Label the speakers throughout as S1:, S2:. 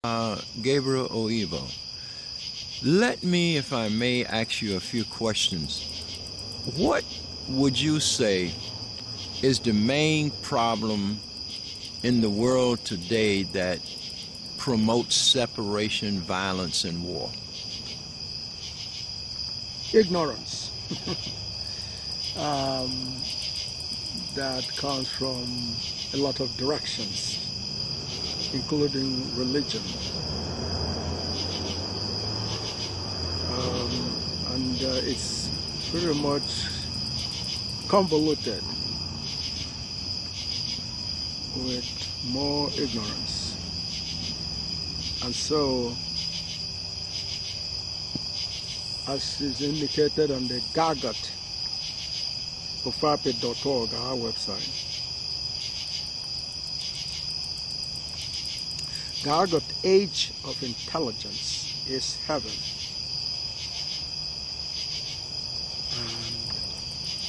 S1: Gabriel Oibo. Let me, if I may, ask you a few questions. What would you say is the main problem in the world today that promotes separation, violence, and war?
S2: Ignorance. That comes from a lot of directions, including religion. And it's pretty much convoluted with more ignorance. And so, as is indicated on the Gargot of rapid.org, our website, Gargot age of intelligence is heaven,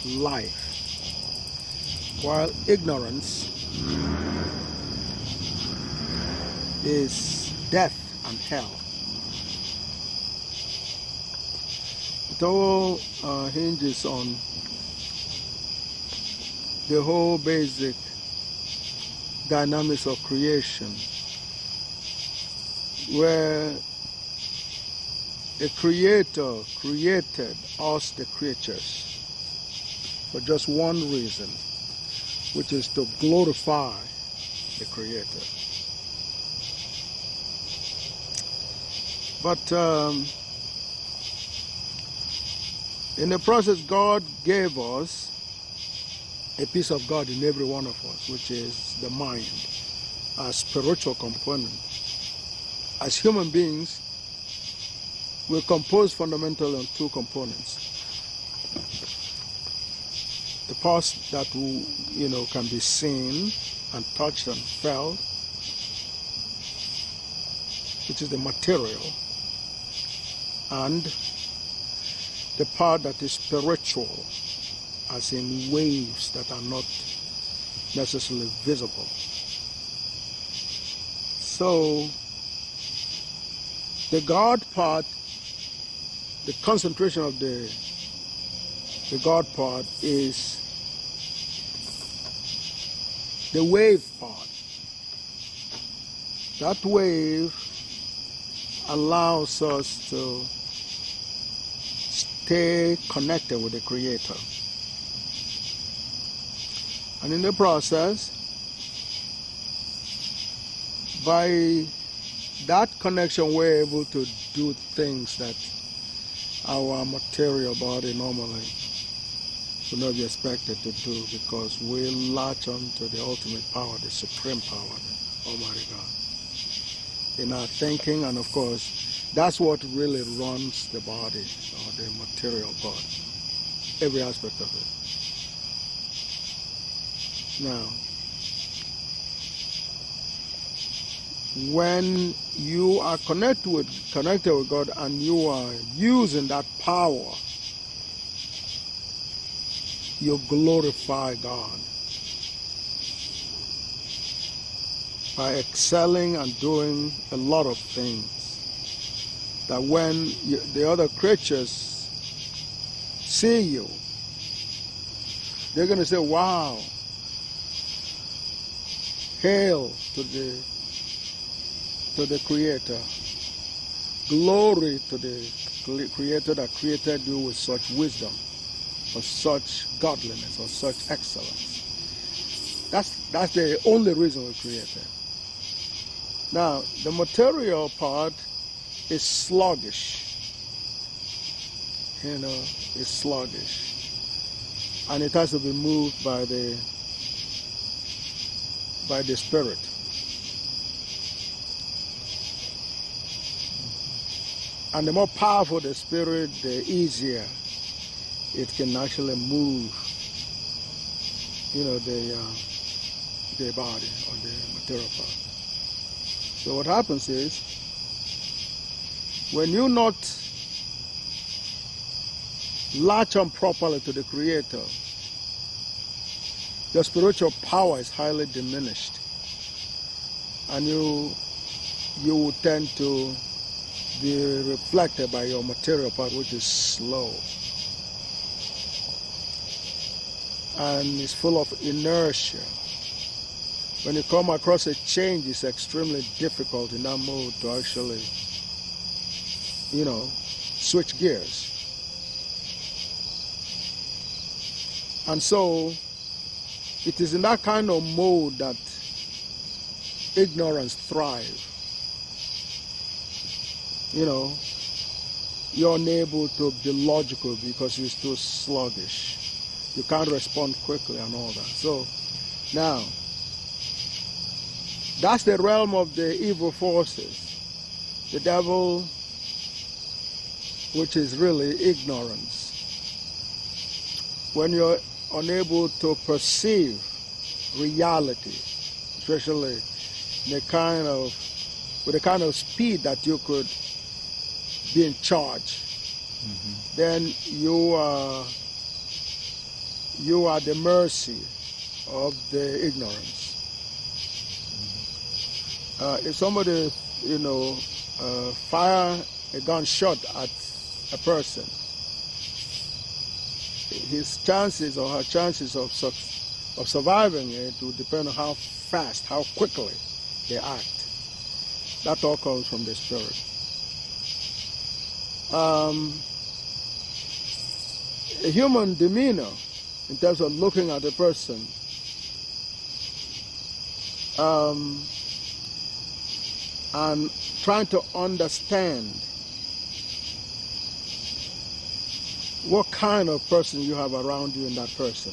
S2: and life, while ignorance is death and hell. It all hinges on the whole basic dynamics of creation, where the Creator created us, the creatures, for just one reason, which is to glorify the Creator. But in the process, God gave us a piece of God in every one of us, which is the mind, a spiritual component. As human beings, we're composed fundamentally on two components. The parts that can be seen and touched and felt, which is the material, and the part that is spiritual, as in waves that are not necessarily visible. So the God part, the concentration of the God part is the wave part. That wave allows us to stay connected with the Creator. And in the process, by that connection, we're able to do things that our material body normally would not be expected to do, because we latch on to the ultimate power, the supreme power, the Almighty God, in our thinking. And of course, that's what really runs the body, or the material body, every aspect of it. Now, when you are connected with God and you are using that power, you glorify God by excelling and doing a lot of things that when the other creatures see you, they're going to say, wow, hail to the Creator. Glory to the Creator that created you with such wisdom, or such godliness, or such excellence. That's the only reason we created. Now, the material part is sluggish. It's sluggish. And it has to be moved by the Spirit. And the more powerful the Spirit, the easier it can actually move, the body, or the material part. So what happens is, when you not latch on properly to the Creator, your spiritual power is highly diminished, and you you will tend to be reflected by your material part, which is slow and it's full of inertia. When you come across a change, it's extremely difficult in that mode to actually, switch gears. And so it is in that kind of mode that ignorance thrives. You're unable to be logical because you're too sluggish. You can't respond quickly and all that. So now, that's the realm of the evil forces. The devil, which is really ignorance. When you're unable to perceive reality, especially with the kind of speed that you could be in charge, then you are at the mercy of the ignorance. If somebody, fire a gunshot at a person, his chances or her chances of surviving it will depend on how fast, how quickly they act. That all comes from the spirit. A human demeanor, in terms of looking at a person, and trying to understand what kind of person you have around you in that person,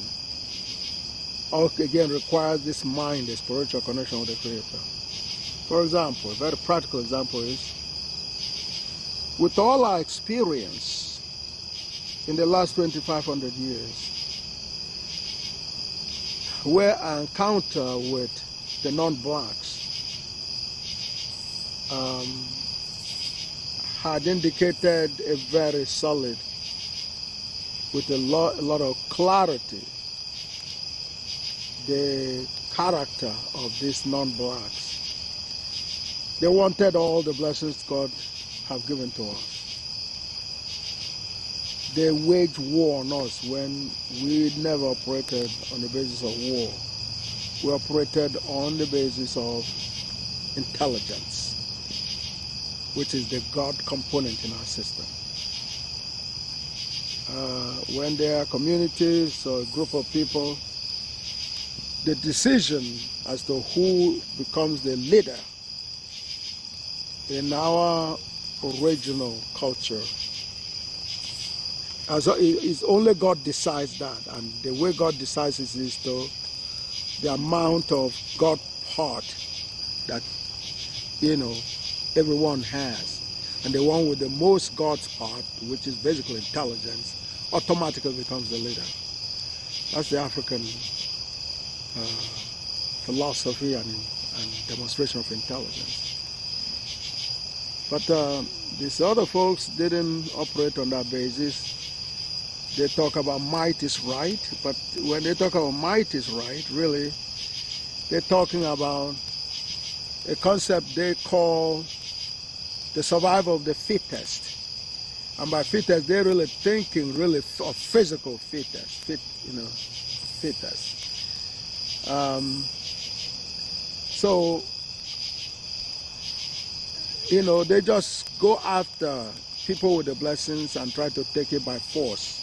S2: all again requires this mind, a spiritual connection with the Creator. For example, a very practical example is, with all our experience in the last 2,500 years, where our encounter with the non-blacks had indicated a very solid, with a lot of clarity, the character of these non-blacks. They wanted all the blessings God have given to us. They waged war on us when we never operated on the basis of war. We operated on the basis of intelligence, which is the God component in our system. When there are communities or a group of people, the decision as to who becomes the leader in our original culture, it's only God decides that, and the way God decides is to the amount of God part that everyone has, and the one with the most God's part, which is basically intelligence, automatically becomes the leader. That's the African philosophy and demonstration of intelligence. But these other folks didn't operate on that basis. They talk about might is right, but when they talk about might is right, really, they're talking about a concept they call the survival of the fittest. And by fittest, they're really thinking of physical fittest, fittest. So, they just go after people with the blessings and try to take it by force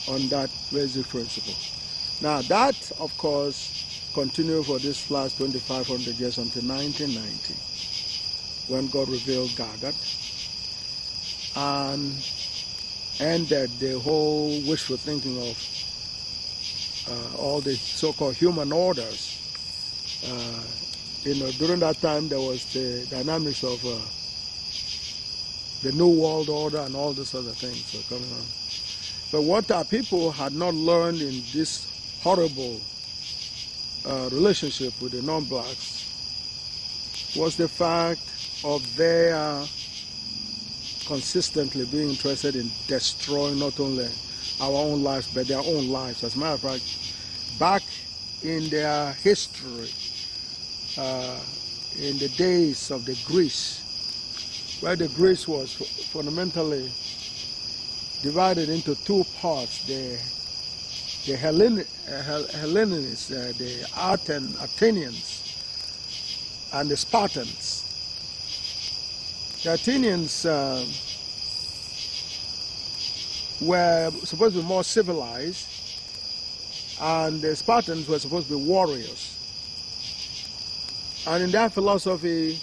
S2: on that basic principle. Now that, of course, continued for this last 2,500 years until 1990, when God revealed Gagat and ended the whole wishful thinking of all the so-called human orders. During that time there was the dynamics of the New World Order and all these other things coming on. But what our people had not learned in this horrible relationship with the non-blacks was the fact of their consistently being interested in destroying not only our own lives, but their own lives. As a matter of fact, back in their history, in the days of the Greece, where the Greece was fundamentally divided into two parts, the Hellenists, the Athenians, and the Spartans. The Athenians were supposed to be more civilized, and the Spartans were supposed to be warriors. And in their philosophy,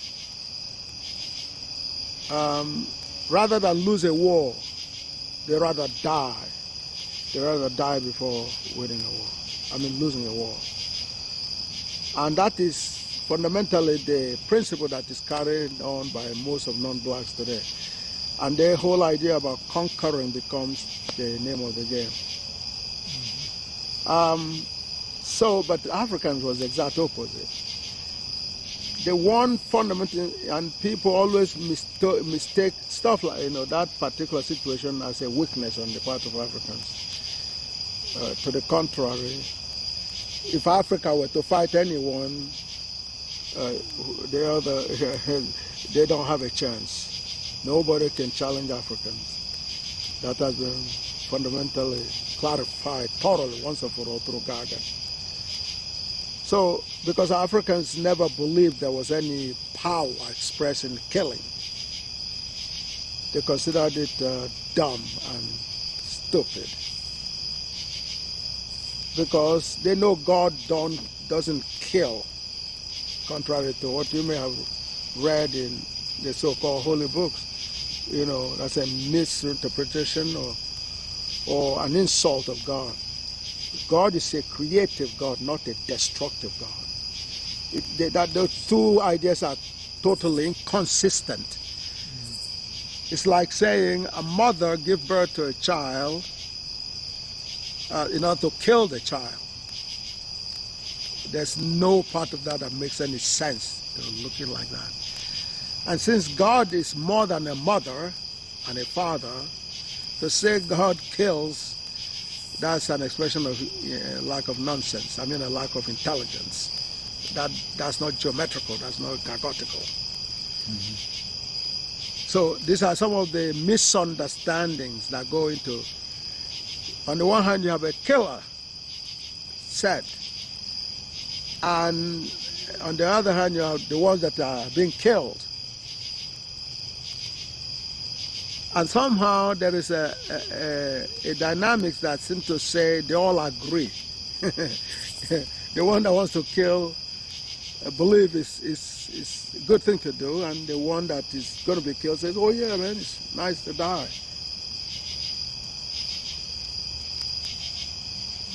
S2: rather than lose a war, they rather die. They rather die before winning a war. I mean, losing a war. And that is fundamentally the principle that is carried on by most of non-blacks today. And their whole idea about conquering becomes the name of the game. But Africans was the exact opposite. The one fundamental, and people always mistake stuff like, that particular situation as a weakness on the part of Africans. To the contrary, if Africa were to fight anyone, they don't have a chance. Nobody can challenge Africans. That has been fundamentally clarified thoroughly once and for all through Gaga. So, because Africans never believed there was any power expressed in killing, they considered it dumb and stupid. Because they know God doesn't kill, contrary to what you may have read in the so-called holy books. That's a misinterpretation or an insult of God. God is a creative God, not a destructive God. Those two ideas are totally inconsistent. It's like saying a mother gives birth to a child in order to kill the child. There's no part of that makes any sense looking like that. And since God is more than a mother and a father, to say God kills, that's an expression of lack of nonsense. I mean, a lack of intelligence. That's not geometrical, that's not gargotical. So these are some of the misunderstandings that go into. On the one hand, you have a killer set, and on the other hand, you have the ones that are being killed. And somehow there is a dynamics that seems to say they all agree. The one that wants to kill, believe is a good thing to do, and the one that is going to be killed says, oh yeah, man, it's nice to die.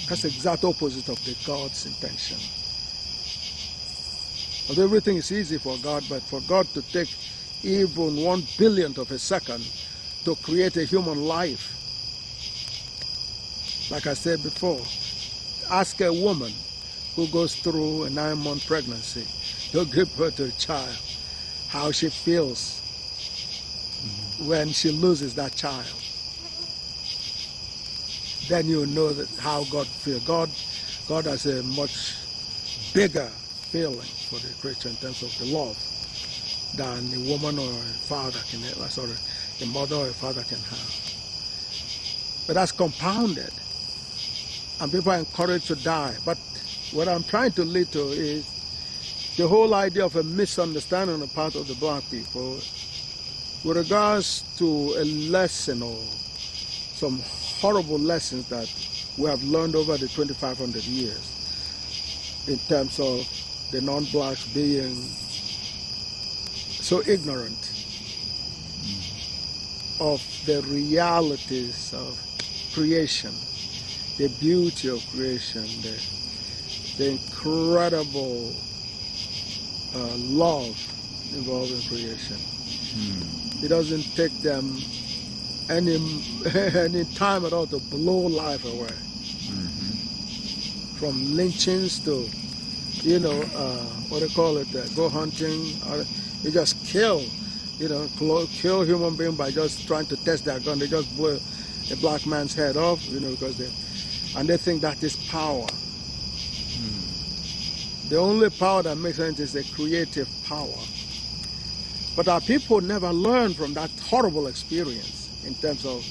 S2: That's the exact opposite of the God's intention. But everything is easy for God, but for God to take even 1/100000th of a second to create a human life. Like I said before, ask a woman who goes through a 9-month pregnancy to give birth to a child, how she feels when she loses that child. Then you know that how God feels. God has a much bigger feeling for the creature in terms of the love than a woman or a father can, a mother or a father can have. But that's compounded, and people are encouraged to die. But what I'm trying to lead to is the whole idea of a misunderstanding on the part of the black people with regards to a lesson or some horrible lessons that we have learned over the 2,500 years in terms of the non-blacks being so ignorant of the realities of creation, the beauty of creation, the incredible love involved in creation. It doesn't take them any time at all to blow life away. From lynchings to, what do you call it, go hunting, they just kill, kill human being by just trying to test their gun. They just blow a black man's head off, because they think that is power. The only power that makes sense is a creative power. But our people never learn from that horrible experience in terms of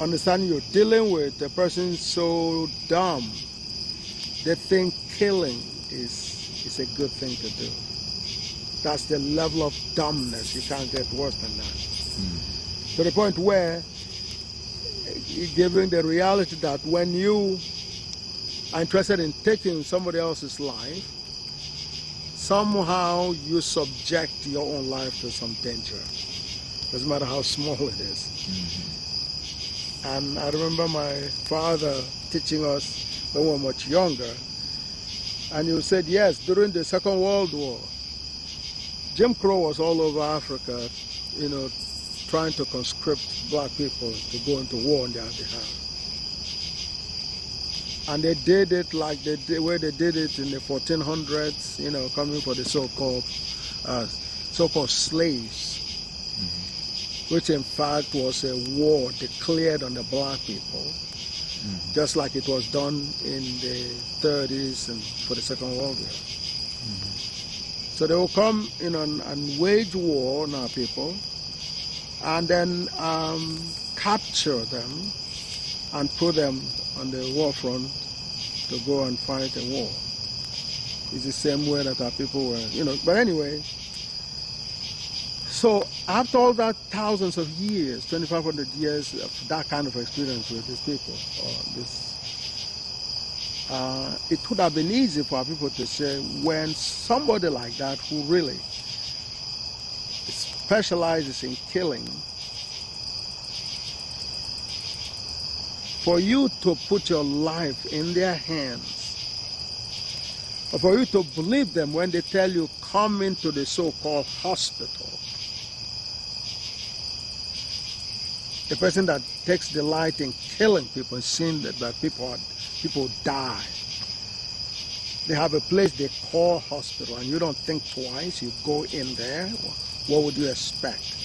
S2: understanding you're dealing with a person so dumb, they think killing is a good thing to do. That's the level of dumbness. You can't get worse than that. To the point where, given the reality that when you are interested in taking somebody else's life, somehow you subject your own life to some danger. Doesn't matter how small it is. And I remember my father teaching us when we were much younger, and he said, yes, during the Second World War, Jim Crow was all over Africa, you know, trying to conscript black people to go into war on their behalf. And they did it like they did, where they did it in the 1400s, you know, coming for the so-called slaves, which in fact was a war declared on the black people, just like it was done in the 30s and for the Second World War. So they will come, you know, and wage war on our people, and then capture them and put them on the war front to go and fight a war. It's the same way that our people were, you know. But anyway, so after all that thousands of years, 2,500 years of that kind of experience with these people, it would have been easy for our people to say, when somebody like that who really specializes in killing, for you to put your life in their hands, or for you to believe them when they tell you, come into the so-called hospital. The person that takes delight in killing people and seeing that people die. They have a place they call hospital, and you don't think twice, you go in there. What would you expect?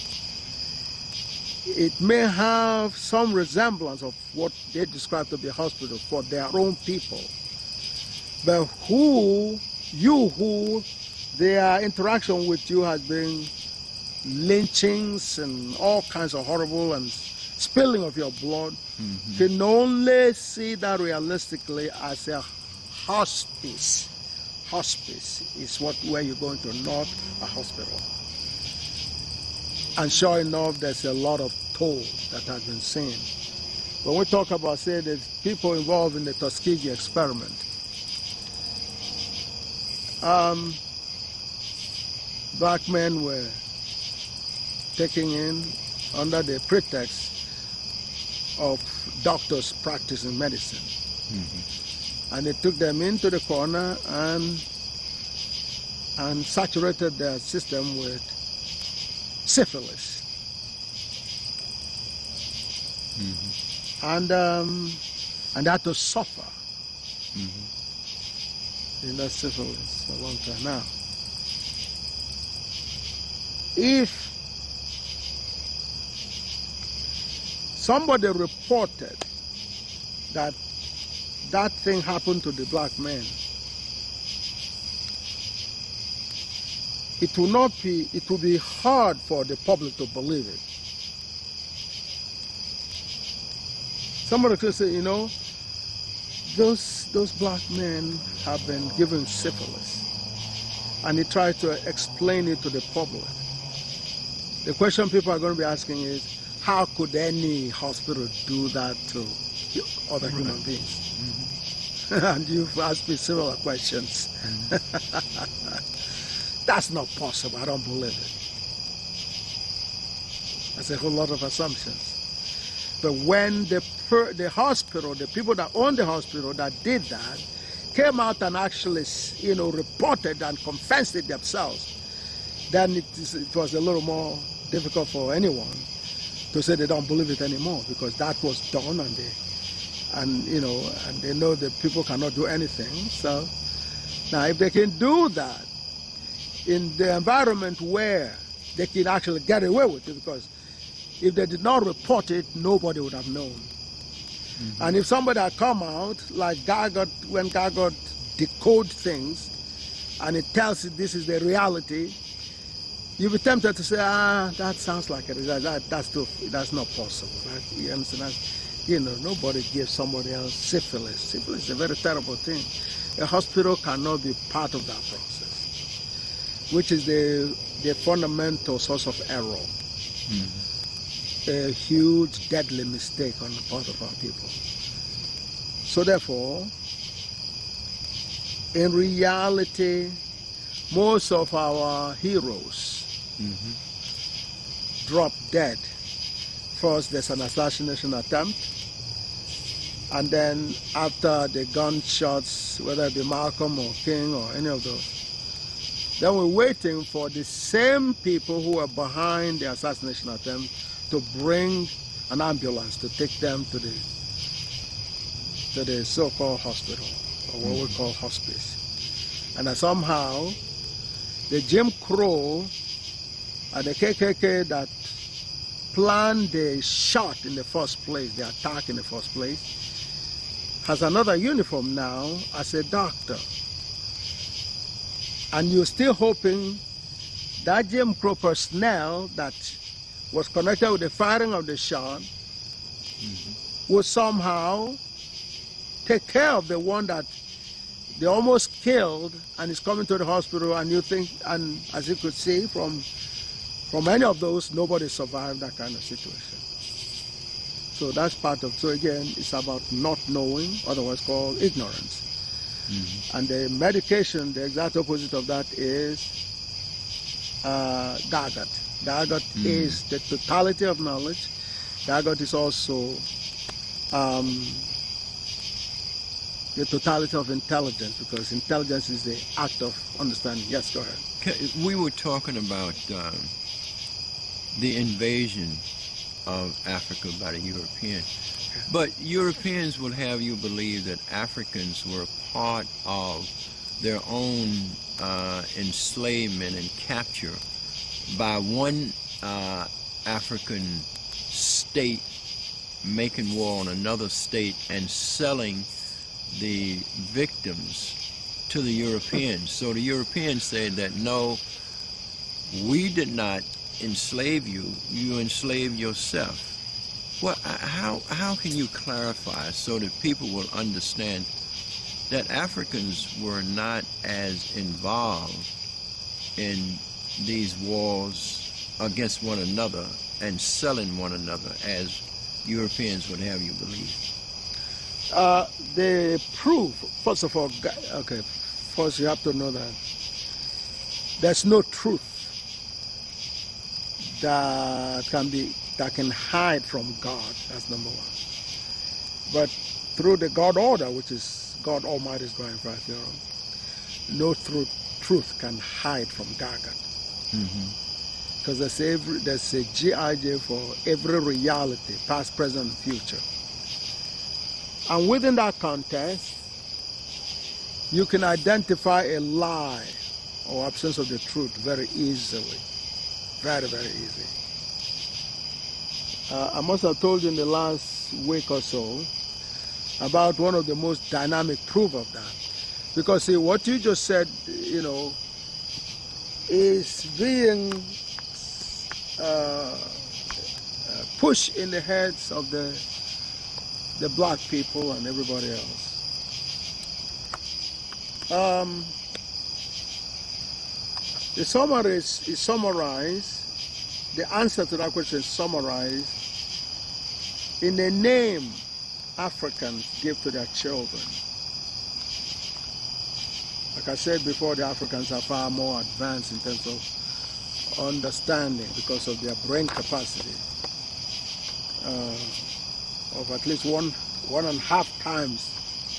S2: It may have some resemblance of what they describe to be a hospital for their own people, but their interaction with you has been lynchings and all kinds of horrible and spilling of your blood, can only see that realistically as a hospice. Hospice is where you're going to, not a hospital. And sure enough, there's a lot of toll that has been seen. When we talk about, say, the people involved in the Tuskegee experiment, black men were taken in under the pretext of doctors practicing medicine. And they took them into the corner and saturated their system with syphilis. And they had to suffer in that syphilis for a long time. Now, if somebody reported that that thing happened to the black men, it will be hard for the public to believe it. Somebody could say, you know, those black men have been given syphilis, and he tried to explain it to the public. The question people are going to be asking is, how could any hospital do that to other human beings? And you've asked me similar questions. That's not possible. I don't believe it. That's a whole lot of assumptions. But when the hospital, the people that own the hospital that did that, came out and actually, you know, reported and confessed it themselves, then it was a little more difficult for anyone to say they don't believe it anymore, because that was done, and they know that people cannot do anything. So now, if they can do that in the environment where they can actually get away with it, because if they did not report it, nobody would have known. And if somebody had come out, like when Gargot decode things, and it tells you this is the reality, you'll be tempted to say, that sounds like it. That's not possible. You understand? Nobody gives somebody else syphilis. Syphilis is a very terrible thing. A hospital cannot be part of that process, which is the fundamental source of error. A huge, deadly mistake on the part of our people. So therefore, in reality, most of our heroes drop dead. First, there's an assassination attempt, and then after the gunshots, whether it be Malcolm or King or any of those, then we're waiting for the same people who are behind the assassination attempt to bring an ambulance to take them to the so-called hospital, or what we call hospice. And somehow, the Jim Crow and the KKK that planned the shot in the first place, the attack in the first place, has another uniform now as a doctor. And you're still hoping that Jim Crow personnel that was connected with the firing of the shot will somehow take care of the one that they almost killed and is coming to the hospital, and you think, and as you could see from any of those, nobody survived that kind of situation. So that's part of, so again, it's about not knowing, otherwise called ignorance. And the medication, the exact opposite of that is Dagat. Dagat is the totality of knowledge. Dagat is also the totality of intelligence, because intelligence is the act of understanding. Yes, go ahead.
S1: We were talking about the invasion of Africa by the Europeans. But Europeans would have you believe that Africans were part of their own enslavement and capture by one African state making war on another state and selling the victims to the Europeans. So the Europeans said that, no, we did not enslave you, you enslaved yourself. Well, how can you clarify so that people will understand that Africans were not as involved in these wars against one another and selling one another as Europeans would have you believe?
S2: The proof, first of all, okay, first you have to know that there's no truth that can hide from God. That's number one. But through the God order, which is God Almighty's going for us, no truth can hide from Gaga. Because there's a GIJ for every reality, past, present, and future. And within that context, you can identify a lie or absence of the truth very easily. Very, very easy. I must have told you in the last week or so about one of the most dynamic proof of that. Because see, what you just said, is being pushed in the heads of the black people and everybody else. The summary is summarized, the answer to that question is summarized in the name Africans give to their children. Like I said before, the Africans are far more advanced in terms of understanding because of their brain capacity of at least one and a half times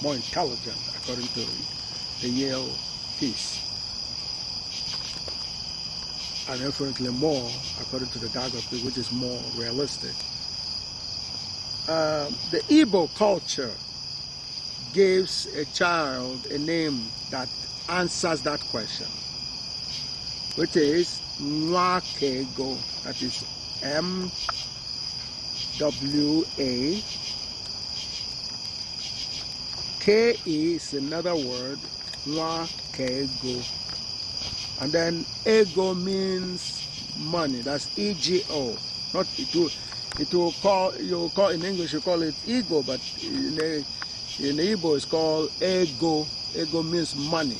S2: more intelligent, according to the Yale piece. And infinitely more, according to the Gaga piece, which is more realistic. The Igbo culture gives a child a name that answers that question, which is Nwakego, that is M-W-A. K-E is another word, Nwa Ego. And then ego means money. That's E-G-O. Not it will call, you call in English you call it ego, but in Igbo it's called ego. Ego means money.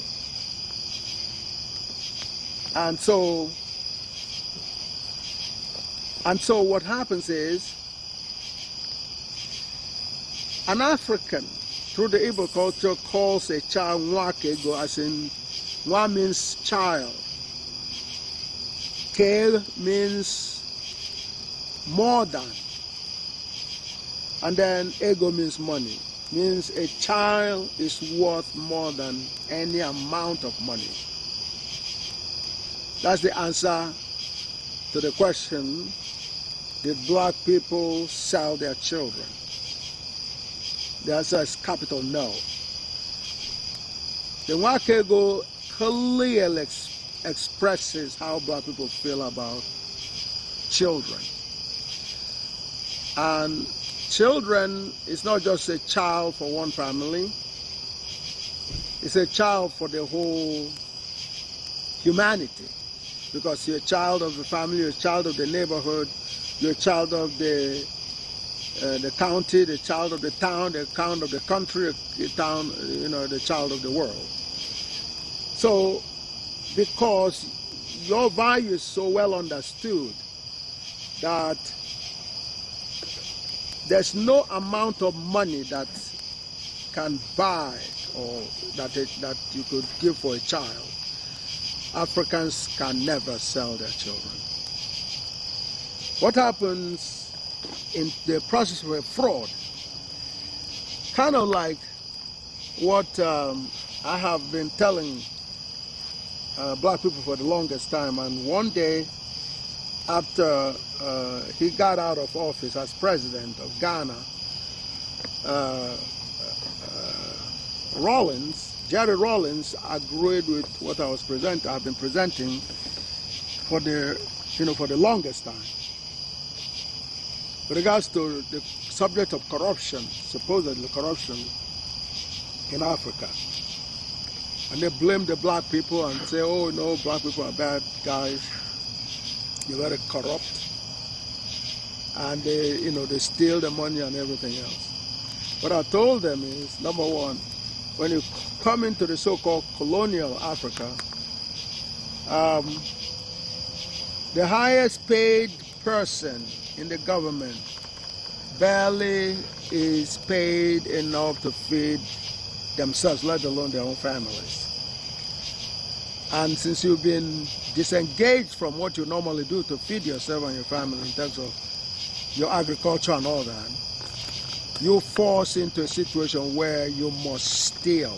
S2: And so what happens is, an African through the Igbo culture calls a child Nwa Ego, as in Nwa means child, Ke means more than, and then ego means money. Means a child is worth more than any amount of money. That's the answer to the question, did black people sell their children? The answer is capital no. The Nwa Ego clearly expresses how black people feel about children. And children is not just a child for one family, it's a child for the whole humanity. Because you're a child of the family, you're a child of the neighborhood, you're a child of the county, the child of the town, the child of the country, the town, the child of the world. So, because your value is so well understood that there's no amount of money that can buy or that you could give for a child. Africans can never sell their children. What happens in the process of a fraud, kind of like what I have been telling black people for the longest time, and one day after he got out of office as president of Ghana, Jerry Rawlings agreed with what I've been presenting for the longest time. With regards to the subject of corruption, supposedly corruption in Africa. And they blame the black people and say, oh no, black people are bad guys, they're very corrupt, and they steal the money and everything else. What I told them is, number one, when you come into the so-called colonial Africa, the highest paid person in the government barely is paid enough to feed themselves, let alone their own families. And since you've been disengaged from what you normally do to feed yourself and your family in terms of your agriculture and all that, you're forced into a situation where you must steal.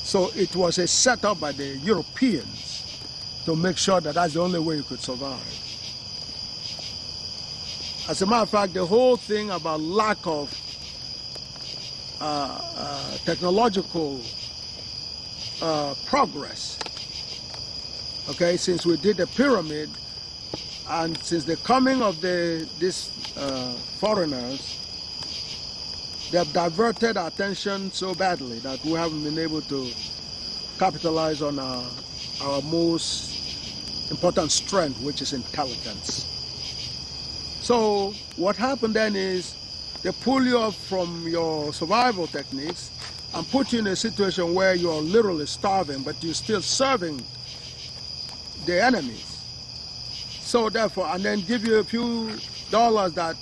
S2: So it was a setup by the Europeans to make sure that that's the only way you could survive. As a matter of fact, the whole thing about lack of technological progress, okay, since we did the pyramid, and since the coming of these foreigners, they have diverted our attention so badly that we haven't been able to capitalize on our most important strength, which is intelligence. So what happened then is they pull you off from your survival techniques and put you in a situation where you're literally starving, but you're still serving the enemies. So therefore, and then give you a few dollars that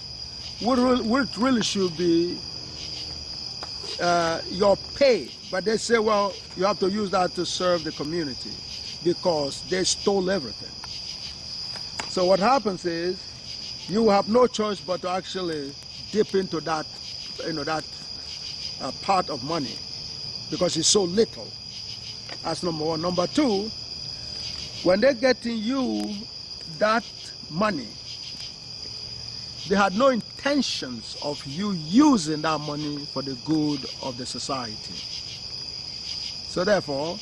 S2: would really should be your pay. But they say, well, you have to use that to serve the community because they stole everything. So what happens is you have no choice but to actually dip into that, that part of money because it's so little. That's number one. Number two, when they're getting you that money, they had no intentions of you using that money for the good of the society. So therefore,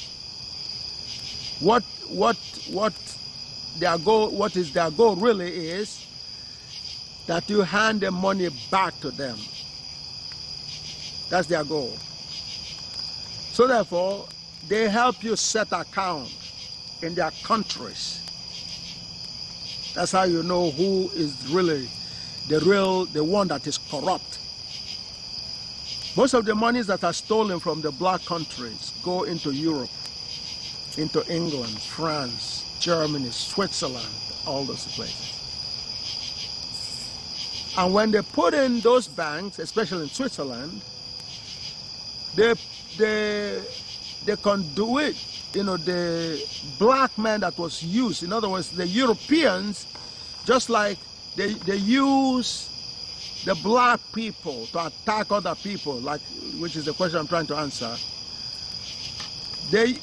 S2: what is their goal really is that you hand the money back to them. That's their goal. So therefore, they help you set account in their countries. That's how you know who is really the one that is corrupt. Most of the monies that are stolen from the black countries go into Europe, into England, France, Germany, Switzerland, all those places. And when they put in those banks, especially in Switzerland, they conduit, the black man that was used. In other words, the Europeans, just like they use the black people to attack other people, which is the question I'm trying to answer. The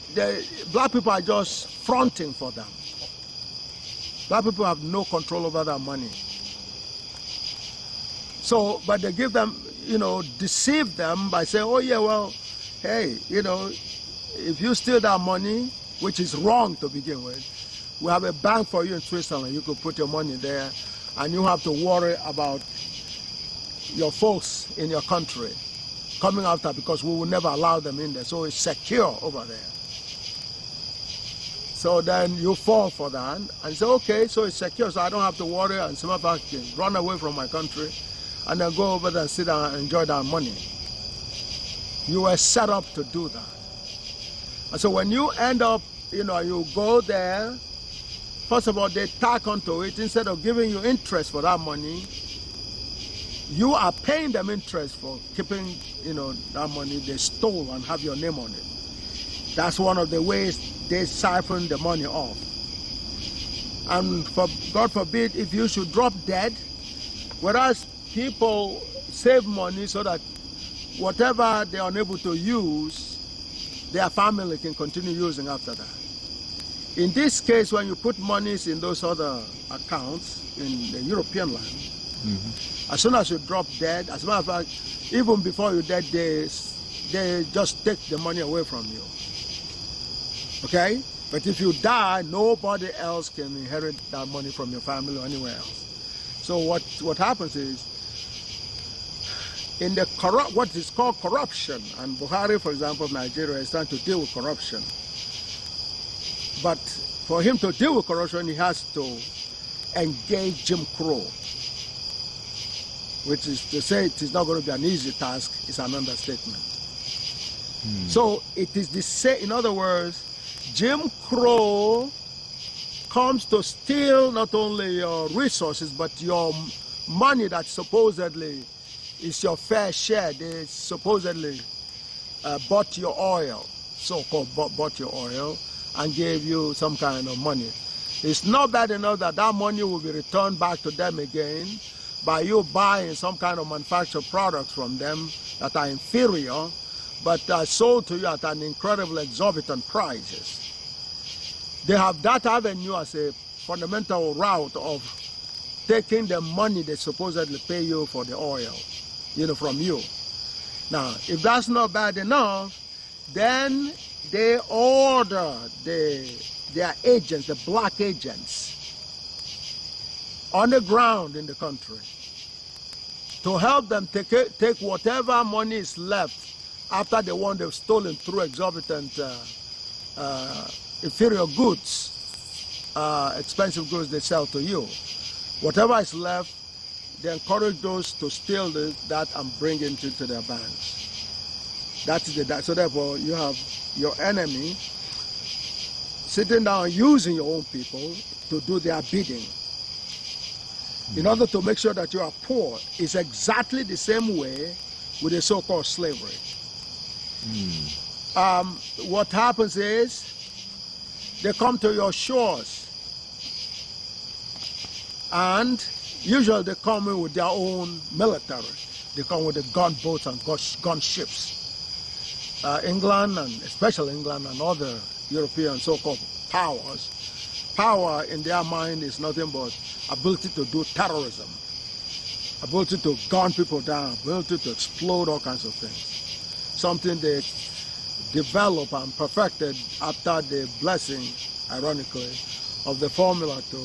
S2: black people are just fronting for them. Black people have no control over their money. So, but they give them, deceive them by saying, oh yeah, well, hey, if you steal that money, which is wrong to begin with, we have a bank for you in Switzerland. You could put your money there, and you have to worry about your folks in your country coming after, because we will never allow them in there. So it's secure over there. So then you fall for that and say, okay, so it's secure, so I don't have to worry, and some of us can run away from my country and then go over there and sit down and enjoy that money. You were set up to do that. And so when you end up, you go there, first of all, they tack onto it. Instead of giving you interest for that money, you are paying them interest for keeping, that money they stole and have your name on it. That's one of the ways they siphon the money off. And God forbid, if you should drop dead, whereas people save money so that whatever they are unable to use, their family can continue using after that. In this case, when you put monies in those other accounts in the European land, as soon as you drop dead, as a matter of fact, even before you dead, they just take the money away from you. Okay? But if you die, nobody else can inherit that money from your family or anywhere else. So what happens is, in the what is called corruption, and Buhari, for example, of Nigeria, is trying to deal with corruption. But for him to deal with corruption, he has to engage Jim Crow, which is to say it is not going to be an easy task, is an understatement. So it is the same, in other words, Jim Crow comes to steal not only your resources, but your money that supposedly is your fair share. They supposedly bought your oil, so-called bought your oil, and gave you some kind of money. It's not bad enough that that money will be returned back to them again by you buying some kind of manufactured products from them that are inferior, but are sold to you at an incredible exorbitant prices. They have that avenue as a fundamental route of taking the money they supposedly pay you for the oil, from you. Now, if that's not bad enough, then they order their agents, the black agents, on the ground in the country to help them take whatever money is left after the one they've stolen through exorbitant inferior goods, expensive goods they sell to you. Whatever is left, they encourage those to steal that and bring it into their banks. That is so therefore you have your enemy sitting down using your own people to do their bidding in order to make sure that you are poor. It's exactly the same way with the so-called slavery. What happens is they come to your shores, and usually they come in with their own military. They come with the gunboats and gunships. England, and especially England and other European so-called powers, power in their mind is nothing but ability to do terrorism, ability to gun people down, ability to explode all kinds of things. Something they developed and perfected after the blessing, ironically, of the formula to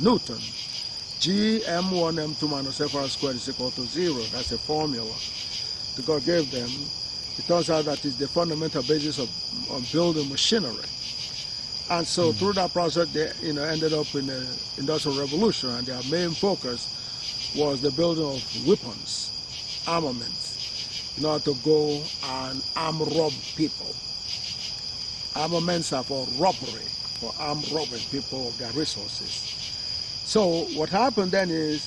S2: Newton. G(m1 m2 minus f(r) squared is equal to 0. That's a formula that God gave them It turns out that it's the fundamental basis of building machinery. And so through that process, they ended up in the Industrial Revolution, and their main focus was the building of weapons, armaments, in order to go and rob people. Armaments are for robbery, for robbing people of their resources. So what happened then is,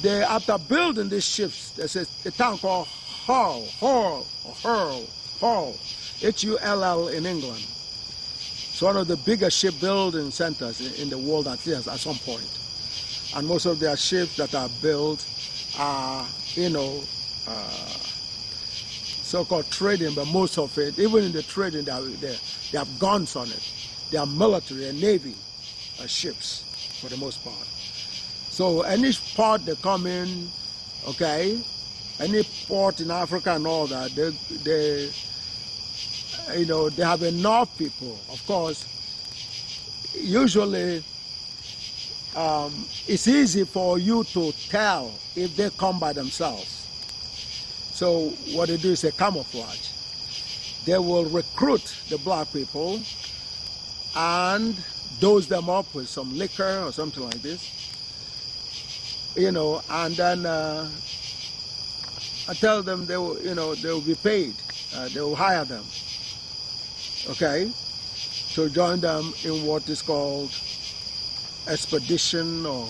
S2: they after building these ships, there's a town called Hull, Hull in England. It's one of the biggest shipbuilding centers in the world at some point. And most of their ships that are built are, so-called trading, but most of it, even in the trading, they have guns on it. They are military and navy ships for the most part. So any port they come in, okay, any port in Africa and all that, they have enough people. Of course, usually it's easy for you to tell if they come by themselves. So what they do is a camouflage. They will recruit the black people and dose them up with some liquor or something like this, and then I tell them they will be paid. They will hire them, okay, to join them in what is called expedition, or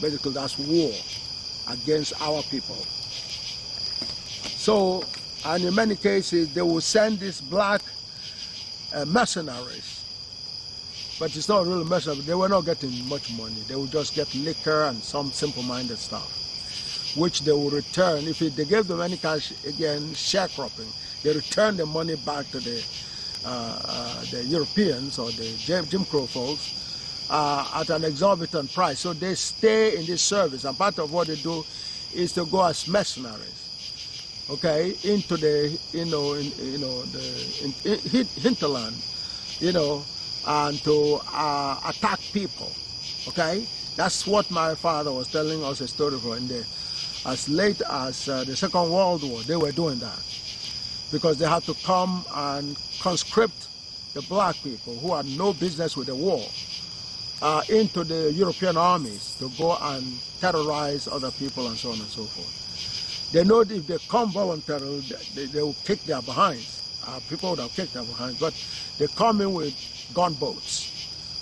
S2: basically that's war against our people. So, and in many cases, they will send these black mercenaries. But it's not really mercenaries. They were not getting much money. They would just get liquor and some simple-minded stuff, which they will return. If they gave them any cash, again, sharecropping, they return the money back to the Europeans or the Jim Crow folks at an exorbitant price. So they stay in this service, and part of what they do is to go as mercenaries, okay, into the hinterland, and to attack people, okay. That's what my father was telling us a story for. In there, as late as the Second World War, they were doing that because they had to come and conscript the black people who had no business with the war into the European armies to go and terrorize other people and so on and so forth. They know that if they come voluntarily, they will kick their behinds. People would have kicked their behinds, but they come in with gunboats,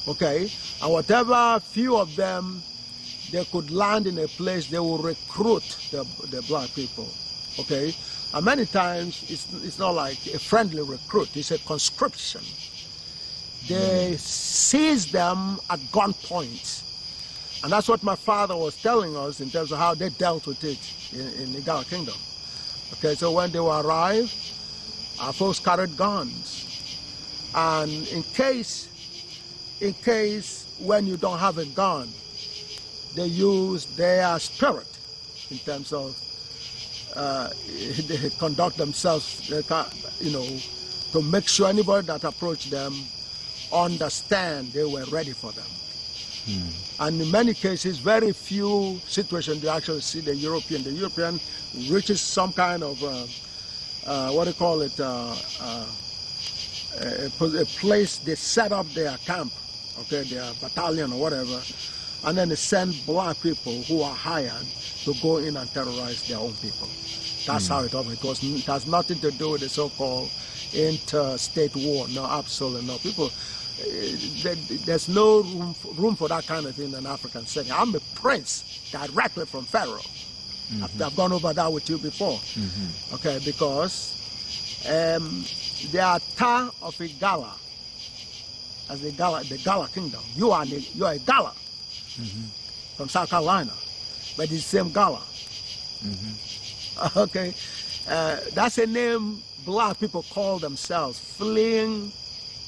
S2: okay? And whatever few of them they could land in a place, they will recruit the black people, okay? And many times it's not like a friendly recruit, it's a conscription. They seize them at gunpoint. And that's what my father was telling us in terms of how they dealt with it in the Igala Kingdom. Okay, so when they will arrive, our folks carried guns. And in case when you don't have a gun, they use their spirit in terms of they conduct themselves, to make sure anybody that approached them understand they were ready for them. And in many cases, very few situations, you actually see the European. The European reaches some kind of, what do you call it, a place they set up their camp, okay, their battalion or whatever, and then they send black people who are hired to go in and terrorize their own people. That's how it operates. It has nothing to do with the so-called interstate war. No, absolutely no. People, there's no room for that kind of thing in an African setting. I'm a prince directly from Pharaoh. I've gone over that with you before. Okay, because the Ata of Igala, as the Gala Kingdom, you are a Gala from South Carolina, but it's the same Gala. Okay, that's a name black people call themselves, fleeing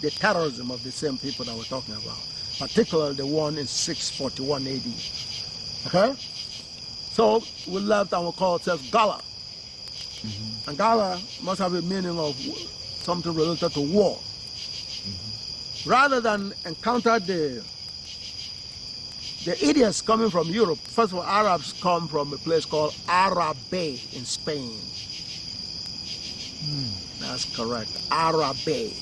S2: the terrorism of the same people that we're talking about, particularly the one in 641 AD. Okay, so we left and we call ourselves Gala, and Gala must have a meaning of something related to war. Rather than encounter the idiots coming from Europe, first of all, Arabs come from a place called Arabe in Spain. That's correct. Arabe.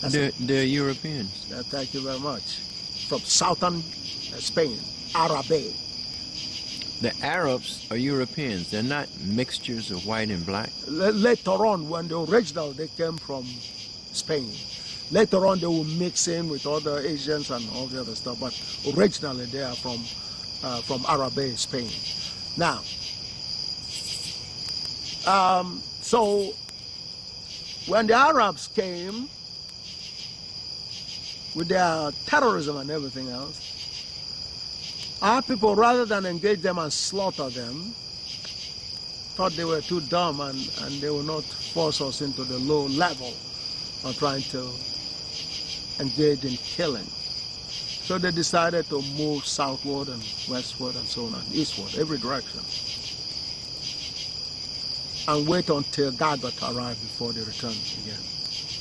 S1: They're Europeans.
S2: Thank you very much. From southern Spain, Arabe.
S1: The Arabs are Europeans. They're not mixtures of white and black.
S2: Later on, when the original, they came from Spain. Later on, they will mix in with other Asians and all the other stuff. But originally, they are from Arabe, Spain. Now, so when the Arabs came with their terrorism and everything else, our people, rather than engage them and slaughter them, thought they were too dumb and they would not force us into the low level of trying to engage in killing. So they decided to move southward and westward and so on and eastward, every direction, and wait until Gagot arrived before they returned again.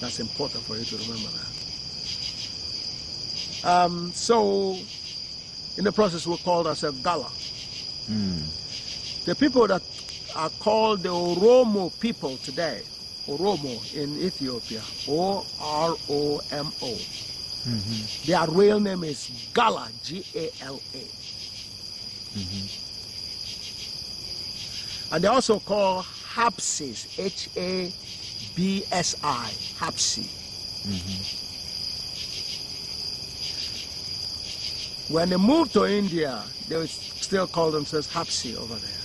S2: That's important for you to remember that. So in the process, we called ourselves Gala. The people that are called the Oromo people today, Oromo in Ethiopia, O-R-O-M-O. Their real name is Gala, G-A-L-A. And they also call Hapsis, H-A-B-S-I, Hapsi. When they moved to India, they would still call themselves Hapsi over there.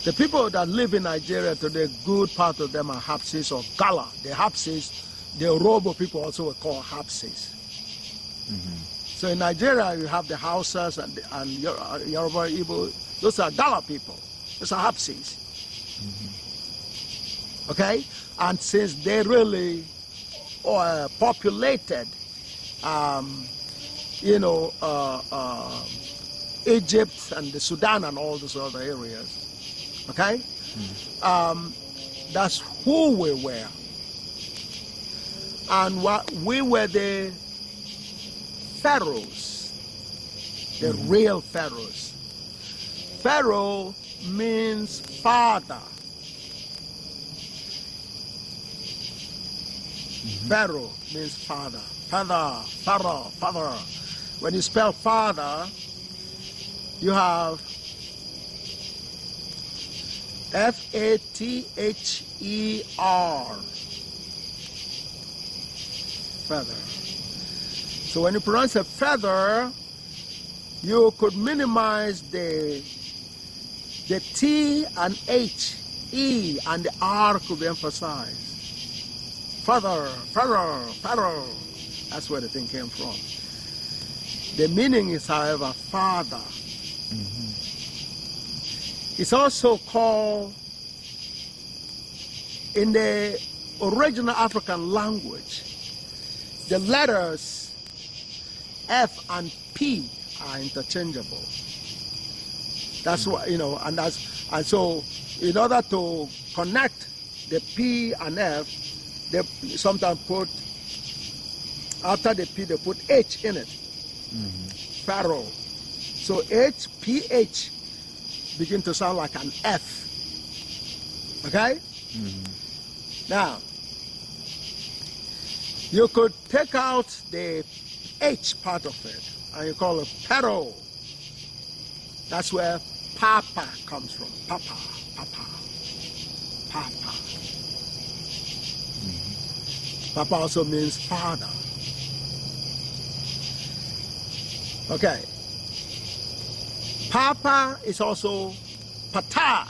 S2: The people that live in Nigeria today, good part of them are Hapsis or Gala. The Hapsis, the Orobo people also were called Hapsis. So in Nigeria, you have the Hausas and Yoruba, Igbo. Those are Gala people. Those are Hapsis. Okay? And since they really populated, Egypt and the Sudan and all those other areas, okay? That's who we were. And we were the pharaohs, the real pharaohs. Pharaoh means father. Pharaoh means father. Father. When you spell father, you have F-A-T-H-E-R. Feather. So when you pronounce a feather, you could minimize the T and H, E, and the R could be emphasized. Feather. That's where the thing came from. The meaning is, however, father. It's also called, in the original African language, the letters F and P are interchangeable. That's what, and so in order to connect the P and F, they sometimes put, after the P, they put H in it. Pharaoh. So H, P-H begin to sound like an F. Okay? Now, you could take out the H part of it, and you call it Pharaoh. That's where Papa comes from. Papa. Papa also means father. Okay. Papa is also Pata.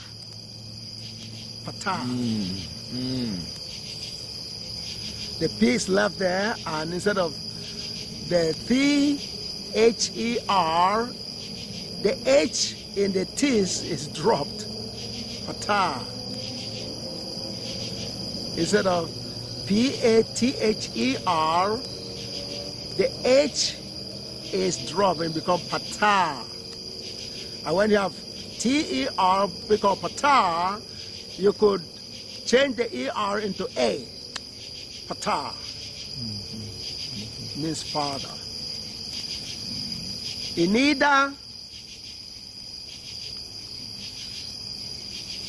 S2: The P is left there, and instead of the T-H-E-R, the H in the T's is dropped. Pata. Instead of P-A-T-H-E-R, the H is dropped and become Pata. And when you have T-E-R become Pata, you could change the E-R into A. Pata. Means father. In either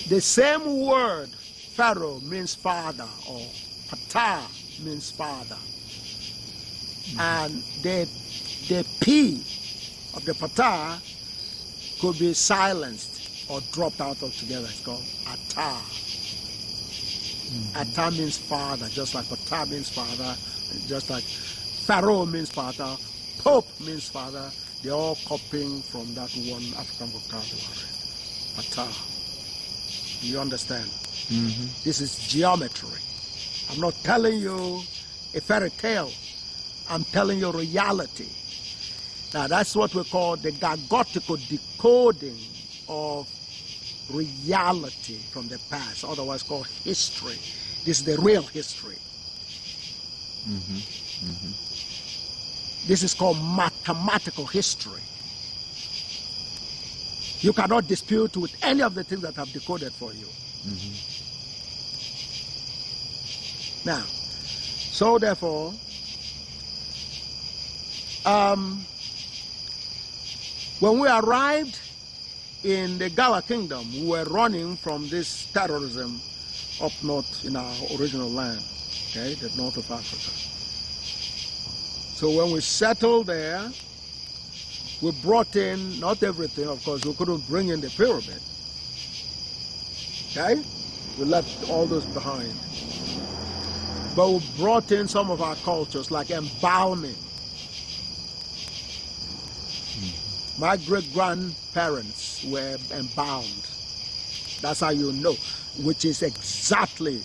S2: the same word Pharaoh means father, or Ptah means father. And the P of the Ptah could be silenced or dropped out altogether. It's called Atah. Atah means father, just like Ptah means father, just like Pharaoh means father, Pope means father. They're all copying from that one African vocabulary, Atah. You understand? This is geometry. I'm not telling you a fairy tale. I'm telling you reality. Now that's what we call the gargotical decoding of reality from the past, otherwise called history. This is the real history. This is called mathematical history. You cannot dispute with any of the things that I've decoded for you. Now, so therefore, when we arrived in the Gala Kingdom, we were running from this terrorism up north in our original land, okay, the north of Africa. So when we settled there, we brought in, not everything, of course, we couldn't bring in the pyramid, okay? We left all those behind. But we brought in some of our cultures, like embalming. My great-grandparents were embalmed. That's how you know, which is exactly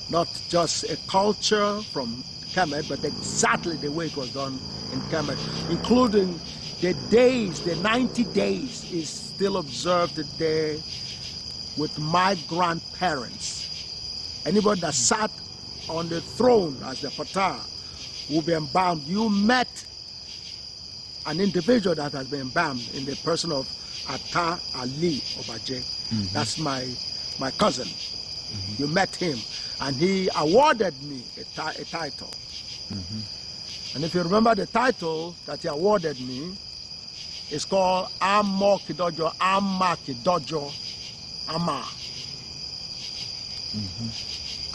S2: not just a culture from Kemet, but exactly the way it was done in Kemet, including the days, the 90 days is still observed today with my grandparents. Anybody that sat on the throne as the Ptah will be embalmed. You met an individual that has been embalmed in the person of Atta Ali Obaje. That's my cousin. You met him, and he awarded me a title. And if you remember, the title that he awarded me is called Amo Kidojo, Ama Kidojo, Ama.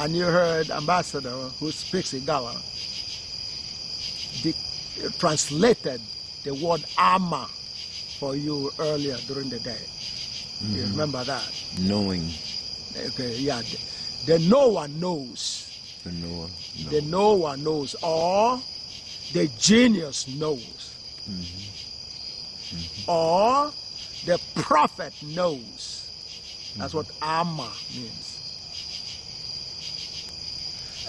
S2: And you heard Ambassador, who speaks Igala, translated the word Ama for you earlier during the day. You remember that?
S1: Knowing.
S2: Okay, yeah. The knower knows.
S1: The knower knows.
S2: The knower knows, or the genius knows. Or the prophet knows. That's what Ama means.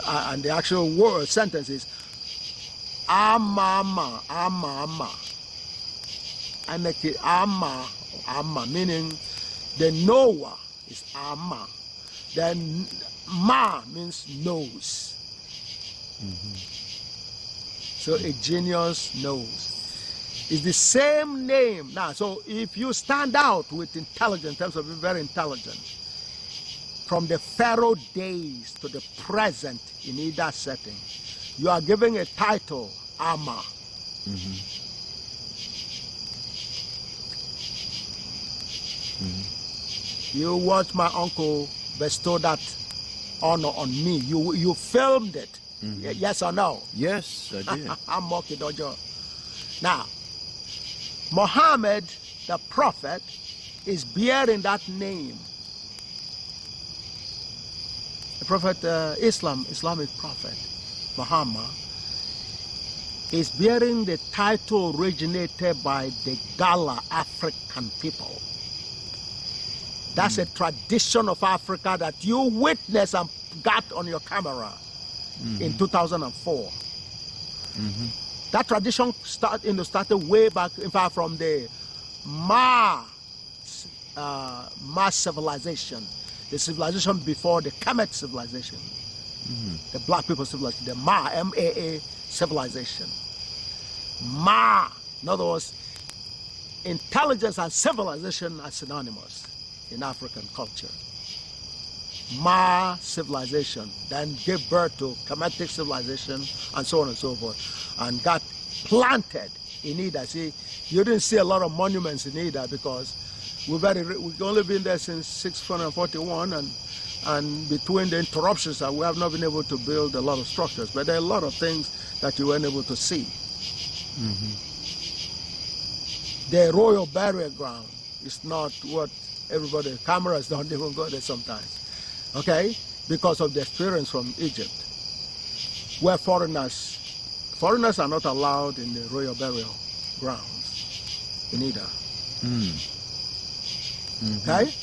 S2: And the actual word sentence is Ama, Ama. And the Ama, meaning the knower is Ama. Then Ma means knows. So a genius knows. It's the same name. Now, so if you stand out with intelligence, in terms of being very intelligent, from the Pharaoh days to the present in either setting, you are giving a title, Ama. You watch my uncle bestow that honor on me. You filmed it. Yes or no?
S1: Yes, I did.
S2: I'm Moki Dojo. Now, Muhammad, the prophet, is bearing that name. The prophet, Islamic prophet, Muhammad, is bearing the title originated by the Gala African people. That's a tradition of Africa that you witnessed and got on your camera in 2004. That tradition started way back, in fact, from the Ma civilization, the civilization before the Kemet civilization, the black people civilization, the Ma, M-A-A civilization. Ma, in other words, intelligence and civilization are synonymous in African culture. Ma civilization then gave birth to Kemetic civilization and so on and so forth, and got planted in Ida. See, you didn't see a lot of monuments in Ida because we've only been there since 641, and And between the interruptions, we have not been able to build a lot of structures. But there are a lot of things that you weren't able to see. The royal burial ground is not what everybody, cameras don't even go there sometimes. Okay? Because of the experience from Egypt, where foreigners are not allowed in the royal burial grounds in either. Okay?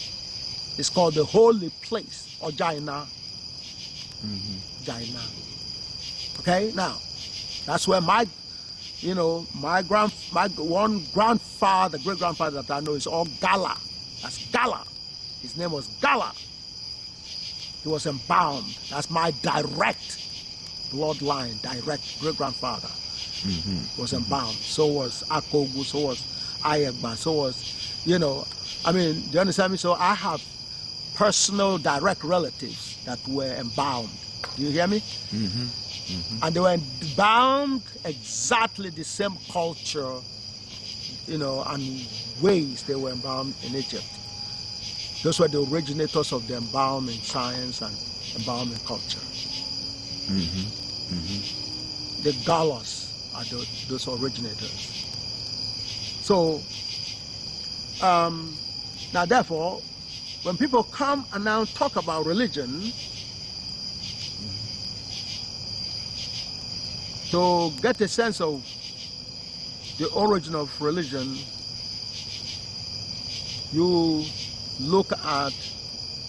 S2: It's called the holy place, or Jaina. Jaina. Okay? Now, that's where my one grandfather, great-grandfather that I know is all Gala. That's Gala. His name was Gala. He was embalmed. That's my direct bloodline, direct great-grandfather. Was embalmed. So was Akogu, so was Ayegba, so was, I mean, do you understand me? So I have personal direct relatives that were embalmed. Do you hear me? And they were embalmed exactly the same culture, and ways they were embalmed in Egypt. Those were the originators of the embalming science and embalming culture. The Galas are those originators. So, now therefore, when people come and now talk about religion, to get a sense of the origin of religion, you look at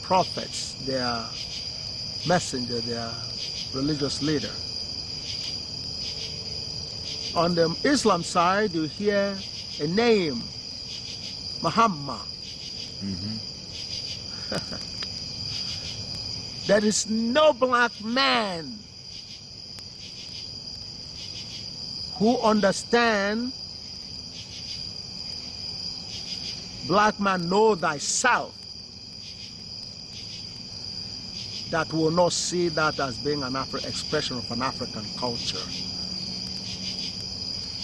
S2: prophets, their messenger, their religious leader. On the Islam side, you hear a name, Muhammad. There is no black man who understand, black man, know thyself, that will not see that as being an expression of an African culture.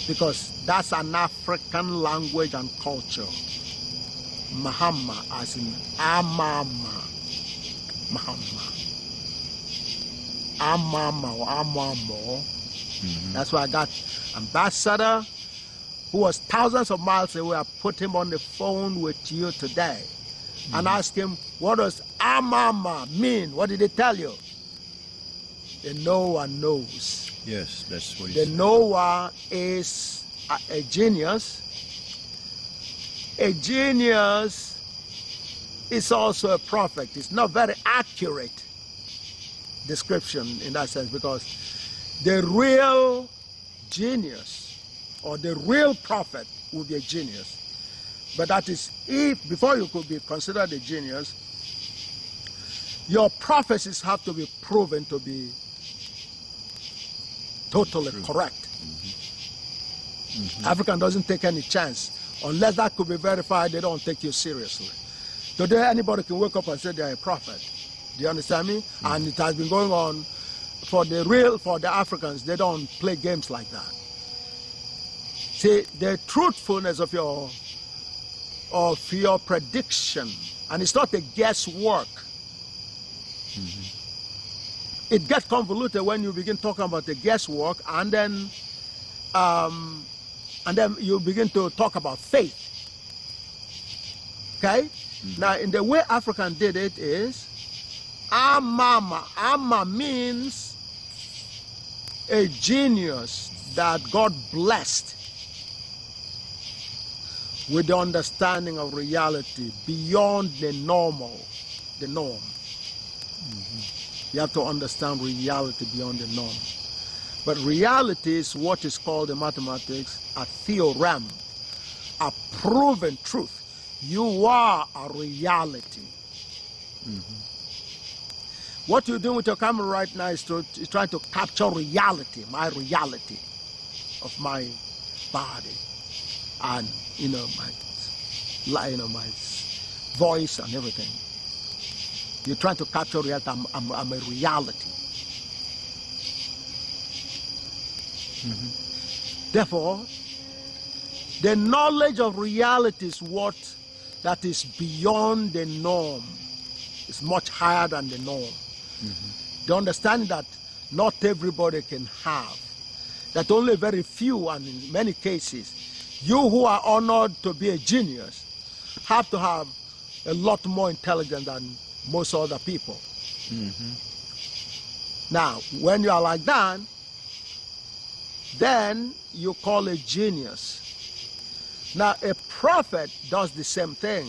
S2: Because that's an African language and culture. Muhammad, as in Amama. Muhammad. Amama or Amamo. That's why I got ambassador who was thousands of miles away. I put him on the phone with you today and asked him, what does Amama mean? What did he tell you? The Noah knows.
S1: Yes, that's what he
S2: the
S1: said.
S2: Noah is a genius. A genius is also a prophet. It's not very accurate description in that sense, because the real genius or the real prophet would be a genius. But that is if, before you could be considered a genius, your prophecies have to be proven to be totally correct. African doesn't take any chance. Unless that could be verified, they don't take you seriously. Today, anybody can wake up and say they're a prophet. Do you understand me? And it has been going on for the Africans. They don't play games like that. See, the truthfulness of your prediction, and it's not a guesswork. It gets convoluted when you begin talking about the guesswork, and then you begin to talk about faith. Okay? Now, in the way African did it is, Amama. Amma means a genius that God blessed with the understanding of reality beyond the norm. You have to understand reality beyond the norm. But reality is what is called in mathematics a theorem, a proven truth. You are a reality. What you're doing with your camera right now is trying to capture reality, my reality of my body, and my voice and everything. You're trying to capture reality. I'm a reality. Therefore, the knowledge of reality is what that is beyond the norm. is much higher than the norm. The understanding that not everybody can have, that only very few, and in many cases, you who are honored to be a genius have to have a lot more intelligence than most other people. Now, when you are like that, then you call a genius. Now, a prophet does the same thing,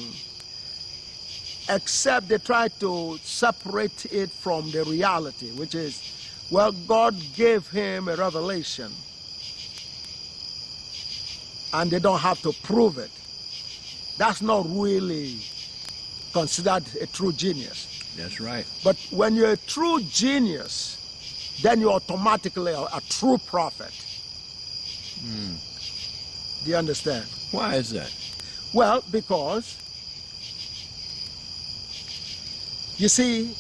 S2: except they try to separate it from the reality, which is, well, God gave him a revelation, and they don't have to prove it. That's not really considered a true genius.
S1: That's right.
S2: But when you're a true genius, then you're automatically a true prophet. Do you understand?
S1: Why is that?
S2: Well, because, you see,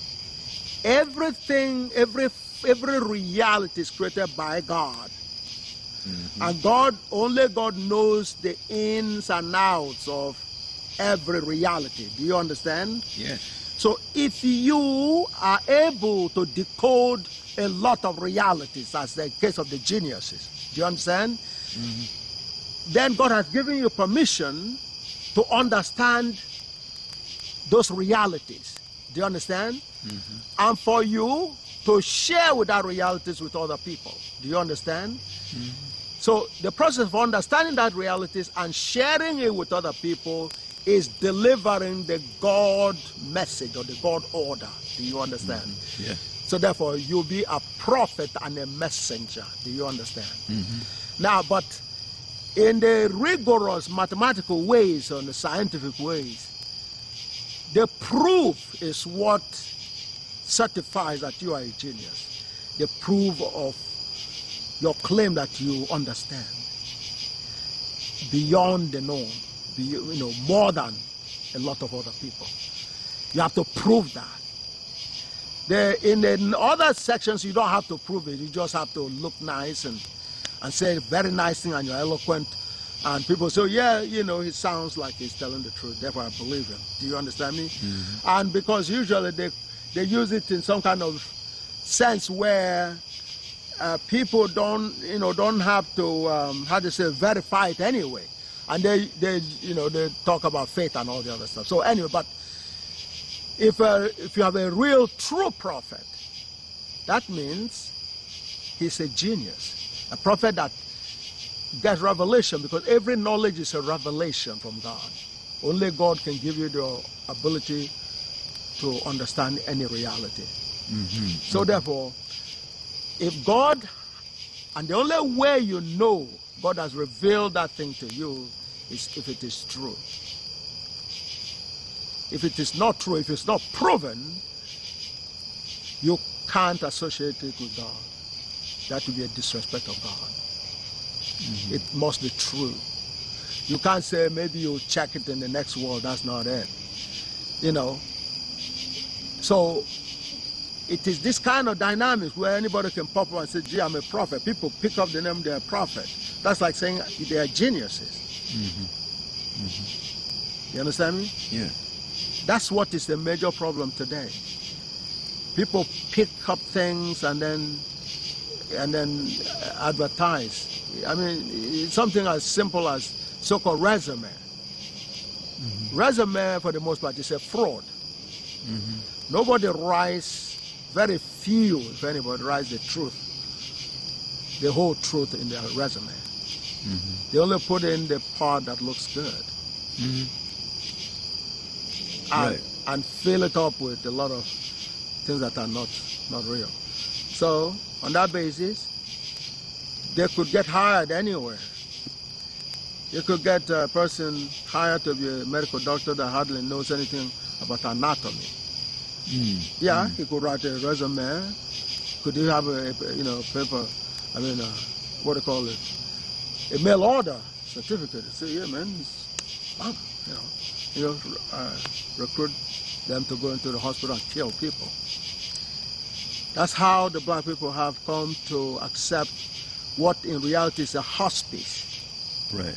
S2: everything, every reality is created by God. And only God knows the ins and outs of every reality. Do you understand?
S1: Yes.
S2: So if you are able to decode a lot of realities, as the case of the geniuses, do you understand? Then God has given you permission to understand those realities. Do you understand? And for you to share with that realities with other people. Do you understand? So the process of understanding that realities and sharing it with other people is delivering the God message or the God order. Do you understand?
S1: Yeah.
S2: So therefore, you'll be a prophet and a messenger. Do you understand? Now, but in the rigorous mathematical ways, or the scientific ways, the proof is what certifies that you are a genius. The proof of your claim that you understand beyond the norm, more than a lot of other people. You have to prove that. In the other sections, you don't have to prove it. You just have to look nice and say a very nice thing, and you're eloquent. And people say, yeah, he sounds like he's telling the truth. Therefore, I believe him. Do you understand me? And because usually they use it in some kind of sense where people don't have to, verify it anyway. And they talk about faith and all the other stuff. So anyway, but if you have a real true prophet, that means he's a genius, a prophet that gets revelation, because every knowledge is a revelation from God. Only God can give you the ability to understand any reality. So therefore, if God, and the only way you know God has revealed that thing to you is if it is true. If it is not true, if it's not proven, you can't associate it with God. That would be a disrespect of God. It must be true. You can't say maybe you'll check it in the next world. That's not it. So it is this kind of dynamics where anybody can pop up and say, gee, I'm a prophet. People pick up the name, they're a prophet. That's like saying they are geniuses. You understand me?
S1: Yeah.
S2: That's what is the major problem today. People pick up things and then advertise. I mean, it's something as simple as so-called resume. Resume, for the most part, is a fraud. Nobody writes, very few, if anybody, writes the truth, the whole truth in their resume. They only put in the part that looks good. And fill it up with a lot of things that are not real. So, on that basis, they could get hired anywhere. You could get a person hired to be a medical doctor that hardly knows anything about anatomy. Yeah, he could write a resume. Could he have a paper? I mean, what do you call it? A mail order certificate. Say, yeah, man, recruit them to go into the hospital and kill people. That's how the black people have come to accept what in reality is a hospice,
S1: right,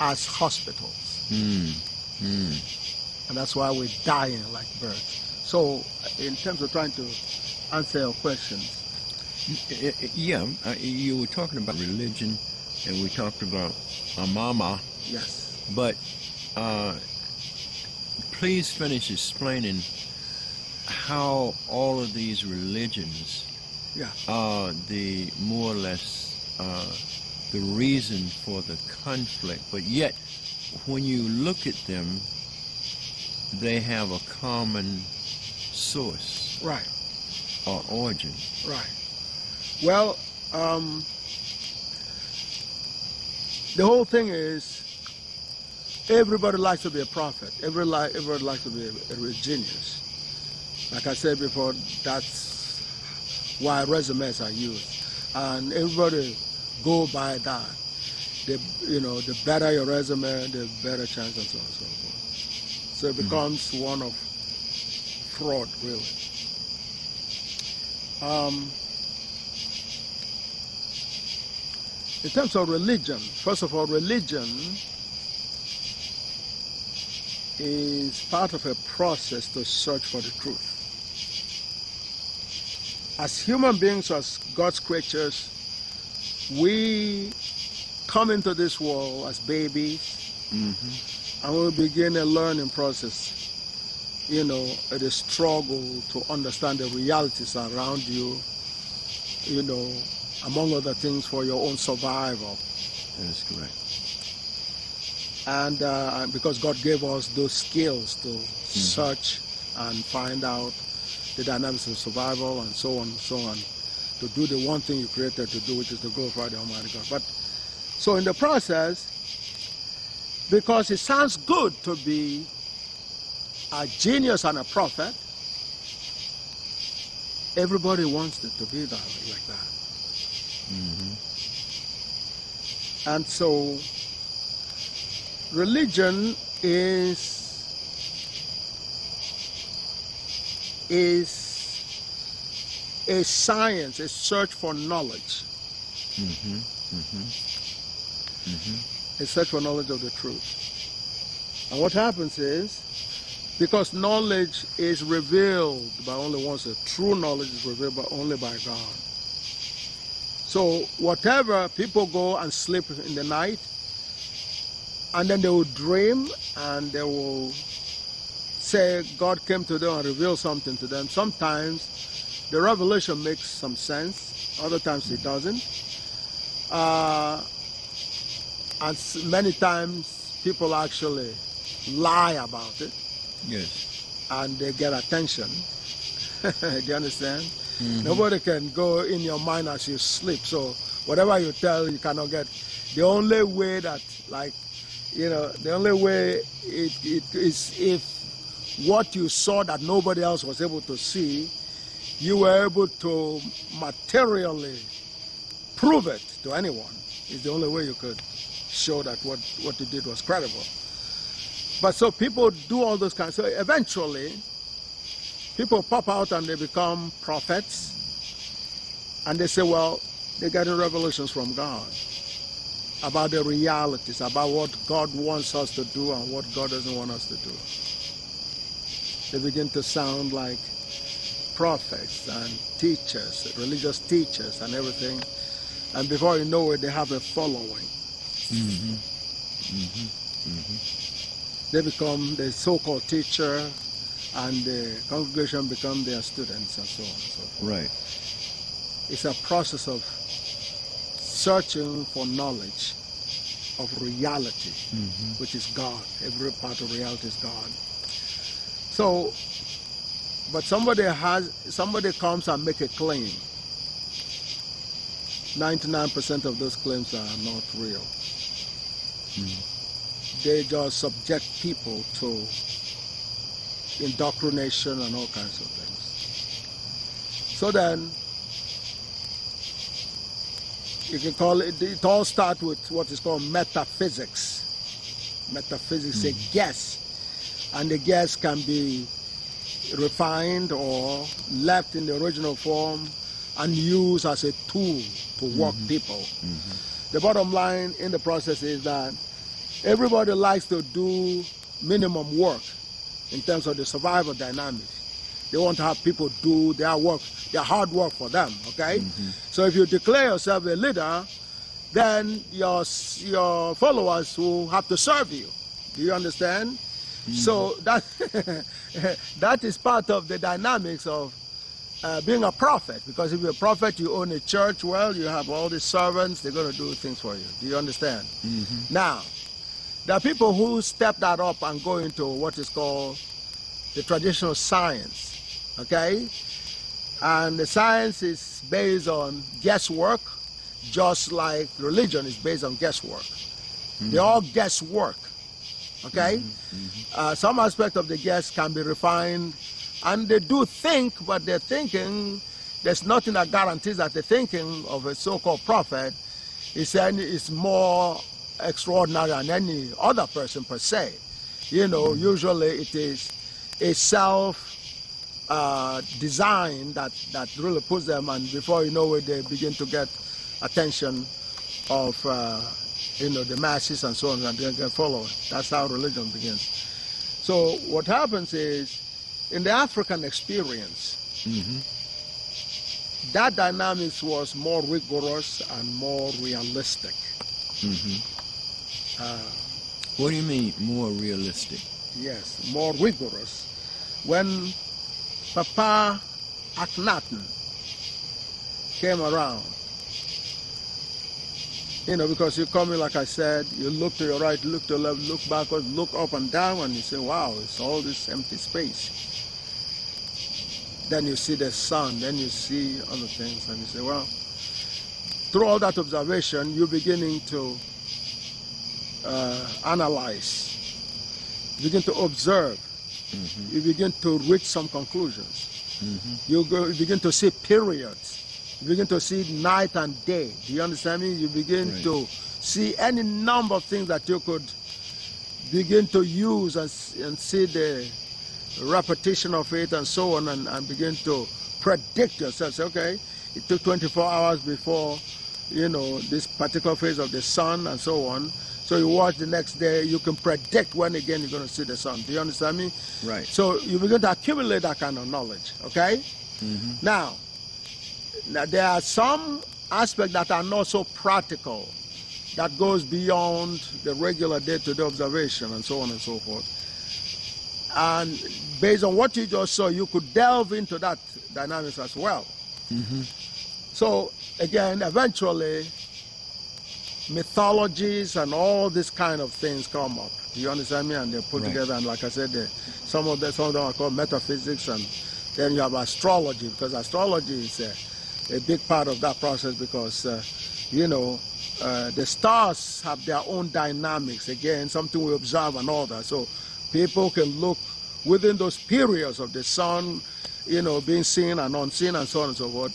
S2: as hospitals. And that's why we're dying like birds. So in terms of trying to answer your questions.
S1: Yeah, you were talking about religion, and we talked about mama.
S2: Yes.
S1: But please finish explaining how all of these religions are the more or less the reason for the conflict, but yet when you look at them, they have a common source,
S2: right,
S1: or origin.
S2: Right. Well, the whole thing is everybody likes to be a prophet. Everybody likes to be a genius. Like I said before, that's why resumes are used, and everybody go by that. The better your resume, the better chance, and so on and so forth. So it becomes one of fraud, really. In terms of religion, first of all, religion is part of a process to search for the truth. As human beings, as God's creatures, we come into this world as babies, and we begin a learning process, the struggle to understand the realities around you, among other things, for your own survival.
S1: That is correct.
S2: And because God gave us those skills to search and find out the dynamics of survival and so on, to do the one thing you created to do, which is to glorify the Almighty God. But so in the process, because it sounds good to be a genius and a prophet, everybody wants it to be that, like that. And so religion is a science, a search for knowledge. A search for knowledge of the truth. And what happens is, because knowledge is revealed by only once, the true knowledge is revealed only by God. So whatever, people go and sleep in the night, and then they will dream, and they will say God came to them and revealed something to them. Sometimes the revelation makes some sense, other times it doesn't. And many times people actually lie about it.
S1: Yes.
S2: And they get attention. Do you understand? Nobody can go in your mind as you sleep. So whatever you tell, you cannot get. The only way that, the only way it is if what you saw that nobody else was able to see, you were able to materially prove it to anyone. It's the only way you could show that what you did was credible. But so people do all those kinds. So eventually, people pop out and they become prophets, and they say, well, they're getting revelations from God about the realities, about what God wants us to do and what God doesn't want us to do. They begin to sound like prophets and teachers, religious teachers and everything. And before you know it, they have a following. They become the so-called teacher, and the congregation become their students, and so on and so forth.
S1: Right.
S2: It's a process of searching for knowledge of reality, which is God. Every part of reality is God. So, but somebody comes and make a claim. 99% of those claims are not real. They just subject people to indoctrination and all kinds of things. So then, you can call it all starts with what is called metaphysics. Metaphysics, a guess. And the guess can be refined or left in the original form and used as a tool to work people. The bottom line in the process is that everybody likes to do minimum work in terms of the survival dynamics. They want to have people do their work, their hard work for them, okay? So if you declare yourself a leader, then your followers will have to serve you. Do you understand? So that that is part of the dynamics of being a prophet, because if you're a prophet, you own a church, well, you have all these servants, they're going to do things for you. Do you understand? Now, there are people who step that up and go into what is called the traditional science, okay? And the science is based on guesswork, just like religion is based on guesswork. They're all guesswork, okay? Some aspect of the guess can be refined, and they do think, but their thinking, there's nothing that guarantees that the thinking of a so-called prophet is more extraordinary than any other person per se. You know, usually it is a self-design that really puts them, and before you know it, they begin to get attention of you know, the masses and so on, and they get followed. That's how religion begins. So what happens is, in the African experience, that dynamics was more rigorous and more realistic.
S1: What do you mean, more realistic?
S2: Yes, more rigorous. When Papa Akhenaten came around, you know, because you come in, like I said, you look to your right, look to the left, look backwards, look up and down, and you say, wow, it's all this empty space. Then you see the sun, then you see other things, and you say, well, through all that observation, you're beginning to analyze, you begin to observe, you begin to reach some conclusions. You begin to see periods. You begin to see night and day. Do you understand me? You begin to see any number of things that you could begin to use and see the repetition of it and so on, and begin to predict yourself. Say, okay, it took 24 hours before, you know, this particular phase of the sun and so on. So you watch the next day, you can predict when again you're going to see the sun. Do you understand me?
S1: Right.
S2: So you begin to accumulate that kind of knowledge, okay? Now, there are some aspects that are not so practical, that goes beyond the regular day-to-day observation and so on and so forth. And based on what you just saw, you could delve into that dynamics as well. So again, eventually, mythologies and all these kind of things come up. Do you understand me? And they're put together, and like I said, some of them are called metaphysics, and then you have astrology, because astrology is a big part of that process, because you know, the stars have their own dynamics, again, something we observe and all that. So people can look within those periods of the sun, you know, being seen and unseen and so on and so forth,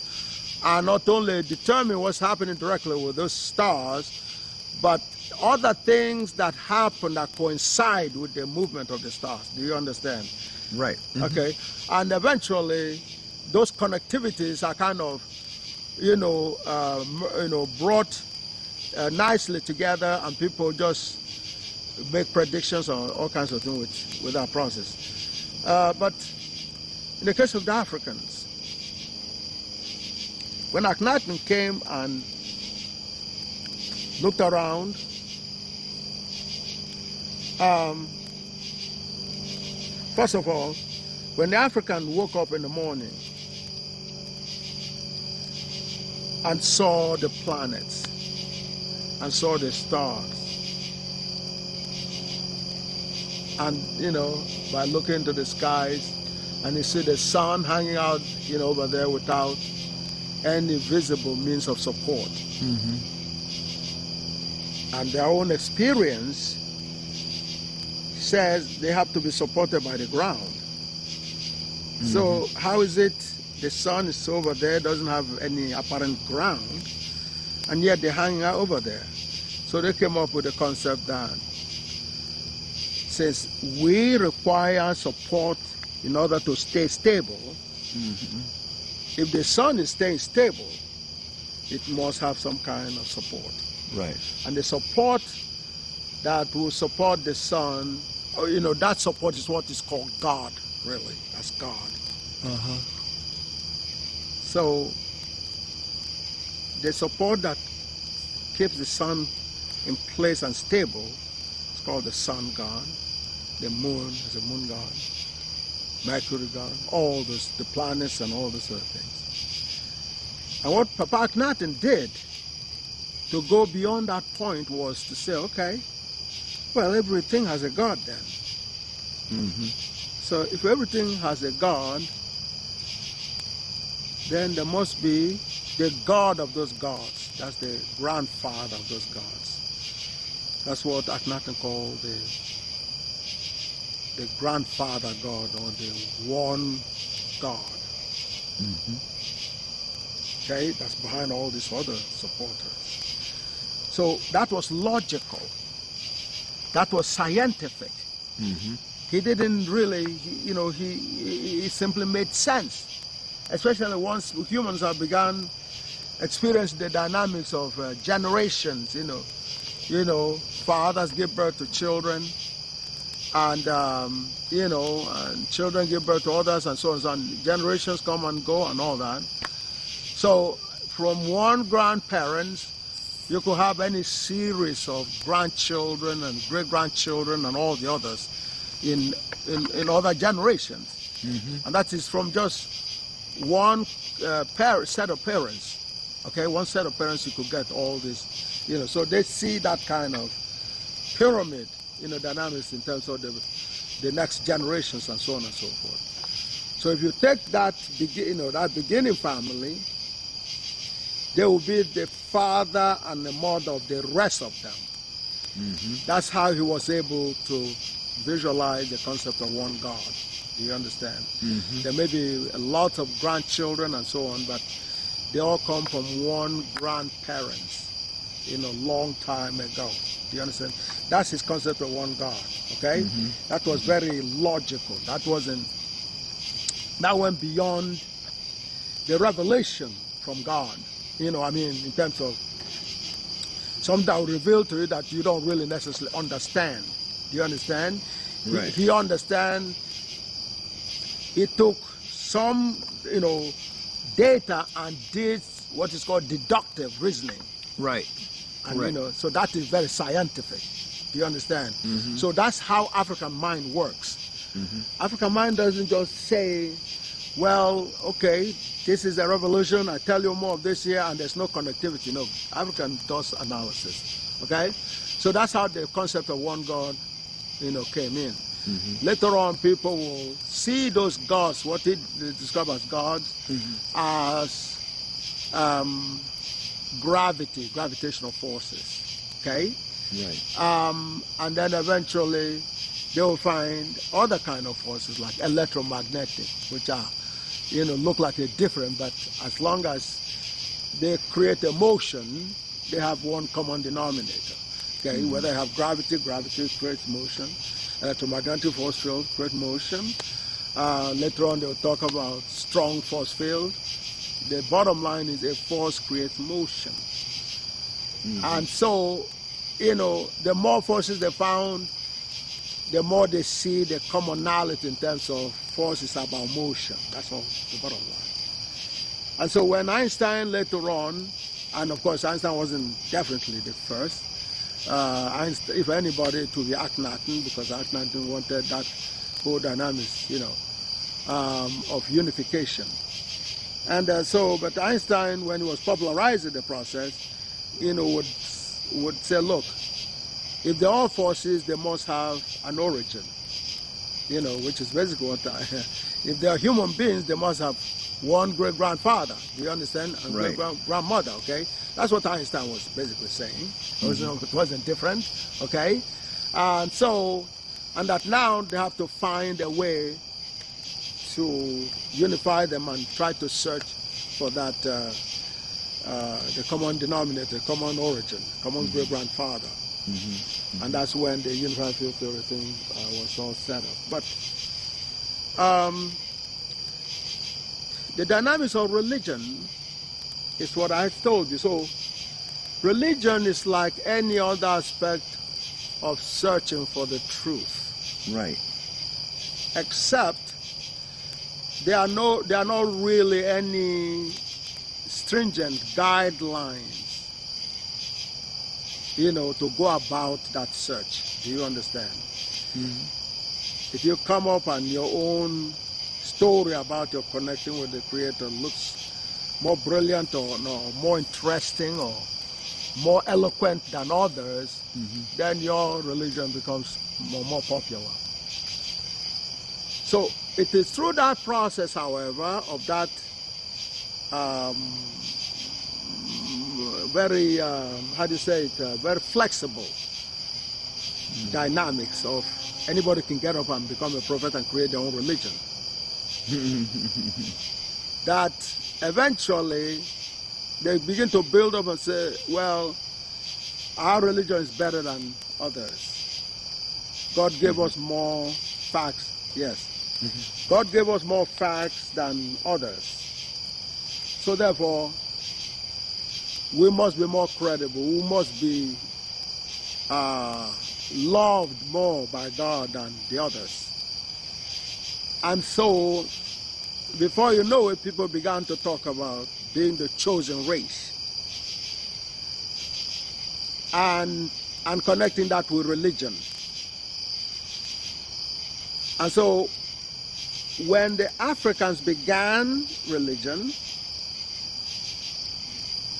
S2: and not only determine what's happening directly with those stars, but other things that happen that coincide with the movement of the stars. Do you understand?
S1: Right.
S2: Okay. And eventually, those connectivities are kind of, you know, brought nicely together, and people just make predictions on all kinds of things with that process. But in the case of the Africans, when Akhenaten came and looked around, first of all, when the African woke up in the morning and saw the planets and saw the stars, and, you know, by looking into the skies, and you see the sun hanging out, you know, over there without any visible means of support. And their own experience says they have to be supported by the ground. So how is it the sun is over there, doesn't have any apparent ground, and yet they're hanging out over there? So they came up with the concept that since we require support in order to stay stable, if the sun is staying stable, it must have some kind of support.
S1: Right.
S2: And the support that will support the sun that support is what is called God, really. That's God. So the support that keeps the sun in place and stable is called the sun god. The moon is a moon god. Mercury god. All those, the planets and all those other things. And what Papa Akhenaten did to go beyond that point was to say, okay, well, everything has a god then. So if everything has a god, then there must be the god of those gods. That's the grandfather of those gods. That's what Akhenaten called the grandfather god, or the one god. Okay, that's behind all these other supporters. So that was logical. That was scientific. He didn't really, he simply made sense. Especially once humans have begun experience the dynamics of generations, fathers give birth to children, and and children give birth to others, and so on, and generations come and go and all that. So from one grandparent, you could have any series of grandchildren and great-grandchildren and all the others in other generations. And that is from just one set of parents. Okay, one set of parents, you could get all this, so they see that kind of pyramid, dynamics in terms of the next generations and so on and so forth. So if you take that, that beginning family, there will be the father and the mother of the rest of them. That's how he was able to visualize the concept of one God. Do you understand? There may be a lot of grandchildren and so on, but they all come from one grandparent, long time ago. Do you understand? That's his concept of one God. Okay, that was very logical. That went beyond the revelation from God. In terms of something that will reveal to you that you don't really necessarily understand. Do you understand?
S1: Right.
S2: He understands. He took some, data and did what is called deductive reasoning.
S1: Right.
S2: And, so that is very scientific. Do you understand? So that's how African mind works. African mind doesn't just say, well, okay, this is a revolution, I tell you more of this here, and there's no connectivity. No, African does analysis. Okay? So that's how the concept of one God, came in. Later on, people will see those gods, what they describe as gods, as gravitational forces. Okay?
S1: Right.
S2: And then eventually they will find other kind of forces like electromagnetic, which are, look like they're different, but as long as they create a motion, they have one common denominator. Okay? Whether they have gravity creates motion. Electromagnetic force field create motion. Later on they'll talk about strong force field. The bottom line is a force creates motion. And so, the more forces they found, the more they see the commonality in terms of forces about motion. That's all, the bottom line. And so when Einstein later on, and of course Einstein wasn't definitely the first, Einstein, if anybody, it would be Akhenaten, because Akhenaten wanted that whole dynamics, of unification. And but Einstein, when he was popularizing the process, would say, look, if they're all forces, they must have an origin, which is basically what if they are human beings, they must have one great-grandfather, do you understand? And
S1: right.
S2: Great-grandmother, okay? That's what Einstein was basically saying. It wasn't different, okay? And that now they have to find a way to unify them and try to search for that, the common denominator, common origin, common great-grandfather. And that's when the unified field theory thing was all set up. But the dynamics of religion is what I told you. So religion is like any other aspect of searching for the truth.
S1: Right.
S2: Except there are not really any stringent guidelines, to go about that search. Do you understand? Mm-hmm. If you come up and your own story about your connecting with the Creator looks more brilliant or more interesting or more eloquent than others, mm-hmm. then your religion becomes more popular. So it is through that process, however, of that very, very flexible dynamics of anybody can get up and become a prophet and create their own religion. That eventually they begin to build up and say, well, our religion is better than others. God gave us more facts. Yes. God gave us more facts than others. So therefore, we must be more credible. We must be loved more by God than the others. And so, before you know it, people began to talk about being the chosen race and connecting that with religion. And so, when the Africans began religion,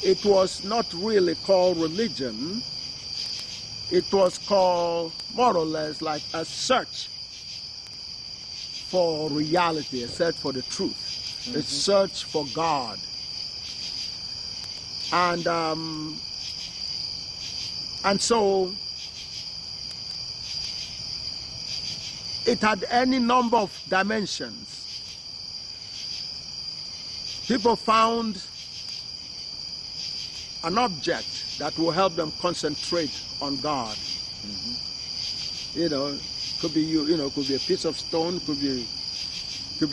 S2: it was not really called religion. It was called more or less like a search for reality, a search for the truth, mm-hmm. a search for God. And so it had any number of dimensions. People found an object that will help them concentrate on God. Mm-hmm. Could be could be a piece of stone, could be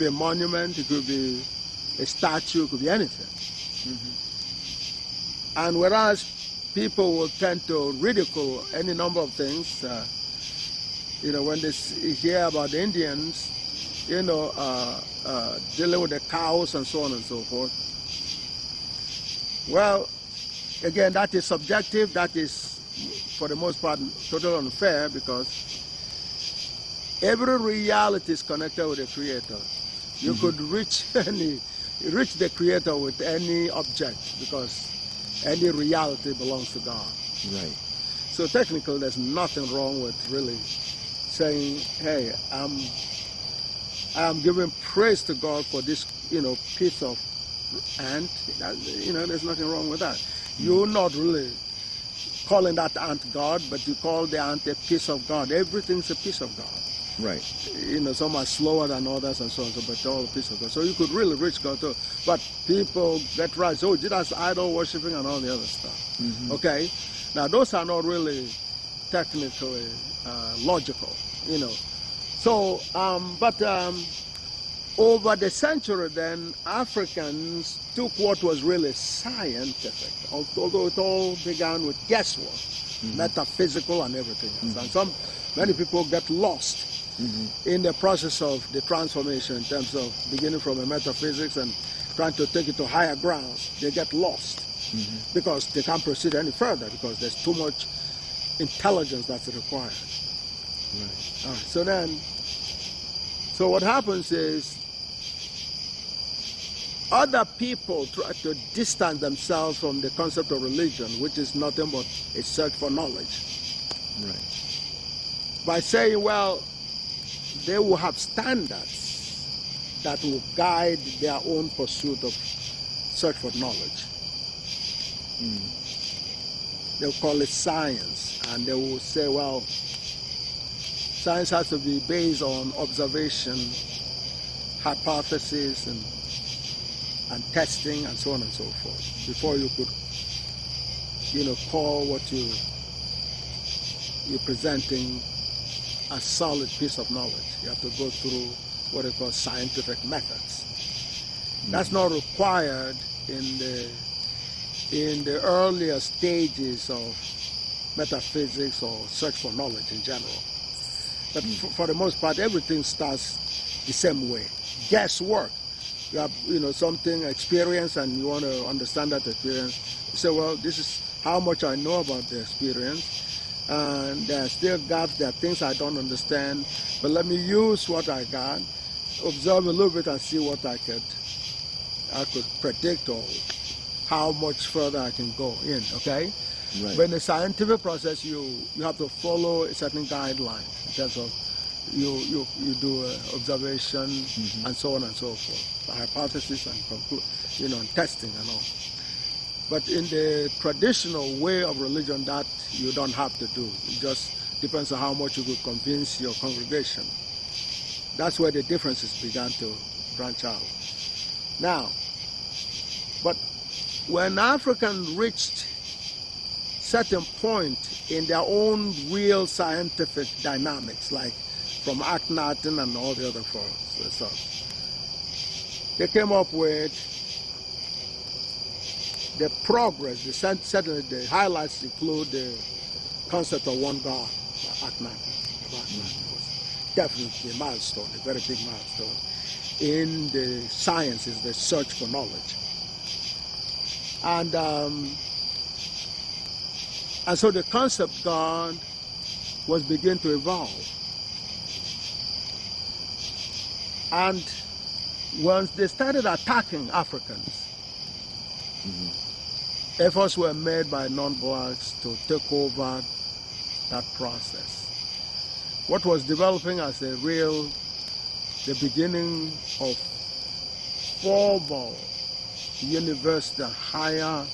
S2: a monument, it could be a statue, it could be anything. Mm-hmm. And whereas people will tend to ridicule any number of things, when they hear about the Indians, dealing with the cows and so on and so forth. Well, again, that is subjective. That is, for the most part, totally unfair because every reality is connected with the Creator. You mm-hmm. could reach the Creator with any object because any reality belongs to God.
S1: Right.
S2: So technically, there's nothing wrong with really saying, "Hey, I'm giving praise to God for this, piece of ant." There's nothing wrong with that. You're not really calling that ant God, but you call the ant a piece of God. Everything's a piece of God.
S1: Right.
S2: Some are slower than others and so on, but they're all a piece of God. So you could really reach God too. But people get right. So that's idol worshiping and all the other stuff. Mm-hmm. Okay? Now those are not really technically logical, So, over the century then, Africans took what was really scientific, although it all began with guesswork, mm-hmm. metaphysical and everything else. Mm-hmm. And many people get lost mm-hmm. in the process of the transformation in terms of beginning from a metaphysics and trying to take it to higher grounds. They get lost mm-hmm. because they can't proceed any further because there's too much intelligence that's required. Right. So what happens is other people try to distance themselves from the concept of religion, which is nothing but a search for knowledge.
S1: Right.
S2: By saying, well, they will have standards that will guide their own pursuit of search for knowledge. Mm. They'll call it science, and they will say, well, science has to be based on observation, hypothesis, and testing, and so on and so forth, before you could, call what you're presenting a solid piece of knowledge. You have to go through what they call scientific methods. Mm-hmm. That's not required in the earlier stages of metaphysics or search for knowledge in general. But for the most part, everything starts the same way. Guesswork. You have, something experience, and you want to understand that experience. You say, well, this is how much I know about the experience, and there are still gaps, there are things I don't understand, but let me use what I got, observe a little bit and see what I could predict, or how much further I can go in, okay?
S1: Right.
S2: But in the scientific process, you have to follow a certain guideline in terms of you do observation, and so on and so forth, hypothesis and and testing and all. But in the traditional way of religion, that you don't have to do. It just depends on how much you could convince your congregation. That's where the differences began to branch out. Now, but when Africans reached certain point in their own real scientific dynamics, like from Akhenaten and all the other stuff, they came up with the progress. Certainly the highlights include the concept of one God. Akhenaten was definitely a milestone, a very big milestone in the sciences, the search for knowledge. And so the concept God was beginning to evolve. And once they started attacking Africans, efforts were made by non-blacks to take over that process. What was developing as the beginning of formal university and higher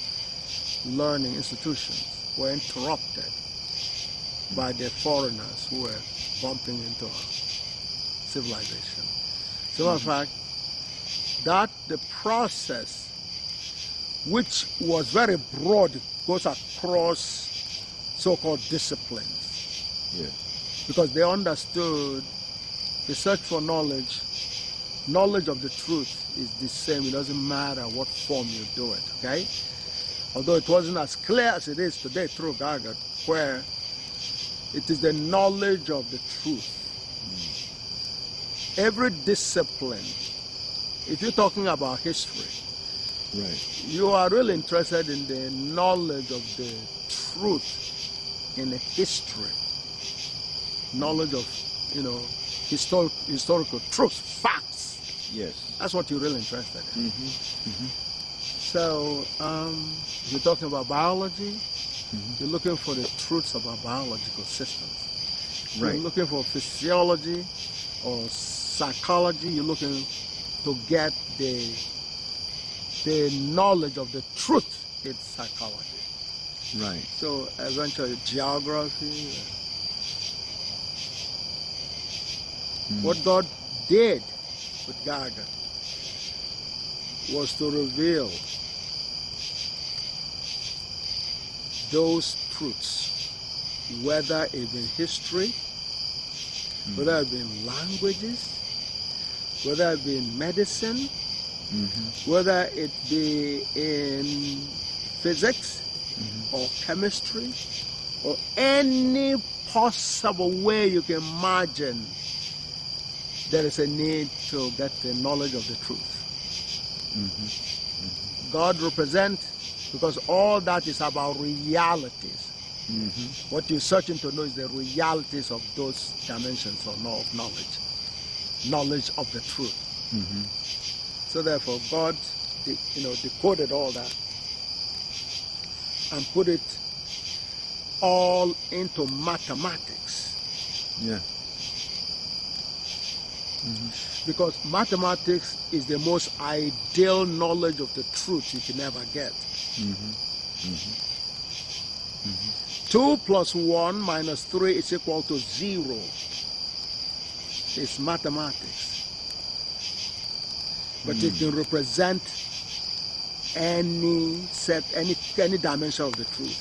S2: learning institutions were interrupted by the foreigners who were bumping into our civilization. So in fact, that the process, which was very broad, goes across so-called disciplines.
S1: Yeah.
S2: Because they understood the search for knowledge of the truth is the same. It doesn't matter what form you do it, okay? Although it wasn't as clear as it is today through Gaga, where it is the knowledge of the truth. Every discipline, if you're talking about history,
S1: right,
S2: you are really interested in the knowledge of the truth in the history, knowledge of, historical truth, facts.
S1: Yes.
S2: That's what you're really interested in. So, if you're talking about biology, you're looking for the truths of our biological systems.
S1: Right.
S2: You're looking for physiology or psychology. You're looking to get the knowledge of the truth in psychology.
S1: Right.
S2: So eventually geography. What God did with Gaga was to reveal those truths, whether it be history, whether it be in languages, whether it be in medicine, whether it be in physics or chemistry, or any possible way you can imagine. There is a need to get the knowledge of the truth. God represents, because all that is about realities. What you're searching to know is the realities of those dimensions of knowledge. Knowledge of the truth. So therefore God decoded all that and put it all into mathematics.
S1: Yeah.
S2: Because mathematics is the most ideal knowledge of the truth you can ever get. 2 plus 1 minus 3 is equal to 0. It's mathematics. But it can represent any dimension of the truth.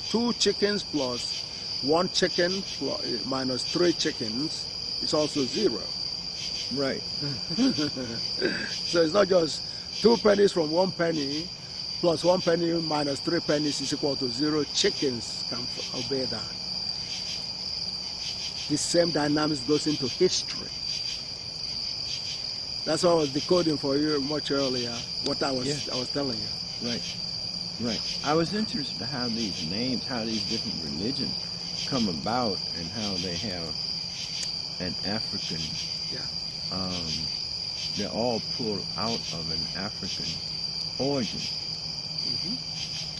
S2: 2 chickens plus 1 chicken minus 3 chickens is also 0.
S1: Right.
S2: So it's not just 2 pennies from 1 penny plus 1 penny minus 3 pennies is equal to 0. Chickens can obey that. the same dynamics goes into history. That's why I was decoding for you much earlier what I was telling you.
S1: Right, right. I was interested in how these names, how these different religions come about, and how they have an African. They're all pulled out of an African origin.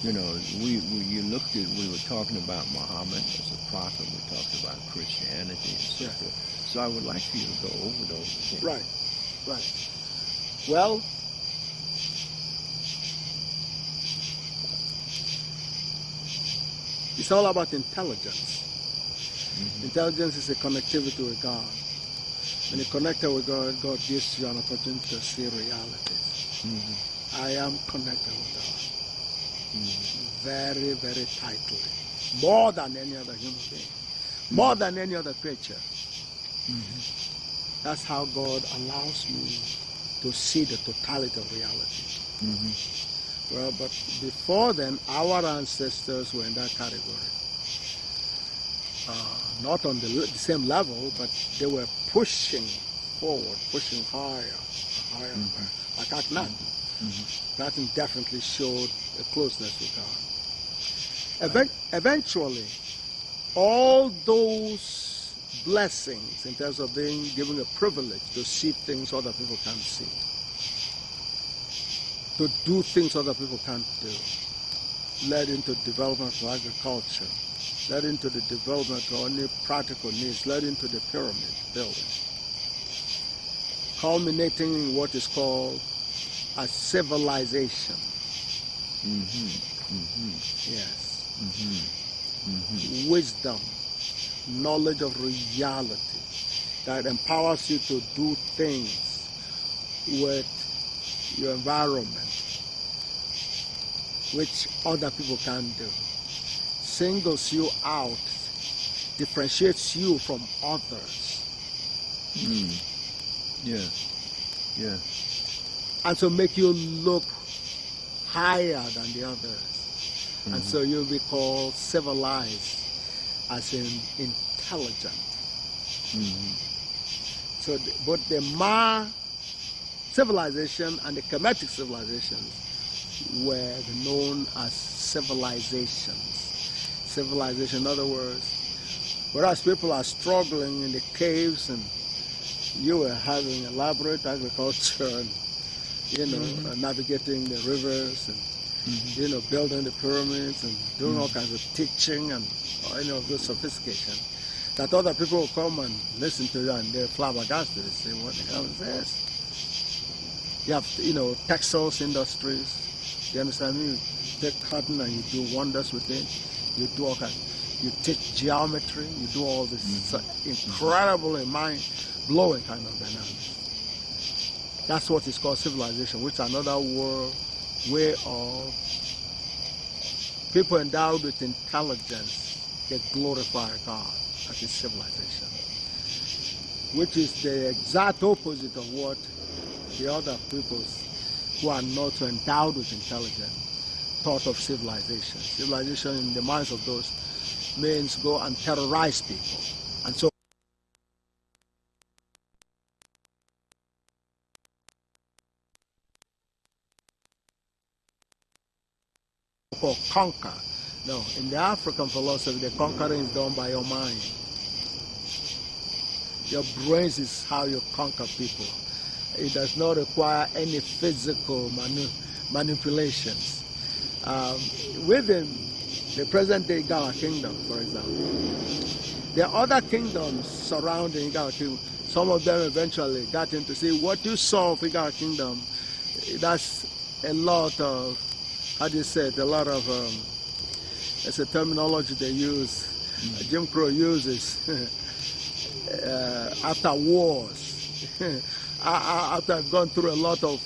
S1: You know, you looked at, we were talking about Muhammad as a prophet, we talked about Christianity and so forth. So I would like for you to go over those again.
S2: Right, right. Well, it's all about intelligence. Intelligence is a connectivity with God. When you're connected with God, God gives you an opportunity to see realities. I am connected with God. Very, very tightly. More than any other human being. More than any other creature. That's how God allows me to see the totality of reality. Well, but before then, our ancestors were in that category. Not on the same level, but they were pushing forward, pushing higher, higher. Like Akhenaten. Akhenaten definitely showed a closeness with God. Eventually, all those blessings in terms of being given a privilege to see things other people can't see, to do things other people can't do, led into development of agriculture, led into the development of only practical needs, led into the pyramid building, culminating in what is called a civilization. Yes. Wisdom, knowledge of reality that empowers you to do things with your environment which other people can't do. Singles you out, differentiates you from others. And so make you look higher than the others. And so you'll be called civilized, as in intelligent. So both the Ma civilization and the Kemetic civilizations were known as civilizations. Civilization, in other words, whereas people are struggling in the caves and you were having elaborate agriculture and, you know, navigating the rivers and, you know, building the pyramids and doing all kinds of teaching and, you know, good sophistication, that other people will come and listen to you and they're flabbergasted. They say, what the hell is this? You have, you know, textiles industries. You understand me? You take cotton and you do wonders with it. You do all kinds. You teach geometry. You do all this incredibly mind-blowing kind of dynamics. That's what is called civilization, which is another way of people endowed with intelligence that glorify God. That is civilization, which is the exact opposite of what the other peoples who are not so endowed with intelligence thought of civilization. Civilization in the minds of those means go and terrorize people. And so or conquer. No, in the African philosophy, the conquering is done by your mind. Your brains is how you conquer people. It does not require any physical manipulations. Within the present-day Igala kingdom, for example, there are other kingdoms surrounding Igala kingdom. Some of them eventually got into see what you saw of Igala kingdom. That's a lot of, how do you say it, a lot of, it's a terminology they use, Jim Crow uses after wars. After I've gone through a lot of,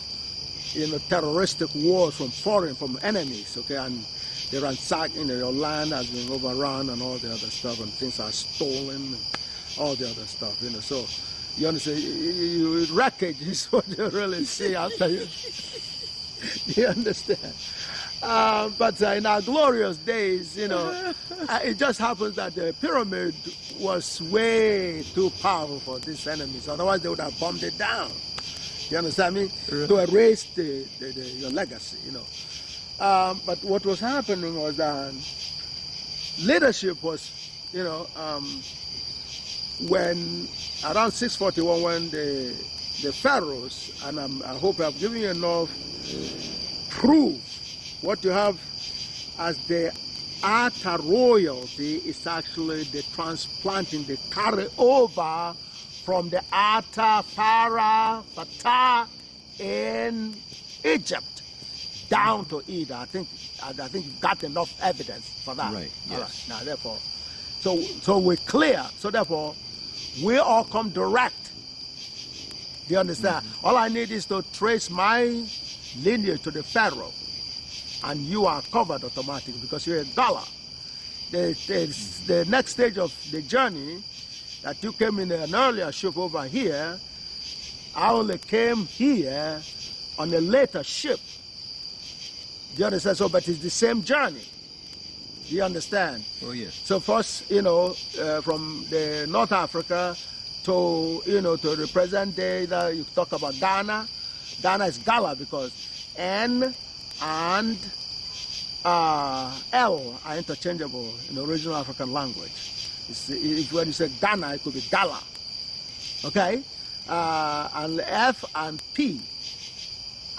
S2: you know, terroristic wars from enemies, okay, and they ransack, you know, your land has been overrun and all the other stuff, and things are stolen, and all the other stuff, you know. So you understand, wreckage is what you really see after you. You understand? But in our glorious days, you know, it just happens that the pyramid was way too powerful for these enemies. Otherwise, they would have bombed it down. You understand me? To erase your legacy, you know. But what was happening was that leadership was, you know, when around 641, when the pharaohs, and I hope I've given you enough proof, what you have as the Atta royalty is actually the transplanting, the carry over from the Atta Pharaoh in Egypt down to Ida. I think you've got enough evidence for that.
S1: Right. Yes.
S2: All right. Now, therefore, so we're clear. So therefore, we all come direct. Do you understand? All I need is to trace my lineage to the Pharaoh, and you are covered automatically because you're a Gala. The next stage of the journey that you came in an earlier ship over here, I only came here on a later ship. Do you understand? So, but it's the same journey. Do you understand?
S1: Oh, yes.
S2: So first, you know, from the North Africa to, you know, to the present day that you talk about Ghana. Ghana is Gala because N and L are interchangeable in the original African language. When you say Ghana, it could be Gala. Okay? And F and P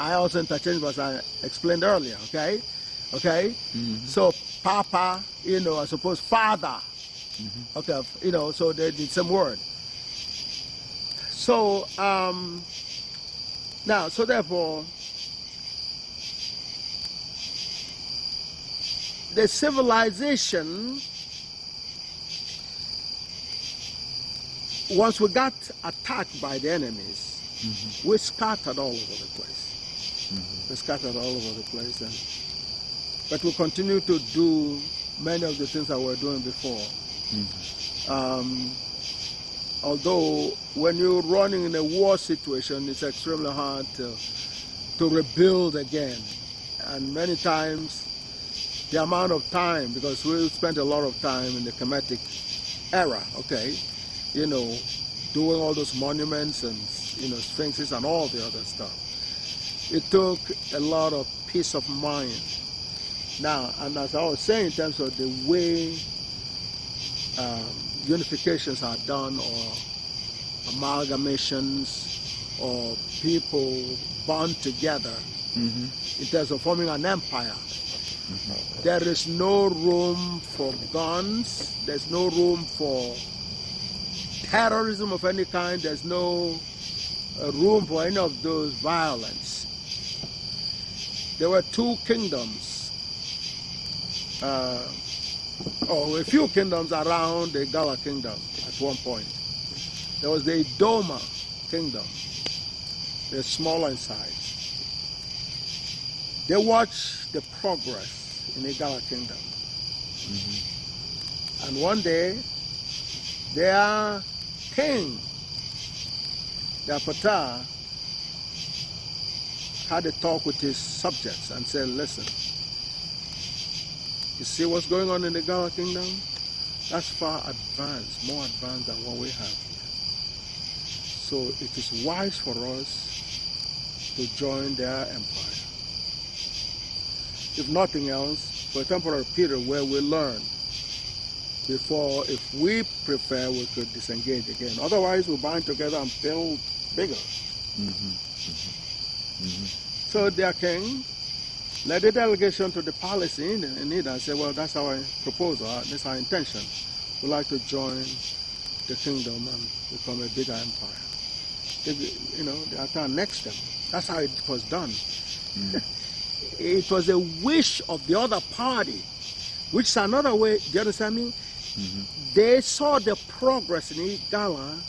S2: are also interchangeable, as I explained earlier. Okay? Okay? So Papa, you know, I suppose father. Okay, you know, so they're the same word. So, now, so therefore, the civilization, once we got attacked by the enemies, we scattered all over the place. We scattered all over the place. But we continue to do many of the things that we were doing before. Although when you're running in a war situation, it's extremely hard to rebuild again. And many times, the amount of time, because we spent a lot of time in the Kemetic era, okay, you know, doing all those monuments and, you know, sphinxes and all the other stuff. It took a lot of peace of mind. Now, and as I was saying, in terms of the way unifications are done, or amalgamations, or people bond together in terms of forming an empire, there is no room for guns, there's no room for terrorism of any kind, there's no room for any of those violence. There were two kingdoms, or a few kingdoms around the Gala kingdom at one point. There was the Idoma kingdom. They're smaller in size. They watched the progress in the Gala kingdom. And one day, their king, their Ptah, had a talk with his subjects and said, listen, you see what's going on in the Gala kingdom? That's far advanced, more advanced than what we have here. So it is wise for us to join their empire. If nothing else, for a temporary period where we learn before, if we prefer, we could disengage again. Otherwise, we'll bind together and build bigger. So their king led a delegation to the palace in Ida and said, well, that's our proposal, that's our intention. We'd like to join the kingdom and become a bigger empire. They, you know, they annexed them. That's how it was done. It was a wish of the other party, which is another way, do you understand me? They saw the progress in Igala,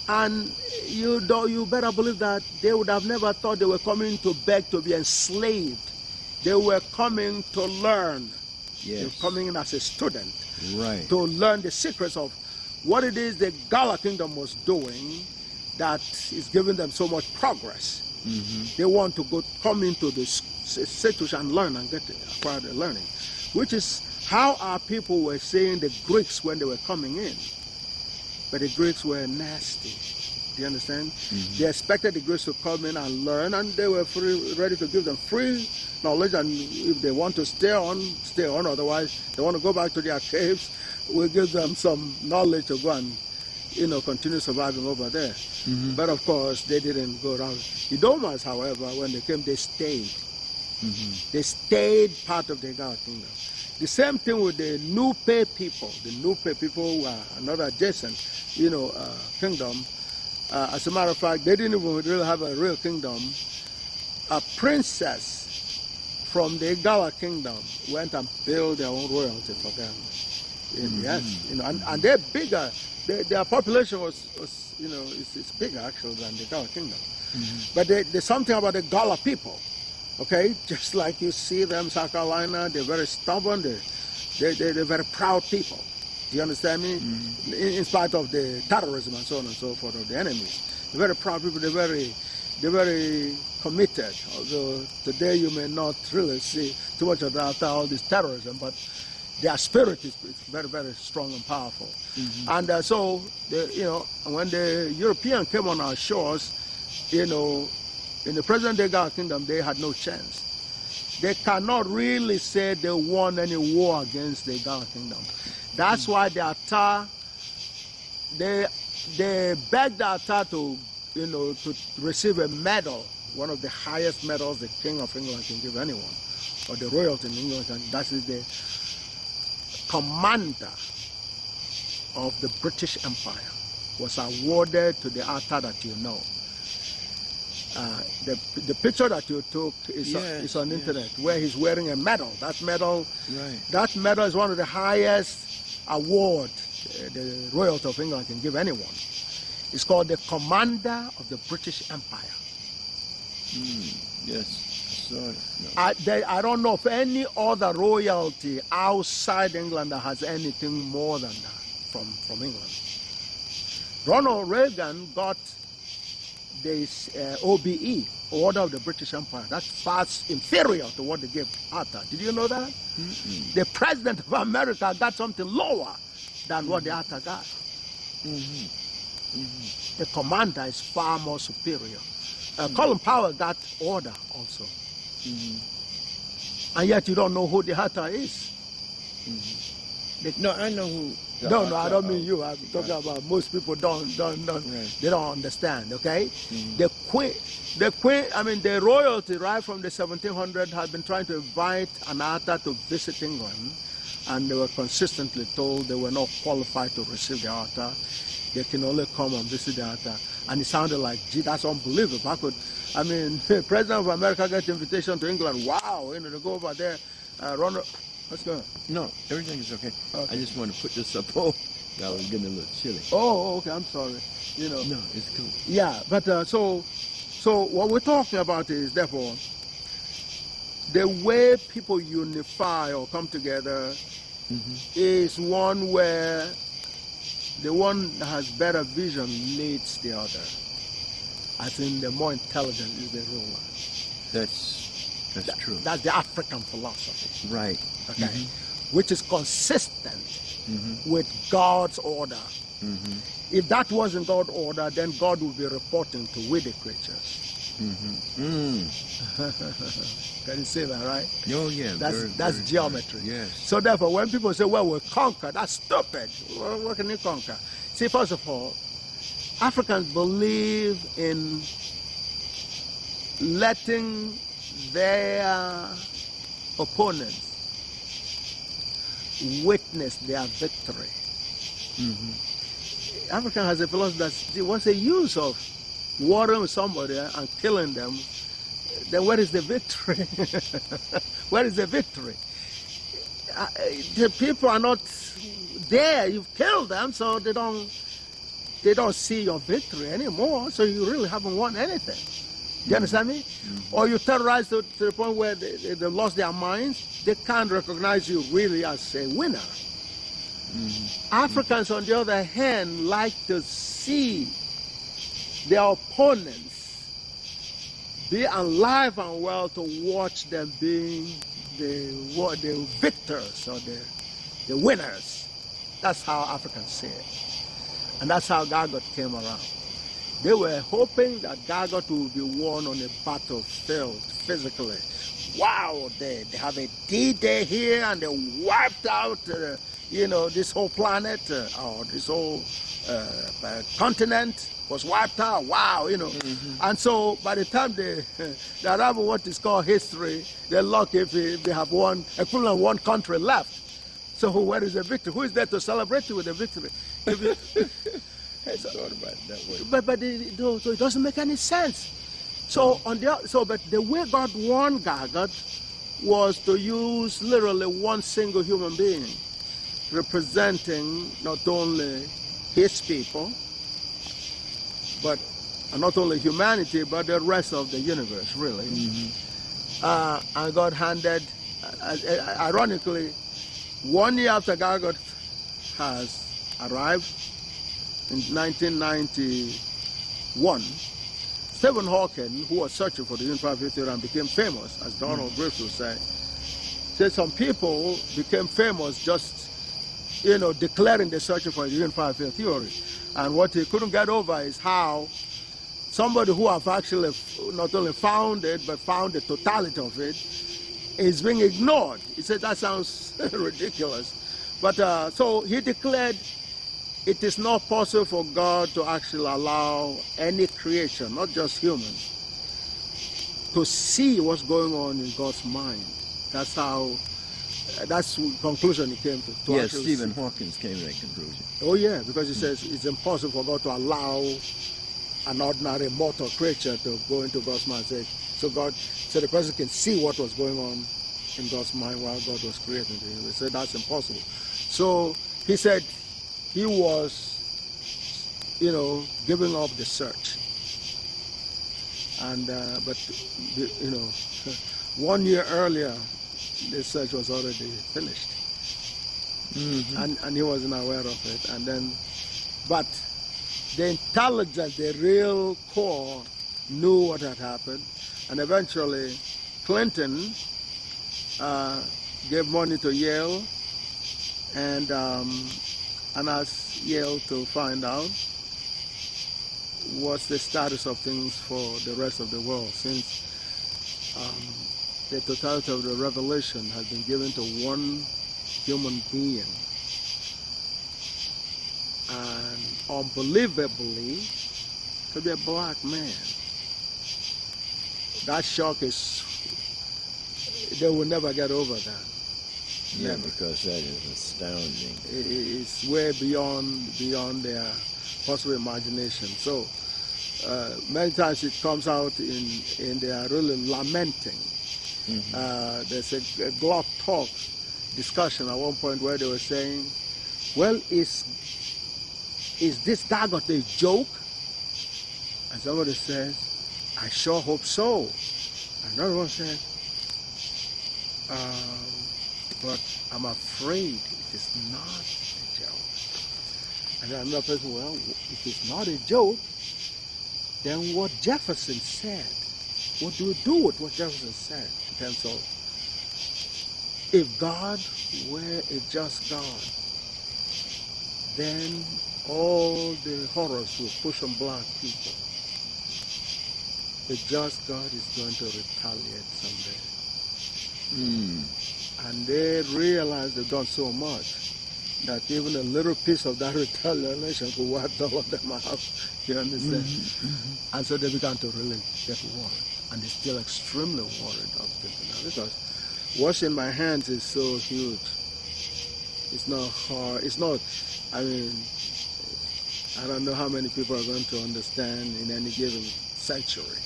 S2: and you better believe that they would have never thought they were coming to beg to be enslaved. They were coming to learn. Yes. They were coming in as a student.
S1: Right.
S2: To learn the secrets of what it is the Gala kingdom was doing that is giving them so much progress. They want to come into the situation and learn and acquire the learning, which is how our people were saying the Greeks when they were coming in. But the Greeks were nasty. Do you understand? They expected the Greeks to come in and learn, and they were ready to give them free knowledge, and if they want to stay on, stay on. Otherwise, they want to go back to their caves, we'll give them some knowledge to go and, you know, continue surviving over there. But of course, they didn't go around. The Edomites, however, when they came, they stayed. They stayed part of the Igala kingdom. The same thing with the Nupe people. The Nupe people were another adjacent, you know, kingdom. As a matter of fact, they didn't even really have a real kingdom. A princess from the Igala kingdom went and built their own royalty for them. Yes, you know, and they're bigger. Their population was you know, it's bigger actually than the Igala kingdom. But there's something about the Gala people. Okay, just like you see them, South Carolina, they're very stubborn. They're very proud people. Do you understand me? In spite of the terrorism and so on and so forth of the enemies, they're very proud people. They're very committed. Although today you may not really see too much of that after all this terrorism, but their spirit is very, very strong and powerful. And so, you know, when the European came on our shores, you know, in the present-day Igala kingdom, they had no chance. They cannot really say they won any war against the Igala kingdom. That's why the Ata, they begged the Ata to, you know, to receive a medal, one of the highest medals the King of England can give anyone, or the royalty in England can. That is the commander of the British Empire was awarded to the Ata that you know. The picture that you took is on internet, where he's wearing a medal. That medal is one of the highest award the royalty of England can give anyone. It's called the Commander of the British Empire.
S1: Yes. No.
S2: I don't know of any other royalty outside England that has anything more than that from England. Ronald Reagan got this OBE, Order of the British Empire. That's far inferior to what they gave Atta. Did you know that? The President of America got something lower than what the Atta got. The commander is far more superior. Colin Powell got order also. And yet you don't know who the Atta is.
S1: No, I know who.
S2: No, I don't mean you. I'm talking about most people don't they don't understand, okay? The queen, I mean the royalty right from the 1700s had been trying to invite an Atta to visit England, and they were consistently told they were not qualified to receive the Atta. They can only come and visit the Atta. And it sounded like, gee, that's unbelievable. I mean, the President of America gets invitation to England. Wow, you know, to go over there, Ronald. What's going on?
S1: No, everything is okay. I just want to put this up. Oh, I was getting a little chilly.
S2: Oh, okay. I'm sorry. You know.
S1: No, it's cool.
S2: Yeah, but so what we're talking about is therefore the way people unify or come together is one where the one that has better vision leads the other. I think the more intelligent is the ruler. That's true. That's the African philosophy.
S1: Right.
S2: Okay. Which is consistent with God's order. If that wasn't God's order, then God would be reporting to we the creatures. Can you see that, right?
S1: Oh, yeah.
S2: That's geometry.
S1: Yes.
S2: So therefore, when people say, well, we'll conquer, that's stupid. Well, what can you conquer? See, first of all, Africans believe in letting their opponents witness their victory. African has a philosophy that what's the use of warring with somebody and killing them? Then where is the victory? Where is the victory? The people are not there. You've killed them, so they don't see your victory anymore. So you really haven't won anything. Do you understand me? Or you terrorize to the point where they lost their minds. They can't recognize you really as a winner. Africans, on the other hand, like to see their opponents be alive and well to watch them being the victors or the winners. That's how Africans see it. And that's how Gargot came around. They were hoping that Gargot would be won on a battlefield physically. Wow, they have a D-Day here and they wiped out, this whole planet or this whole continent was wiped out. Wow, And so by the time they arrive at what is called history, they're lucky if they have equivalent of one country left. So where is the victory? Who is there to celebrate with the victory?
S1: I thought about it that way.
S2: So it doesn't make any sense. So but the way God won Gargot was to use literally one single human being, representing not only his people, but not only humanity, but the rest of the universe, really. And God handed, ironically, 1 year after Gargot has arrived, in 1991, Stephen Hawking, who was searching for the unified field theory and became famous, as Donald Griffith would say, said some people became famous just, declaring they're searching for the unified field theory. And what he couldn't get over is how somebody who have actually not only found it, but found the totality of it, is being ignored. He said, that sounds ridiculous. But so he declared, it is not possible for God to actually allow any creature, not just humans, to see what's going on in God's mind. That's the conclusion he came to.
S1: Yes, Stephen Hawking came to that conclusion.
S2: Oh yeah, because he says it's impossible for God to allow an ordinary mortal creature to go into God's mind. So the person can see what was going on in God's mind while God was creating the universe. He said that's impossible. So he said, he was, giving up the search. And, 1 year earlier, the search was already finished. And he wasn't aware of it. And then, but the intelligence, the real core, knew what had happened. And eventually, Clinton gave money to Yale and asked Yale to find out what's the status of things for the rest of the world, since the totality of the revelation has been given to one human being. And unbelievably, to be a black man. That shock is, they will never get over that.
S1: Yeah, because that is astounding.
S2: It's way beyond their possible imagination. So many times it comes out in their really lamenting. There's a Glock Talk discussion at one point where they were saying, well, is this Gargot a joke? And somebody says, I sure hope so. Another one says, but I'm afraid it is not a joke. And then another person, well, if it's not a joke, then what Jefferson said, what do we do with what Jefferson said in terms of, if God were a just God, then all the horrors will push on black people. The just God is going to retaliate someday. And they realize they've done so much that even a little piece of that retaliation could wipe all of them out. You understand? And so they began to really get worried. And they're still extremely worried up to now, because washing my hands is so huge. It's not hard. It's not, I don't know how many people are going to understand in any given century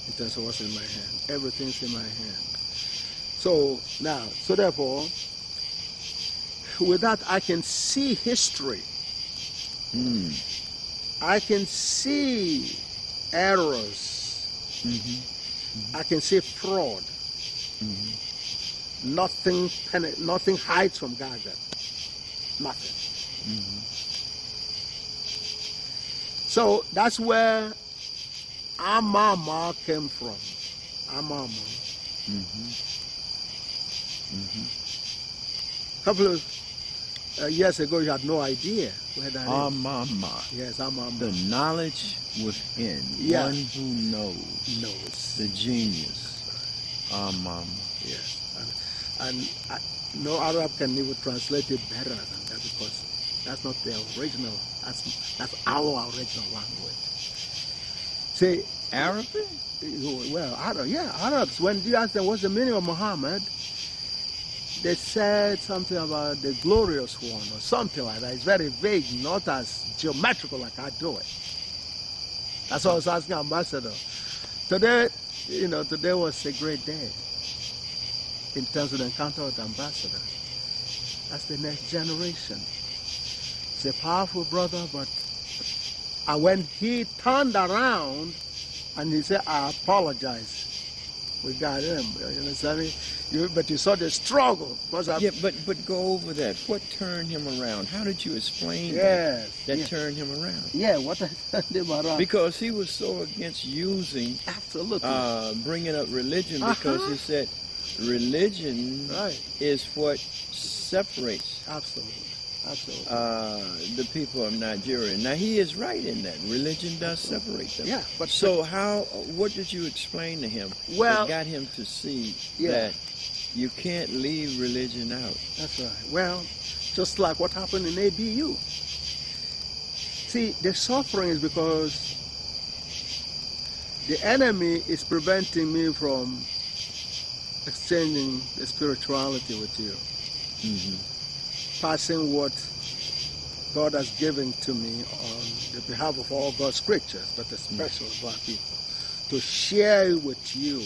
S2: in terms of what's in my hand. Everything's in my hand. So now, therefore, with that I can see history. I can see errors. I can see fraud. Nothing hides from Gargot. Nothing. So that's where our mama came from. Our mama.
S1: Mm-hmm. Mm-hmm.
S2: A couple of years ago, you had no idea where that
S1: Our
S2: is.
S1: mama.
S2: Yes, our mama.
S1: The knowledge within.
S2: Yeah.
S1: One who knows.
S2: Knows.
S1: The genius. Our mama.
S2: Yes. And no Arab can even translate it better than that, because that's not the original. That's our original language. See,
S1: Arabic?
S2: well, Arabs. When you ask them what's the meaning of Muhammad, they said something about the glorious one or something like that. It's very vague, not as geometrical like I do it. That's what I was asking Ambassador. Today, today was a great day in terms of the encounter with the Ambassador. That's the next generation. He's a powerful brother, and when he turned around and he said, I apologize, we got him. You understand me? But you saw the struggle.
S1: Yeah, but go over that. What turned him around? How did you explain that turned him around?
S2: Yeah, what turned him around?
S1: Because he was so against using,
S2: absolutely,
S1: bringing up religion, because he said religion is what separates the people of Nigeria. Now, he is right in that. Religion does separate them.
S2: Yeah, but
S1: what did you explain to him
S2: that
S1: got him to see that you can't leave religion out?
S2: That's right. Well, just like what happened in ABU. See, the suffering is because the enemy is preventing me from exchanging the spirituality with you.
S1: Mm-hmm.
S2: Passing what God has given to me on the behalf of all God's creatures, but especially black people, to share it with you.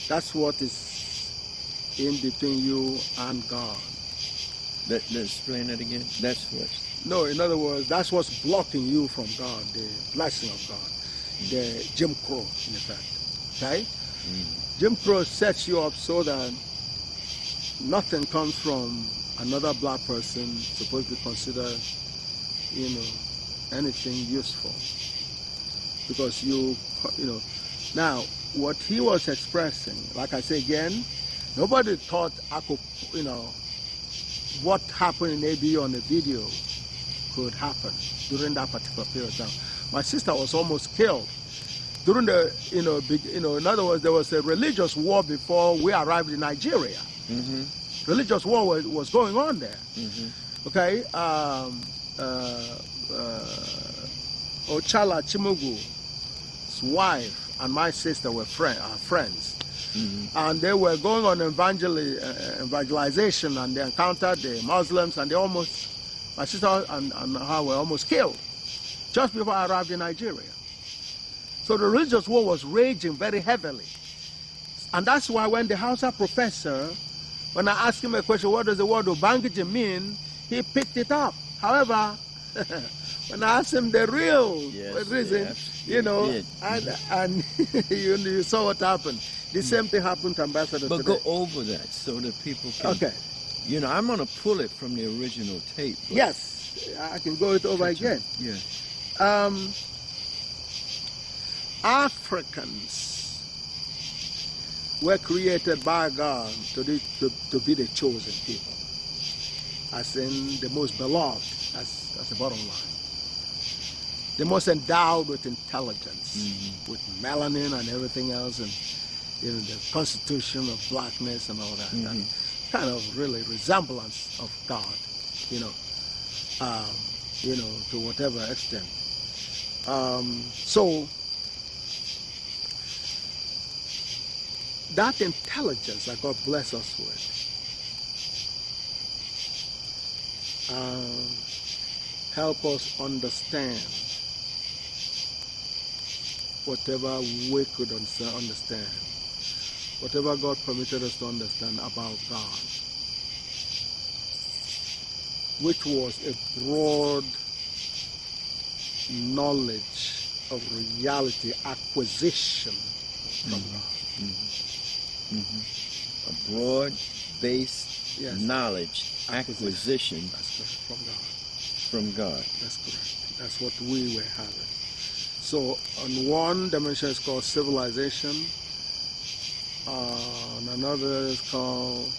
S2: That's what is in between you and God.
S1: Let's explain that again. That's what.
S2: No, in other words, that's what's blocking you from God, the blessing of God, the Jim Crow, in effect. Okay?
S1: Mm-hmm.
S2: Jim Crow sets you up so that nothing comes from another black person supposed to be considered, anything useful. Because now, what he was expressing, like I say again, nobody thought I could, what happened in ABU on the video could happen during that particular period of time. My sister was almost killed. During the, in other words, there was a religious war before we arrived in Nigeria.
S1: Mm-hmm.
S2: Religious war was going on there.
S1: Mm-hmm.
S2: Okay? Ochala Chimugu's wife and my sister were friends.
S1: Mm-hmm.
S2: And they were going on evangelization, and they encountered the Muslims, and my sister and her were almost killed just before I arrived in Nigeria. So the religious war was raging very heavily. And that's why when the Hausa professor, when I asked him a question, what does the word Ubangiji mean, he picked it up. However, when I asked him the real reason, and you saw what happened. The same thing happened to Ambassador
S1: But
S2: today.
S1: go over that so that people can...
S2: Okay.
S1: I'm going to pull it from the original tape.
S2: Yes, I can go it over again.
S1: Yeah.
S2: Africans were created by God to be the chosen people, as in the most beloved, as the bottom line. The most endowed with intelligence, with melanin and everything else, and the constitution of blackness and all that. That kind of really resemblance of God, to whatever extent. So that intelligence that God bless us with help us understand whatever we could understand, whatever God permitted us to understand about God, which was a broad knowledge of reality acquisition from God.
S1: A broad-based knowledge acquisition.
S2: That's correct, from God.
S1: From God.
S2: That's correct. That's what we were having. So on one dimension it's called civilization, on another is called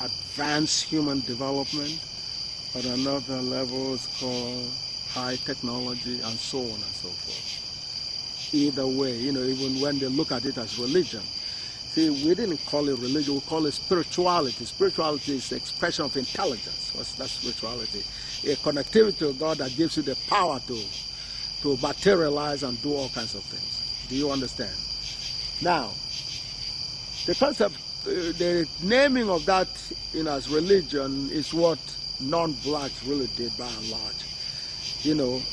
S2: advanced human development, on another level it's called high technology, and so on and so forth. Either way, even when they look at it as religion. See, we didn't call it religion, we call it spirituality. Spirituality is the expression of intelligence. What's that spirituality? A connectivity to God that gives you the power to materialize and do all kinds of things. Do you understand? Now, the concept, the naming of that as religion is what non-blacks really did by and large.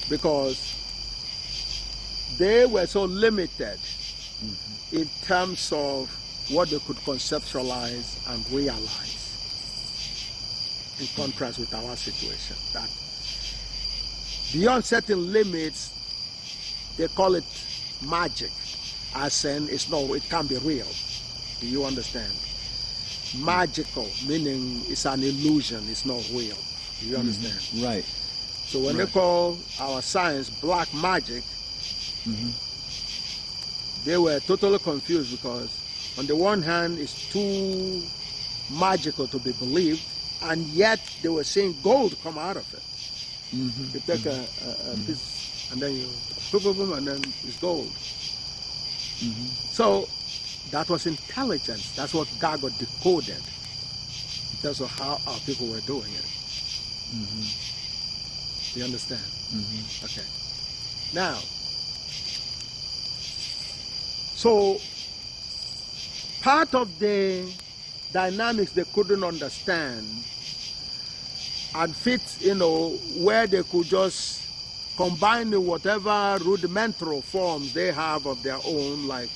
S2: Because they were so limited in terms of what they could conceptualize and realize, in contrast with our situation. That beyond certain limits, they call it magic, as in it can't be real. Do you understand? Magical, meaning it's an illusion, it's not real. Do you understand?
S1: Right.
S2: So when they call our science black magic, they were totally confused, because on the one hand it's too magical to be believed, and yet they were seeing gold come out of it. You take a piece and then you boom, and then it's gold. So that was intelligence. That's what God got decoded in terms of how our people were doing it. You understand? Okay. Now, so part of the dynamics they couldn't understand and fit, where they could just combine whatever rudimentary forms they have of their own, like,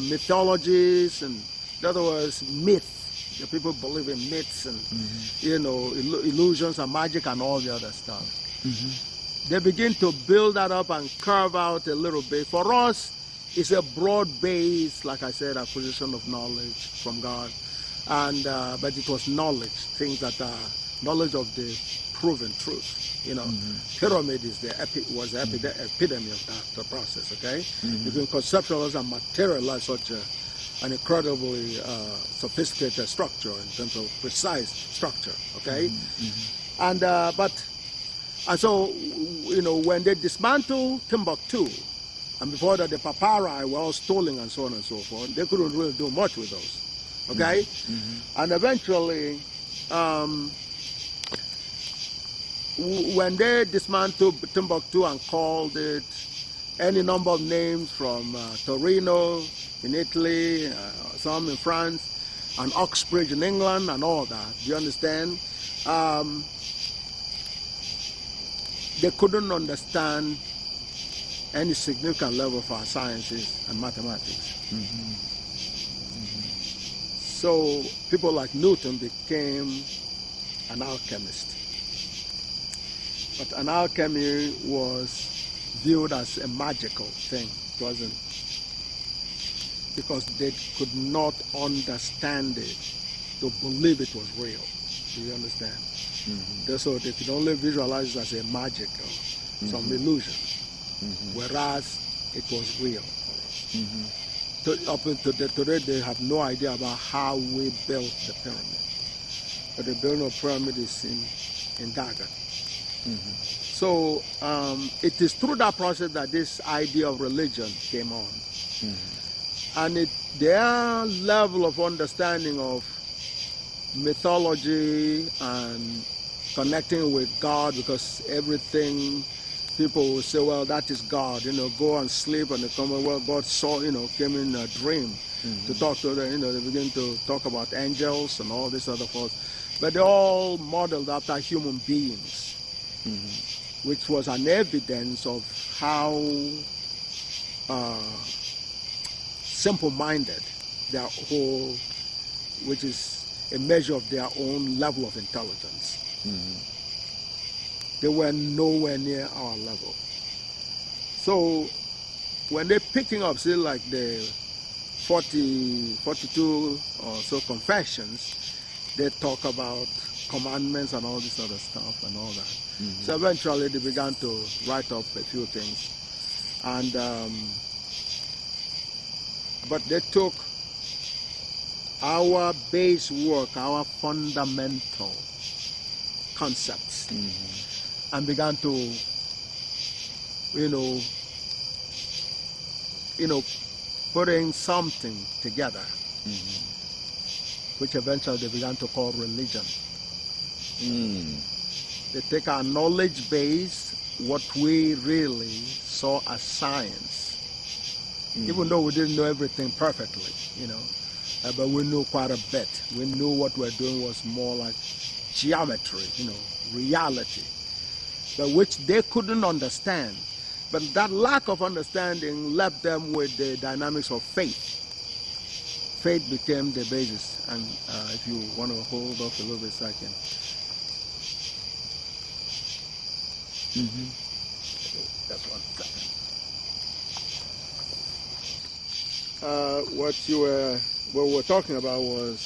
S2: mythologies, and in other words, myths. The people believe in myths and, illusions and magic and all the other stuff. They begin to build that up and carve out a little bit. For us, it's a broad-based, like I said, acquisition of knowledge from God. And but it was knowledge, things that are knowledge of the proven truth. Pyramid is was the epitome of that process. Okay, you can conceptualize and materialize such an incredibly sophisticated structure in terms of precise structure. Okay, and so when they dismantled Timbuktu, and before that the papyri were all stolen and so on and so forth, they couldn't really do much with those. Okay, and eventually, when they dismantled Timbuktu and called it any number of names, from Torino in Italy, some in France, and Oxbridge in England, and all that, do you understand? They couldn't understand any significant level of our sciences and mathematics. So people like Newton became an alchemist. But an alchemy was viewed as a magical thing. It wasn't, because they could not understand it to believe it was real. Do you understand? So they could only visualize it as a magic or some illusion, whereas it was real. Up until today, they have no idea about how we built the pyramid. But the building of the pyramid is in Dagon. So it is through that process that this idea of religion came on. And their level of understanding of mythology and connecting with God, because everything, people will say, well, that is God, go and sleep, and they come, well, God saw, came in a dream to talk to them, they begin to talk about angels and all this other stuff. But they're all modeled after human beings, which was an evidence of how simple-minded their whole, which is a measure of their own level of intelligence. They were nowhere near our level. So when they're picking up, say, like the 42 or so confessions, they talk about commandments and all this other stuff and all that. So eventually they began to write up a few things. And but they took our base work, our fundamental concepts, and began to, putting something together, which eventually they began to call religion. They take our knowledge base, what we really saw as science, even though we didn't know everything perfectly, but we knew quite a bit. We knew what we're doing was more like geometry, reality, but which they couldn't understand. But that lack of understanding left them with the dynamics of faith. Faith became the basis. And if you want to hold off a little bit second. That's 1 second. What we were talking about was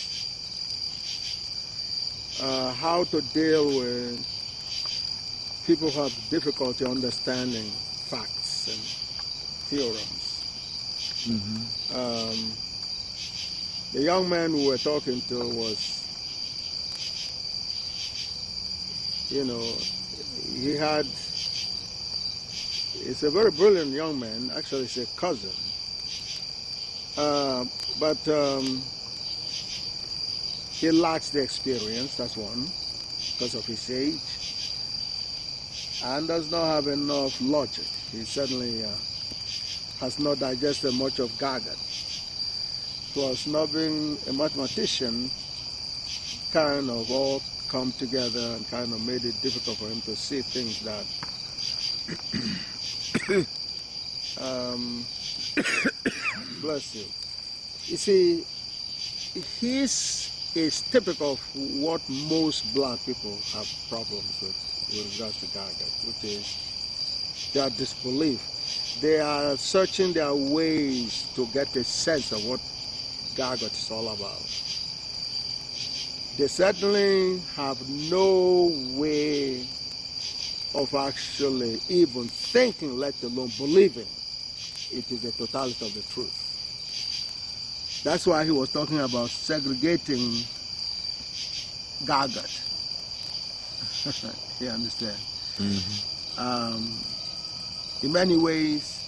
S2: how to deal with people who have difficulty understanding facts and theorems. The young man we were talking to was, he's a very brilliant young man. Actually, he's a cousin. But he lacks the experience, that's one, because of his age, and does not have enough logic. He certainly has not digested much of Gaga. Plus, not being a mathematician, kind of all come together and kind of made it difficult for him to see things that bless you. You see, his is typical of what most black people have problems with regards to Gaga, which is their disbelief. They are searching their ways to get a sense of what Gaga is all about. They certainly have no way of actually even thinking, let alone believing it is the totality of the truth. That's why he was talking about segregating Gaga. You understand? In many ways,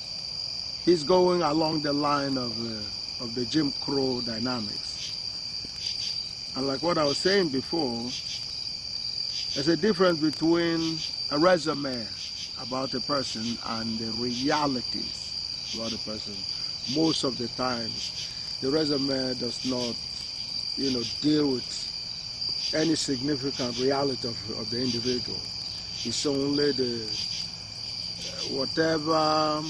S2: he's going along the line of the Jim Crow dynamics. And like what I was saying before, there's a difference between a resume about a person and the realities about a person. Most of the times, the resume does not, deal with any significant reality of the individual. It's only the whatever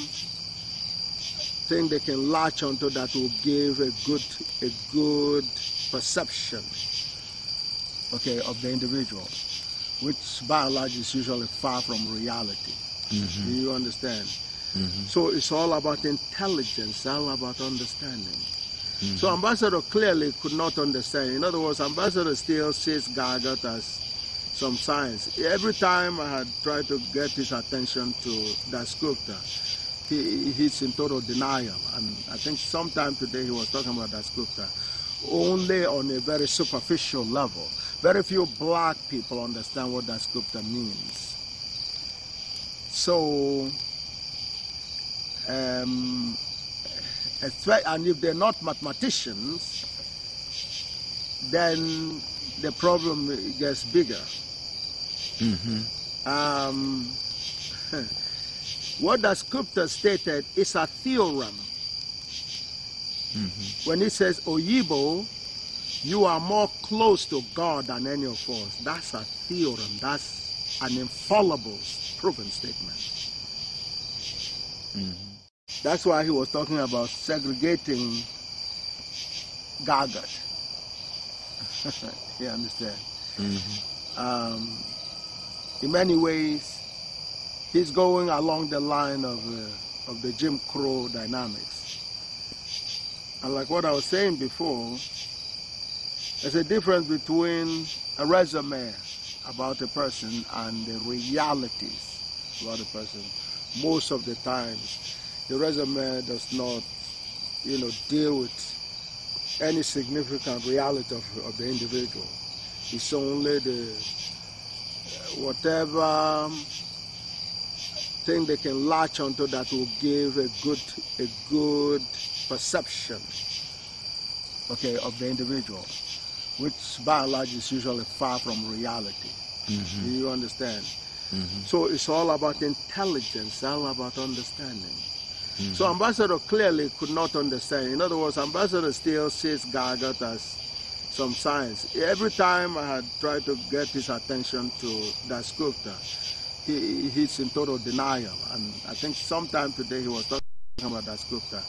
S2: thing they can latch onto that will give a good perception, of the individual, which by and large is usually far from reality. Do you understand? So it's all about intelligence, all about understanding. So Ambassador clearly could not understand. In other words, Ambassador still sees Gaga as some science. Every time I had tried to get his attention to Dasgupta, he's in total denial. And I think sometime today he was talking about Dasgupta only on a very superficial level. Very few black people understand what Dasgupta means. So, and if they're not mathematicians, then the problem gets bigger. What Dasgupta stated is a theorem. When he says, Oyibo, you are more close to God than any of us. That's a theorem. That's an infallible, proven statement. That's why he was talking about segregating Gaga. You understand? In many ways, he's going along the line of the Jim Crow dynamics. And like what I was saying before, there's a difference between a resume about a person and the realities about a person, most of the times the resume does not, deal with any significant reality of the individual. It's only the whatever thing they can latch onto that will give a good perception, okay, of the individual, which by and large is usually far from reality. Mm-hmm. Do you understand? Mm-hmm. So it's all about intelligence, all about understanding. Mm-hmm. So Ambassador clearly could not understand. In other words, Ambassador still sees Gargot as some science. Every time I had tried to get his attention to Dasgupta, he's in total denial. And I think sometime today he was talking about Dasgupta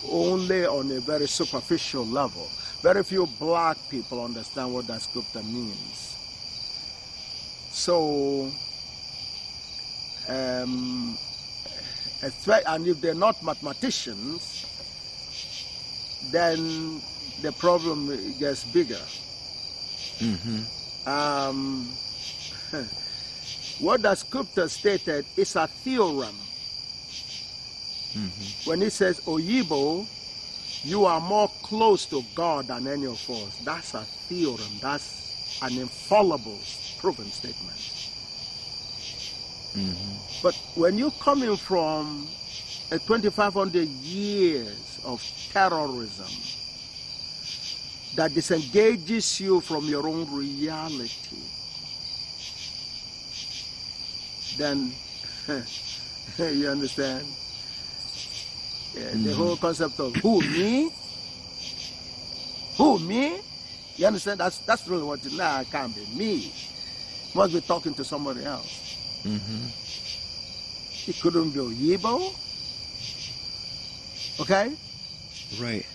S2: only on a very superficial level. Very few black people understand what Dasgupta means. So, and if they're not mathematicians, then the problem gets bigger. Mm-hmm. What Dasgupta stated is a theorem. Mm-hmm. When he says, Oyibo, you are more close to God than any of us. That's a theorem. That's an infallible, proven statement. Mm-hmm. But when you're coming from a 2,500 years of terrorism that disengages you from your own reality, then you understand? Yeah, the whole concept of who, me? Who, me? You understand? That's really what it is. Nah, it can't be me. Must be talking to somebody else. Mm-hmm. It couldn't be Oyibo. Okay?
S1: Right.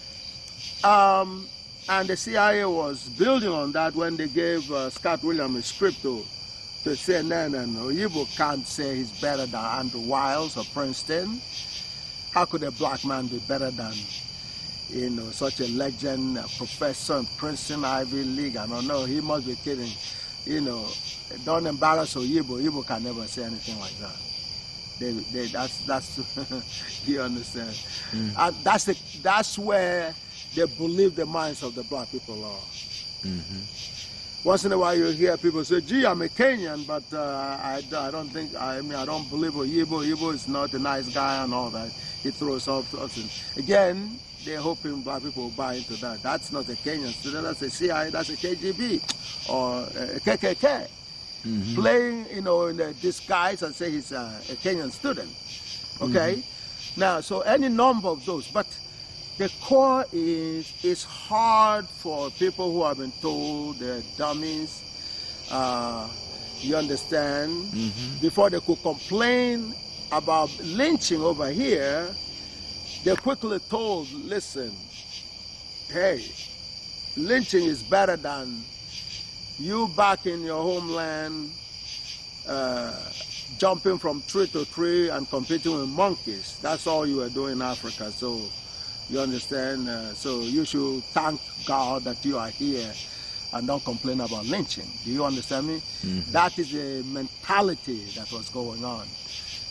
S2: And the CIA was building on that when they gave Scott Williams a script to say, no, Oyibo can't say he's better than Andrew Wiles or Princeton. How could a black man be better than, such a legend, a professor in Princeton, Ivy League? I don't know. He must be kidding. Don't embarrass Oyibo. Oyibo can never say anything like that. That's you understand? Mm. And that's where they believe the minds of the black people are. Mm-hmm. Once in a while you hear people say, gee, I'm a Kenyan, but I don't believe Oyibo. Oyibo is not a nice guy and all that. He throws off. Again, they're hoping black people will buy into that. That's not a Kenyan student, that's a CIA, that's a KGB or a KKK. Mm-hmm. Playing, in a disguise and say he's a Kenyan student. Okay? Mm-hmm. Now, so any number of those, but the core is it's hard for people who have been told they're dummies, you understand, mm-hmm. before they could complain about lynching over here, they're quickly told, listen, hey, lynching is better than you back in your homeland jumping from tree to tree and competing with monkeys. That's all you were doing in Africa. So you understand? So you should thank God that you are here and don't complain about lynching. Do you understand me? Mm-hmm. That is the mentality that was going on.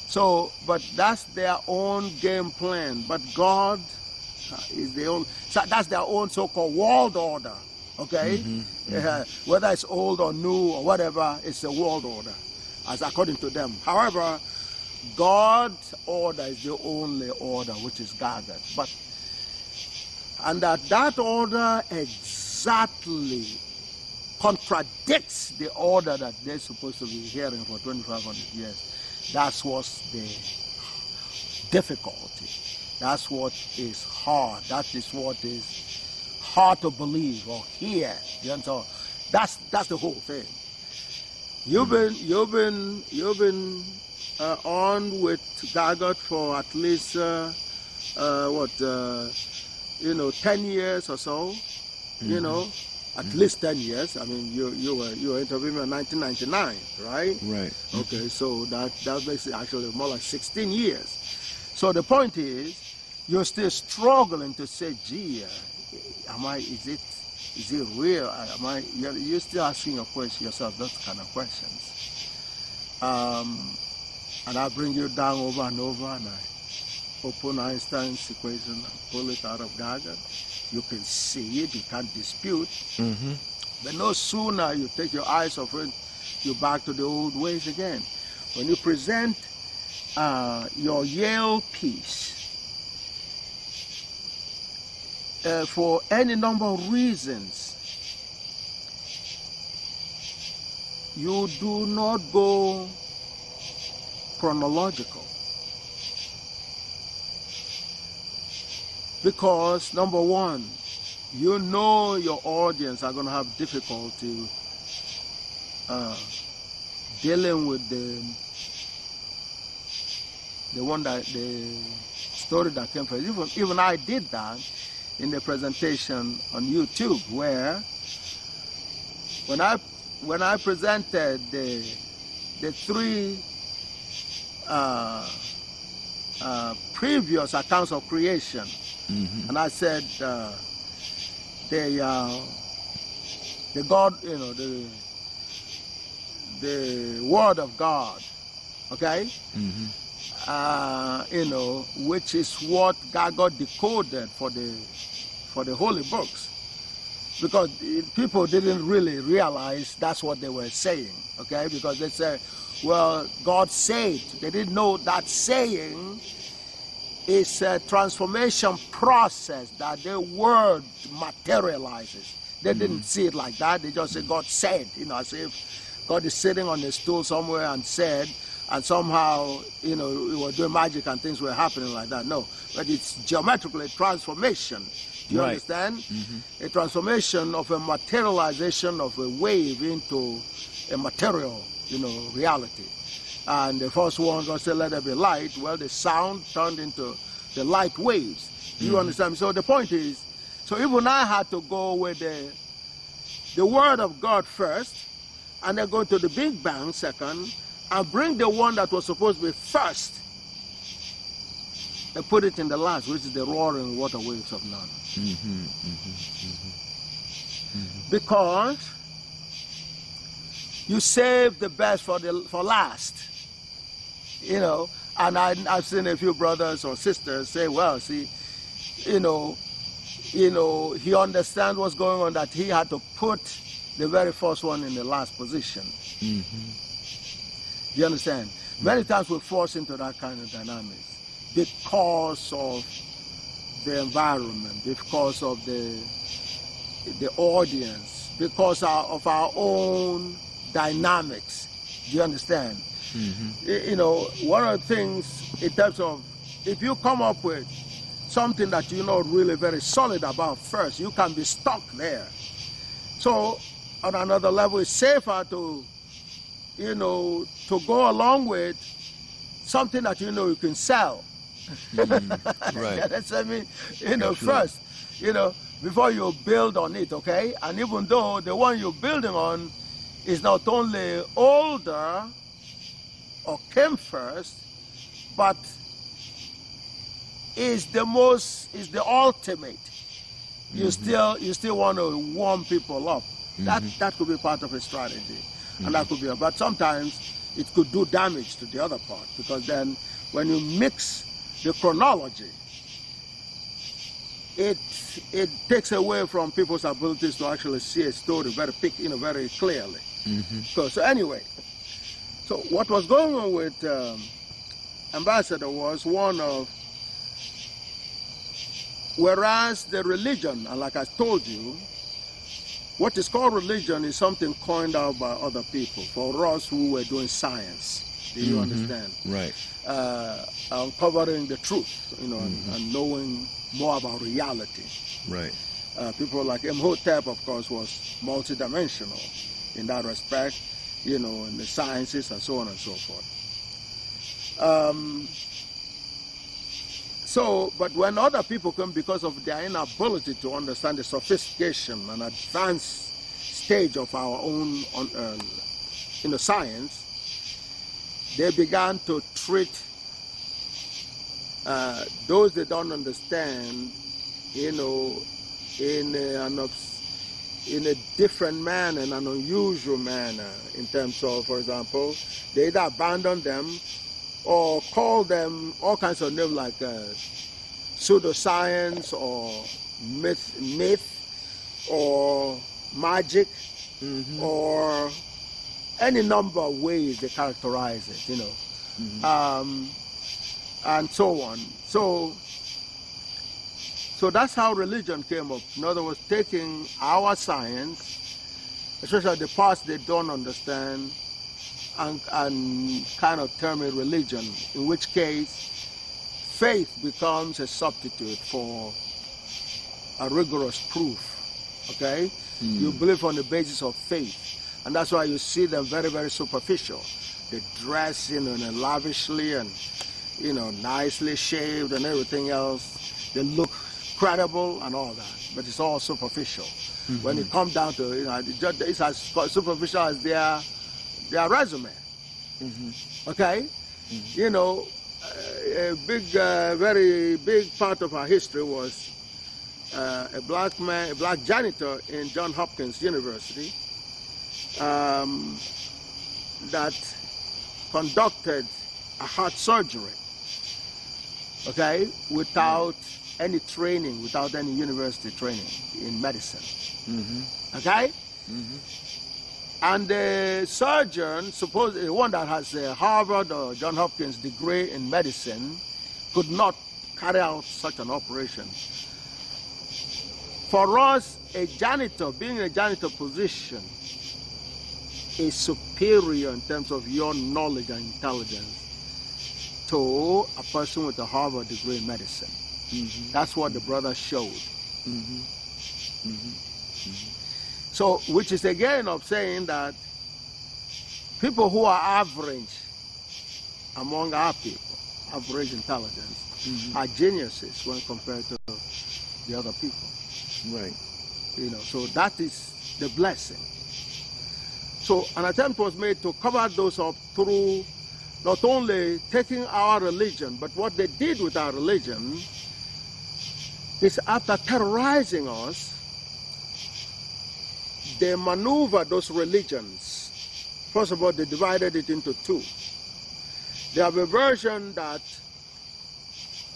S2: So, but that's their own game plan. But God is that's their own so-called world order. Okay? Mm-hmm. Mm-hmm. Whether it's old or new or whatever, it's a world order, as according to them. However, God's order is the only order which is gathered. And that order exactly contradicts the order that they're supposed to be hearing for 2,500 years. That's what's the difficulty. That's what is hard. That is what is hard to believe or hear. You understand? That's the whole thing. You've been on with Gargot for at least 10 years or so. Mm-hmm. At least 10 years. I mean, you were interviewing me in 1999, right?
S1: Right.
S2: Okay, so that makes it actually more like 16 years. So the point is, you're still struggling to say, gee, Is it real? You're still asking yourself those kind of questions. And I bring you down over and over, and I open Einstein's equation and pull it out of Gaga. You can see it, you can't dispute.
S1: Mm-hmm.
S2: But no sooner you take your eyes off it, you're back to the old ways again. When you present your Yale piece, for any number of reasons, you do not go chronological. Because, number one, you know your audience are going to have difficulty dealing with the story that came first. Even I did that in the presentation on YouTube, where when I presented the three previous accounts of creation,
S1: Mm-hmm.
S2: and I said the God, the Word of God, okay,
S1: Mm-hmm.
S2: which is what God got decoded for the holy books, because people didn't really realize that's what they were saying, okay, because they said, well, God said. They didn't know that saying is a transformation process that the word materializes. They didn't see it like that. They just said God said, as if God is sitting on a stool somewhere and said, and somehow, we were doing magic and things were happening like that. No, but it's geometrically a transformation. Do you understand? Mm-hmm. A transformation of a materialization of a wave into a material, reality. And the first one, God said, let there be light. Well, the sound turned into the light waves. Do you understand? So the point is, so even I had to go with the Word of God first, and then go to the Big Bang second, and bring the one that was supposed to be first, and put it in the last, which is the roaring water waves of none.
S1: Mm-hmm. Mm-hmm. Mm-hmm.
S2: Because you save the best for last, and I've seen a few brothers or sisters say, well, see, he understands what's going on, that he had to put the very first one in the last position.
S1: Mm-hmm.
S2: Do you understand? Mm-hmm. Many times we force into that kind of dynamics because of the environment, because of the audience, because of our own dynamics. Do you understand? Mm-hmm. One of the things in terms of, if you come up with something that you're not really very solid about first, you can be stuck there. So on another level, it's safer to go along with something that you can sell.
S1: Right.
S2: That's what I mean. First, before you build on it, okay? And even though the one you're building on is not only older or came first, but is the ultimate. You still want to warm people up. That could be part of a strategy, and that could be. But sometimes it could do damage to the other part, because then when you mix the chronology, it takes away from people's abilities to actually see a story very clearly. So anyway, so what was going on with Ambassador was one of, whereas the religion, and like I told you, what is called religion is something coined out by other people for us who were doing science. Do you understand?
S1: Right.
S2: Uncovering the truth, and knowing more about reality.
S1: Right.
S2: People like Imhotep, of course, was multidimensional in that respect, in the sciences and so on and so forth. But when other people come, because of their inability to understand the sophistication and advanced stage of our own science, they began to treat those that don't understand, in in a different manner, in an unusual manner, in terms of, for example, they either abandon them or call them all kinds of names like pseudoscience or myth or magic, or any number of ways they characterize it, you know, and so on. So that's how religion came up. In other words, taking our science, especially the parts they don't understand, and kind of term it religion, in which case faith becomes a substitute for a rigorous proof, okay? You believe on the basis of faith. And that's why you see them very, very superficial. They dress, you know, lavishly and, you know, nicely shaved and everything else. They look credible and all that, but it's all superficial. When it comes down to, you know, it's as superficial as their resume. Okay? You know, a big, very big part of our history was a black janitor in Johns Hopkins University that conducted a heart surgery, okay, without any training, without any university training in medicine, okay? And the surgeon, supposedly one that has a Harvard or Johns Hopkins degree in medicine, could not carry out such an operation. For us, a janitor, being in a janitor position, is superior in terms of your knowledge and intelligence to a person with a Harvard degree in medicine. That's what the brother showed. So, which is again of saying that people who are average among our people, average intelligence, are geniuses when compared to the other people.
S1: Right.
S2: You know, so that is the blessing. So an attempt was made to cover those up through not only taking our religion, but what they did with our religion is, after terrorizing us, they maneuvered those religions. First of all, they divided it into two. They have a version that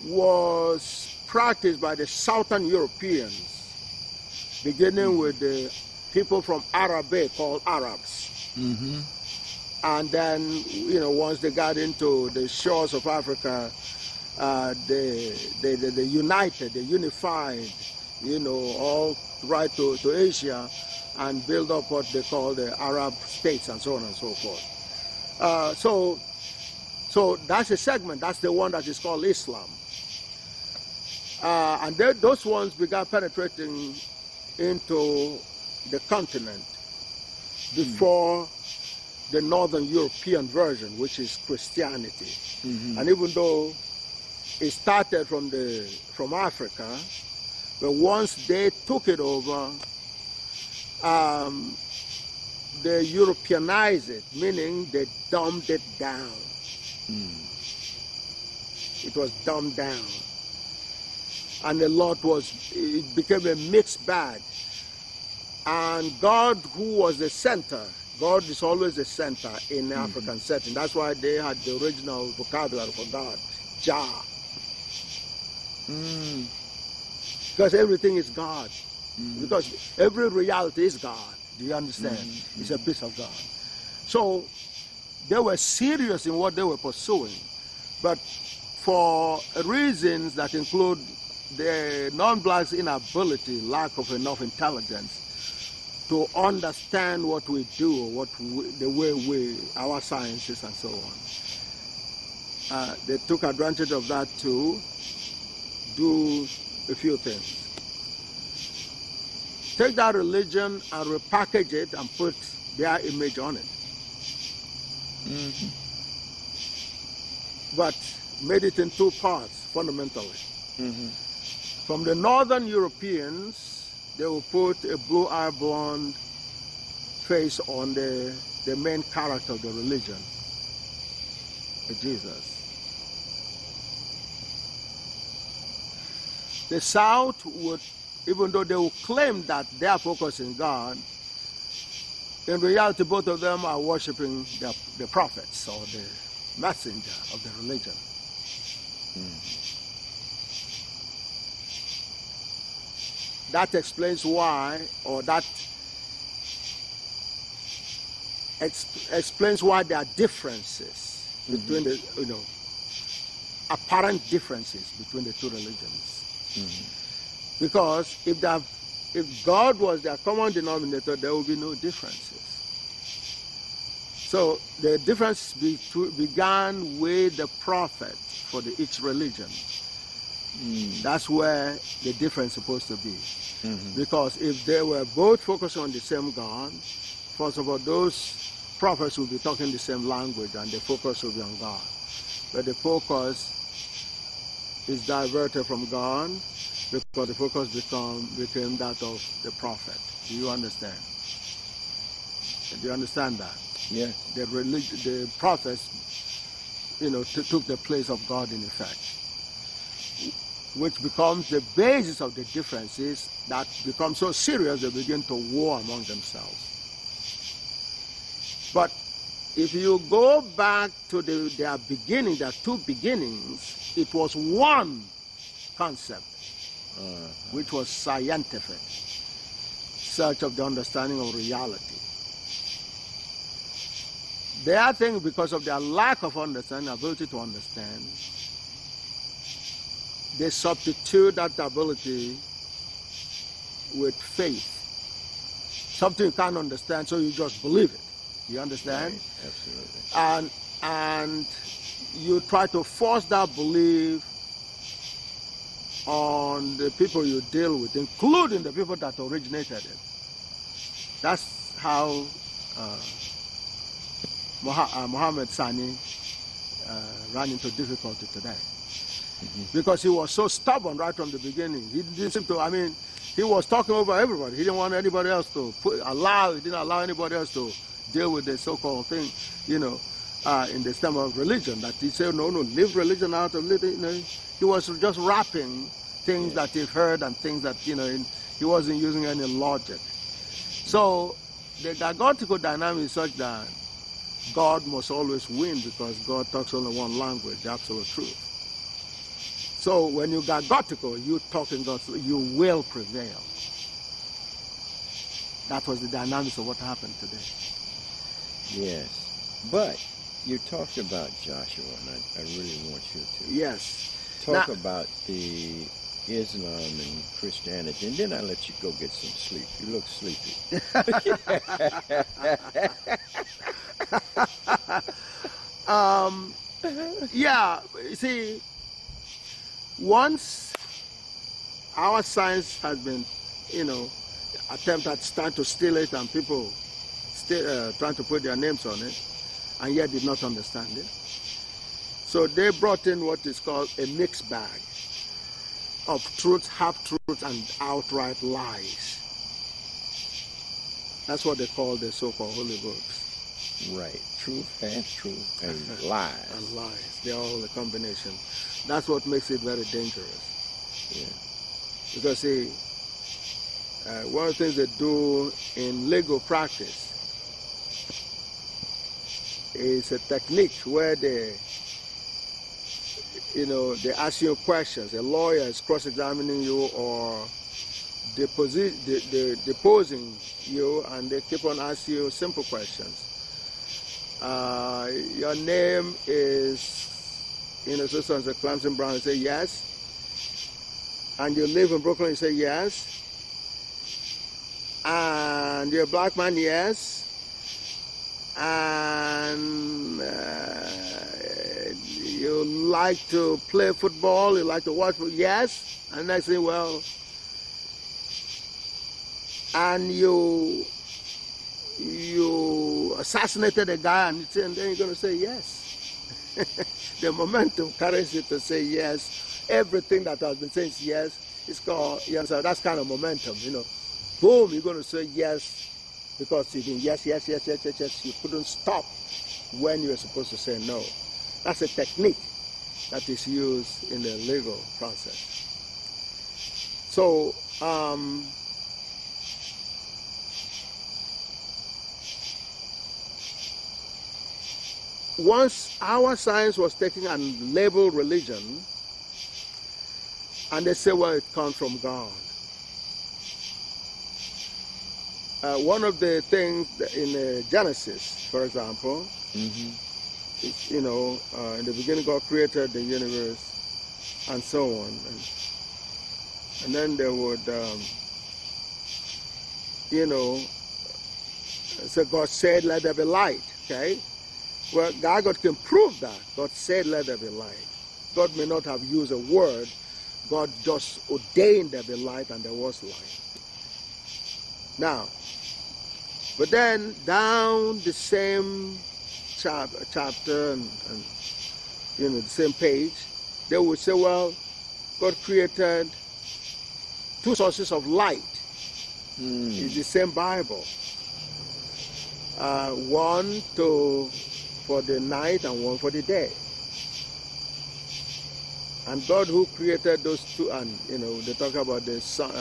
S2: was practiced by the Southern Europeans, beginning with the people from Arabic called Arabs. And then, you know, once they got into the shores of Africa, they united, they unified, you know, all right to Asia, and build up what they call the Arab states and so on and so forth. So that's a segment, that's the one that is called Islam. And those ones began penetrating into the continent before the Northern European version, which is Christianity. And even though it started from Africa, but once they took it over, they Europeanized it, meaning they dumbed it down. It was dumbed down. And it became a mixed bag. And God, who was the center, God is always the center in the African setting. That's why they had the original vocabulary for God, Jah. Because everything is God. Because every reality is God. Do you understand? It's a piece of God. So they were serious in what they were pursuing. But for reasons that include the non-blacks' inability, lack of enough intelligence to understand what we do, the way our sciences and so on. They took advantage of that to do a few things. Take that religion and repackage it and put their image on it. But made it in two parts, fundamentally. From the Northern Europeans, they will put a blue-eyed blonde face on the main character of the religion, Jesus. The South would even though they will claim that they are focusing God, in reality, both of them are worshiping the prophets or the messenger of the religion. That explains why, or that explains why there are differences between the, apparent differences between the two religions. Because if God was their common denominator, there would be no differences. So the difference began with the prophet for each religion. That's where the difference is supposed to be. Because if they were both focused on the same God, first of all, those prophets will be talking the same language and the focus will be on God. But the focus is diverted from God because the focus became that of the prophet. Do you understand? Do you understand that?
S1: Yeah.
S2: The prophets, took the place of God in effect, which becomes the basis of the differences that become so serious they begin to war among themselves. But if you go back to their beginning, their two beginnings, it was one concept, which was scientific, search of the understanding of reality. Their thing, because of their lack of understanding, ability to understand, they substitute that ability with faith. Something you can't understand, so you just believe it. You understand?
S1: Right. Absolutely.
S2: And you try to force that belief on the people you deal with, including the people that originated it. That's how Muhammad Sani ran into difficulty today. Because he was so stubborn right from the beginning. He didn't seem to, he was talking over everybody. He didn't want anybody else to he didn't allow anybody else to deal with the so-called thing, in the stem of religion. That he said, no, leave religion out of it. He was just wrapping things that he heard and things that, he wasn't using any logic. So the diagontical dynamic is such that God must always win because God talks only one language, the absolute truth. So when you got gotical, you talk in God, you will prevail. That was the dynamics of what happened today.
S1: Yes. But you talked about Joshua, and I really want you to talk about the Islam and Christianity, and then I'll let you go get some sleep. You look sleepy.
S2: You see, once our science has been, attempt at trying to steal it and people still trying to put their names on it and yet did not understand it. So they brought in what is called a mixed bag of truth, half-truths, and outright lies. That's what they call the so-called holy books.
S1: Right. Truth, half-truth, and lies.
S2: And lies. They're all a combination. That's what makes it very dangerous.
S1: Yeah.
S2: Because, see, one of the things they do in legal practice is a technique where they ask you questions. A lawyer is cross-examining you or deposing you, and they keep on asking you simple questions. Your name is, so and so Clemson Brown. You say yes. And you live in Brooklyn. You say yes. And you're a black man. Yes. And you like to play football. You like to watch football. Yes. And next thing, and you assassinated a guy, and then you're going to say yes. The momentum carries you to say yes. Everything that has been saying yes is called, that's kind of momentum, Boom, you're going to say yes because you've been yes. You couldn't stop when you were supposed to say no. That's a technique that is used in the legal process. So once our science was taken and labeled religion, and they say, well, it comes from God. One of the things in Genesis, for example, is, in the beginning God created the universe and so on. And then they would, so God said, let there be light, okay? Well, God can prove that. God said, let there be light. God may not have used a word. God just ordained there be light, and there was light. Now, but then down the same chapter and the same page, they would say, well, God created two sources of light. It's the same Bible. One for the night and one for the day. And God who created those two, and they talk about the sun,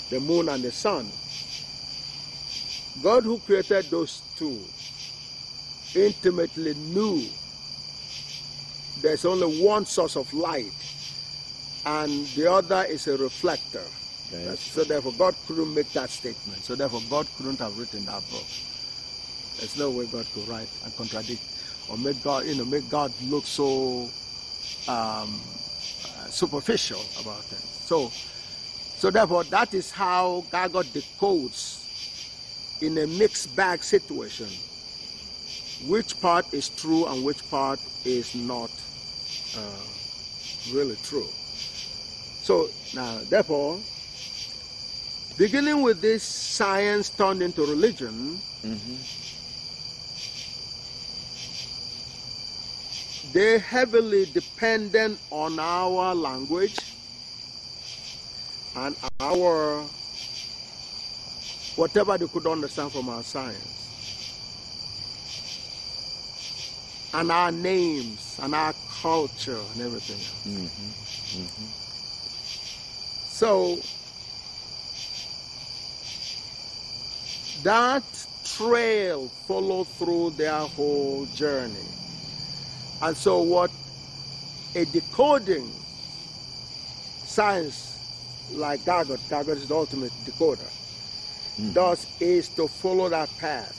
S2: the moon and the sun. God who created those two intimately knew there's only one source of light, and the other is a reflector. Okay. So therefore God couldn't make that statement. So therefore God couldn't have written that book. There's no way God could write and contradict or make God, make God look so superficial about things. So therefore that is how God decodes in a mixed bag situation which part is true and which part is not really true. So now, therefore, beginning with this science turned into religion, they're heavily dependent on our language and our whatever they could understand from our science, and our names and our culture and everything else. So that trail followed through their whole journey. And so what a decoding science like Gargot is the ultimate decoder, does is to follow that path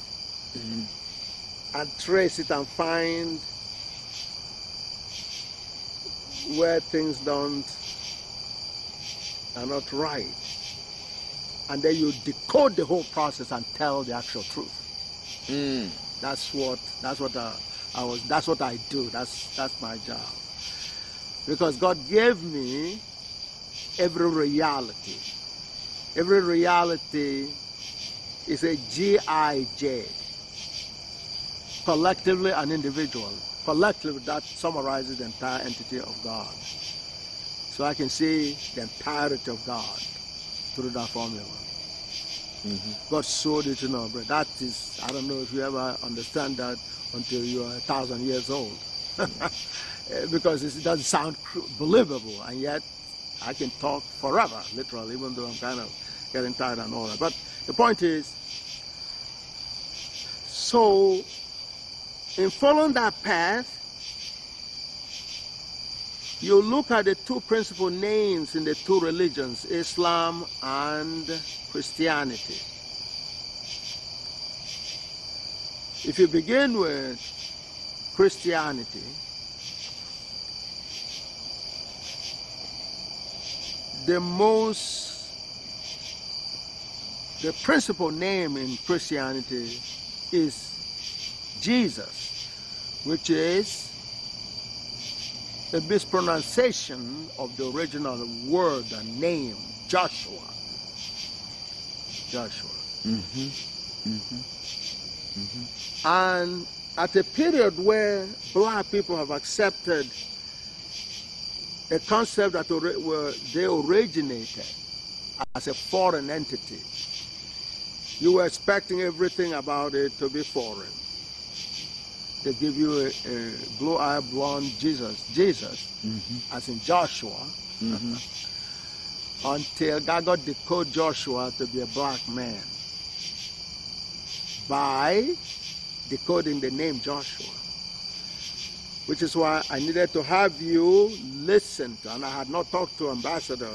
S2: and trace it and find where things are not right. And then you decode the whole process and tell the actual truth. That's what I do. That's my job. Because God gave me every reality. Every reality is a GIJ, collectively and individually. Collectively, that summarizes the entire entity of God. So I can see the entirety of God through that formula. God showed it, but that is, I don't know if you ever understand that until you are 1,000 years old. Because it doesn't sound believable, and yet I can talk forever, literally, even though I'm kind of getting tired and all that. But the point is, so in following that path, you look at the two principal names in the two religions, Islam and Christianity. If you begin with Christianity, the principal name in Christianity is Jesus, which is a mispronunciation of the original word and name, Joshua. And at a period where black people have accepted a concept that they originated as a foreign entity, you were expecting everything about it to be foreign. They give you a blue-eyed blonde Jesus, as in Joshua. until God got decode Joshua to be a black man by decoding the name Joshua. Which is why I needed to have you listen to, and I had not talked to Ambassador,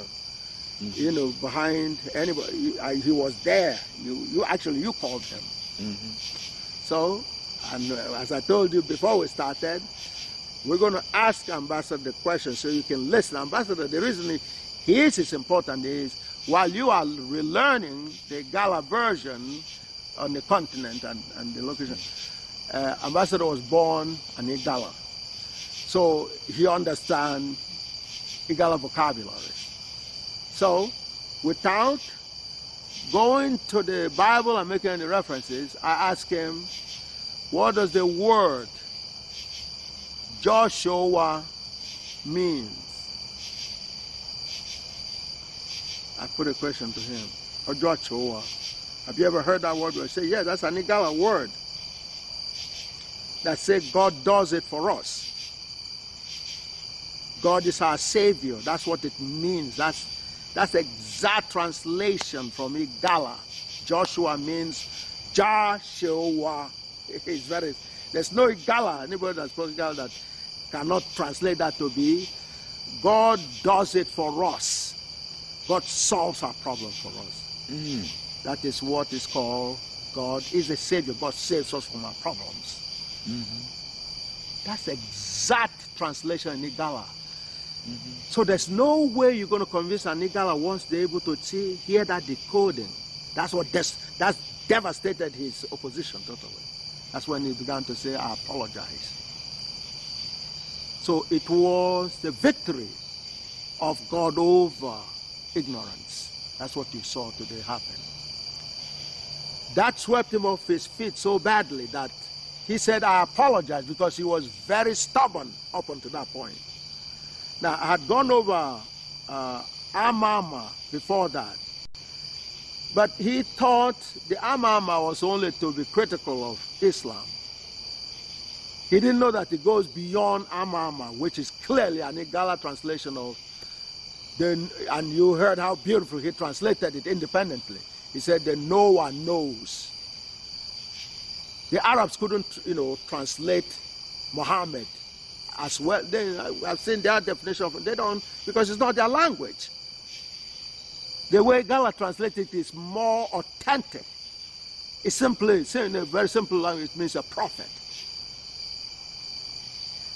S2: you know, behind anybody. He was there. You called him. So, and as I told you before we started, we're going to ask Ambassador the question so you can listen. Ambassador, the reason his is important is while you are relearning the Igala version on the continent and the location, Ambassador was born an Igala. So he understands Igala vocabulary. So without going to the Bible and making any references, I asked him, what does the word Joshua mean? I put a question to him. Or Joshua. Have you ever heard that word? I say, yeah, that's an Igala word that says God does it for us. God is our Savior. That's what it means. That's the exact translation from Igala. Joshua means Joshua. There's no Igala, anybody that speaks Igala that cannot translate that to be God does it for us. God solves our problem for us. That is what is called God is the Savior. God saves us from our problems. That's the exact translation in Igala. So there's no way you're going to convince an Igala once they're able to hear that decoding. That's devastated his opposition totally. That's when he began to say, I apologize. So it was the victory of God over ignorance. That's what you saw today happen. That swept him off his feet so badly that he said, I apologize, because he was very stubborn up until that point. Now, I had gone over Amama before that, but he thought the Amama was only to be critical of Islam. He didn't know that it goes beyond Amama, which is clearly an Igala translation of and you heard how beautiful he translated it independently. He said, the Noah knows. The Arabs couldn't, translate Muhammad as well. I've seen their definition of it. They don't, because it's not their language. The way Igala translated it is more authentic. It's simply, in a very simple language, it means a prophet.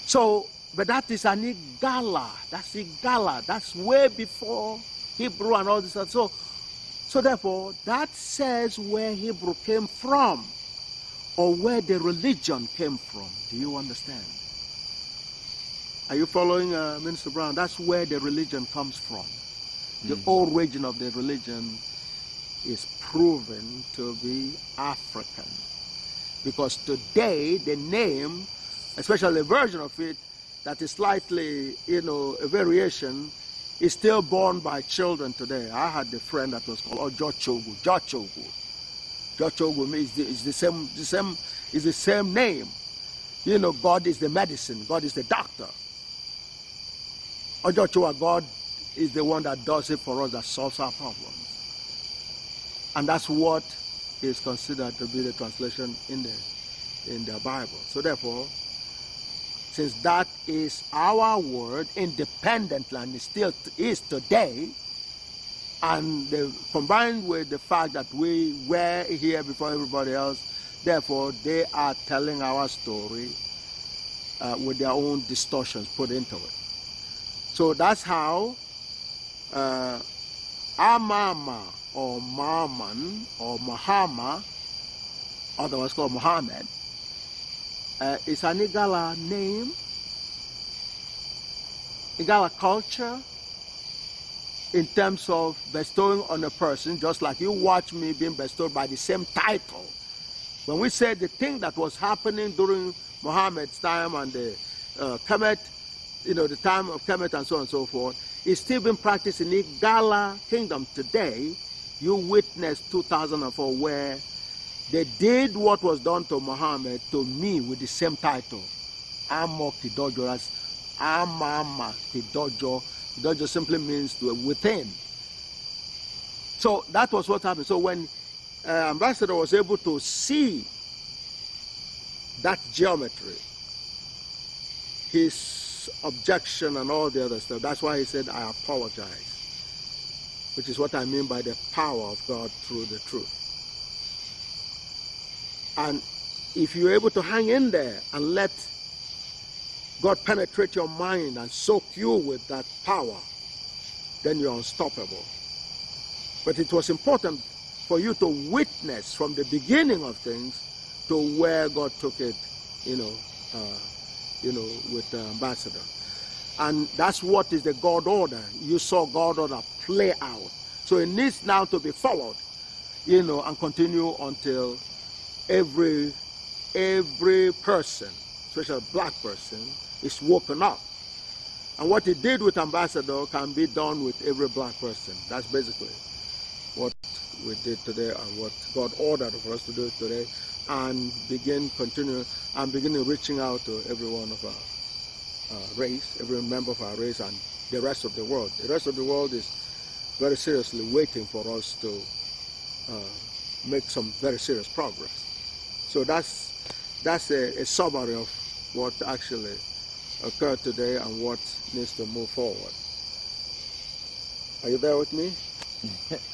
S2: So, but that is an Igala. That's Igala. That's way before Hebrew and all this. So therefore, that says where Hebrew came from, or where the religion came from. Do you understand? Are you following Minister Brown? That's where the religion comes from. The origin of the religion is proven to be African. Because today, the name, especially a version of it, that is slightly, a variation, is still borne by children today. I had a friend that was called Jochogu. Jochogu is the same name. God is the medicine. God is the doctor. Ojochua, God is the one that does it for us, that solves our problems. And that's what is considered to be the translation in the Bible. So therefore, since that is our word independently, and it still is today, and combined with the fact that we were here before everybody else, therefore they are telling our story with their own distortions put into it. So that's how Amama or Maman or Muhammad, otherwise called Muhammad, is an Igala name, Igala culture, in terms of bestowing on a person, just like you watch me being bestowed by the same title. When we say the thing that was happening during Muhammad's time and the Kemet, the time of Kemet and so on and so forth, is still being practiced in Igala kingdom today. You witnessed 2004 where they did what was done to Muhammad to me with the same title. Amok Tidojo, that's Amama Tidojo. Tidojo simply means within. So that was what happened. So when Ambassador was able to see that geometry, his objection and all the other stuff, that's why he said, I apologize, which is what I mean by the power of God through the truth. And if you're able to hang in there and let God penetrate your mind and soak you with that power, then you're unstoppable. But it was important for you to witness from the beginning of things to where God took it, with the Ambassador. And that's what is the God order. You saw God order play out. So it needs now to be followed, and continue until every person, especially a black person, is woken up. And what he did with Ambassador can be done with every black person. That's basically what we did today and what God ordered for us to do today, and begin reaching out to every one of our race, every member of our race, and the rest of the world. The rest of the world is very seriously waiting for us to make some very serious progress. So that's a summary of what actually occurred today and what needs to move forward. Are you there with me?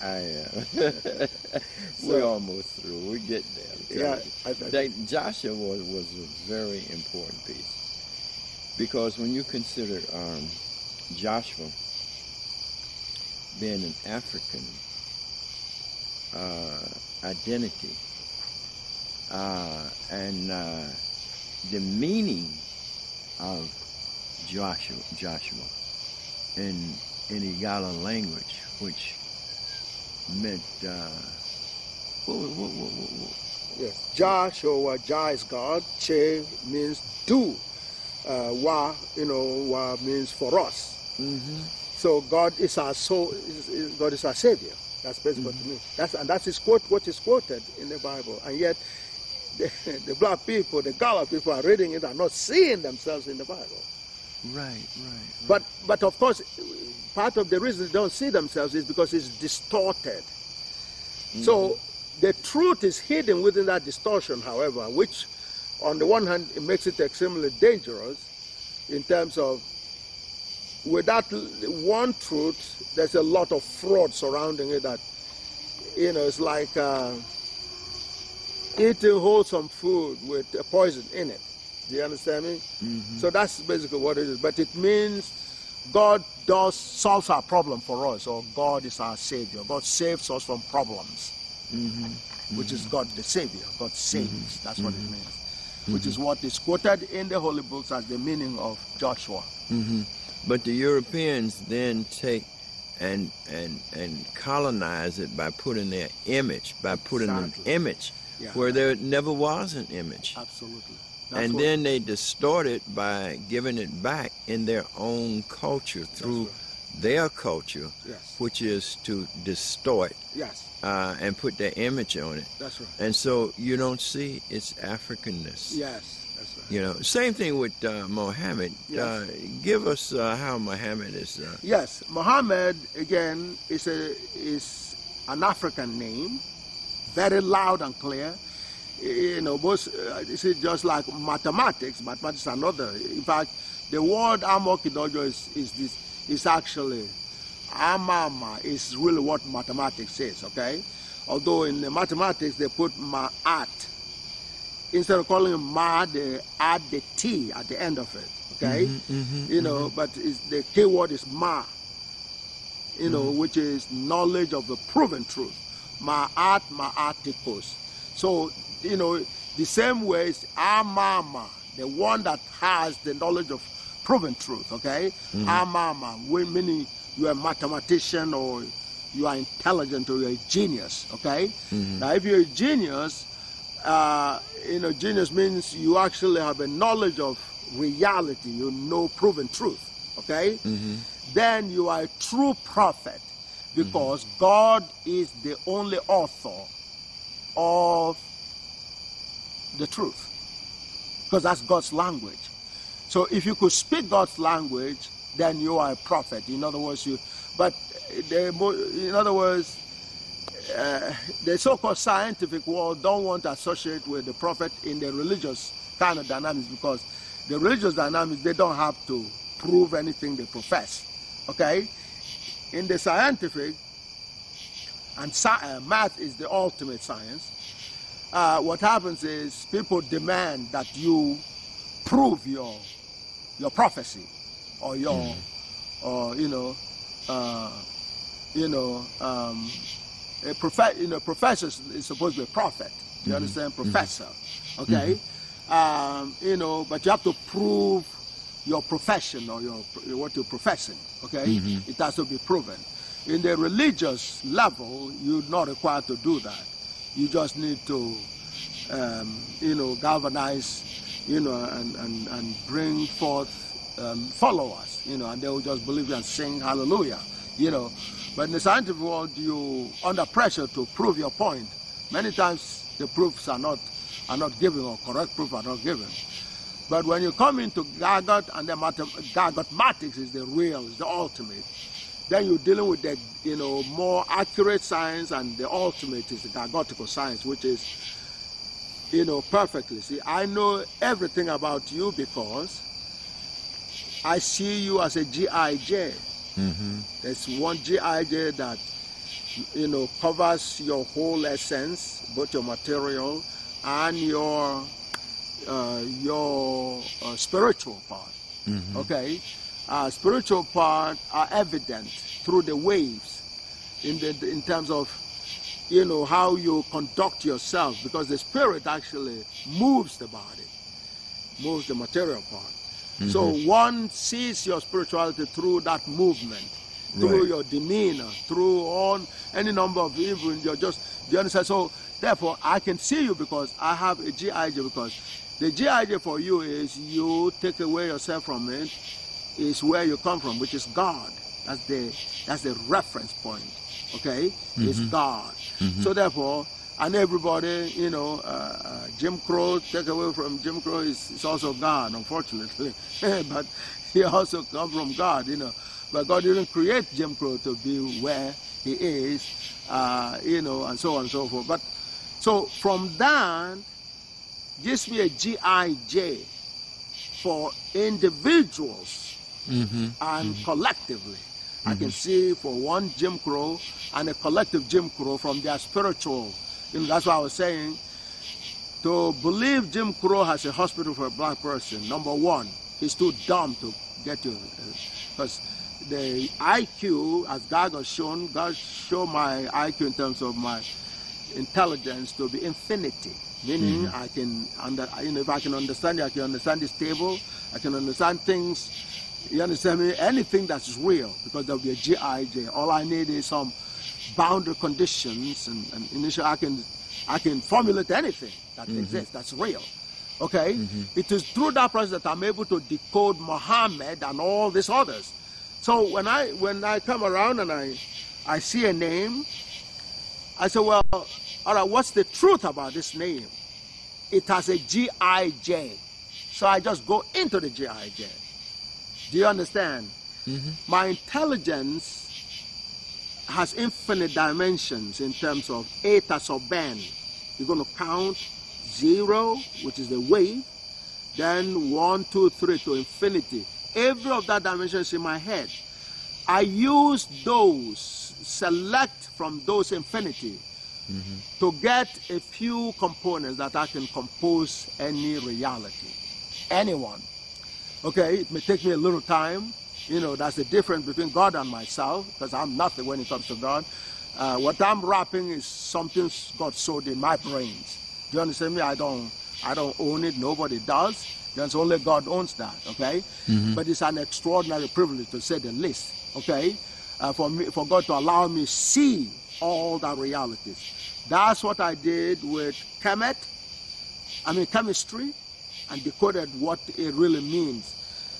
S1: I am. We're almost through. We're getting there. Yeah, Joshua was a very important piece, because when you consider Joshua being an African identity, and the meaning of Joshua in Igala language, which meant
S2: yes, Joshua, Jah is God, Che means do, Wa means for us.
S1: Mm-hmm.
S2: So God is our soul. God is our Savior. That's basically what it means. That's his quote. What is quoted in the Bible, and yet the black people, the Gala people, are reading it and not seeing themselves in the Bible.
S1: Right.
S2: But of course, part of the reason they don't see themselves is because it's distorted. Mm-hmm. So the truth is hidden within that distortion, however, which on the one hand, it makes it extremely dangerous in terms of, with that one truth, there's a lot of fraud surrounding it that, it's like eating wholesome food with a poison in it. Do you understand me?
S1: Mm-hmm.
S2: So that's basically what it is. But it means God solves our problem for us, or God is our Savior. God saves us from problems, which is God the Savior. God saves. That's what it means. Which is what is quoted in the Holy Books as the meaning of Joshua.
S1: But the Europeans then take and colonize it by putting their image, an image where there never was an image.
S2: Absolutely.
S1: And then they distort it by giving it back in their own culture through their culture, which is to distort and put their image on it.
S2: That's right.
S1: And so you don't see its Africanness.
S2: Yes, that's right.
S1: Same thing with Mohammed.
S2: Yes.
S1: Give us how Mohammed is.
S2: Yes, Mohammed, again, is an African name, very loud and clear. Most, this is just like mathematics. Mathematics is another. In fact, the word Amokidojo is actually, Amama is really what mathematics is, okay? Although in the mathematics they put ma'at. Instead of calling it ma, they add the T at the end of it, okay? But the key word is ma, which is knowledge of the proven truth. Ma'at, ma'atikos. So, the same way is Amama, the one that has the knowledge of proven truth, okay? Amama, meaning you are a mathematician or you are intelligent or you're a genius, okay? Now, if you're a genius, genius means you actually have a knowledge of reality, you know proven truth, okay? Then you are a true prophet because God is the only author of the truth, because that's God's language. So if you could speak God's language, then you are a prophet. In other words, the so-called scientific world don't want to associate with the prophet in the religious kind of dynamics, because the religious dynamics, they don't have to prove anything they profess. Okay? In the scientific, and math is the ultimate science, what happens is people demand that you prove your prophecy, or your, or professor is supposed to be a prophet. You understand? Professor. Okay? But you have to prove your profession, or what you're professing. Okay? It has to be proven. In the religious level, you're not required to do that. You just need to, galvanize, and bring forth followers, and they will just believe and sing hallelujah, But in the scientific world, you under pressure to prove your point. Many times the proofs are not given, or correct proof are not given. But when you come into Gargot, and the mathematics is the real, is the ultimate, then you're dealing with the more accurate science, and the ultimate is the Gargotical science, which is perfectly. See, I know everything about you because I see you as a GIJ. There's one GIJ that covers your whole essence, both your material and your spiritual part. Okay, spiritual part are evident through the waves in terms of how you conduct yourself, because the spirit actually moves the body, moves the material part. So one sees your spirituality through that movement, through your demeanor, through any number of even do you understand? So therefore I can see you because I have a GIJ, because the GIJ for you is you take away yourself from it, is where you come from, which is God. That's the reference point. Okay? It's God. So therefore, and everybody, Jim Crow, take away from Jim Crow is also God, unfortunately. But he also comes from God, But God didn't create Jim Crow to be where he is, and so on and so forth. But so from that, gives me a GIJ for individuals and collectively. I can see for one Jim Crow and a collective Jim Crow from their spiritual. That's why I was saying, to believe Jim Crow has a hospital for a black person, number one, he's too dumb to get to, because the IQ, as God has shown, God showed my IQ in terms of my intelligence to be infinity. Meaning I can, if I can understand it, I can understand this table, I can understand things, you understand me? Anything that's real, because there'll be a GIJ. All I need is some boundary conditions, and initially I can formulate anything that exists, that's real. Okay? It is through that process that I'm able to decode Muhammad and all these others. So when I come around and I see a name, I say, well, all right, what's the truth about this name? It has a GIJ. So I just go into the GIJ. Do you understand? My intelligence has infinite dimensions in terms of eta sub n. You're going to count 0, which is the wave, then 1, 2, 3 to infinity. Every of that dimension is in my head. I use those, select from those infinity to get a few components that I can compose any reality, anyone. Okay, it may take me a little time. That's the difference between God and myself, because I'm nothing when it comes to God. What I'm rapping is something God sowed in my brains. Do you understand me? I don't own it. Nobody does. There's only God owns that. Okay, but it's an extraordinary privilege, to say the least. Okay, for God to allow me to see all the realities. That's what I did with chemistry, and decoded what it really means.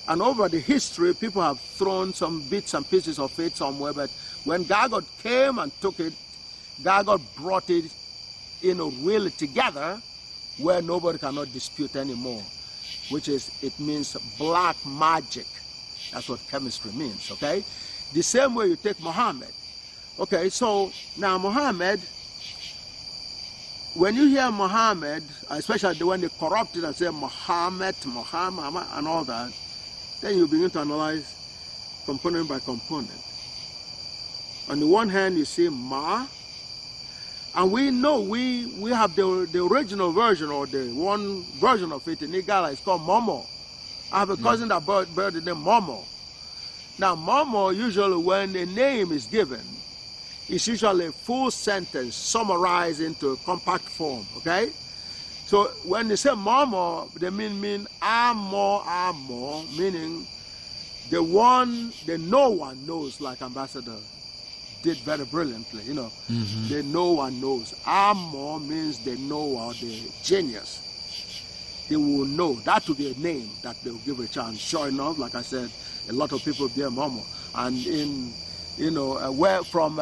S2: And over the history, people have thrown some bits and pieces of it somewhere, but when Gargot came and took it, Gargot brought it, really together, where nobody cannot dispute anymore, which is, it means black magic. That's what chemistry means, okay? The same way you take Muhammad. Okay, so now Muhammad when you hear Muhammad, especially when they corrupt it and say Muhammad, and all that, then you begin to analyze component by component. On the one hand, you see Ma, and we know we have the original version, or the one version of it in Igala. It's called Momo. I have a cousin that bear the name Momo. Now, Momo, usually when a name is given, it's usually a full sentence summarized into a compact form, okay? So when they say Momo, they mean Amo, meaning the one that no one knows, like Ambassador did very brilliantly, you know. The no one knows. Amo means the knower, the genius. They will know. That will be a name that they will give a chance. Sure enough, like I said, a lot of people bear Momo. And in, you know, where from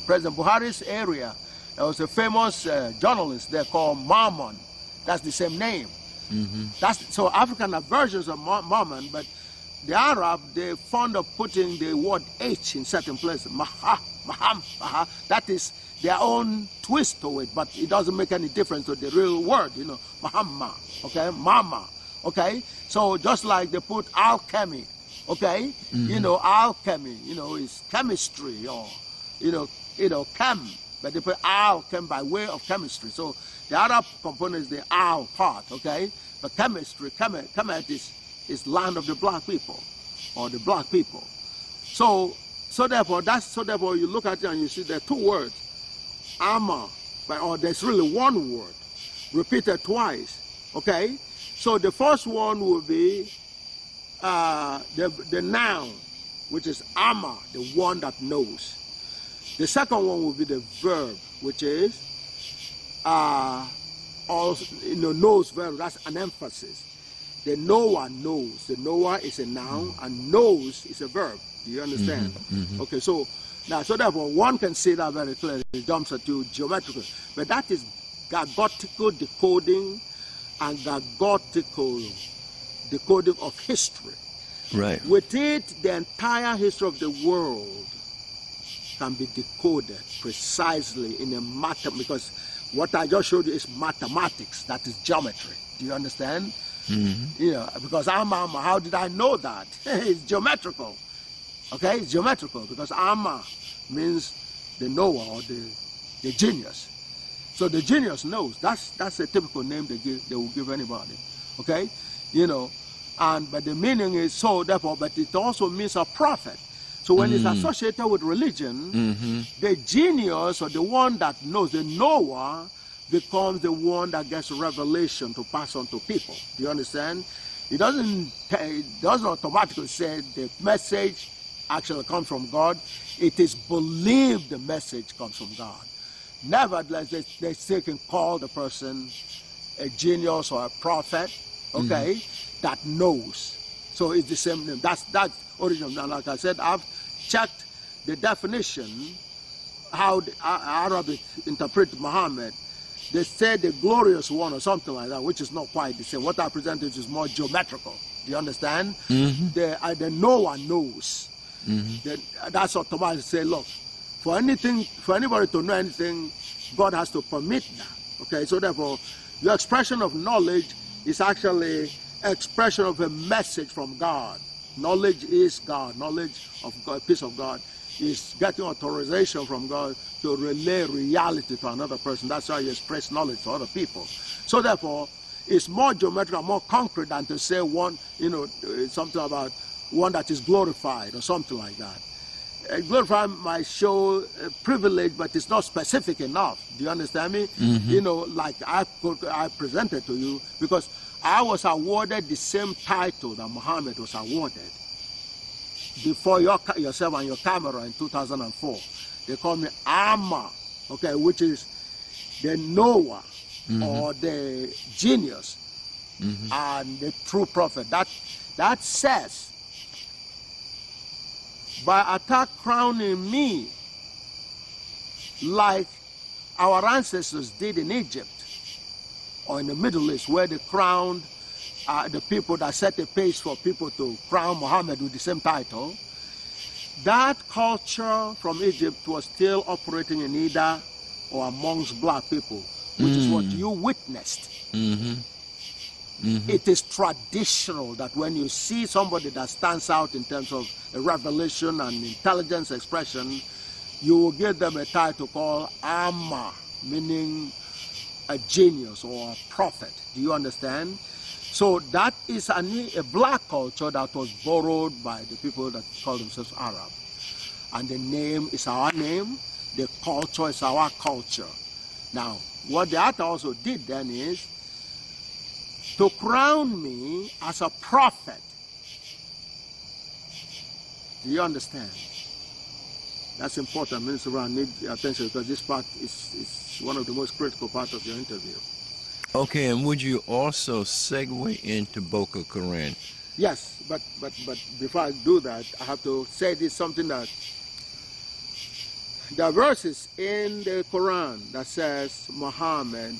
S2: President Buhari's area, there was a famous journalist there called Mammon. That's the same name. So African have versions of Mammon, but the Arab, they're fond of putting the word H in certain places. Maham. That is their own twist to it, but it doesn't make any difference to the real word, you know. Mahamma, okay, Mama, okay. So just like they put alchemy, okay, you know, alchemy, you know, is chemistry, or you know, chem, but they put alchem by way of chemistry. So the Arab component is the al part, okay, but chemistry, chemet is land of the black people, or the black people. So therefore you look at it and you see there are two words, Ama, or there's really one word, repeated twice, okay? So the first one will be the noun, which is Ama, the one that knows. The second one will be the verb, which is also, you know, knows verb, that's an emphasis. The knower knows. The knower is a noun and knows is a verb. Do you understand? Okay, so now, so therefore one can see that very clearly. It jumps at you geometrical. But that is gargotical decoding and gargotical decoding of history.
S1: Right.
S2: With it, the entire history of the world can be decoded precisely in a matter, because what I just showed you is mathematics, that is geometry. Do you understand? You know, because Amma, how did I know that? It's geometrical. Okay, it's geometrical because Amma means the knower, or the genius. So the genius knows. That's a typical name they will give anybody. Okay, you know, but the meaning is so therefore, but it also means a prophet. So when it's associated with religion, the genius, or the one that knows, the knower, becomes the one that gets revelation to pass on to people. Do you understand? It doesn't automatically say the message actually comes from God. It is believed the message comes from God. Nevertheless, they still can call the person a genius or a prophet, okay, that knows. So it's the same name. That's original. Now, like I said, I've checked the definition, how the Arabic interpret Muhammad. They said the glorious one or something like that, which is not quite the same. What I presented is more geometrical. Do you understand? The knower knows. That's automatically say, look, for anybody to know anything, God has to permit that. Okay, so therefore, your expression of knowledge is actually expression of a message from God. Knowledge is God. Knowledge of God, peace of God, is getting authorization from God to relay reality to another person. That's how you express knowledge to other people. So therefore, it's more geometrical, more concrete than to say one, you know, something about one that is glorified or something like that. Glorified might show privilege, but it's not specific enough. Do you understand me? You know, like I presented to you, because I was awarded the same title that Muhammad was awarded before yourself and your camera in 2004. They call me Amma, okay, which is the knower or the genius and the true prophet. That says, by attack crowning me like our ancestors did in Egypt or in the Middle East, where they crowned the people that set the pace for people to crown Muhammad with the same title. That culture from Egypt was still operating in either or amongst black people, which is what you witnessed. It is traditional that when you see somebody that stands out in terms of a revelation and intelligence expression, you will give them a title called Amma, meaning a genius or a prophet. Do you understand? So that is a black culture that was borrowed by the people that call themselves Arab. And the name is our name, the culture is our culture. Now, what the author also did then is to crown me as a prophet. Do you understand? That's important, Minister Ron. Need attention because this part is one of the most critical parts of your interview.
S1: Okay, and would you also segue into Boko Quran?
S2: Yes, but before I do that, I have to say this something that there are verses in the Quran that says Muhammad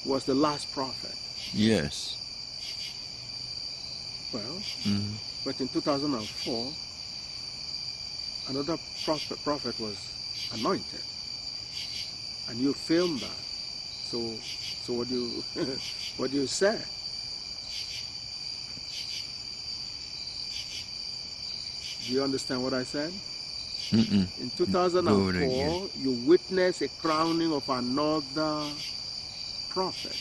S2: was the last prophet.
S1: Yes.
S2: Well, but in 2004, another prophet was anointed, and you filmed that. So what do you what do you say? Do you understand what I said? In 2004, you witnessed a crowning of another prophet.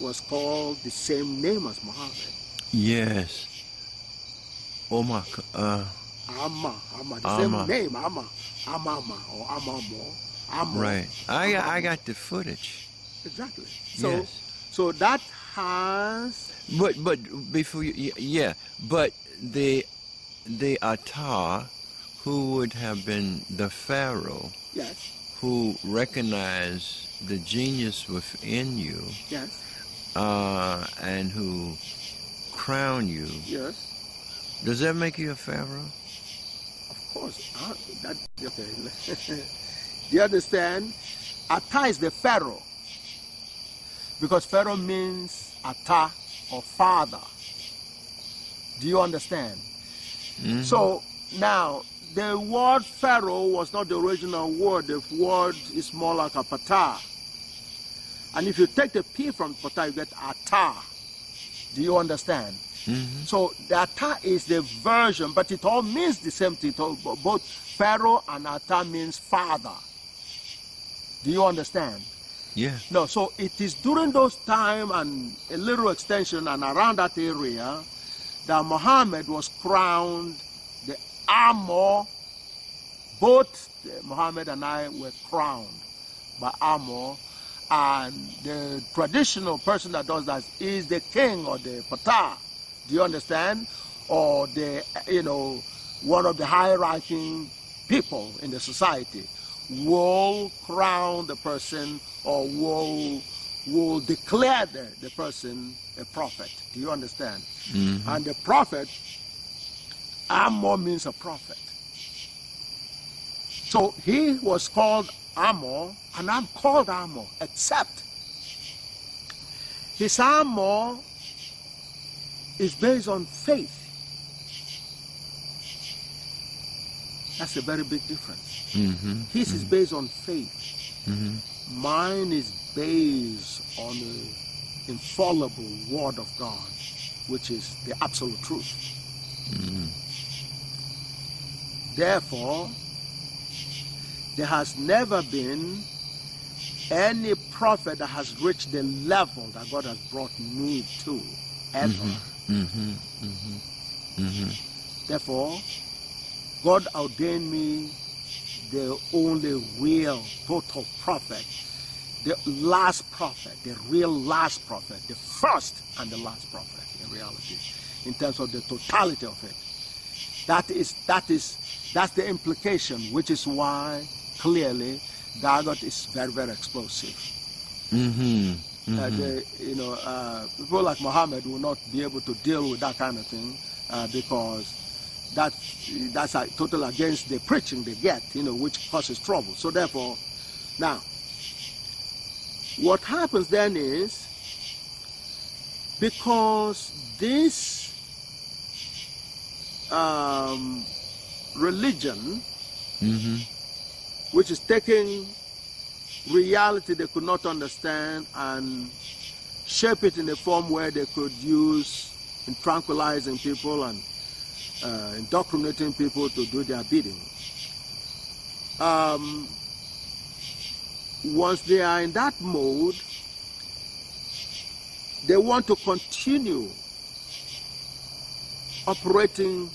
S2: Was called the same name as Muhammad.
S1: Yes. Oh my.
S2: Amma, the same name, Amma or Amamo.
S1: Right. I got the footage.
S2: Exactly.
S1: Yes.
S2: So that has.
S1: But before you, yeah. But the Atar, who would have been the Pharaoh.
S2: Yes.
S1: Who recognized the genius within you.
S2: Yes.
S1: And who crown you.
S2: Yes.
S1: Does that make you a pharaoh?
S2: Of course. Okay. Do you understand? Ata is the pharaoh. Because pharaoh means Ata or father. Do you understand? So now, the word pharaoh was not the original word. The word is more like a pata. And if you take the P from pata, you get Ata. Do you understand? So the Ata is the version, but it all means the same thing. Both Pharaoh and Ata means father. Do you understand?
S1: Yeah.
S2: No, so it is during those time and a little extension and around that area that Muhammad was crowned the Amor. Both Muhammad and I were crowned by Amor. And the traditional person that does that is the king or the pata. Do you understand? Or the, one of the high-ranking people in the society will crown the person or will declare the person a prophet. Do you understand? And the prophet, Amor means a prophet. So he was called Amor, and I'm called Amor, except his Amor is based on faith. That's a very big difference. His is based on faith. Mine is based on the infallible word of God, which is the absolute truth. Therefore, there has never been any prophet that has reached the level that God has brought me to, ever. Therefore, God ordained me the only real total prophet, the last prophet, the real last prophet, the first and the last prophet in reality, in terms of the totality of it. That's the implication, which is why clearly Dagot is very, very explosive. People like Muhammad will not be able to deal with that kind of thing because that's totally against the preaching they get, which causes trouble. So therefore, now, what happens then is, because this religion which is taking reality they could not understand and shape it in a form where they could use in tranquilizing people and indoctrinating people to do their bidding. Once they are in that mode, they want to continue operating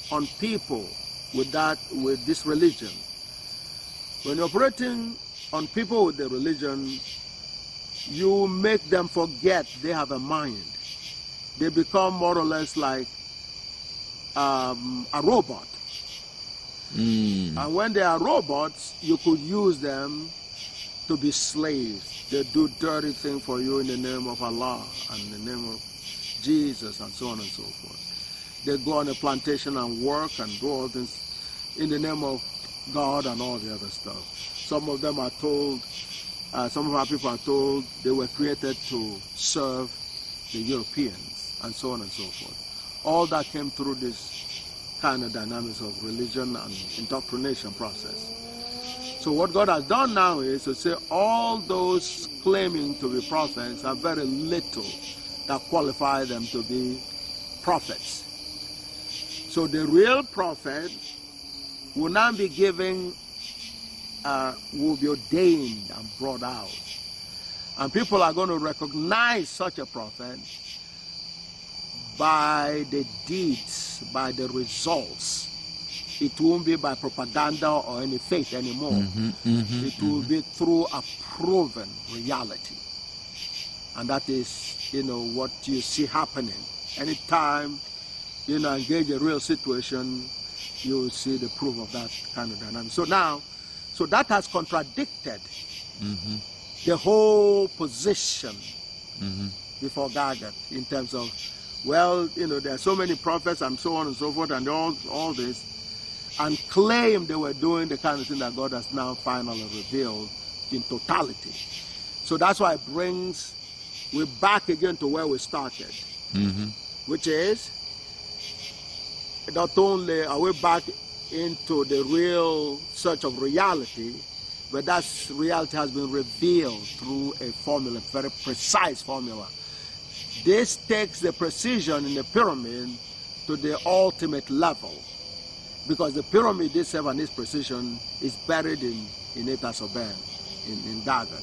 S2: on people with this religion. When you're operating on people with the religion, you make them forget they have a mind. They become more or less like a robot. And when they are robots, you could use them to be slaves. They do dirty things for you in the name of Allah and in the name of Jesus and so on and so forth. They go on a plantation and work and do all this in the name of God and all the other stuff. Some of them are told, some of our people are told they were created to serve the Europeans and so on and so forth. All that came through this kind of dynamics of religion and indoctrination process. So what God has done now is to say all those claiming to be prophets have very little that qualify them to be prophets. So the real prophet will now be given, will be ordained and brought out. And people are going to recognize such a prophet by the deeds, by the results. It won't be by propaganda or any faith anymore. It will be through a proven reality. And that is, what you see happening. Anytime, engage a real situation, you will see the proof of that kind of dynamic. So now, that has contradicted the whole position before Gagat in terms of, well, there are so many prophets and so on and so forth and all this, and claim they were doing the kind of thing that God has now finally revealed in totality. So that's why it brings, we're back again to where we started, which is, not only are we back into the real search of reality, but that reality has been revealed through a formula, very precise formula. This takes the precision in the pyramid to the ultimate level, because the pyramid itself and its precision is buried in it as a band, in Dagon.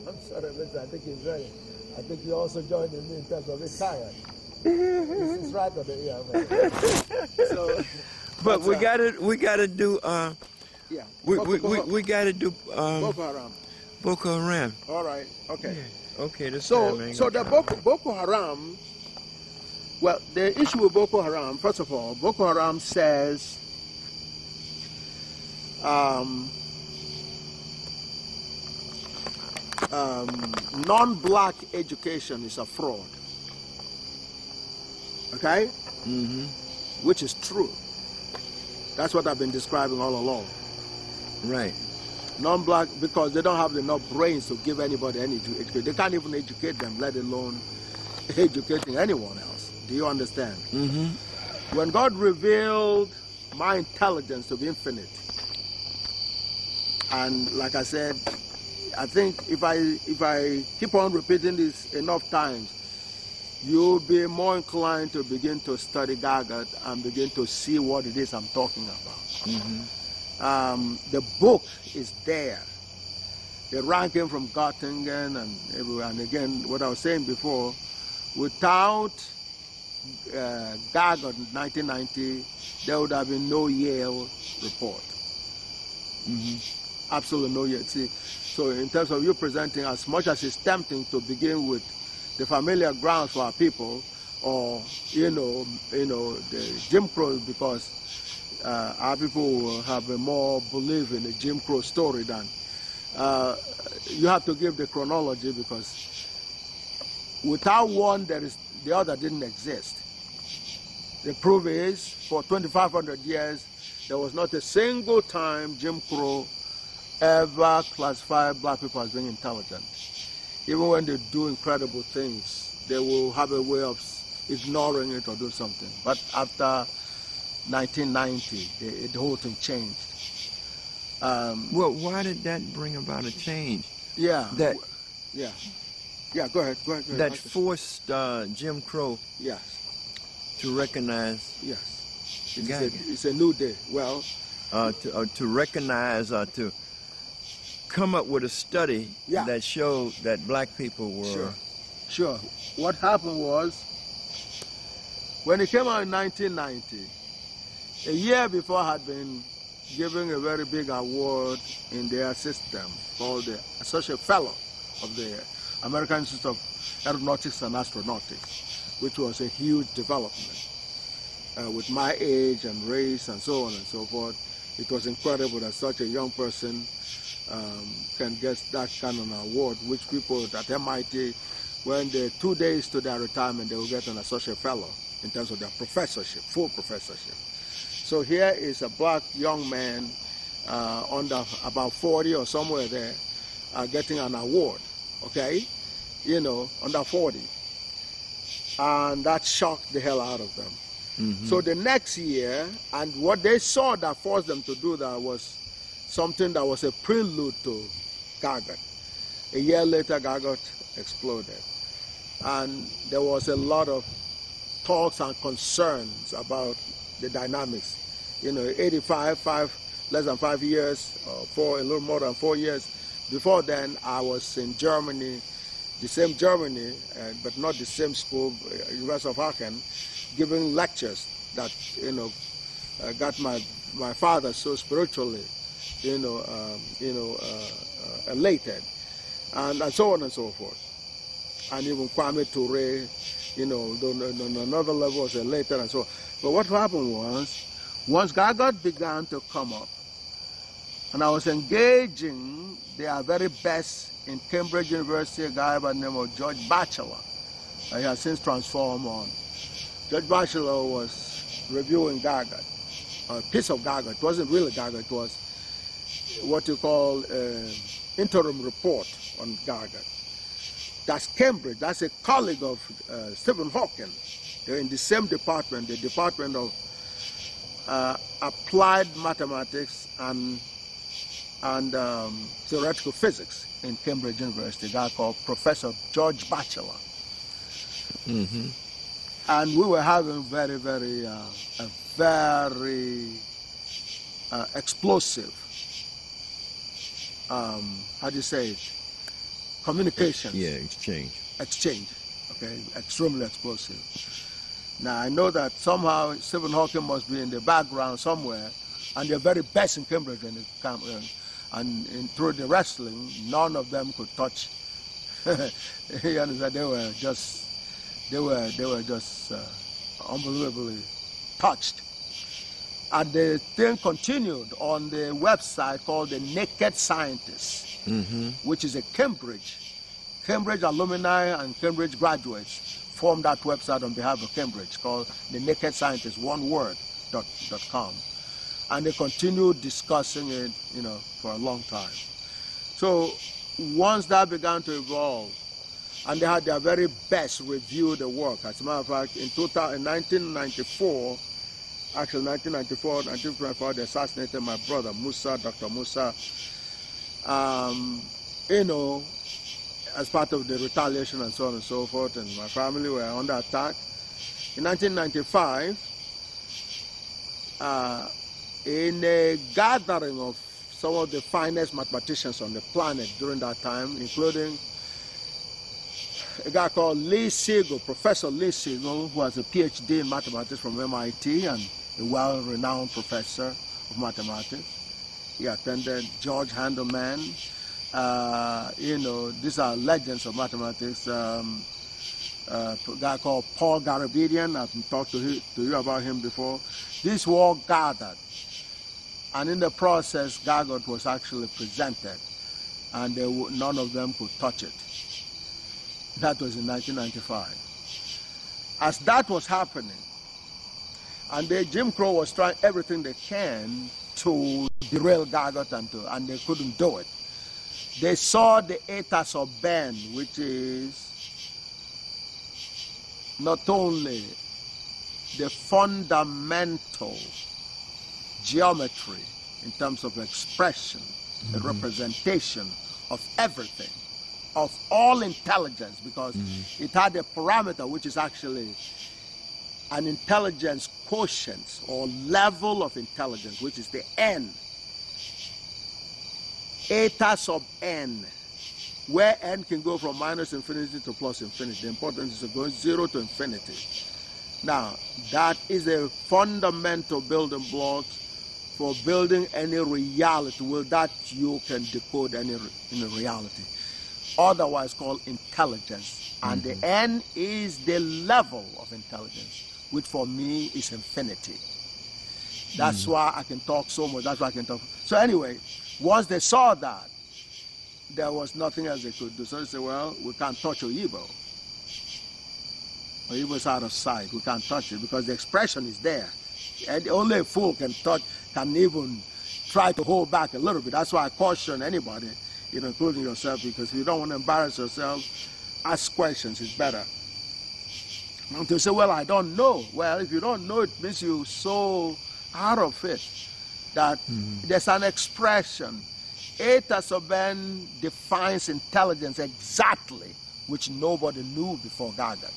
S2: I'm sorry, listen, I think he's ready. I think you also joined me in terms of it's tired. This is right on the ear. So,
S1: but we gotta do
S2: yeah.
S1: We gotta do
S2: Boko Haram.
S1: Boko Haram.
S2: All right. Okay.
S1: Yeah. Okay.
S2: So the Boko Haram. Well, the issue with Boko Haram, first of all, Boko Haram says non-black education is a fraud. Okay? Which is true. That's what I've been describing all along.
S1: Right.
S2: Non-black, because they don't have enough brains to give anybody any education. They can't even educate them, let alone educating anyone else. Do you understand? When God revealed my intelligence to be infinite, and like I said, I think if I keep on repeating this enough times, you'll be more inclined to begin to study Gagat and begin to see what it is I'm talking about. The book is there. The ranking from Göttingen and everywhere. And again, what I was saying before, without Gagat in 1990, there would have been no Yale report. Absolutely no Yale. See, so in terms of you presenting, as much as it's tempting to begin with the familiar grounds for our people, or the Jim Crow, because our people will have a more belief in the Jim Crow story than you have to give the chronology, because without one, the other didn't exist. The proof is, for 2,500 years, there was not a single time Jim Crow ever classified black people as being intelligent. Even when they do incredible things, they will have a way of ignoring it or do something. But after 1990, the whole thing changed.
S1: Well, why did that bring about a change?
S2: Yeah.
S1: That
S2: Go ahead.
S1: that forced Jim Crow
S2: Yes.
S1: to recognize
S2: Yes.
S1: Geiger.
S2: It's a new day. Well,
S1: to recognize or to come up with a study that showed that black people were...
S2: Sure. What happened was, when it came out in 1990, a year before I had been given a very big award in their system called the Associate Fellow of the American Institute of Aeronautics and Astronautics, which was a huge development. With my age and race and so on and so forth, it was incredible that such a young person can get that kind of award, which people at MIT, when they're 2 days to their retirement, they will get an associate fellow in terms of their professorship, full professorship. So here is a black young man under about 40 or somewhere there, getting an award, okay? You know, under 40. And that shocked the hell out of them. So the next year, and what they saw that forced them to do that was something that was a prelude to Gargot. A year later, Gargot exploded. And there was a lot of talks and concerns about the dynamics. You know, 85, less than 5 years, or a little more than 4 years. Before then, I was in Germany, the same Germany, but not the same school, University of Aachen, giving lectures that, you know, got my father so spiritually, elated, and so on and so forth. And even Kwame Ture, you know, on another level was elated and so on. But what happened was, once Gargot began to come up, and I was engaging their very best in Cambridge University, a guy by the name of George Batchelor. He has since transformed on. George Batchelor was reviewing Gargot, a piece of Gargot. It wasn't really Gargot, it was what you call interim report on Gargot. That's Cambridge, that's a colleague of Stephen Hawking. They're in the same department, the Department of Applied Mathematics and Theoretical Physics in Cambridge University, a guy called Professor George Batchelor. And we were having very explosive, how do you say it, communications. Exchange, okay, extremely explosive. Now I know that somehow Stephen Hawking must be in the background somewhere, and they're very best in Cambridge when it comes, and through the wrestling, none of them could touch. You understand? They were just unbelievably touched. And the thing continued on the website called The Naked Scientists, which is a Cambridge alumni and Cambridge graduates formed that website on behalf of Cambridge called The Naked Scientists, oneword.com. And they continued discussing it, you know, for a long time. So once that began to evolve, and they had their very best review the work. As a matter of fact, in 1994, actually 1994, they assassinated my brother, Dr. Musa, you know, as part of the retaliation and so on and so forth, and my family were under attack. In 1995, in a gathering of some of the finest mathematicians on the planet during that time, including a guy called Lee Siegel, Professor Lee Siegel, who has a PhD in mathematics from MIT and a well-renowned professor of mathematics. He attended George Handelman. You know, these are legends of mathematics. A guy called Paul Garabedian, I've talked to you about him before. These were all gathered. And in the process, Gargot was actually presented, and none of them could touch it. That was in 1995. As that was happening, and Jim Crow was trying everything they can to derail Gargot, and they couldn't do it. They saw the eta sub Ben, which is not only the fundamental geometry in terms of expression, the representation of everything, of all intelligence, because it had a parameter which is actually an intelligence quotient or level of intelligence, which is the n, eta sub n, where n can go from minus infinity to plus infinity. The important is to go 0 to infinity. Now, that is a fundamental building block for building any reality, well, that you can decode any reality, otherwise called intelligence. And the n is the level of intelligence, which for me is infinity. That's why I can talk so much. That's why I can talk. So anyway, once they saw that, there was nothing else they could do. So they said, well, we can't touch Oyibo. Oyibo is out of sight. We can't touch it because the expression is there. And only a fool can even try to hold back a little bit. That's why I caution anybody, including yourself, because if you don't want to embarrass yourself, ask questions. It's better. And to say, well, I don't know. Well, if you don't know, it means you're so out of it that there's an expression. Eta sub n defines intelligence exactly, which nobody knew before Gaga.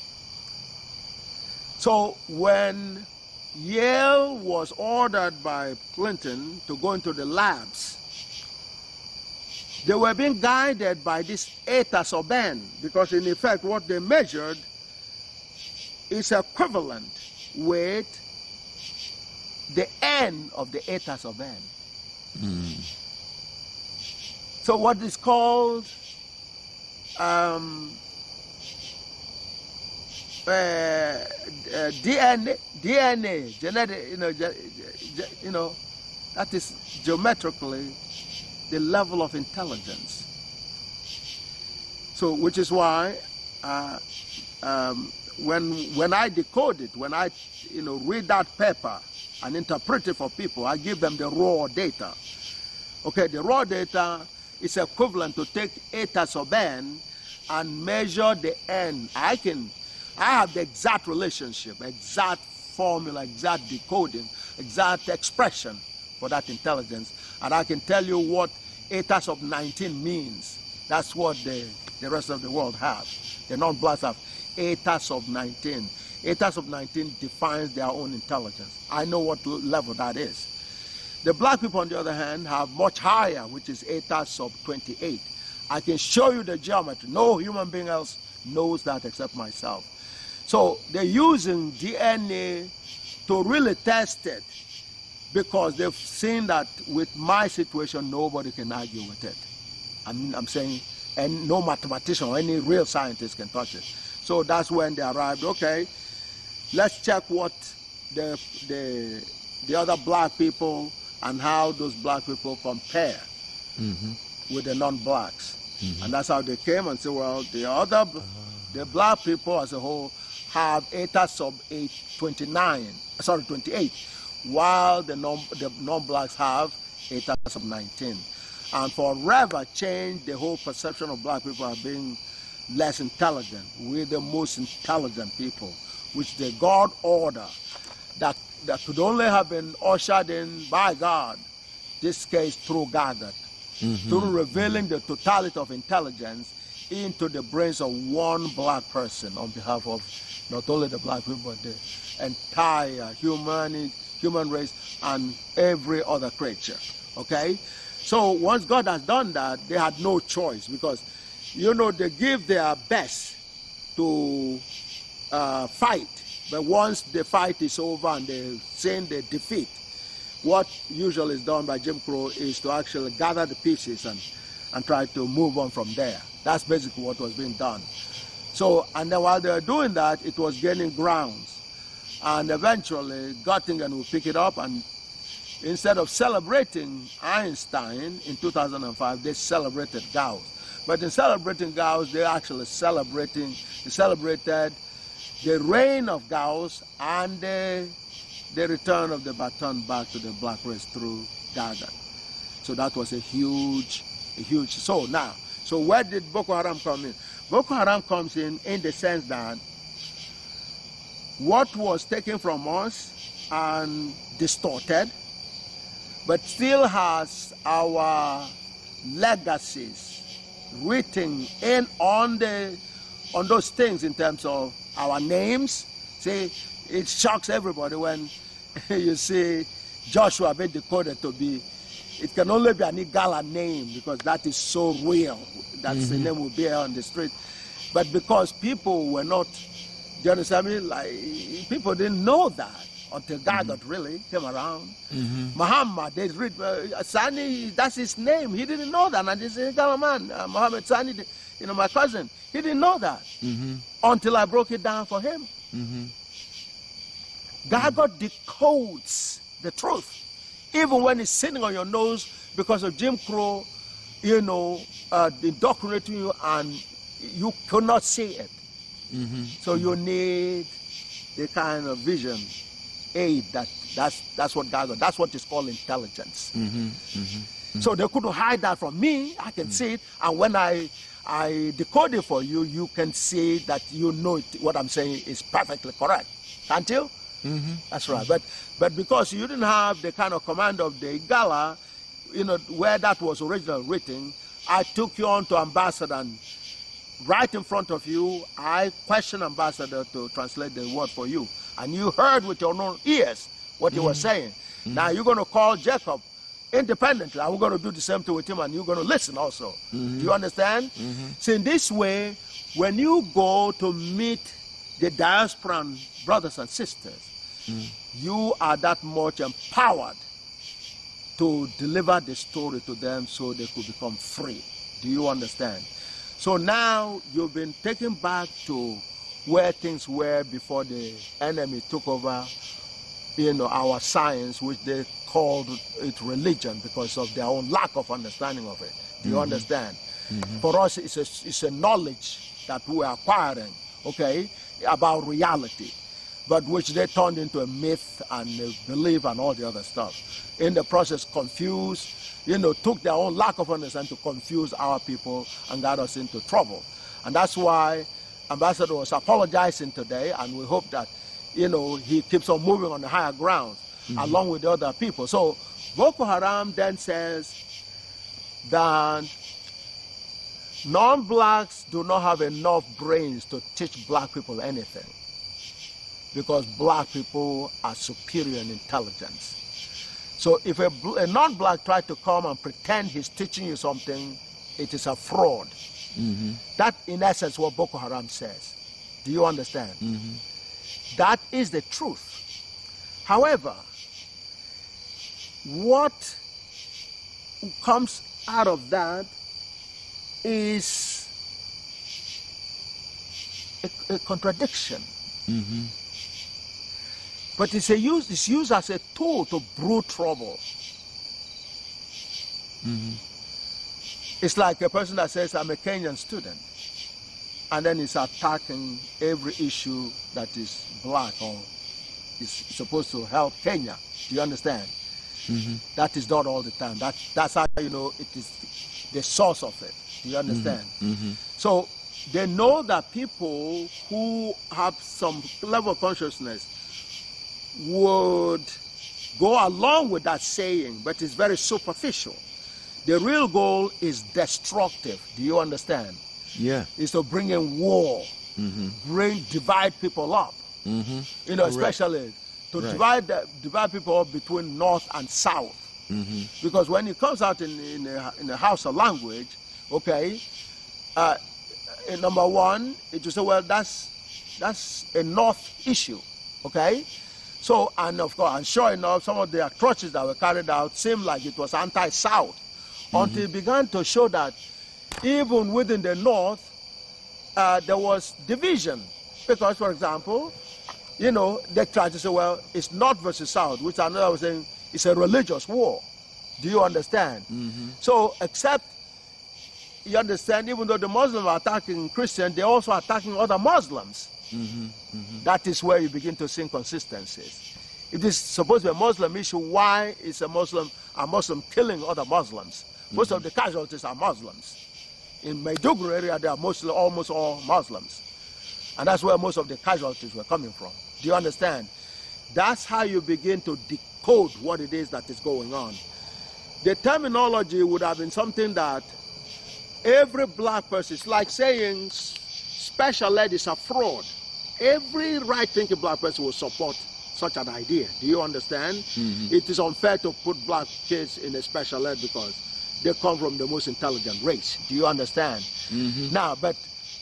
S2: So when Yale was ordered by Clinton to go into the labs, they were being guided by this eta sub n, because in effect what they measured is equivalent with the n of the eta sub n. So what is called DNA, genetic, that is geometrically the level of intelligence. So, which is why when I decode it, when I read that paper and interpret it for people, I give them the raw data. Okay, the raw data is equivalent to take eta sub n and measure the n. I have the exact relationship, exact formula, exact decoding, exact expression for that intelligence, and I can tell you what eta sub 19 means. That's what the rest of the world have. The non-blacks have eta sub 19. Eta sub 19 defines their own intelligence. I know what level that is. The black people, on the other hand, have much higher, which is eta sub 28. I can show you the geometry. No human being else knows that except myself. So they're using DNA to really test it, because they've seen that with my situation, nobody can argue with it. I'm saying, and no mathematician or any real scientist can touch it. So that's when they arrived. Okay, let's check what the other black people and how those black people compare with the non-blacks. And that's how they came and said, well, the black people as a whole have eta sub 28, while the non-blacks have eta sub 19. And forever changed the whole perception of black people as being less intelligent. We're the most intelligent people, which the God order that could only have been ushered in by God, this case through Gaga, through revealing the totality of intelligence into the brains of one black person on behalf of not only the black people, but the entire human race and every other creature. Okay? So once God has done that, they had no choice, because, they give their best to fight. But once the fight is over and they've seen the defeat, what usually is done by Jim Crow is to actually gather the pieces and try to move on from there. That's basically what was being done. So, and then while they were doing that, it was gaining grounds. And eventually, Göttingen will pick it up, and instead of celebrating Einstein in 2005, they celebrated Gauss. But in celebrating Gauss, they actually celebrated the reign of Gauss and the return of the baton back to the black race through Gaga. So that was a huge. So now, where did Boko Haram come in? Boko Haram comes in the sense that what was taken from us and distorted, but still has our legacies written in on those things in terms of our names. See, it shocks everybody when you see Joshua being decoded to be, it can only be an Igala name because that is so real. That's the name will bear on the street. But because people were not, do you understand me? Like, people didn't know that until God got really came around. Muhammad, they read, Sani, that's his name. He didn't know that. And this is a man, Muhammad Sani, you know, my cousin. He didn't know that until I broke it down for him. God decodes the truth. Even when it's sitting on your nose because of Jim Crow, you know, indoctrinating you and you could not see it. So you need the kind of vision aid that's what God got. That's what is called intelligence. So they couldn't hide that from me. I can see it. And when I decode it for you, you can see that you know it, what I'm saying is perfectly correct. Can't you? That's right. But because you didn't have the kind of command of the Igala, you know, where that was originally written, I took you on to ambassador, and right in front of you, I questioned ambassador to translate the word for you. And you heard with your own ears what he was saying. Now you're going to call Jacob independently. I'm going to do the same thing with him, and you're going to listen also. Do you understand? So in this way, when you go to meet the diasporan brothers and sisters, you are that much empowered to deliver the story to them so they could become free. Do you understand? So now you've been taken back to where things were before the enemy took over, you know, our science, which they called it religion because of their own lack of understanding of it. Do you understand? For us, it's a knowledge that we are acquiring, okay, about reality, but which they turned into a myth and a belief and all the other stuff. In the process, confused, you know, took their own lack of understanding to confuse our people and got us into trouble. And that's why Ambassador was apologizing today, and we hope that, you know, he keeps on moving on the higher ground along with the other people. So Boko Haram then says that non-blacks do not have enough brains to teach black people anything because black people are superior in intelligence. So if a non-black tries to come and pretend he's teaching you something, it is a fraud. That, in essence, what Boko Haram says. Do you understand? That is the truth. However, what comes out of that is a contradiction. But it's used as a tool to brew trouble. It's like a person that says, I'm a Kenyan student, and then is attacking every issue that is black or is supposed to help Kenya. Do you understand? That is not all the time. That's how you know it is the source of it. Do you understand? So they know that people who have some level of consciousness would go along with that saying, but it's very superficial. The real goal is destructive. Do you understand?
S1: Yeah.
S2: It's to bring in war, divide people up. You know, especially to divide people up between north and south. Because when it comes out in the house of language, okay, number one, it will say, well, that's a north issue, okay? So, and of course, and sure enough, some of the atrocities that were carried out seemed like it was anti-South, until it began to show that even within the North, there was division. Because, for example, you know, they tried to say, well, it's North versus South, which another was saying it's a religious war. Do you understand? So, except, you understand, even though the Muslims are attacking Christians, they're also attacking other Muslims. That is where you begin to see inconsistencies. If this is supposed to be a Muslim issue, why is a Muslim killing other Muslims? Most of the casualties are Muslims. In Maiduguri area, they are almost all Muslims. And that's where most of the casualties were coming from. Do you understand? That's how you begin to decode what it is that is going on. The terminology would have been something that every black person, it's like saying special ed is a fraud. Every right-thinking black person will support such an idea. Do you understand? Mm-hmm. It is unfair to put black kids in a special ed because they come from the most intelligent race. Do you understand? Mm-hmm. Now, but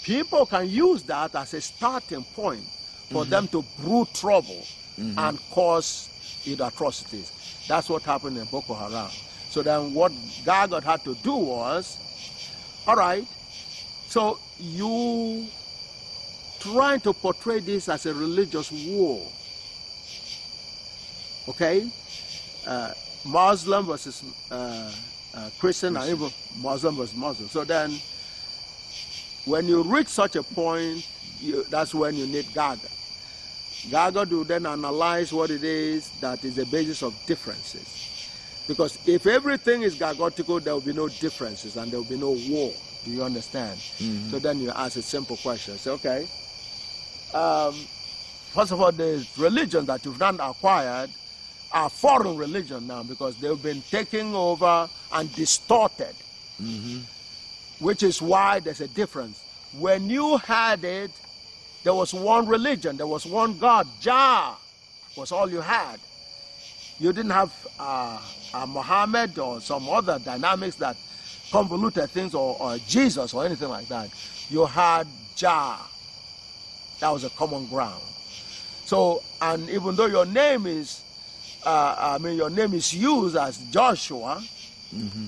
S2: people can use that as a starting point for them to brew trouble and cause atrocities. That's what happened in Boko Haram. So then what Gargot had to do was, all right, so you trying to portray this as a religious war, okay? Muslim versus Christian, and even Muslim versus Muslim. So then when you reach such a point, that's when you need Gargot. Gargot will then analyze what it is that is the basis of differences. Because if everything is Gargotical, there will be no differences and there will be no war. Do you understand? So then you ask a simple question. Say, okay, first of all, the religion that you've not acquired are foreign religion now because they've been taken over and distorted, which is why there's a difference. When you had it, there was one religion, there was one God. Jah was all you had. You didn't have Muhammad or some other dynamics that convoluted things, or Jesus or anything like that. You had Jah. That was a common ground. So, and even though your name is, your name is used as Joshua,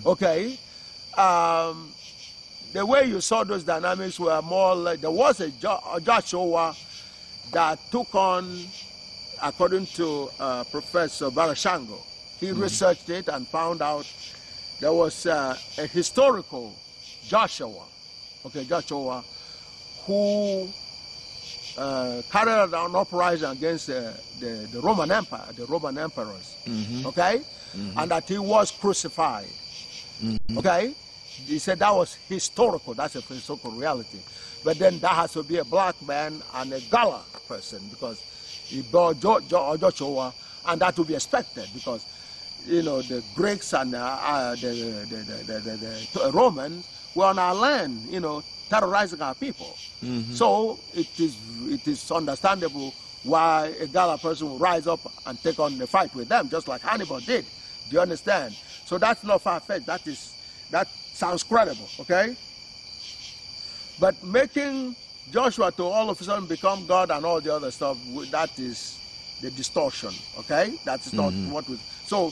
S2: okay, the way you saw those dynamics were more like, there was a Joshua that took on, according to Professor Barashango, he researched it and found out there was a historical Joshua, okay, Joshua, who carried out an uprising against the Roman Empire, the Roman emperors, okay, and that he was crucified, okay. He said that was historical, that's a historical reality. But then that has to be a black man and a Gala person because he bore Joshua, and that would be expected because, you know, the Greeks and the Romans were on our land, you know, terrorizing our people. So it is understandable why a Gala person will rise up and take on the fight with them, just like Hannibal did. Do you understand? So that's not far-fetched. That sounds credible, okay? But making Joshua to all of a sudden become God and all the other stuff, that is the distortion, okay? That's not what we... So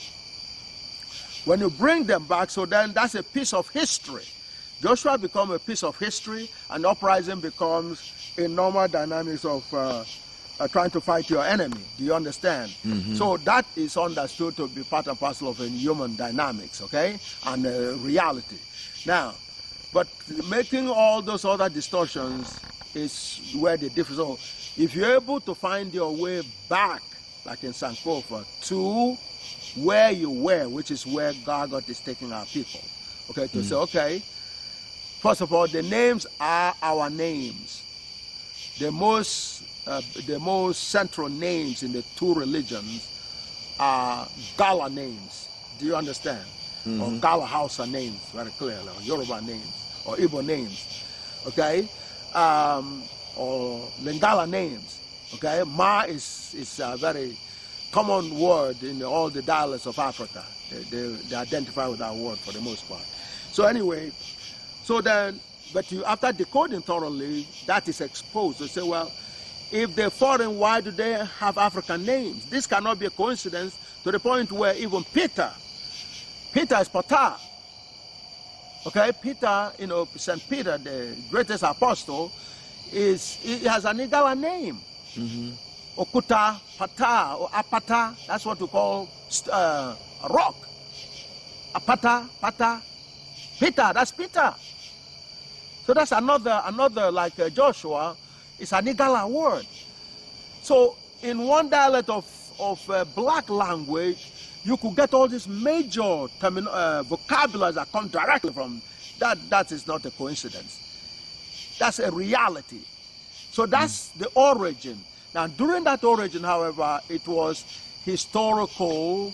S2: when you bring them back, so then that's a piece of history. Joshua becomes a piece of history, and uprising becomes a normal dynamics of trying to fight your enemy. Do you understand? So that is understood to be part and parcel of a human dynamics, okay? And reality. Now, but making all those other distortions is where the difference. So if you're able to find your way back, like in Sankofa, to where you were, which is where Gargot is taking our people, okay, to say, okay, first of all, the names are our names. The most central names in the two religions are Gala names. Do you understand? Or Gala Hausa names, very clearly, or Yoruba names, or Igbo names, okay? Or Lingala names, okay? Ma is a very common word in all the dialects of Africa. They identify with that word for the most part. So anyway, so then, but you, after decoding thoroughly, that is exposed. You say, well, if they're foreign, why do they have African names? This cannot be a coincidence, to the point where even Peter is Pata. Okay, Peter, you know, St. Peter, the greatest apostle, he has an Igala name. Okuta, Pata, or Apata, that's what we call a rock. Apata, Pata, Peter, that's Peter. So that's another like Joshua, it's an Igala word. So in one dialect of black language, you could get all these major vocabularies that come directly from that. That is not a coincidence. That's a reality. So that's the origin. Now, during that origin, however, it was historical,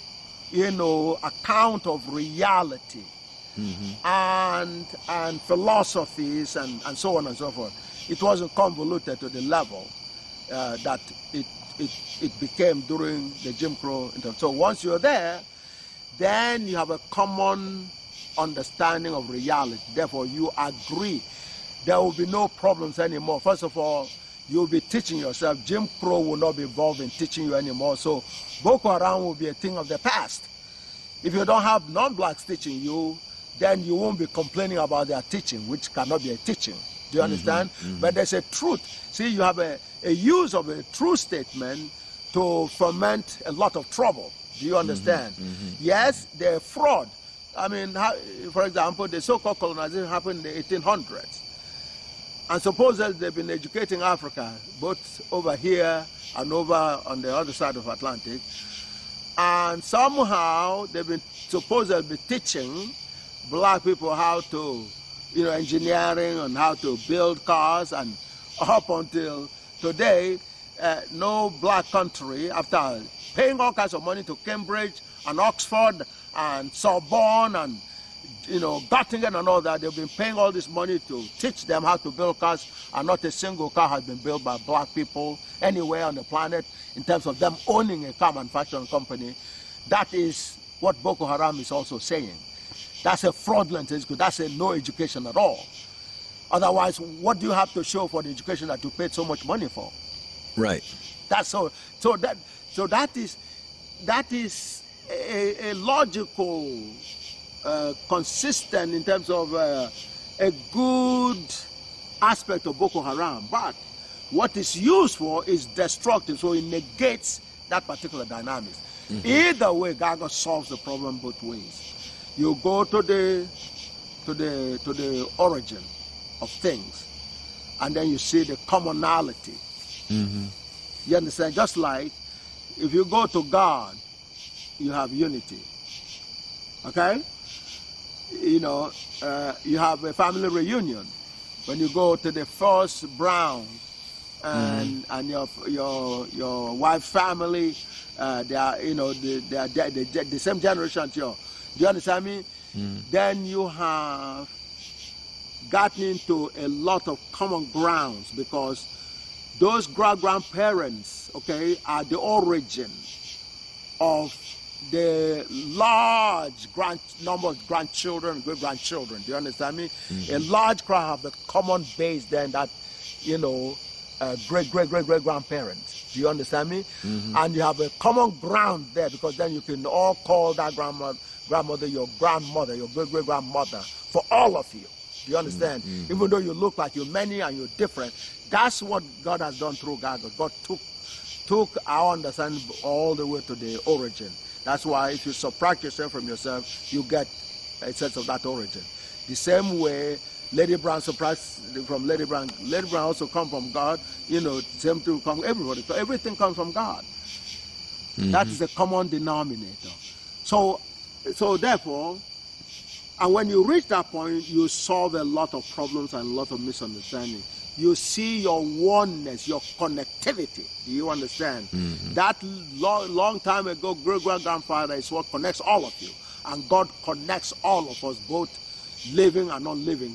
S2: account of reality, and philosophies and so on and so forth. It wasn't convoluted to the level that it became during the Jim Crow. So once you're there, then you have a common understanding of reality. Therefore, you agree. There will be no problems anymore. First of all, you'll be teaching yourself. Jim Crow will not be involved in teaching you anymore. So Boko Haram will be a thing of the past. If you don't have non-blacks teaching you, then you won't be complaining about their teaching, which cannot be a teaching. Do you understand? But there's a truth. See, you have a use of a true statement to foment a lot of trouble. Do you understand? Yes, they're fraud. I mean, for example, the so-called colonization happened in the 1800s. And supposedly they've been educating Africa, both over here and over on the other side of Atlantic. And somehow they've been supposedly teaching black people how to, engineering and how to build cars. And up until today, no black country, after paying all kinds of money to Cambridge and Oxford and Sorbonne and Göttingen and all that, they've been paying all this money to teach them how to build cars, and not a single car has been built by black people anywhere on the planet in terms of them owning a car manufacturing company. That is what Boko Haram is also saying. That's a fraudulent education. That's a no education at all. Otherwise, what do you have to show for the education that you paid so much money for?
S1: Right.
S2: That's so that is a logical, consistent in terms of a good aspect of Boko Haram. But what it's used for is destructive, so it negates that particular dynamic. Either way, Gaga solves the problem both ways. You go to the origin of things, and then you see the commonality. You understand? Just like if you go to God, you have unity. Okay? You have a family reunion. When you go to the first Brown and your wife's family, they are the same generation as you. Do you understand me? Then you have gotten into a lot of common grounds, because those grandparents, okay, are the origin of the large number of grandchildren and great-grandchildren. Do you understand me? A large crowd have a common base then that, great-great-great-great-grandparents. Do you understand me? And you have a common ground there, because then you can all call that grandmother your grandmother, your great-great-grandmother, for all of you. Do you understand? Even though you look like you're many and you're different, that's what God has done through God. God took our understanding all the way to the origin. That's why if you subtract yourself from yourself, you get a sense of that origin. The same way Lady Brown subtracts from Lady Brown. Lady Brown also comes from God. Same thing comes everybody. Everything comes from God. That is the common denominator. So therefore, and when you reach that point, you solve a lot of problems and a lot of misunderstanding. You see your oneness, your connectivity. Do you understand? That long time ago, great-grandfather is what connects all of you. And God connects all of us, both living and non-living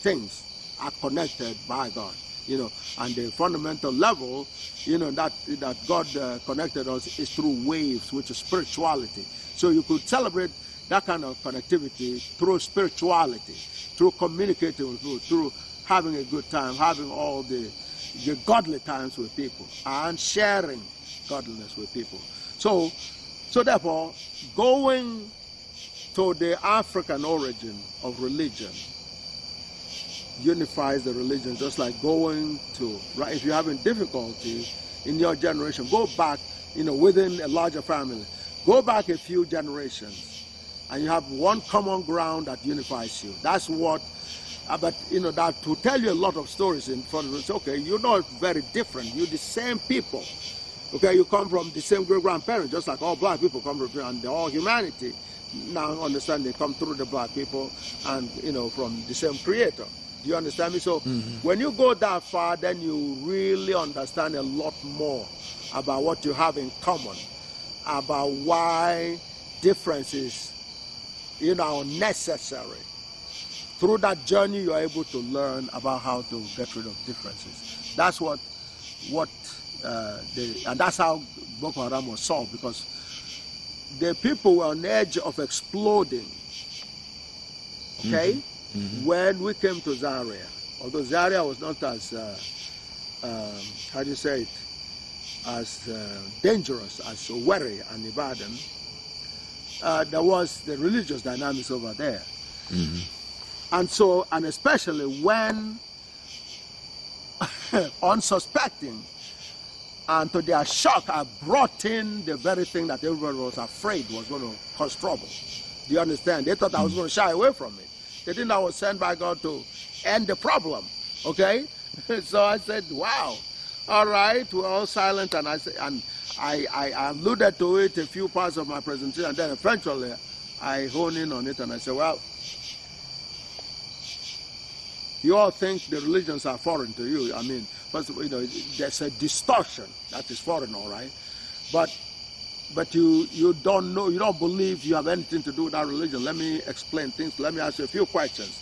S2: things are connected by God. And the fundamental level, that God connected us is through waves, which is spirituality. So you could celebrate that kind of connectivity through spirituality, through communicating with people, through having a good time, having all the godly times with people, and sharing godliness with people. So therefore, going to the African origin of religion unifies the religion, just like going to, right? If you're having difficulty in your generation, go back, within a larger family, go back a few generations, and you have one common ground that unifies you. That's what, but that to tell you a lot of stories in front of us, okay, you're not very different. You're the same people. Okay, you come from the same great-grandparents, just like all black people come from, and all humanity now understand they come through the black people and, from the same creator. Do you understand me? So when you go that far, then you really understand a lot more about what you have in common, about why differences, are necessary. Through that journey, you are able to learn about how to get rid of differences. That's and that's how Boko Haram was solved, because the people were on the edge of exploding. Okay, when we came to Zaria, although Zaria was not as how do you say it, as dangerous as Owerri and Ibadan, there was the religious dynamics over there. And so, and especially when unsuspecting, and to their shock, I brought in the very thing that everybody was afraid was going to cause trouble. Do you understand? They thought I was going to shy away from it. They didn't know I was sent by God to end the problem. Okay? So I said, wow. All right, we're all silent, and I alluded to it a few parts of my presentation, and then eventually I honed in on it, and I said, well, you all think the religions are foreign to you. I mean, first, there's a distortion that is foreign, all right, but you don't know, you don't believe you have anything to do with that religion. Let me explain things. Let me ask you a few questions,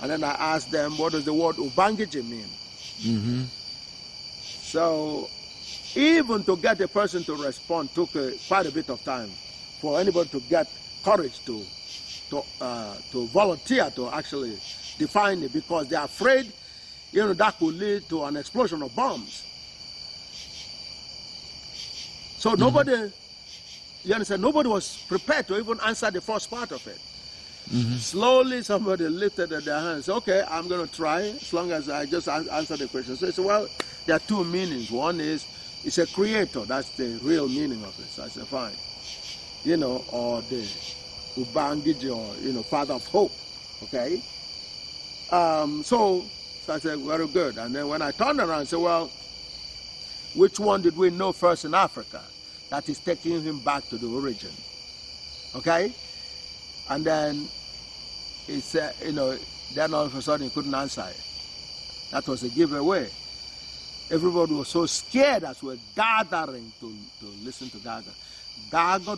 S2: and then I asked them, what does the word Ubangiji mean? So even to get a person to respond took quite a bit of time for anybody to get courage to volunteer to actually define it, because they're afraid, that could lead to an explosion of bombs. So nobody, you understand, nobody was prepared to even answer the first part of it. Slowly somebody lifted their hands. Okay, I'm going to try, as long as I just answer the question. So I said, well, there are two meanings. One is, it's a creator. That's the real meaning of it. So I said, fine. Or the Ubangiji, or, Father of Hope. Okay? So I said, very good. And then when I turned around, I said, well, which one did we know first in Africa that is taking him back to the origin? Okay? And then he said, then all of a sudden he couldn't answer it. That was a giveaway. Everybody was so scared as we were gathering to listen to Gaga. Gaga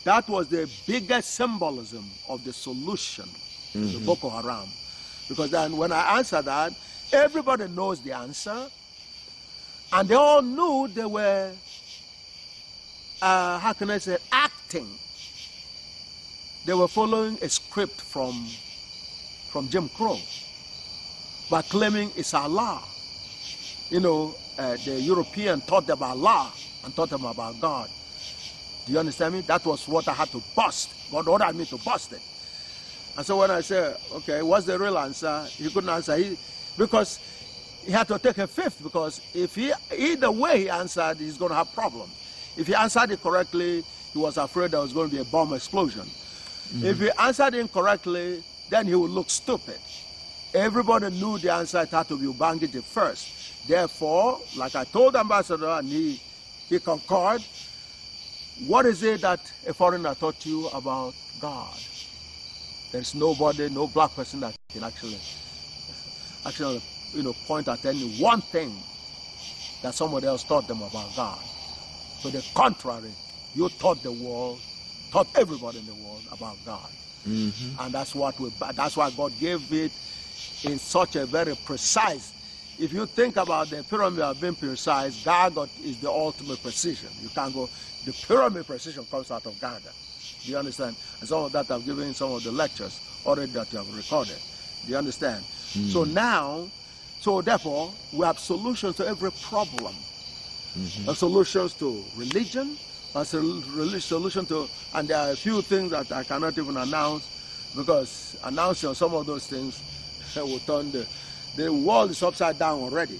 S2: that was the biggest symbolism of the solution to the Boko Haram. Because then when I answered that, everybody knows the answer. And they all knew they were, how can I say, acting. They were following a script from Jim Crow by claiming it's Allah. The European taught them Allah and taught them about God. Do you understand me? That was what I had to bust. God ordered me to bust it. And so when I said, okay, what's the real answer? He couldn't answer. Because he had to take a fifth, because if either way he answered, he's going to have problems. If he answered it correctly, he was afraid there was going to be a bomb explosion. If he answered incorrectly, then he would look stupid. Everybody knew the answer. It had to be Ubangiji first. Therefore, like I told the ambassador, and he concurred, what is it that a foreigner taught you about God? There's nobody, no black person that can actually point at any one thing that somebody else taught them about God. To the contrary, you taught the world, taught everybody in the world about God. And that's why God gave it in such a very precise. If you think about the pyramid being precise, Gaga is the ultimate precision. You can't go, the pyramid precision comes out of Gaga. Do you understand? And some of that I've given in some of the lectures already that you have recorded. Do you understand? So now, therefore, we have solutions to every problem. Solutions to religion, solution to, and there are a few things that I cannot even announce, because announcing some of those things will turn the world is upside down already.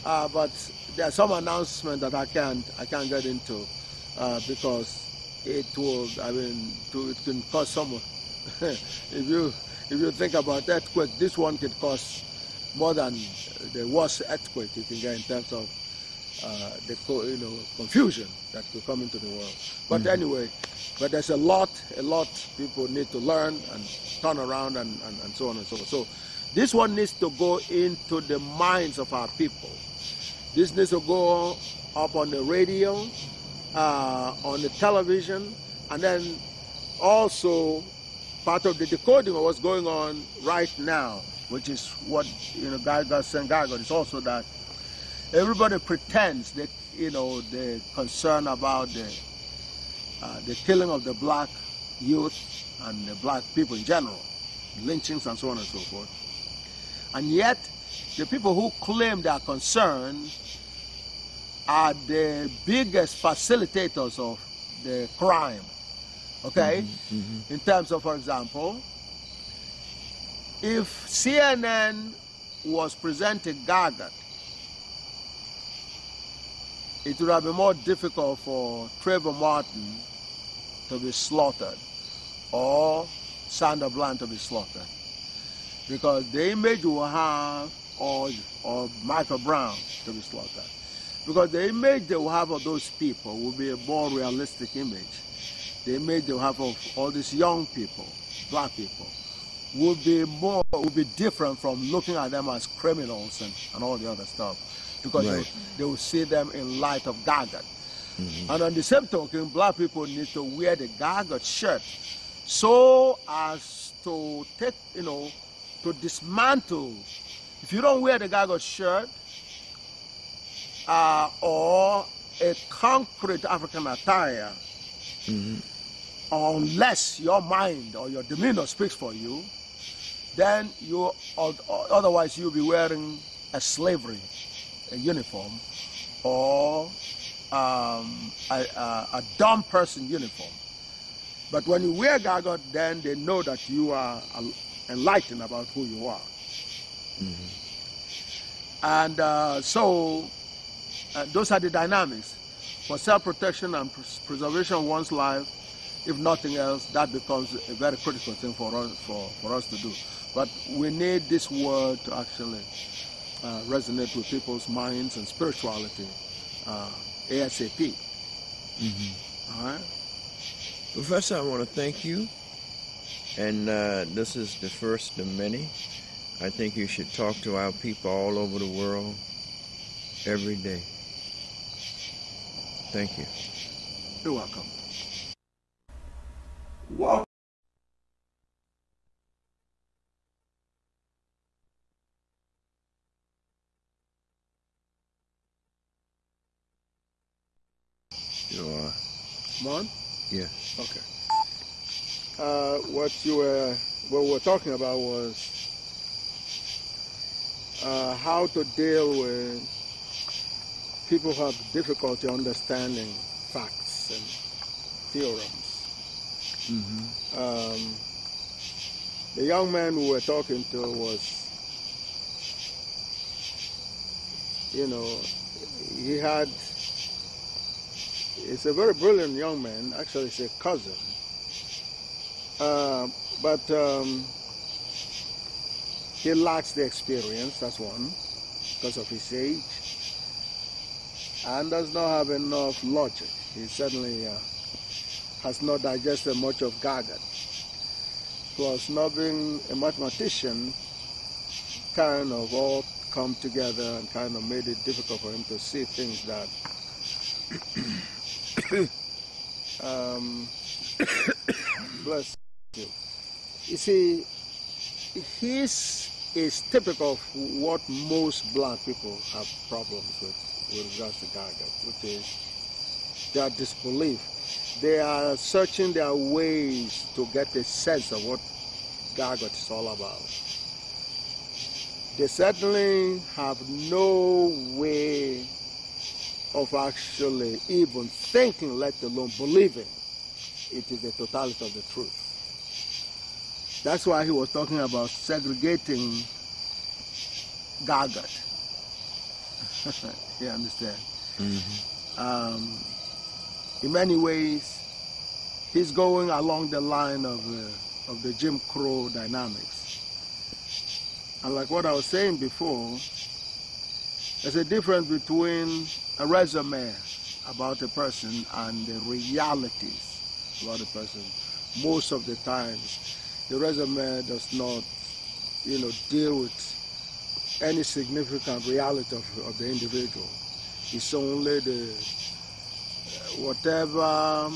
S2: But there are some announcements that I can't get into because it will, it can cause some. if you think about earthquake, this one can cause more than the worst earthquake you can get in terms of the confusion that could come into the world. But anyway, but there's a lot people need to learn and turn around and so on and so forth. So This one needs to go into the minds of our people. This needs to go up on the radio, on the television, and then also part of the decoding of what's going on right now, which is what God sent God. It's also that everybody pretends that they're concerned about the killing of the black youth and the black people in general, lynchings and so on and so forth. And yet, the people who claim they are concerned are the biggest facilitators of the crime. Okay? In terms of, for example, if CNN was presenting Gaga, it would have been more difficult for Trayvon Martin to be slaughtered or Sandra Bland to be slaughtered, because the image will have, or Michael Brown to be slaughtered, because the image they will have of those people will be a more realistic image. The image they will have of all these young people, black people, will be different from looking at them as criminals and all the other stuff, because they will see them in light of Gaga. And on the same token, black people need to wear the Gaga shirt so as to take, to dismantle. If you don't wear the Gaga shirt or a concrete African attire, unless your mind or your demeanor speaks for you, then otherwise you'll be wearing a uniform or a dumb person uniform. But when you wear Gaga, then they know that you are enlightened about who you are. And so those are the dynamics. For self-protection and preservation of one's life, if nothing else, that becomes a very critical thing for us to do. But we need this word to actually resonate with people's minds and spirituality ASAP. All right?
S1: Professor, I want to thank you. And this is the first of many. I think you should talk to our people all over the world every day. Thank you.
S2: You're welcome. Welcome.
S1: You are.
S2: Mon?
S1: Yeah.
S2: Okay. What we were talking about was how to deal with people who have difficulty understanding facts and theorems. The young man we were talking to was, he's a very brilliant young man. Actually, it's a cousin. But he lacks the experience, that's one, because of his age, and does not have enough logic. He certainly has not digested much of Gaga. Plus, not being a mathematician, kind of all come together and kind of made it difficult for him to see things that bless you. You see, his is typical of what most black people have problems with regards to Gaga, which is their disbelief. They are searching their ways to get a sense of what Gaga is all about. They certainly have no way of actually even thinking, let alone believing it is the totality of the truth. That's why he was talking about segregating Gaga. You understand? In many ways, he's going along the line of the Jim Crow dynamics. And like what I was saying before, there's a difference between a resume about a person and the realities about a person. Most of the times, the resume does not deal with any significant reality of the individual. It's only the whatever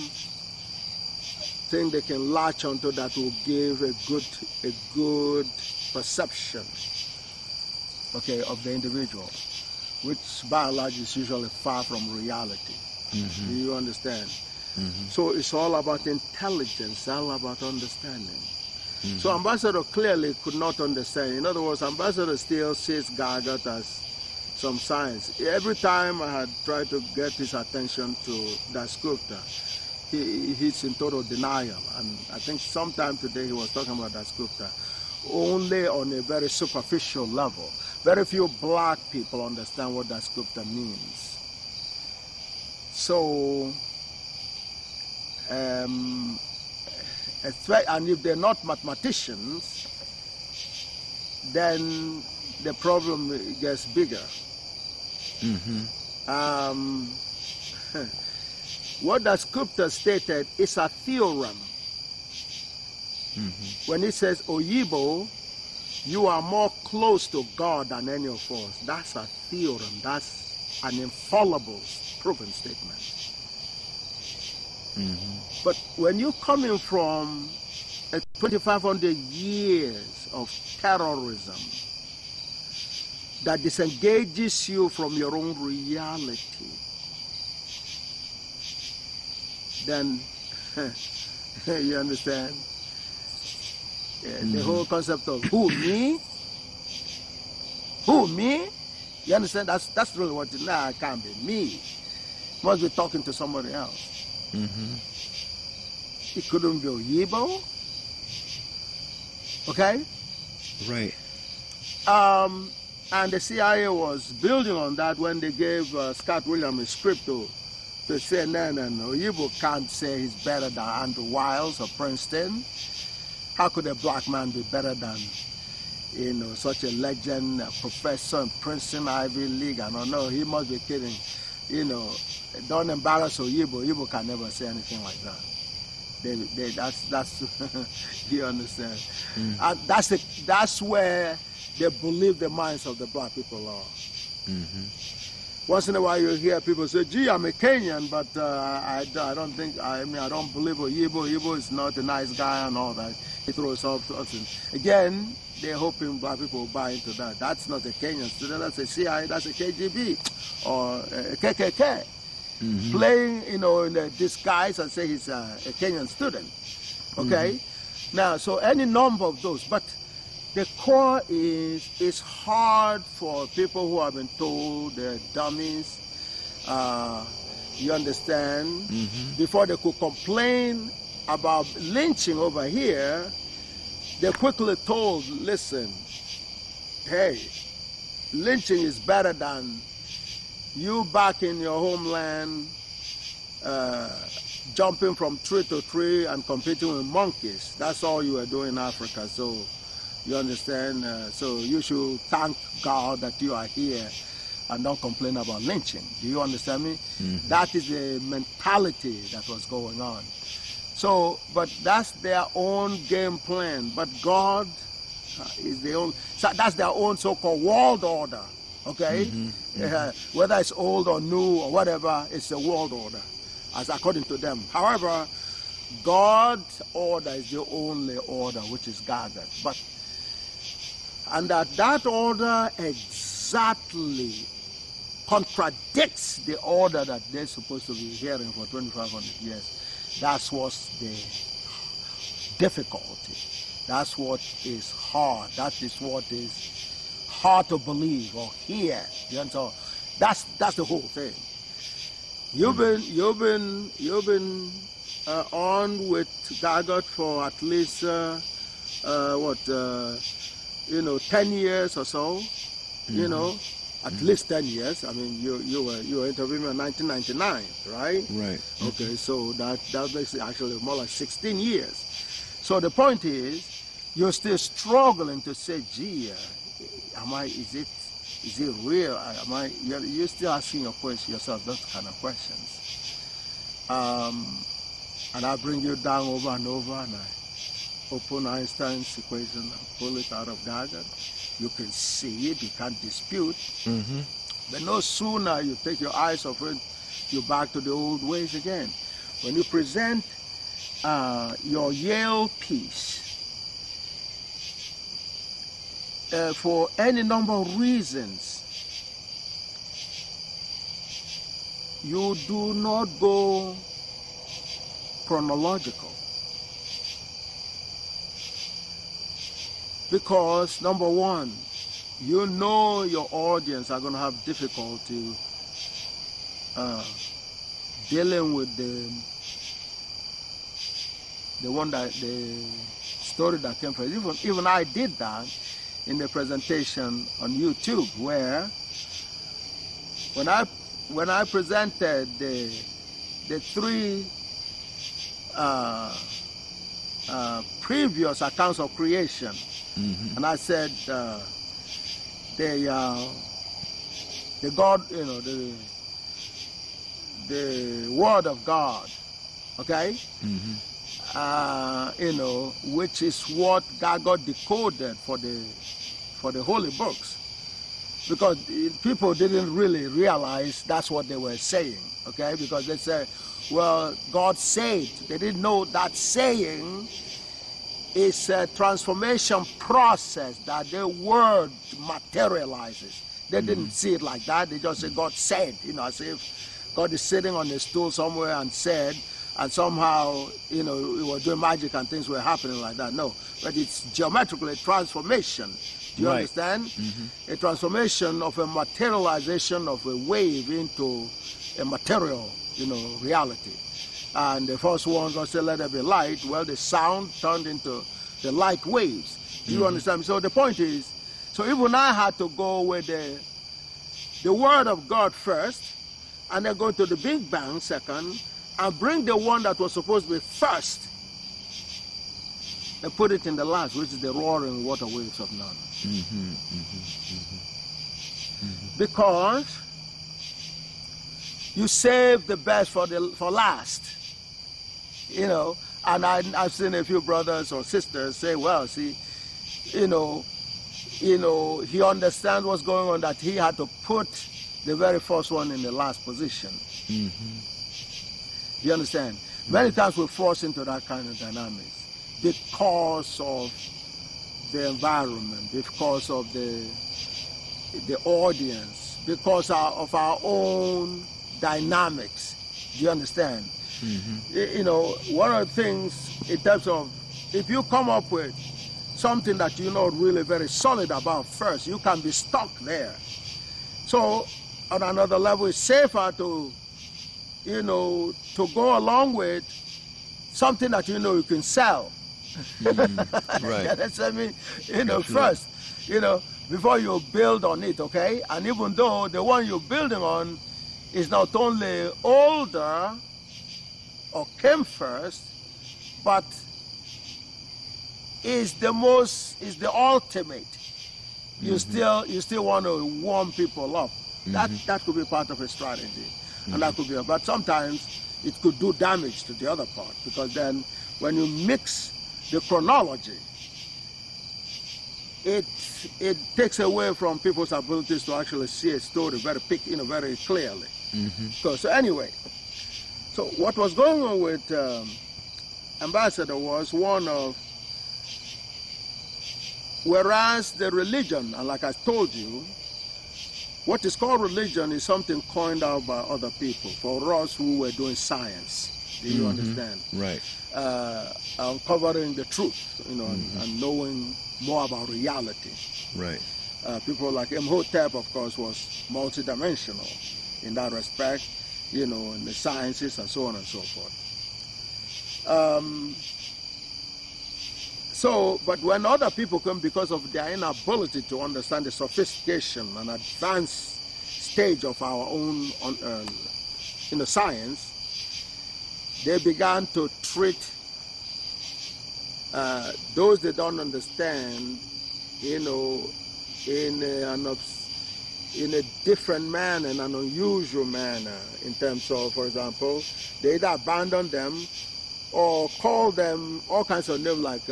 S2: thing they can latch onto that will give a good perception, okay, of the individual, which by and large is usually far from reality. Do you understand? So it's all about intelligence, all about understanding. So Ambassador clearly could not understand. In other words, Ambassador still sees Gargot as some science. Every time I had tried to get his attention to Dasgupta, he's in total denial. And I think sometime today he was talking about Dasgupta only on a very superficial level. Very few black people understand what Dasgupta means. So, and if they're not mathematicians, then the problem gets bigger. What Dasgupta stated is a theorem. When he says, Oyibo, you are more close to God than any of us. That's a theorem. That's an infallible, proven statement. But when you're coming from 2,500 years of terrorism that disengages you from your own reality, then you understand the whole concept of who, me? Who, me? You understand? That's really what it is. Nah, it can't be me. Must be talking to somebody else. It couldn't be Oyibo. Okay?
S1: Right.
S2: And the CIA was building on that when they gave Scott Williams a script to say, no, Oyibo can't say he's better than Andrew Wiles or Princeton. How could a black man be better than, such a legend, a professor in Princeton, Ivy League? I don't know. He must be kidding. Don't embarrass Oyibo. Oyibo can never say anything like that. That's you understand? And that's where they believe the minds of the black people are. Once in a while you hear people say, gee, I'm a Kenyan, but I don't believe Oyibo. Oyibo is not a nice guy and all that. He throws off us. Again, they're hoping black people will buy into that. That's not a Kenyan student, that's a CIA, that's a KGB or a KKK. Playing, in a disguise and say he's a Kenyan student. Okay? Now, so any number of those, but the core is it's hard for people who have been told they're dummies, you understand, before they could complain about lynching over here, they're quickly told, listen, hey, lynching is better than you back in your homeland jumping from tree to tree and competing with monkeys. That's all you are doing in Africa. So you understand? So you should thank God that you are here and don't complain about lynching. Do you understand me? That is the mentality that was going on. So, but that's their own game plan. But God is the only, so that's their own so-called world order. Okay? Whether it's old or new or whatever, it's a world order, as according to them. However, God's order is the only order which is gathered. But, and that order exactly contradicts the order that they're supposed to be hearing for 2,500 years. That's what's the difficulty. That's what is hard. That is what is hard to believe or hear. You understand? That's the whole thing. You've been on with Gargot for at least 10 years or so. At least 10 years. I mean, you were interviewing me in 1999, right? Right. Okay, so that makes it actually more like 16 years. So the point is, you're still struggling to say, gee, is it real? You're still asking yourself those kind of questions. And I bring you down over and over, and open Einstein's equation and pull it out of diagram. You can see it, you can't dispute.
S1: Mm-hmm.
S2: But no sooner you take your eyes off it, you're back to the old ways again. When you present your Yale piece, for any number of reasons, you do not go chronological. Because, number one, you know your audience are going to have difficulty dealing with the story that came first. Even I did that in the presentation on YouTube, where when I presented the three previous accounts of creation,
S1: Mm-hmm.
S2: and I said the God, the Word of God, okay,
S1: Mm-hmm.
S2: Which is what God got decoded for the holy books, because people didn't really realize that's what they were saying, okay, because they said, well, God said. They didn't know that saying is a transformation process that the word materializes. They didn't see it like that. They just said God said, as if God is sitting on a stool somewhere and said, and somehow, we were doing magic and things were happening like that. No, but it's geometrically a transformation. Do you understand? Mm-hmm. A transformation of a materialization of a wave into a material, reality. And the first one, God said, let there be light. Well, the sound turned into the light waves. Do you understand? So the point is, so even I had to go with the Word of God first, and then go to the Big Bang second, and bring the one that was supposed to be first, and put it in the last, which is the roaring water waves of none.
S1: Mm-hmm. Mm-hmm. Mm-hmm.
S2: Because you save the best for last, and I've seen a few brothers or sisters say, well, see, he understands what's going on, that he had to put the very first one in the last position.
S1: Mm-hmm.
S2: You understand? Mm-hmm. Many times we force into that kind of dynamics because of the environment, because of the audience, because of our own dynamics. Do you understand? Mm-hmm. One of the things in terms of, if you come up with something that you're not really very solid about first, you can be stuck there. So on another level, it's safer to go along with something that you can sell.
S1: Right.
S2: That's first, before you build on it, okay? And even though the one you're building on is not only older or came first, but is the ultimate. You still want to warm people up. That could be part of a strategy, and that could be. But sometimes it could do damage to the other part, because then when you mix the chronology, it takes away from people's abilities to actually see a story very clearly. So anyway, so what was going on with Ambassador was one of, whereas the religion, and like I told you, what is called religion is something coined out by other people for us who were doing science. Do you understand?
S1: Right.
S2: Uncovering the truth, and knowing more about reality.
S1: Right.
S2: People like Imhotep, of course, was multidimensional in that respect, in the sciences and so on and so forth. But when other people come, because of their inability to understand the sophistication and advanced stage of our own science, they began to treat those that don't understand, in a different manner, in an unusual manner, in terms of, for example, they either abandon them or call them all kinds of names like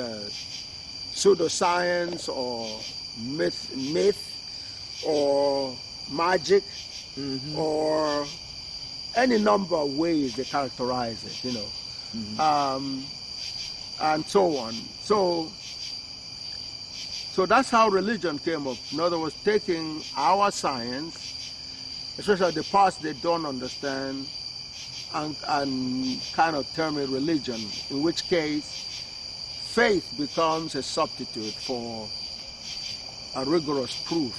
S2: pseudoscience or myth or magic, or any number of ways they characterize it, and so on. So that's how religion came up. In other words, taking our science, especially the parts they don't understand, and kind of term it religion, in which case faith becomes a substitute for a rigorous proof,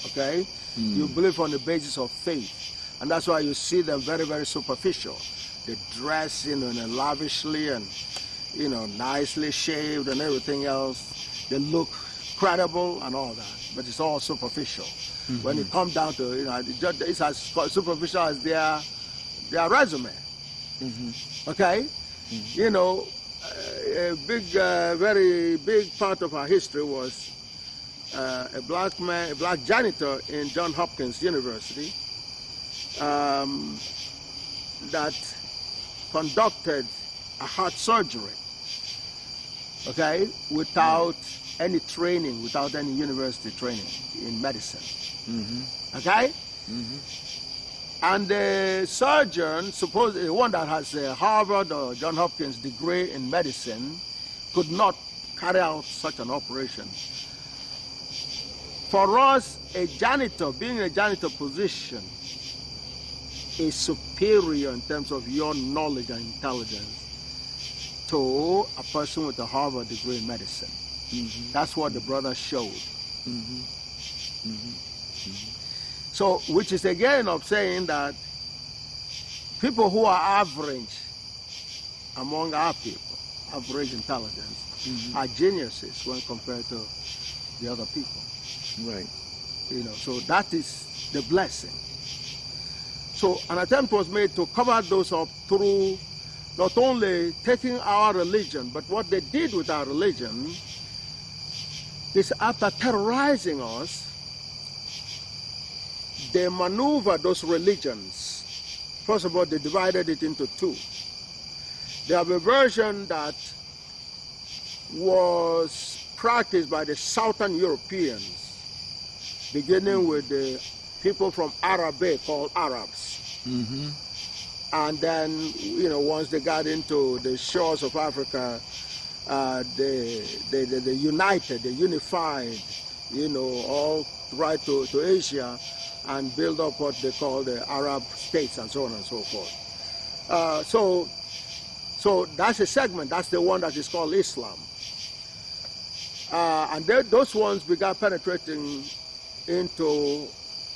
S2: okay? You believe on the basis of faith, and that's why you see them very, very superficial. They dress, lavishly and, nicely shaved and everything else. They look credible and all that, but it's all superficial. When it comes down to, it's as superficial as their resume. Okay? A very big part of our history was a black janitor in Johns Hopkins University that conducted a heart surgery, okay, without any training, without any university training in medicine. Okay? And the surgeon, supposedly one that has a Harvard or Johns Hopkins degree in medicine, could not carry out such an operation. For us, a janitor, being in a janitor position, is superior in terms of your knowledge and intelligence to a person with a Harvard degree in medicine. That's what the brother showed. So, which is again of saying that people who are average among our people, average intelligence, are geniuses when compared to the other people.
S1: Right.
S2: So that is the blessing. So an attempt was made to cover those up through not only taking our religion, but what they did with our religion is, after terrorizing us, they maneuvered those religions. First of all, they divided it into two. They have a version that was practiced by the Southern Europeans, beginning with the people from Arabic called Arabs. And then, once they got into the shores of Africa, they united, they unified, all right to Asia, and build up what they call the Arab states and so on and so forth. So that's a segment, that's the one that is called Islam. And those ones began penetrating into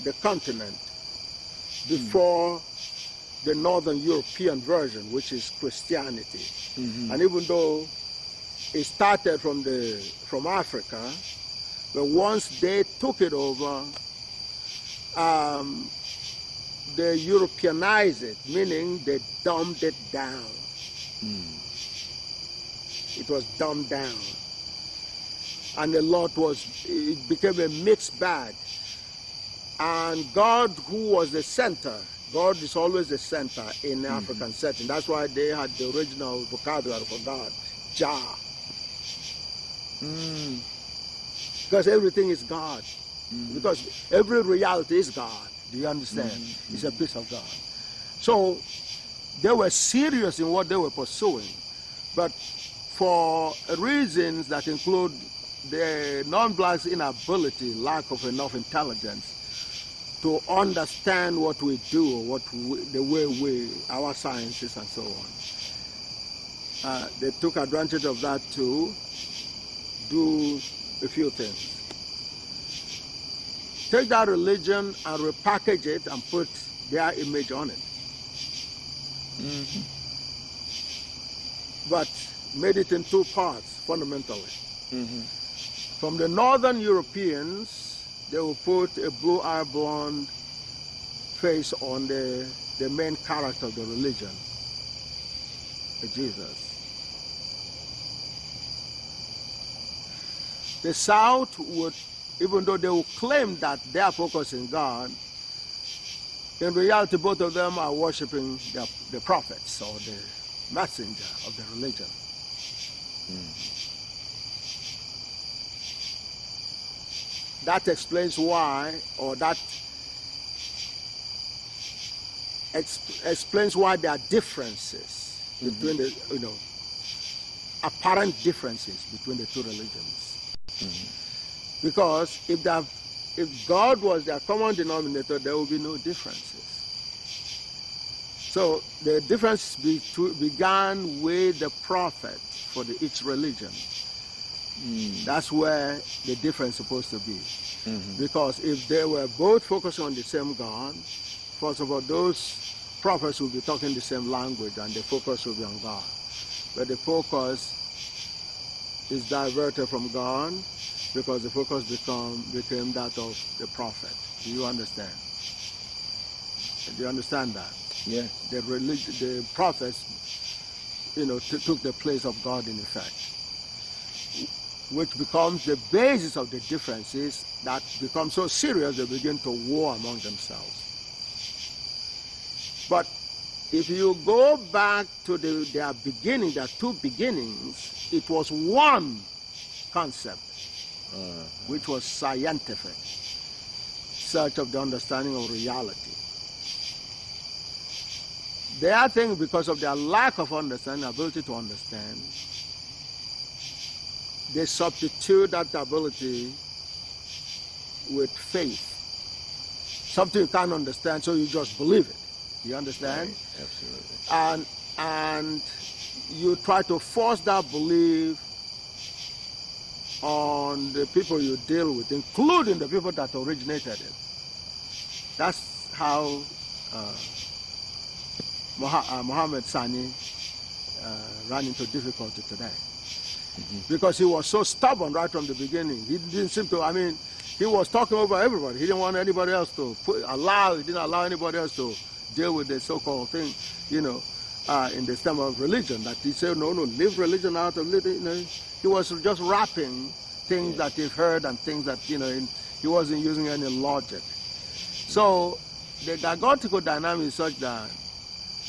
S2: the continent before the Northern European version, which is Christianity. And even though it started from Africa, but once they took it over, they Europeanized it, meaning they dumbed it down. It was dumbed down. And it became a mixed bag. And God, who was the center, God is always the center in the African setting. That's why they had the original vocabulary for God, Jah. Because everything is God. Because every reality is God. Do you understand? It's a piece of God. So they were serious in what they were pursuing. But for reasons that include the non-blacks' inability, lack of enough intelligence to understand what we do, the way our sciences and so on. They took advantage of that to do a few things. Take that religion and repackage it and put their image on it. But made it in two parts, fundamentally. From the Northern Europeans, they will put a blue-eyed blonde face on the main character of the religion, Jesus. The South would, even though they will claim that they are focusing God, in reality both of them are worshiping the prophets or messenger of the religion. That explains why, or that explains why there are differences between the, apparent differences between the two religions. Because if God was their common denominator, there would be no differences. So the difference began with the prophet for each religion. That's where the difference is supposed to be. Because if they were both focusing on the same God, first of all, those prophets will be talking the same language and the focus will be on God. But the focus is diverted from God because the focus became that of the prophet. Do you understand? Do you understand that?
S1: Yeah.
S2: The prophets, took the place of God in effect, which becomes the basis of the differences that become so serious they begin to war among themselves. But if you go back to their beginning, their two beginnings, it was one concept, which was scientific, search of the understanding of reality. Their thing, because of their lack of understanding, ability to understand, they substitute that ability with faith. Something you can't understand, so you just believe it. You understand?
S1: Right. Absolutely.
S2: And you try to force that belief on the people you deal with, including the people that originated it. That's how Muhammad Sani ran into difficulty today. Because he was so stubborn right from the beginning. He didn't seem to, he was talking over everybody. He didn't want anybody else to he didn't allow anybody else to deal with the so-called thing, in the stem of religion. That he said, no, leave religion out of it. He was just wrapping things that he heard and things that, he wasn't using any logic. So the diagontical dynamic is such that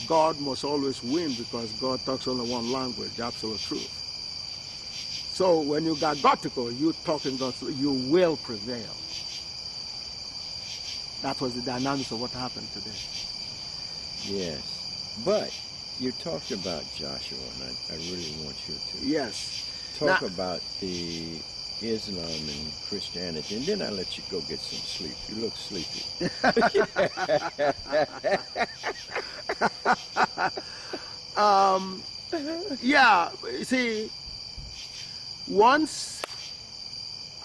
S2: God must always win because God talks only one language, the absolute truth. So when you got gotical, you talk in gospel, you will prevail. That was the dynamics of what happened today.
S1: Yes. But you talked about Joshua, and I really want you to talk about the Islam and Christianity, and then I'll let you go get some sleep. You look sleepy.
S2: You see, once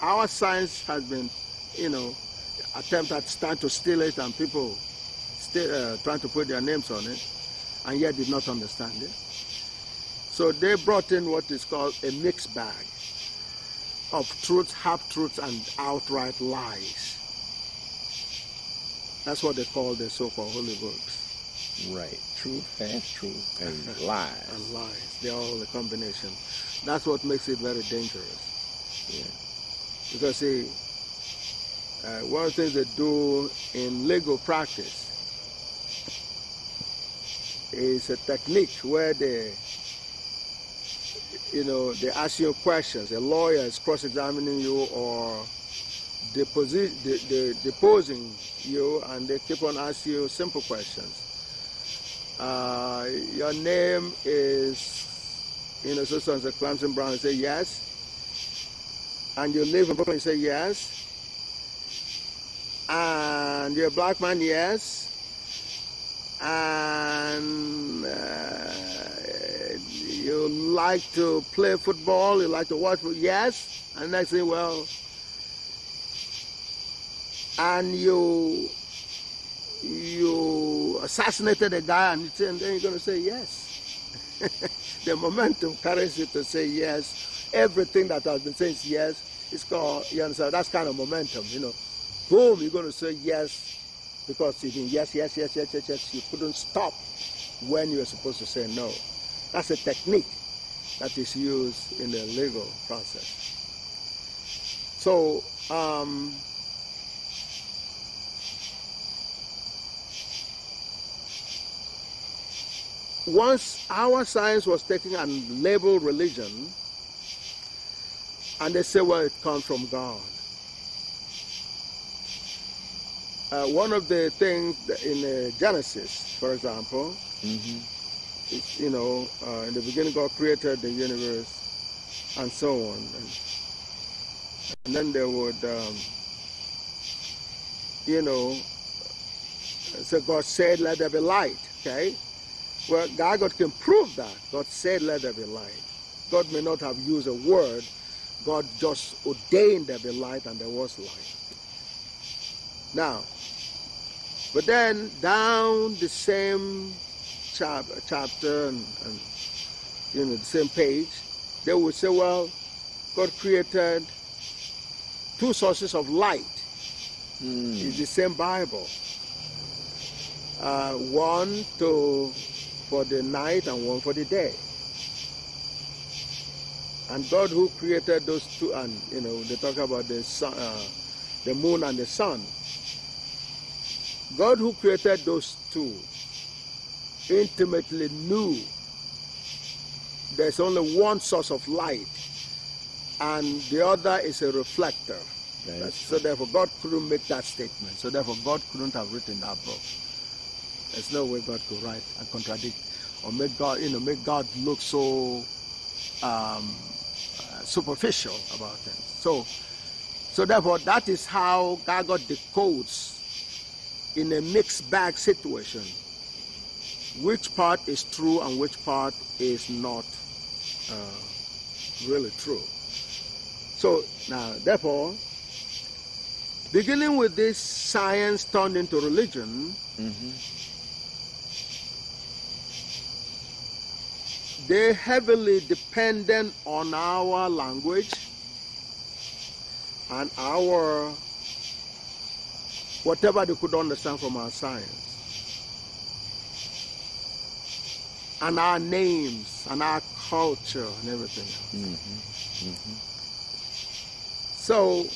S2: our science has been, attempt at trying to steal it, and people still trying to put their names on it, and yet did not understand it. So they brought in what is called a mixed bag of truths, half-truths, and outright lies. That's what they call the so-called holy books.
S1: Right. Truth, half-truth, and lies.
S2: And lies. They're all a combination. That's what makes it very dangerous.
S1: Yeah.
S2: Because, see, one of the things they do in legal practice is a technique where they ask you questions. A lawyer is cross-examining you or deposing you, and they keep on asking you simple questions. Your name is, so-and-so Clemson Brown. You say yes. And you live in Brooklyn. You say yes. And you're a black man. Yes. And you like to play football. You like to watch football. Yes. And next thing, and you assassinated a guy, and then you're going to say yes. The momentum carries you to say yes. Everything that has been saying yes is called, you understand, that's kind of momentum, Boom, you're going to say yes, because you've been yes. You couldn't stop when you were supposed to say no. That's a technique that is used in the legal process. So, once our science was taken and labeled religion, and they say, well, it comes from God. One of the things in Genesis, for example, is, in the beginning God created the universe and so on. And then they would, so God said, let there be light, okay? Well, God can prove that. God said, let there be light. God may not have used a word. God just ordained there be light, and there was light. Now, but then down the same chapter and the same page, they would say, well, God created two sources of light. It's the same Bible. One for the night and one for the day. And God who created those two, and they talk about the sun, the moon and the sun. God who created those two intimately knew there's only one source of light, and the other is a reflector. So therefore God couldn't make that statement. So therefore God couldn't have written that book. There's no way God could write and contradict or make God look so superficial about things. So therefore that is how God decodes in a mixed bag situation which part is true and which part is not really true. So now, therefore, beginning with this science turned into religion, they're heavily dependent on our language and our whatever they could understand from our science, and our names and our culture and everything else. So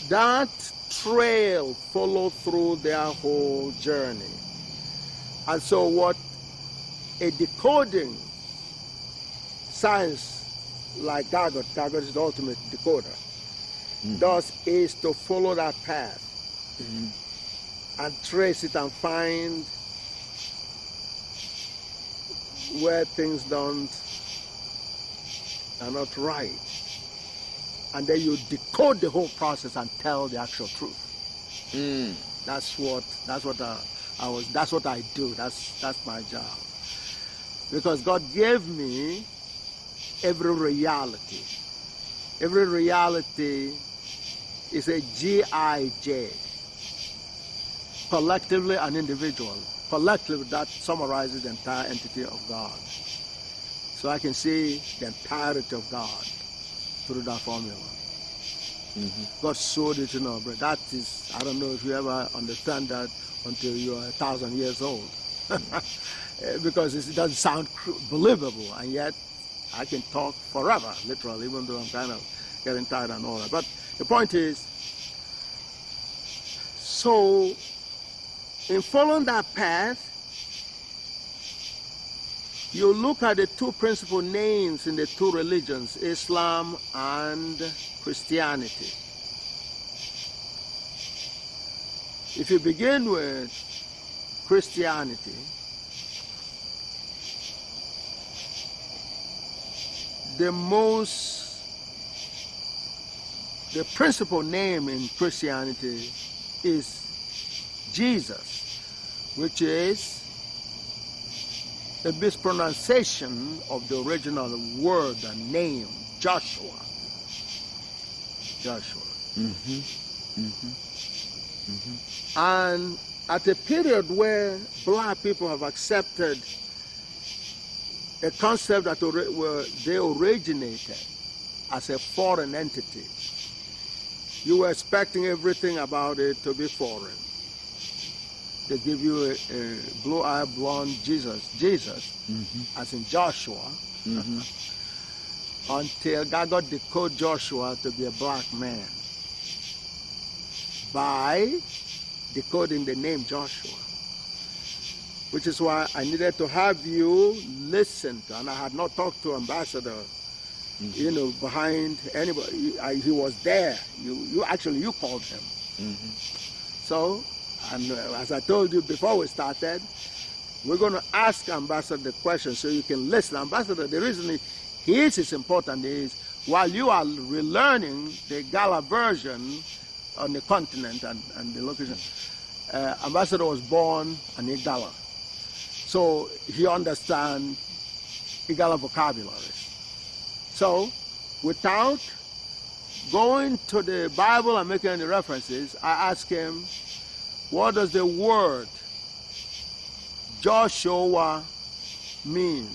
S2: that trail followed through their whole journey. And so what a decoding science like Gargot is the ultimate decoder, does is to follow that path and trace it and find where things are not right. And then you decode the whole process and tell the actual truth. That's what I do. That's my job. Because God gave me every reality. Every reality is a GIJ, collectively and individually. Collectively, that summarizes the entire entity of God. So I can see the entirety of God through that formula. God showed it, but that is, I don't know if you ever understand that until you're 1,000 years old. Because it doesn't sound believable, and yet I can talk forever, literally, even though I'm kind of getting tired and all that. But the point is, so in following that path, you look at the two principal names in the two religions, Islam and Christianity. If you begin with Christianity, the principal name in Christianity is Jesus, which is a mispronunciation of the original word and name, Joshua. And at a period where black people have accepted a concept that they originated as a foreign entity, you were expecting everything about it to be foreign. They give you a blue-eyed blonde Jesus, as in Joshua, until God got decode Joshua to be a black man by decoding the name Joshua. which is why I needed to have you listen to, and I had not talked to Ambassador, you know, behind anybody. He was there. You called him. So, and as I told you before we started, we're going to ask Ambassador the question so you can listen. Ambassador, the reason it's important is while you are relearning the Gala version on the continent and the location, Ambassador was born in Igala. So he understands Igala vocabulary. So without going to the Bible and making any references, I asked him, what does the word Joshua mean?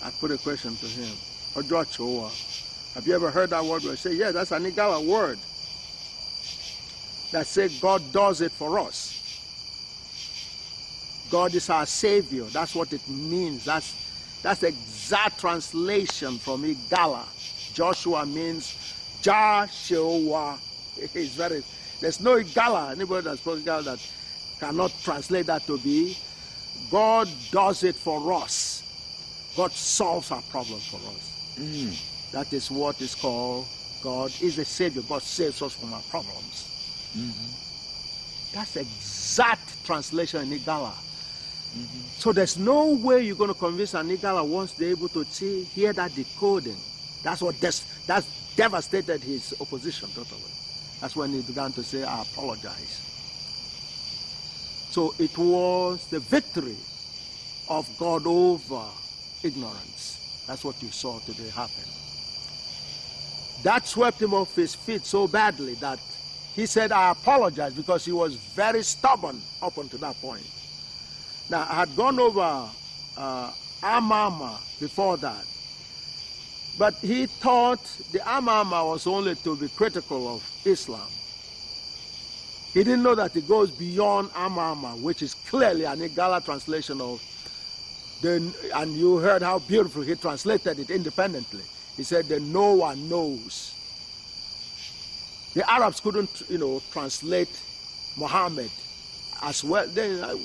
S2: I put a question to him. Or Joshua. Have you ever heard that word? I say, yeah, that's an Igala word. That says God does it for us. God is our Savior. That's what it means. That's the exact translation from Igala. Joshua means Joshua. There's no Igala, anybody that spoke Igala that cannot translate that to be God does it for us. God solves our problem for us. That is what is called God is the Savior. God saves us from our problems. That's the exact translation in Igala. So there's no way you're going to convince an Igala once they're able to hear that decoding. That's devastated his opposition totally. That's when he began to say, I apologize. So it was the victory of God over ignorance. That's what you saw today happen. That swept him off his feet so badly that he said, I apologize, because he was very stubborn up until that point. Now, I had gone over Amama before that. But he thought the Amama was only to be critical of Islam. He didn't know that it goes beyond Amama, which is clearly an Igala translation of and you heard how beautiful he translated it independently. He said, the knower knows. The Arabs couldn't, translate Muhammad as well.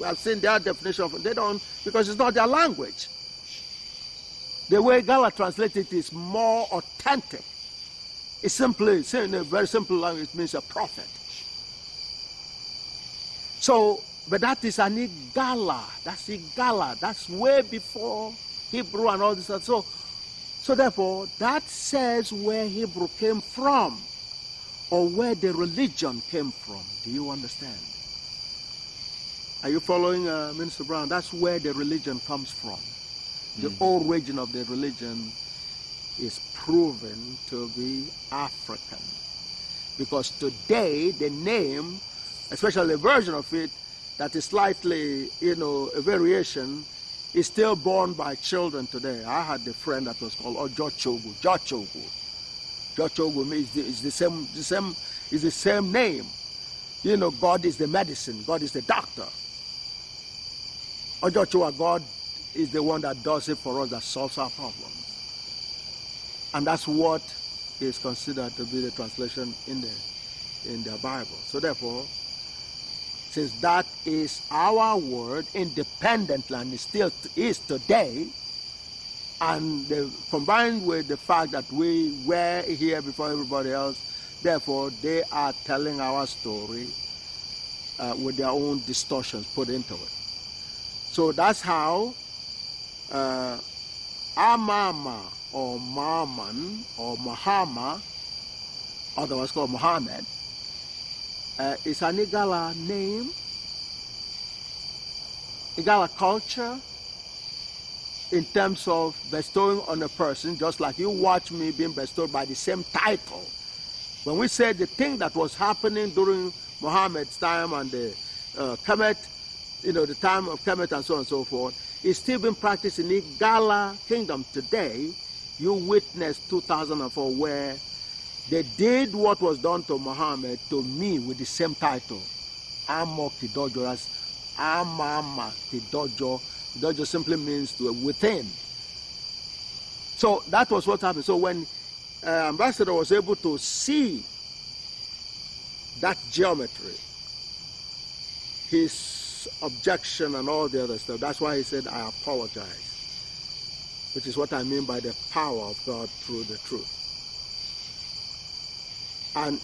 S2: I've seen their definition of it. They don't, because it's not their language. The way Gala translated it is more authentic. It's simply, in a very simple language, it means a prophet. So, but that is an Igala. That's Igala. That's way before Hebrew and all this. So therefore, that says where Hebrew came from, or where the religion came from. Do you understand? Are you following, Minister Brown? That's where the religion comes from. The origin of the religion is proven to be African. Because today, the name, especially a version of it, that is slightly, a variation, is still borne by children today. I had a friend that was called Jochogu. Jochogu is the same name. God is the medicine. God is the doctor. Ojochua, God is the one that does it for us, that solves our problems. And that's what is considered to be the translation in the Bible. So therefore, since that is our word independently, and it still is today, and combined with the fact that we were here before everybody else, therefore they are telling our story with their own distortions put into it. So that's how Amama or Maman or Muhammad, otherwise called Muhammad, is an Igala name, Igala culture, in terms of bestowing on a person, just like you watch me being bestowed by the same title. When we say the thing that was happening during Muhammad's time and the Kemet, the time of Kemet and so on and so forth, is still being practiced in the Igala kingdom today. You witnessed 2004 where they did what was done to Muhammad to me with the same title. Amo Kidojo, as Amama Kidojo. Kidojo simply means to within. So that was what happened. So when Ambassador was able to see that geometry, his objection and all the other stuff. That's why he said, I apologize, which is what I mean by the power of God through the truth. And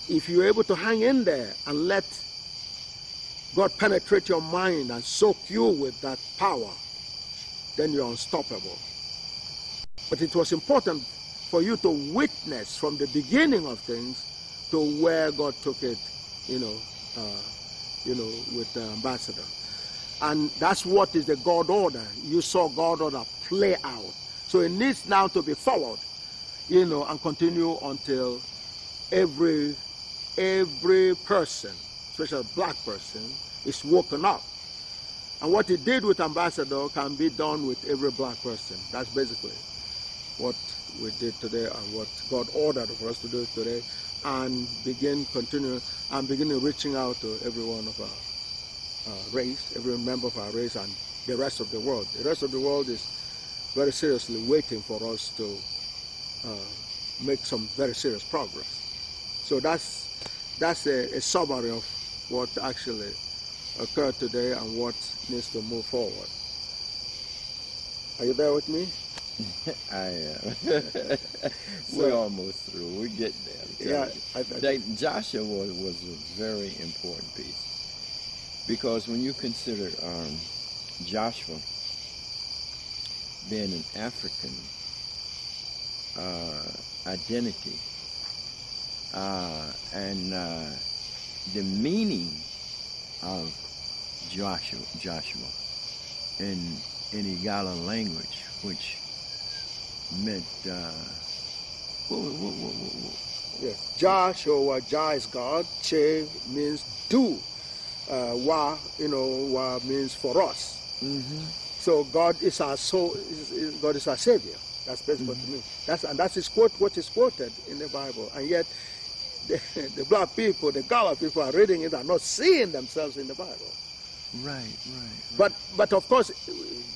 S2: if you're able to hang in there and let God penetrate your mind and soak you with that power, then you're unstoppable. But it was important for you to witness from the beginning of things to where God took it, with the ambassador. And that's what is the God order. You saw God order play out. So it needs now to be followed, and continue until every person, especially a black person, is woken up. And what he did with ambassador can be done with every black person. That's basically what we did today and what God ordered for us to do today, and beginning reaching out to every one of our race, every member of our race, and the rest of the world. The rest of the world is very seriously waiting for us to make some very serious progress. So that's a summary of what actually occurred today and what needs to move forward. Are you there with me?
S1: I am. We're almost through. We're getting there. Yeah, Joshua was a very important piece, because when you consider Joshua being an African identity, and the meaning of Joshua in Igala language, which meant
S2: yes, Joshua, Jah is God, Che means do, Wa means for us. Mm-hmm. So God is our soul. God is our savior. That's basically what it means. That is what is quoted in the Bible, and yet the black people, the Gala people, are reading it and not seeing themselves in the Bible.
S1: Right.
S2: But of course,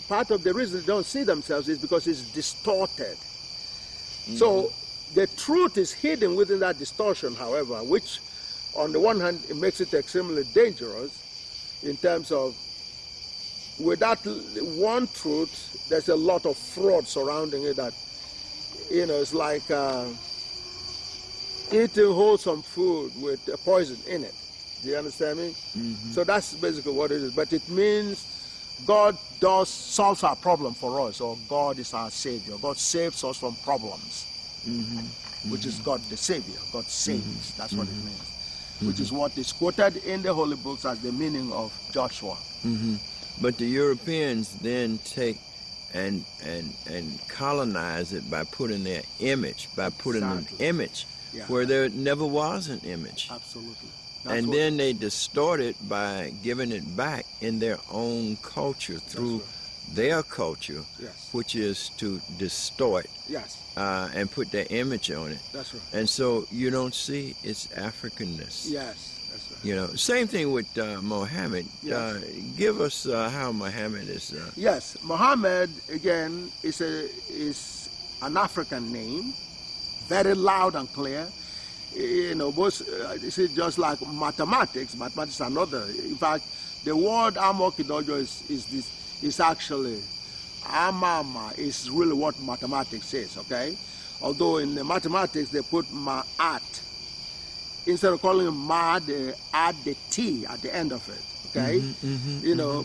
S2: part of the reason they don't see themselves is because it's distorted. Mm-hmm. So the truth is hidden within that distortion, however, which on the one hand, it makes it extremely dangerous in terms of with that one truth, there's a lot of fraud surrounding it that, it's like eating wholesome food with a poison in it. Do you understand me? Mm-hmm. So that's basically what it is. But it means God solves our problem for us, or God is our savior. God saves us from problems, which is God the savior. God saves. That's what it means. Which is what is quoted in the holy books as the meaning of Joshua.
S1: But the Europeans then take and colonize it by putting their image, an image where there never was an image.
S2: Absolutely.
S1: And then they distort it by giving it back in their own culture through their culture, which is to distort and put their image on it.
S2: That's right.
S1: And so you don't see its Africanness.
S2: Yes, that's right.
S1: Same thing with Mohammed.
S2: Yes.
S1: Give us how Mohammed is.
S2: Yes, Mohammed again is an African name, very loud and clear. Most this is just like mathematics. Mathematics is another. In fact, the word Amokidojo is actually Amama is really what mathematics is. Okay, although in the mathematics they put Ma'at instead of calling it Ma, they add the T at the end of it. Okay,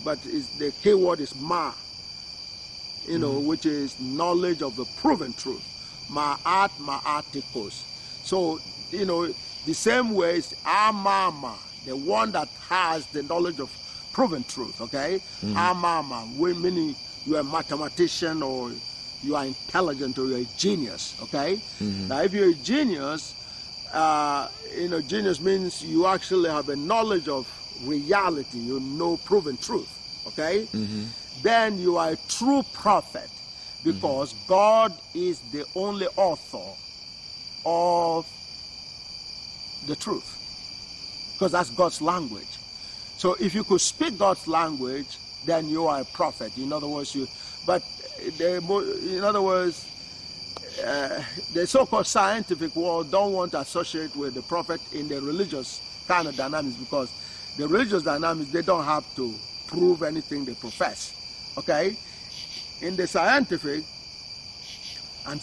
S2: but the key word is Ma. Which is knowledge of the proven truth. Ma'at ma'atikos. So the same way is Amama, the one that has the knowledge of proven truth, okay? Amama, meaning you are a mathematician or you are intelligent or you're a genius, okay? Now, if you're a genius, genius means you actually have a knowledge of reality, you know proven truth, okay? Then you are a true prophet because God is the only author of the truth, because that's God's language. So if you could speak God's language, then you are a prophet. In other words, the so-called scientific world don't want to associate with the prophet in the religious kind of dynamics because The religious dynamics, they don't have to prove anything they profess. Okay? In the scientific, and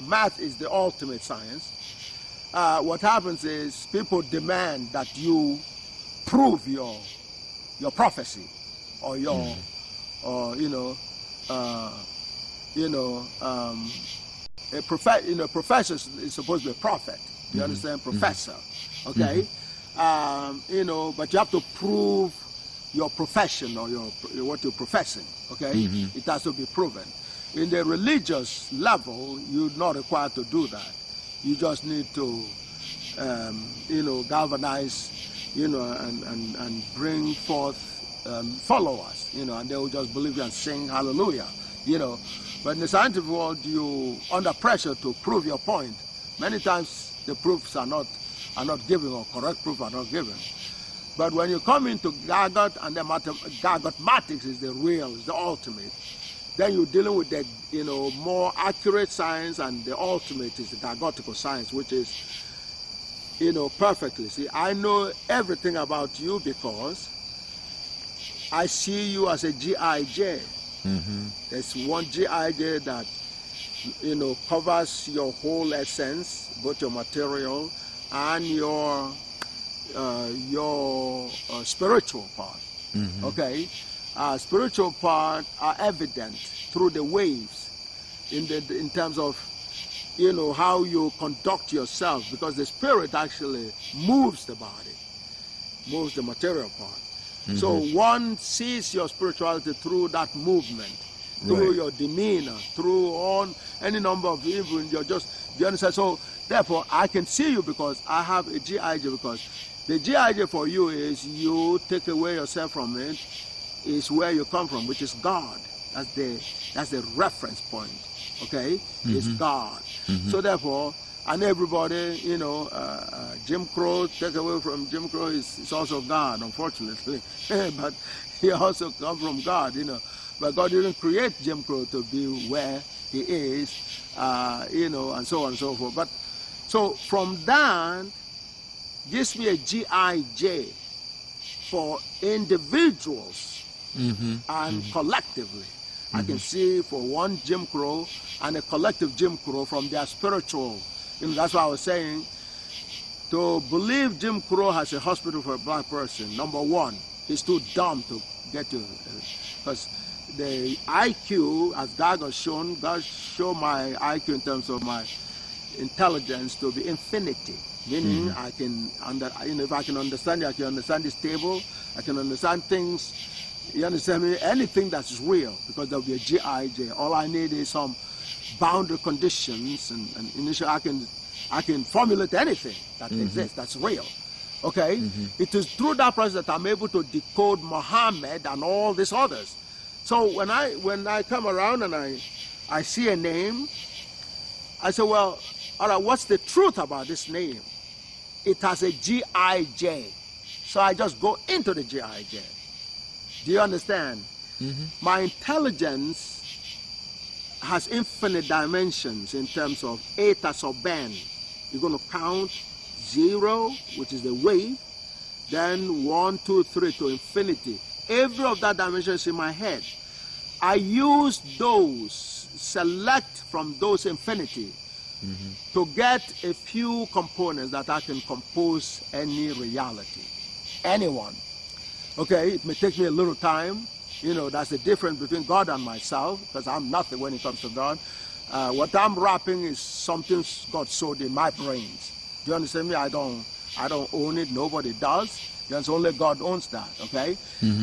S2: math is the ultimate science, what happens is people demand that you prove your prophecy or your, or a professor is supposed to be a prophet. You understand? Professor. Okay? But you have to prove your profession or what you're professing. Okay? It has to be proven. In the religious level, you're not required to do that. You just need to, galvanize, and bring forth followers, and they will just believe you and sing hallelujah, But in the scientific world, you're under pressure to prove your point. Many times the proofs are not given, or correct proofs are not given. But when you come into Gargot, and the mathematics is the real, is the ultimate, then you're dealing with the more accurate science, and the ultimate is the Gargotical science, which is perfectly. See, I know everything about you because I see you as a GIJ. There's one GIJ that covers your whole essence, both your material and your spiritual part. Okay, spiritual part are evident through the waves in terms of how you conduct yourself, because the spirit actually moves the body, moves the material part. So one sees your spirituality through that movement, through your demeanor, through any number of even you understand? So therefore I can see you because I have a GIJ, because the GIJ for you is you take away yourself from it, is where you come from, which is God. That's the reference point. Okay? It's God. So therefore, and everybody, Jim Crow, take away from Jim Crow is also God, unfortunately. But he also comes from God, But God didn't create Jim Crow to be where he is, and so on and so forth. But so from that, gives me a GIJ for individuals and collectively. I can see for one Jim Crow and a collective Jim Crow from their spiritual. That's why I was saying, to believe Jim Crow has a hospital for a black person, number one, he's too dumb to get to, because the IQ, as God has shown, God showed my IQ in terms of my intelligence to be infinity. Meaning I can, if I can understand it, I can understand this table, I can understand things, you understand me? Anything that's real, because there'll be a GIJ. All I need is some boundary conditions, and initially I can formulate anything that exists, that's real. Okay? It is through that process that I'm able to decode Muhammad and all these others. So when I come around and I see a name, I say, well, all right, what's the truth about this name? It has a GIJ. So I just go into the GIJ. Do you understand? My intelligence has infinite dimensions in terms of eta sub n. You're going to count 0, which is the wave, then 1, 2, 3 to infinity. Every of that dimension is in my head. I use those, select from those infinity to get a few components that I can compose any reality, anyone. Okay, it may take me a little time. That's the difference between God and myself, because I'm nothing when it comes to God. What I'm rapping is something God sowed in my brains. Do you understand me? I don't own it. Nobody does. There's only God owns that. Okay,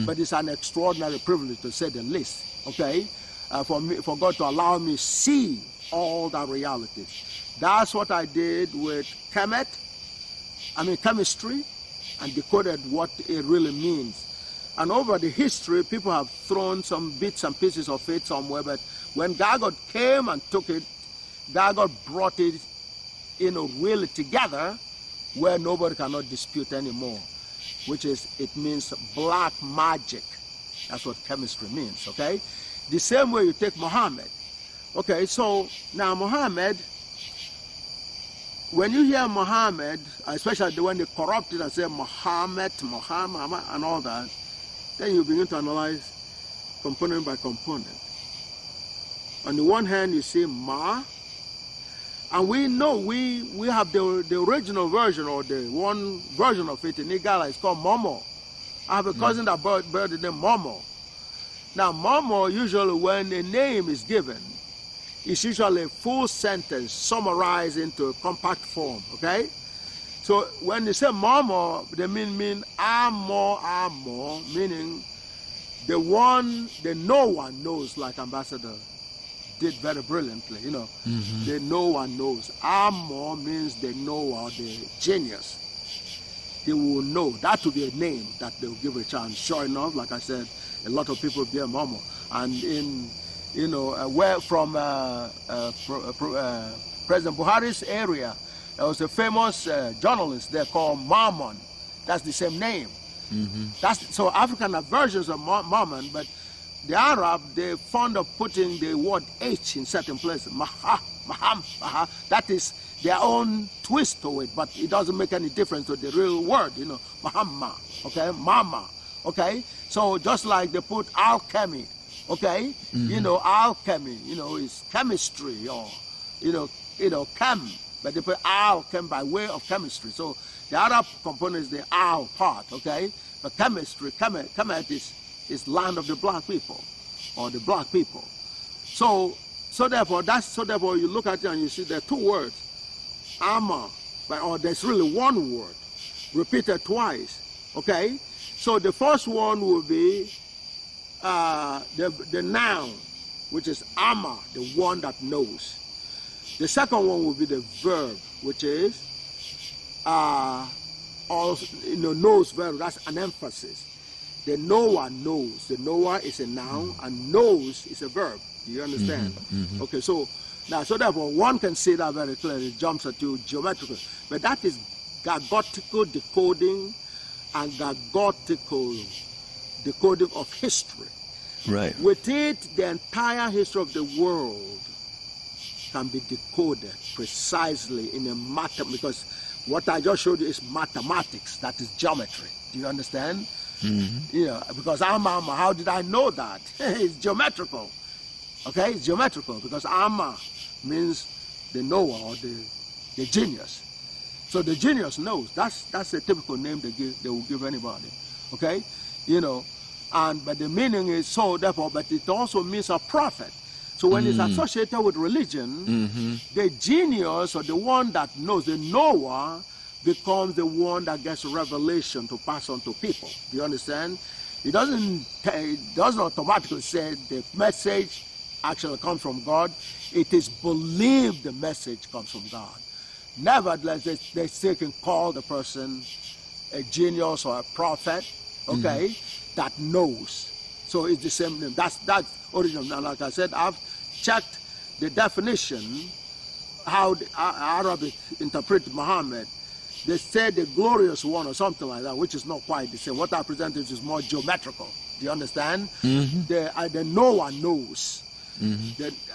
S2: but it's an extraordinary privilege, to say the least. Okay, for God to allow me see all that reality. That's what I did with chemistry, and decoded what it really means. And over the history, people have thrown some bits and pieces of it somewhere, but when Gargot came and took it, Gargot brought it, really together, where nobody cannot dispute anymore, which is, it means black magic. That's what chemistry means, okay? The same way you take Muhammad. Okay, so now Muhammad, when you hear Muhammad, especially when they corrupt it and say Muhammad, Muhammad, and all that, then you begin to analyze component by component. On the one hand, you see Ma, and we know we have the original version, or the one version of it in Igala. It's called Momo. I have a cousin that bear the name Momo. Now, Momo, usually when a name is given, it's usually a full sentence summarized into a compact form, okay? So when they say Momo, they mean Amo, meaning the one that no one knows, like Ambassador did very brilliantly, you know. The no one knows. Amo means the knower, the genius. He will know. That will be a name that they will give a chance. Sure enough, like I said, a lot of people bear Momo. And in, you know, where from President Buhari's area, there was a famous journalist there called Mammon. That's the same name. So African have versions of Mammon, but the Arab, they're fond of putting the word H in certain places. Maham. That is their own twist to it, but it doesn't make any difference to the real word, you know. Mahamma, okay, Mama, okay. So just like they put alchemy, okay, you know, alchemy, you know, is chemistry, or you know, chem, but they put alchem by way of chemistry. So the Arab component is the al part, okay, but chemistry, Kemet is land of the black people, or the black people. So therefore you look at it and you see there are two words, Ama, or there's really one word, repeated twice, okay? So the first one will be the noun, which is Ama, the one that knows. The second one will be the verb, which is also, you know, knows verb, that's an emphasis. The knower knows. The knower is a noun and knows is a verb. Do you understand? Okay, so now, so therefore one can see that very clearly. It jumps at you geometrical. But that is gargotical decoding and gargotical decoding of history.
S1: Right.
S2: With it, the entire history of the world can be decoded precisely in a matter, because what I just showed you is mathematics, that is geometry. Do you understand? You know, because Amma, how did I know that? It's geometrical. Okay, it's geometrical because Amma means the knower, or the genius. So the genius knows. That's a typical name they will give anybody. Okay, you know, but the meaning is so therefore, but it also means a prophet. So when it's associated with religion, the genius, or the one that knows, the knower, becomes the one that gets revelation to pass on to people. Do you understand? It doesn't automatically say the message actually comes from God. It is believed the message comes from God. Nevertheless, they still can call the person a genius or a prophet, okay, that knows. So it's the same name. That's original. Now, like I said, I've checked the definition, how the Arabic interpret Muhammad. They say the glorious one or something like that, which is not quite the same. What I presented is more geometrical. Do you understand? The no one knows.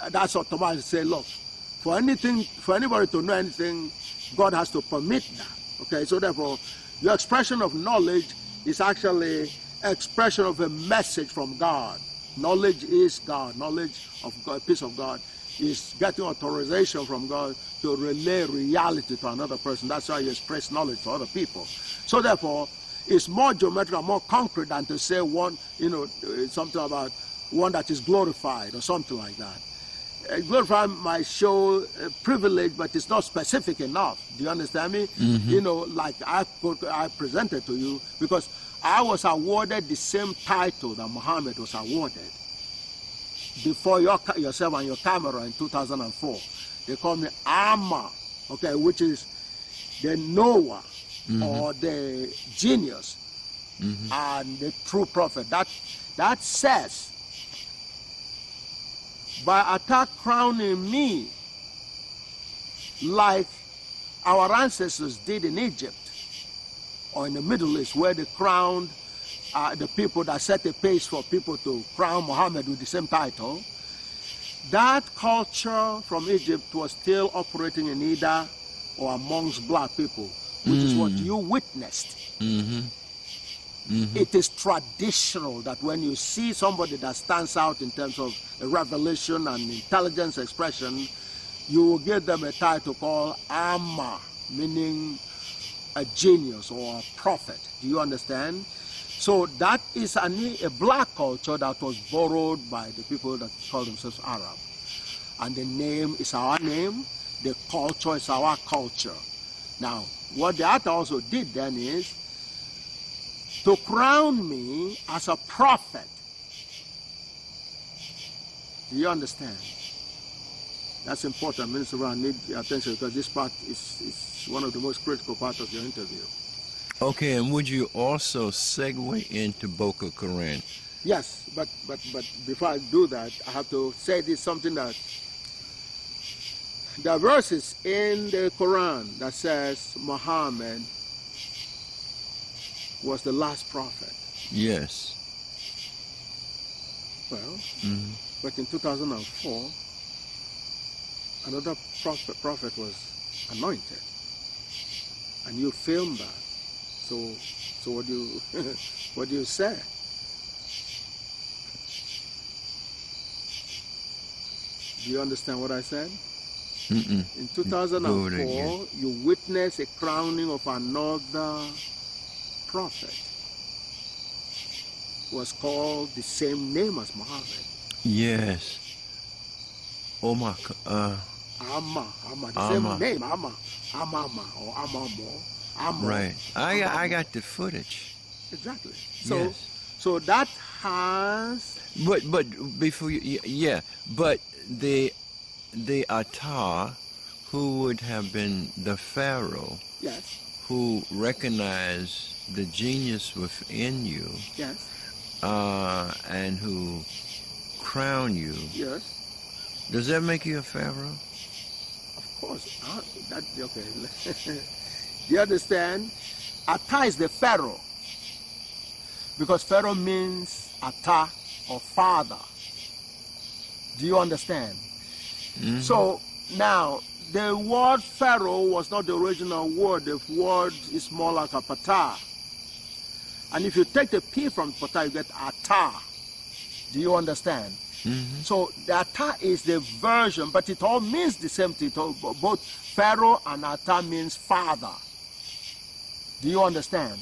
S2: That's automatically say, look, for anybody to know anything, God has to permit that. Okay, so therefore, your expression of knowledge is actually expression of a message from God. Knowledge is God. Knowledge of God, peace of God, is getting authorization from God to relay reality to another person. That's why you express knowledge to other people. So therefore, it's more geometrical, more concrete than to say one, you know, something about one that is glorified or something like that. Glorified might show privilege, but it's not specific enough. Do you understand me? You know, like I presented to you, because I was awarded the same title that Muhammad was awarded before yourself and your camera in 2004. They call me Amma, okay, which is the knower or the genius and the true prophet. That says, by attack crowning me like our ancestors did in Egypt or in the Middle East, where they crowned the people that set the pace for people to crown Muhammad with the same title. That culture from Egypt was still operating in Ida or amongst black people, which is what you witnessed. It is traditional that when you see somebody that stands out in terms of a revelation and intelligence expression, you will give them a title called Amma, meaning a genius or a prophet. Do you understand? So that is a black culture that was borrowed by the people that call themselves Arab. And the name is our name, the culture is our culture. Now, what the author also did then is to crown me as a prophet. Do you understand? That's important, Minister Ron. I need your attention because this part is one of the most critical parts of your interview.
S1: Okay, and would you also segue into Boko Quran?
S2: Yes, but before I do that, I have to say this something that there are verses in the Quran that says Muhammad was the last prophet.
S1: Yes.
S2: Well, but in 2004, another prophet was anointed, and you filmed that. So what do you what do you say? Do you understand what I said? In 2004, you witnessed a crowning of another prophet. Was called the same name as Muhammad.
S1: Yes. Oh my.
S2: Amma, the same name, Amma or Amamo.
S1: Right. I got the footage.
S2: Exactly. So
S1: yes.
S2: So that has.
S1: But before you, yeah. But the Attar, who would have been the Pharaoh.
S2: Yes.
S1: Who recognized the genius within you.
S2: Yes.
S1: And who crown you.
S2: Yes.
S1: Does that make you a pharaoh?
S2: Of course. Okay. Do you understand? Ata is the pharaoh. Because pharaoh means Ata or father. Do you understand? So now, the word pharaoh was not the original word. The word is more like a pata. And if you take the P from pata, you get Ata. Do you understand? So the Ata is the version, but it all means the same thing. Both pharaoh and Ata means father. Do you understand?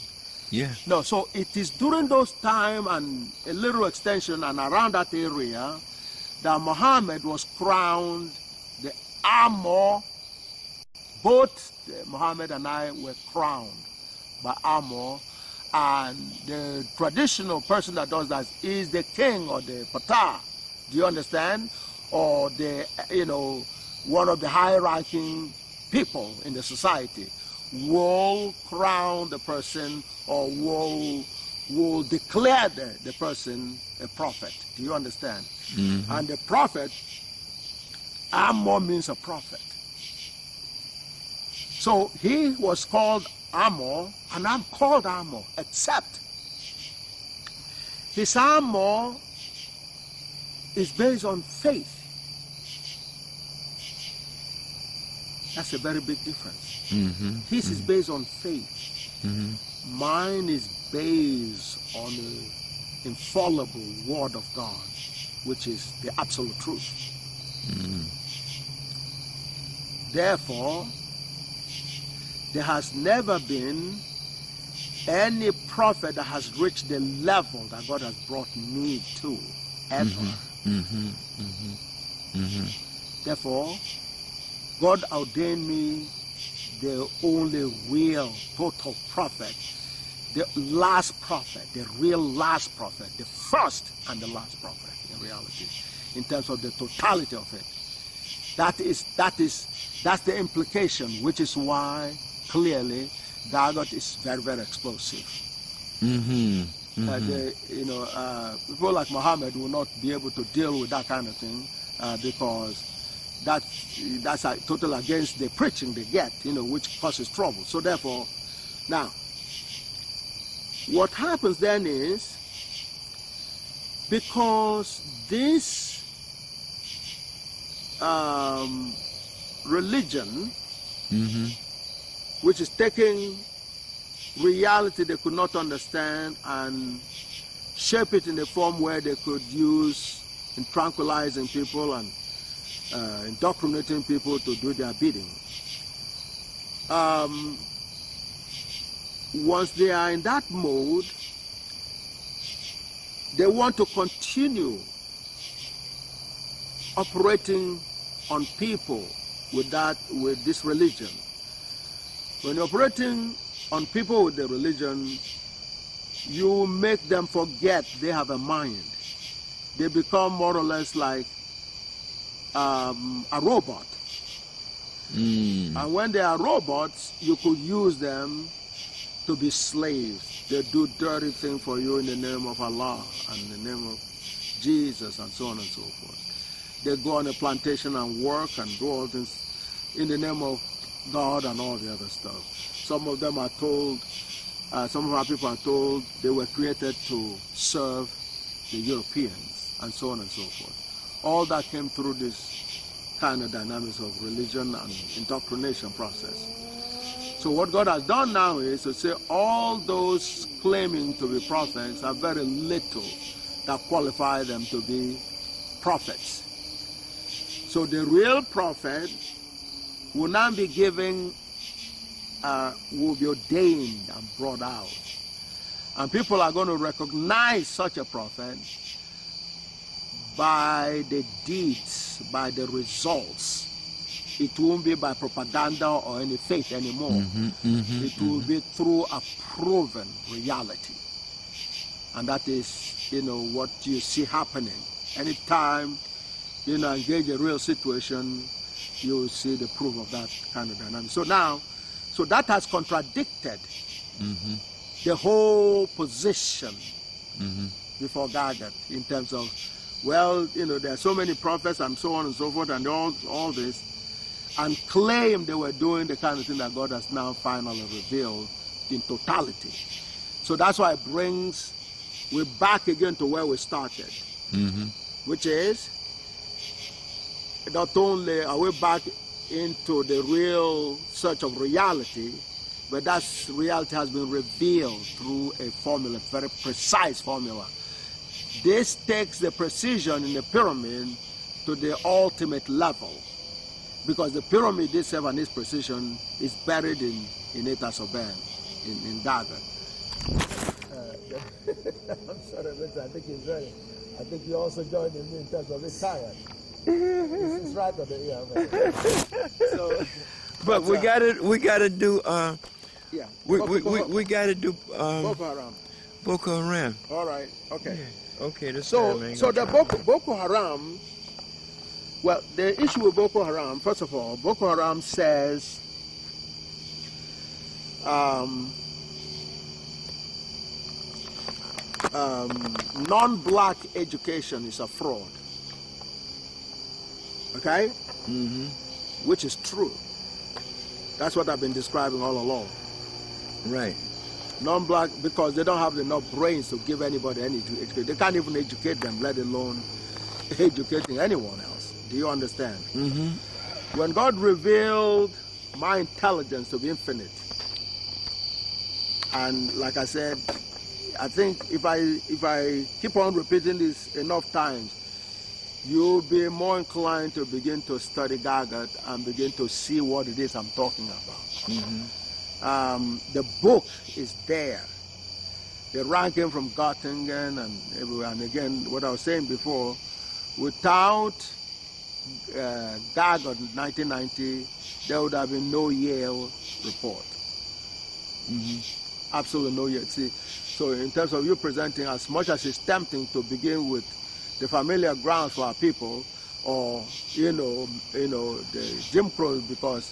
S1: Yeah.
S2: No, so it is during those time and a little extension and around that area that Muhammad was crowned the Amor. Both Muhammad and I were crowned by Amor, and the traditional person that does that is the king or the Pata. Do you understand? Or the, one of the high-ranking people in the society will crown the person or will declare the person a prophet. Do you understand? And the prophet, Amor means a prophet. So he was called Amor, and I'm called Amor, except his Amor is based on faith. That's a very big difference. His is based on faith. Mine is based on the infallible word of God, which is the absolute truth. Therefore, there has never been any prophet that has reached the level that God has brought me to, ever. Therefore, God ordained me the only real total prophet, the last prophet, the real last prophet, the first and the last prophet in reality, in terms of the totality of it. That's the implication, which is why clearly Dagot is very, very explosive. People like Muhammad will not be able to deal with that kind of thing because that's totally against the preaching they get, which causes trouble. So therefore, now, what happens then is, because this religion which is taking reality they could not understand and shape it in a form where they could use in tranquilizing people and indoctrinating people to do their bidding. Once they are in that mode, they want to continue operating on people with this religion. When you're operating on people with the religion, you make them forget they have a mind. They become more or less like a robot. And when they are robots, you could use them to be slaves. They do dirty things for you in the name of Allah and in the name of Jesus and so on and so forth. They go on a plantation and work and do all things in the name of God and all the other stuff. Some of them are told, some of our people are told they were created to serve the Europeans and so on and so forth. All that came through this kind of dynamics of religion and indoctrination process. So what God has done now is to say all those claiming to be prophets have very little that qualify them to be prophets. So the real prophet will now be given, will be ordained and brought out. And people are going to recognize such a prophet by the deeds, by the results. It won't be by propaganda or any faith anymore. It will be through a proven reality. And that is, what you see happening. Anytime, engage a real situation, you will see the proof of that kind of dynamic. So now, that has contradicted the whole position before God in terms of, there are so many prophets and so on and so forth and all this, and claim they were doing the kind of thing that God has now finally revealed in totality. So that's why we're back again to where we started, which is, not only are we back into the real search of reality, but that reality has been revealed through a formula, very precise formula. This takes the precision in the pyramid to the ultimate level, because the pyramid itself and its precision is buried in Etasoben, in Dagon. I'm sorry, Victor, I think you also joined me in terms of it's tired. It's right on the ear. So,
S1: but we gotta do
S2: yeah.
S1: We gotta do
S2: Boko Haram.
S1: Boko Haram.
S2: All right. Okay.
S1: Yeah. Okay.
S2: So the Boko Haram. Well, the issue with Boko Haram, first of all, Boko Haram says non-black education is a fraud. Okay? Which is true. That's what I've been describing all along.
S1: Right.
S2: Non-black, because they don't have enough brains to give anybody any education. They can't even educate them, let alone educating anyone else. Do you understand? When God revealed my intelligence to be infinite, and like I said, I think if I keep on repeating this enough times, you'll be more inclined to begin to study Gagat and begin to see what it is I'm talking about. The book is there. The ranking from Göttingen and everywhere. And again, what I was saying before, without Gagat in 1990, there would have been no Yale report. Absolutely no Yale. See, so in terms of you presenting, as much as it's tempting to begin with the familiar grounds for our people, or the Jim Crow, because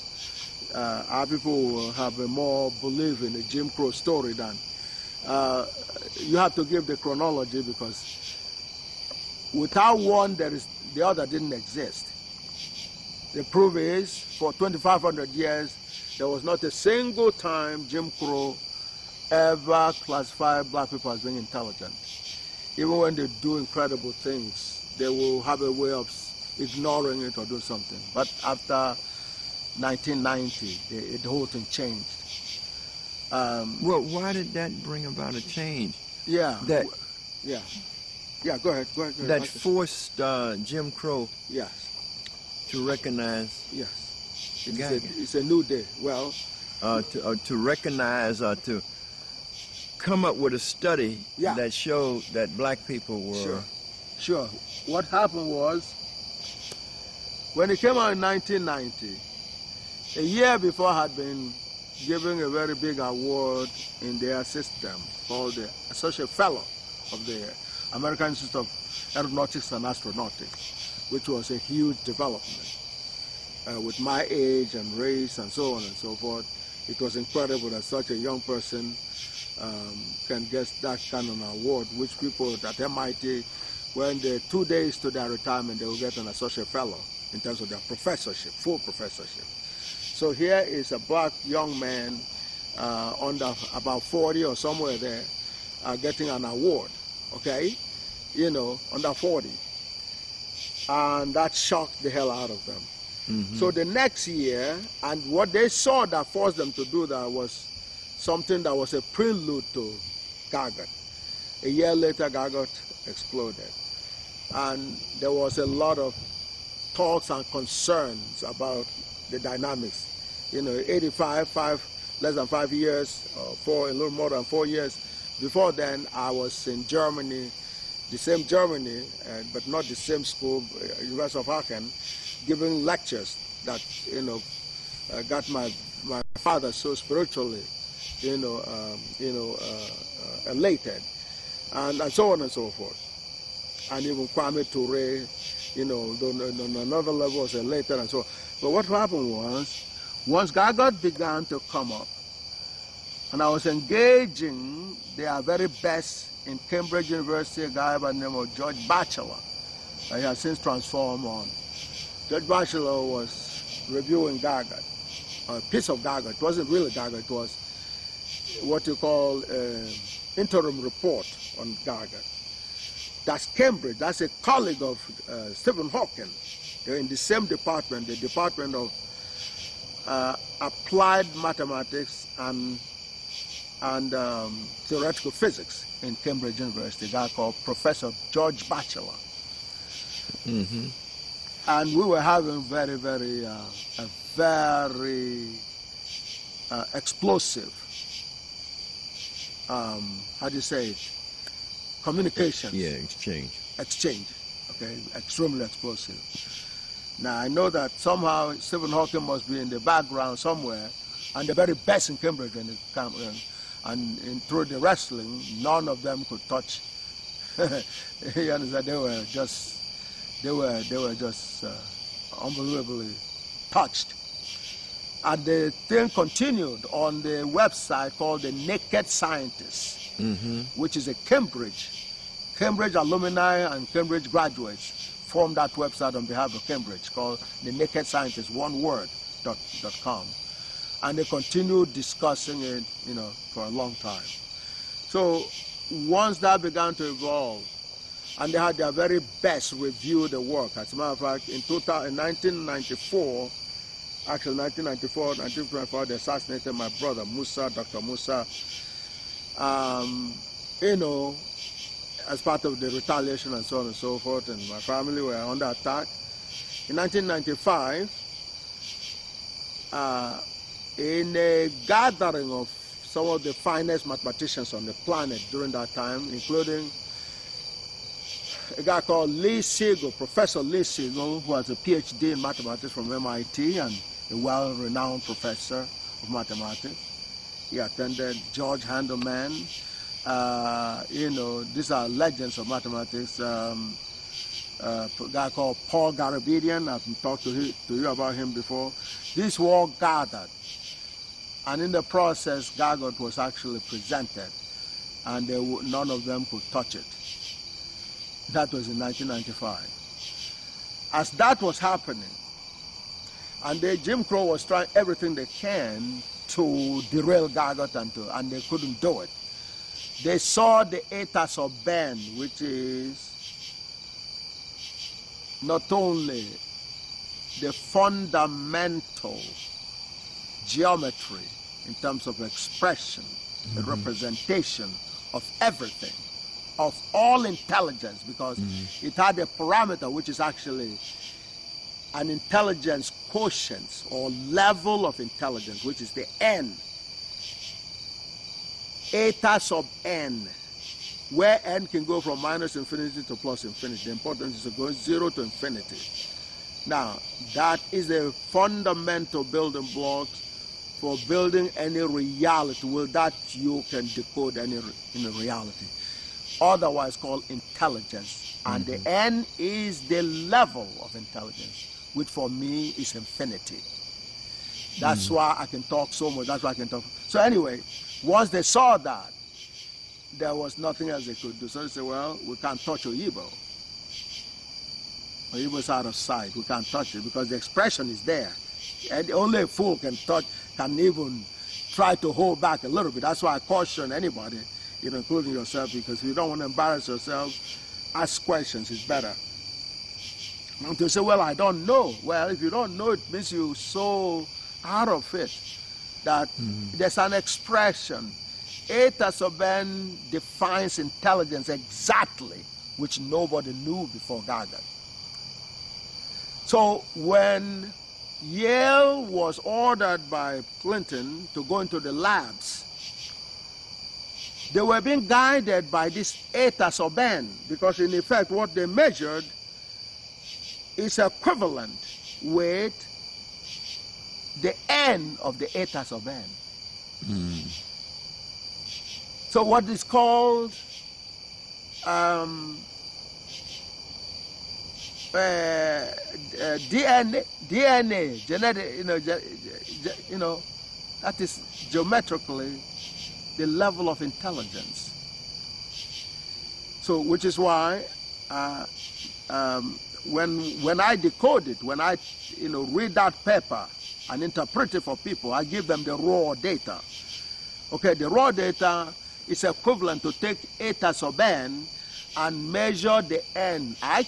S2: our people will have a more belief in the Jim Crow story than you have to give the chronology, because without one, the other didn't exist. The proof is, for 2,500 years, there was not a single time Jim Crow ever classified black people as being intelligent. Even when they do incredible things, they will have a way of ignoring it or do something. But after, 1990, the whole thing changed.
S1: Well, why did that bring about a change?
S2: Yeah.
S1: That
S2: Go ahead.
S1: that forced Jim Crow
S2: Yes.
S1: to recognize
S2: Yes.
S1: the guy.
S2: It's a new day. Well,
S1: to recognize or to come up with a study that showed that black people were...
S2: Sure. What happened was, when it came out in 1990, a year before I had been given a very big award in their system called the Associate Fellow of the American Institute of Aeronautics and Astronautics, which was a huge development. With my age and race and so on and so forth, it was incredible that such a young person can get that kind of an award, which people at MIT, when they're 2 days to their retirement, they will get an associate fellow in terms of their professorship, full professorship. So here is a black young man under about 40 or somewhere there, getting an award, okay? You know, under 40. And that shocked the hell out of them.
S1: Mm-hmm.
S2: So the next year, and what they saw that forced them to do that was something that was a prelude to Gargot. A year later, Gargot exploded. And there was a lot of thoughts and concerns about the dynamics. You know, 85, less than 5 years, or a little more than 4 years. Before then, I was in Germany, the same Germany, but not the same school, University of Aachen, giving lectures that, you know, got my father so spiritually, elated, and so on and so forth. And even Kwame Ture, you know, on another level was elated and so on. But what happened was, once Gargot began to come up, and I was engaging their very best in Cambridge University, a guy by the name of George Batchelor. He has since transformed on. George Batchelor was reviewing Gargot, a piece of Gargot. It wasn't really Gargot, it was what you call interim report on Gargot. That's Cambridge, that's a colleague of Stephen Hawking. They're in the same department, the Department of Applied Mathematics and Theoretical Physics in Cambridge University, a guy called Professor George Batchelor.
S1: Mm-hmm.
S2: And we were having very explosive, how do you say it, communications.
S1: Yeah, exchange.
S2: Okay, extremely explosive. Now I know that somehow Stephen Hawking must be in the background somewhere, and the very best in Cambridge when it came, and through the wrestling, none of them could touch. You understand? They were just unbelievably touched. And the thing continued on the website called The Naked Scientist,
S1: mm-hmm.
S2: which is a Cambridge alumni and Cambridge graduates formed that website on behalf of Cambridge called The Naked Scientist, .com. And they continued discussing it, you know, for a long time. So once that began to evolve, and they had their very best review the work. As a matter of fact, in 1994, they assassinated my brother, Dr. Musa, you know, as part of the retaliation and so on and so forth, and my family were under attack. In 1995, in a gathering of some of the finest mathematicians on the planet during that time, including a guy called Lee Siegel, Professor Lee Siegel, who has a PhD in mathematics from MIT and a well-renowned professor of mathematics. He attended George Handelman. You know, these are legends of mathematics. A guy called Paul Garabedian, I've talked to you about him before. These were all gathered. And in the process, Gargot was actually presented, and none of them could touch it. That was in 1995. As that was happening, and Jim Crow was trying everything they can to derail Gargot, and they couldn't do it. They saw the ATAS of Ben, which is not only the fundamental geometry in terms of expression, the representation of everything, of all intelligence, because it had a parameter which is actually an intelligence quotient or level of intelligence, which is the n, eta sub n, where n can go from minus infinity to plus infinity. The importance is going 0 to infinity. Now, that is a fundamental building block for building any reality. Well, that you can decode any reality. Otherwise called intelligence. And the n is the level of intelligence, which for me is infinity. That's why I can talk so much. That's why I can talk. So anyway, once they saw that, there was nothing else they could do. So they said, well, we can't touch Oyibo. Oyibo's out of sight. We can't touch it because the expression is there. And only a fool can even try to hold back a little bit. That's why I caution anybody, including yourself, because if you don't want to embarrass yourself, ask questions. It's better. And to say, well, I don't know. Well, if you don't know, it means you're so out of it that there's an expression. Eta sub n defines intelligence exactly, which nobody knew before Gaga. So when Yale was ordered by Clinton to go into the labs, they were being guided by this eta sub n, because in effect what they measured is equivalent with the n of the eta sub n. So what is called DNA, genetic, that is geometrically the level of intelligence. So, which is why when I decode it, when I read that paper and interpret it for people, I give them the raw data. Okay, the raw data is equivalent to take eta sub n and measure the n. I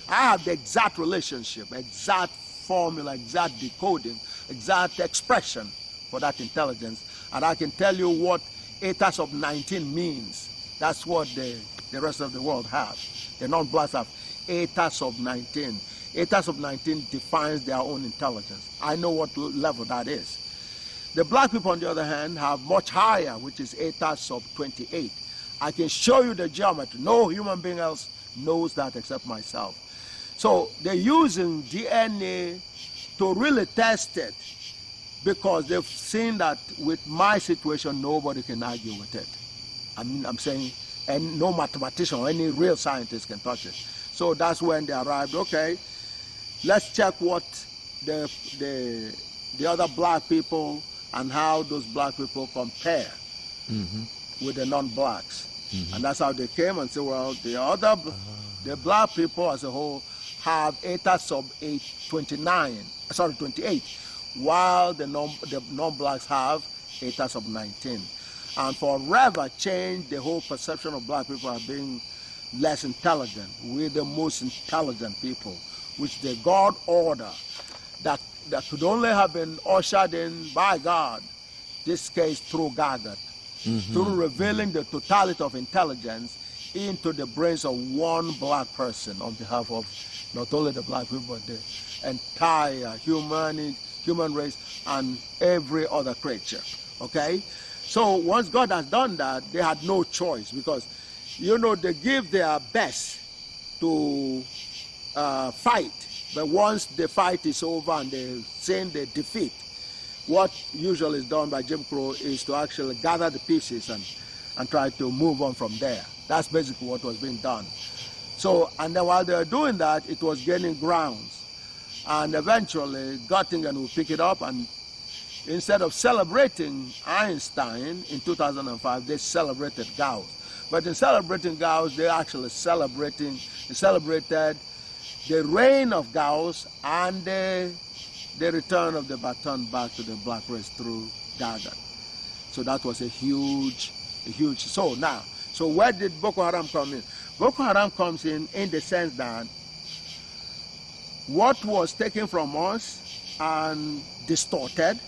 S2: have the exact relationship, exact formula, exact decoding, exact expression for that intelligence, and I can tell you what eta sub 19 means. That's what the rest of the world have. The non-blacks have eta sub 19. Eta sub 19 defines their own intelligence. I know what level that is. The black people, on the other hand, have much higher, which is eta sub 28. I can show you the geometry. No human being else knows that except myself. So they're using DNA to really test it, because they've seen that with my situation, nobody can argue with it. I'm saying, and no mathematician or any real scientist can touch it. So that's when they arrived. Okay, let's check what the other black people and how those black people compare with the non-blacks. And that's how they came and said, well, the black people as a whole have eta sub 28, while the non-blacks have eta sub 19. And forever changed the whole perception of black people as being less intelligent. We're the most intelligent people, which the God order that could only have been ushered in by God, this case through Gaga, through revealing the totality of intelligence into the brains of one black person on behalf of not only the black people, but the entire human race and every other creature. Okay? So once God has done that, they had no choice, because, they give their best to fight. But once the fight is over and they've seen the defeat, what usually is done by Jim Crow is to actually gather the pieces and try to move on from there. That's basically what was being done. So, and then while they were doing that, it was gaining grounds. And eventually, Göttingen will pick it up, and instead of celebrating Einstein in 2005, they celebrated Gauss. But in celebrating Gauss, they actually celebrated the reign of Gauss and the return of the baton back to the black race through Gaga. So that was a huge. So now, so where did Boko Haram come in? Boko Haram comes in the sense that what was taken from us and distorted,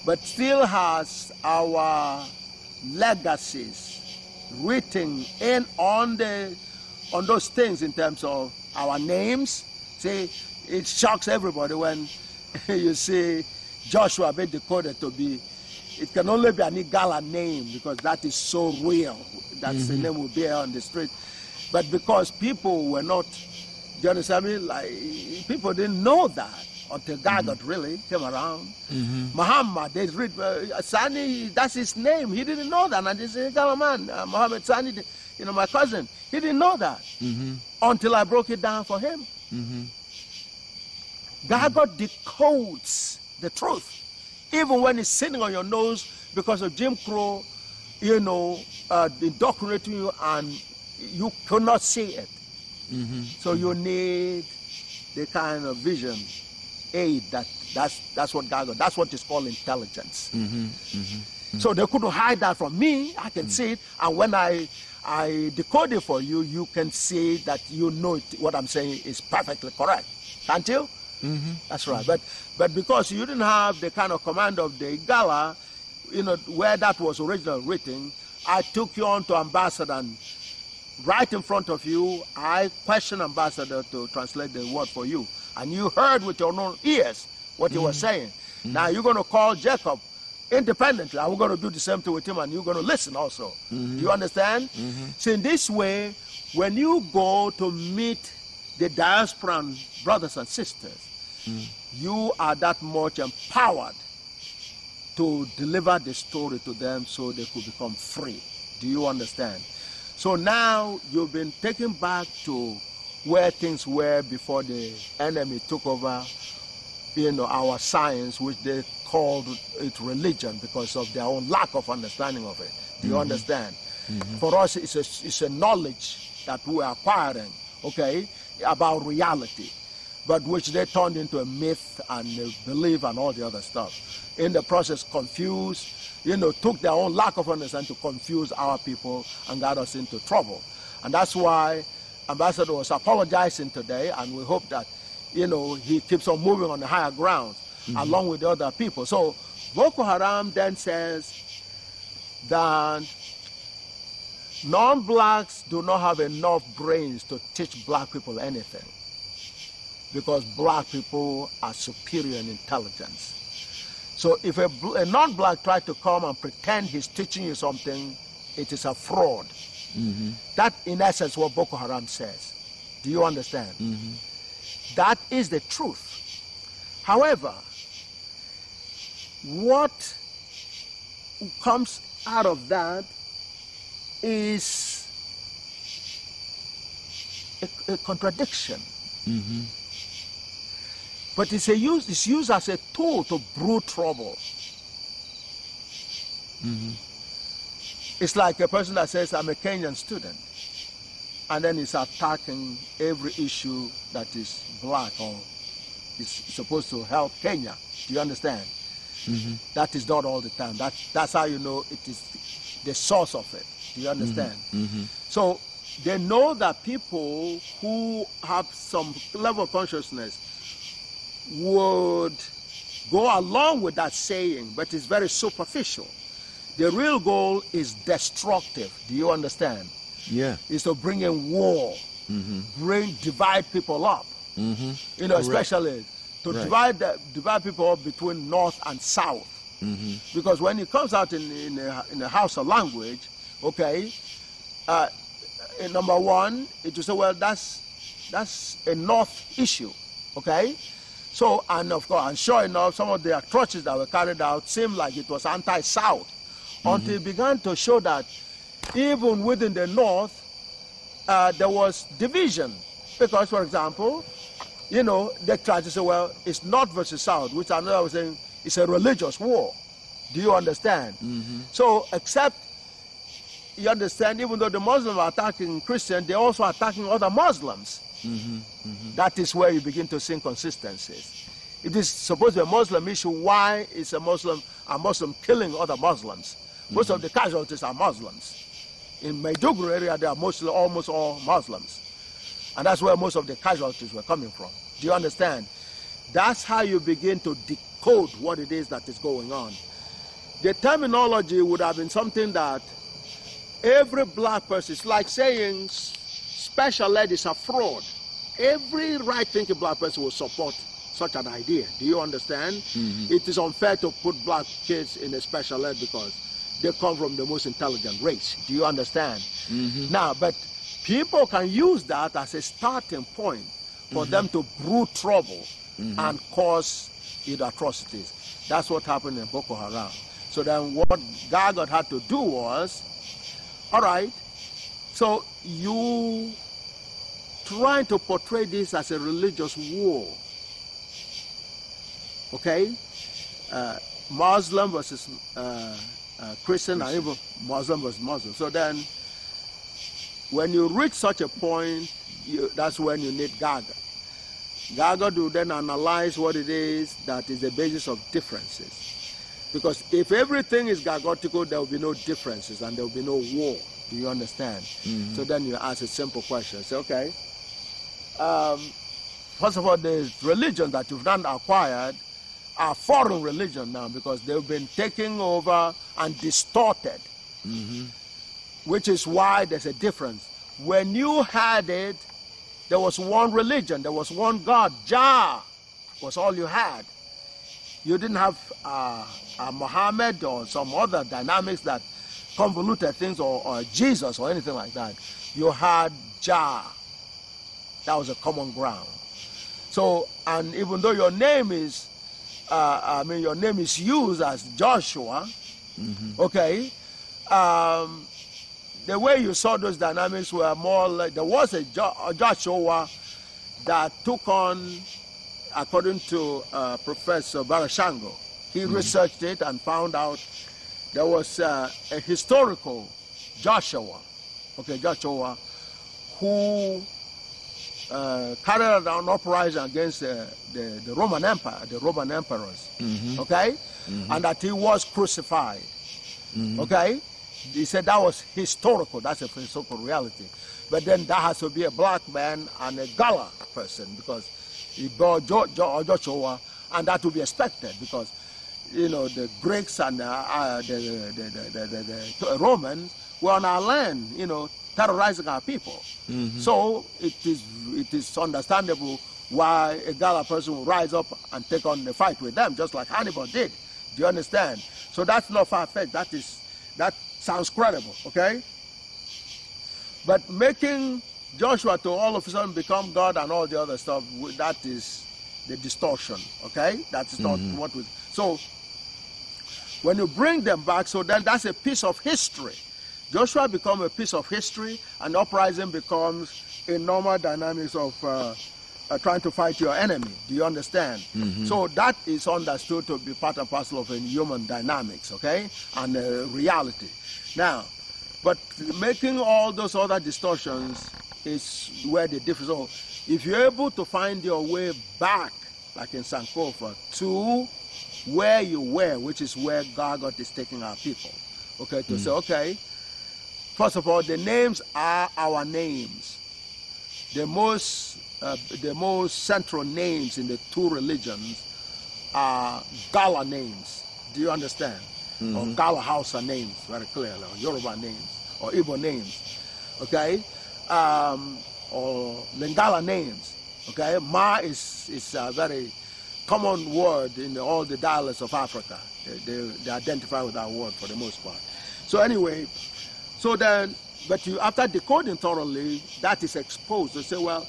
S2: but still has our legacies written in on those things in terms of our names. See, it shocks everybody when you see Joshua being decoded to be, it can only be an Igala name because that is so real. That's the name will bear on the street. But because people were not, do you understand me? Like, people didn't know that until God got really came around. Muhammad, they read, Sani, that's his name. He didn't know that. And they say, Igala man, Muhammad Sani, you know, my cousin, he didn't know that until I broke it down for him. God decodes the truth, even when it's sitting on your nose because of Jim Crow, you know, indoctrinating you, and you cannot see it. So you need the kind of vision aid that's what God got. That's what is called intelligence. So they couldn't hide that from me. I can see it, and when I decode it for you, you can see that you know it, what I'm saying is perfectly correct, can't you? That's right. But because you didn't have the kind of command of the Igala, you know, where that was originally written, I took you on to ambassador, and right in front of you, I questioned ambassador to translate the word for you, and you heard with your own ears what he was saying. Now you're going to call Jacob independently, and we're going to do the same thing with him, and you're going to listen also. Do you understand? So in this way, when you go to meet the diasporan brothers and sisters, you are that much empowered to deliver the story to them so they could become free. Do you understand? So now you've been taken back to where things were before the enemy took over, you know, our science, which they called it religion because of their own lack of understanding of it. Do you understand? For us, it's a knowledge that we are acquiring, okay, about reality, but which they turned into a myth and a belief and all the other stuff. In the process, confused, you know, took their own lack of understanding to confuse our people and got us into trouble. And that's why Ambassador was apologizing today, and we hope that, you know, he keeps on moving on the higher ground along with the other people. So Boko Haram then says that non-blacks do not have enough brains to teach black people anything because black people are superior in intelligence. So if a non-black tries to come and pretend he's teaching you something, it is a fraud. That, in essence, what Boko Haram says. Do you understand? That is the truth. However, what comes out of that is a contradiction. But it's used as a tool to brew trouble. It's like a person that says, I'm a Kenyan student, and then is attacking every issue that is black or is supposed to help Kenya. Do you understand? That is not all the time. That's how you know it is the source of it. Do you understand? So they know that people who have some level of consciousness would go along with that saying, but it's very superficial. The real goal is destructive. Do you understand?
S1: Yeah.
S2: Is to bring in war, divide people up. You know, especially to divide people up between north and south. Because when it comes out in a house of language, okay, number one, it will say, well, that's a north issue, okay? So, and of course, and sure enough, some of the atrocities that were carried out seemed like it was anti-South, until it began to show that even within the North, there was division. Because, for example, you know, they tried to say, well, it's North versus South, which I know I was saying it's a religious war. Do you understand? So, except, you understand, even though the Muslims are attacking Christians, they're also attacking other Muslims. That is where you begin to see inconsistencies. It is supposed to be a Muslim issue. Why is a Muslim killing other Muslims? Most of the casualties are Muslims. In Maiduguri area, they are mostly almost all Muslims. And that's where most of the casualties were coming from. Do you understand? That's how you begin to decode what it is that is going on. The terminology would have been something that every black person, it's like saying special ed is a fraud. Every right-thinking black person will support such an idea. Do you understand? Mm-hmm. It is unfair to put black kids in a special ed because they come from the most intelligent race. Do you understand? Mm-hmm. Now, but people can use that as a starting point for them to brew trouble and cause atrocities. That's what happened in Boko Haram. So then what Gargot had to do was, all right, so you trying to portray this as a religious war, okay? Muslim versus Christian, and even Muslim versus Muslim. So then when you reach such a point, that's when you need Gargot. Gargot will then analyze what it is that is the basis of differences. Because if everything is Gargotical, there will be no differences and there will be no war. Do you understand? Mm-hmm. So then you ask a simple question. Say, okay, first of all, the religion that you've not acquired are foreign religion now because they've been taken over and distorted, which is why there's a difference. When you had it, there was one religion, there was one God. Jah was all you had. You didn't have Muhammad or some other dynamics that convoluted things or Jesus or anything like that. You had Jah. That was a common ground. So, and even though your name is, your name is used as Joshua, okay, the way you saw those dynamics were more like, there was a Joshua that took on, according to Professor Barashango, he researched it and found out there was a historical Joshua, okay, Joshua, who carried out an uprising against the Roman Empire, the Roman emperors, okay, and that he was crucified, okay. He said that was historical, that's a historical reality. But then that has to be a black man and a Gala person because he bore Joshua, and that would be expected because, you know, the Greeks and the Romans were on our land, you know, terrorizing our people. So it is understandable why a Gala person will rise up and take on the fight with them, just like Hannibal did. Do you understand? So that's not far-fetched. That sounds credible, okay? But making Joshua to all of a sudden become God and all the other stuff, that is the distortion, okay? That is not what we... So when you bring them back, so then that's a piece of history. Joshua becomes a piece of history, and uprising becomes a normal dynamics of trying to fight your enemy. Do you understand? So that is understood to be part and parcel of a human dynamics, okay? And reality. Now, but making all those other distortions is where the difference. So if you're able to find your way back, like in Sankofa, to where you were, which is where Gargot is taking our people, okay, to say, okay, first of all, the names are our names. The most central names in the two religions are Gala names. Do you understand? Or Gala Hausa names, very clearly, or Yoruba names, or Igbo names, okay? Or Lingala names, okay? Ma is a very common word in all the dialects of Africa. They identify with that word for the most part. So anyway, so then, but you, after decoding thoroughly, that is exposed. You say, well,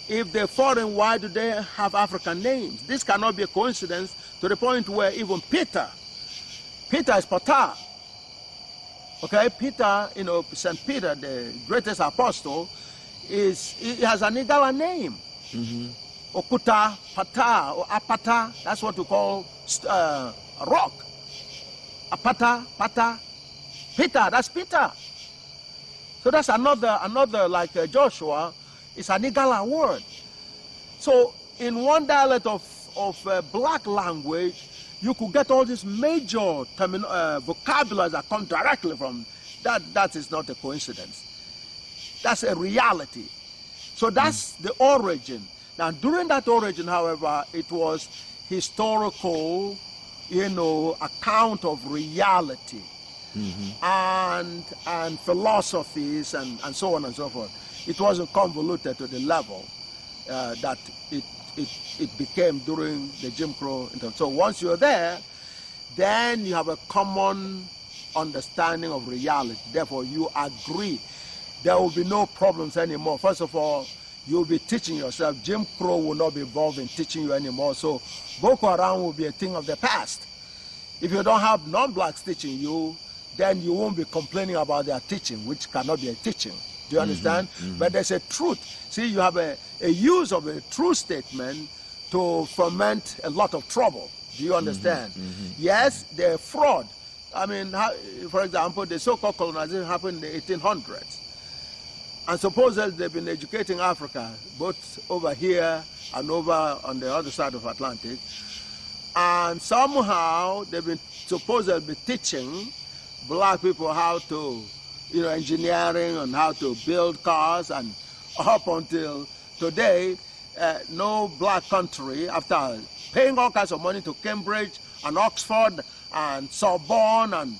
S2: if they're foreign, why do they have African names? This cannot be a coincidence to the point where even Peter is Pata. Okay, Peter, you know, St. Peter, the greatest apostle, he has an Igala name. Okuta, Pata, or Apata, that's what we call a rock. Apata, Pata, Peter, that's Peter. So that's another like Joshua, it's an Igala word. So in one dialect of black language, you could get all these major vocabularies that come directly from that. That is not a coincidence. That's a reality. So that's the origin. Now, during that origin, however, it was historical, account of reality, and philosophies and so on and so forth. It wasn't convoluted to the level that it became during the Jim Crow. So once you're there, then you have a common understanding of reality. Therefore, you agree. There will be no problems anymore. First of all, you'll be teaching yourself. Jim Crow will not be involved in teaching you anymore. So Boko Haram will be a thing of the past. If you don't have non-blacks teaching you, then you won't be complaining about their teaching, which cannot be a teaching. Do you understand? But there's a truth. See, you have a use of a true statement to foment a lot of trouble. Do you understand? Yes, they're fraud. I mean, for example, the so-called colonization happened in the 1800s. And supposedly they've been educating Africa, both over here and over on the other side of Atlantic. And somehow they've been supposedly teaching black people how to, engineering and how to build cars. And up until today, no black country, after paying all kinds of money to Cambridge and Oxford and Sorbonne and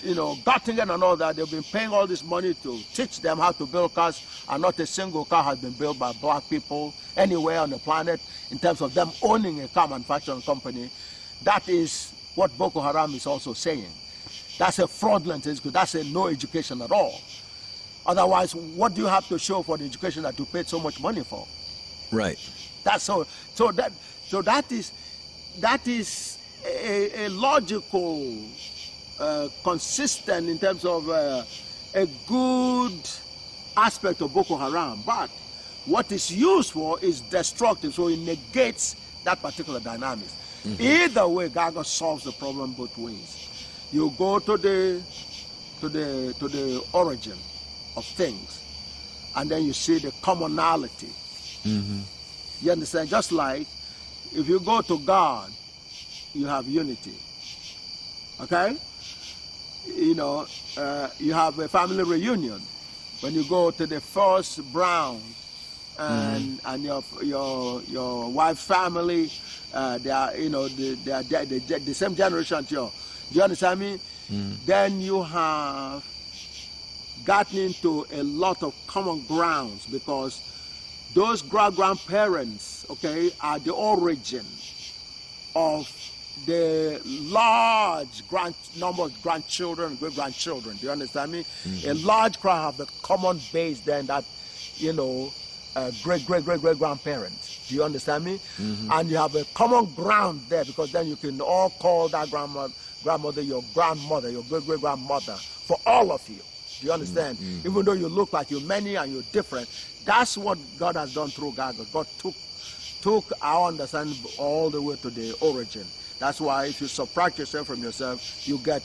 S2: Göttingen and all that, they've been paying all this money to teach them how to build cars, and not a single car has been built by black people anywhere on the planet in terms of them owning a car manufacturing company. That is what Boko Haram is also saying. That's a fraudulent education. That's a no education at all. Otherwise, what do you have to show for the education that you paid so much money for?
S1: Right.
S2: That's so that is a logical, consistent in terms of a good aspect of Boko Haram. But what is used for is destructive, so it negates that particular dynamic. Either way, Gaga solves the problem both ways. You go to the origin of things, and then you see the commonality. You understand? Just like if you go to God, you have unity. Okay? You have a family reunion. When you go to the first Brown and your wife's family, they are the same generation as you. Do you understand me? Then you have gotten into a lot of common grounds, because those grandparents, okay, are the origin of the large number of grandchildren, great-grandchildren. Do you understand me? A large crowd have the common base then that, great-great-great-great-grandparents. Do you understand me? And you have a common ground there, because then you can all call that grandmother your grandmother, your great-great-grandmother, for all of you. Do you understand? Even though you look like you're many and you're different, that's what God has done through God. God took our understanding all the way to the origin. That's why if you subtract yourself from yourself, you get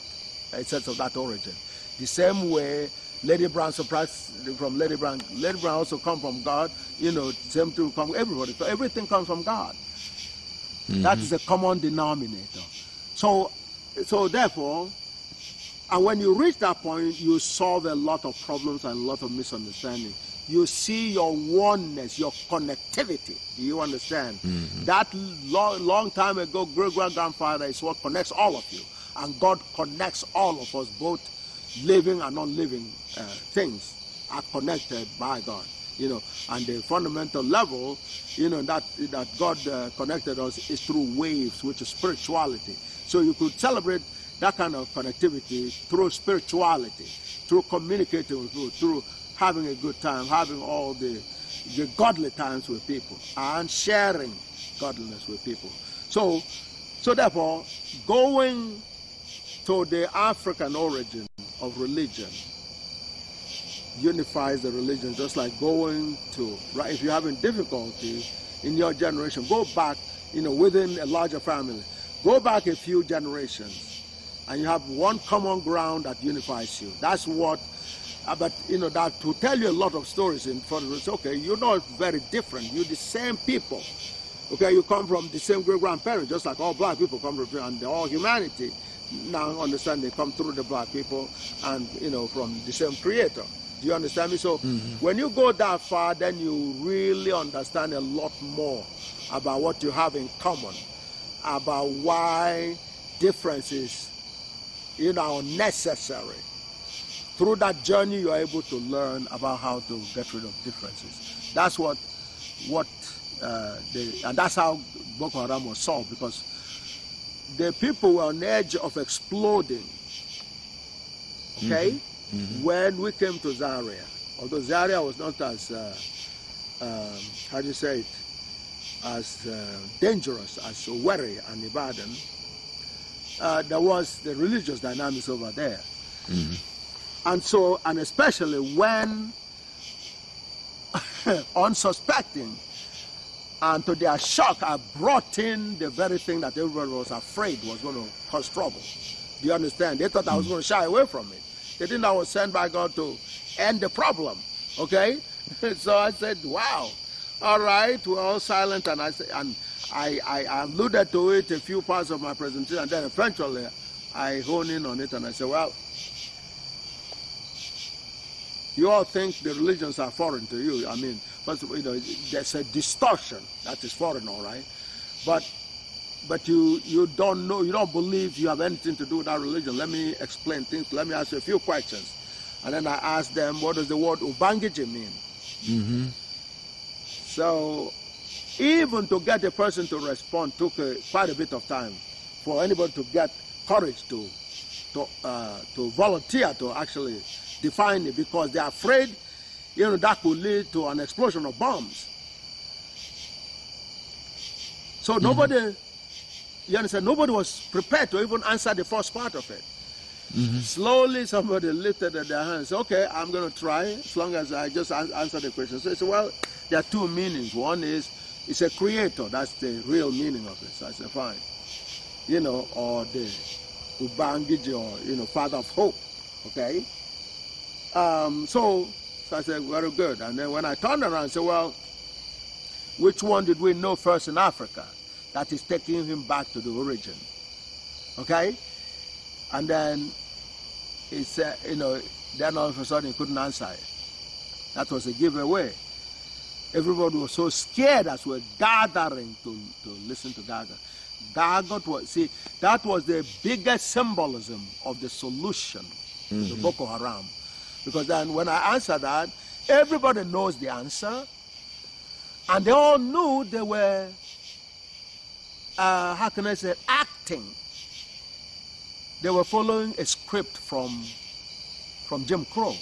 S2: a sense of that origin. The same way Lady Brown subtracts from Lady Brown. Lady Brown also comes from God. Same thing comes everybody. So everything comes from God. That is a common denominator. So therefore, and when you reach that point, you solve a lot of problems and a lot of misunderstanding. You see your oneness, your connectivity. Do you understand? That long time ago, great-grandfather is what connects all of you. And God connects all of us, both living and non-living things are connected by God. And the fundamental level, that God connected us is through waves, which is spirituality. So you could celebrate that kind of connectivity through spirituality, through communicating with people, through having a good time, having all the godly times with people, and sharing godliness with people. So therefore, going to the African origin of religion unifies the religion, just like going to, right? If you're having difficulty in your generation, go back, within a larger family, go back a few generations, and you have one common ground that unifies you. That's what, but that to tell you a lot of stories in front of us. Okay, you're not very different. You're the same people. Okay, you come from the same great-grandparents, just like all black people come from, and all humanity now understand they come through the black people and from the same creator. Do you understand me? So when you go that far, then you really understand a lot more about what you have in common, about why differences, are necessary. Through that journey, you are able to learn about how to get rid of differences. That's and that's how Boko Haram was solved, because the people were on the edge of exploding. Okay, when we came to Zaria, although Zaria was not as how do you say it, as dangerous as Owerri and Ibadan, there was the religious dynamics over there. And so, and especially when unsuspecting, and to their shock, I brought in the very thing that everybody was afraid was going to cause trouble. Do you understand? They thought I was going to shy away from it. They didn't know I was sent by God to end the problem. Okay? So I said, wow. All right, we're all silent, and I alluded to it a few parts of my presentation, and then eventually I honed in on it, and I said, well, you all think the religions are foreign to you. I mean, but there's a distortion that is foreign, all right. But you don't know, you don't believe you have anything to do with that religion. Let me explain things. Let me ask you a few questions, and then I asked them, what does the word Ubangiji mean? So even to get a person to respond took quite a bit of time for anybody to get courage to volunteer to actually define it, because they're afraid, that could lead to an explosion of bombs. So nobody, you understand, nobody was prepared to even answer the first part of it. Slowly somebody lifted their hands. Okay, I'm going to try, as long as I just answer the question. So I said, well, there are two meanings. One is, it's a creator. That's the real meaning of it. So I said, fine. Or the Ubangiji, or, Father of Hope. Okay? So I said, very good. And then when I turned around and said, well, which one did we know first in Africa that is taking him back to the origin? Okay? And then he said, then all of a sudden he couldn't answer it. That was a giveaway. Everybody was so scared as we were gathering to listen to Gaga. That was the biggest symbolism of the solution to Boko Haram. Because then when I answered that, everybody knows the answer. And they all knew they were, how can I say, acting. They were following a script from Jim Crow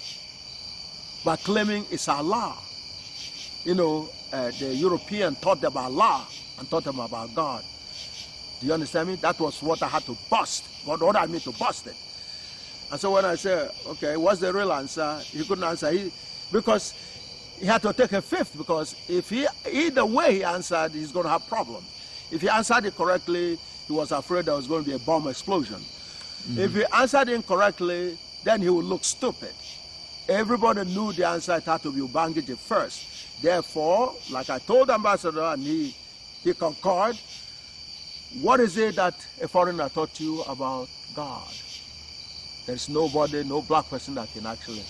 S2: by claiming it's Allah. The European taught them Allah and taught them about God. Do you understand me? That was what I had to bust. What I mean to bust it. And so when I said, okay, what's the real answer? He couldn't answer. Because he had to take a fifth, because if either way he answered, he's going to have problems. If he answered it correctly, he was afraid there was going to be a bomb explosion. If he answered incorrectly, then he would look stupid. Everybody knew the answer. It had to be Ubangiji first. Therefore, like I told the ambassador, and he concurred, what is it that a foreigner taught you about God? There's nobody, no black person that can actually,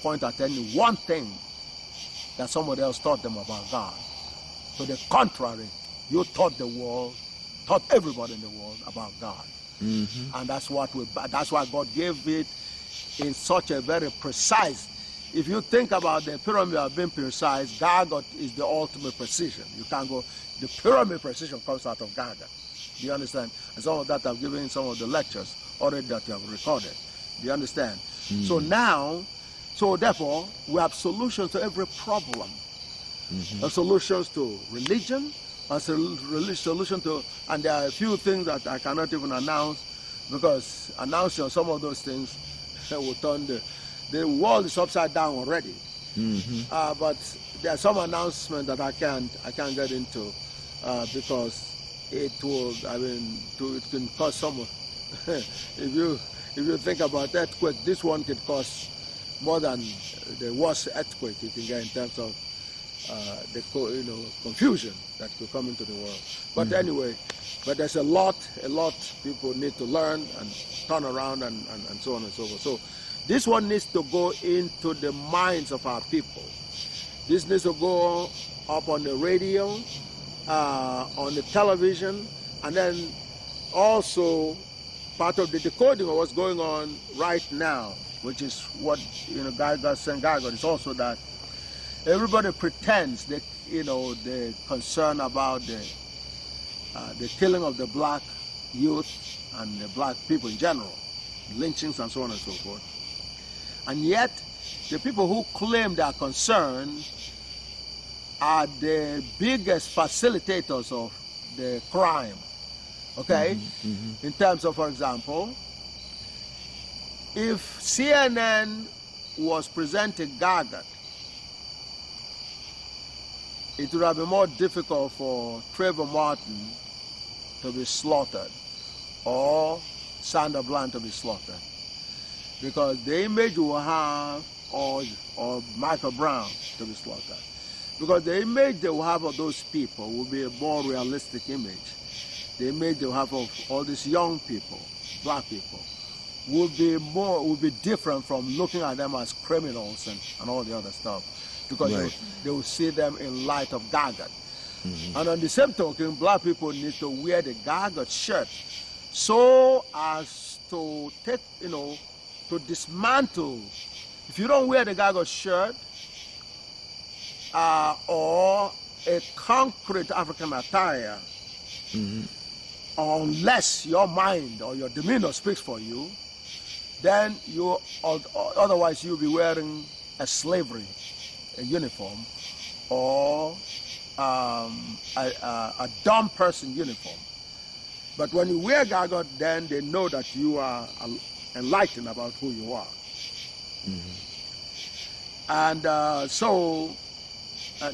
S2: point at any one thing that somebody else taught them about God. To the contrary, you taught the world, taught everybody in the world about God. And that's why God gave it in such a very precise. If you think about the pyramid being precise, Gaga is the ultimate precision. You can't go. The pyramid precision comes out of Gaga. Do you understand? And some of that I've given in some of the lectures already that you have recorded. Do you understand? So now, therefore, we have solutions to every problem. Solutions to religion, solution to, and there are a few things that I cannot even announce, because announcing some of those things will turn the world is upside down already. But there are some announcements that I can't get into because it will, it can cause someone. if you think about earthquake, this one could cause more than the worst earthquake you can get in terms of the confusion that could come into the world. But anyway, but there's a lot people need to learn and turn around and so on and so forth. So This one needs to go into the minds of our people. This needs to go up on the radio, on the television, and then also part of the decoding of what's going on right now, which is what Gygot St. Gygot is also that everybody pretends that they're concerned about the killing of the black youth and the black people in general, lynchings and so on and so forth. And yet, the people who claim they are concerned are the biggest facilitators of the crime. Okay? In terms of, for example, if CNN was presenting Gygot, it would have been more difficult for Trayvon Martin to be slaughtered or Sandra Bland to be slaughtered, because the image will have, or Michael Brown to be slaughtered, because the image they will have of those people will be a more realistic image. The image they will have of all these young people, black people, will be different from looking at them as criminals and all the other stuff, because they will see them in light of Gygot. And on the same token, black people need to wear the Gygot shirt so as to take, to dismantle. If you don't wear the Gygot shirt or a concrete African attire, unless your mind or your demeanor speaks for you, then otherwise you'll be wearing a uniform, or a dumb person uniform. But when you wear Gygot, then they know that you are enlightened about who you are. And so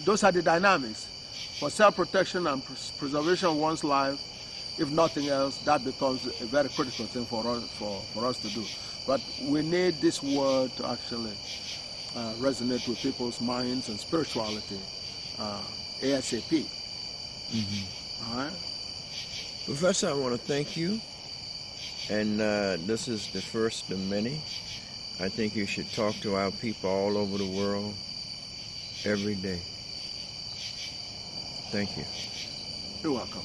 S2: those are the dynamics. For self-protection and preservation of one's life, if nothing else, that becomes a very critical thing for us to do. But we need this word to actually resonate with people's minds and spirituality ASAP. All right?
S1: Professor, I want to thank you. And this is the first of many. I think you should talk to our people all over the world every day. Thank you.
S2: You're welcome.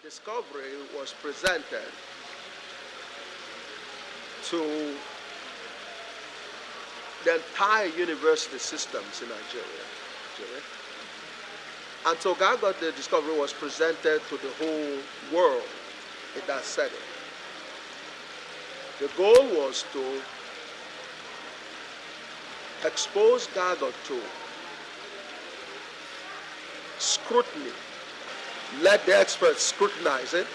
S2: Discovery was presented to the entire university systems in Nigeria. And so Gygot, the discovery, was presented to the whole world in that setting. The goal was to expose Gygot to scrutiny. Let the experts scrutinize it,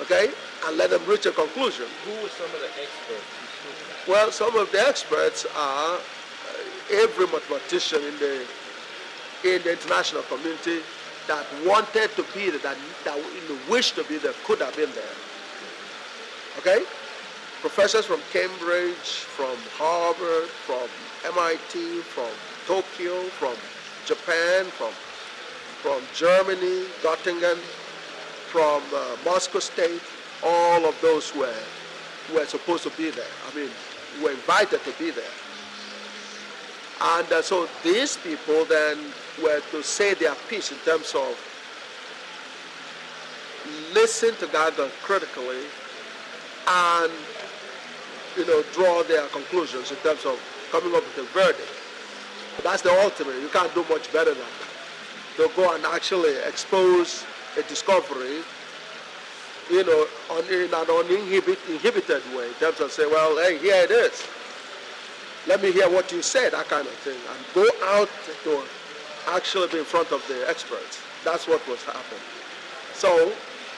S2: okay, and let them reach a conclusion.
S1: Who were some of the experts who scrutinized?
S2: Well, some of the experts are every mathematician in the international community that wanted to be there, that wished to be there, could have been there. Okay? Professors from Cambridge, from Harvard, from MIT, from Tokyo, from Japan, from Germany, Göttingen, from Moscow State, all of those were supposed to be there. I mean, were invited to be there. And so these people then were to say their piece in terms of listen to Gygot critically and, draw their conclusions in terms of coming up with a verdict. That's the ultimate. You can't do much better than that. They'll go and actually expose a discovery, in an uninhibited way, in terms of say, well, hey, here it is. Let me hear what you say, that kind of thing, and go out to actually be in front of the experts. That's what was happening. So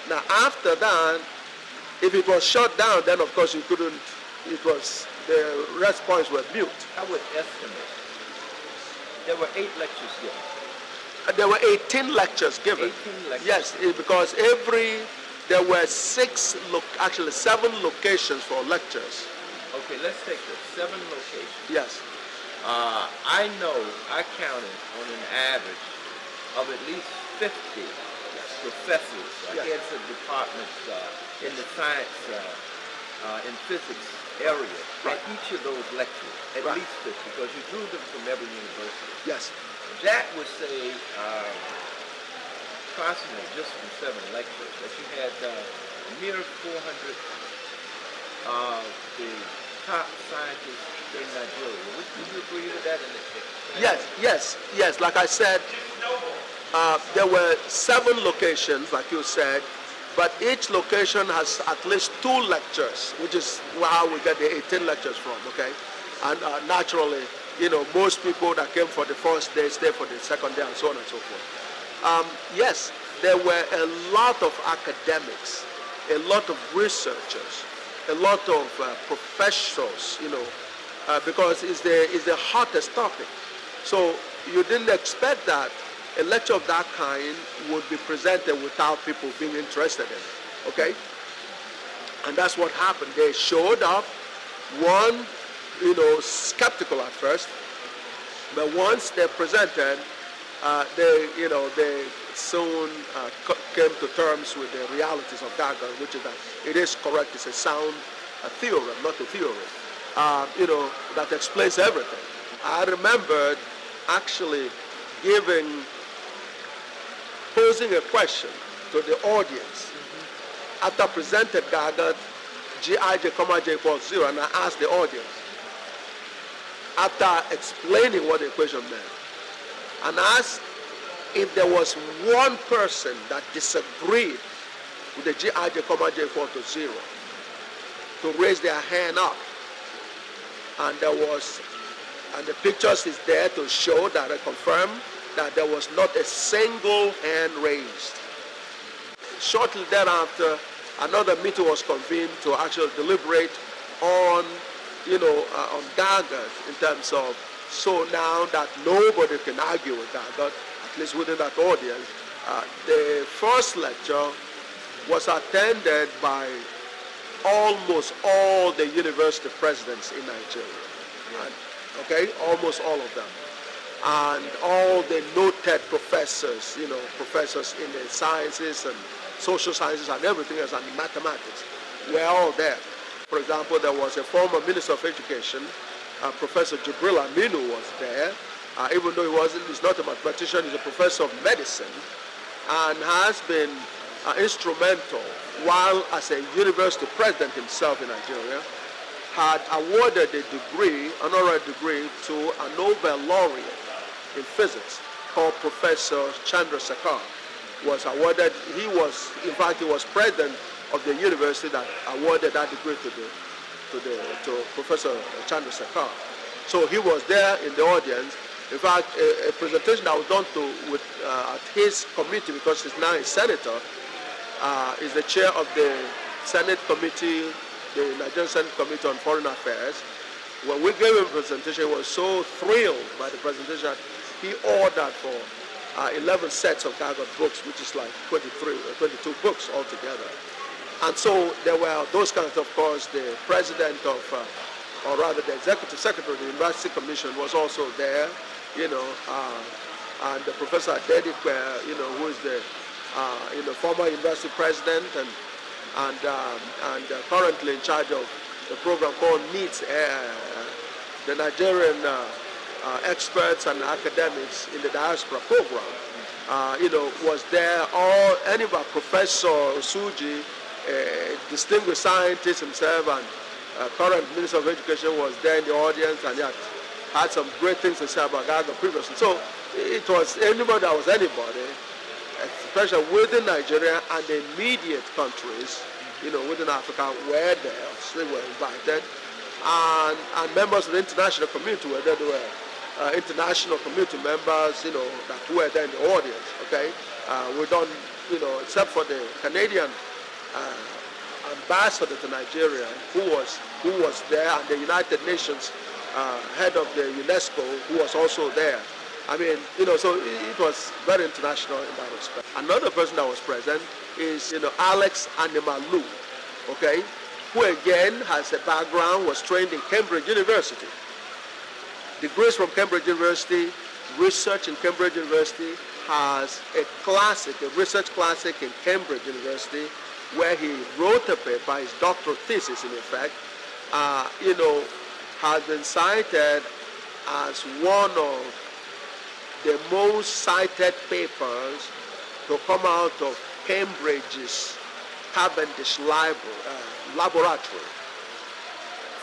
S2: now after that, if it was shut down, then of course you couldn't. The rest points were mute.
S1: I would estimate there were 8 lectures given.
S2: There were 18 lectures given.
S1: 18 lectures.
S2: Yes, because there were 7 locations for lectures.
S1: Okay, let's take this. 7 locations.
S2: Yes.
S1: I know I counted on an average of at least 50 professors, heads of departments in the science and physics area at each of those lectures, at least 50, because you drew them from every university.
S3: Yes.
S1: That would say, approximately just from 7 lectures, that you had a mere 400 of the top scientists in Nigeria. Would you agree with that?
S3: Yes. Like I said, there were 7 locations, like you said, but each location has at least 2 lectures, which is how we get the 18 lectures from, okay? And naturally, you know, most people that came for the first day stay for the second day and so on and so forth. Yes, there were a lot of academics, a lot of researchers, a lot of professors, you know, because it's the hottest topic. So you didn't expect that a lecture of that kind would be presented without people being interested in it, okay? And that's what happened. They showed up, one, you know, skeptical at first, but once they presented, they soon came to terms with the realities of Gargan, which is that it is correct, it's a sound theorem, not a theory, that explains everything. I remembered actually posing a question to the audience after presented Gargan, Gij, J equals 0, and I asked the audience, after explaining what the equation meant, and asked if there was one person that disagreed with the Gij, J equals to 0, to raise their hand up. And the pictures is there to show that I confirm that there was not a single hand raised. Shortly thereafter, another meeting was convened to actually deliberate on, on Gargan in terms of, so now that nobody can argue with Gargan, at least within that audience, the first lecture was attended by almost all the university presidents in Nigeria. And, okay, almost all of them. And all the noted professors, professors in the sciences and social sciences and everything else, and mathematics, were all there. For example, there was a former Minister of Education, Professor Jibril Aminu was there, even though he's not a mathematician, he's a professor of medicine, and has been instrumental, while as a university president himself in Nigeria, had awarded a degree, an honorary degree, to a Nobel laureate in physics called Professor Chandrasekhar. Was awarded. He was president of the university that awarded that degree to Professor Chandrasekhar. So he was there in the audience. In fact, a presentation that was done at his committee, because he's now a senator, is the chair of the Senate Committee, the Nigerian Senate Committee on Foreign Affairs. When we gave him a presentation, he was so thrilled by the presentation that he ordered for 11 sets of Gargan books, which is like 22 books altogether. And so there were those kinds, of course, the president of, or rather the executive secretary of the University Commission was also there, and the Professor Adedikwe, who is the former university president and currently in charge of the program called NEETS, the Nigerian experts and academics in the diaspora program, was there. Professor Osuji, a distinguished scientist himself and current Minister of Education, was there in the audience, and he had some great things to say about Gargan previously. So it was anybody that was anybody, especially within Nigeria and the immediate countries, within Africa, were there. So they were invited. And members of the international community were there. There were international community members, that were there in the audience, okay? We don't, except for the Canadian ambassador to Nigeria, who was there, and the United Nations head of the UNESCO, who was also there. I mean, so it was very international in that respect. Another person that was present is, Alex Animalu, okay, who again has a background, was trained in Cambridge University. Degrees from Cambridge University, research in Cambridge University, has a classic, a research classic in Cambridge University, where he wrote a paper, his doctoral thesis in effect, has been cited as one of the most cited papers to come out of Cambridge's Cavendish laboratory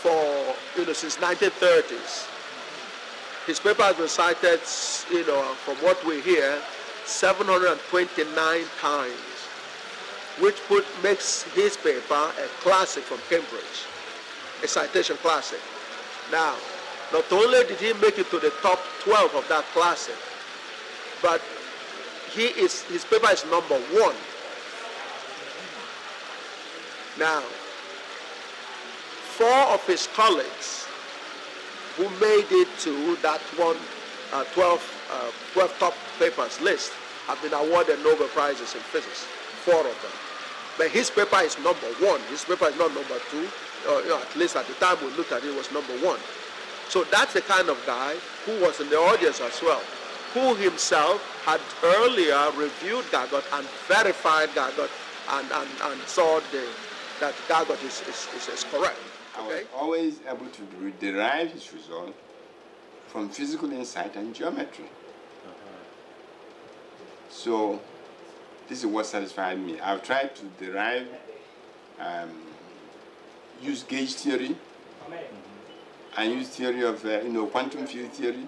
S3: for, since 1930s. His paper has been cited, from what we hear, 729 times, which makes his paper a classic from Cambridge, a citation classic. Now, not only did he make it to the top 12 of that classic, but his paper is number 1. Now, 4 of his colleagues who made it to that 12 top papers list have been awarded Nobel Prizes in physics, 4 of them. But his paper is number 1. His paper is not number 2. At least at the time we looked at it, it was number 1. So that's the kind of guy who was in the audience as well, who himself had earlier reviewed Gargot and verified Gargot and saw that Gargot is correct.
S4: I was always able to derive his result from physical insight and geometry. So this is what satisfied me. I've tried to derive, use gauge theory, and use theory of quantum field theory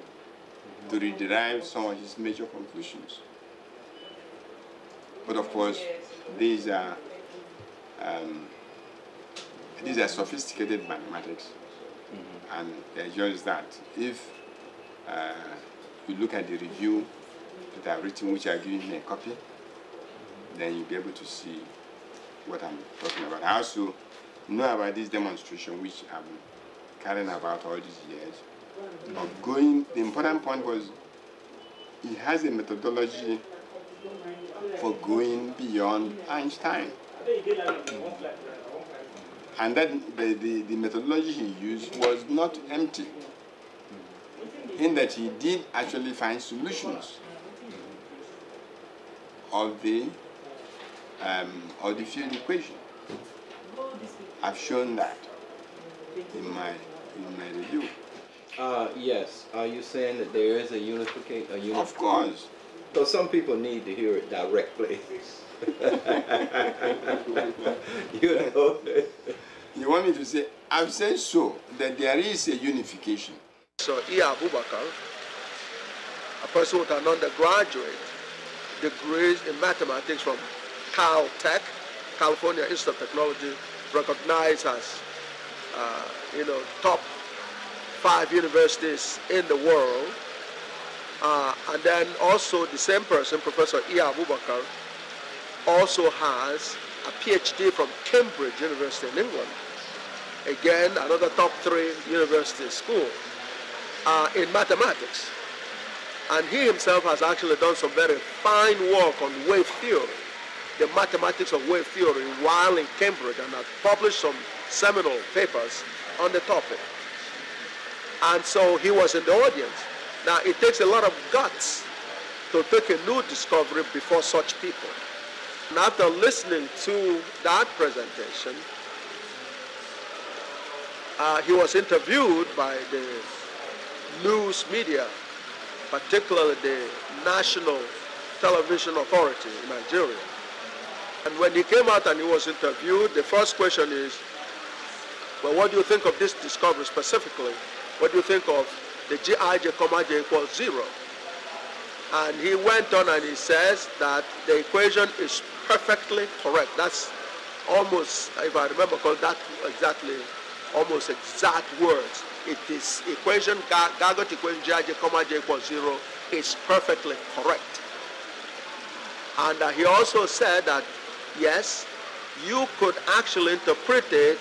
S4: to derive some of his major conclusions. But of course, these are sophisticated mathematics, and they're just that. If you look at the review that I've written, which I've given me a copy, then you'll be able to see what I'm talking about. I also know about this demonstration, which I'm carrying about all these years, of going. The important point was he has a methodology for going beyond Einstein. And that the methodology he used was not empty, in that he did actually find solutions of the field equation. I've shown that in my review.
S1: Yes. Are you saying that there is a unification?
S4: Of course.
S1: So some people need to hear it directly.
S4: You want me to say, I've said so, that there is a unification.
S3: So Iya Abubakar, a person with an undergraduate degrees in mathematics from Caltech, California Institute of Technology, recognized as top 5 universities in the world. And then also the same person, Professor Iya Abubakar, also has a PhD from Cambridge University in England. Again, another top 3 university school in mathematics. And he himself has actually done some very fine work on wave theory, the mathematics of wave theory, while in Cambridge, and has published some seminal papers on the topic. And so he was in the audience. Now, it takes a lot of guts to take a new discovery before such people. And after listening to that presentation, he was interviewed by the news media, particularly the National Television Authority in Nigeria. And when he came out and he was interviewed, the first question is, well, what do you think of this discovery specifically? What do you think of the Gij, J equals 0? And he went on and he says that the equation is perfectly correct. That's almost, if I remember that exactly, almost exact words. It is equation, Gargot equation Gij, J equals 0 is perfectly correct. And he also said that, yes, you could actually interpret it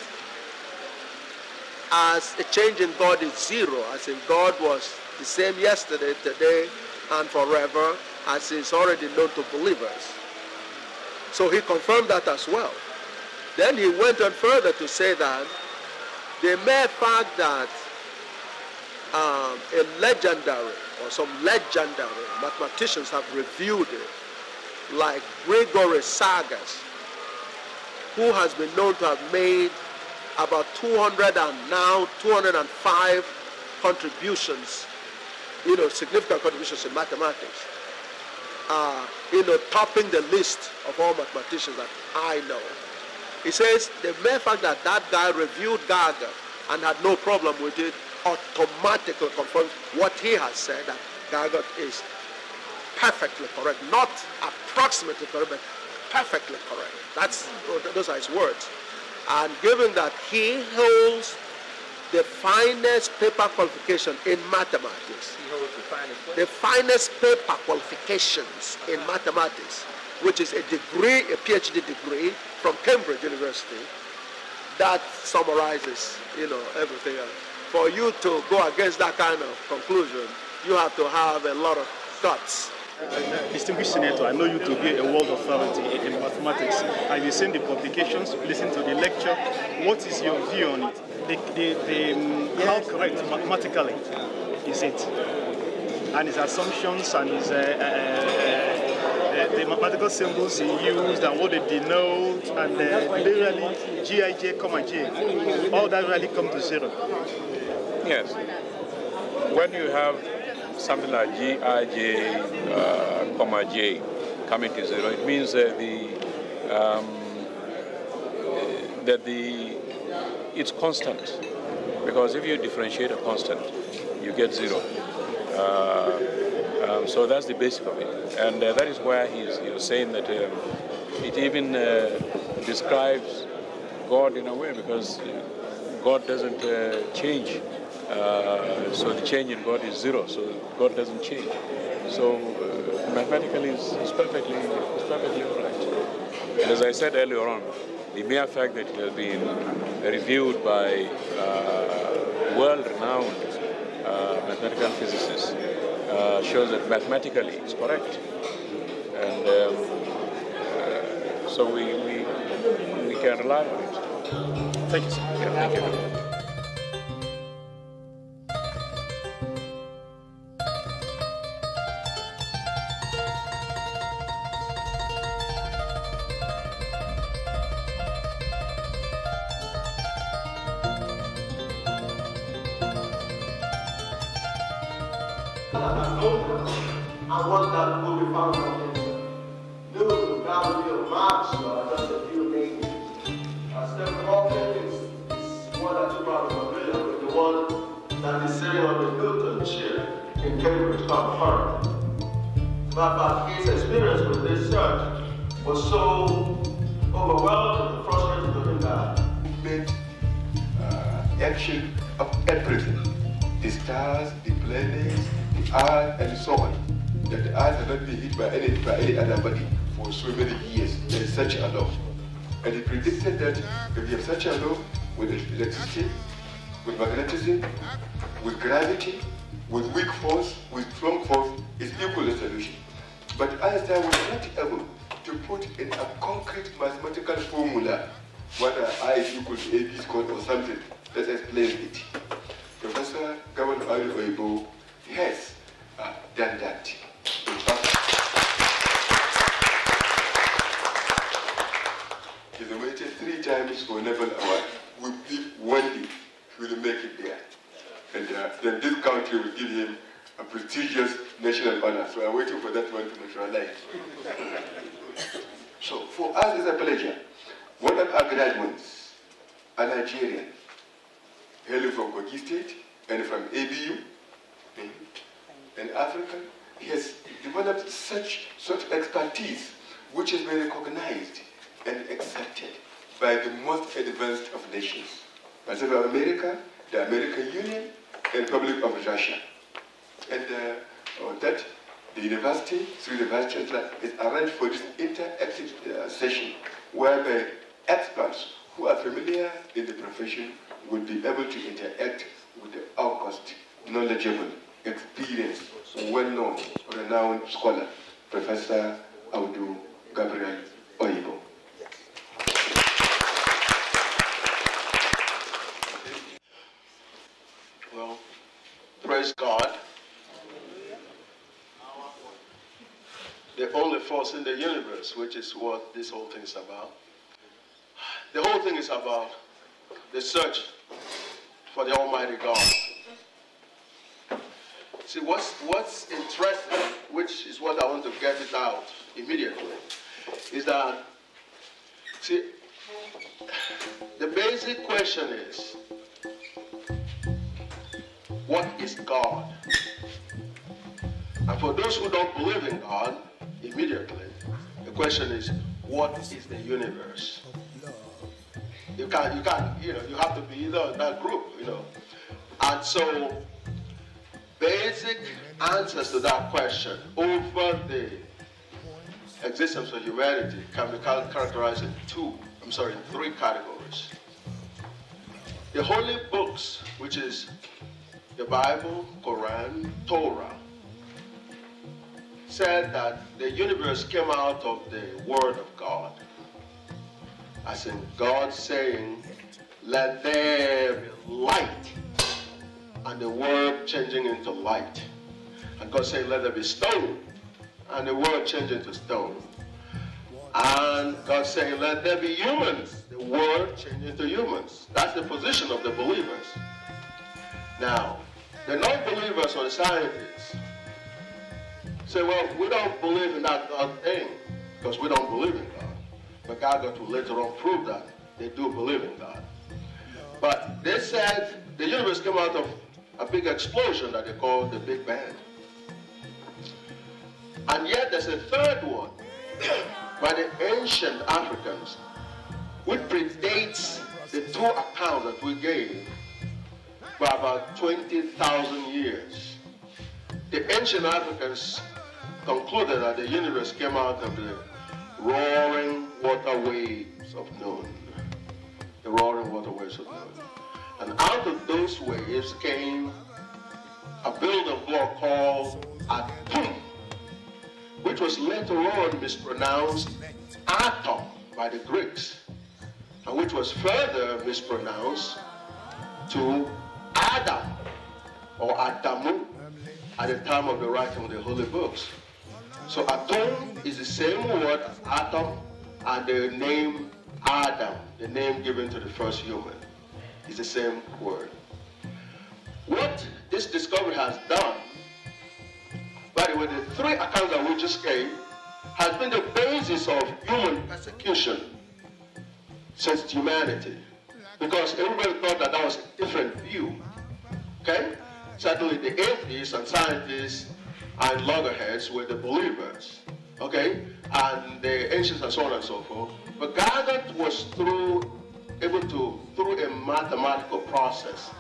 S3: as a change in God is 0, as in God was the same yesterday, today, and forever, as is already known to believers. So he confirmed that as well. Then he went on further to say that the mere fact that a legendary or some legendary mathematicians have reviewed it, like Gregory Sagas, who has been known to have made about 205 contributions, significant contributions in mathematics, topping the list of all mathematicians that I know. He says the mere fact that that guy reviewed Geiger and had no problem with it automatically confirms what he has said, that Geiger is perfectly correct, not approximately correct, but perfectly correct. Those are his words. And given that he holds the finest paper qualification in mathematics, the finest paper qualifications in mathematics, which is a degree, a PhD degree from Cambridge University, that summarizes, everything else. For you to go against that kind of conclusion, you have to have a lot of guts.
S5: Distinguished Senator, I know you to be a world authority in mathematics. Have you seen the publications, listened to the lecture? What is your view on it? How correct mathematically is it? And his assumptions and his the mathematical symbols he used and what they denote, and literally G-I-J, comma J, all that really come to zero.
S6: Yes. When you have something like G-I-J, comma J coming to zero, it means that it's constant. Because if you differentiate a constant, you get zero. So that's the basic of it. And that is why he's saying that it even describes God in a way, because God doesn't change. So the change in God is zero, so God doesn't change. So mathematically it's perfectly all right. And as I said earlier on, the mere fact that it has been reviewed by world-renowned mathematical physicists shows that mathematically it's correct. And so we can rely on it.
S5: Thank you, sir.
S6: Yeah, thank you.
S3: And one that will be found on Newton, Galileo, Marx, just a few names. Stephen Hawking is one that you probably familiar with, the one that is sitting on the Newton chair in Cambridge, called but his experience with this search was so overwhelming and frustrating to him that
S4: he made action of everything. The stars, the planets, the earth, and so on. That the earth had not been hit by any other body for so many years. There is such a law. And he predicted that if you have such a law with electricity, with magnetism, with gravity, with weak force, with strong force, it's equal a solution. But Einstein was not able to put in a concrete mathematical formula whether I is equal to AB squared or something. Let's explain it. Professor Gawan Oyibo has done that. In fact, he's waited 3 times for Nobel Award. We believe one day he will make it there. And then this country will give him a prestigious national honor. So I'm waiting for that one to materialize. So for us, it's a pleasure. One of our graduates, a Nigerian, hailing from Kogi State and from ABU, an African, he has developed such expertise which has been recognized and accepted by the most advanced of nations. President of America, the American Union, and Republic of Russia. And that the university, through the Vice Chancellor, is arranged for this interactive session whereby experts who are familiar in the profession will be able to interact with the outcast, knowledgeable, experienced, well-known, renowned scholar, Professor Audu Gabriel Oyibo.
S3: Well, praise God. the only force in the universe, which is what this whole thing is about. The whole thing is about the search for the Almighty God. See, what's interesting, which is what I want to get it out immediately, is that, see, the basic question is, what is God? And for those who don't believe in God, immediately, the question is, what is the universe? You have to be either in that group, And so, basic answers to that question over the existence of humanity can be characterized in three categories. The holy books, which is the Bible, Quran, Torah, said that the universe came out of the Word of God. As in God saying, let there be light, and the Word changing into light. And God saying, let there be stone, and the Word changing into stone. And God saying, let there be humans, the Word changing into humans. That's the position of the believers. Now, the non-believers or the scientists say, well, we don't believe in that God thing because we don't believe in God. But God got to later on prove that they do believe in God. But they said the universe came out of a big explosion that they call the Big Bang. And yet there's a third one by the ancient Africans, which predates the two accounts that we gave by about 20,000 years. The ancient Africans concluded that the universe came out of the roaring water waves of noon. The roaring water waves of noon. And out of those waves came a building block called atom, which was later on mispronounced atom by the Greeks, and which was further mispronounced to Adam or Adamu at the time of the writing of the holy books. So atom is the same word as atom, and the name Adam, the name given to the first human, is the same word. What this discovery has done, by the way, the three accounts that we just gave, has been the basis of human persecution since humanity. Because everybody thought that was a different view. Okay? Certainly the atheists and scientists and loggerheads were the believers. Okay? And the ancients and so on and so forth. But God was able to, through a mathematical process,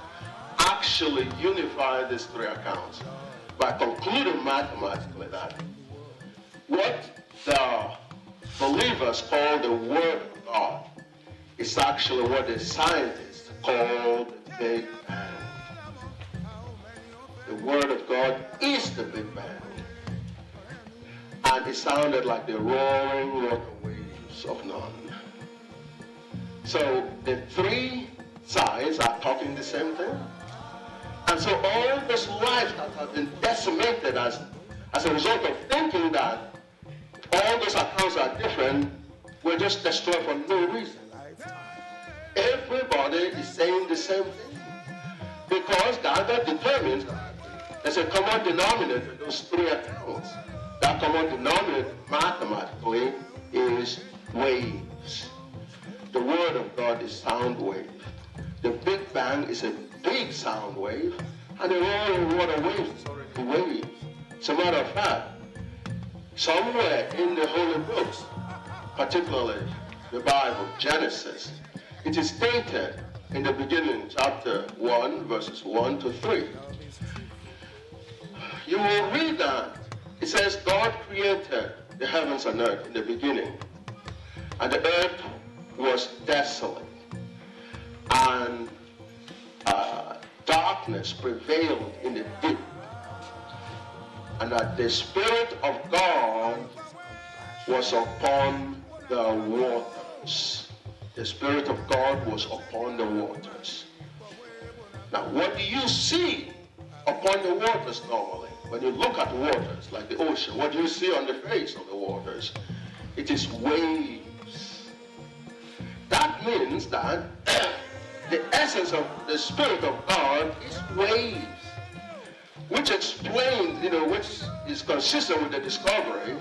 S3: actually unify these three accounts by concluding mathematically that what the believers call the Word of God is actually what the scientists call the Big Bang. The Word of God is the Big Bang. And it sounded like the roaring water waves of none. So the three sides are talking the same thing. And so all this life that has been decimated as a result of thinking that all those accounts are different, were just destroyed for no reason. Everybody is saying the same thing. Because God determines that there's a common denominator in those three accounts. That common denominator mathematically is waves. The Word of God is sound wave. The Big Bang is a big sound wave, and the roaring water waves is already waves. As a matter of fact, somewhere in the holy books, particularly the Bible, Genesis, it is stated in the beginning, chapter 1, verses 1 to 3. You will read that. It says, God created the heavens and earth in the beginning, and the earth was desolate, and darkness prevailed in the deep, and that the Spirit of God was upon the waters. The Spirit of God was upon the waters. Now, what do you see upon the waters normally? when you look at waters like the ocean, what do you see on the face of the waters? It is waves. That means that the essence of the Spirit of God is waves, which explains, which is consistent with the discovery,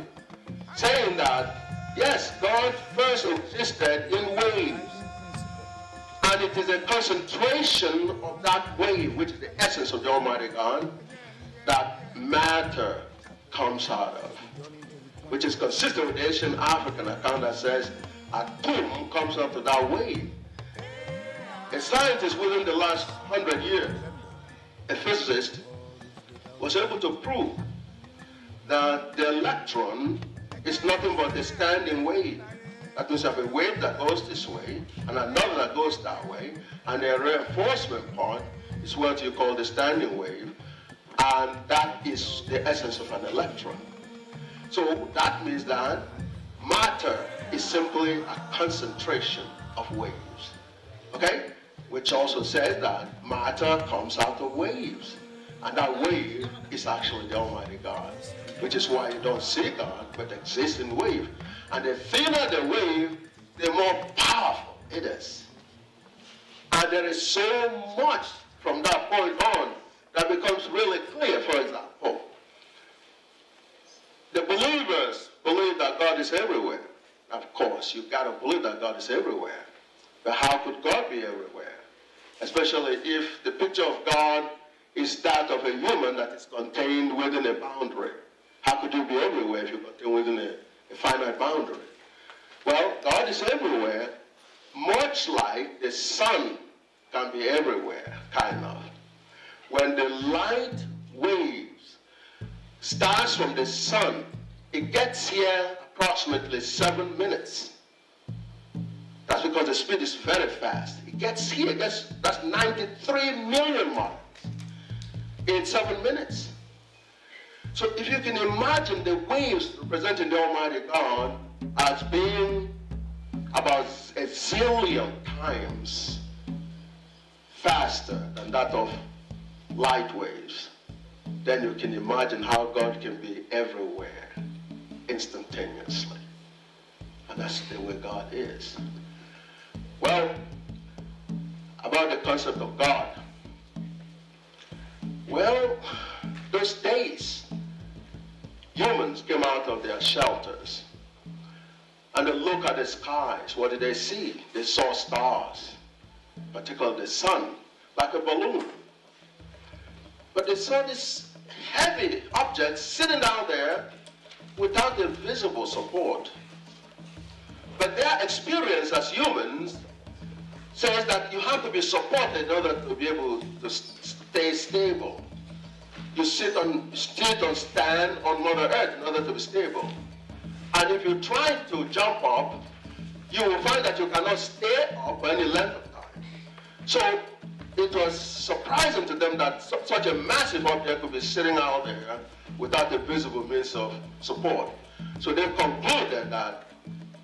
S3: saying that, yes, God first existed in waves. And it is a concentration of that wave, which is the essence of the Almighty God, that matter comes out of, which is consistent with the ancient African account that says atum comes out of that wave. A scientist within the last 100 years, a physicist, was able to prove that the electron is nothing but a standing wave. That means you have a wave that goes this way and another that goes that way, and the reinforcement part is what you call the standing wave, and that is the essence of an electron. So that means that matter is simply a concentration of waves, okay? Which also says that matter comes out of waves, and that wave is actually the Almighty God, which is why you don't see God but exist in wave. And the thinner the wave, the more powerful it is. And there is so much from that point on that becomes really clear. For example, the believers believe that God is everywhere. Of course, you've got to believe that God is everywhere. But how could God be everywhere? Especially if the picture of God is that of a human that is contained within a boundary. How could you be everywhere if you're contained within a finite boundary? Well, God is everywhere, much like the sun can be everywhere, kind of. When the light waves starts from the sun, it gets here approximately 7 minutes. That's because the speed is very fast. It gets here, that's 93 million miles in 7 minutes. So if you can imagine the waves representing the Almighty God as being about a zillion times faster than that of light waves, then you can imagine how God can be everywhere instantaneously. And that's the way God is. Well, about the concept of God. Well, those days, humans came out of their shelters and they looked at the skies. What did they see? They saw stars, particularly the sun, like a balloon. But they saw this heavy object sitting down there without a visible support. But their experience as humans says that you have to be supported in order to be able to stay stable. You stand on Mother Earth in order to be stable. And if you try to jump up, you will find that you cannot stay up for any length of time. So it was surprising to them that such a massive object could be sitting out there without a visible means of support. So they concluded that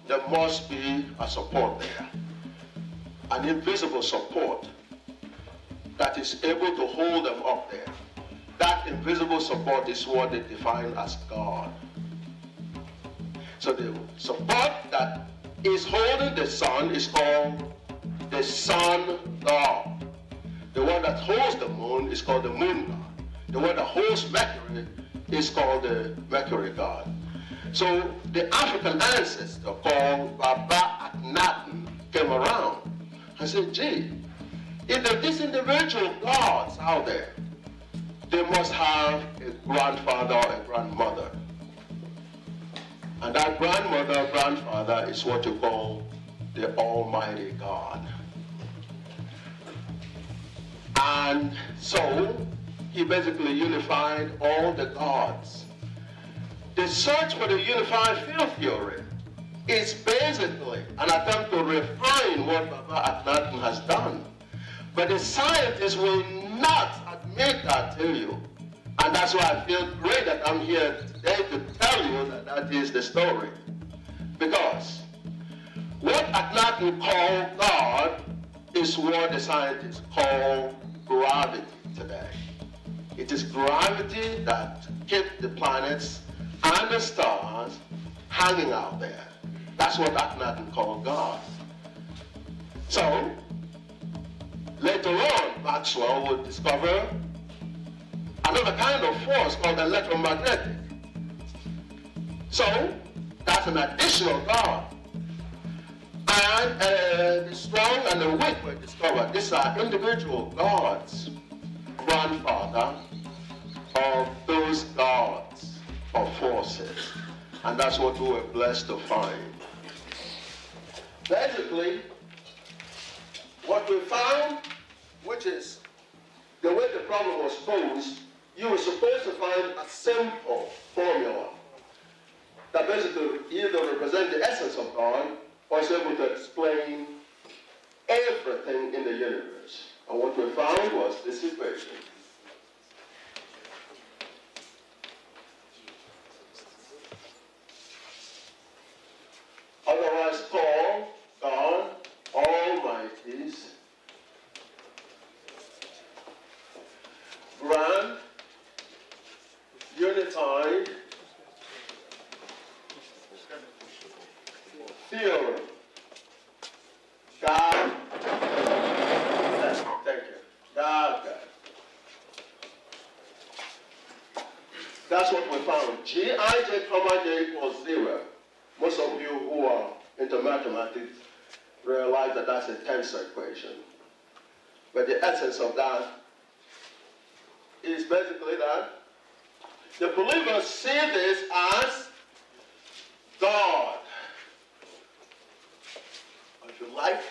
S3: there must be a support there, an invisible support that is able to hold them up there. That invisible support is what they define as God. So the support that is holding the sun is called the sun God. The one that holds the moon is called the moon God. The one that holds Mercury is called the Mercury God. So the African ancestor called Baba Akhenaten came around and said, gee, if there are these individual gods out there, they must have a grandfather or a grandmother. And that grandmother or grandfather is what you call the Almighty God. And so he basically unified all the gods. The search for the unified field theory is basically an attempt to refine what Baba Akhenaten has done. But the scientists will not admit that to you. And that's why I feel great that I'm here today to tell you that that is the story. Because what Akhenaten called God is what the scientists call gravity today. It is gravity that keeps the planets and the stars hanging out there. That's what Akhenaten called God. So, later on, Maxwell would discover another kind of force called electromagnetic. So, that's an additional God. And the strong and the weak were discovered. These are individual gods, grandfather of those gods or forces. And that's what we were blessed to find. Basically, what we found, which is the way the problem was posed, you were supposed to find a simple formula that basically either represents the essence of God or is able to explain everything in the universe. And what we found was this equation. Otherwise called God Almighty's grand, unified theorem. God, thank you. God. That's what we found. Gij, comma j equals 0. Most of you who are into mathematics realize that that's a tensor equation. But the essence of that is basically that the believers see this as God. If you like,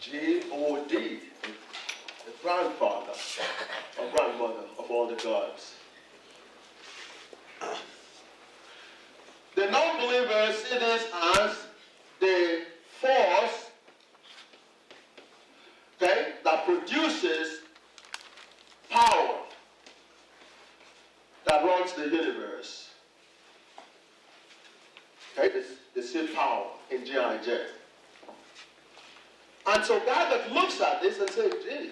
S3: G-O-D, the grandfather or grandmother of all the gods. The non-believers see this as the force, okay, that produces power that runs the universe. Okay, they see power in Gij. And so God that looks at this and says, gee,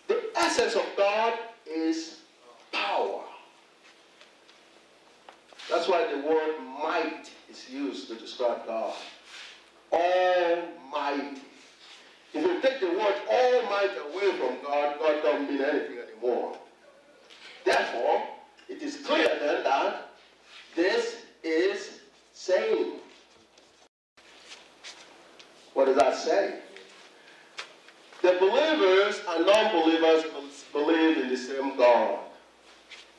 S3: the essence of God is power. That's why the word might is used to describe God. Almighty. If you take the word almighty away from God, God doesn't mean anything anymore. Therefore, it is clear then that this is saying. What does that say? The believers and non-believers believe in the same God.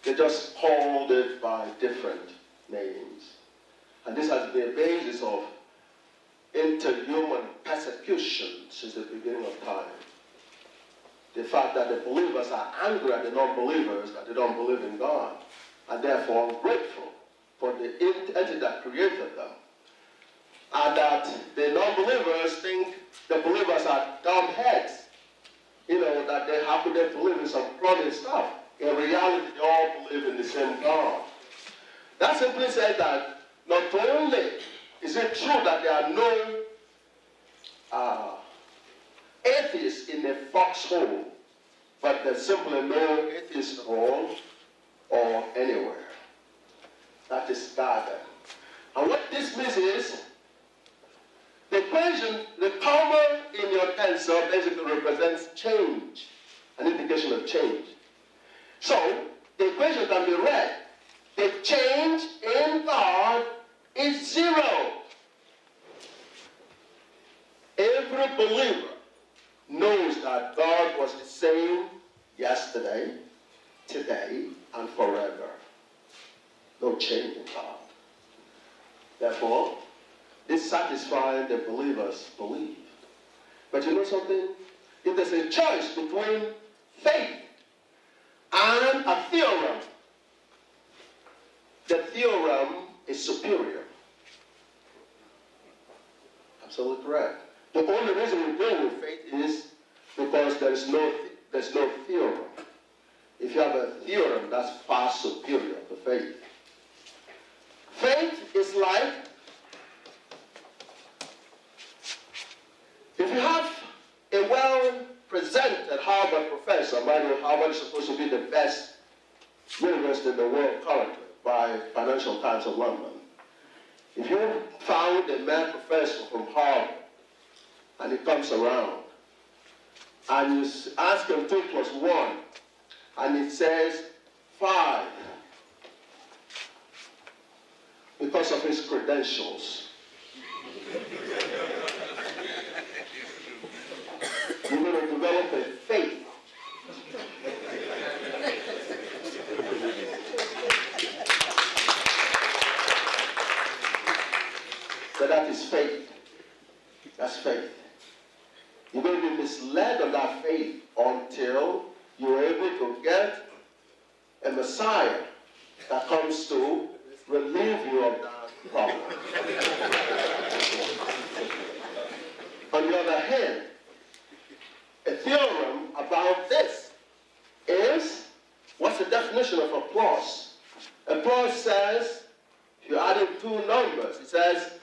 S3: They just called it by different names. And this has been a basis of interhuman persecution since the beginning of time. The fact that the believers are angry at the non-believers that they don't believe in God, and therefore ungrateful for the entity that created them. And that the non-believers think the believers are dumb heads. You know, that they happen to believe in some cloning stuff. In reality, they all believe in the same God. That simply says that not only is it true that there are no atheists in a foxhole, but there's simply no atheist at all or anywhere. That is God. And what this means is, the equation, the comma in your tensor basically represents change, an indication of change. So, the equation can be read. The change in God is 0. Every believer knows that God was the same yesterday, today, and forever. No change in God. Therefore, this satisfies the believer's belief. But you know something? If there's a choice between faith and a theorem, the theorem is superior. Absolutely correct. The only reason we go with faith is because there's no theorem. If you have a theorem, that's far superior to faith. Faith is like, if you have a well-preserved presented Harvard professor, by the way, Harvard is supposed to be the best university in the world currently by Financial Times of London. If you found a male professor from Harvard and he comes around and you ask him 2 + 1 and it says 5 because of his credentials, you're going to develop a faith. So that is faith. That's faith. You're going to be misled on that faith until you're able to get a Messiah that comes to relieve you of that problem. On the other hand, a theorem about this is, what's the definition of applause? Applause says, if you're adding 2 numbers, it says,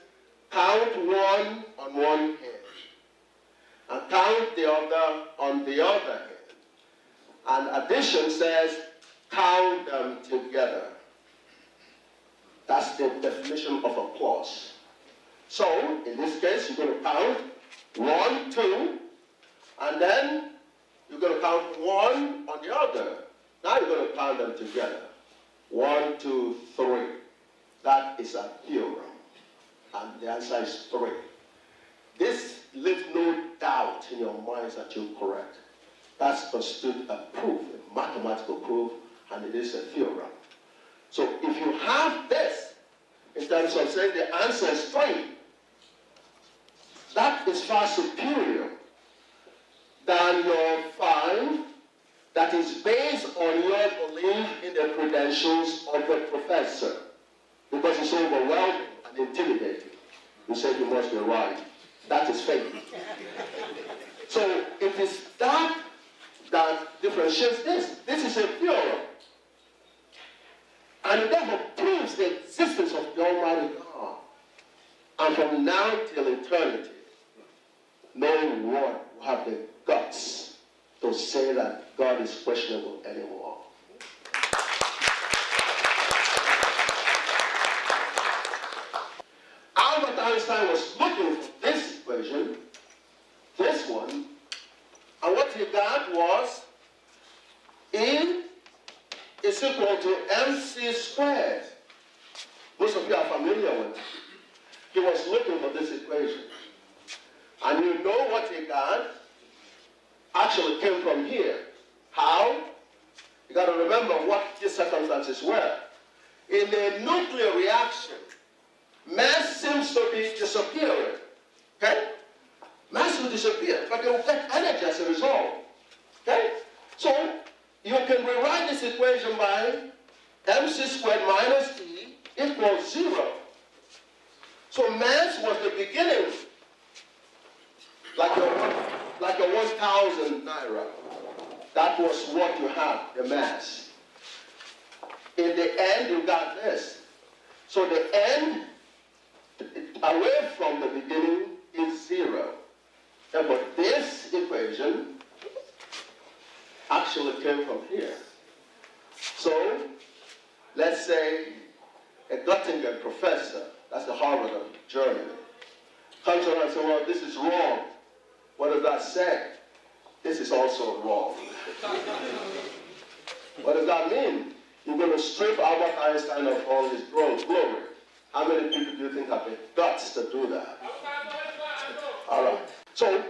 S3: count 1 on one hand, and count the other on the other hand. And addition says, count them together. That's the definition of applause. So, in this case, you're going to count 1, 2, and then you're going to count 1 on the other. Now you're going to count them together. 1, 2, 3. That is a theorem. And the answer is 3. This leaves no doubt in your minds that you're correct. That's constitutes a proof, a mathematical proof, and it is a theorem. So if you have this, in terms of saying the answer is 3, that is far superior than your 5 that is based on your belief in the credentials of the professor, because it's overwhelming and intimidating. You say you must be right. That is faith. So it is that differentiates this. This is a theorem. And it therefore proves the existence of the Almighty God. And from now till eternity, no one will have the guts to say that God is questionable anymore. Albert Einstein was looking for this equation, this one, and what he got was E is equal to mc squared. Most of you are familiar with it. He was looking for this equation. And you know what he got actually came from here. How? You got to remember what his circumstances were. In a nuclear reaction, mass seems to be disappearing. Okay? Mass will disappear, but they will get energy as a result. Okay? So you can rewrite this equation by mc squared minus E equals 0. So mass was the beginning, like your 1,000 naira. That was what you had, the mass. In the end, you got this. So the end, away from the beginning, is 0. Therefore, this equation actually came from here. So, let's say a Göttingen professor, that's the Harvard of Germany, comes around and says, well, this is wrong. What does that say? This is also wrong. What does that mean? You're going to strip Albert Einstein of all his glory. How many people do you think have the guts to do that? All right. So,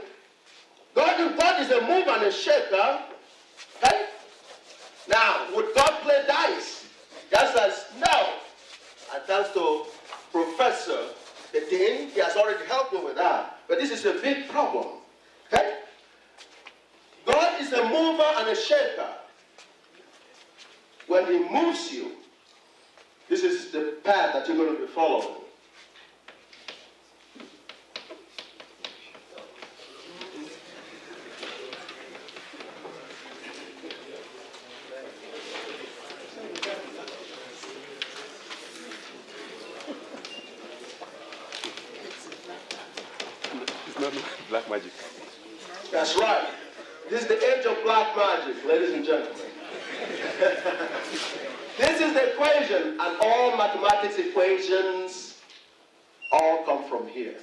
S3: God is a mover and a shaker. Okay? Now, would God play dice? The answer is no. And thanks to Professor the Dean, he has already helped me with that. But this is a big problem. Okay? God is a mover and a shaker. When he moves you, this is the path that you're going to be following.
S4: It's not black magic.
S3: That's right. This is the age of black magic, ladies and gentlemen. This is the equation, and all mathematics equations all come from here.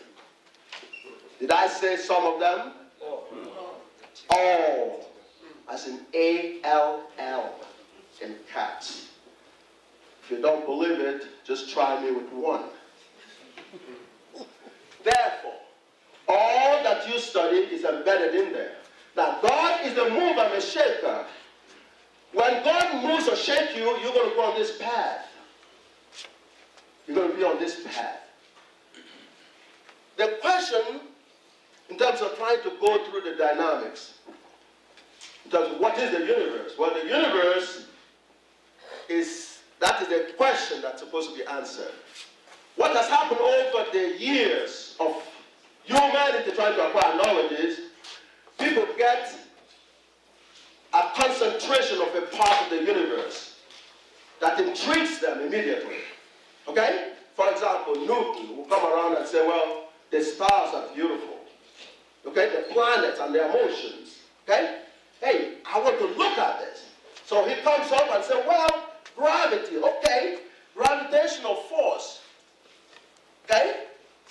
S3: Did I say some of them? All, as in A-L-L in caps. If you don't believe it, just try me with one. Therefore, all that you study is embedded in there. Now, God is the mover and the shaker. When God moves or shakes you, you're going to go on this path. You're going to be on this path. The question, in terms of trying to go through the dynamics, in terms of what is the universe? Well, the universe that is the question that's supposed to be answered. What has happened over the years of humanity trying to acquire knowledge is people get a concentration of a part of the universe that intrigues them immediately. Okay? For example, Newton will come around and say, well, the stars are beautiful. Okay? The planets and their motions. Okay? Hey, I want to look at this. So he comes up and says, well, gravity, okay, gravitational force, okay,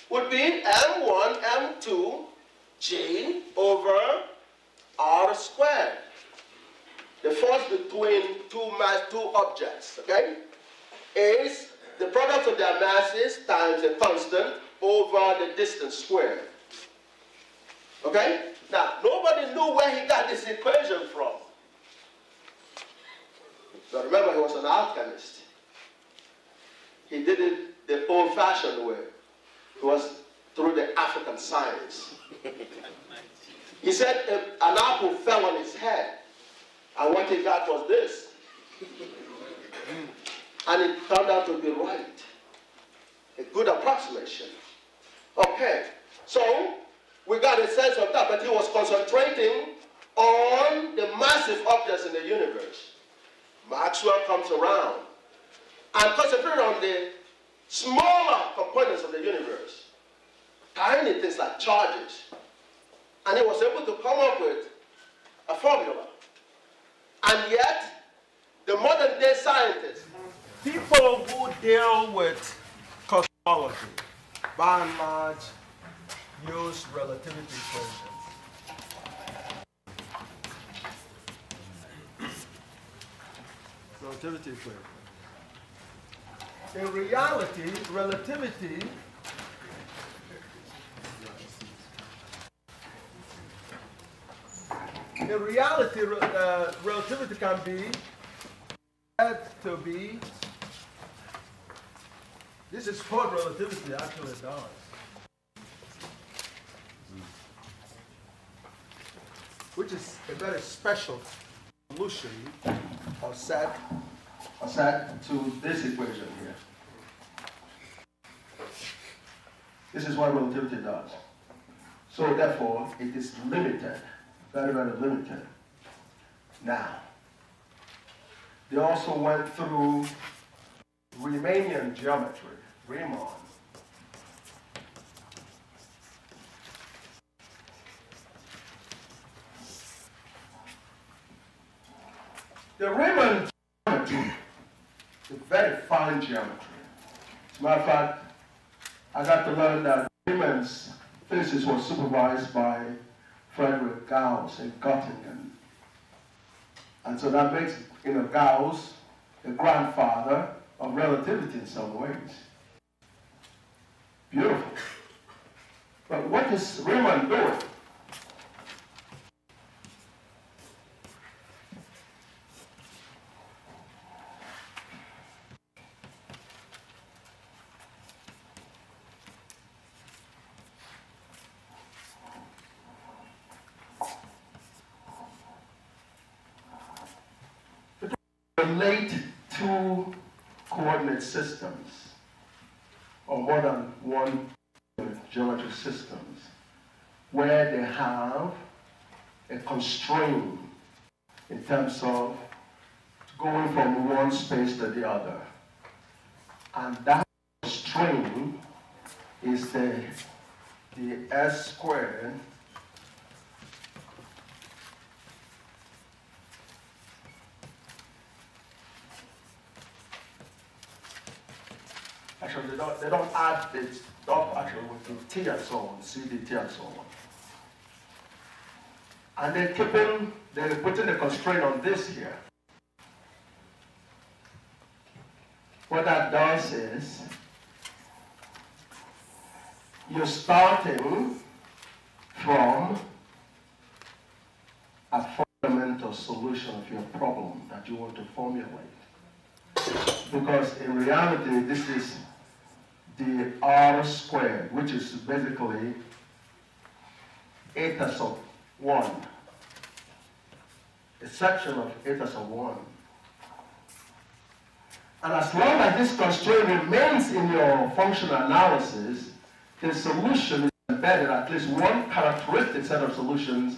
S3: would be m1, m2, g over r squared. The force between two objects, okay, is the product of their masses times a constant over the distance squared. Okay? Now, nobody knew where he got this equation from. But remember, he was an alchemist. He did it the old-fashioned way. It was through the African science. He said an apple fell on his head, and what he got was this. And it turned out to be right. A good approximation. Okay, so we got a sense of that, but he was concentrating on the massive objects in the universe. Maxwell comes around and concentrated on the smaller components of the universe, tiny things like charges. And he was able to come up with a formula. And yet, the modern day scientists, people who deal with cosmology, by and large, use relativity equations. Relativity equation. In reality, relativity relativity can be said to be, this is what relativity actually does. Which is a very special solution or set to this equation here. This is what relativity does. So therefore, it is limited, very, very limited. Now, they also went through Riemannian geometry, Riemann. The Riemann geometry is very fine geometry. As a matter of fact, I got to learn that Riemann's physics was supervised by Friedrich Gauss in Göttingen. And so that makes, Gauss the grandfather of relativity in some ways. Beautiful. But what is Riemann doing? Relate two coordinate systems, or more than one geometric systems, where they have a constraint in terms of going from one space to the other. And that constraint is the S squared action, they don't add the dot action with the T and so on, CDT and so on. And they're putting the constraint on this here. What that does is, you're starting from a fundamental solution of your problem that you want to formulate. Because in reality, this is the R squared, which is basically eta sub 1. A section of eta sub 1. And as long as this constraint remains in your functional analysis, the solution is embedded, at least one characteristic set of solutions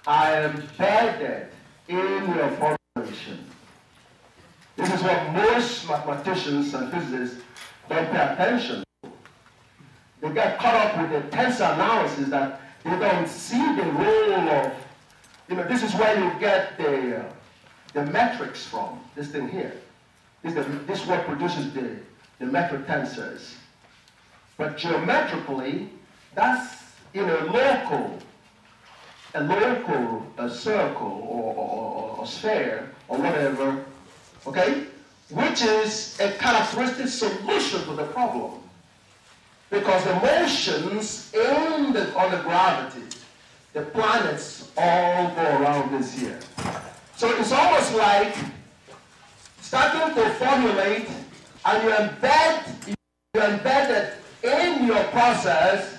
S3: are embedded in your formulation. This is what most mathematicians and physicists don't pay attention to. They get caught up with the tensor analysis that they don't see the role of, this is where you get the metrics from, this thing here. This is what produces the metric tensors. But geometrically, that's in a local circle or sphere or whatever, okay, which is a characteristic solution to the problem. Because the motions on the gravity, the planets all go around this here. So it's almost like starting to formulate, and you embedded in your process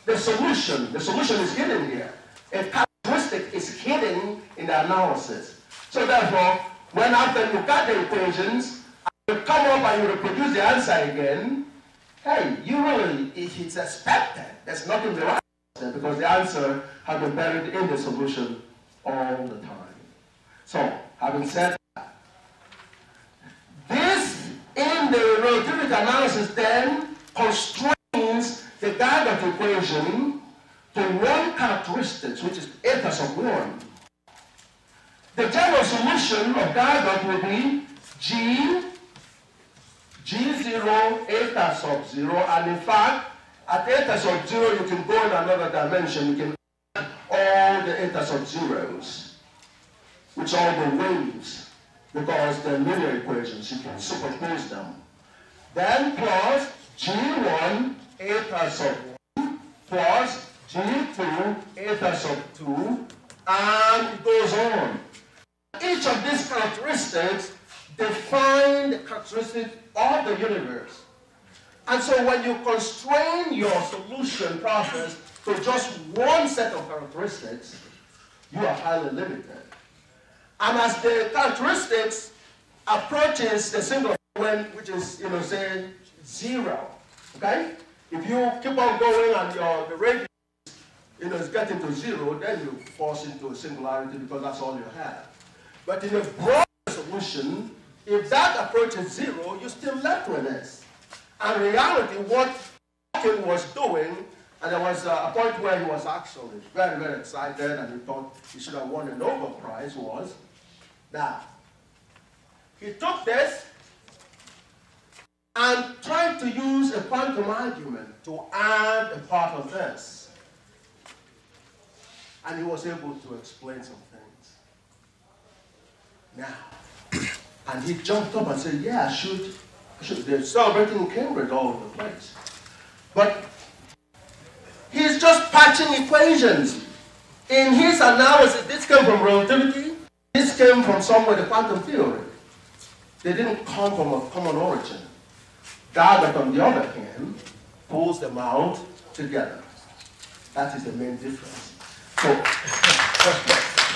S3: the solution. The solution is hidden here. A characteristic is hidden in the analysis. So therefore, when after you got the equations, and you come up and you reproduce the answer again, hey, it's expected. There's nothing miraculous there because the answer has been buried in the solution all the time. So, having said that, this in the relativity analysis then constrains the Gardner equation to one characteristic, which is eta sub 1. The general solution of Gardner will be G0 eta sub 0, and in fact, at eta sub 0 you can go in another dimension, you can add all the eta sub 0s, which are the waves, because they're linear equations, you can superpose them. Then plus G1 eta sub 1 plus G2 eta sub 2, and it goes on. Each of these characteristics define the characteristic of the universe. And so when you constrain your solution process to just one set of characteristics, you are highly limited. And as the characteristics approaches the single when, which is, say 0, okay? If you keep on going and the radius, is getting to 0, then you force into a singularity because that's all you have. But in a broad solution, if that approaches 0, you're still left with this. And in reality, what Hawking was doing, and there was a point where he was actually very, very excited and he thought he should have won a Nobel Prize, was that he took this and tried to use a quantum argument to add a part of this. And he was able to explain some things. Now, and he jumped up and said, yeah, I should. They're celebrating in Cambridge all over the place. But he's just patching equations. In his analysis, this came from relativity, this came from somewhere, the quantum theory. They didn't come from a common origin. Gardner, on the other hand, pulls them out together. That is the main difference. So,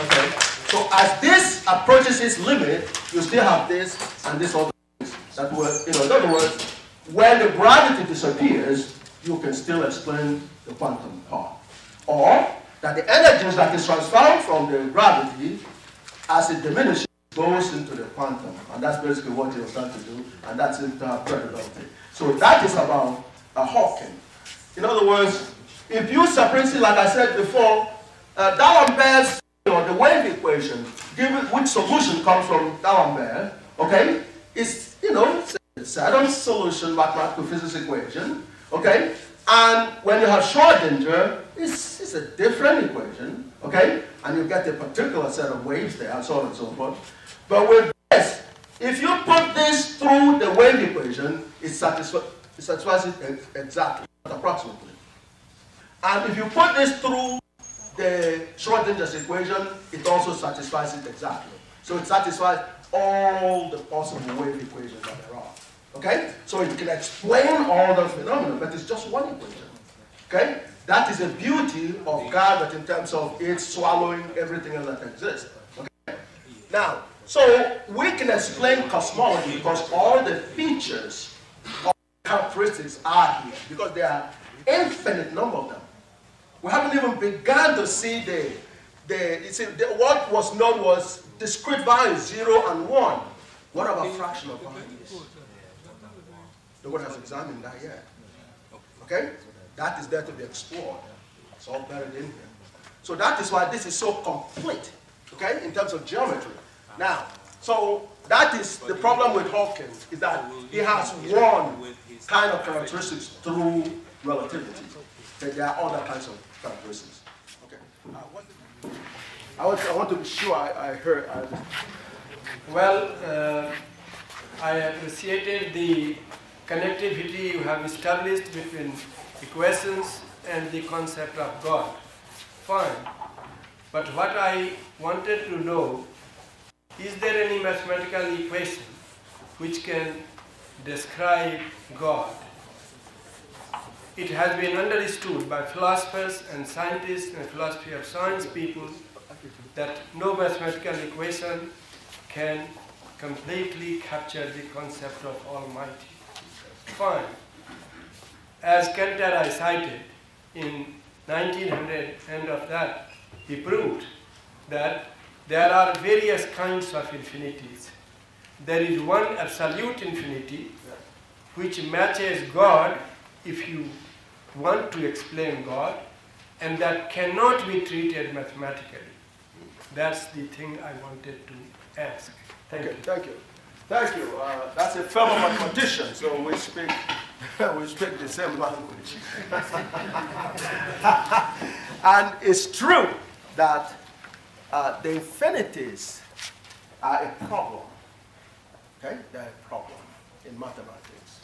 S3: okay. So as this approaches its limit, you still have this and this other things that were, in other words, when the gravity disappears, you can still explain the quantum part. Or that the energies that is transferred from the gravity, as it diminishes, goes into the quantum. And that's basically what he was trying to do, and that's interpretability. So that is about Hawking. In other words, if you separate it, like I said before, D'Alembert's, the wave equation, given which solution comes from D'Alembert, okay, is, certain solution mathematical physics equation, okay? And when you have Schrodinger, it's a different equation, okay? And you get a particular set of waves there, and so on and so forth. But with this, if you put this through the wave equation, it satisfies it exactly, approximately. And if you put this through the Schrodinger's equation, it also satisfies it exactly. So it satisfies all the possible wave equations that there are. Okay? So you can explain all those phenomena, but it's just one equation. Okay? That is the beauty of God, in terms of it swallowing everything else that exists. Okay? Now, so we can explain cosmology because all the features of characteristics are here, because there are infinite number of them. We haven't even begun to see what was known was discrete values, 0 and 1. What about fractional values? Nobody has examined that yet. Okay? That is there to be explored. It's all buried in here. So that is why this is so complete, okay, in terms of geometry. Now, so that is the problem with Hawkins, is that he has one kind of characteristics through relativity. Okay, there are other kinds of characteristics. Okay. I want to be sure I heard.
S7: Well, I appreciated the connectivity you have established between equations and the concept of God. Fine. But what I wanted to know, is there any mathematical equation which can describe God? It has been understood by philosophers and scientists and philosophy of science people that no mathematical equation can completely capture the concept of Almighty. Fine. As Cantor I cited in 1900, end of that, he proved that there are various kinds of infinities. There is one absolute infinity which matches God if you want to explain God, and that cannot be treated mathematically. That's the thing I wanted to ask. Thank you.
S3: Thank you. Thank you. That's a fellow mathematician, so we speak the same language. And it's true that the infinities are a problem. Okay, they're a problem in mathematics.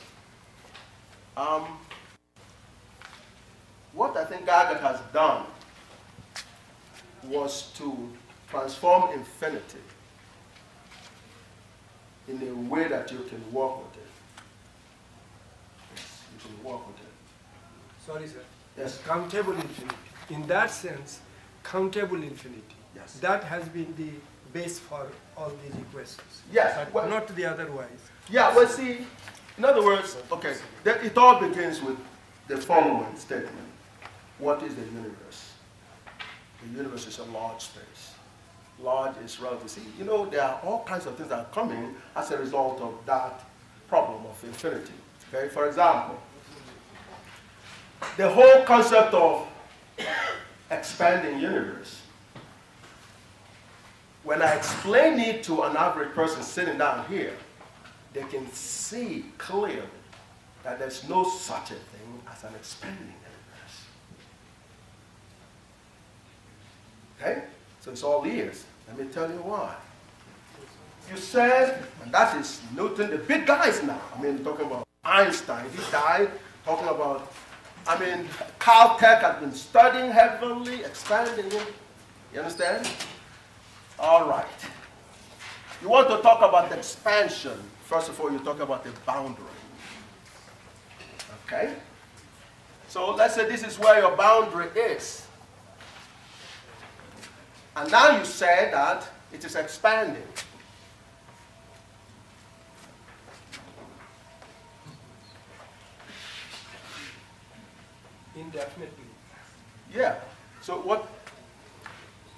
S3: What I think Gaga has done was to transform infinity in a way that you can work with it. Yes, you can work with it.
S7: Sorry, sir.
S3: Yes.
S7: Countable infinity. In that sense, countable infinity.
S3: Yes.
S7: That has been the base for all these equations.
S3: Yes.
S7: But
S3: Well,
S7: not the otherwise.
S3: yeah, well, see, in other words, okay, it all begins with the following statement. What is the universe? The universe is a large space. Large is relative. See, you know, there are all kinds of things that are coming as a result of that problem of infinity. Okay, for example, the whole concept of expanding universe. When I explain it to an average person sitting down here, they can see clearly that there's no such a thing as an expanding universe. Okay? So it's all ears. Let me tell you why. You said, and that is Newton, the big guys now. I mean, talking about Einstein, he died. Talking about, I mean, Caltech has been studying heavily, expanding it. You understand? All right. You want to talk about the expansion. First of all, you talk about the boundary. Okay? So let's say this is where your boundary is. And now you say that it is expanding.
S7: Indefinitely.
S3: Yeah. So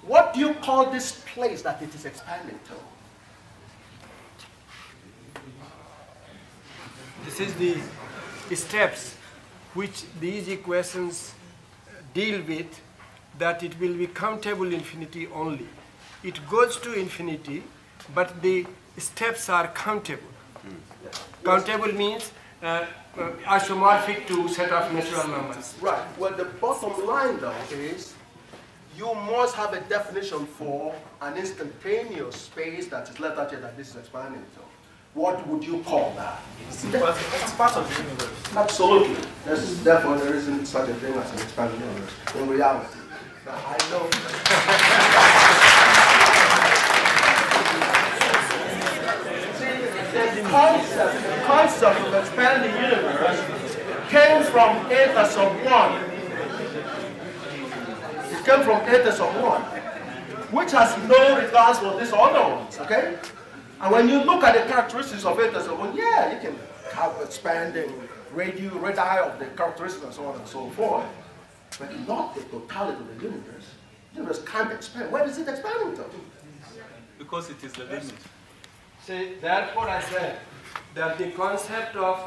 S3: what do you call this place that it is expanding to?
S7: This is the steps which these equations deal with, that it will be countable infinity only. It goes to infinity, but the steps are countable. Countable means isomorphic to set of natural numbers.
S3: Right. Well, the bottom line, though, is you must have a definition for an instantaneous space that is left out here that this is expanding to. What would you call that?
S5: It's part of the universe.
S3: Absolutely. Therefore, there isn't such a thing as an expanding universe in reality. Now, I know. The concept of expanding universe came from eta sub 1. It came from eta sub 1, which has no regards for these other ones, okay? And when you look at the characteristics of eta sub 1, yeah, you can have expanding radii of the characteristics and so on and so forth, but not the totality of the universe. The universe can't expand. Where is it expanding to?
S5: Because it is the limit.
S7: See, therefore I said that the concept of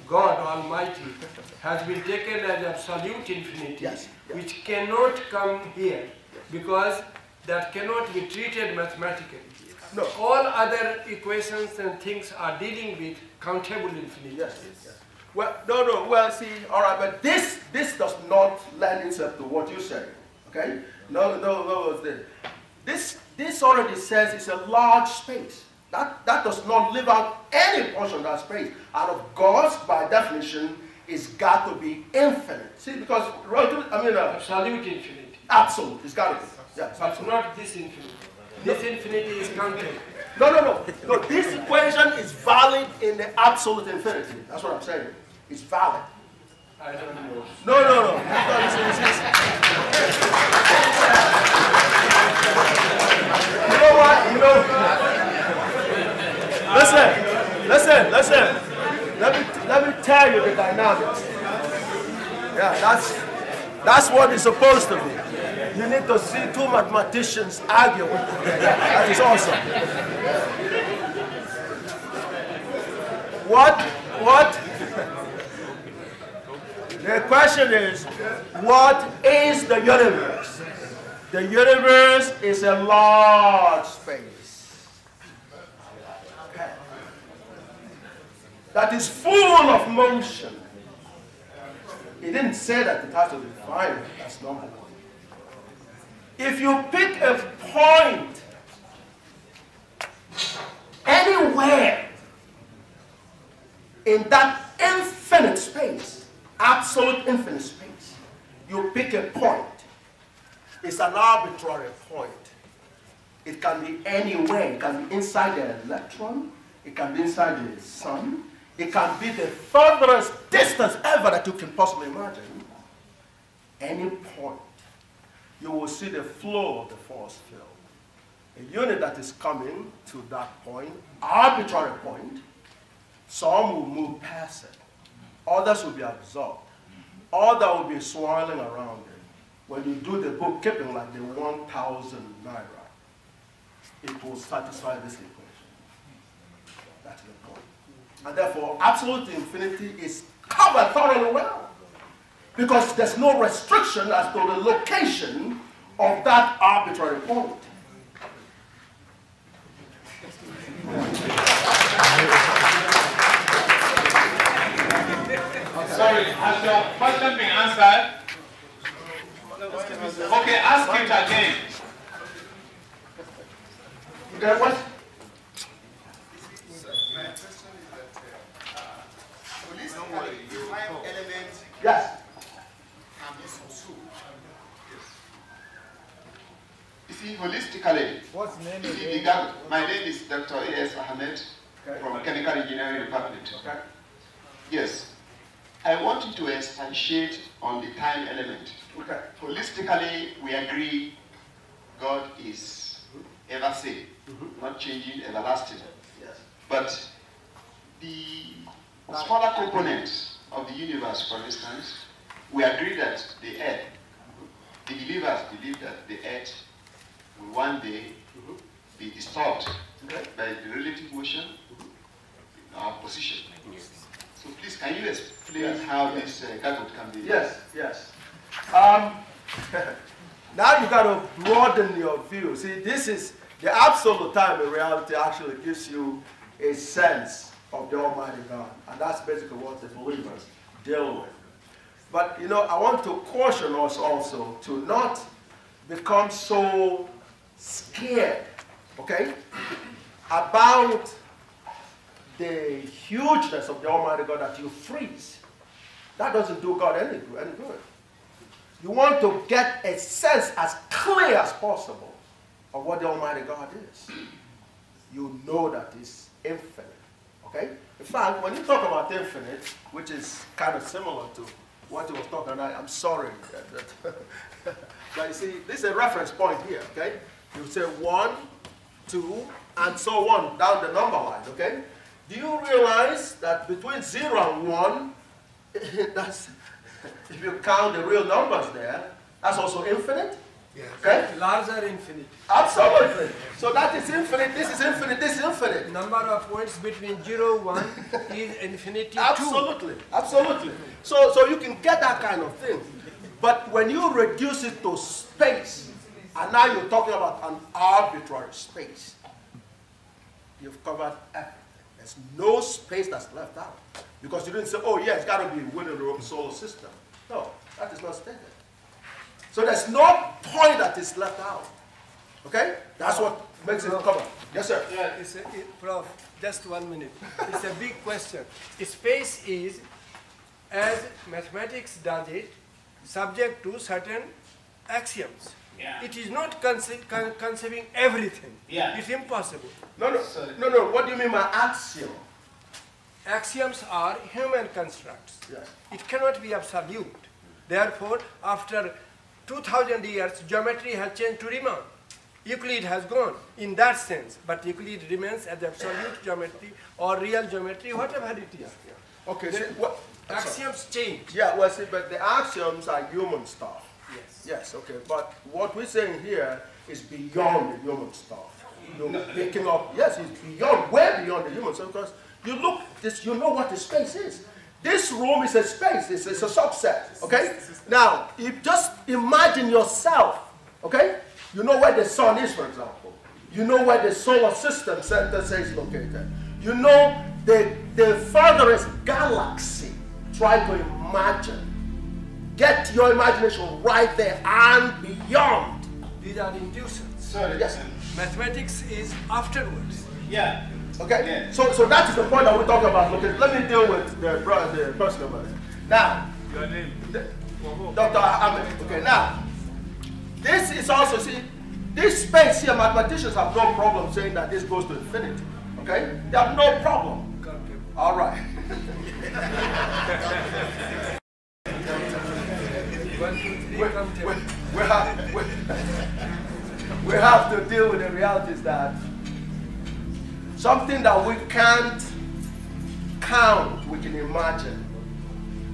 S7: God Almighty has been taken as absolute infinity,
S3: Yes, yes.
S7: which cannot come here, because that cannot be treated mathematically.
S3: No.
S7: All other equations and things are dealing with countable infinity.
S3: Yes, yes. Well, no, well, see, all right, but this does not lend itself to what you say, okay? No, this already says it's a large space. That does not leave out any portion of that space. And of course, by definition, it's got to be infinite. See, because
S7: Absolute infinity.
S3: absolute, it's got to be. Yes,
S7: But
S3: absolute.
S7: not this infinity. This infinity is countable.
S3: No. This equation is valid in the absolute infinity. That's what I'm saying. It's valid.
S7: I don't know.
S3: No. You know what? Listen. Let me tell you the dynamics. Yeah, that's what it's supposed to be. You need to see two mathematicians argue. That is awesome. What? The question is, what is the universe? The universe is a large space. Okay. That is full of motion. He didn't say that it has to be finite. That's number one. If you pick a point anywhere in that infinite space, absolute infinite space, you pick a point. It's an arbitrary point. It can be anywhere. It can be inside the electron. It can be inside the sun. It can be the furthest distance ever that you can possibly imagine. Any point, you will see the flow of the force field. A unit that is coming to that point, arbitrary point, some will move past it. Others will be absorbed. Others will be swirling around it. When you do the bookkeeping like the 1,000 naira, it will satisfy this equation. That's the point. And therefore, absolute infinity is covered thoroughly well. Because there's no restriction as to the location of that arbitrary point.
S8: Sorry, has your question been answered? Okay, ask it again.
S3: You got what? Yes.
S4: You see, holistically,
S2: What's the name
S4: you see,
S2: again?
S4: my name is Dr. A.S. Ahmed from Chemical Engineering Department.
S3: Okay.
S4: Yes. I want you to expatiate on the time element.
S3: Okay.
S4: Holistically, we agree God is ever same, not changing, everlasting.
S3: Yes.
S4: But the smaller components of the universe, for instance, we agree that the earth, the believers believe that the earth will one day be disturbed by the relative motion in our position. So please, can you explain how this gadget can be?
S3: Yes. Now you got to broaden your view. See, this is the absolute time in reality actually gives you a sense of the Almighty God. And that's basically what the believers deal with. But, you know, I want to caution us also to not become so scared, okay, about the hugeness of the Almighty God that you freeze. That doesn't do God any good. You want to get a sense as clear as possible of what the Almighty God is. You know that it's infinite, okay? In fact, when you talk about infinite, which is kind of similar to what he was talking about, I'm sorry. But you see, this is a reference point here, okay? You say 1, 2, and so on, down the number line, okay? Do you realize that between 0 and 1, that's, if you count the real numbers there, that's also infinite?
S7: Yeah.
S3: Okay?
S7: Larger infinite.
S3: Absolutely. So that is infinite, this is infinite, this is infinite.
S7: Number of points between 0, 1 is infinity 2.
S3: Absolutely, absolutely. So you can get that kind of thing. But when you reduce it to space, and now you're talking about an arbitrary space, you've covered everything. There's no space that's left out. Because you didn't say, oh yeah, it's got to be within the solar system. No, that is not stated. So there's no point that is left out. Okay? That's what makes it cover. Yes, sir.
S7: Yeah, Prof, just 1 minute. It's a big question. Space is, as mathematics does it, subject to certain axioms.
S8: Yeah.
S7: It is not conceiving everything.
S8: Yeah.
S7: It's impossible.
S3: No. What do you mean by axiom?
S7: Axioms are human constructs.
S3: Yes.
S7: It cannot be absolute. Therefore, after 2000 years, geometry has changed to Riemann. Euclid has gone in that sense, but Euclid remains as absolute geometry or real geometry, whatever it is.
S3: Okay, so what?
S7: Axioms change.
S3: Yeah, well, see, but the axioms are human stuff.
S7: Yes.
S3: Yes, okay, but what we're saying here is beyond the human stuff. Picking up, yes, it's beyond, way beyond the human stuff, because you look, you know what the space is. This room is a space, it's a subset, okay? Now, you just imagine yourself, okay? You know where the sun is, for example. You know where the solar system center is located. You know the furthest galaxy. Try to imagine. Get your imagination right there and beyond.
S7: These are intuitions.
S8: Sorry.
S3: Yes.
S7: Mathematics is afterwards.
S8: Yeah.
S3: Okay?
S8: Yeah.
S3: So that is the point that we're talking about. Okay, let me deal with the person of us. Now,
S8: Your name?
S3: Dr. Ahmed. Okay, now, this is also, see, this space here, mathematicians have no problem saying that this goes to infinity. Okay? They have no problem. All right. We have to deal with the realities that something that we can't count, we can imagine.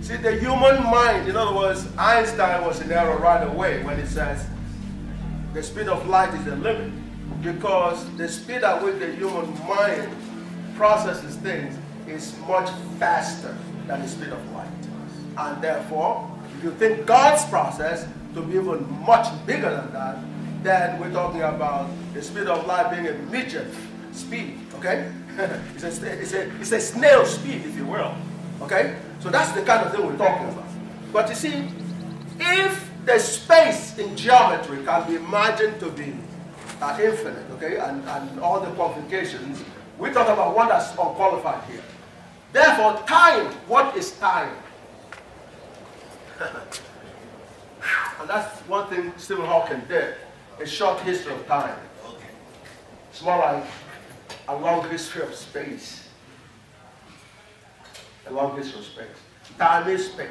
S3: See, the human mind, in other words, Einstein was in error right away when he says the speed of light is the limit, because the speed at which the human mind processes things is much faster than the speed of light. And therefore, if you think God's process to be even much bigger than that, then we're talking about the speed of light being a midget speed, okay? it's a snail speed, if you will, okay? So that's the kind of thing we're talking about. But you see, if the space in geometry can be imagined to be infinite, okay, and all the qualifications, we're talking about one that's unqualified here. Therefore, time, what is time? And that's one thing Stephen Hawking did, a short history of time. It's more like a long history of space. A long history of space. Time is space.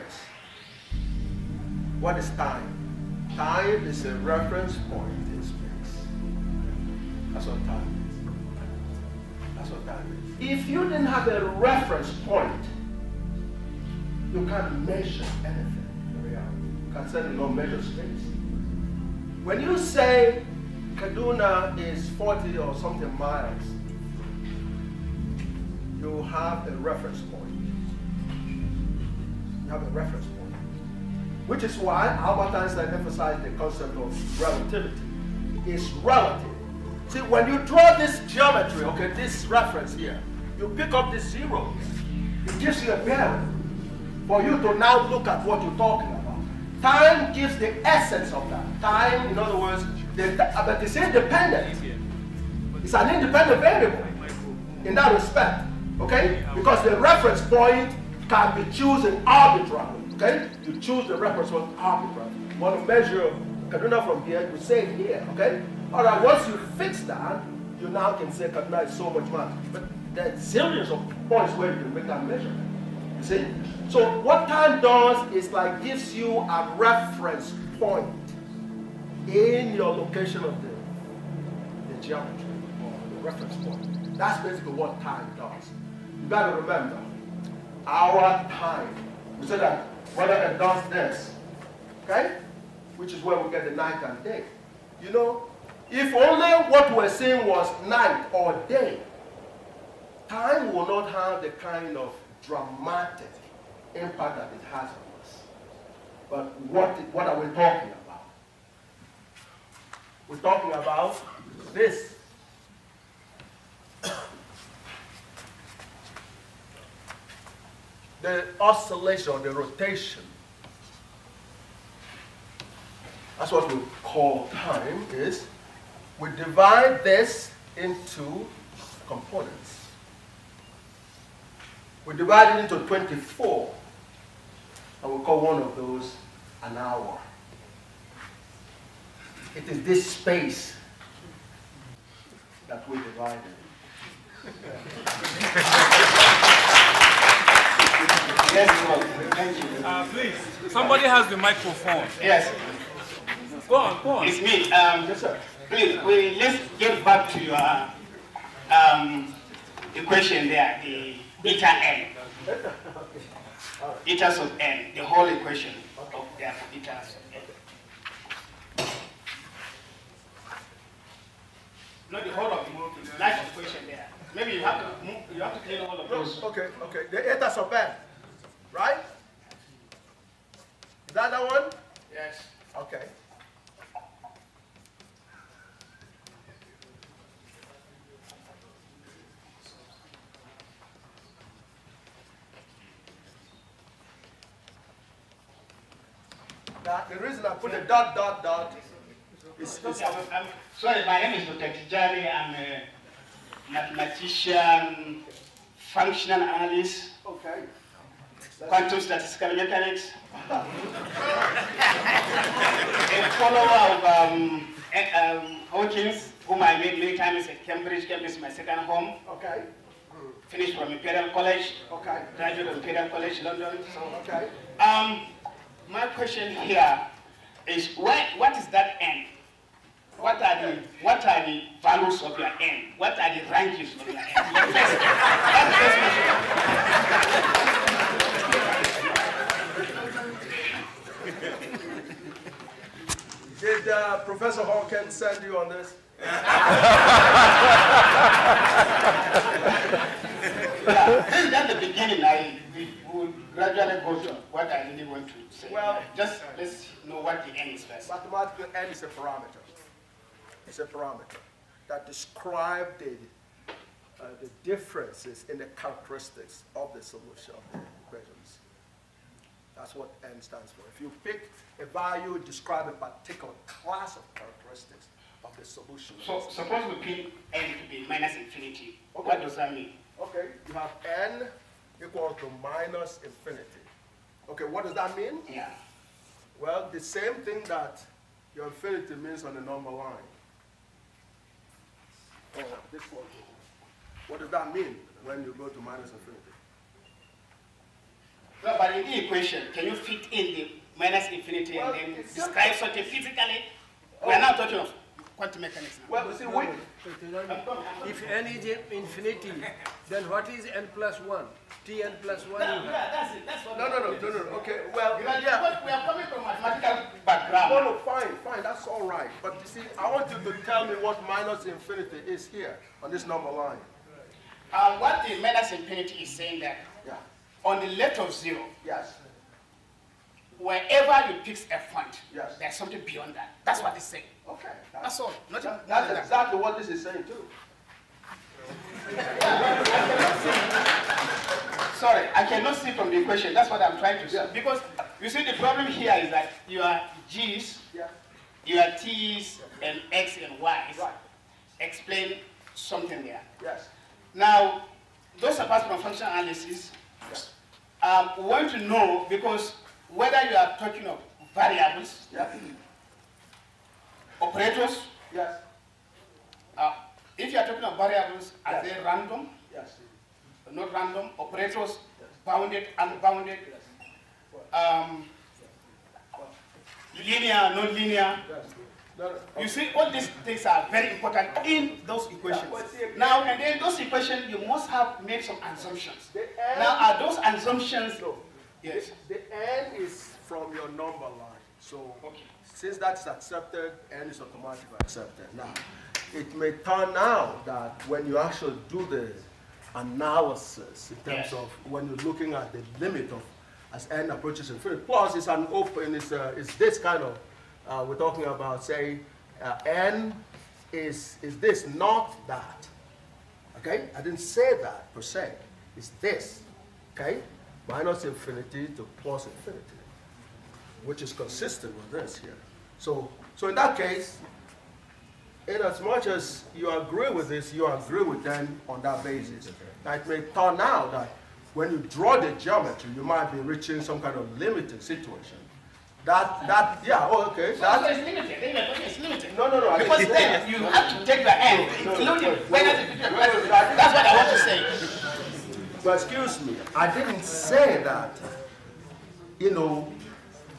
S3: What is time? Time is a reference point in space. That's what time is. That's what time is. If you didn't have a reference point, you can't measure anything in reality. You can certainly not measure space. When you say Kaduna is 40 or something miles, you have a reference point. You have a reference point. Which is why Albert Einstein emphasized the concept of relativity. It's relative. See, when you draw this geometry, okay, this reference here, you pick up the zeros. It gives you a bearing for you to now look at what you're talking about. Time gives the essence of that. Time, in other words, but it's independent. It's an independent variable in that respect, okay? Because the reference point can be chosen arbitrarily, okay? You choose the reference point arbitrarily. You want to measure Kaduna from here, you say it here, okay? All right, once you fix that, you now can say Kaduna is so much mass. But there's zillions of points where you can make that measurement, you see? So what time does is like gives you a reference point in your location of the geometry, or the reference point. That's basically what time does. You got to remember, our time, we said that whether it does this, okay? Which is where we get the night and day. You know, if only what we're saying was night or day, time will not have the kind of dramatic impact that it has on us. But what are we talking about? We're talking about this. The oscillation, the rotation. That's what we call time, is we divide this into components. We divide it into 24, and we call one of those an hour. It is this space that we divided.
S8: Yes, Lord. Thank you.
S9: Please, somebody has the microphone.
S8: Yes.
S9: Go on.
S8: It's me.
S3: Yes, sir.
S8: Please, let's get back to your equation there, the eta n. Eta sub n, the whole equation of there for eta sub n. Not the whole of the life equation there. Maybe you have to clean all of those.
S3: Okay. The eta sub n, right? Is that the one?
S8: Yes.
S3: Okay. Now, the reason I put a dot is
S8: I'm sorry, my name is Dr. Tijani. I'm a mathematician, functional analyst,
S3: okay.
S8: quantum statistical mechanics, a follower of Hawkins, whom I met many times at Cambridge. Cambridge is my second home.
S3: Okay.
S8: Finished from Imperial College.
S3: Okay.
S8: Graduate of Imperial College, London.
S3: Okay.
S8: My question here is what is that n? What are the values of your n? What are the ranges of your n?
S3: Did Professor Hawkins send you on this?
S8: That's the beginning. We will gradually go to what I really want to say.
S3: Well,
S8: just let's know what the n is first.
S3: Mathematical n is a parameter. It's a parameter that describes the differences in the characteristics of the solution of the equations. That's what n stands for. If you pick a value, describe a particular class of characteristics of the solution.
S8: So suppose we pick n to be minus infinity. Okay. What does that mean?
S3: Okay, you have n equal to minus infinity. Okay, what does that mean?
S8: Yeah.
S3: Well, the same thing that your infinity means on the normal line. Oh, this one. What does that mean when you go to minus infinity?
S8: No, but in the equation, can you fit in the minus infinity and then describe something physically? We are now talking of quantum mechanics now.
S3: Well, see,
S7: if n is infinity, then what is n plus 1? Tn plus 1?
S8: That's it. That's what
S3: No. Okay, well,
S8: we are coming from mathematical background.
S3: No, fine, that's all right. But you see, I want you to tell me what minus infinity is here on this number line.
S8: What the minus infinity is saying that on the left of 0,
S3: yes,
S8: wherever you pick a point,
S3: yes,
S8: there's something beyond that. That's what it's saying.
S3: Okay.
S8: That's all.
S3: That's exactly what this is saying too.
S8: sorry, I cannot see from the equation. That's what I'm trying to say. Because you see, the problem here is that your G's, your T's, and X and Y's explain something there.
S3: Yes.
S8: Now, those apart from functional analysis, we want to know, because whether you are talking of variables, operators, if you are talking of variables, are they random?
S3: Yes.
S8: Not random, operators, bounded, unbounded, linear, non-linear. You see, all these things are very important in those equations. Now, and then those equations, you must have made some assumptions. Now, are those assumptions?
S3: No.
S8: Yes.
S3: The n is from your number line. So, since that's accepted, n is automatically accepted. Now, it may turn out that when you actually do the analysis in terms of when you're looking at the limit of as n approaches infinity, plus it's an open, it's this kind of, we're talking about, say, n is this, not that. Okay? I didn't say that per se. It's this. Okay? Minus infinity to plus infinity, which is consistent with this here. So in that case, in as much as you agree with this, you agree with them on that basis. Now it may turn out that when you draw the geometry, you might be reaching some kind of limited situation. Okay.
S8: So it's limited. It's limited.
S3: No.
S8: Because then you have to take the n, including that's what I want to say.
S3: But excuse me, I didn't say that,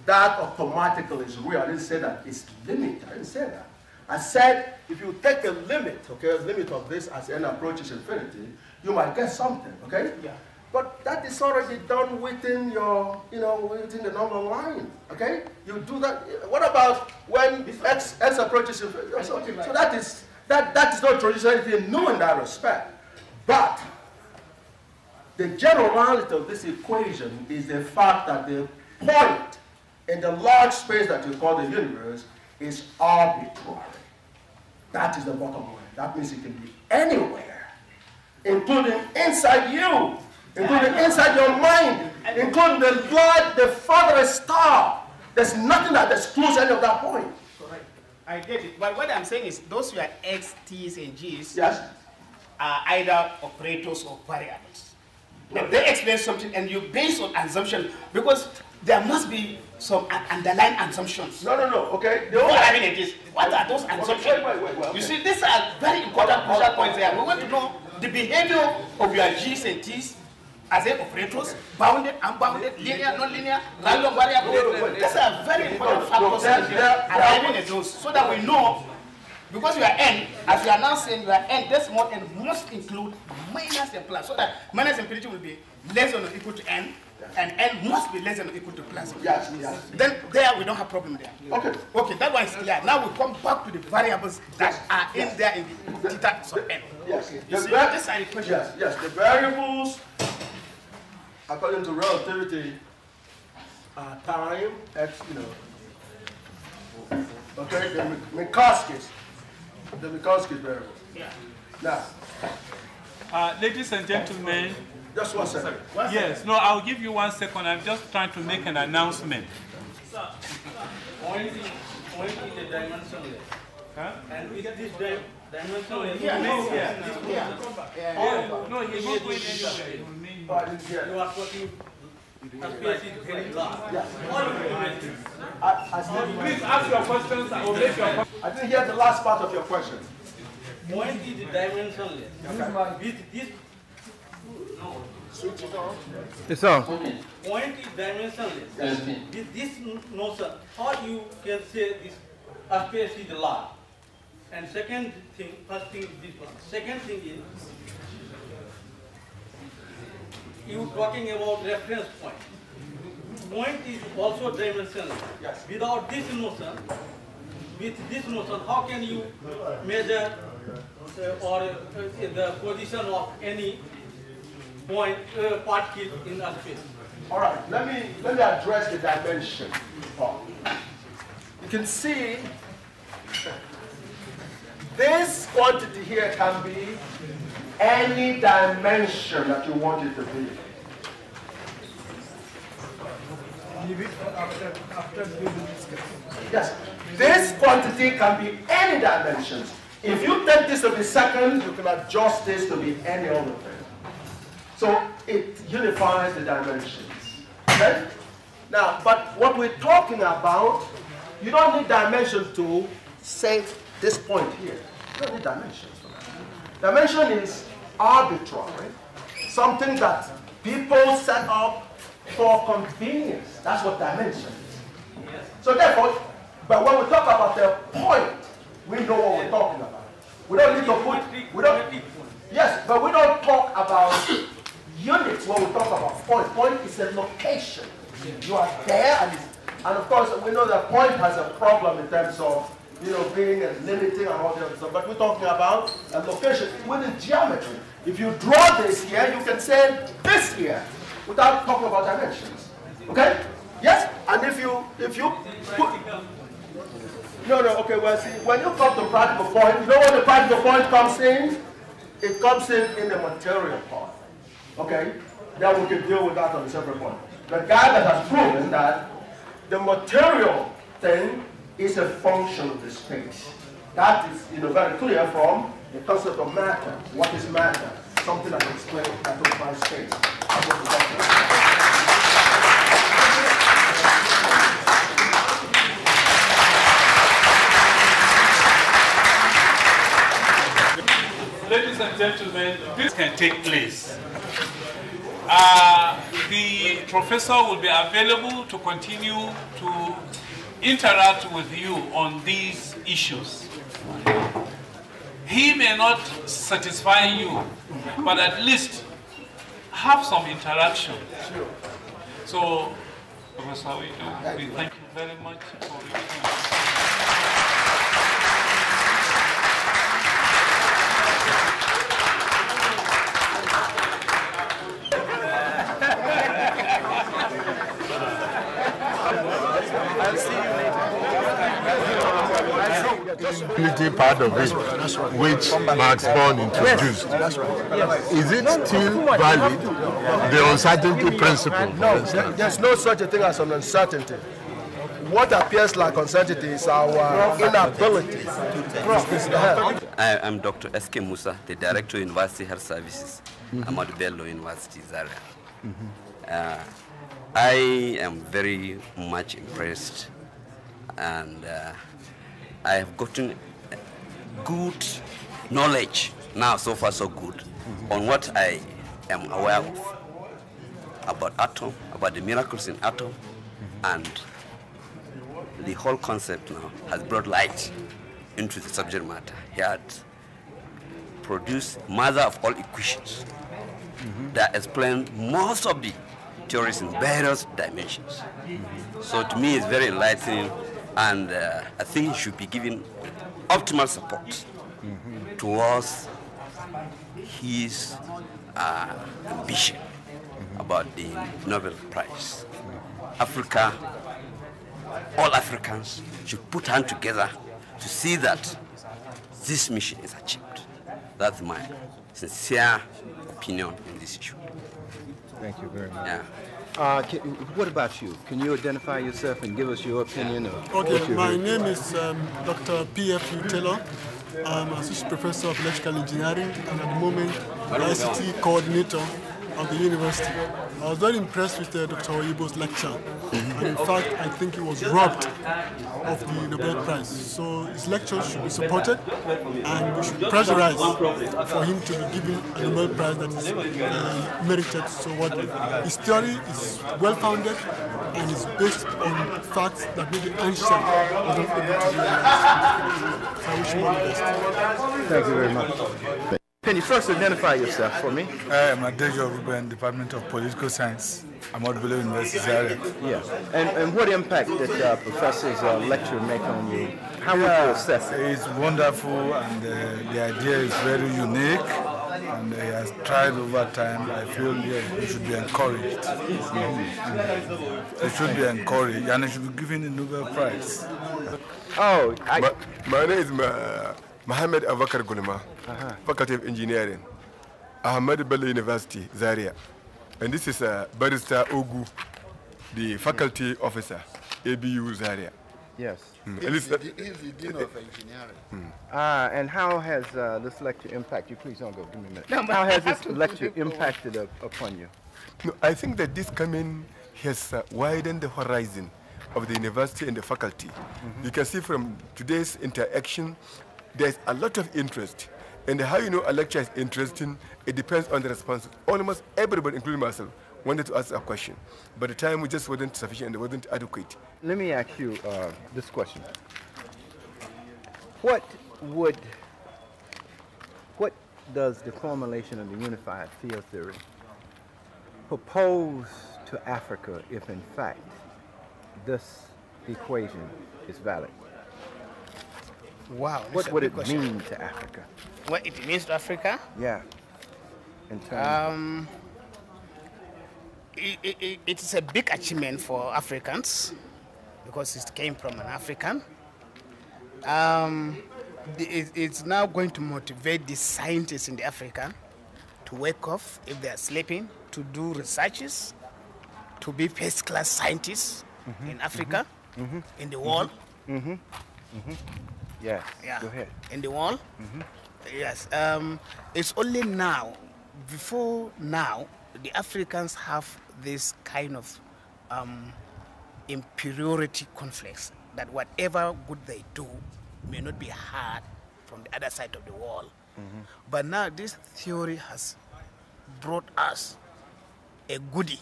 S3: that automatically is real. I didn't say that it's limited. I didn't say that. I said if you take a limit, a limit of this as n approaches infinity, you might get something, okay? Yeah. But that is already done within your, within the number line, okay? You do that. What about when x approaches infinity? So that is not introducing anything new in that respect. But the generality of this equation is the fact that the point in the large space that you call the universe is arbitrary. That is the bottom line. That means it can be anywhere, including inside you, including inside your mind, including the farthest star. There's nothing that excludes any of that point.
S8: Correct. I get it. But what I'm saying is those who are X, T's, and G's are either operators or variables. Now, they explain something and you base on assumption, because there must be some underlying assumptions.
S3: No. Okay.
S8: What are those assumptions?
S3: Wait.
S8: You see, these are very important crucial points there. We want to know the behavior of your G's and T's as they operators, bounded, unbounded, linear, non-linear, random variable. These are very important factors arriving at those, so that we know, because you are n, as you are now saying, you are n, this mod n must include minus and plus, so that minus infinity will be less than or equal to n, and n must be less than or equal to plus.
S3: Yes.
S8: Then there we don't have problem there. Okay, that one is clear. Now we come back to the variables that are in there in the theta sub n.
S3: Yes.
S8: You see, this are the questions.
S3: Yes. The variables, according to relativity, are time, x, okay, the Minkowski's variable.
S8: Yeah.
S3: Now,
S9: Ladies and gentlemen.
S3: Just 1 second.
S9: Yes, no, I'll give you 1 second. I'm just trying to make an announcement.
S10: Sir, point is the dimensionless.
S9: Huh?
S10: And with this dimensionless,
S9: No, he's not going anywhere. He will remain here.
S10: you are talking, space is very large.
S9: Please ask your questions or make your questions.
S3: I didn't hear the last part of your question.
S10: Point is dimensionless. With this,
S1: It's on.
S10: point is dimensionless. With this notion, how you can say this space is large? And second thing, first thing is this one. Second thing is, you talking about reference point. Point is also dimensionless.
S3: Yes.
S10: Without this notion, with this notion, how can you measure the position of any point particle in a space?
S3: All right, let me address the dimension part. You can see this quantity here can be any dimension that you want it to be.
S7: leave it after we will discuss.
S3: Yes. This quantity can be any dimensions. If you take this to be second, you can adjust this to be any other thing. So it unifies the dimensions. Okay? Now, but what we're talking about, you don't need dimension to say this point here. You don't need dimensions for that. Dimension is arbitrary, something that people set up for convenience. That's what dimension is. So therefore, but when we talk about the point, we know what we're talking about. We don't need to put, yes, but we don't talk about units when we talk about point. Point is a location. You are there, and of course, we know that point has a problem in terms of, being and limiting and all the other stuff, but we're talking about a location within geometry. If you draw this here, you can say this here, without talking about dimensions. Okay? Yes? And if you put, okay, well, see, when you come to practical point, you know what the practical point comes in? It comes in the material part. Okay? Then we can deal with that on a separate point. The guy that has proven that the material thing is a function of the space. That is, very clear from the concept of matter. What is matter? Something that explains occupies space. That's what we're talking about.
S9: Ladies and gentlemen, this can take place. The professor will be available to continue to interact with you on these issues. He may not satisfy you, but at least have some interaction. So, Professor, we thank you very much for your time.
S11: Part of it, which Max Born introduced. Is it still valid, the uncertainty principle?
S3: No, there's no such a thing as an uncertainty. What appears like uncertainty is our inability.
S12: I'm Dr. S.K. Musa, the Director of University Health Services, Ahmadu Bello University, Zaria. I am very much impressed, and I have gotten good knowledge, now so far so good, on what I am aware of about atom, about the miracles in atom, and the whole concept now has brought light into the subject matter. He had produced mother of all equations that explain most of the theories in various dimensions. So to me it's very enlightening, and I think he should be given optimal support towards his ambition about the Nobel Prize. Africa, all Africans should put hands together to see that this mission is achieved. That's my sincere opinion in this issue.
S13: Thank you very much.
S12: Yeah.
S13: What about you? Can you identify yourself and give us your opinion?
S14: Okay, my name is Dr. P.F. Taylor. I'm Associate Professor of Electrical Engineering and at the moment ICT Coordinator of the university. I was very impressed with Dr. Oyibo's lecture. And in fact, I think he was robbed of the Nobel Prize. So his lectures should be supported, and we should pressurize for him to be given a Nobel Prize that is merited. So what his theory is well-founded and is based on facts that maybe Einstein was not able to realize. So I wish him all the best.
S13: Thank you very much. Can you first identify yourself for me?
S15: I am Adejo Ruben, Department of Political Science. I'm at Bello University, Zaria.
S13: Yes. And what impact did Professor's lecture make on you? How would you assess it?
S15: It's wonderful, and the idea is very unique, and he has tried over time. I feel he should be encouraged. He should be encouraged, and he should be given a Nobel Prize.
S13: Oh,
S16: my name is Mohammed Abakar Gulma, Faculty of Engineering, Ahmadu Bello University, Zaria. And this is Barrister Ogu. the faculty officer, ABU Zaria.
S13: Yes.
S16: He's
S17: the Dean of Engineering.
S13: And how has this lecture impacted you? Please don't go. Give me a minute. How has this lecture impacted upon you?
S16: No, I think that this coming has widened the horizon of the university and the faculty. You can see from today's interaction, there's a lot of interest. And how you know a lecture is interesting, it depends on the response. Almost everybody, including myself, wanted to ask a question, but the time just wasn't sufficient and it wasn't adequate.
S13: Let me ask you this question. What does the formulation of the unified field theory propose to Africa if in fact this equation is valid?
S8: Wow.
S13: What would it mean to Africa?
S8: What it means to Africa?
S13: Yeah. In terms
S8: it's a big achievement for Africans because it came from an African. It's now going to motivate the scientists in the Africa to wake up if they are sleeping, to do researches, to be first-class scientists in Africa, in the world.
S13: Yes.
S8: Yeah.
S13: Go ahead.
S8: In the world. Yes. It's only now, before now, the Africans have this kind of inferiority complex that whatever good they do may not be heard from the other side of the wall. But now this theory has brought us a goodie,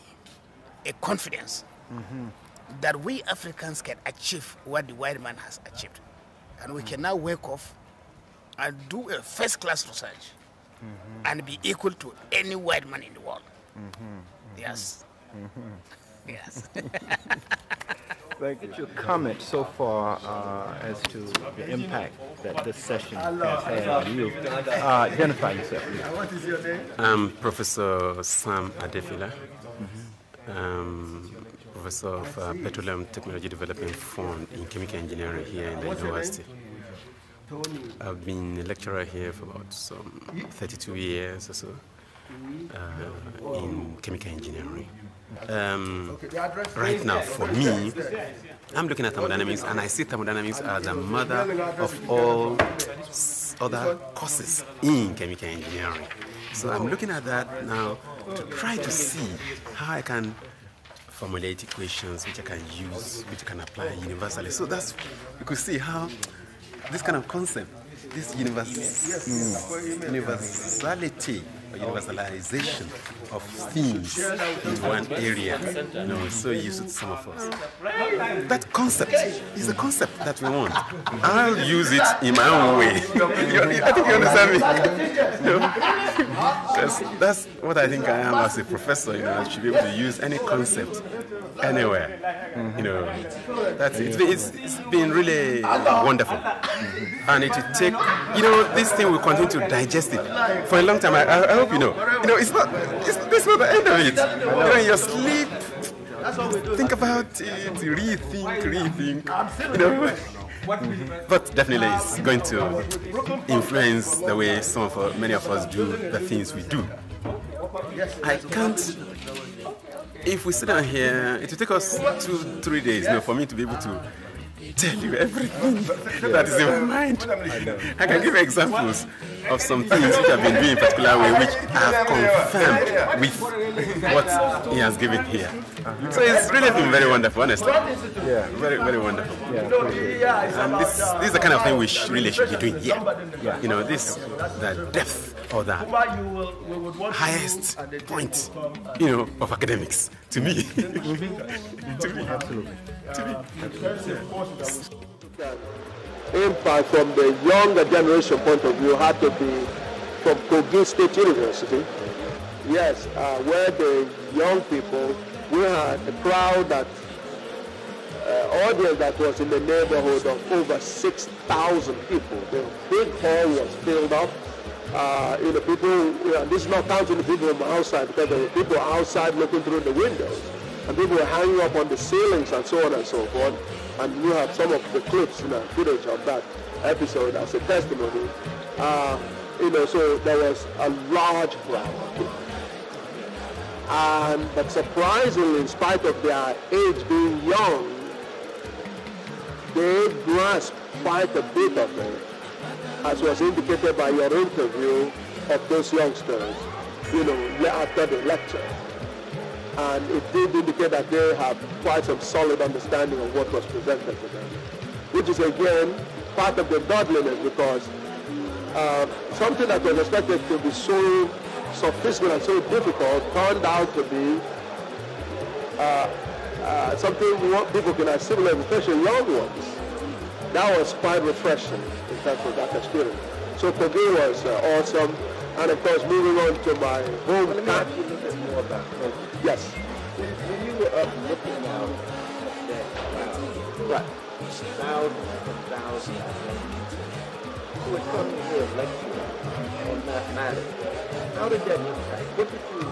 S8: a confidence that we Africans can achieve what the white man has achieved. And we can now wake up and do a first-class research and be equal to any white man in the world. Yes. Yes.
S13: Thank you. Your comment so far as to the impact that this session has had on you. Identify yourself.
S18: What is your name?
S19: I'm Professor Sam Adefila, Professor of Petroleum Technology Development Fund in Chemical Engineering here in the university. I've been a lecturer here for about 32 years or so in chemical engineering. Right now, for me, I'm looking at thermodynamics, and I see thermodynamics as a mother of all other courses in chemical engineering. So I'm looking at that now to try to see how I can formulate equations which I can use, which I can apply universally. So that's, you could see how this kind of concept, this universality or universalization of things in one area, so useful to some of us. That concept is the concept that we want. I'll use it in my own way. I think you understand me. Because that's what I think I am as a professor. I should be able to use any concept anywhere. That's it. It's been really wonderful, and it will take. This thing will continue to digest it for a long time. I hope you know. It's not the end of it. In your sleep, think about it, rethink. But definitely, it's going to influence the way many of us do the things we do. I can't. If we sit down here, it will take us 2-3 days, for me to be able to tell you everything that is in my mind. I can give examples of some things which I've been doing in a particular way, which I've confirmed with what he has given here. So it's really been very wonderful, honestly.
S13: Yeah,
S19: very, very wonderful.
S13: Yeah,
S19: and this is the kind of thing we really should be doing here. This, the depth or the highest point, of academics to me.
S13: Absolutely.
S3: Impact from the younger generation point of view had to be from Kogi State University. Yes, where the young people, we had a crowd audience that was in the neighborhood of over 6,000 people. The big hall was filled up. People, this is not counting the people from outside, because there were people outside looking through the windows. And people were hanging up on the ceilings and so on and so forth. And you have some of the clips, footage of that episode as a testimony. So there was a large crowd. But surprisingly, in spite of their age being young, they grasped quite a bit of it, as was indicated by your interview of those youngsters, after the lecture. And it did indicate that they have quite some solid understanding of what was presented to them, which is again part of the godliness, because something that was expected to be so sophisticated and so difficult turned out to be something people can assimilate, especially young ones. That was quite refreshing in terms of that experience. So Kogi was awesome. And of course, moving on to my home.
S13: Let me ask you a little bit more about Kogi.
S3: Yes.
S13: When you were up looking out at that crowd,
S3: right,
S13: thousands and thousands of people who had come to hear a lecture on mathematics, how did that impact? What did you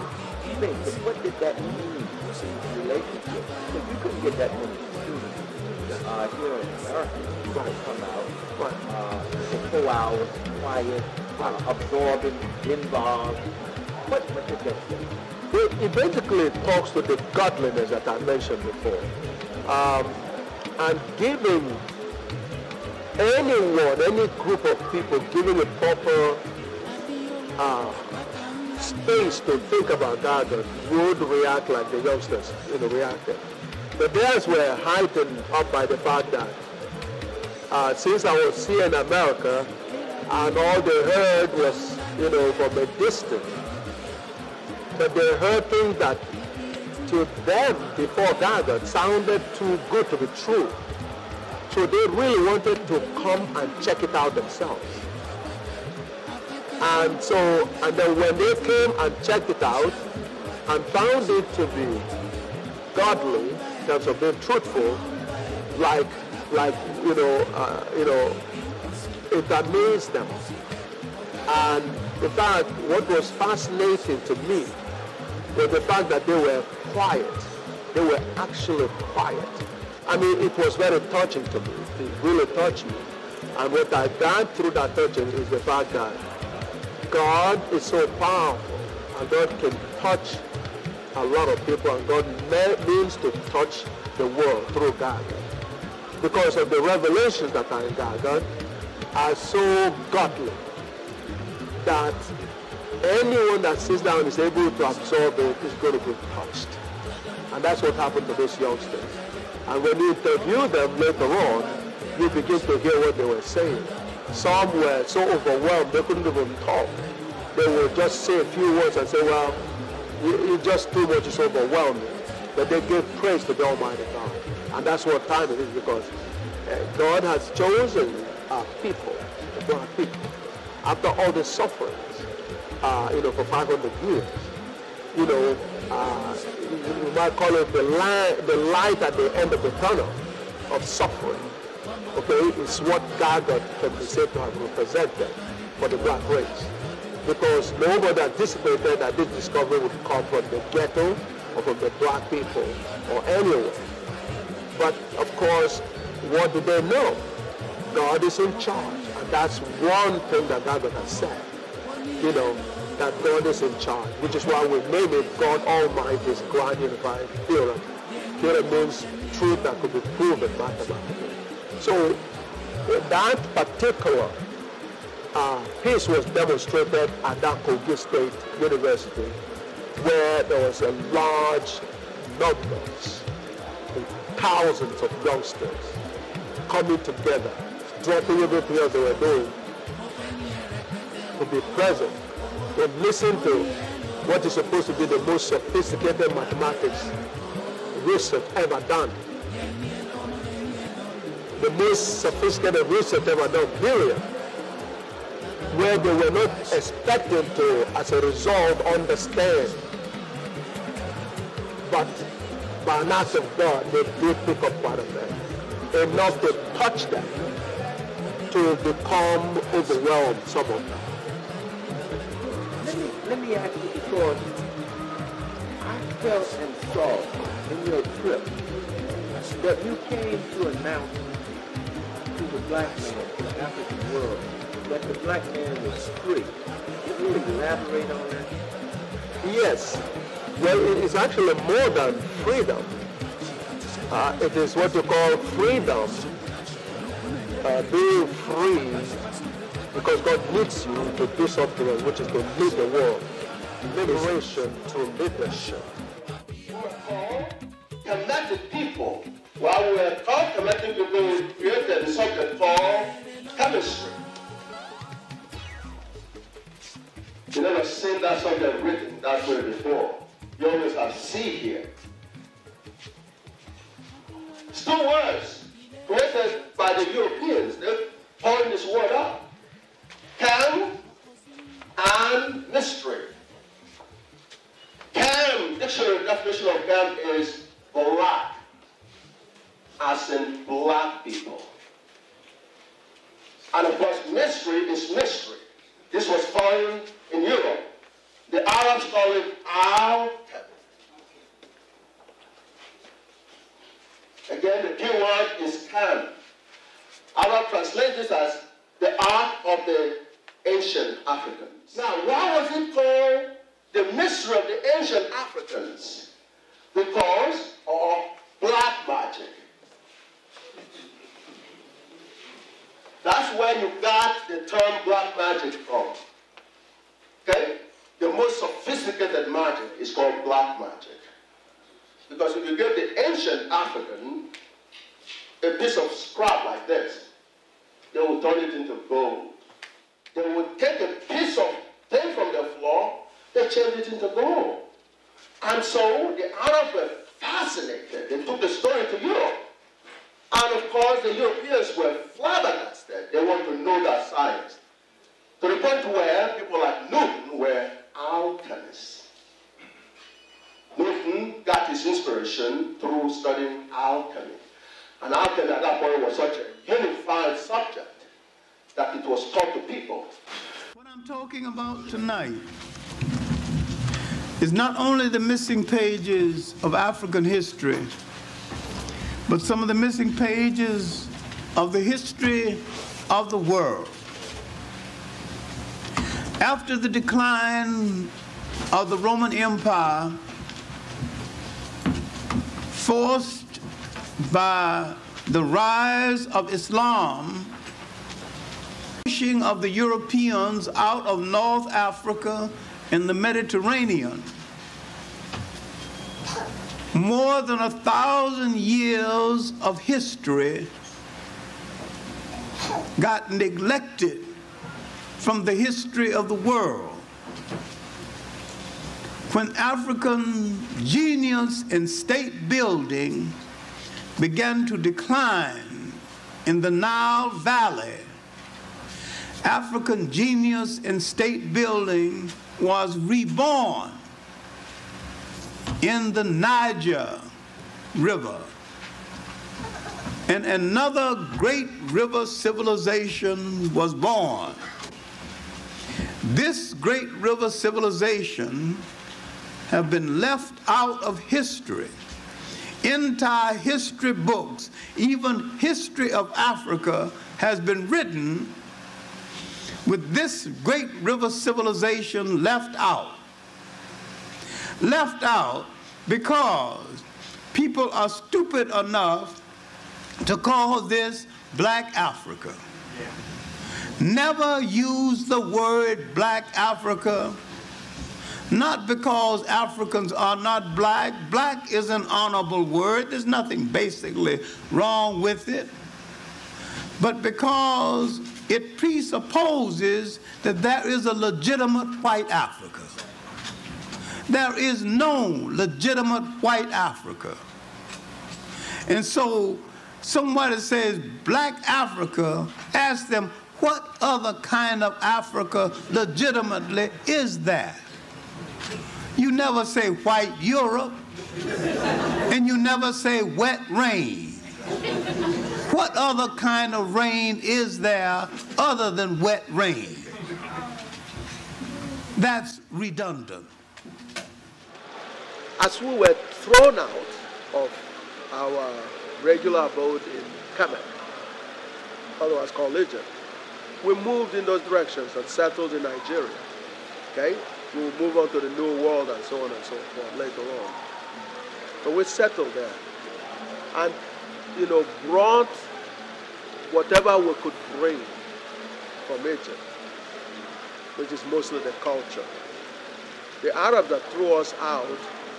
S13: think? And what did that mean in relationship? Because you couldn't get that many students here in America who come out for 4 hours, quiet, absorbing, involved. What did that say?
S3: It basically talks to the godliness that I mentioned before. And giving anyone, any group of people, giving a proper space to think about God would react like the youngsters reacted. But theirs were heightened up by the fact that since I was here in America, and all they heard was, from a distance, but they heard things that to them before God sounded too good to be true. So they really wanted to come and check it out themselves. And then when they came and checked it out and found it to be godly in terms of being truthful, it amazed them. And in fact, what was fascinating to me was the fact that they were quiet. They were actually quiet. I mean, it was very touching to me. It really touched me. And what I got through that touching is the fact that God is so powerful, and God can touch a lot of people, and God means to touch the world through God. Because of the revelations that are in God are so godly that anyone that sits down is able to absorb it is going to be touched. And that's what happened to those youngsters. And when you interview them later on, you begin to hear what they were saying. Some were so overwhelmed they couldn't even talk. They would just say a few words and say, well, you just too much is overwhelming. But they gave praise to the Almighty God. And that's what time it is, because God has chosen people, the black people, after all the sufferings, for 500 years. You might call it the light at the end of the tunnel of suffering. Okay, it's what God can be said to have represented for the black race. Because nobody anticipated that this discovery would come from the ghetto or from the black people or anyone. But of course, what do they know? God is in charge. And that's one thing that God has said. That God is in charge, which is why we name it God Almighty's Grand Unified Theorem. Theorem means truth that could be proven mathematically. So that particular piece was demonstrated at that Kogi State University, where there was a large numbers, thousands of youngsters coming together, dropping everything else they were doing to be present and listen to what is supposed to be the most sophisticated mathematics research ever done. The most sophisticated research ever done, period. Where they were not expected to, as a result, understand. But by an act of God, they did pick up part of that. Enough to touch them, to become overwhelmed, some of them.
S13: Let me ask you, because I felt and saw in your trip that you came to announce to the black man, to the African world, that the black man was free. Can you elaborate on that?
S3: Yes. Well, it is actually more than freedom. It is what you call freedom, being free, because God needs you to do something, which is to lead the world. Liberation through leadership.
S18: Connected people. While we were taught connecting people, we created a subject called chemistry. You never seen that subject written that way before. You always have C here. It's 2 words created by the Europeans. They coined this word up. Chem and mystery. Chem, dictionary definition of chem is black, as in black people. And of course, mystery is mystery. This was coined in Europe. The Arabs call it al-Tab. Again, the key word is chem. Arab translates this as the art of the ancient Africans. Now, why was it called the mystery of the ancient Africans? Because of black magic. That's where you got the term black magic from. Okay? The most sophisticated magic is called black magic. Because if you give the ancient African a piece of scrap like this, they will turn it into gold. They would take a piece of thing from the floor, they change it into gold. And so the Arabs were fascinated. They took the story to Europe. And of course, the Europeans were flabbergasted. They want to know that science. To the point where people like Newton were alchemists. Newton got his inspiration through studying alchemy. And alchemy at that point was such a unified subject that it was taught to people.
S8: What I'm talking about tonight is not only the missing pages of African history, but some of the missing pages of the history of the world. After the decline of the Roman Empire, forced by the rise of Islam, pushing of the Europeans out of North Africa and the Mediterranean, more than 1,000 years of history got neglected from the history of the world. When African genius in state building began to decline in the Nile Valley, African genius in state building was reborn in the Niger River. And another great river civilization was born. This great river civilization have been left out of history. Entire history books, even history of Africa, has been written with this great river civilization left out. Left out because people are stupid enough to call this Black Africa. Never use the word Black Africa, not because Africans are not black. Black is an honorable word. There's nothing basically wrong with it. But because it presupposes that there is a legitimate white Africa. There is no legitimate white Africa. And so somebody says Black Africa, ask them, what other kind of Africa legitimately is there? You never say white Europe, and you never say wet rain. What other kind of rain is there other than wet rain? That's redundant.
S3: As we were thrown out of our regular abode in Kemet, otherwise called Egypt, we moved in those directions and settled in Nigeria. Okay? we'll move on to the New World and so on and so forth later on. But we settled there. And, you know, brought whatever we could bring from Egypt, which is mostly the culture. The Arabs that threw us out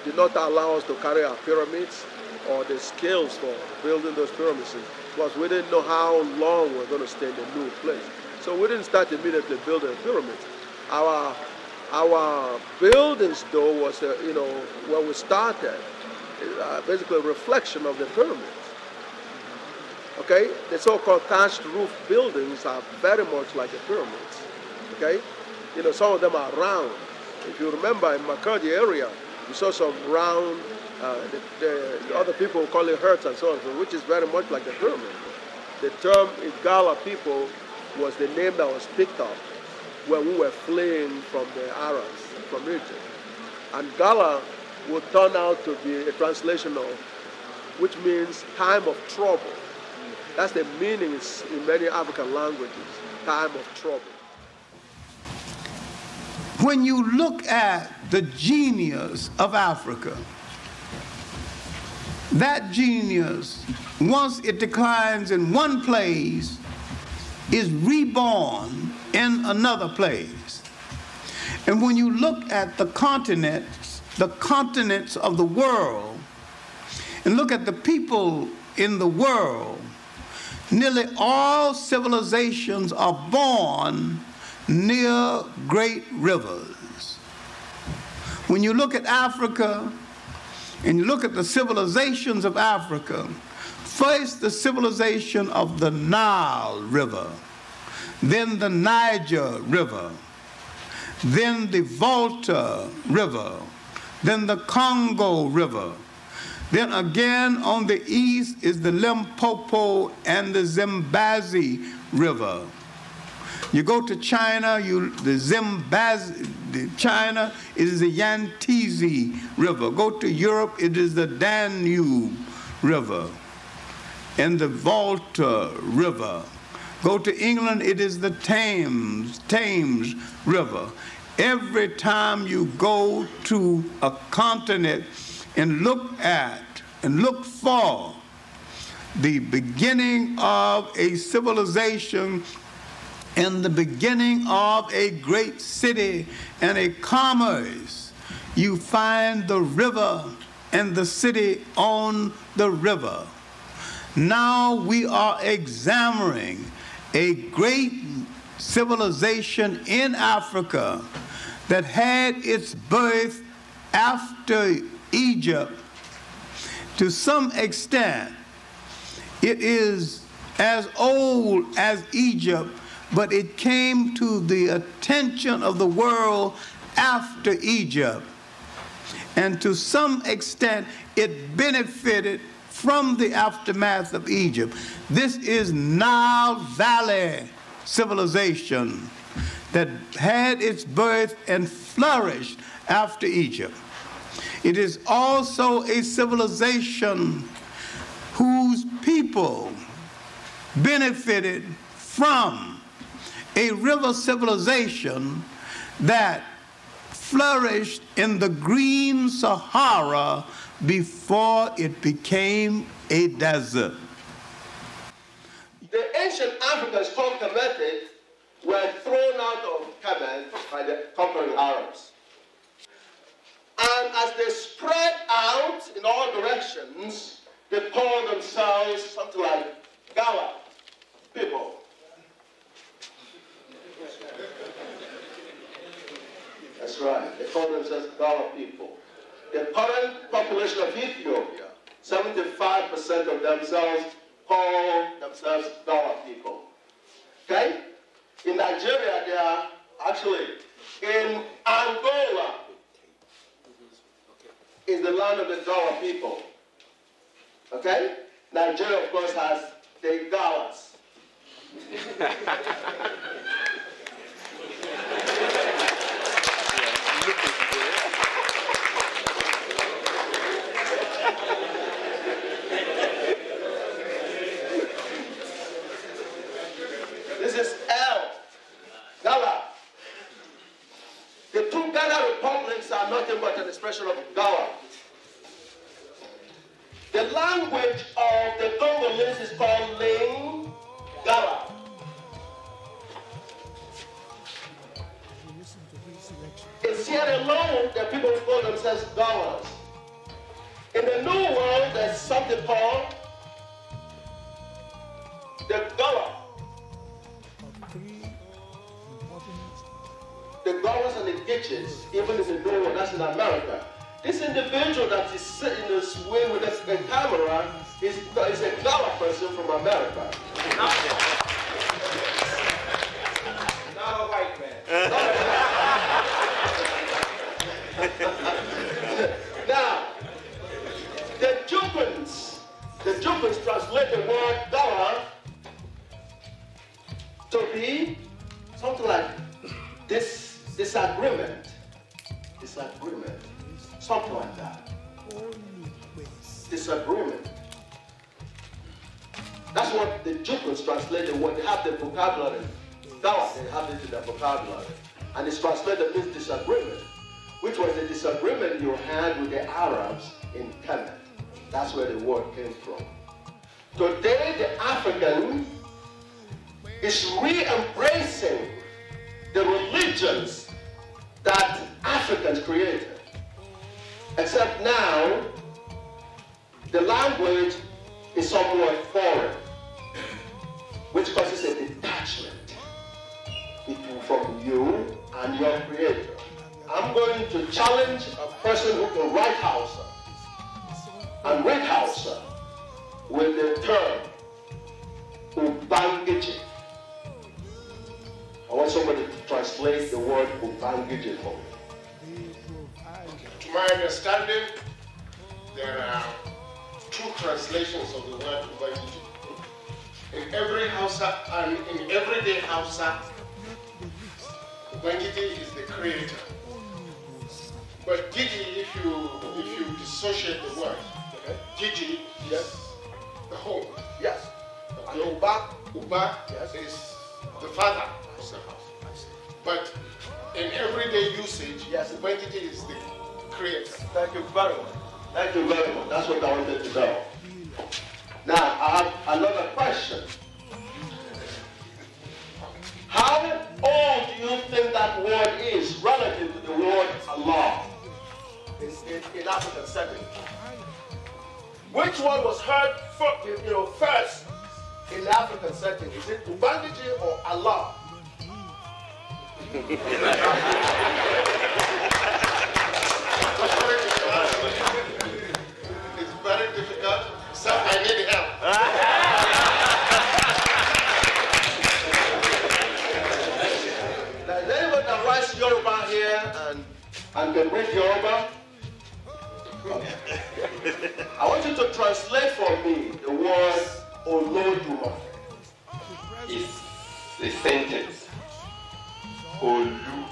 S3: did not allow us to carry our pyramids or the skills for building those pyramids because we didn't know how long we were going to stay in the new place. So we didn't start immediately building pyramids. Our buildings, though, was, you know, when we started, basically a reflection of the pyramids. Okay? The so-called thatched roof buildings are very much like the pyramids. Okay? You know, some of them are round. If you remember in Makurdi area, you saw some round, the other people call it herds and so on, which is very much like the pyramid. The term Igala people was the name that was picked up when we were fleeing from the Arabs, from Egypt. And Gala would turn out to be a translation of, which means time of trouble. That's the meaning in many African languages, time of trouble.
S20: When you look at the genius of Africa, that genius, once it declines in one place, is reborn in another place. And when you look at the continents of the world, and look at the people in the world, nearly all civilizations are born near great rivers. When you look at Africa and you look at the civilizations of Africa, first the civilization of the Nile River, then the Niger River, then the Volta River, then the Congo River. Then again on the east is the Limpopo and the Zambezi River. You go to China, China is the Yangtze River. Go to Europe, it is the Danube River and the Volta River. Go to England, it is the Thames River. Every time you go to a continent and look at and look for the beginning of a civilization and the beginning of a great city and a commerce, you find the river and the city on the river. Now we are examining a great civilization in Africa that had its birth after Egypt. To some extent, it is as old as Egypt, but it came to the attention of the world after Egypt. And to some extent, it benefited from the aftermath of Egypt. This is Nile Valley civilization that had its birth and flourished after Egypt. It is also a civilization whose people benefited from a river civilization that flourished in the green Sahara before it became a desert.
S18: The ancient Africans called Kemetic were thrown out of Kemet by the conquering Arabs. And as they spread out in all directions, they called themselves something like Gala people. That's right, they call themselves Gala people. The current population of Ethiopia, 75% of themselves call themselves Gala people. Okay? In Nigeria, they are actually, in Angola, is the land of the Gala people. Okay? Nigeria, of course, has the Galas. This is El, Gala. The two Gala republics are nothing but an expression of Gawa. The language of the Congolese is called Lingala. In Sierra Leone, the people who call themselves Gawas. In the New World, there's something called the Gawa. The Gawas and the Gitches, even in the New World, that's in America. This individual that is sitting in this way with a camera is a Gawa person from America. Not a white man. Now, the Jupans translate the word Gawa to be something like disagreement, something like that. Disagreement. That's what the Jupans translate the word. They have the vocabulary. Gawa, they have it in their vocabulary. And it's translated means disagreement, which was the disagreement you had with the Arabs in Kemet. That's where the word came from. Today, the African is re-embracing the religions that Africans created. Except now, the language is somewhat foreign, which causes a detachment from you and your creator. I'm going to challenge a person who can write Hausa and read Hausa with the term Ubangiji. I want somebody to translate the word Ubangiji for me.
S21: To my understanding, there are two translations of the word Ubangiji. In every Hausa and in everyday Hausa, Ubangiji is the creator. But Gigi, if you dissociate the word, Gigi is the home.
S18: Yes.
S21: And Uba is the father of the house. But in everyday usage, Ubangiji is the creator.
S18: Thank you very much. Thank you very much. That's what I wanted to know. Now, I have another question. How old do you think that word is relative to the word Allah in African setting? Which one was heard first in the African setting? Is it Ubangiji or Allah?
S21: It's very difficult, so I need help.
S18: Now, is anyone that writes Yoruba here and can read Yoruba? I want you to translate for me the word Oloduma.
S22: It's a sentence. Olu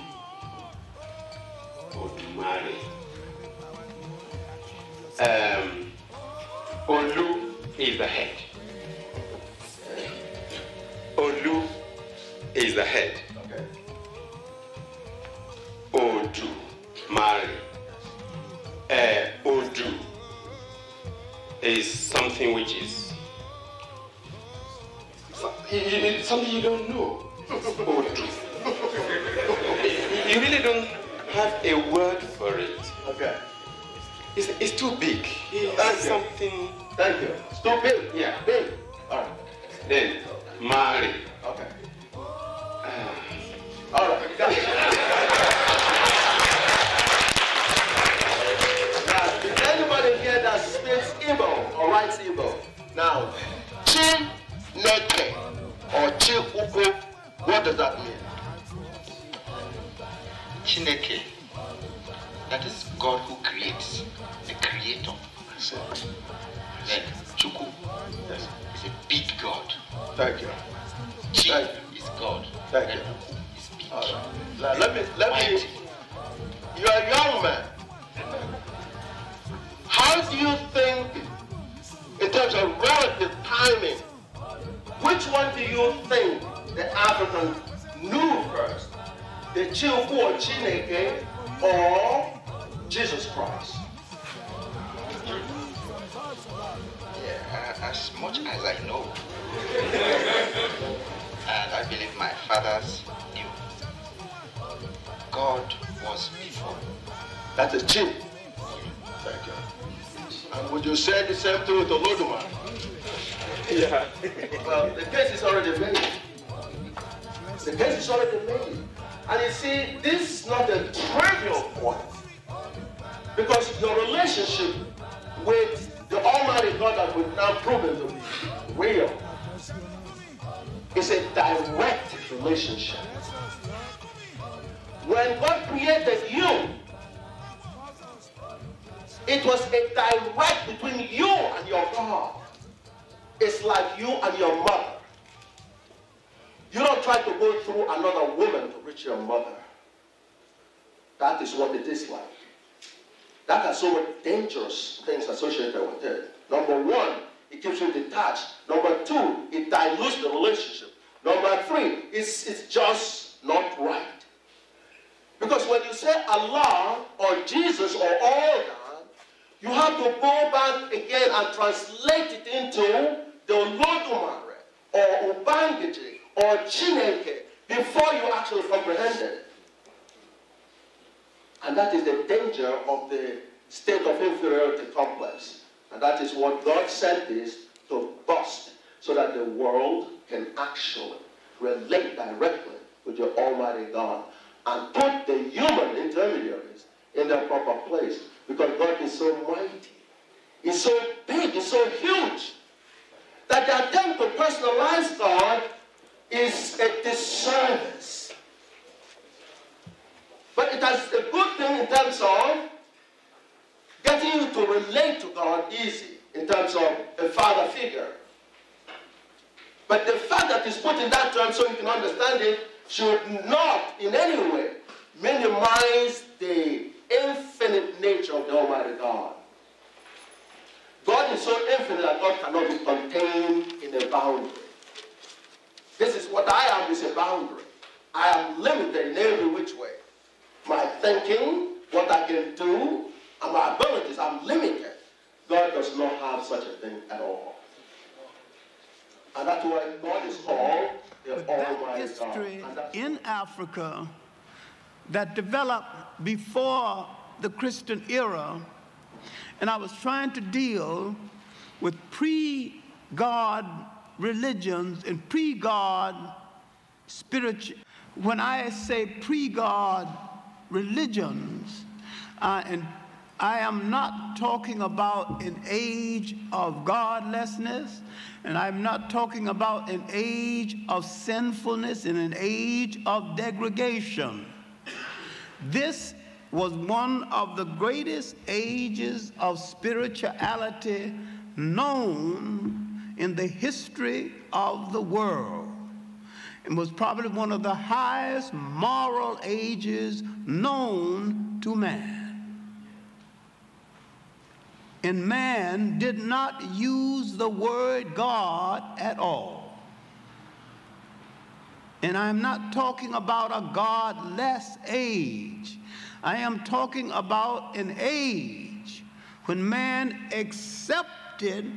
S22: Odumare. Olu is the head. Olu is the head.
S18: Okay.
S22: Odu Mari. Odu is something which is something you don't know. Odu. You really don't have a word for it.
S18: Okay.
S22: It's too big. It's something.
S18: Thank you. It's too big.
S22: Yeah.
S18: Big. All right.
S22: Then Mari.
S18: Okay. All right. Now, is anybody here that speaks Igbo or writes Igbo? Now, Chineke or Chiuku, what does that mean?
S23: Chineke, that is God who creates, the creator. Then Chuku is a big God.
S18: Thank you.
S23: Chi is God.
S18: Thank you.
S23: Is big.
S18: All right. Now, let me. You're a young man. How do you think, in terms of relative timing, which one do you think the Africans knew first? The Chiuku or Chineke or Jesus Christ?
S23: Yeah, as much as I know, and I believe my fathers knew, God was before.
S18: That is true. Thank you. And would you say the same thing with the Lodumar? Yeah. Well, the case is already made. The case is already made. And you see, this is not a trivial point. Because your relationship with the Almighty God that we've now proven to be real is a direct relationship. When God created you, it was a direct between you and your God. It's like you and your mother. You don't try to go through another woman to reach your mother. That is what it is like. That has so many dangerous things associated with it. Number one, it keeps you detached. Number two, it dilutes the relationship. Number three, it's just not right. Because when you say Allah or Jesus or all that, you have to go back again and translate it into the Olodumare or Ubangiji or Chineke before you actually comprehend it. And that is the danger of the state of inferiority complex. And that is what God sent this to bust, so that the world can actually relate directly with your Almighty God and put the human intermediaries in their proper place. Because God is so mighty, He's so big, He's so huge, that the attempt to personalize God is a disservice. But it has a good thing in terms of getting you to relate to God easy, in terms of a father figure. But the fact that it's put in that term so you can understand it should not in any way minimize the infinite nature of the Almighty God. God is so infinite that God cannot be contained in a boundary. This is what I am, is a boundary. I am limited in every which way. My thinking, what I can do, and my abilities, I'm limited. God does not have such a thing at all. And that's why God is called the Almighty God.
S20: In Africa that developed before the Christian era, and I was trying to deal with pre-God religions and pre-God spiritual. When I say pre-God religions, and I am not talking about an age of godlessness, and I'm not talking about an age of sinfulness and an age of degradation. This was one of the greatest ages of spirituality known in the history of the world. It was probably one of the highest moral ages known to man. And man did not use the word God at all. And I'm not talking about a godless age. I am talking about an age when man accepted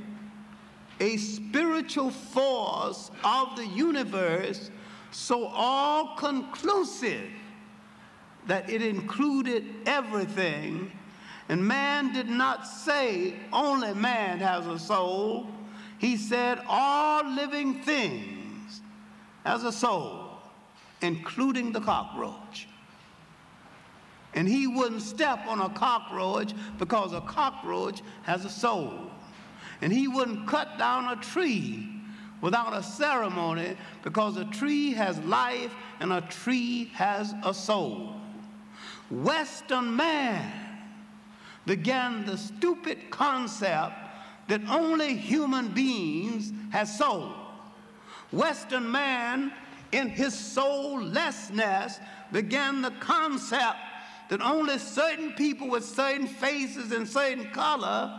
S20: a spiritual force of the universe so all-conclusive that it included everything. And man did not say only man has a soul. He said all living things has a soul, including the cockroach. And he wouldn't step on a cockroach because a cockroach has a soul. And he wouldn't cut down a tree without a ceremony because a tree has life and a tree has a soul. Western man began the stupid concept that only human beings have soul. Western man, in his soullessness, began the concept that only certain people with certain faces and certain color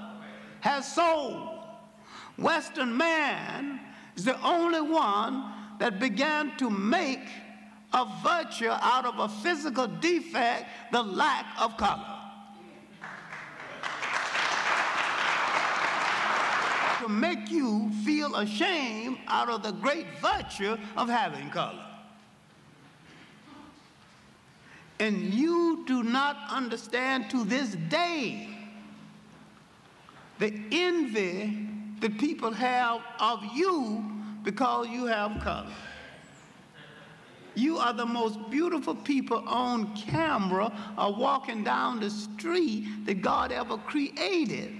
S20: has soul. Western man is the only one that began to make a virtue out of a physical defect, the lack of color. To make you feel ashamed out of the great virtue of having color. And you do not understand to this day the envy that people have of you because you have color. You are the most beautiful people on camera or walking down the street that God ever created.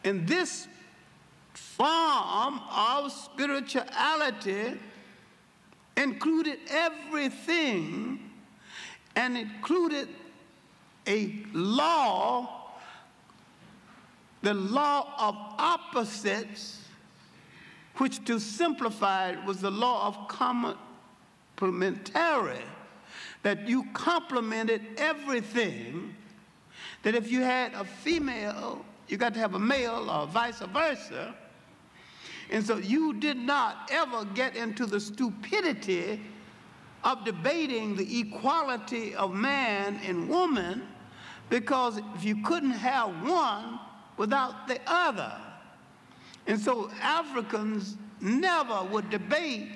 S20: And this form of spirituality included everything, and included a law, the law of opposites, which to simplify it was the law of complementary, that you complemented everything, that if you had a female, you got to have a male or vice versa. And so you did not ever get into the stupidity of debating the equality of man and woman, because if you couldn't have one without the other. And so Africans never would debate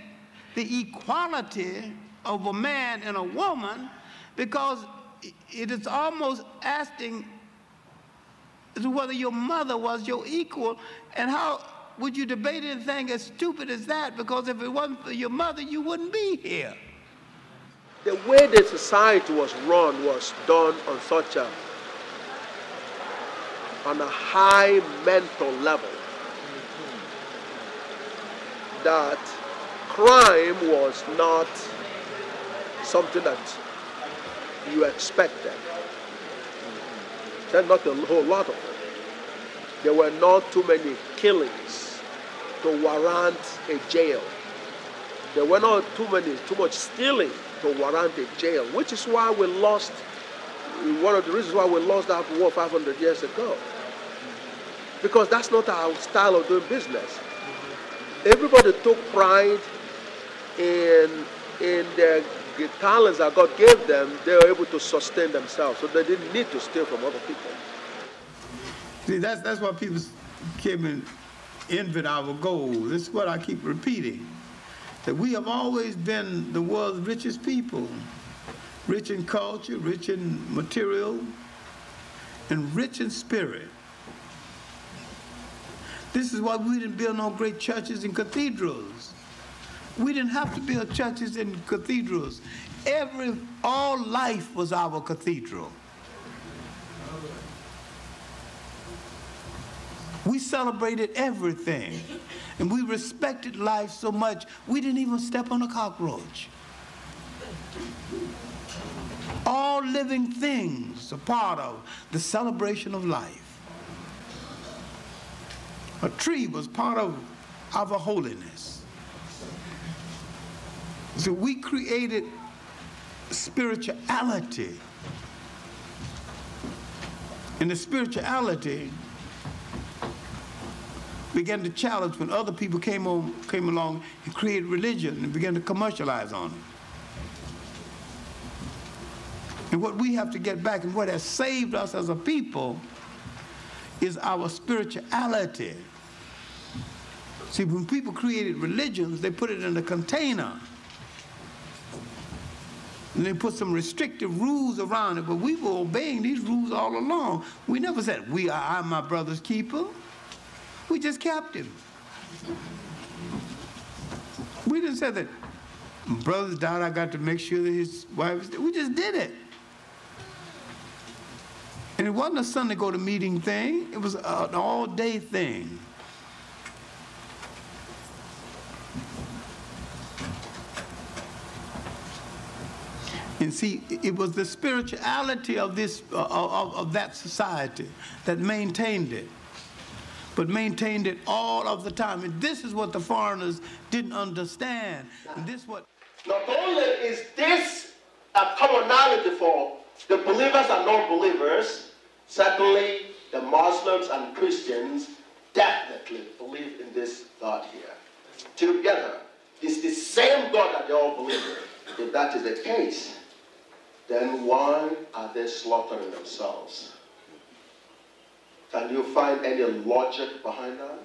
S20: the equality of a man and a woman, because it is almost asking whether your mother was your equal. And how would you debate anything as stupid as that? Because if it wasn't for your mother, you wouldn't be here.
S3: The way the society was run was done on such a high mental level that crime was not something that you expected. There's not a whole lot of them. There were not too many killings to warrant a jail. There were not too much stealing to warrant a jail, which is why we lost, one of the reasons why we lost that war 500 years ago. Because that's not our style of doing business. Everybody took pride in their talents that God gave them. They were able to sustain themselves, so they didn't need to steal from other people.
S20: See, that's why people came and envied our gold. This is what I keep repeating, that we have always been the world's richest people, rich in culture, rich in material, and rich in spirit. This is why we didn't build no great churches and cathedrals. We didn't have to build churches and cathedrals. All life was our cathedral. We celebrated everything, and we respected life so much, we didn't even step on a cockroach. All living things are part of the celebration of life. A tree was part of our holiness. So we created spirituality. And the spirituality began to challenge when other people came along and created religion and began to commercialize on it. And what we have to get back, and what has saved us as a people, is our spirituality. See, when people created religions, they put it in a container. And they put some restrictive rules around it, but we were obeying these rules all along. We never said, I'm my brother's keeper. We just kept him. We didn't say that, brother's died, I got to make sure that his wife is dead. We just did it. And it wasn't a Sunday go to meeting thing. It was an all-day thing. And see, it was the spirituality of this of that society that maintained it, but maintained it all of the time. And this is what the foreigners didn't understand. And this what.
S18: Not only is this a commonality for the believers and non-believers, certainly the Muslims and Christians, definitely believe in this God here. Together, it's the same God that they all believe in. If that is the case, then why are they slaughtering themselves? Can you find any logic behind that?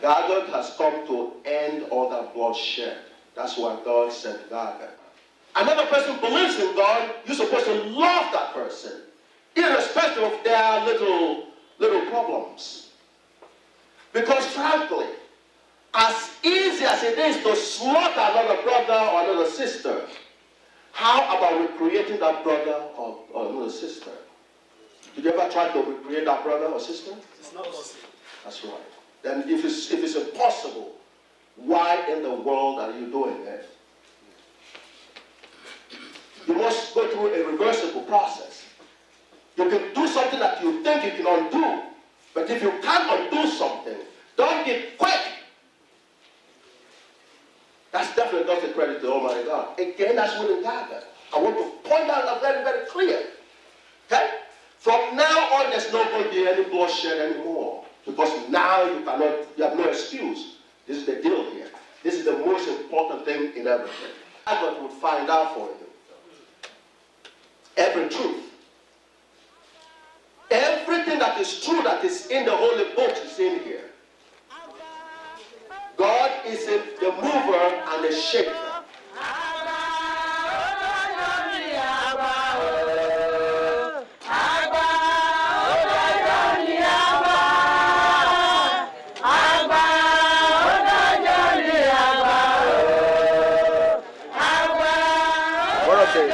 S18: God has come to end all that bloodshed. That's why God sent God. Another person believes in God, you're supposed to love that person, irrespective of their little problems. Because frankly, as easy as it is to slaughter another brother or another sister, how about recreating that brother or another sister? Did you ever try to recreate that brother or sister?
S8: It's not possible.
S18: That's right. Then if it's impossible, why in the world are you doing it? You must go through a reversible process. You can do something that you think you can undo, but if you can't undo something, don't get quick. That's definitely not a credit to Almighty God. Again, that's willing God. I want to point out that very, very clear. Okay? From now on, there's not going to be any bloodshed anymore. Because now you have no excuse. This is the deal here. This is the most important thing in everything. God would find out for you every truth. Everything that is true that is in the Holy Book is in here. God is the mover and the shaker.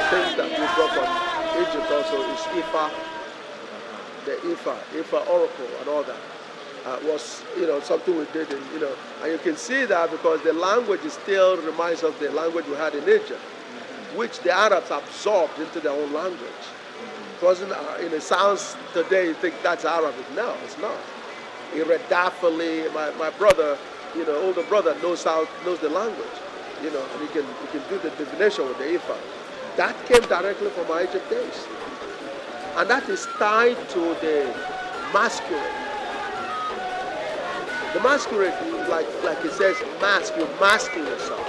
S18: Things that we brought from Egypt also is Ifa, the Ifa oracle and all that was something we did, and you can see that because the language still reminds us of the language we had in Egypt, which the Arabs absorbed into their own language. It wasn't, it sounds today you think that's Arabic. No, it's not. Iredafali, my brother, older brother knows the language, and he can do the divination with the Ifa. That came directly from our Egypt days. And that is tied to the masquerade. The masquerade, like it says, mask, you're masking yourself.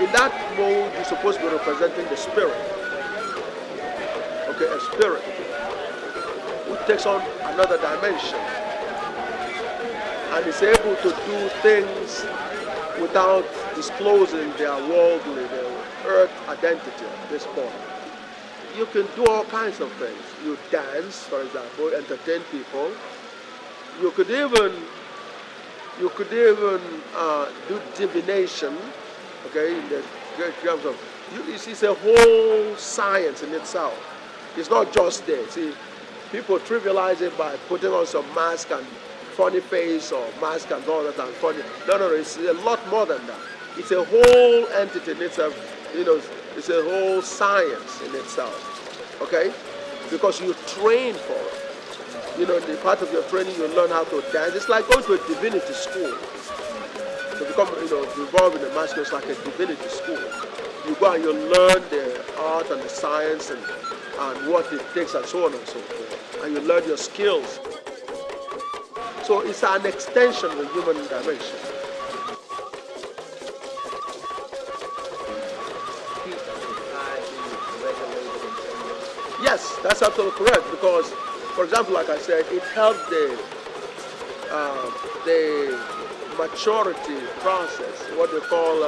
S18: In that mode, you're supposed to be representing the spirit. Okay, a spirit who takes on another dimension and is able to do things without disclosing their worldly, their earth identity at this point. You can do all kinds of things. You dance, for example, entertain people. You could even do divination, okay, in the terms of, it's a whole science in itself. It's not just there. See, people trivialize it by putting on some mask and funny face or mask and all that and funny. No, it's a lot more than that. It's a whole entity in itself, it's a whole science in itself, okay? Because you train for it. In the part of your training, you learn how to dance. It's like going to a divinity school. To become, involved in the masquerade, it's like a divinity school. You go and you learn the art and the science and what it takes and so on and so forth. And you learn your skills. So it's an extension of the human dimension. Yes, that's absolutely correct because, for example, like I said, it helped the maturity process, what they call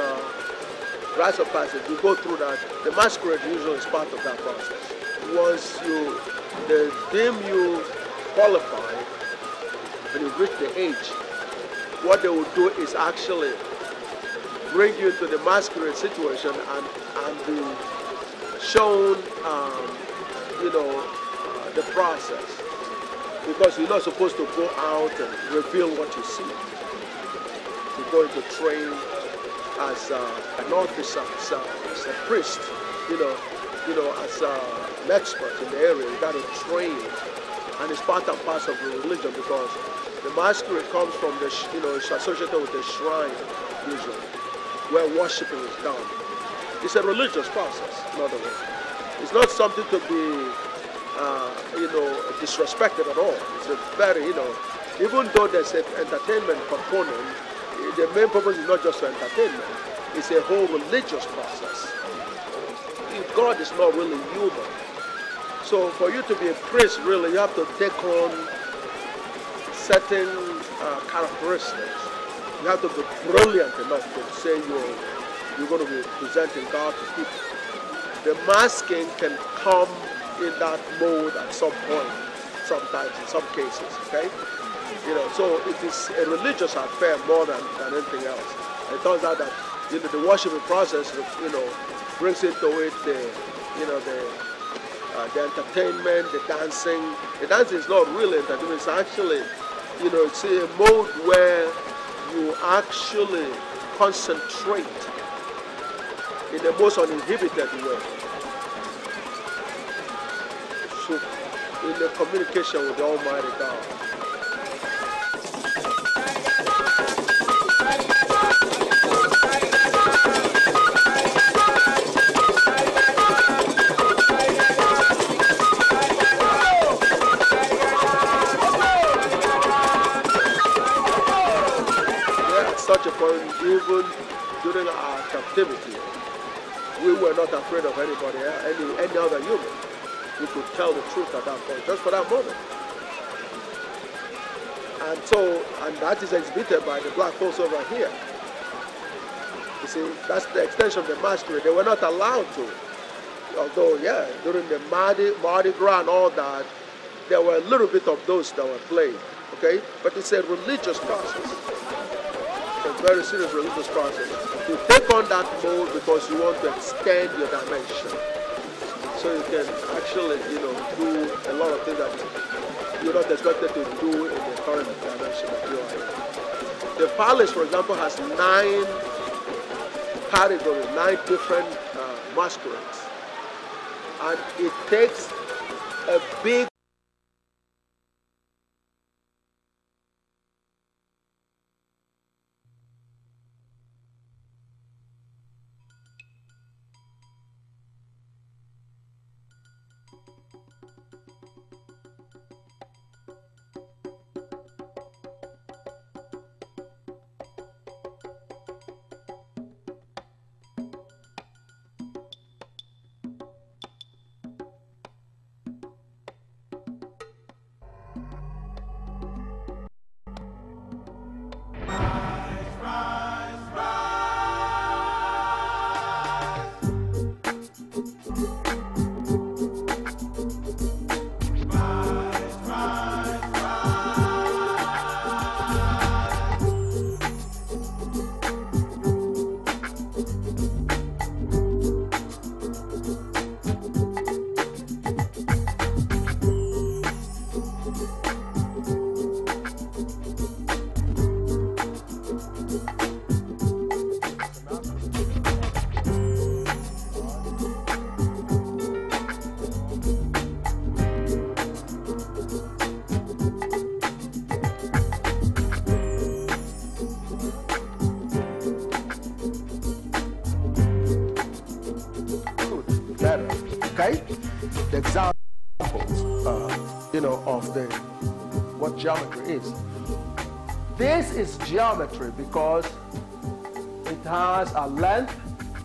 S18: rites of passage. You go through that. The masquerade usually is part of that process. Once they deem you qualified, when you reach the age, what they will do is actually bring you into the masquerade situation and be shown, the process. Because you're not supposed to go out and reveal what you see. You're going to train as an officer, as a priest, as an expert in the area. You got to train. And it's part and parcel of the religion because the masquerade comes from it's associated with the shrine, usually, where worshiping is done. It's a religious process, in other words. It's not something to be
S3: disrespected at all. It's a very, even though there's an entertainment component, the main purpose is not just for entertainment. It's a whole religious process. God is not really human. So for you to be a priest, really, you have to take on certain characteristics. You have to be brilliant enough to say you're going to be presenting God to people. The masking can come in that mode at some point, sometimes, in some cases, okay? So it is a religious affair more than anything else. It turns out that, the worshiping process, brings into it the entertainment, the dancing. The dancing is not really entertainment, it's actually, it's a mode where you actually concentrate in the most uninhibited way. So, in the communication with the Almighty God. Such a point, even during our captivity, we were not afraid of anybody, any other human. We could tell the truth at that point, just for that moment. And that is exhibited by the black folks over here. You see, that's the extension of the masquerade. They were not allowed to. Although, yeah, during the Mardi Gras and all that, there were a little bit of those that were played, okay? But it's a religious process. A very serious religious process. You take on that mode because you want to extend your dimension. So you can actually, do a lot of things that you're not expected to do in the current dimension that you are in. The palace, for example, has 9 categories, 9 different masquerades. And it takes a big okay? The examples, of what geometry is. This is geometry because it has a length,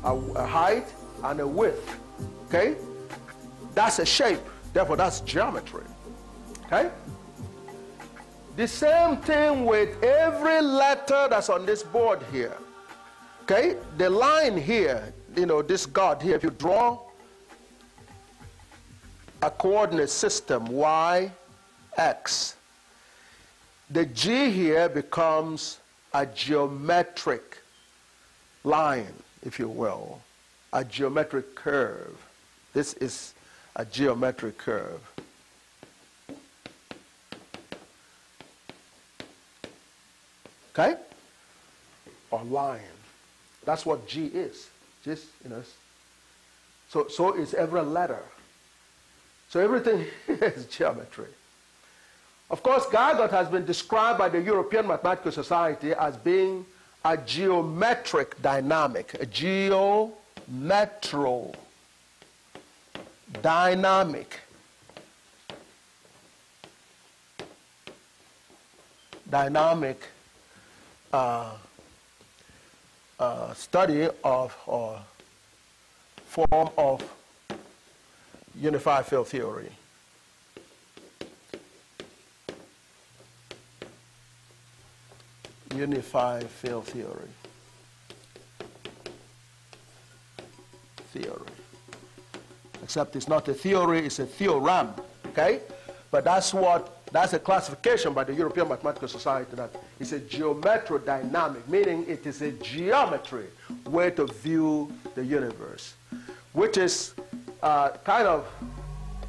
S3: a height, and a width, okay? That's a shape, therefore that's geometry, okay? The same thing with every letter that's on this board here, okay? The line here, this God here, if you draw a coordinate system, y, x, the G here becomes a geometric line, if you will, a geometric curve. This is a geometric curve. Okay? Or line. That's what G is. Just, so is every letter. So everything is geometry. Of course, Gargot has been described by the European Mathematical Society as being a geometric dynamic, a geometro dynamic. dynamic study of or form of unified field theory. Unified field theory. Except it's not a theory, it's a theorem, okay? But that's a classification by the European Mathematical Society that it's a geometrodynamic, meaning it is a geometry way to view the universe, which is kind of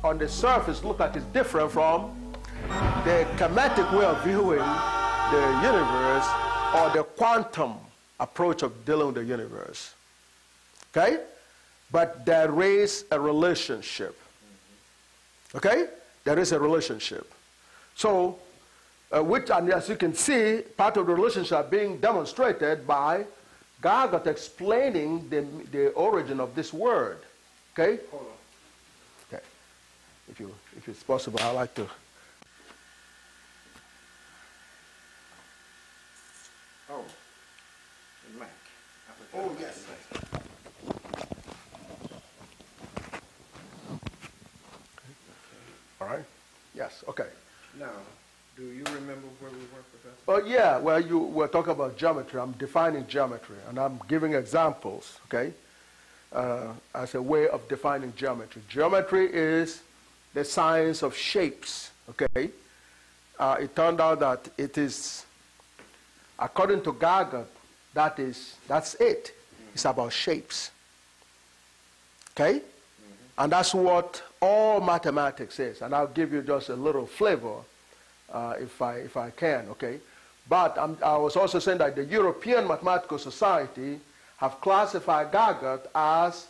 S3: on the surface look like it's different from the kinetic way of viewing the universe or the quantum approach of dealing with the universe, okay? But there is a relationship, okay? There is a relationship. So, which, and as you can see, part of the relationship being demonstrated by Gargot explaining the origin of this word, okay? Hold on. Okay. If it's possible, I'd like to.
S17: Oh, Mac. Oh, yes.
S3: All right. Yes. Okay.
S17: Now, do you remember where we were, Professor?
S3: Oh, yeah. Well, you were talking about geometry. I'm defining geometry, and I'm giving examples, okay, as a way of defining geometry. Geometry is the science of shapes, okay? It turned out that it is, according to Gargot, that's it. It's about shapes, okay? And that's what all mathematics is. And I'll give you just a little flavor if I can, okay? But I was also saying that the European Mathematical Society have classified Gargot as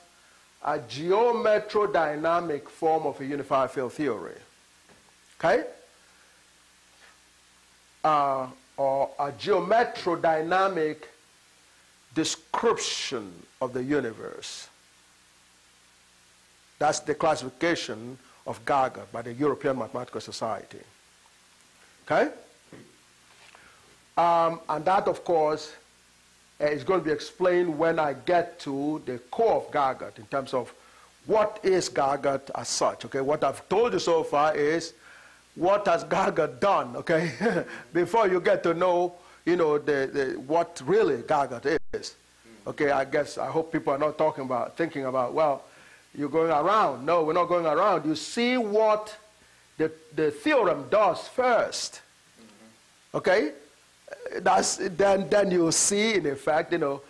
S3: a geometrodynamic form of a unified field theory, okay? Or a geometrodynamic description of the universe. That's the classification of Gargot by the European Mathematical Society. Okay? And that, of course, is going to be explained when I get to the core of Gargot in terms of what is Gargot as such. Okay? What I've told you so far is what has Gargot done, okay? Before you get to know, you know, what really Gargot is. Okay, I hope people are not thinking about, well, you're going around. No, we're not going around. You see what the theorem does first. Okay? Then you see, in effect, you know,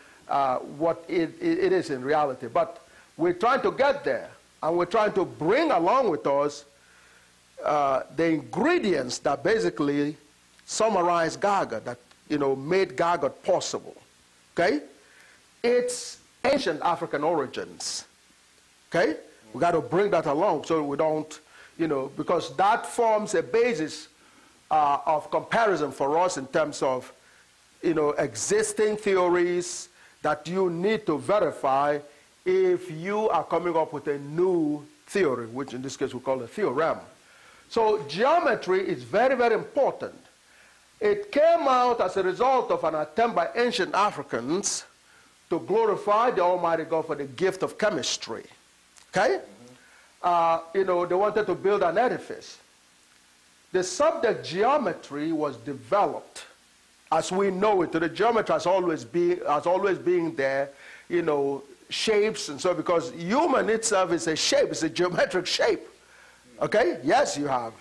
S3: what it is in reality. But we're trying to get there, and we're trying to bring along with us the ingredients that basically summarize Gargot, that, you know, made Gargot possible. Okay? It's ancient African origins. Okay? We got to bring that along so we don't, you know, because that forms a basis of comparison for us in terms of, you know, existing theories that you need to verify if you are coming up with a new theory, which in this case we call a theorem. So geometry is very, very important. It came out as a result of an attempt by ancient Africans to glorify the Almighty God for the gift of chemistry. Okay? You know, they wanted to build an edifice. The subject geometry was developed as we know it. The geometry has always been there, you know, shapes and so, because human itself is a shape, it's a geometric shape. Okay? Yes, you have,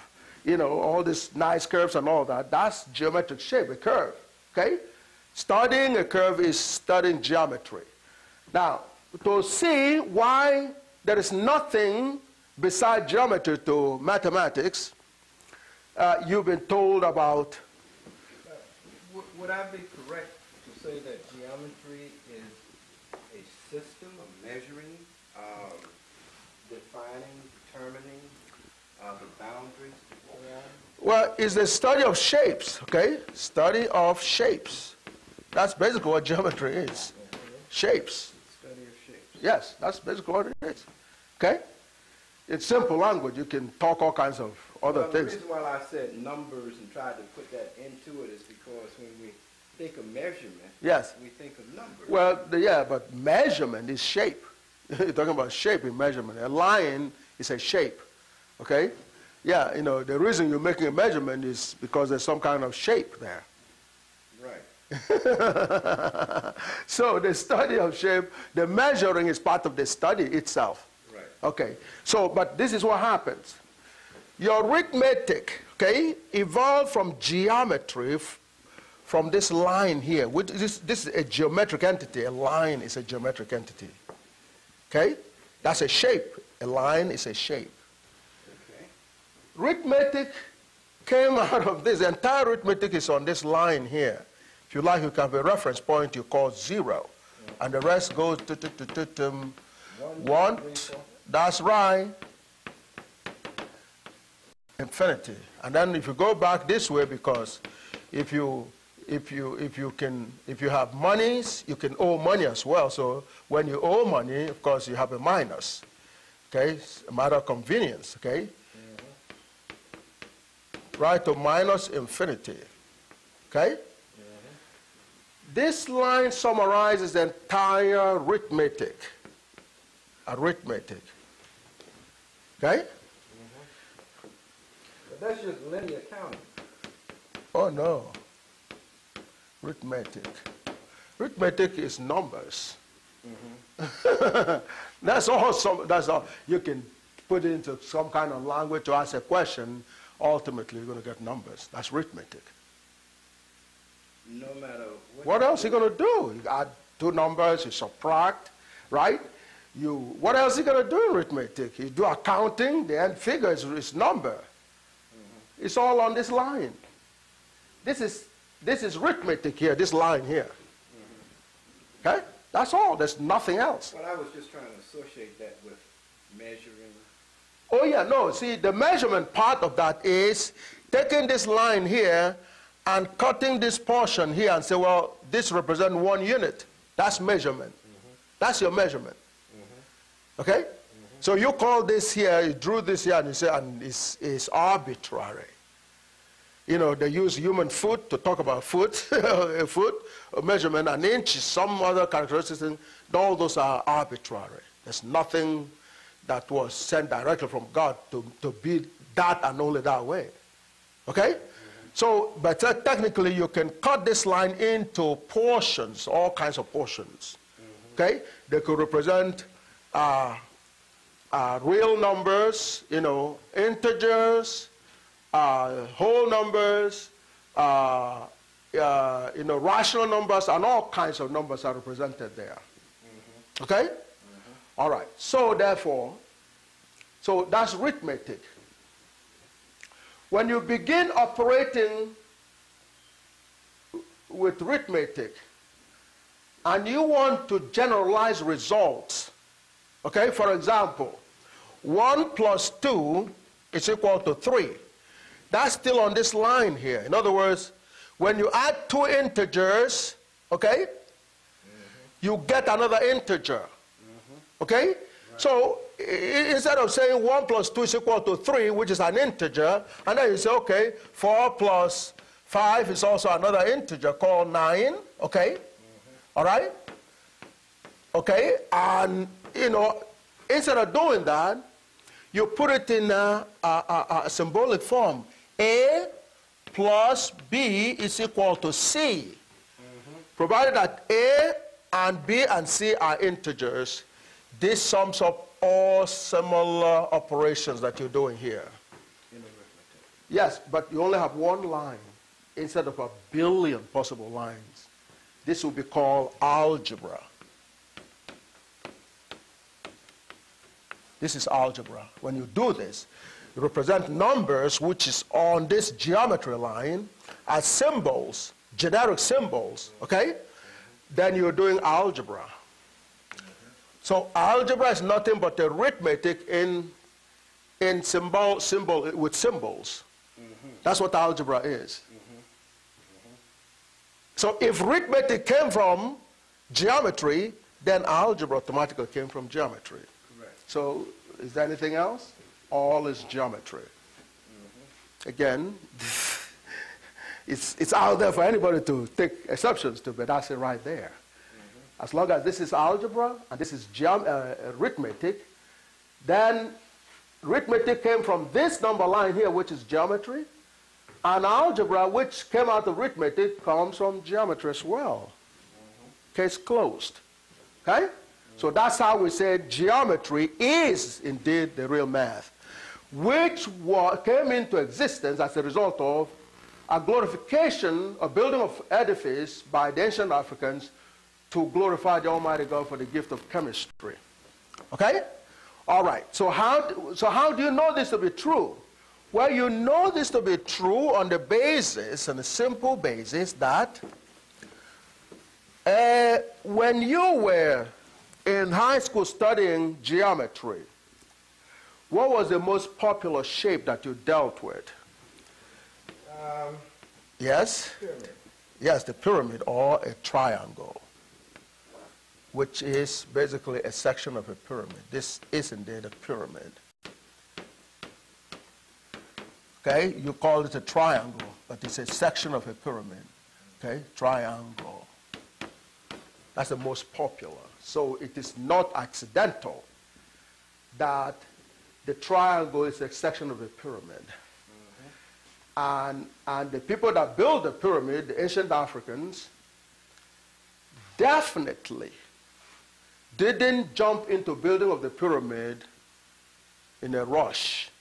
S3: you know, all these nice curves and all that. That's geometric shape, a curve. Okay? Studying a curve is studying geometry. Now, to see why there is nothing beside geometry to mathematics, you've been told about.
S17: Would I be correct to say that geometry is a system of measuring, defining, determining the boundaries?
S3: Well, it's the study of shapes, okay? Study of shapes. That's basically what geometry is. Shapes.
S17: Study of shapes.
S3: Yes, that's basically what it is. Okay? It's simple language. You can talk all kinds of
S16: other
S17: well,
S16: things.
S17: The reason why I said numbers and tried to put that into it is because when we think of measurement,
S16: Yes.
S17: we think of numbers.
S16: Well, yeah, but measurement is shape. You're talking about shape in measurement. A line is a shape, okay? Yeah, you know, the reason you're making a measurement is because there's some kind of shape there.
S17: Right.
S16: So the study of shape, the measuring is part of the study itself.
S17: Right.
S16: Okay, so, but this is what happens. Your arithmetic, okay, evolved from geometry, from this line here. This is a geometric entity. A line is a geometric entity. Okay? That's a shape. A line is a shape.
S17: Okay.
S16: Arithmetic came out of this. The entire arithmetic is on this line here. If you like, you can have a reference point you call 0. And the rest goes to 1. That's right. Infinity. And then if you go back this way, because if you have monies, you can owe money as well. So when you owe money, of course, you have a minus. Okay, it's a matter of convenience. Okay, right to minus infinity. Okay, this line summarizes the entire arithmetic. Arithmetic. Okay.
S17: But that's just linear counting.
S16: Oh no. Arithmetic. Arithmetic is numbers. That's all. That's all. You can put it into some kind of language to ask a question. Ultimately, you're going to get numbers. That's arithmetic.
S17: No matter
S16: what else are you going to do? You add two numbers, you subtract, right? What else are you going to do in arithmetic? You do accounting, the end figure is number. It's all on this line. This is arithmetic here, this line here. Okay? That's all. There's nothing else.
S17: Well, I was just trying to associate that with measuring.
S16: Oh, yeah, no. See, the measurement part of that is taking this line here and cutting this portion here and say, well, this represents 1 unit. That's measurement. That's your measurement. Okay? So you call this here, you drew this here, and you say, and it's arbitrary. You know, they use human foot to talk about foot, a foot, a measurement, an inch, some other characteristics. All those are arbitrary. There's nothing that was sent directly from God to be that and only that way. Okay? So, but technically you can cut this line into portions, all kinds of portions. Okay? They could represent real numbers, you know, integers, whole numbers, you know, rational numbers, and all kinds of numbers are represented there. Okay? All right. So therefore, so that's arithmetic. When you begin operating with arithmetic and you want to generalize results, okay, for example, 1 plus 2 is equal to 3. That's still on this line here. In other words, when you add two integers, okay, you get another integer. Okay? Right. So instead of saying 1 plus 2 is equal to 3, which is an integer, and then you say, okay, 4 plus 5 is also another integer called 9. Okay? All right? Okay? And, you know, instead of doing that, you put it in a symbolic form. A plus B is equal to C. Provided that A and B and C are integers, this sums up all similar operations that you're doing here. Yes, but you only have one line instead of a billion possible lines. This will be called algebra. This is algebra. When you do this, you represent numbers which is on this geometry line as symbols, generic symbols, okay? Then you're doing algebra. So algebra is nothing but arithmetic in symbol with symbols. That's what algebra is. So if arithmetic came from geometry, then algebra automatically came from geometry. So is there anything else? All is geometry.
S3: again, it's out there for anybody to take exceptions to, but that's it right there. As long as this is algebra and this is arithmetic, then arithmetic came from this number line here, which is geometry, and algebra, which came out of arithmetic, comes from geometry as well. Case closed. Okay? So that's how we say geometry is indeed the real math, which came into existence as a result of a glorification, a building of edifice by the ancient Africans to glorify the Almighty God for the gift of chemistry. Okay? All right. So how do you know this to be true? Well, you know this to be true on the basis, on the simple basis that when you were in high school studying geometry, what was the most popular shape that you dealt with? Yes?
S17: Pyramid.
S3: Yes, the pyramid or a triangle, which is basically a section of a pyramid. This is indeed a pyramid. Okay, you call it a triangle, but it's a section of a pyramid. Okay, triangle. That's the most popular. So it is not accidental that the triangle is a section of a pyramid. And the people that built the pyramid, the ancient Africans, definitely didn't jump into building of the pyramid in a rush.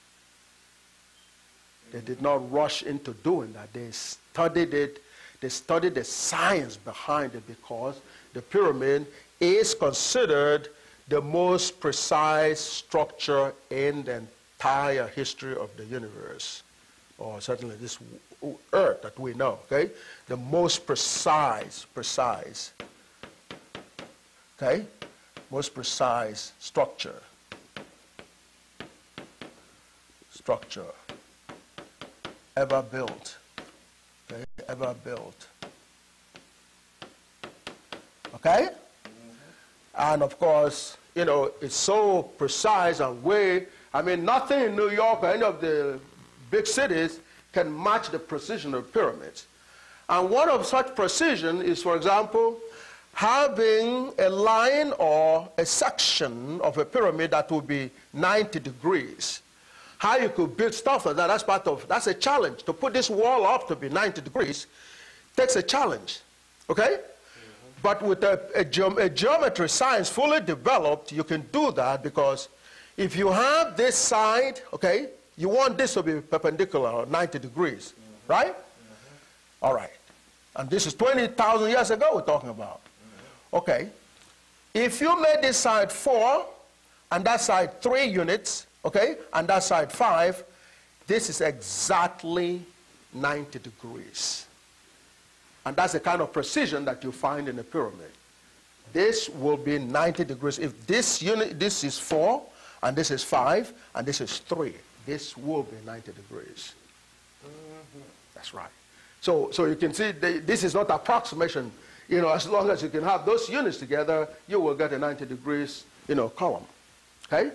S3: They did not rush into doing that. They studied it. They studied the science behind it, because the pyramid is considered the most precise structure in the entire history of the universe, or certainly this earth that we know, okay? The most precise, okay? Most precise structure ever built, okay? Ever built, okay? And of course, you know, it's so precise and I mean, nothing in New York or any of the big cities can match the precision of pyramids. And one of such precision is, for example, having a line or a section of a pyramid that would be 90 degrees. How you could build stuff like that, that's a challenge. To put this wall up to be 90 degrees takes a challenge, okay? But with a geometry science fully developed, you can do that, because if you have this side, okay, you want this to be perpendicular, or 90 degrees, right? All right. And this is 20,000 years ago we're talking about. Okay. If you made this side 4, and that side 3 units, okay, and that side 5, this is exactly 90 degrees. And that's the kind of precision that you find in a pyramid. This will be 90 degrees. If this unit, this is 4, and this is 5, and this is 3, this will be 90 degrees. That's right. So you can see this is not approximation. You know, as long as you can have those units together, you will get a 90 degrees, you know, column. Okay?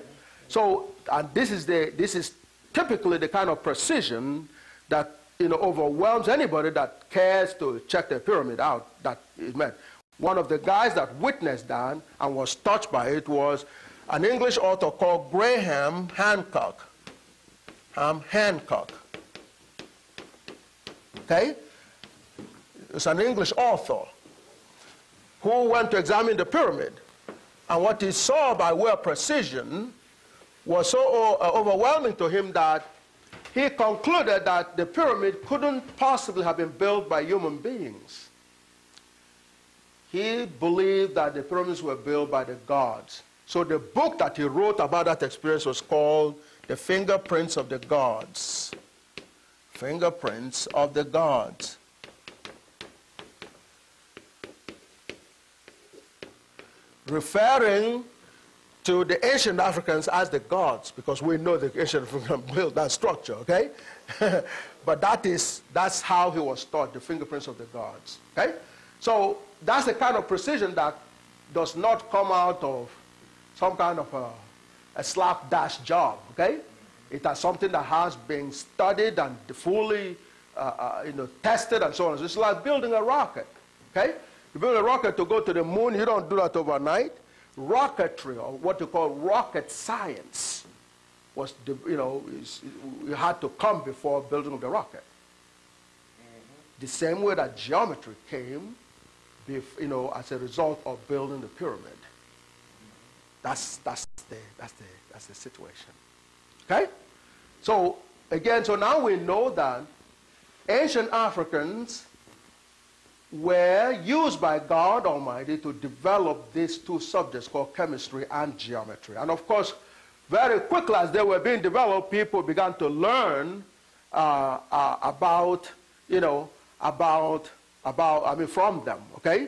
S3: So, and this is typically the kind of precision that, you know, overwhelms anybody that cares to check the pyramid out that it meant. One of the guys that witnessed that and was touched by it was an English author called Graham Hancock. Hancock. Okay? It's an English author who went to examine the pyramid. And what he saw by way of precision was so overwhelming to him that he concluded that the pyramid couldn't possibly have been built by human beings. He believed that the pyramids were built by the gods. So the book that he wrote about that experience was called The Fingerprints of the Gods. Fingerprints of the Gods. Referring to the ancient Africans as the gods, because we know the ancient Africans built that structure, okay? But that's how he was taught, the fingerprints of the gods, okay? So that's the kind of precision that does not come out of some kind of a slapdash job, okay? It has something that has been studied and fully tested and so on. It's like building a rocket, okay? You build a rocket to go to the moon, you don't do that overnight. Rocketry, or what you call rocket science, was, it had to come before building the rocket. The same way that geometry came, as a result of building the pyramid. That's the situation. Okay? So again, so now we know that ancient Africans were used by God Almighty to develop these two subjects called chemistry and geometry. And of course, very quickly as they were being developed, people began to learn from them, okay?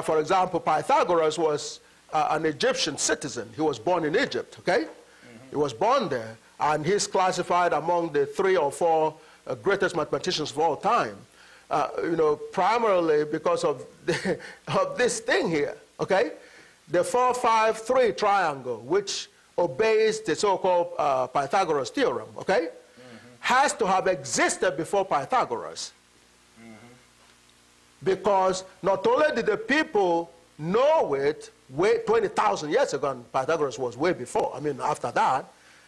S3: For example, Pythagoras was an Egyptian citizen. He was born in Egypt, okay? He was born there, and he's classified among the 3 or 4 greatest mathematicians of all time, primarily because of, of this thing here, okay? The 4-5-3 triangle, which obeys the so-called Pythagoras theorem, okay? Has to have existed before Pythagoras. Because not only did the people know it 20,000 years ago, and Pythagoras was way before, after that,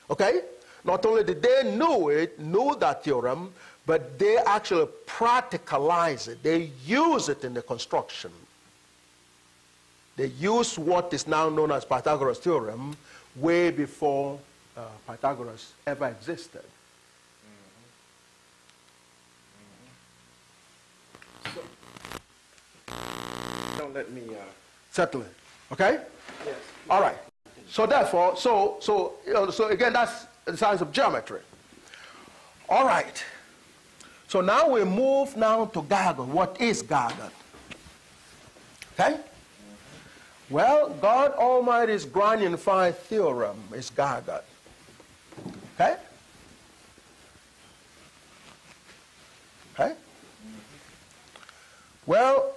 S3: okay? Not only did they know that theorem, but they actually practicalize it. They use it in the construction. They use what is now known as Pythagoras theorem way before Pythagoras ever existed.
S17: Don't let me...
S3: Certainly. Okay?
S17: Yes.
S3: All right. So therefore, so again, that's the science of geometry. All right. So now we move now to Gargon. What is Gargon? Okay? Well, God Almighty's grand unified theorem is Gargon. Okay? Okay? Well,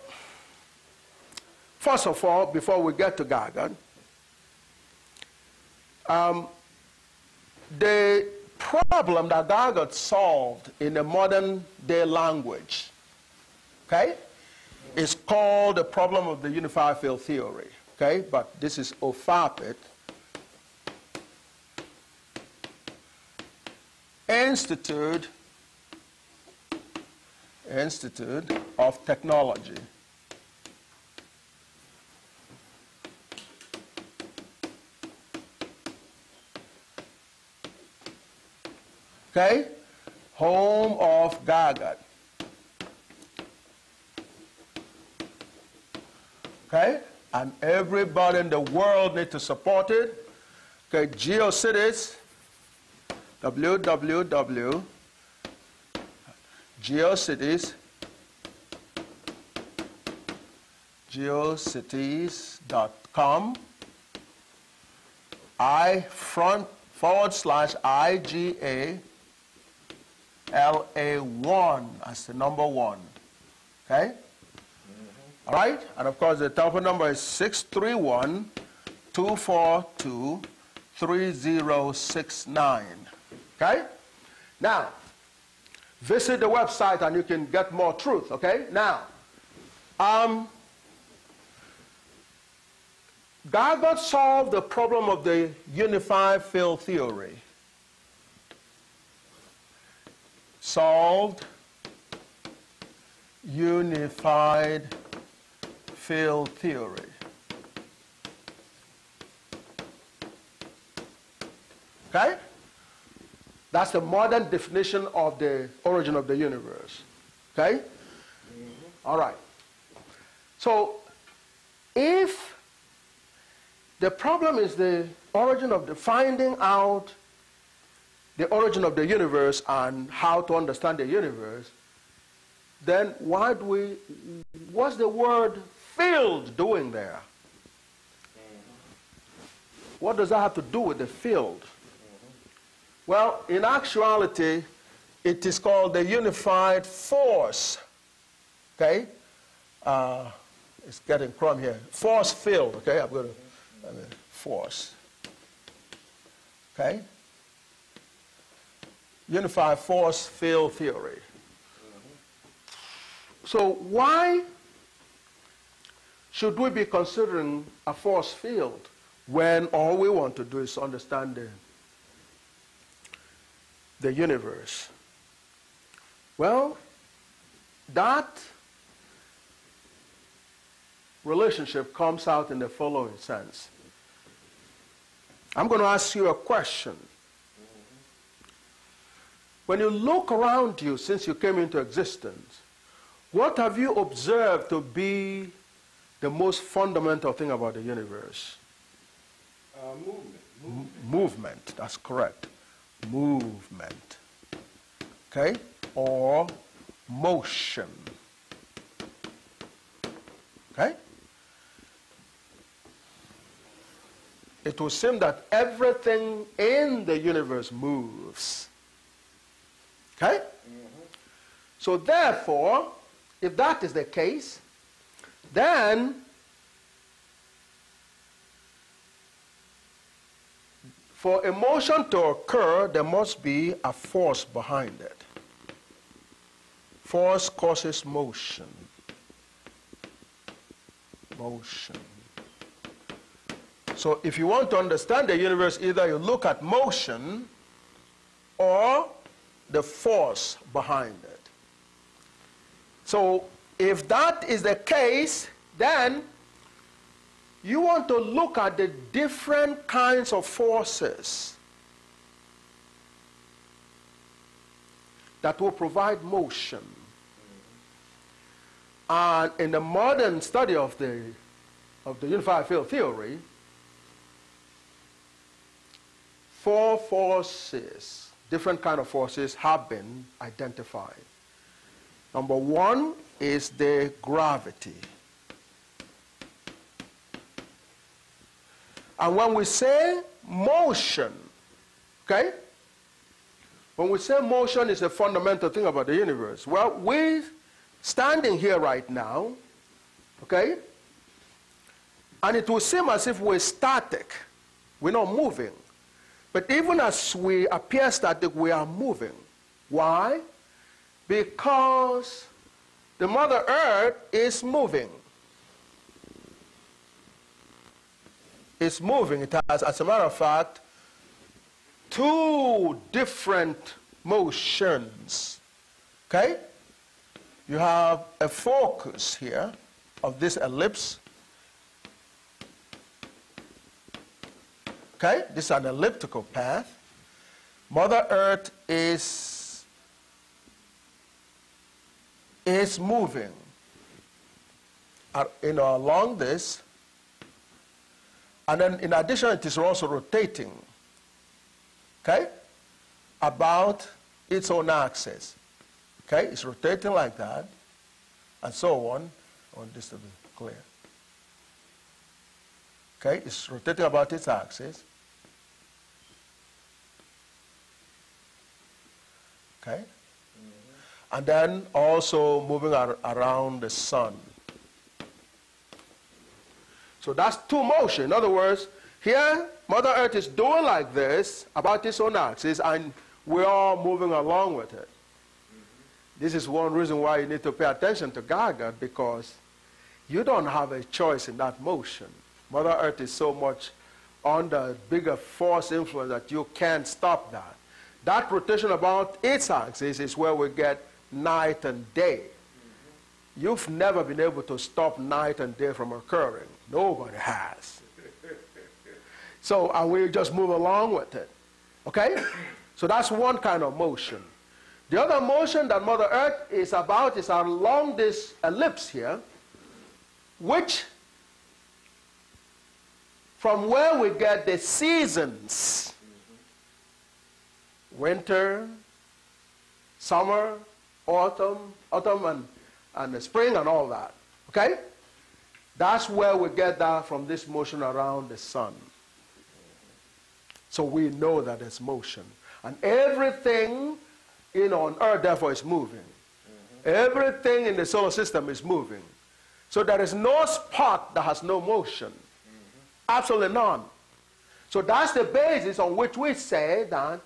S3: first of all, before we get to Gargon, the problem that Gargon solved in the modern day language, okay, is called the problem of the unified field theory, okay? But this is OFAPIT, Institute of Technology. Okay? Home of Gargon. Okay? And everybody in the world needs to support it. Okay, GeoCities, geocities.com, I/IGA LA1 as the number 1. Okay? All right? And of course, the telephone number is 631-242-3069. Okay? Now, visit the website and you can get more truth. Okay? Now, Gargon solved the problem of the unified field theory. Solved unified field theory. Okay? That's the modern definition of the origin of the universe. Okay? All right. So, if the problem is the origin of the finding out the origin of the universe and how to understand the universe, then what's the word field doing there? What does that have to do with the field? Well, in actuality, it is called the unified force. Okay? It's getting crumb here. Force field. Okay? I'm going to force. Okay? unified force field theory. So why should we be considering a force field when all we want to do is understand the universe? Well, that relationship comes out in the following sense. I'm going to ask you a question. When you look around you since you came into existence, what have you observed to be the most fundamental thing about the universe?
S21: Movement.
S3: Movement, that's correct. Movement. Okay? Or motion. Okay? It would seem that everything in the universe moves. Okay? So therefore, if that is the case, then for a motion to occur, there must be a force behind it. Force causes motion. Motion. So if you want to understand the universe, either you look at motion or the force behind it. So if that is the case, then you want to look at the different kinds of forces that will provide motion. And in the modern study of the unified field theory, 4 forces, different kind of forces, have been identified. Number 1 is the gravity. And when we say motion, okay? When we say motion is a fundamental thing about the universe, well, we're standing here right now, okay? And it will seem as if we're static. We're not moving. But even as we appear static, we are moving. Why? Because the Mother Earth is moving. It's moving. It has, as a matter of fact, 2 different motions. Okay? You have a focus here of this ellipse. Okay? This is an elliptical path. Mother Earth is moving along this. And then in addition, it is also rotating, okay, about its own axis. Okay, it's rotating like that, and so on. I want this to be clear. Okay, it's rotating about its axis. Okay, and then also moving around the sun. So that's 2 motion. In other words, here, Mother Earth is doing like this about its own axis, and we're all moving along with it. This is one reason why you need to pay attention to Gaga, because you don't have a choice in that motion. Mother Earth is so much under bigger force influence that you can't stop that. That rotation about its axis is where we get night and day. You've never been able to stop night and day from occurring. Nobody has. So, and we just move along with it. Okay? So that's one kind of motion. The other motion that Mother Earth is about is along this ellipse here, which, from where we get the seasons, winter, summer, autumn and the spring and all that, okay? That's where we get that from this motion around the sun. So we know that there's motion. And everything, on Earth, therefore, is moving. Everything in the solar system is moving. So there is no spot that has no motion. Absolutely none. So that's the basis on which we say that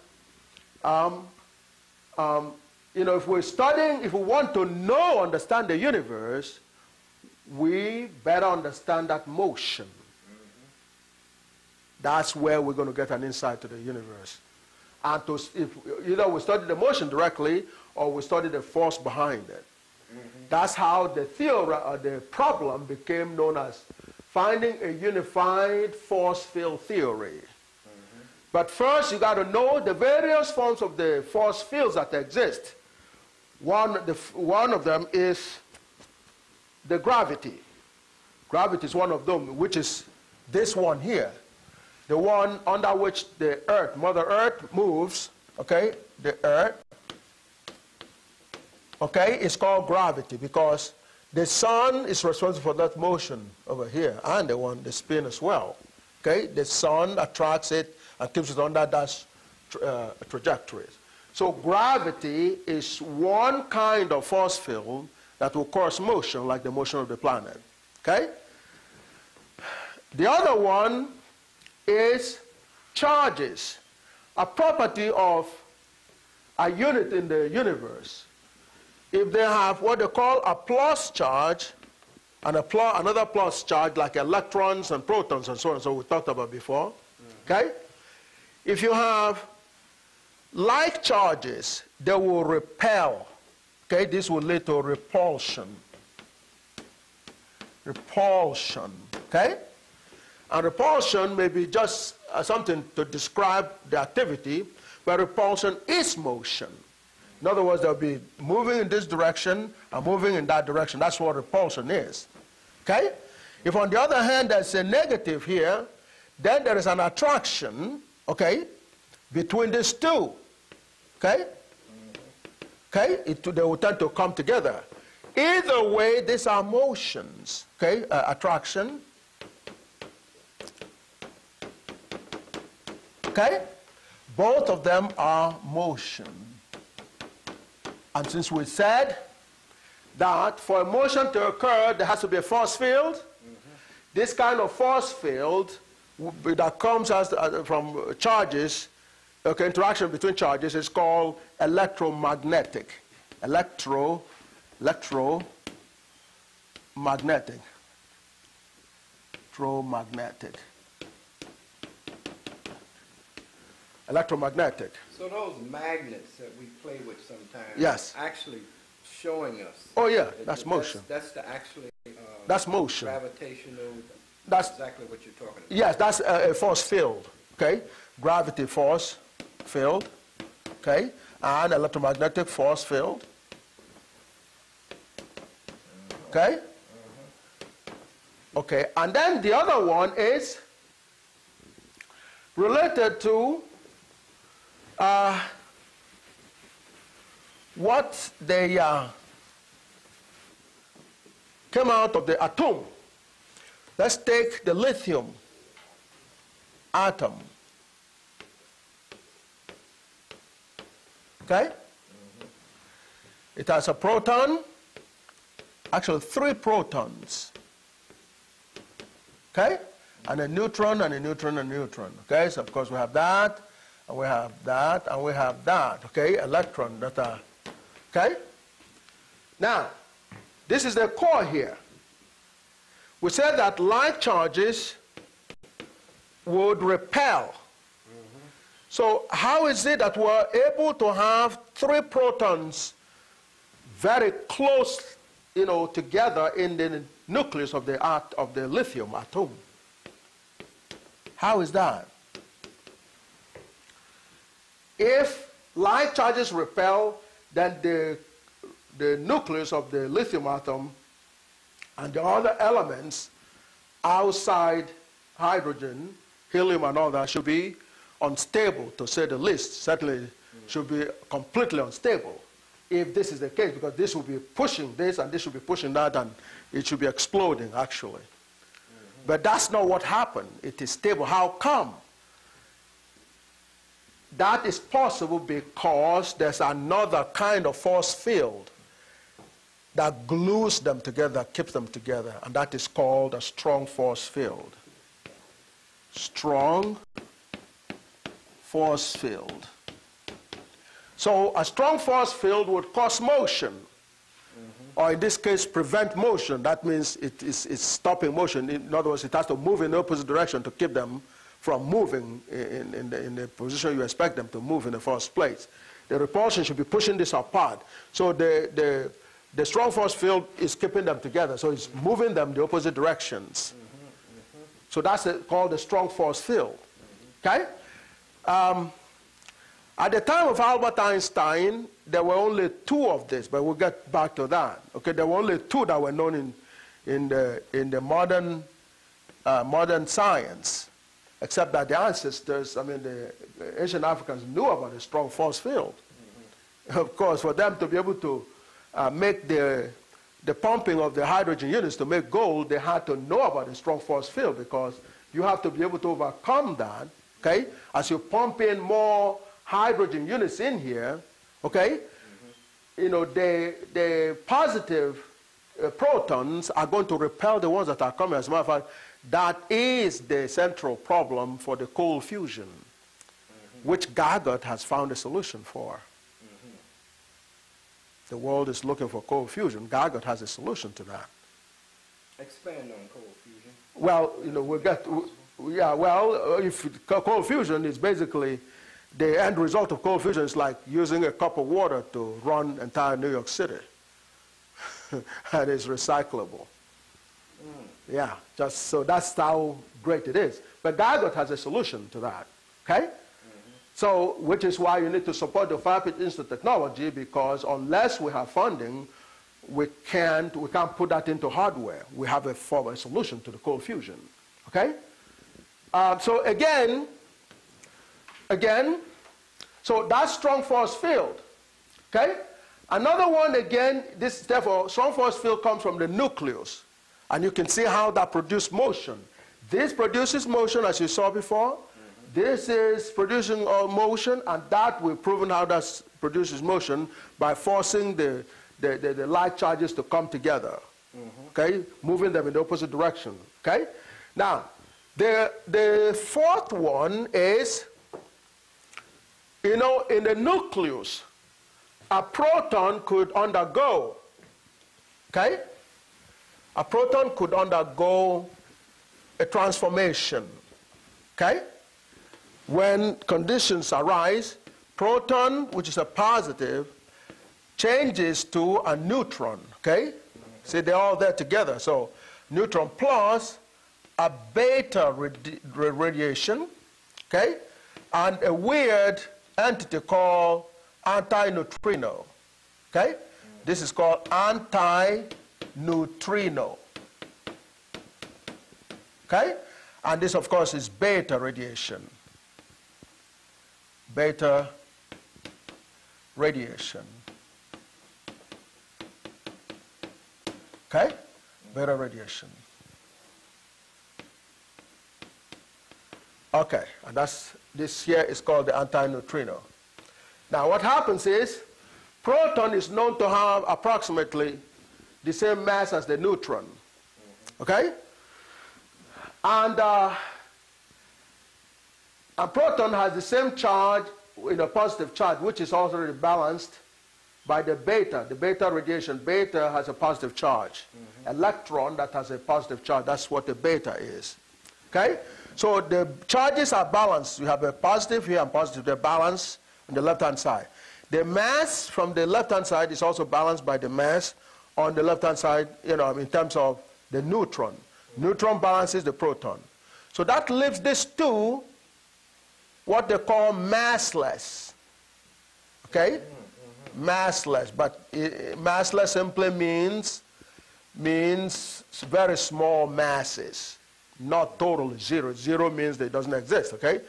S3: You know, if we're studying, if we want to understand the universe, we better understand that motion. That's where we're going to get an insight to the universe. And if either we study the motion directly or we study the force behind it. That's how the theory or the problem became known as finding a unified force field theory. But first, you got to know the various forms of the force fields that exist. One of them is the gravity. Gravity is one of them, which is this one here. The one under which the Earth, Mother Earth, moves, okay? The Earth, okay, is called gravity because the sun is responsible for that motion over here and the spin as well, okay? The sun attracts it and keeps it on that dash trajectories. So gravity is one kind of force field that will cause motion, like the motion of the planet, okay? The other one is charges, a property of a unit in the universe. If they have what they call a plus charge and another plus charge, like electrons and protons and so on, so we talked about before, okay? If you have like charges, they will repel. Okay, this will lead to repulsion. Repulsion, okay? And repulsion may be just something to describe the activity, but repulsion is motion. In other words, they'll be moving in this direction and moving in that direction. That's what repulsion is, okay? If on the other hand there's a negative here, then there is an attraction, okay, between these two. Okay? Okay? They will tend to come together. Either way, these are motions. Okay? Attraction. Okay? Both of them are motion. And since we said that for a motion to occur, there has to be a force field, this kind of force field that comes from charges, okay, interaction between charges is called electromagnetic. Electromagnetic. Electromagnetic.
S17: So those magnets that we play with sometimes,
S3: yes,
S17: actually showing us.
S3: Oh yeah, that's motion.
S17: That's the actually.
S3: That's motion.
S17: Gravitational.
S3: That's
S17: exactly what you're talking about.
S3: Yes, that's a force field. Okay, gravity force field. Okay, and electromagnetic force field. Okay. Okay, and then the other one is related to what they came out of the atom. Let's take the lithium atom. Okay? It has a proton, actually 3 protons. Okay? And a neutron and a neutron and a neutron. Okay? So of course we have that, and we have that, and we have that. Okay? Electron that are. Okay? Now, this is the core here. We said that like charges would repel. So how is it that we're able to have 3 protons very close, you know, together in the nucleus of the lithium atom? How is that? If like charges repel, then the nucleus of the lithium atom and the other elements outside hydrogen, helium and all that should be unstable, to say the least. Certainly should be completely unstable if this is the case, because this will be pushing this and this will be pushing that, and it should be exploding actually. But that's not what happened. It is stable. How come? That is possible because there's another kind of force field that glues them together, keeps them together, and that is called a strong force field. Strong force field. So a strong force field would cause motion, or in this case, prevent motion. That means it's stopping motion. In other words, it has to move in the opposite direction to keep them from moving in the position you expect them to move in the first place. The repulsion should be pushing this apart. So the strong force field is keeping them together. So it's moving them the opposite directions. So that's called the strong force field. Okay? At the time of Albert Einstein, there were only 2 of this, but we'll get back to that. Okay, there were only 2 that were known in the modern science, except that the ancestors, I mean, the ancient Africans knew about the strong force field. Of course, for them to be able to make the pumping of the hydrogen units to make gold, they had to know about the strong force field, because you have to be able to overcome that, okay? As you pump in more hydrogen units in here, okay, you know, the positive protons are going to repel the ones that are coming. As a matter of fact, that is the central problem for the cold fusion, which Gargot has found a solution for. The world is looking for cold fusion. Gargot has a solution to that.
S17: Expand on cold fusion.
S3: Well, you know, if cold fusion is basically the end result of cold fusion is like using a cup of water to run entire New York City. And it's recyclable. Yeah, just so that's how great it is. But Gargot has a solution to that, okay? So, which is why you need to support the Firepeat Institute technology, because unless we have funding, we can't put that into hardware. We have a solution to the cold fusion, okay? So again, so that's strong force field, okay? Another one, again, therefore, strong force field comes from the nucleus. And you can see how that produces motion. This produces motion, as you saw before. This is producing motion, and that we've proven how that produces motion by forcing the light charges to come together, okay? Moving them in the opposite direction, okay? Now, the fourth one is, you know, in the nucleus, a proton could undergo, okay? A proton could undergo a transformation, okay? When conditions arise, proton, which is a positive, changes to a neutron, okay? See, they're all there together. So neutron plus a beta radiation, okay? And a weird entity called antineutrino, okay? This is called antineutrino, okay? And this, of course, is beta radiation. Beta radiation, okay? Beta radiation. Okay, and this here is called the antineutrino. Now what happens is, proton is known to have approximately the same mass as the neutron, okay? And a proton has the same charge, in a positive charge, which is already balanced by the beta radiation. Beta has a positive charge. Electron that has a positive charge, that's what the beta is, okay? So the charges are balanced. You have a positive here and positive, they're balanced on the left-hand side. The mass from the left-hand side is also balanced by the mass on the left-hand side, you know, in terms of the neutron. Neutron balances the proton. So that leaves these two what they call massless, okay? Massless, but massless simply means very small masses, not totally zero. Zero means that it doesn't exist, okay?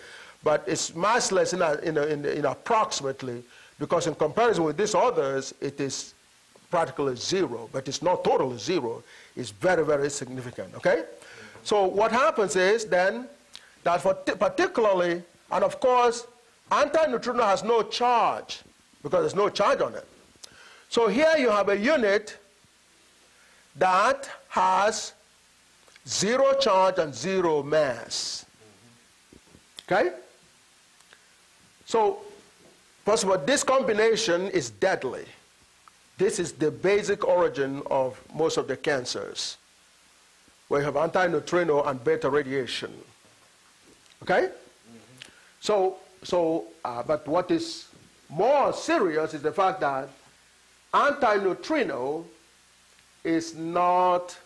S3: But it's massless in approximately, because in comparison with these others, it is practically zero, but it's not totally zero. It's very, very significant, okay? So what happens is then that for particularly, and of course, antineutrino has no charge because there's no charge on it. So here you have a unit that has zero charge and zero mass, okay? So First of all, this combination is deadly. This is the basic origin of most of the cancers, where you have anti-neutrino and beta radiation. Okay? But what is more serious is the fact that anti-neutrino is not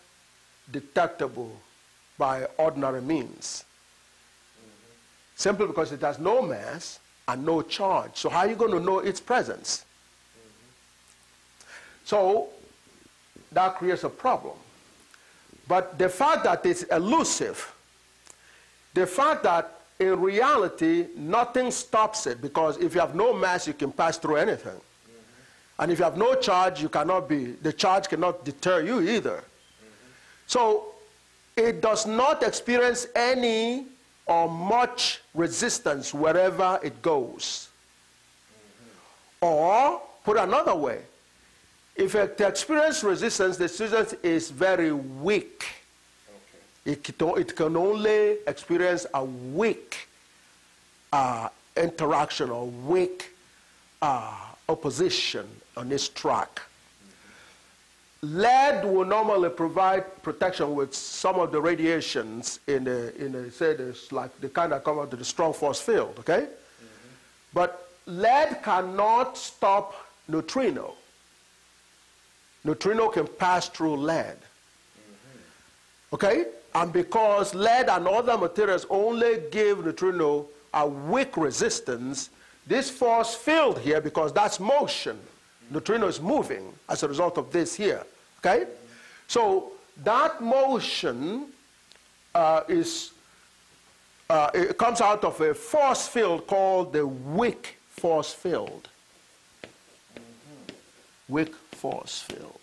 S3: detectable by ordinary means, simply because it has no mass and no charge. So how are you going to know its presence? So that creates a problem. But the fact that it's elusive, the fact that in reality nothing stops it, because if you have no mass you can pass through anything. And if you have no charge, the charge cannot deter you either. So it does not experience any or much resistance wherever it goes. Or, put another way, if it experiences resistance, the resistance is very weak. It can only experience a weak interaction or weak opposition on this track. Lead will normally provide protection with some of the radiations like the kind that come out of the strong force field, okay? But lead cannot stop neutrino. Neutrino can pass through lead, okay? And because lead and other materials only give neutrino a weak resistance, this force field here, because that's motion, neutrino is moving as a result of this here, okay? So that motion it comes out of a force field called the weak force field. Weak force field.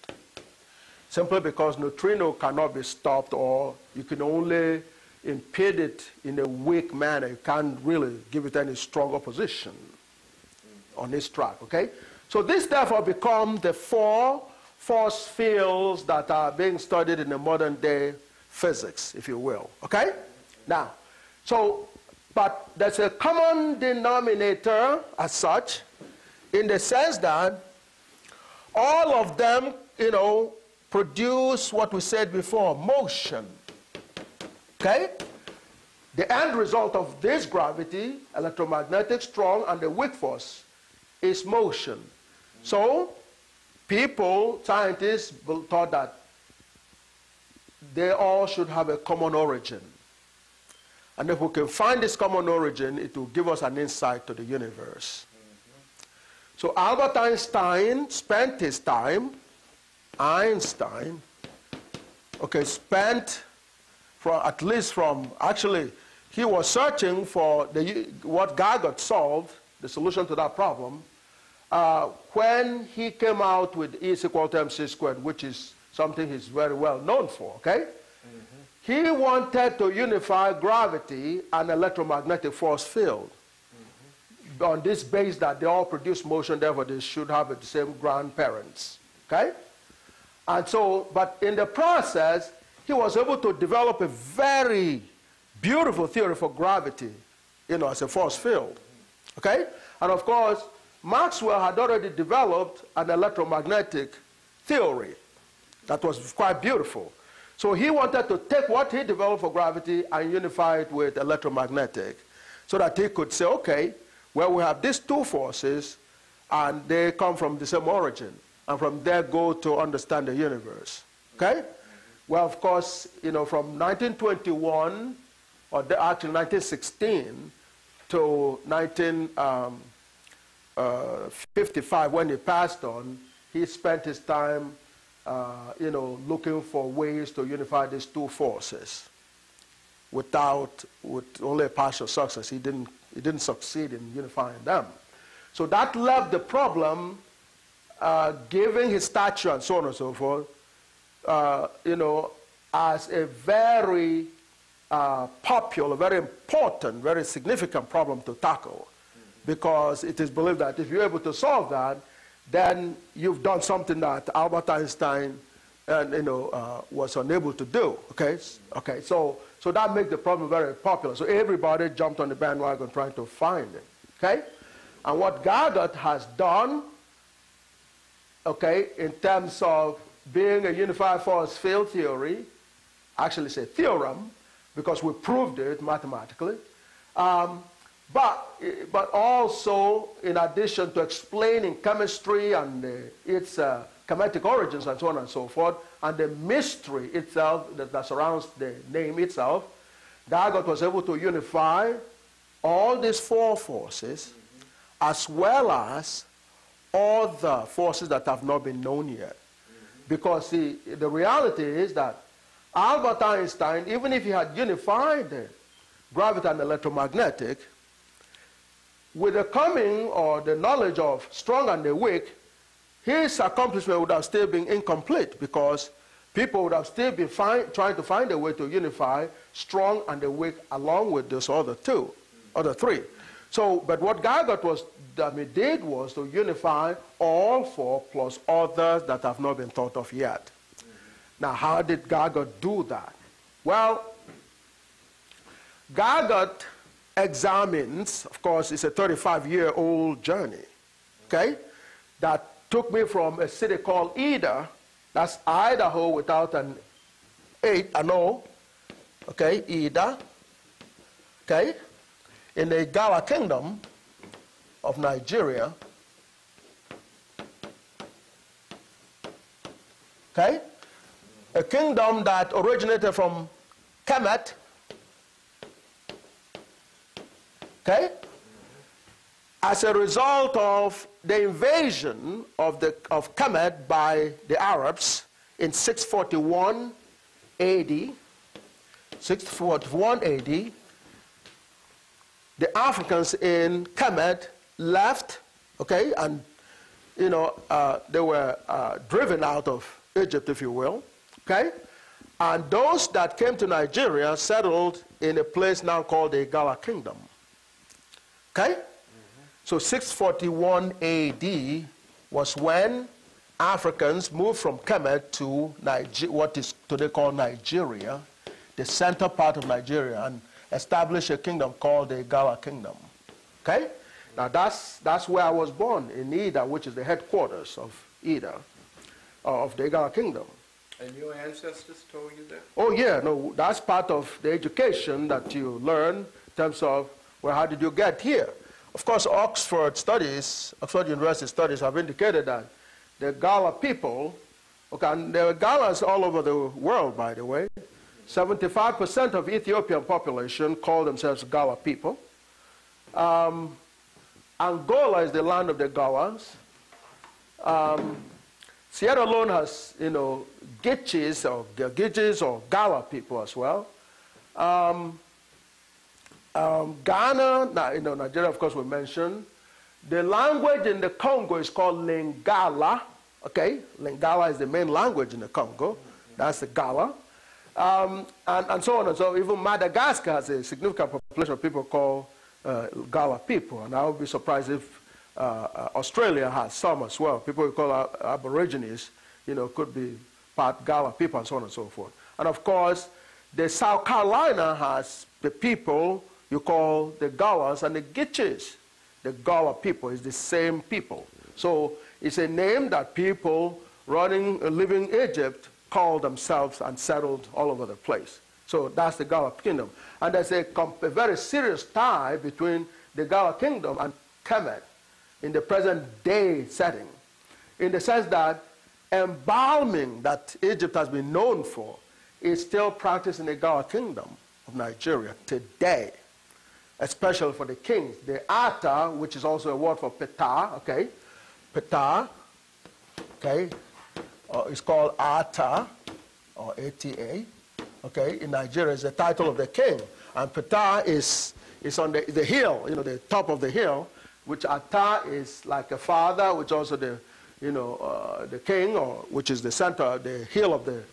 S3: Simply because neutrino cannot be stopped, or you can only impede it in a weak manner. You can't really give it any strong opposition on this track, okay? So this therefore becomes the four force fields that are being studied in the modern day physics, if you will, okay? Now, but there's a common denominator as such, in the sense that all of them, produce what we said before, motion, okay? The end result of this gravity, electromagnetic, strong, and the weak force, is motion. So scientists thought that they all should have a common origin. And if we can find this common origin, it will give us an insight to the universe. So Albert Einstein spent his time, he was searching for what Gargot solved, the solution to that problem, when he came out with E is equal to mc squared, which is something he's very well known for, okay? He wanted to unify gravity and electromagnetic force field on this base that they all produce motion, therefore they should have the same grandparents, okay? And so, but in the process, he was able to develop a very beautiful theory for gravity, as a force field, okay? And of course, Maxwell had already developed an electromagnetic theory that was quite beautiful. So he wanted to take what he developed for gravity and unify it with electromagnetic, so that he could say, okay, well, we have these two forces, and they come from the same origin, and from there go to understand the universe, okay? Well, of course, from 1921, or actually 1916, to 1955, when he passed on, he spent his time, looking for ways to unify these two forces with only a partial success. He didn't succeed in unifying them. So that left the problem, given his stature and so on and so forth, as a very popular, very important, very significant problem to tackle, because it is believed that if you're able to solve that, then you've done something that Albert Einstein was unable to do, okay? So that makes the problem very popular. So everybody jumped on the bandwagon trying to find it, okay? And what Gargot has done, okay, in terms of being a unified force field theory, actually it's a theorem, because we proved it mathematically, but also in addition to explaining chemistry and its chemetic origins and so on and so forth, and the mystery itself that surrounds the name itself, Gargot was able to unify all these four forces as well as other forces that have not been known yet. Because the reality is that Albert Einstein, even if he had unified the gravity and electromagnetic, with the coming or the knowledge of strong and the weak, his accomplishment would have still been incomplete, because people would have still been trying to find a way to unify strong and the weak along with those other three. So, but what Gargot did was to unify all four plus others that have not been thought of yet. Now, how did Gargot do that? Well, Gargot examines, of course, it's a 35-year-old journey, okay, that took me from a city called Ida, that's Idaho without an O, okay, Ida, okay, in the Igala Kingdom of Nigeria, okay, a kingdom that originated from Kemet, okay, as a result of the invasion of Kemet by the Arabs in 641 AD. 641 AD, the Africans in Kemet left, okay, and they were driven out of Egypt, if you will, okay, and those that came to Nigeria settled in a place now called the Igala Kingdom, okay. So 641 AD was when Africans moved from Kemet to what is today called Nigeria, the center part of Nigeria, and established a kingdom called the Igala Kingdom. Okay? Now that's where I was born, in Ida, which is the headquarters of Ida, of the Igala Kingdom.
S17: And your ancestors told you that?
S3: Oh yeah, no, that's part of the education that you learn in terms of, well, how did you get here? Of course, Oxford University studies have indicated that the Gala people, okay, and there are Galas all over the world, by the way. 75% of Ethiopian population call themselves Gala people. Angola is the land of the Galas. Sierra Leone has, Gitchis or Gala people as well. Ghana, Nigeria, of course, we mentioned. The language in the Congo is called Lingala. Okay, Lingala is the main language in the Congo. That's the Gala. And so on and so. Even Madagascar has a significant population of people called Gala people. And I would be surprised if Australia has some as well. People we call Aborigines, could be part Gala people and so on and so forth. And of course, the South Carolina has the people you call the Galas and the Gitchis. The Gala people is the same people. So it's a name that people living in Egypt called themselves and settled all over the place. So that's the Gala Kingdom. And there's a very serious tie between the Gala Kingdom and Kemet in the present day setting, in the sense that embalming that Egypt has been known for is still practiced in the Gala Kingdom of Nigeria today, especially for the kings. The Ata, which is also a word for Ptah, okay? Ptah, okay? It's called Ata, or ATA, okay? In Nigeria, it's the title of the king. And Ptah is on the hill, the top of the hill, which Ata is like a father, which also the king, or which is the center, the hill of the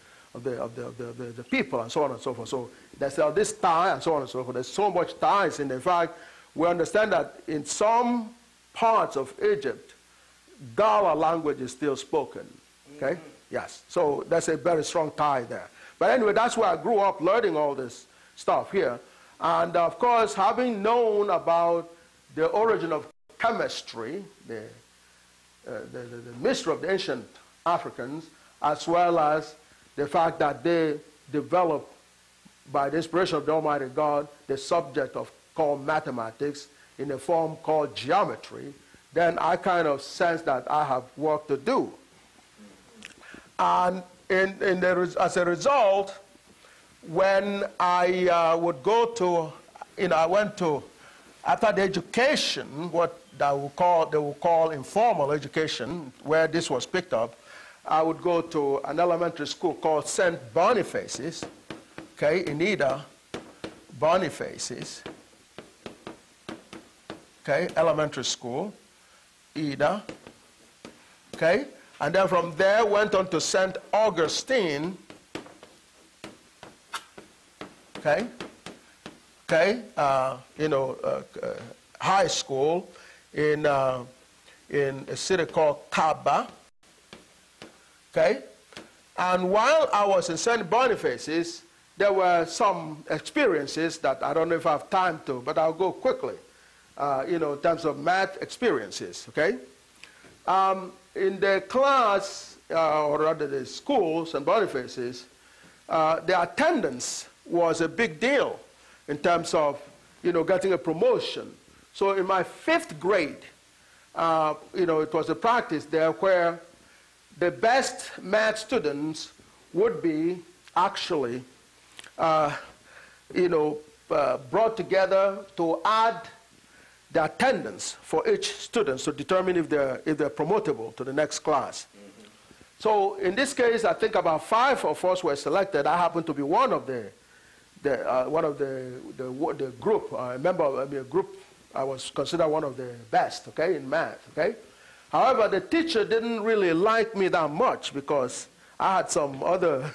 S3: people, and so on and so forth. So there's this tie and so on and so forth. There's so much ties, and in fact, we understand that in some parts of Egypt, Gala language is still spoken. Okay? Yes. So that's a very strong tie there. But anyway, that's where I grew up learning all this stuff here. And of course, having known about the origin of chemistry, the mystery of the ancient Africans, as well as the fact that they developed, by the inspiration of the Almighty God, the subject called mathematics in a form called geometry, then I kind of sense that I have work to do. And as a result, when I would go to, I went to, after the education, what they will call informal education, where this was picked up, I would go to an elementary school called St. Boniface's, okay, in Ida, Boniface's, okay, elementary school, Ida, okay, and then from there went on to St. Augustine, okay, high school in a city called Kaba, okay, and while I was in St. Boniface's, there were some experiences that I don't know if I have time to, but I'll go quickly, in terms of math experiences, okay? In the class, or rather the school, St. Boniface's, the attendance was a big deal in terms of, getting a promotion. So in my 5th grade, it was a practice there where the best math students would be actually, brought together to add the attendance for each student to determine if they're promotable to the next class. So in this case, I think about 5 of us were selected. I happened to be one of the group. I remember a group. I was considered one of the best, okay, in math, okay. However, the teacher didn't really like me that much because I had some other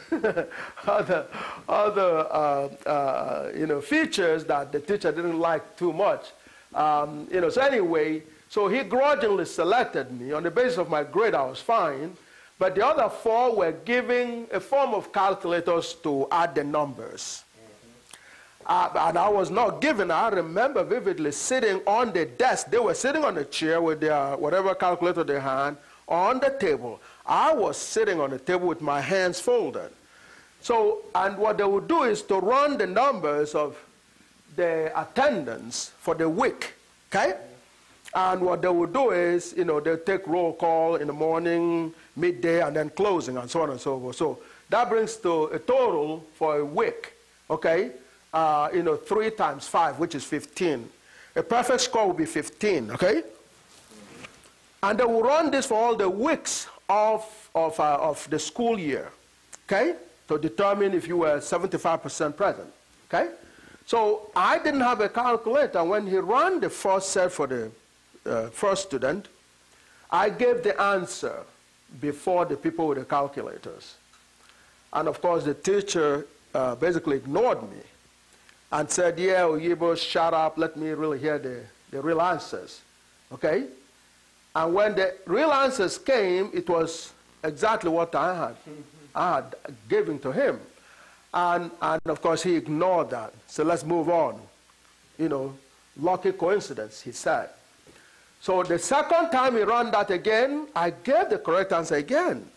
S3: features that the teacher didn't like too much. So anyway, so he grudgingly selected me. On the basis of my grade, I was fine. But the other 4 were giving a form of calculators to add the numbers. And I was not given. I remember vividly sitting on the desk. They were sitting on a chair with their whatever calculator they had on the table. I was sitting on the table with my hands folded. So, and what they would do is to run the numbers of the attendance for the week, okay? And what they would do is, they'll take roll call in the morning, midday, and then closing, and so on and so forth. So that brings to a total for a week, okay? 3 times 5, which is 15. A perfect score would be 15, okay? And they will run this for all the weeks of the school year, okay? To determine if you were 75% present, okay? So I didn't have a calculator. When he ran the first set for the first student, I gave the answer before the people with the calculators. And of course, the teacher basically ignored me and said, yeah, Oyibo, shut up, let me really hear the real answers, okay? And when the real answers came, it was exactly what I had given to him. And of course, he ignored that. So let's move on. Lucky coincidence, he said. So the second time he ran that again, I gave the correct answer again.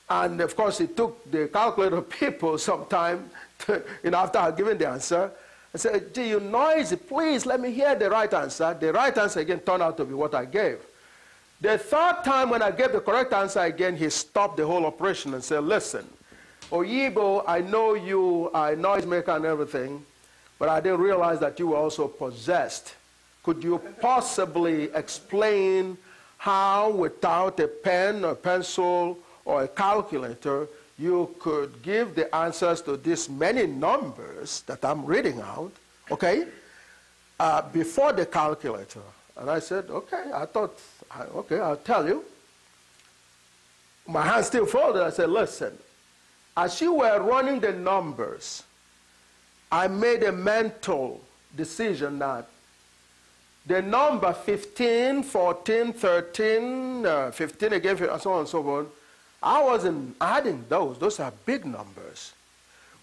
S3: And of course, it took the calculator people some time to, after I had given the answer. I said, gee, you noisy, please let me hear the right answer. The right answer again turned out to be what I gave. The third time when I gave the correct answer again, he stopped the whole operation and said, listen, Oyibo, I know you are a noisemaker and everything, but I didn't realize that you were also possessed. Could you possibly explain how, without a pen or pencil or a calculator, you could give the answers to these many numbers that I'm reading out, okay, before the calculator? And I said, okay. I thought, okay, I'll tell you. My hands still folded. I said, listen, as you were running the numbers, I made a mental decision that the number 15, 14, 13, 15 again, and so on and so on, I wasn't adding those. Those are big numbers.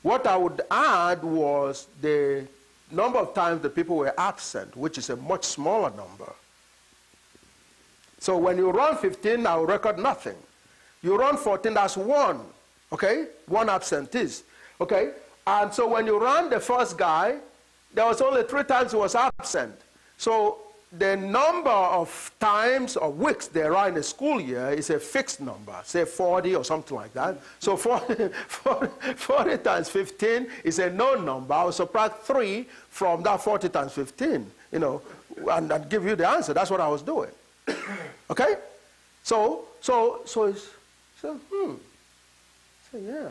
S3: What I would add was the number of times the people were absent, which is a much smaller number. So when you run 15, I will record nothing. You run 14, that's 1, okay? 1 absentee, okay? And so when you run the first guy, there was only 3 times he was absent. So the number of times or weeks they run in a school year is a fixed number, say 40 or something like that. So 40 times 15 is a known number. I will subtract 3 from that 40 times 15, you know, and give you the answer. That's what I was doing. Okay? So yeah.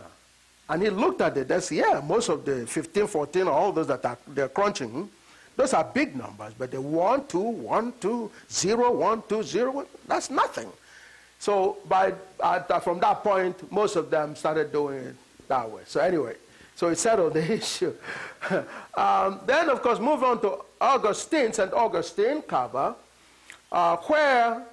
S3: And he looked at it. That's, yeah, most of the 15, 14, all those that they're crunching, those are big numbers. But the 1, 2, 1, 2, 0, 1, 2, 0, 1, that's nothing. So from that point, most of them started doing it that way. So anyway, so it settled the issue. Then, of course, move on to Augustine, St. Augustine, Kaaba, where,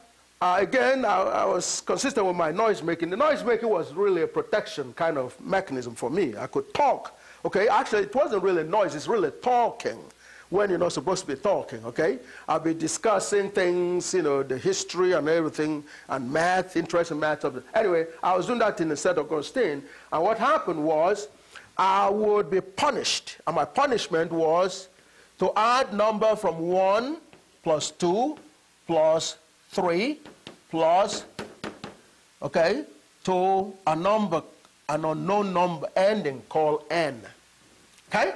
S3: again, I was consistent with my noise making. The noise making was really a protection kind of mechanism for me. I could talk, okay? Actually, it wasn't really noise, it's really talking when you're not supposed to be talking, okay? I'll be discussing things, you know, the history and everything, and math, interest in math. Anyway, I was doing that in the St. Augustine, and what happened was I would be punished, and my punishment was to add number from 1 plus 2 plus 3 plus, okay, to a number, an unknown number ending called n, okay?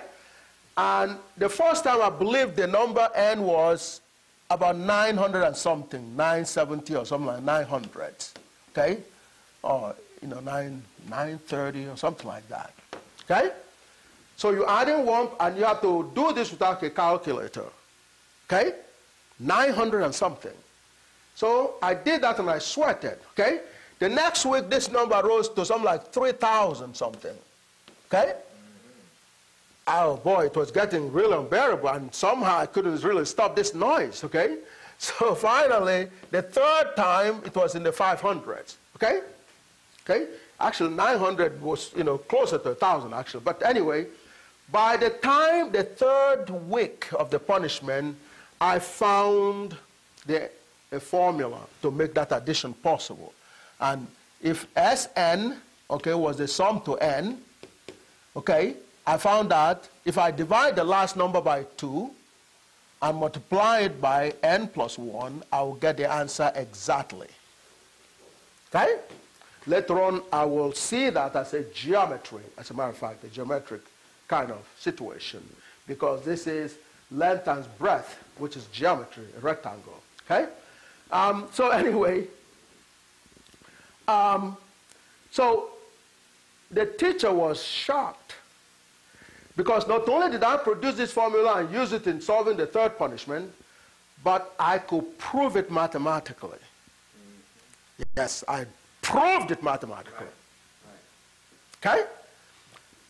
S3: And the first time I believed the number n was about 900 and something, 970 or something like 900, okay? Or, you know, 930 or something like that, okay? So you add in 1, and you have to do this without a calculator, okay? 900 and something. So I did that and I sweated, okay? The next week, this number rose to something like 3,000 something, okay? Oh boy, it was getting really unbearable, and somehow I couldn't really stop this noise, okay? So finally, the third time, it was in the 500s, okay? Okay? Actually, 900 was, you know, closer to 1,000 actually. But anyway, by the time the third week of the punishment, I found a formula to make that addition possible. And if Sn, okay, was the sum to n, okay, I found that if I divide the last number by 2 and multiply it by n plus 1, I will get the answer exactly. Okay? Later on, I will see that as a geometry, as a matter of fact, a geometric kind of situation, because this is length times breadth, which is geometry, a rectangle. Okay? So anyway, so the teacher was shocked, because not only did I produce this formula and use it in solving the third punishment, but I could prove it mathematically. Yes, I proved it mathematically. Okay?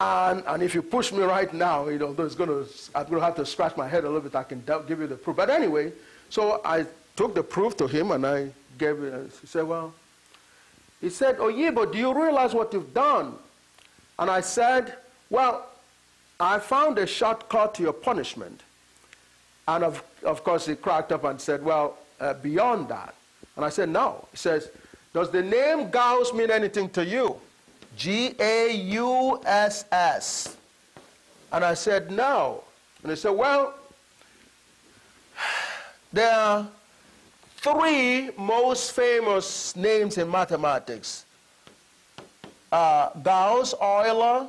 S3: And if you push me right now, you know, I'm going to have to scratch my head a little bit. I can give you the proof. But anyway, so I took the proof to him and I gave it. He said, well, he said, Oyibo, do you realize what you've done? And I said, well, I found a shortcut to your punishment. And of course, he cracked up and said, well, beyond that. And I said, no. He says, does the name Gauss mean anything to you? G-A-U-S-S. And I said, no. And he said, well, there are 3 most famous names in mathematics. Gauss, Euler,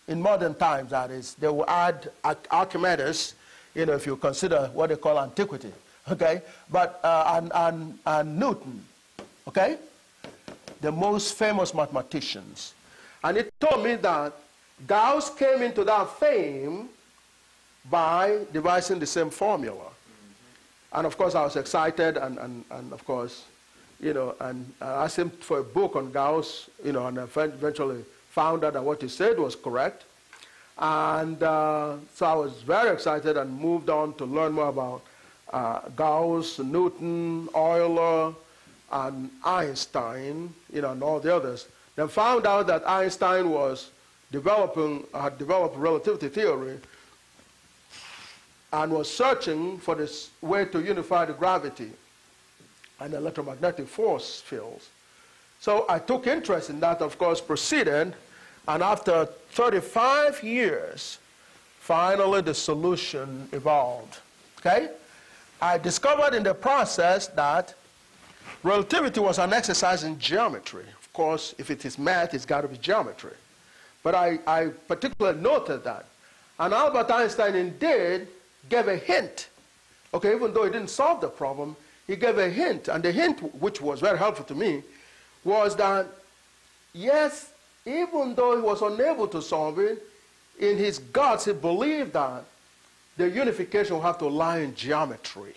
S3: in modern times, that is. They will add Archimedes, you know, if you consider what they call antiquity, okay? But, and Newton, okay? The most famous mathematicians. And he told me that Gauss came into that fame by devising the same formula. And of course, I was excited, and of course, you know, and I asked him for a book on Gauss, you know, and eventually found out that what he said was correct. And so I was very excited and moved on to learn more about Gauss, Newton, Euler, and Einstein, you know, and all the others. Then found out that Einstein had developed relativity theory and was searching for this way to unify the gravity. and electromagnetic force fields. So I took interest in that, of course, proceeded, and after 35 years, finally the solution evolved. Okay? I discovered in the process that relativity was an exercise in geometry. Of course, if it is math, it's got to be geometry. But I particularly noted that. And Albert Einstein indeed gave a hint. Okay, even though he didn't solve the problem, he gave a hint. And the hint, which was very helpful to me, was that, yes, even though he was unable to solve it, in his guts he believed that the unification will have to lie in geometry.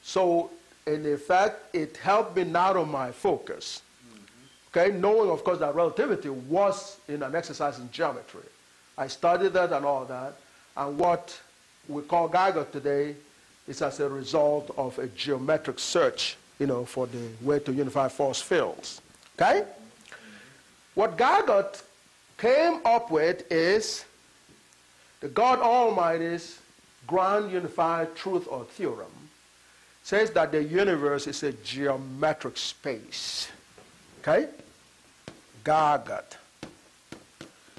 S3: So, in effect, it helped me narrow my focus. Okay, knowing, of course, that relativity was in an exercise in geometry. I studied that and all that, and what we call Geiger today is as a result of a geometric search, you know, for the way to unify force fields. Okay? What Geiger came up with is the God Almighty's grand unified truth or theorem says that the universe is a geometric space. Okay? Geiger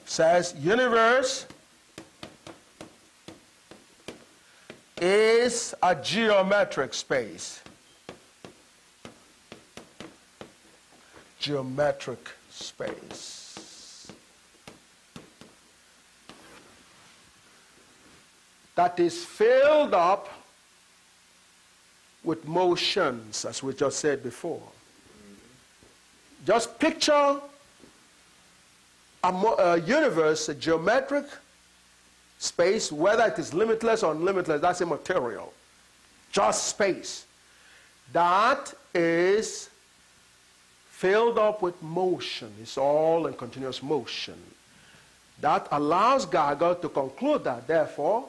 S3: says universe is a geometric space. Geometric space. That is filled up with motions, as we just said before. Just picture a universe, a geometric space, whether it is limitless or unlimitless, that's immaterial. Just space. That is filled up with motion. It's all in continuous motion. That allows Geiger to conclude that, therefore,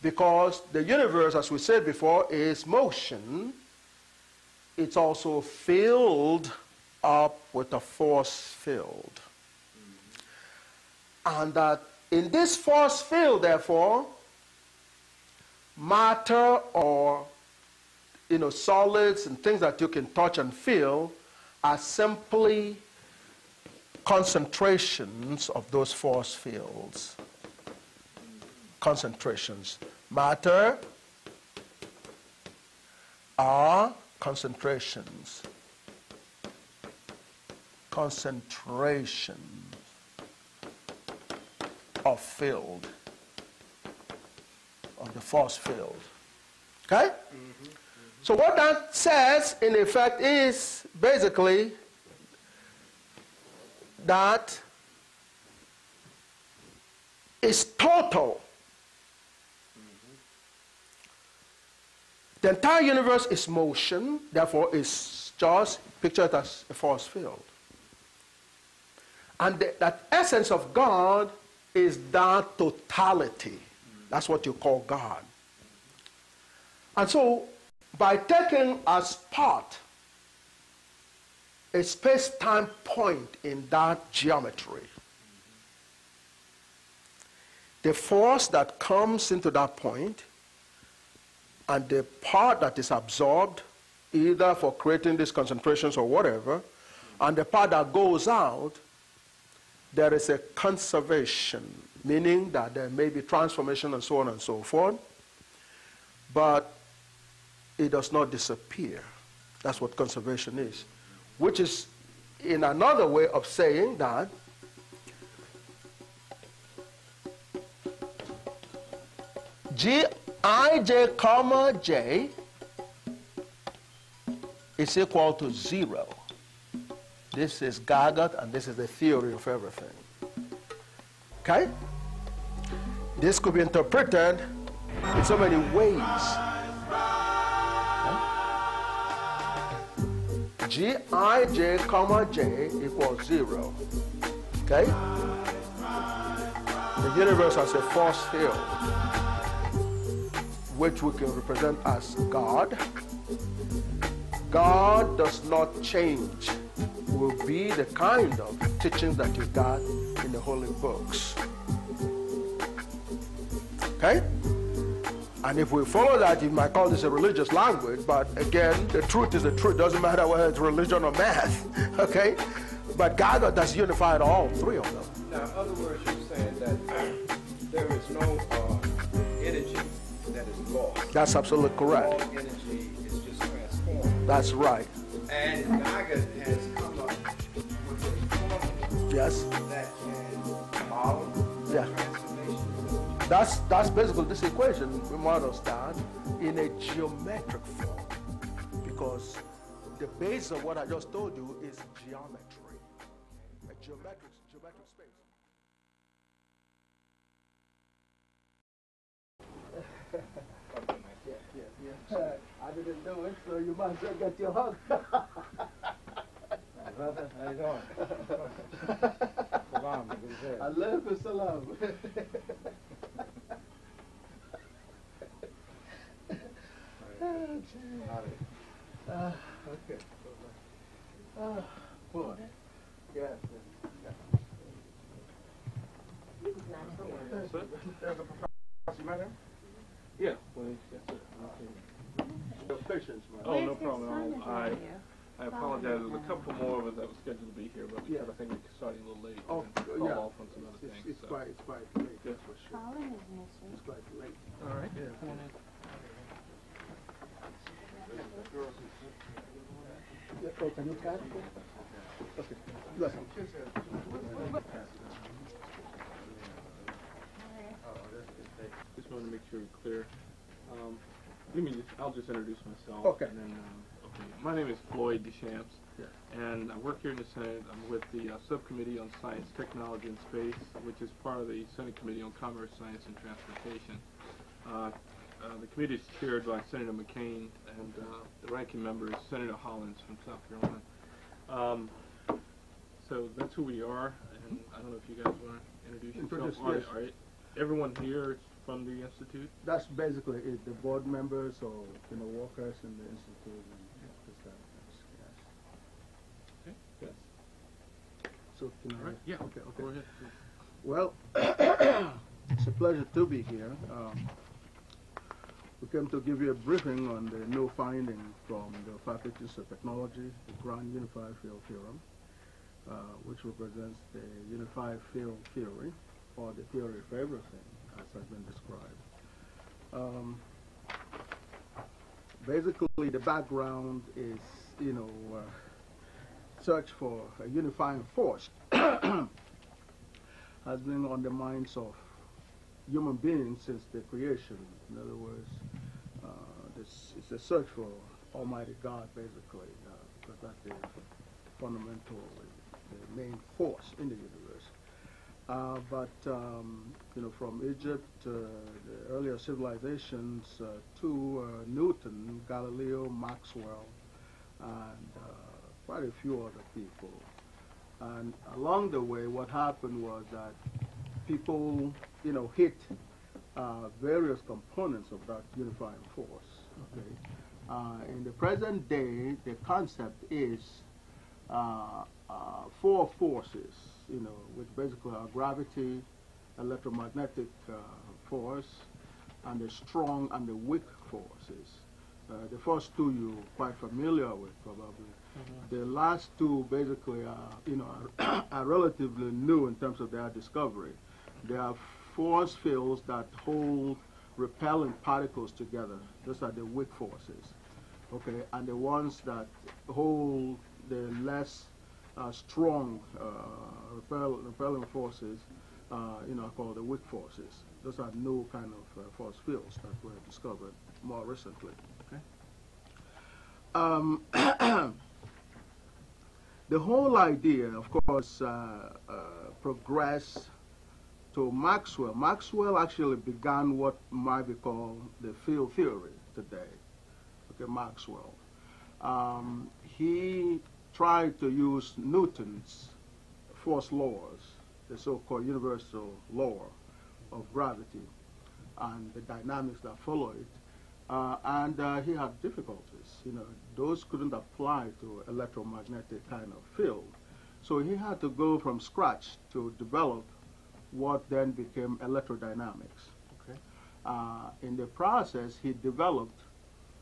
S3: because the universe, as we said before, is motion, it's also filled up with a force field. And that in this force field, therefore, matter or, you know, solids and things that you can touch and feel are simply concentrations of those force fields. Concentrations. Matter are concentrations. Concentration of field, of the force field. Okay? So what that says, in effect, is basically that it's total. The entire universe is motion, therefore it's just picture it as a force field. And that essence of God is that totality. That's what you call God. And so, by taking as part a space-time point in that geometry, the force that comes into that point and the part that is absorbed, either for creating these concentrations or whatever, and the part that goes out, there is a conservation, meaning that there may be transformation and so on and so forth, but it does not disappear. That's what conservation is, which is in another way of saying that Gij, comma j is equal to 0. This is Geiger, and this is the theory of everything. Okay? This could be interpreted in so many ways. Okay? Gij, comma j equals 0. Okay? The universe has a force field, which we can represent as God. God does not change. Will be the kind of teachings that you got in the holy books. Okay? And if we follow that, you might call this a religious language, but again, the truth is the truth. Doesn't matter whether it's religion or math, okay? But God has unified all three of them.
S17: Now, in other words, you're saying that there is no energy that is lost.
S3: That's absolutely correct.
S17: All energy is just transformed.
S3: That's right.
S17: And Gaga has come up with a formula
S3: Yes.
S17: that can model
S3: Yeah.
S17: transformation.
S3: That's basically this equation we might understand in a geometric form, because the base of what I just told you is geometry, a geometric space. I didn't do it, so you might as well get your hug.
S17: Brother, how you doing? Salam, good day.
S3: Alaikum salam. Okay. Boy. Yes.
S2: There's a professor, madam? Yeah, well, yes, sir. Okay.
S3: Your patience, man.
S2: Oh, no problem. I apologize. There's a couple more of us that were scheduled to be here, but because I think we're starting a little late.
S3: Oh,
S2: call
S3: yeah.
S2: off on some other things.
S3: It's
S2: so.
S3: quite late.
S2: Yeah.
S3: For sure. It's quite late.
S2: All right. Yeah. Come on in.
S3: Oh, can you catch it? Okay. Listen.
S2: Just want to make sure we're clear. I'll just introduce myself.
S3: Okay.
S2: And then, okay. My name is Floyd Deschamps, and I work here in the Senate. I'm with the Subcommittee on Science, Technology, and Space, which is part of the Senate Committee on Commerce, Science, and Transportation. The committee is chaired by Senator McCain, and the ranking member is Senator Hollins from South Carolina. So that's who we are, and I don't know if you guys want to introduce yourself.
S3: Yes.
S2: All right. Everyone here is from the Institute?
S3: That's basically it. The board members or workers in the institute and this kind of things. Yes.
S2: Okay. Yes.
S3: So can I?
S2: Right. Yeah.
S3: Okay.
S2: Go ahead.
S3: Well, it's a pleasure to be here. We came to give you a briefing on the new finding from the Faculties of Technology, the Grand Unified Field Theorem, which represents the unified field theory, or the theory of everything, as has been described. Basically, the background is, search for a unifying force has been on the minds of human beings since the creation. In other words, it's a search for Almighty God, basically, because that's the fundamental, the main force in the universe. From Egypt, the earlier civilizations to Newton, Galileo, Maxwell, and quite a few other people. And along the way, what happened was that people, hit various components of that unifying force. Okay. In the present day, the concept is four forces, which basically are gravity, electromagnetic force, and the strong and the weak forces. The first two you're quite familiar with, probably. The last two basically are relatively new in terms of their discovery. They are force fields that hold repelling particles together. Those are the weak forces. Okay, and the ones that hold the less strong repelling forces, are called the weak forces. Those are new kind of force fields that were discovered more recently. Okay. The whole idea, of course, progressed to Maxwell. Maxwell actually began what might be called the field theory today. Okay, Maxwell. He tried to use Newton's force laws, the so-called universal law of gravity, and the dynamics that follow it. And he had difficulties. Those couldn't apply to electromagnetic kind of field. So he had to go from scratch to develop what then became electrodynamics. Okay.
S4: In the process, he developed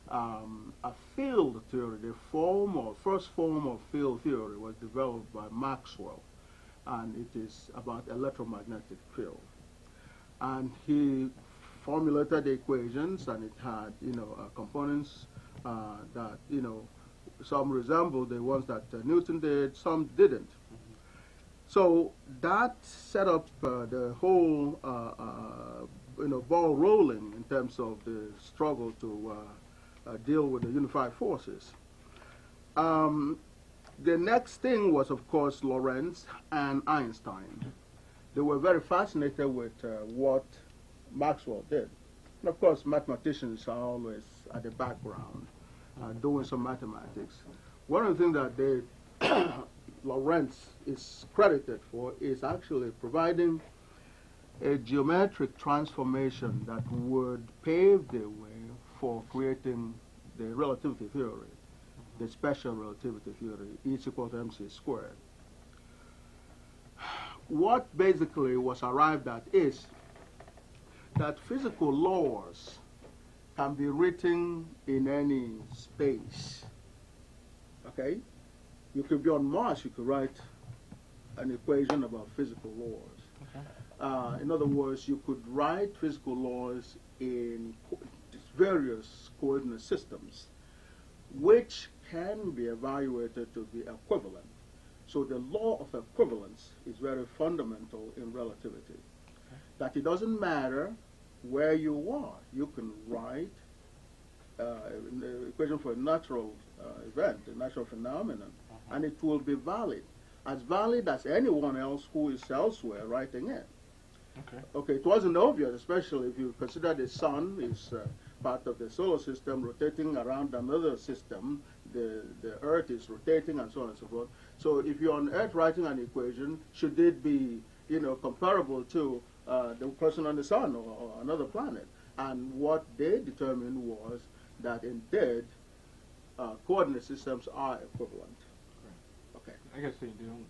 S4: a field theory. The first form of field theory was developed by Maxwell, and it is about electromagnetic field. And he formulated the equations, and it had, components that, some resembled the ones that Newton did, some didn't. So that set up the whole, ball rolling in terms of the struggle to deal with the unified forces. The next thing was, of course, Lorentz and Einstein. They were very fascinated with what Maxwell did. And of course, mathematicians are always at the background doing some mathematics. One of the things that Lorentz is credited for is actually providing a geometric transformation that would pave the way for creating the relativity theory, the special relativity theory, E is equal to mc squared. What basically was arrived at is that physical laws can be written in any space. Okay? You could be on Mars, you could write an equation about physical laws. Okay. In other words, you could write physical laws in various coordinate systems, which can be evaluated to be equivalent. So the law of equivalence is very fundamental in relativity. Okay. That it doesn't matter where you are. You can write the equation for a natural event, a natural phenomenon, and it will be valid as anyone else who is elsewhere writing it. Okay. Okay, it wasn't obvious, especially if you consider the sun is part of the solar system rotating around another system. The Earth is rotating and so on and so forth. So if you're on Earth writing an equation, should it be, comparable to the person on the sun or another planet? And what they determined was that indeed coordinate systems are equivalent.
S2: Right. Okay. I guess the difference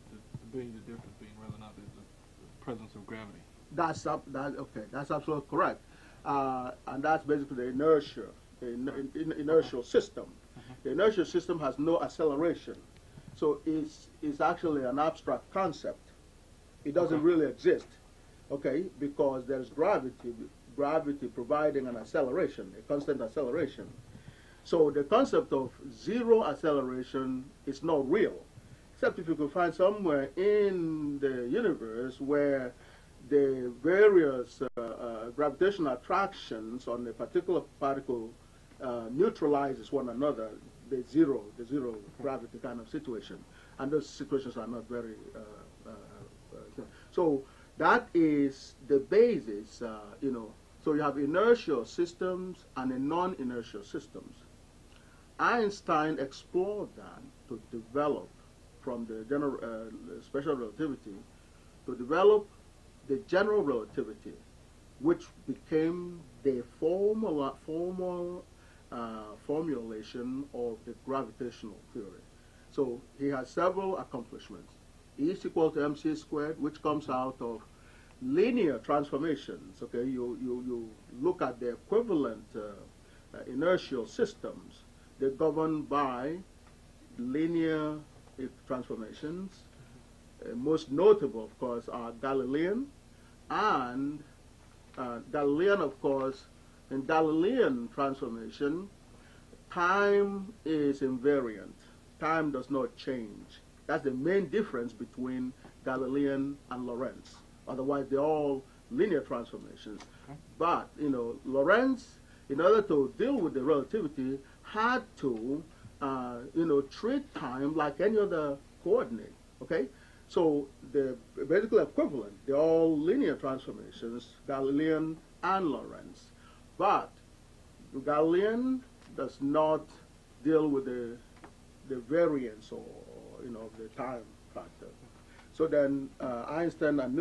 S2: being whether or not there's the presence of gravity.
S4: That's absolutely correct. And that's basically the inertia, the inertial system. The inertial system has no acceleration. So it's actually an abstract concept. It doesn't really exist, okay, because there's gravity providing an acceleration, a constant acceleration. So the concept of zero acceleration is not real, except if you could find somewhere in the universe where the various gravitational attractions on a particular particle neutralizes one another, the zero gravity kind of situation. And those situations are not very, so that is the basis, so you have inertial systems and non-inertial systems. Einstein explored that to develop from the general special relativity to develop the general relativity, which became the formal formulation of the gravitational theory. So he has several accomplishments. E is equal to mc squared, which comes out of linear transformations. Okay, you look at the equivalent inertial systems. They're governed by linear transformations. Most notable, of course, are Galilean, and Galilean, of course, in Galilean transformation, time is invariant. Time does not change. That's the main difference between Galilean and Lorentz. Otherwise, they're all linear transformations. Okay. But, Lorentz, in order to deal with the relativity, had to, treat time like any other coordinate, okay? So they're basically equivalent. They're all linear transformations, Galilean and Lorentz. But Galilean does not deal with the variance or the time factor. So then Einstein and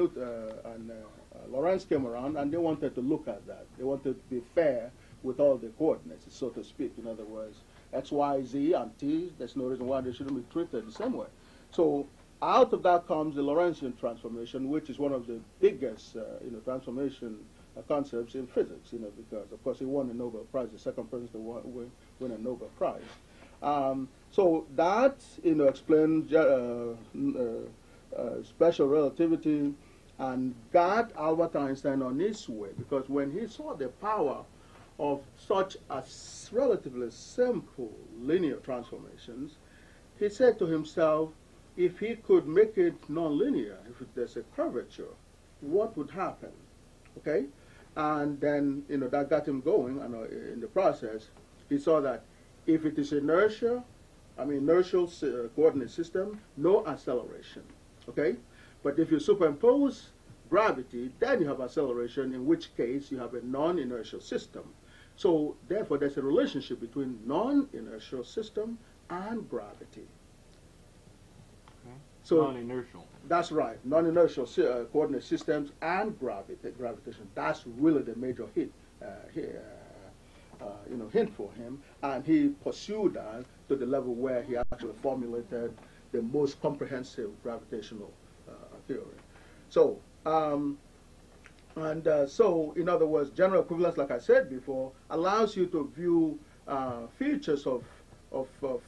S4: Lorentz came around, and they wanted to look at that. They wanted to be fair with all the coordinates, so to speak. In other words, x, y, z, and t. There's no reason why they shouldn't be treated the same way. So out of that comes the Lorentzian transformation, which is one of the biggest transformation concepts in physics, because, of course, he won a Nobel Prize, the second person to win a Nobel Prize. So that, explains special relativity and got Albert Einstein on his way, because when he saw the power of such a relatively simple linear transformations, he said to himself, if he could make it nonlinear, if there's a curvature, what would happen? Okay? And then, that got him going, and in the process, he saw that if it is inertial coordinate system, no acceleration. Okay? But if you superimpose gravity, then you have acceleration, in which case you have a non-inertial system. So, therefore, there's a relationship between non-inertial system and gravity.
S2: Okay.
S4: So
S2: non-inertial.
S4: That's right. Non-inertial coordinate systems and gravitation. That's really the major hint for him. And he pursued that to the level where he actually formulated the most comprehensive gravitational theory. So, so, in other words, general equivalence, like I said before, allows you to view features of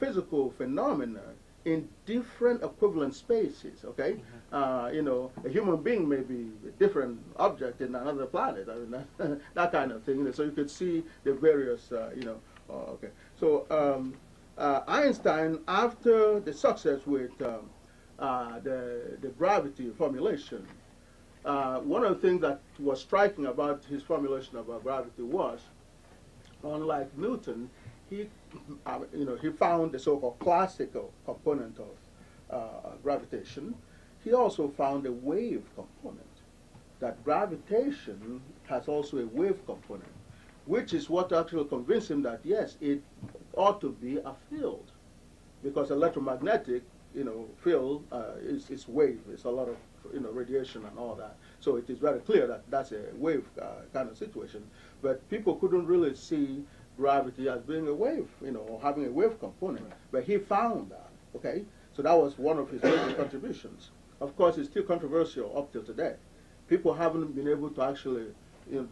S4: physical phenomena in different equivalent spaces, okay? A human being may be a different object in another planet, that kind of thing. So you could see the various, okay. So Einstein, after the success with the gravity formulation, one of the things that was striking about his formulation about gravity was, unlike Newton, he found the so-called classical component of gravitation. He also found a wave component, that gravitation has also a wave component, which is what actually convinced him that, yes, it ought to be a field, because electromagnetic, field is wave. It's a lot of, radiation and all that. So it is very clear that that's a wave kind of situation. But people couldn't really see gravity as being a wave, or having a wave component. But he found that, okay? So that was one of his major contributions. Of course, it's still controversial up till today. People haven't been able to actually,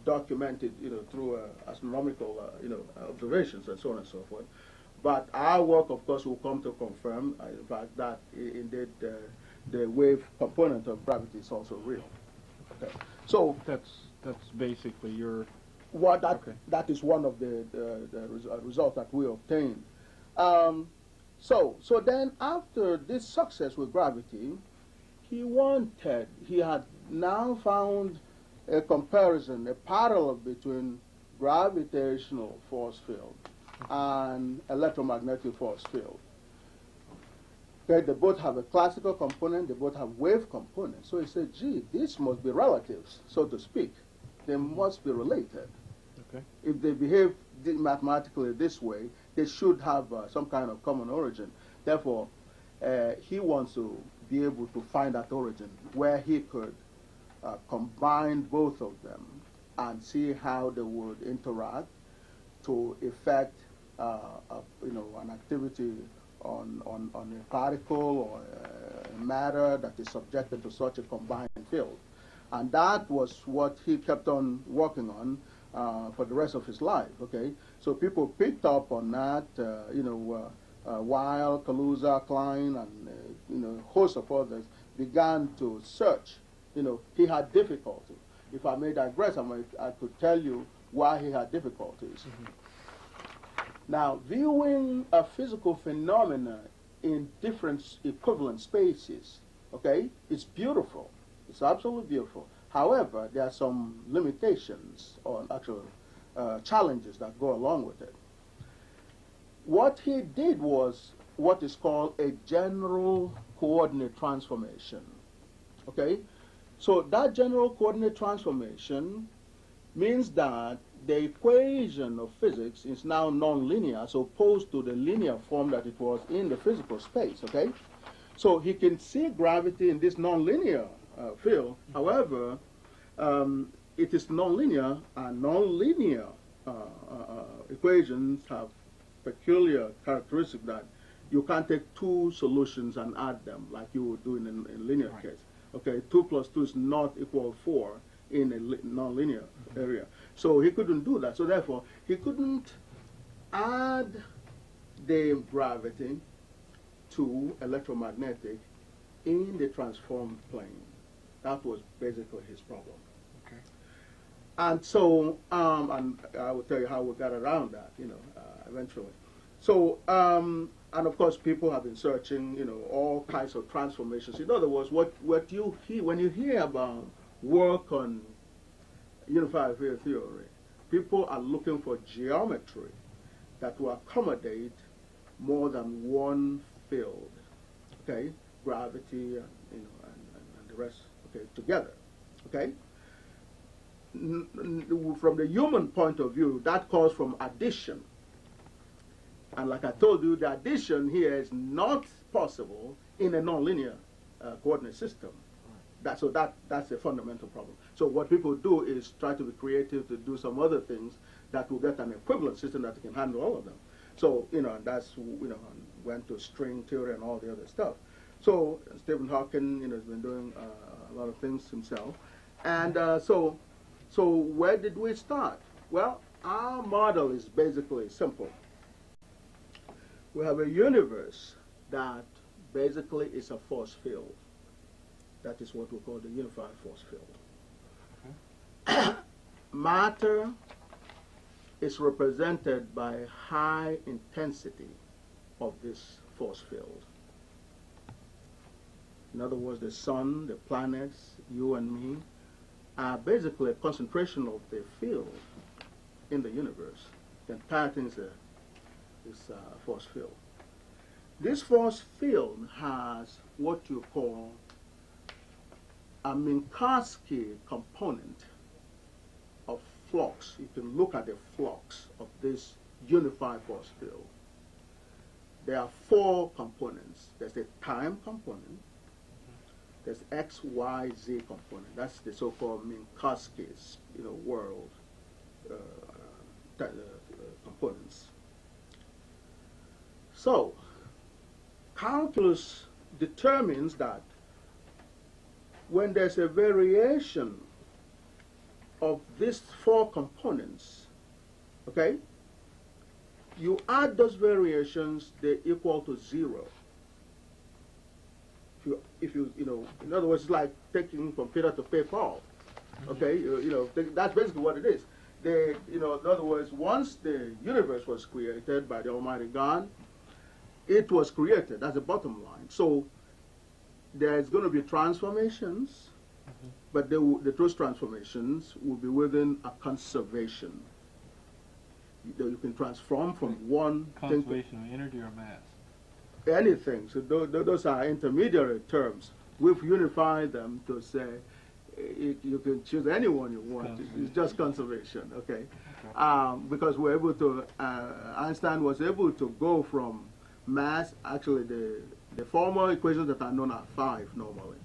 S4: document it, through astronomical, observations and so on and so forth. But our work, of course, will come to confirm, in fact, that indeed the wave component of gravity is also real. Okay. So
S2: that's basically your.
S4: That is one of the results that we obtained. So then after this success with gravity, he had now found a comparison, a parallel between gravitational force field and electromagnetic force field. Okay, they both have a classical component, they both have wave components. So he said, gee, these must be relatives, so to speak. They must be related.
S2: Okay.
S4: If they behave mathematically this way, they should have some kind of common origin. Therefore, he wants to be able to find that origin where he could combine both of them and see how they would interact to effect an activity on a particle or a matter that is subjected to such a combined field. And that was what he kept on working on for the rest of his life, okay? So people picked up on that, Weil, Kaluza, Klein, and, a host of others began to search. He had difficulty. If I may digress, I could tell you why he had difficulties. Now, viewing a physical phenomena in different equivalent spaces, okay, it's beautiful. It's absolutely beautiful. However, there are some limitations or actual challenges that go along with it. What he did was what is called a general coordinate transformation, okay? So that general coordinate transformation means that the equation of physics is now nonlinear as opposed to the linear form that it was in the physical space, okay? So he can see gravity in this nonlinear field. However, it is nonlinear, and nonlinear equations have peculiar characteristics that you can't take two solutions and add them like you would do in a linear case. Okay, 2 plus 2 is not equal 4 in a nonlinear area. So he couldn't do that. So therefore, he couldn't add the gravity to electromagnetic in the transformed plane. That was basically his problem.
S2: Okay.
S4: And so, and I will tell you how we got around that, eventually. So, and of course, people have been searching, all kinds of transformations. In other words, what you hear, when you hear about work on unified field theory, people are looking for geometry that will accommodate more than one field, okay? Gravity and, and the rest, okay, together, okay? From the human point of view, that calls from addition. And like I told you, the addition here is not possible in a nonlinear coordinate system. That's a fundamental problem. So what people do is try to be creative to do some other things that will get an equivalent system that can handle all of them. So, and that's, went to string theory and all the other stuff. So Stephen Hawking, has been doing a lot of things himself. And so where did we start? Well, our model is basically simple. We have a universe that basically is a force field. That is what we call the unified force field. Matter is represented by high intensity of this force field. In other words, the sun, the planets, you and me, basically a concentration of the field in the universe. The entire thing is a force field. This force field has what you call a Minkowski component of flux. You can look at the flux of this unified force field. There are 4 components. There's the time component. There's X, Y, Z component. That's the so-called Minkowski's, world components. So, calculus determines that when there's a variation of these 4 components, okay, you add those variations, they equal to 0. If you in other words, it's like taking from Peter to pay Paul. Okay, that's basically what it is. In other words, once the universe was created by the Almighty God, it was created. That's the bottom line. So there's going to be transformations, but those transformations will be within a conservation. You can transform from one thing.
S2: Conservation of energy or mass?
S4: Anything. So those are intermediary terms. We've unified them to say you can choose anyone you want. It's just conservation, okay? Because we're able to, Einstein was able to go from mass, actually the formal equations that are known are 5 normally.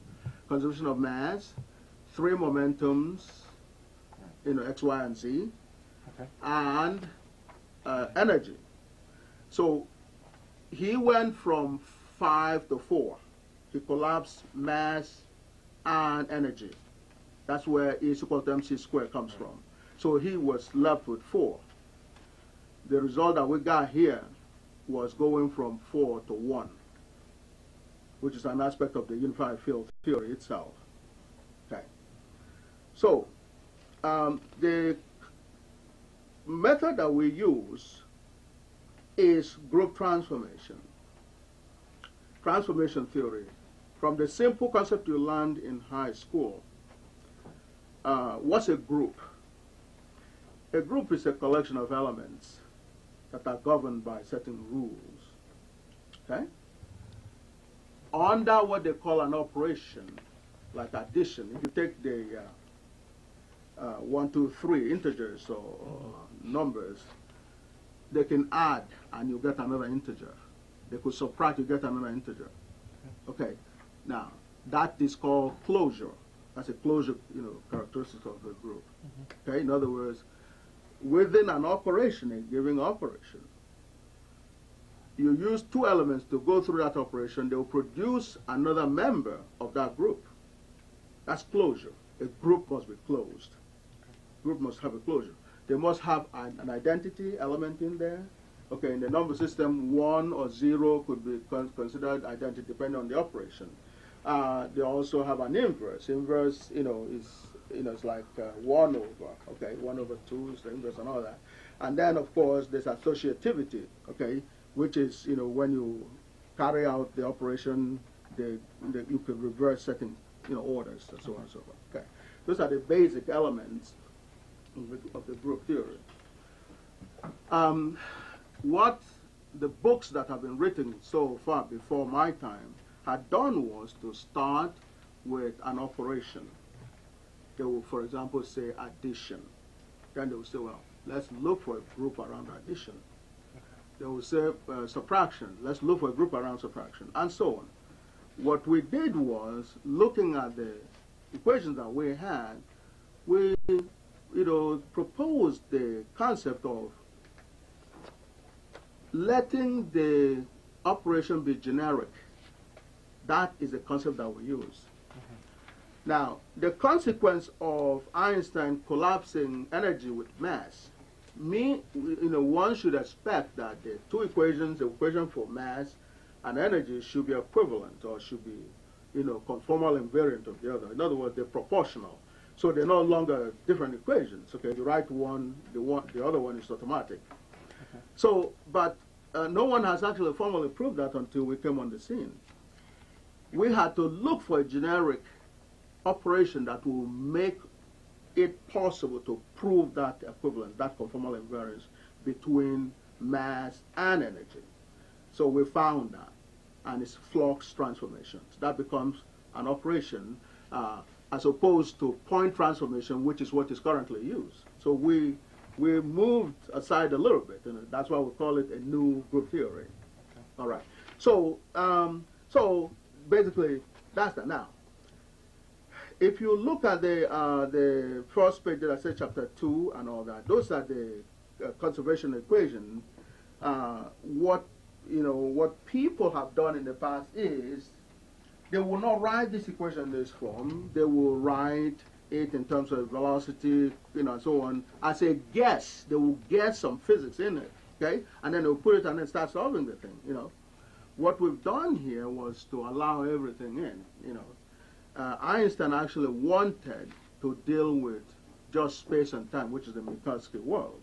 S4: Conservation of mass, 3 momentums, X, Y, and Z, and energy. So he went from 5 to 4. He collapsed mass and energy. That's where E is equal to mc squared comes from. So he was left with 4. The result that we got here was going from 4 to 1, which is an aspect of the unified field theory itself. Okay. So the method that we use is group transformation. Transformation theory. From the simple concept you learned in high school, what's a group? A group is a collection of elements that are governed by certain rules. Okay? Under what they call an operation, like addition, if you take the 1, 2, 3 integers or numbers, they can add and you get another integer. They could subtract, you get another integer. Okay, now that is called closure. That's a closure, characteristic of the group. Okay, in other words, within an operation, a given operation, you use 2 elements to go through that operation. They will produce another member of that group. That's closure. a group must be closed. Group must have a closure. They must have an identity element in there. Okay, in the number system, 1 or 0 could be considered identity depending on the operation. They also have an inverse. Inverse, it's like 1 over. Okay, 1 over 2 is the inverse and all that. And then, of course, there's associativity. Okay, which is when you carry out the operation, you could reverse certain orders and so on and so forth. Okay, those are the basic elements of the group theory. What the books that have been written so far before my time had done was to start with an operation. They will, for example, say addition. Then they will say, well, let's look for a group around addition. They will say subtraction. Let's look for a group around subtraction, and so on. What we did was, looking at the equations that we had, we proposed the concept of letting the operation be generic. That is the concept that we use. Now, the consequence of Einstein collapsing energy with mass, one should expect that the two equations, the equation for mass and energy, should be equivalent, or should be, conformal invariant of the other. In other words, they're proportional. So they're no longer different equations. Okay, you write one, the other one is automatic. Okay. So, but no one has actually formally proved that until we came on the scene. We had to look for a generic operation that will make it possible to prove that equivalence, that conformal invariance between mass and energy. So we found that, and it's flux transformations. That becomes an operation as opposed to point transformation, which is what is currently used. So we moved aside a little bit, and that's why we call it a new group theory. Okay. All right. So so basically that's that. Now, if you look at the first page that I said, chapter 2 and all that, those are the conservation equations. What people have done in the past is they will not write this equation in this form. They will write it in terms of velocity, and so on, as a guess. They will guess some physics in it, okay? And then they'll put it and then start solving the thing, What we've done here was to allow everything in, Einstein actually wanted to deal with just space and time, which is the Minkowski world.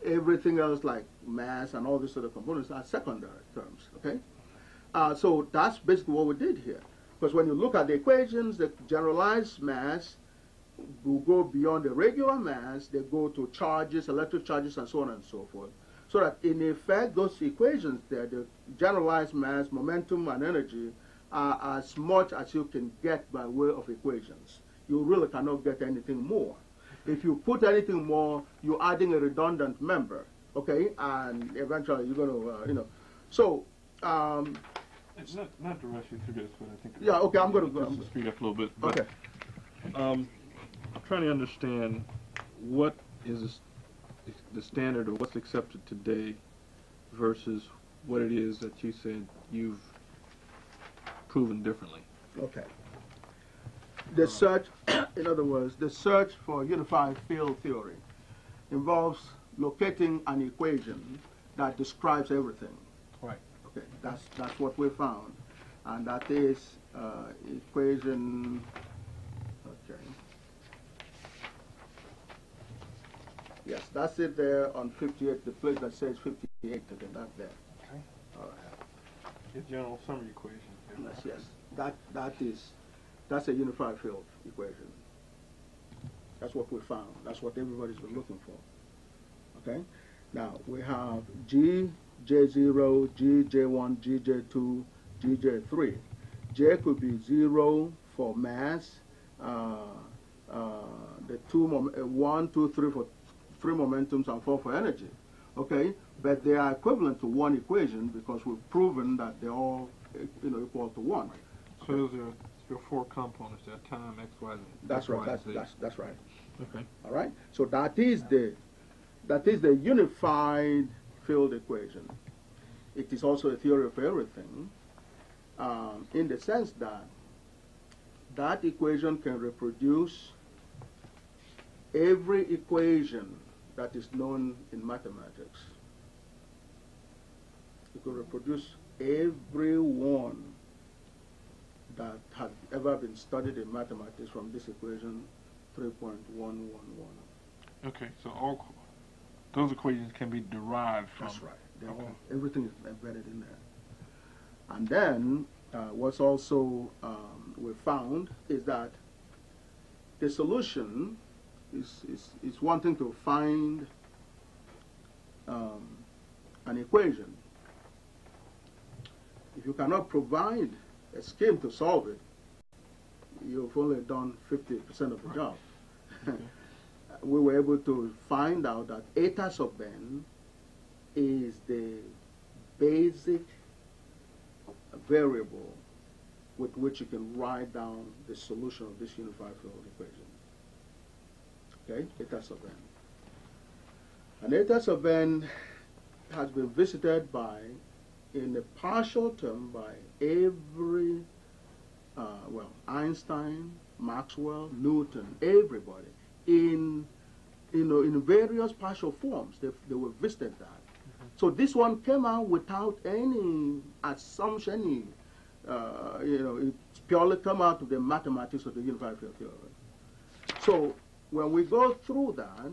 S4: Everything else, like mass and all these other components, are secondary terms, okay? So that's basically what we did here. Because when you look at the equations, the generalized mass will go beyond the regular mass. They go to charges, electric charges, and so on and so forth. So that in effect, those equations there, the generalized mass, momentum, and energy, are as much as you can get by way of equations. You really cannot get anything more. If you put anything more, you're adding a redundant member, okay? And eventually you're going to, So,
S2: it's not to rush you through this, but I think...
S4: Yeah, okay, I'm going to go.
S2: Just to speed up a little bit. But,
S4: okay.
S2: I'm trying to understand what is the standard, or what's accepted today versus what it is that you said you've proven differently.
S4: Okay. The search, in other words, the search for unified field theory involves locating an equation that describes everything.
S2: Right.
S4: Okay, that's what we found, and that is equation. Okay. Yes, that's it there on 58. The place that says 58. Okay, that's there.
S2: Okay.
S4: All right.
S2: The general summary equation.
S4: Yes. That's a unified field equation. That's what we found. That's what everybody's been looking for. Okay? Now, we have G, J0, G, J1, G, J2, G, J3. J could be 0 for mass, the 1, 2, 3 for 3 momentums, and 4 for energy. Okay? But they are equivalent to one equation because we've proven that they're all equal to 1.
S2: So those are your 4 components there: time, x, y, z.
S4: That's right. That's right.
S2: Okay.
S4: All right. So that is the unified field equation. It is also a theory of everything, in the sense that that equation can reproduce every equation that is known in mathematics. It could reproduce every one that had ever been studied in mathematics from this equation 3.111.
S2: Okay, so all those equations can be derived from.
S4: That's right. Everything is embedded in there. And then what's also we found is that the solution is one thing to find an equation. If you cannot provide a scheme to solve it, you've only done 50% of the job. We were able to find out that eta sub n is the basic variable with which you can write down the solution of this unified field equation. Okay, eta sub n. And eta sub n has been visited by, in a partial term, by every, well, Einstein, Maxwell, Newton, everybody, in various partial forms. They were visited that. So this one came out without any assumption, it purely come out of the mathematics of the unified field theory. So when we go through that,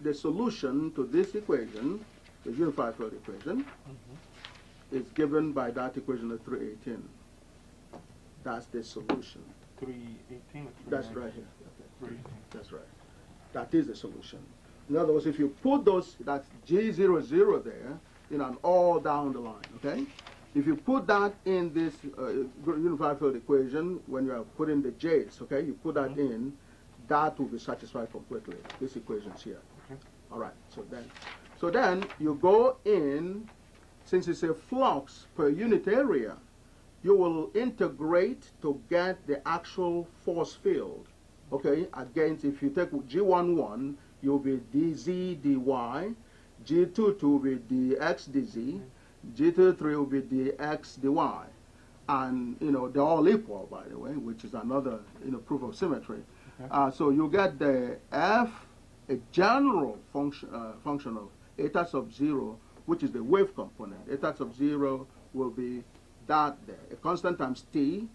S4: the solution to this equation, the unified field equation, is given by that equation of 318. That's the solution.
S2: 318 or 319?
S4: That's right here. Okay. That's right. That is the solution. In other words, if you put those, that's G00 there, and all down the line, okay? If you put that in this unified field equation, when you are putting the J's, okay, you put that in, that will be satisfied completely, this equation's here. Okay. All right, so then you go in, since it's a flux per unit area, you will integrate to get the actual force field, okay? Against, if you take G11, you'll be dz dy, G22 will be dx dz, G23 will be dx dy. And, they're all equal, by the way, which is another, proof of symmetry. Okay. So you get the f, a general function of eta sub 0, which is the wave component. Eta sub 0 will be that there, a constant times t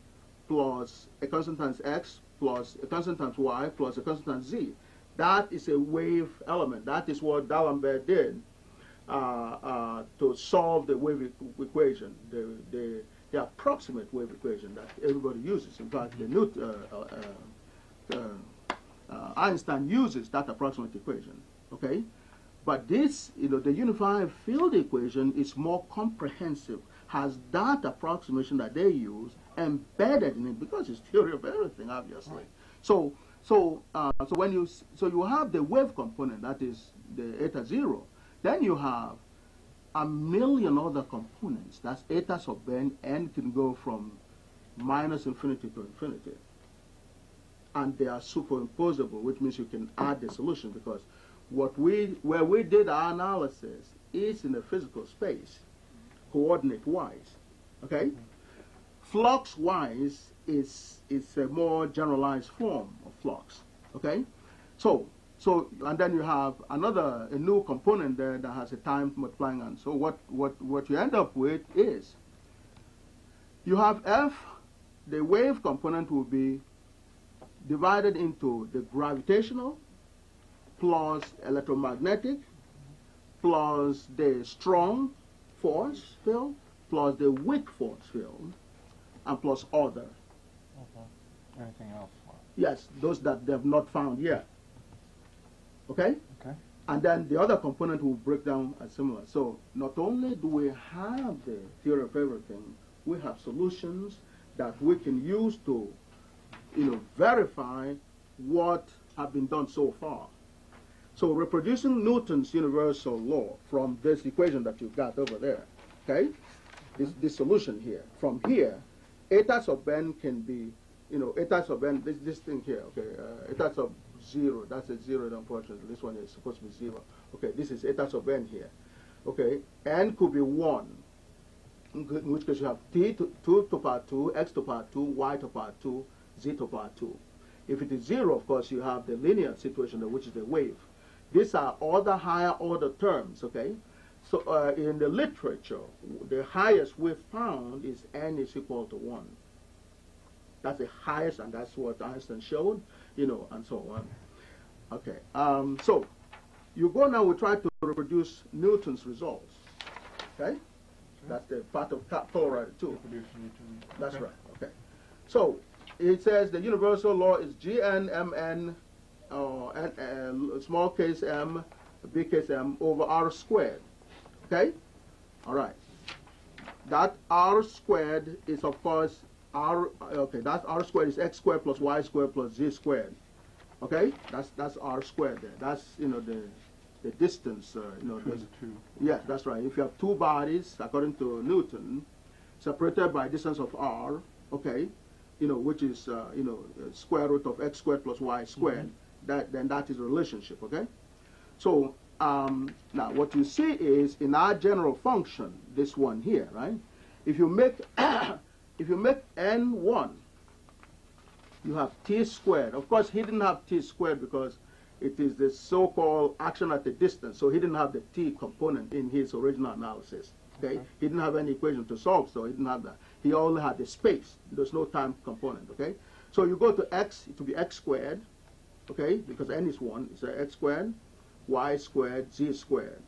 S4: plus a constant times x plus a constant times y plus a constant times z. That is a wave element. That is what D'Alembert did to solve the wave equation, the approximate wave equation that everybody uses. In fact, Einstein uses that approximate equation. Okay, but this, the unified field equation is more comprehensive. Has that approximation that they use embedded in it because it's theory of everything, obviously. So when you have the wave component, that is the eta 0, then you have a million other components. That's eta sub n. N can go from minus infinity to infinity, and they are superimposable, which means you can add the solution, because where we did our analysis is in a physical space, coordinate-wise. Okay, flux-wise is a more generalized form of flux. Okay, so and then you have a new component there that has a time multiplying, and so what you end up with is you have f, the wave component will be divided into the gravitational plus electromagnetic plus the strong force field plus the weak force field and plus other.
S2: Anything else?
S4: Yes, those that they have not found yet. Okay?
S2: Okay.
S4: And then the other component will break down as similar. So not only do we have the theory of everything, we have solutions that we can use to, verify what have been done so far. So reproducing Newton's universal law from this equation that you've got over there, okay? This solution here. From here, eta sub n can be, eta sub n, this thing here, okay? Eta sub 0, that's a 0, unfortunately. This one is supposed to be 0. Okay, this is eta sub n here. Okay, n could be 1. in which case you have t to 2 to power 2, x to power 2, y to power 2, z to power 2. If it is 0, of course, you have the linear situation, which is the wave. These are all the higher order terms, okay? So in the literature, the highest we've found is n is equal to 1. That's the highest, and that's what Einstein showed, you know, and so on. Okay, so you go now, we try to reproduce Newton's results, okay? That's the part of chloride too. That's right, okay. So it says the universal law is Gn mn, small case m, big case m over r squared, okay? All right. That r squared is, of course, that r squared is x squared plus y squared plus z squared, okay? That's r squared there. That's, you know, the distance, you know. Yes, that's right. If you have two bodies, according to Newton, separated by a distance of r, okay, you know, which is, you know, square root of x squared plus y squared, then that is a relationship, okay? So now what you see is in our general function, this one here, right? If you make if you make n1, you have t squared. Of course, he didn't have t squared because it is the so-called action at a distance. So he didn't have the t component in his original analysis. Okay? He didn't have any equation to solve, so he didn't have that. He only had the space. There's no time component. Okay? So you go to x, it will be x squared. Okay? Because n is 1, it's x squared, y squared, z squared.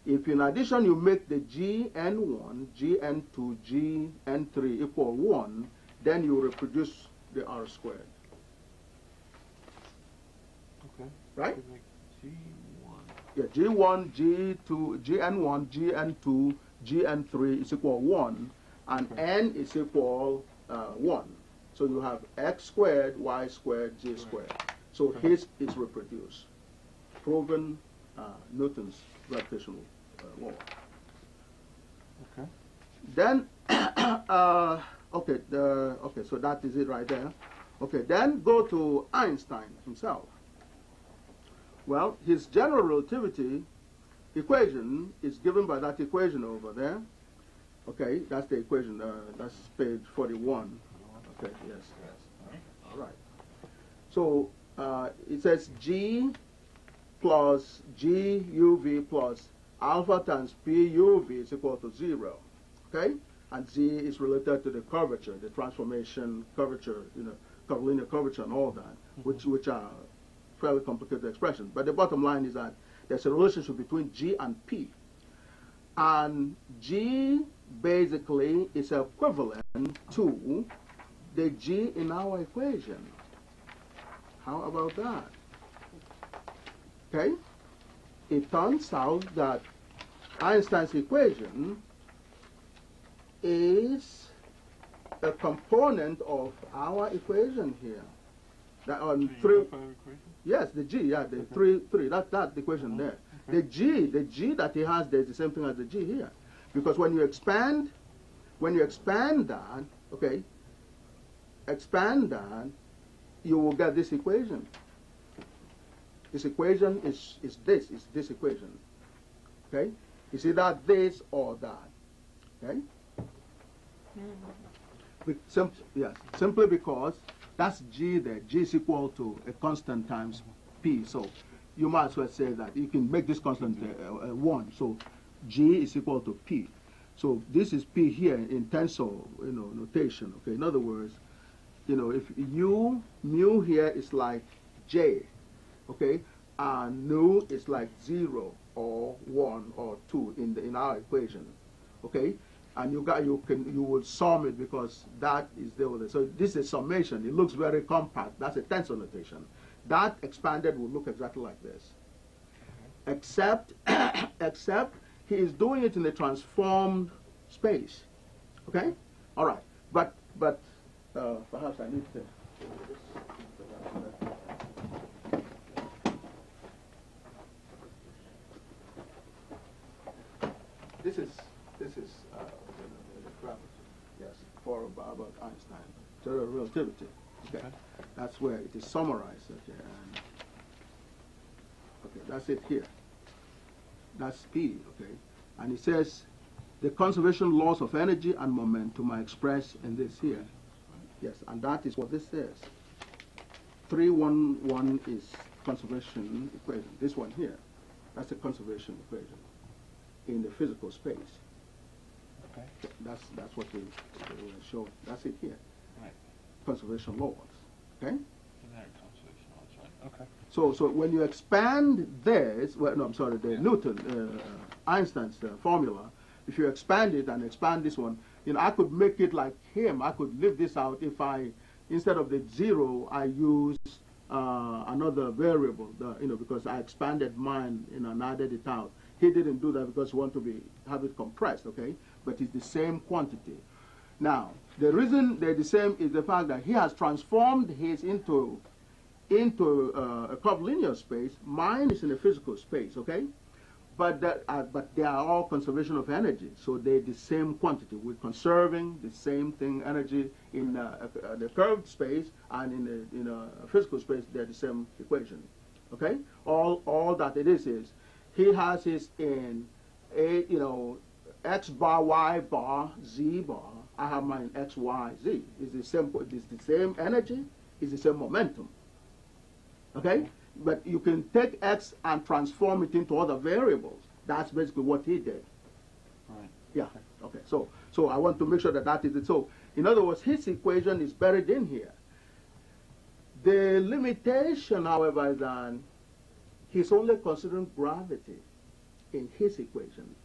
S4: If in addition you make the gn1, gn2, gn3 equal 1, then you reproduce the r squared.
S2: Okay.
S4: Right?
S2: G1.
S4: Yeah, G1, G2, Gn1, Gn2, Gn3 is equal 1, and n is equal 1. So you have x squared, y squared, z squared. So his is reproduced. Proven Newton's gravitational law.
S2: Okay.
S4: Then, okay, so that is it right there. Okay, then go to Einstein himself. Well, his general relativity equation is given by that equation over there. Okay, that's the equation, that's page 41. Okay, yes. All right. So it says G plus G UV plus alpha times P UV is equal to 0. Okay? And Z is related to the curvature, the transformation, curvature, you know, curvilinear curvature and all that, which are fairly complicated expressions. But the bottom line is that there's a relationship between G and P. And G basically is equivalent to the G in our equation. How about that? Okay? It turns out that Einstein's equation is a component of our equation here. That on three. Yes, the G, yeah, the three. That's the equation there. The G that he has there is the same thing as the G here, because when you expand that, okay, you will get this equation. This equation is this equation. Okay, it's either this or that. Okay. Simply because that's G there. G is equal to a constant times P. So you might as well say that you can make this constant 1. So G is equal to P. So this is P here in tensor, you know, notation. Okay. In other words, you know, if mu here is like J, okay, and nu is like 0 or 1 or 2 in our equation, okay. And you will sum it because that is there with it. So this is summation. It looks very compact. That's a tensor notation. That expanded will look exactly like this. Except he is doing it in a transformed space. Okay? All right. But perhaps I need to. This is gravity. Yes, for about Einstein. General relativity. Okay. That's where it is summarized. Okay. And okay, that's it here. That's P. Okay. And it says The conservation laws of energy and momentum are expressed in this here. Yes, and that is what this says. 311 is conservation equation. This one here, that's a conservation equation in the physical space.
S1: Okay.
S4: That's what we show. That's it here.
S1: Right.
S4: Conservation laws. Okay.
S1: Conservation laws, right. Okay.
S4: So when you expand this, well, no, I'm sorry, the Newton, Einstein's formula. If you expand it and expand this one, you know, I could make it like him. I could live this out if I, instead of the 0, I use another variable, you know, because I expanded mine, you know, and added it out. He didn't do that because he wanted to have it compressed, okay? But it's the same quantity. Now, the reason they're the same is the fact that he has transformed his into a curvilinear space. Mine is in a physical space, okay? But they are all conservation of energy, so they're the same quantity. We're conserving the same thing, energy in the curved space, and in a physical space, they're the same equation. Okay? All that it is he has his in a, you know, x bar, y bar, z bar. I have mine x, y, z. It's the same energy. It's the same momentum. Okay? But you can take x and transform it into other variables. That's basically what he did.
S1: Right.
S4: Yeah. Okay. So I want to make sure that that is it. So in other words, his equation is buried in here. The limitation, however, is that he's only considering gravity in his equation.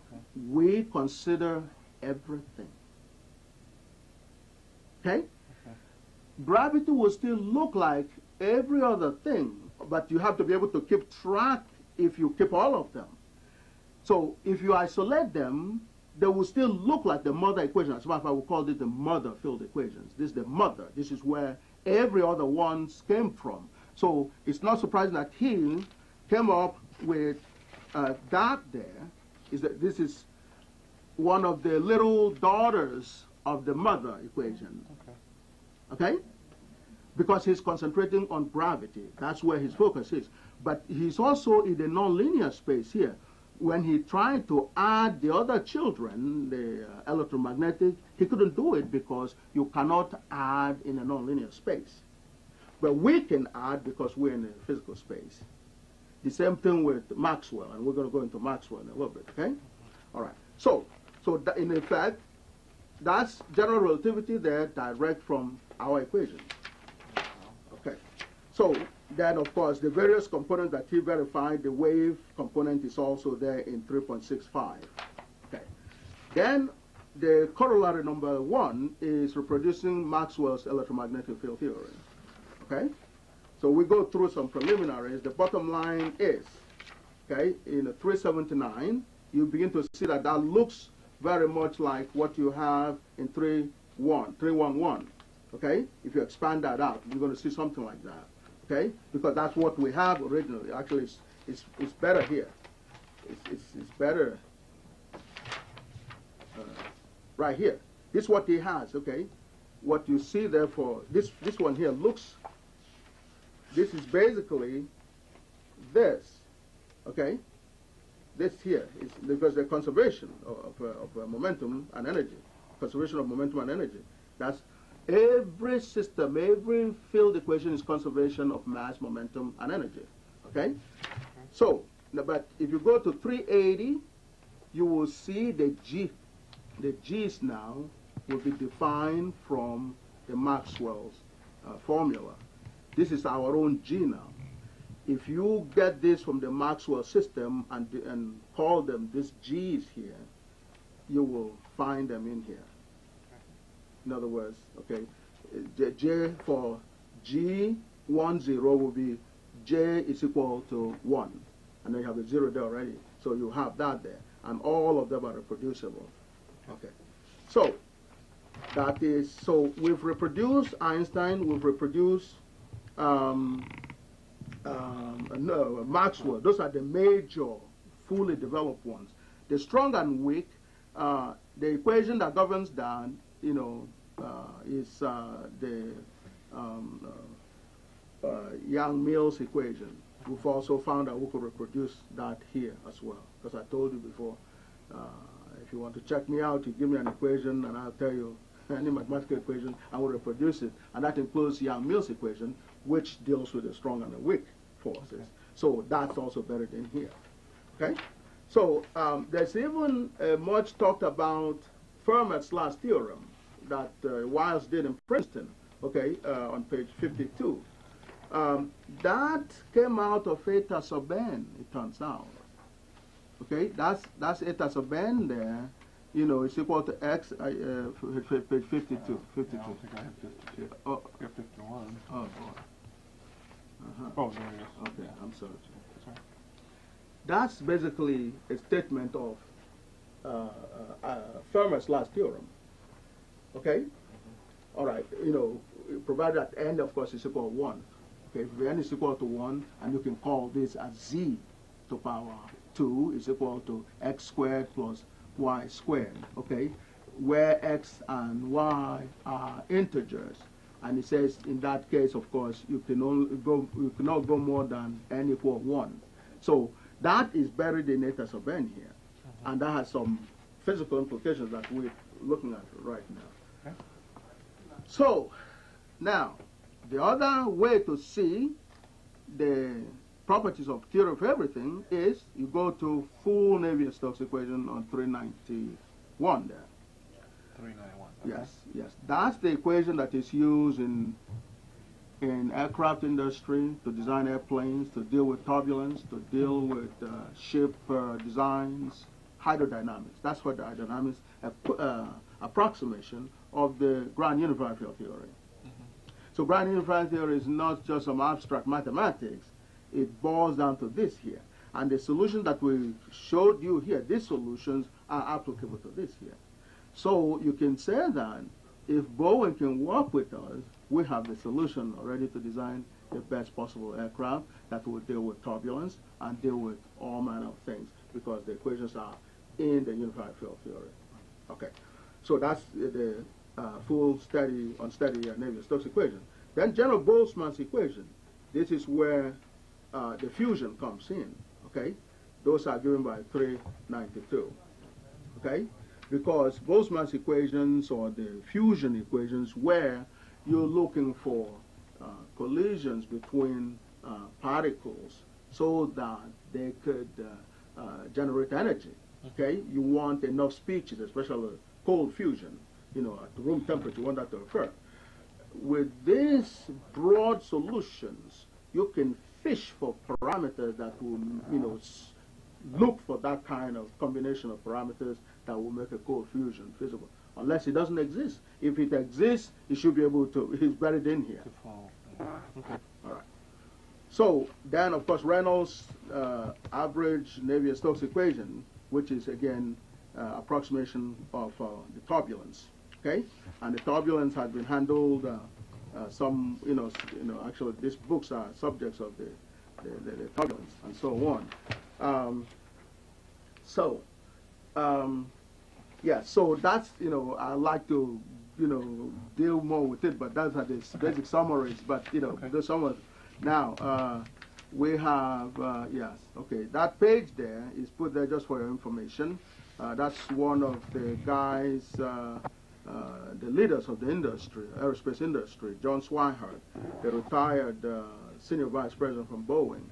S1: Okay.
S4: We consider everything. Okay? Gravity will still look like every other thing, but you have to be able to keep track if you keep all of them. So if you isolate them, they will still look like the mother equation. As a matter of fact, we call this the mother field equations. This is the mother. This is where every other ones came from. So it's not surprising that he came up with that there. This is one of the little daughters of the mother equation. Okay? Because he's concentrating on gravity. That's where his focus is. But he's also in the nonlinear space here. When he tried to add the other children, the electromagnetic, he couldn't do it because you cannot add in a nonlinear space. But we can add because we're in a physical space. The same thing with Maxwell, and we're going to go into Maxwell in a little bit, okay? All right. So in effect, that's general relativity there, direct from our equation. Okay. So then, of course, the various components that he verified, the wave component is also there in 3.65. Okay. Then the corollary number 1 is reproducing Maxwell's electromagnetic field theory. Okay. So we go through some preliminaries. The bottom line is, okay, in 379, you begin to see that that looks very much like what you have in 311. Okay? If you expand that out, you're going to see something like that. Okay? Because that's what we have originally. Actually, it's better here. It's better right here. This is what he has, okay? What you see there for this one here looks, this is basically this, okay? This here is because the conservation of momentum and energy, conservation of momentum and energy. That's every system, every field equation is conservation of mass, momentum, and energy. Okay? So, but if you go to 380, you will see the G. The G's now will be defined from the Maxwell's formula. This is our own G now. If you get this from the Maxwell system and call them these G's here, you will find them in here. In other words, okay, J for G10 will be J is equal to 1. And then you have a 0 there already. So you have that there. And all of them are reproducible. Okay. So that is, so we've reproduced Einstein, we've reproduced Maxwell. Those are the major, fully developed ones. The strong and weak, the equation that governs that, you know, is the Young-Mills equation. We've also found that we could reproduce that here as well. Because I told you before, If you want to check me out, you give me an equation, and I'll tell you any mathematical equation, I will reproduce it. And that includes Young-Mills equation, which deals with the strong and the weak forces. Okay. So that's also buried in here. Okay? So there's even much talked about Fermat's last theorem that Wiles did in Princeton, okay, on page 52. That came out of eta sub n, it turns out. Okay, that's eta sub n there. You know, it's equal to x, page 52. 52.
S1: I don't think I have 52.
S4: Oh.
S1: I have 51.
S4: Oh, boy.
S1: Oh, there it is.
S4: Okay, I'm sorry. That's basically a statement of Fermat's last theorem. Okay? All right, you know, provided that n, of course, is equal to 1. Okay, if n is equal to 1, and you can call this as z to power 2 is equal to x squared plus y squared, okay, where x and y are integers. And it says in that case, of course, you cannot go more than n equal 1. So that is buried in eta sub n here. And that has some physical implications that we're looking at right now. Okay. So now, the other way to see the properties of theory of everything is you go to full Navier-Stokes equation on 391 there.
S1: 391. Okay.
S4: Yes, yes. That's the equation that is used in aircraft industry to design airplanes, to deal with turbulence, to deal with ship designs, hydrodynamics. That's what the hydrodynamics approximation of the grand unified field theory. So grand unified theory is not just some abstract mathematics. It boils down to this here. And the solution that we showed you here, these solutions are applicable to this here. So you can say that if Boeing can work with us, we have the solution already to design the best possible aircraft that will deal with turbulence and deal with all manner of things because the equations are in the unified field theory. Okay, so that's the full study on Navier-Stokes equation. Then General Boltzmann's equation. This is where the fusion comes in. Okay, those are given by 392. Okay, because Boltzmann's equations or the fusion equations where you're looking for collisions between particles so that they could generate energy. Okay, you want enough species, especially cold fusion. You know, at room temperature, you want that to occur. With these broad solutions, you can fish for parameters that will, you know, look for that kind of combination of parameters that will make a cold fusion feasible. Unless it doesn't exist. If it exists, it should be able to, it's buried in here.
S1: Okay.
S4: All right. So then, of course, Reynolds' average Navier-Stokes equation, which is, again, approximation of the turbulence. Okay? And the turbulence has been handled, actually, these books are subjects of the turbulence and so on. Yeah, so that's, you know, I like to, you know, deal more with it, but that's the basic summaries. But, you know, the summary. Now, we have, yes, okay, that page there is put there just for your information. That's one of the guys, the leaders of the industry, aerospace industry, John Swihart, the retired senior vice president from Boeing.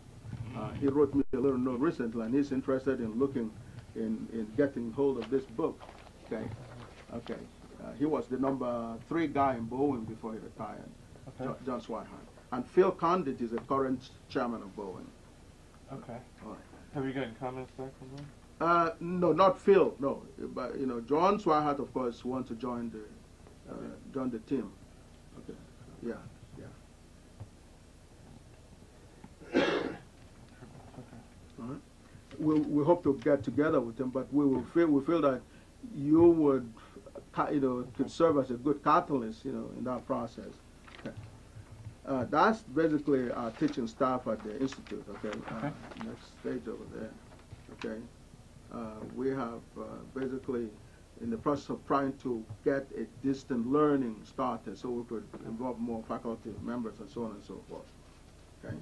S4: He wrote me a little note recently, and he's interested in looking in getting hold of this book. Okay, okay. He was the number 3 guy in Boeing before he retired, John Swihart. And Phil Condit is the current chairman of Boeing.
S1: Okay.
S4: All right.
S1: Have you gotten comments back from them?
S4: No, not Phil. No, but you know, John Swihart, of course, wants to join the team. Okay. Yeah, yeah. All right. We hope to get together with him, but we feel that you would, you know, could serve as a good catalyst, you know, in that process. Okay. That's basically our teaching staff at the institute. Okay. Next stage over there. Okay. We have basically in the process of trying to get a distant learning started so we could involve more faculty members and so on and so forth. Okay.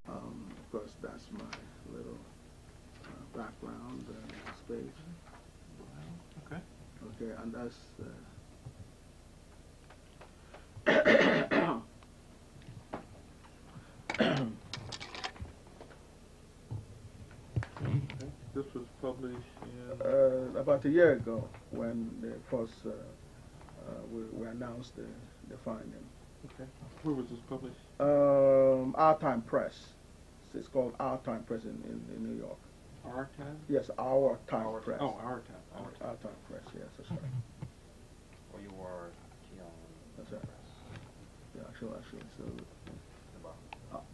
S4: Of course, that's my little background. space.
S1: Okay.
S4: Okay, and that's
S1: This was published in...
S4: about a year ago when the first we announced the finding.
S1: Okay. Where was this published?
S4: Our Time Press. It's called Our Time Press in New York.
S1: Our Time?
S4: Yes, Our Time Press.
S1: Oh, Our Time.
S4: Our Time Press, yes, that's right.
S5: Or you were
S4: That's right. Yeah, actually, so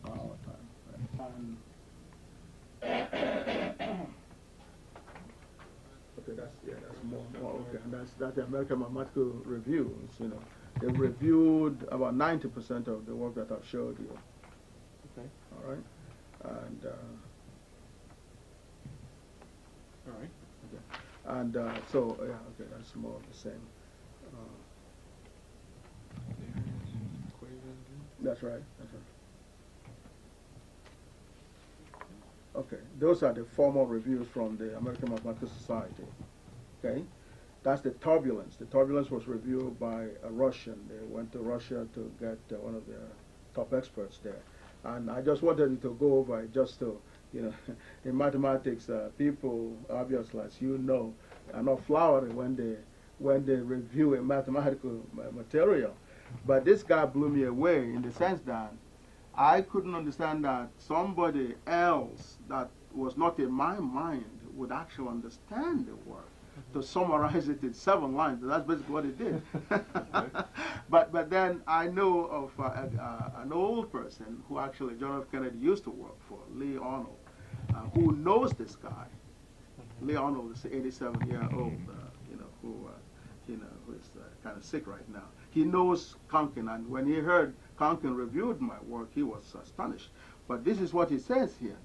S4: Our Time. Right. Okay, that's more. Okay, and that's the American Mathematical Review. You know, they reviewed about 90% of the work that I've showed you.
S1: Okay.
S4: All right, and
S1: all right.
S4: Okay, and so yeah, okay, that's more of the same. That's right. That's right. Okay, those are the formal reviews from the American Mathematical Society. Okay, that's the turbulence. The turbulence was reviewed by a Russian. They went to Russia to get one of their top experts there. And I just wanted to go over it just to, you know, in mathematics, people, obviously, as you know, are not flowery when they review a mathematical material. But this guy blew me away in the sense that I couldn't understand that somebody else that was not in my mind would actually understand the work. To summarize it in 7 lines, that's basically what it did. But then I know of an old person who actually John F. Kennedy used to work for, Lee Arnold, who knows this guy. Lee Arnold is 87-year-old, who is kind of sick right now. He knows Conkin, and when he heard Conkin reviewed my work, he was astonished. But this is what he says here.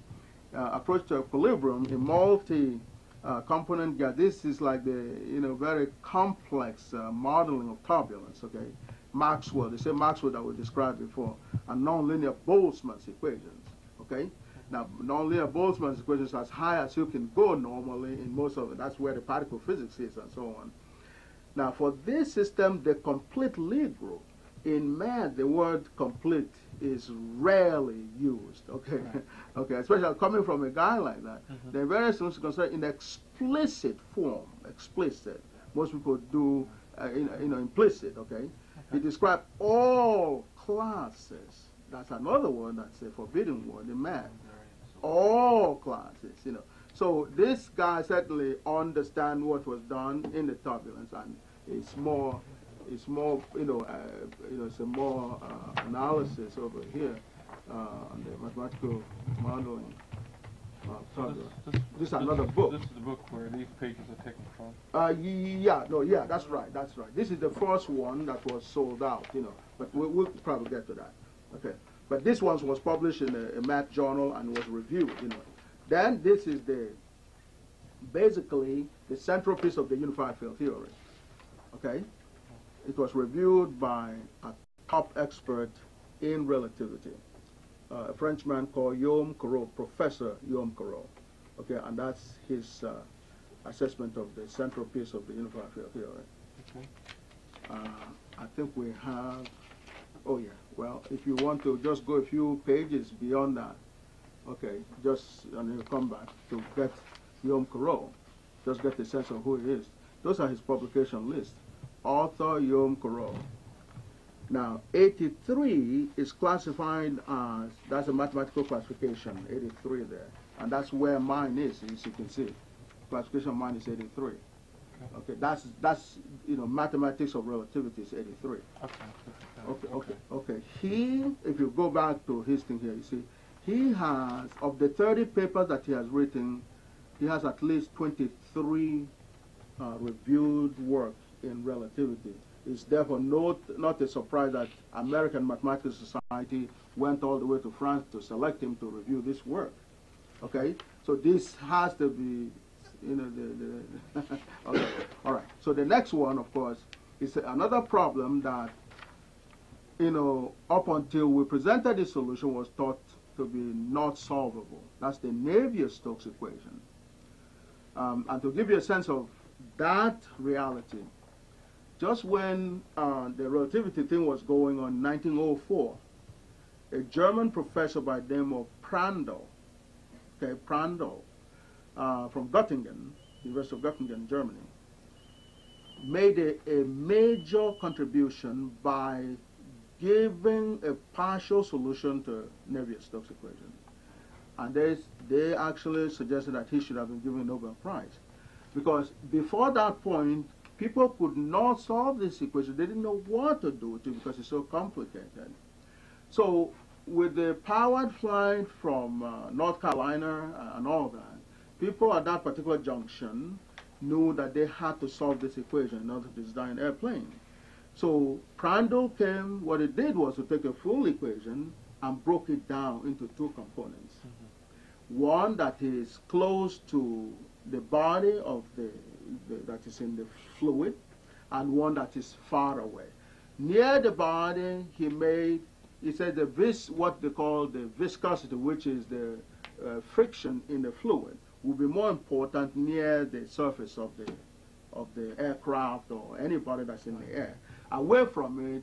S4: Approach to equilibrium in multi-component gas. This is like the very complex modeling of turbulence, okay? Maxwell, the same Maxwell that we described before, and nonlinear Boltzmann's equations, okay? Now, nonlinear Boltzmann's equations are as high as you can go normally in most of it. That's where the particle physics is and so on. Now, for this system, the complete Lie group, in math, the word complete is rarely used, okay? Right. Okay, especially coming from a guy like that. The various things concerned in explicit form, explicit. Most people do, implicit, okay? He described all classes. That's another word that's a forbidden word in math. All classes, So this guy certainly understands what was done in the turbulence, and it's more, it's a more analysis over here on the mathematical modeling. This is another book.
S1: This is the book where these pages are taken from.
S4: That's right, that's right. This is the first one that was sold out, but we'll probably get to that. Okay, but this one was published in a math journal and was reviewed, Then this is basically the central piece of the unified field theory. Okay, it was reviewed by a top expert in relativity, a Frenchman called Guillaume Corot, Professor Guillaume Corot. Okay, and that's his assessment of the central piece of the unified field theory.
S1: Okay.
S4: I think we have. Oh yeah. Well, if you want to just go a few pages beyond that, okay, and you come back to get Guillaume Corot, just get a sense of who he is. Those are his publication lists. Author Guillaume Corot. Now, 83 is classified as, that's a mathematical classification, 83 there. And that's where mine is, as you can see. Classification of mine is 83. Okay, that's mathematics of relativity is 83. Okay. He, if you go back to his thing here, you see, he has, of the 30 papers that he has written, he has at least 23 reviewed work in relativity. It's therefore not a surprise that American Mathematical Society went all the way to France to select him to review this work. Okay, so this has to be, okay. All right. So the next one, of course, is another problem that, up until we presented this solution was thought to be not solvable. That's the Navier-Stokes equation. And to give you a sense of that reality, just when the relativity thing was going on in 1904, a German professor by the name of Prandtl, from Göttingen, University of Göttingen, Germany, made a major contribution by giving a partial solution to Navier-Stokes equation. And they actually suggested that he should have been given a Nobel Prize. Because before that point, people could not solve this equation. They didn't know what to do with it because it's so complicated. So with the powered flight from North Carolina and all that, people at that particular junction knew that they had to solve this equation in order to design an airplane. So Prandtl came, what it did was to take a full equation and broke it down into two components. One that is close to the body of that is in the fluid, and one that is far away. Near the body, he said what they call the viscosity, which is the friction in the fluid, will be more important near the surface of the aircraft or anybody that's in the air. Away from it,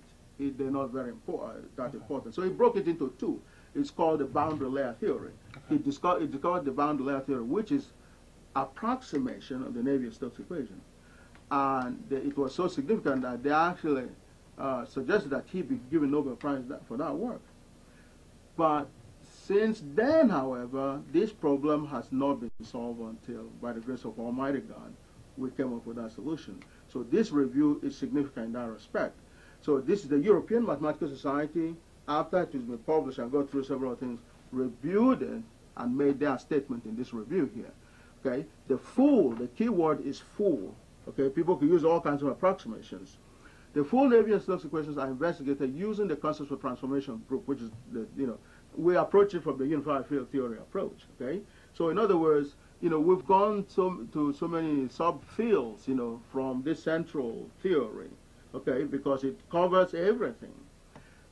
S4: they're not very that important. So he broke it into two. It's called the boundary layer theory. He discovered the boundary layer theory, which is approximation of the Navier-Stokes equation. And it was so significant that they actually suggested that he be given Nobel Prize for that work. But since then, however, this problem has not been solved until, by the grace of Almighty God, we came up with that solution. So this review is significant in that respect. So this is the European Mathematical Society, after it has been published and got through several things, reviewed it and made their statement in this review here. Okay, the key word is full. Okay, people can use all kinds of approximations. The full Navier-Stokes equations are investigated using the concepts of transformation group, which is we approach it from the unified field theory approach. Okay, so in other words, we've gone to so many subfields, from this central theory. Okay, because it covers everything.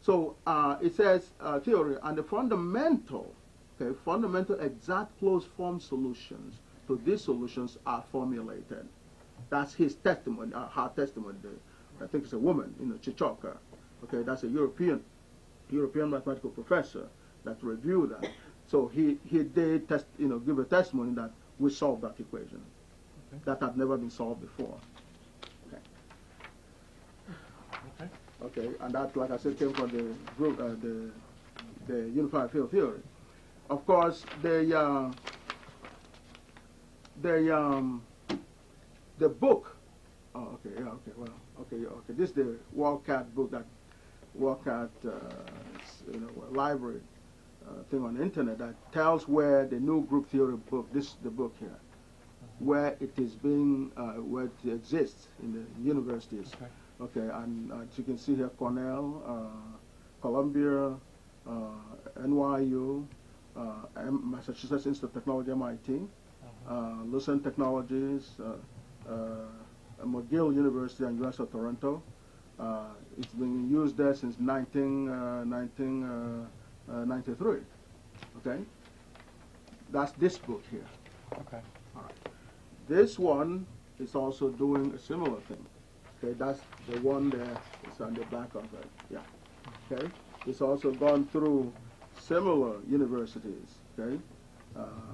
S4: So it says theory and the fundamental exact closed form solutions to these solutions are formulated. That's his testimony, her testimony. I think it's a woman, Chichoka. Okay, that's a European mathematical professor that reviewed that. So he did give a testimony that we solved that equation. Okay. That had never been solved before. Okay. Okay, and that, like I said, came from the group, the unified field theory. Of course, the book. Oh, okay, yeah, okay, well, okay, yeah, okay. This is the Wildcat book, that Wildcat, library thing on the internet that tells where the new group theory book. This is the book here, where it is being, where it exists in the universities. Okay. Okay, and as you can see here, Cornell, Columbia, NYU, Massachusetts Institute of Technology, MIT, Lucent Technologies, McGill University and University of Toronto. It's been used there since 1993. Okay? That's this book here. Okay. All right. This one is also doing a similar thing. Okay, that's the one there. It's on the back of it. Yeah. Okay. It's also gone through similar universities. Okay.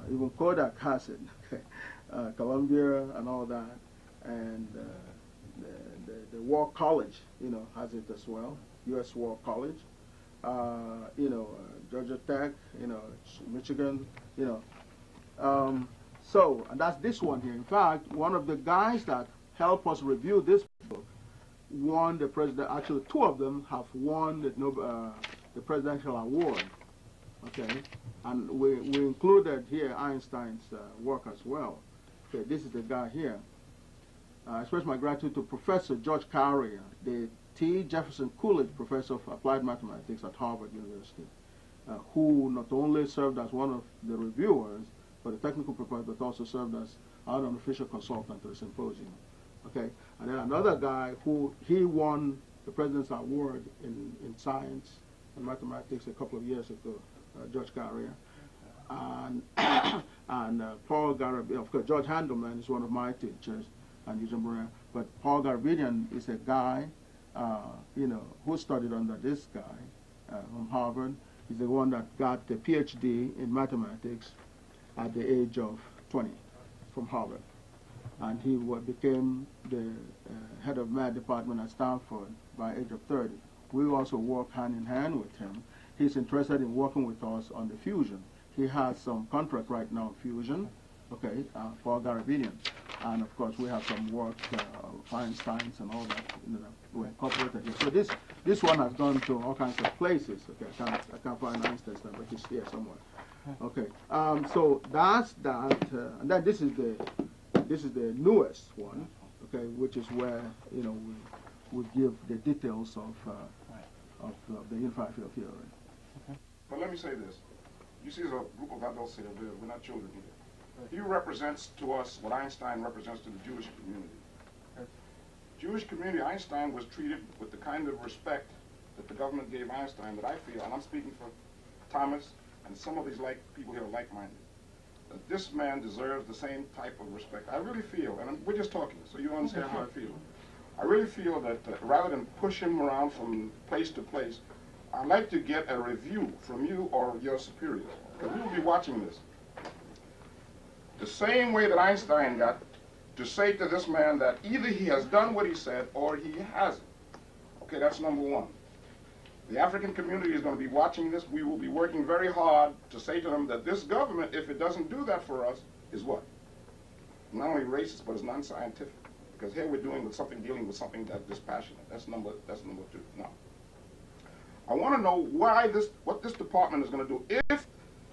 S4: Even Kodak has it. Okay. Columbia and all that, and the War College, has it as well. U.S. War College. Georgia Tech. Michigan. So, and that's this one here. In fact, one of the guys that helped us review this book won the president. Actually, two of them have won the presidential award. Okay, and we included here Einstein's work as well. Okay, this is the guy here. I express my gratitude to Professor George Carrier, the T. Jefferson Coolidge Professor of Applied Mathematics at Harvard University, who not only served as one of the reviewers for the technical proposal, but also served as our unofficial consultant to the symposium. Okay, and then another guy who won the President's Award in science and mathematics a couple of years ago, George Carrier. and Paul Garabedian, of course, George Handelman is one of my teachers, and but Paul Garabedian is a guy, who studied under this guy from Harvard. He's the one that got the PhD in mathematics at the age of 20 from Harvard. And he became the head of math department at Stanford by age of 30. We also work hand in hand with him. He's interested in working with us on the fusion. He has some contract right now on fusion, okay, for Garabedian. And of course, we have some work, Einstein's and all that, we're incorporated here. So this one has gone to all kinds of places. Okay, I can't find Einstein's now, but it's here somewhere. Okay, so that's that. And then this is the newest one, okay, which is where we give the details of the unified field theory.
S6: Okay. But let me say this: you see, there's a group of adults here. We're not children here. He represents to us what Einstein represents to the Jewish community. Jewish community, Einstein was treated with the kind of respect that the government gave Einstein that I feel, and I'm speaking for Thomas and some of these people here are like-minded, that this man deserves the same type of respect. I really feel, and we're just talking, so you understand how I feel. I really feel that rather than push him around from place to place, I'd like to get a review from you or your superiors, because we will be watching this. The same way that Einstein got to say to this man that either he has done what he said or he hasn't. Okay, that's number one. The African community is going to be watching this. We will be working very hard to say to them that this government, if it doesn't do that for us, is what? Not only racist, but it's non-scientific. Because here we're dealing with something that's dispassionate. That's number two. Now, I want to know what this department is going to do. If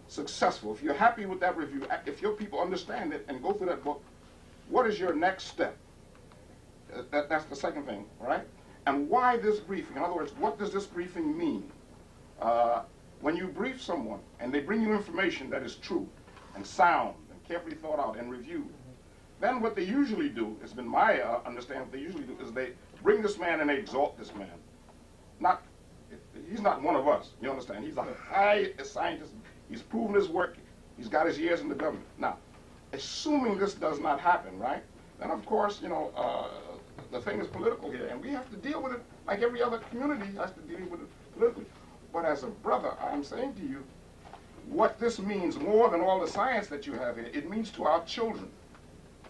S6: successful, if you're happy with that review, if your people understand it and go through that book, what is your next step? That's the second thing, right? And why this briefing? In other words, what does this briefing mean? When you brief someone and they bring you information that is true and sound and carefully thought out and reviewed, then what they usually do, it's been my understanding, what they usually do is they bring this man and they exalt this man. He's not one of us, you understand? He's a high scientist. He's proven his work. He's got his years in the government. Now, assuming this does not happen, right? Then of course, the thing is political here, and we have to deal with it like every other community has to deal with it politically. But as a brother, I'm saying to you, what this means more than all the science that you have here, it means to our children.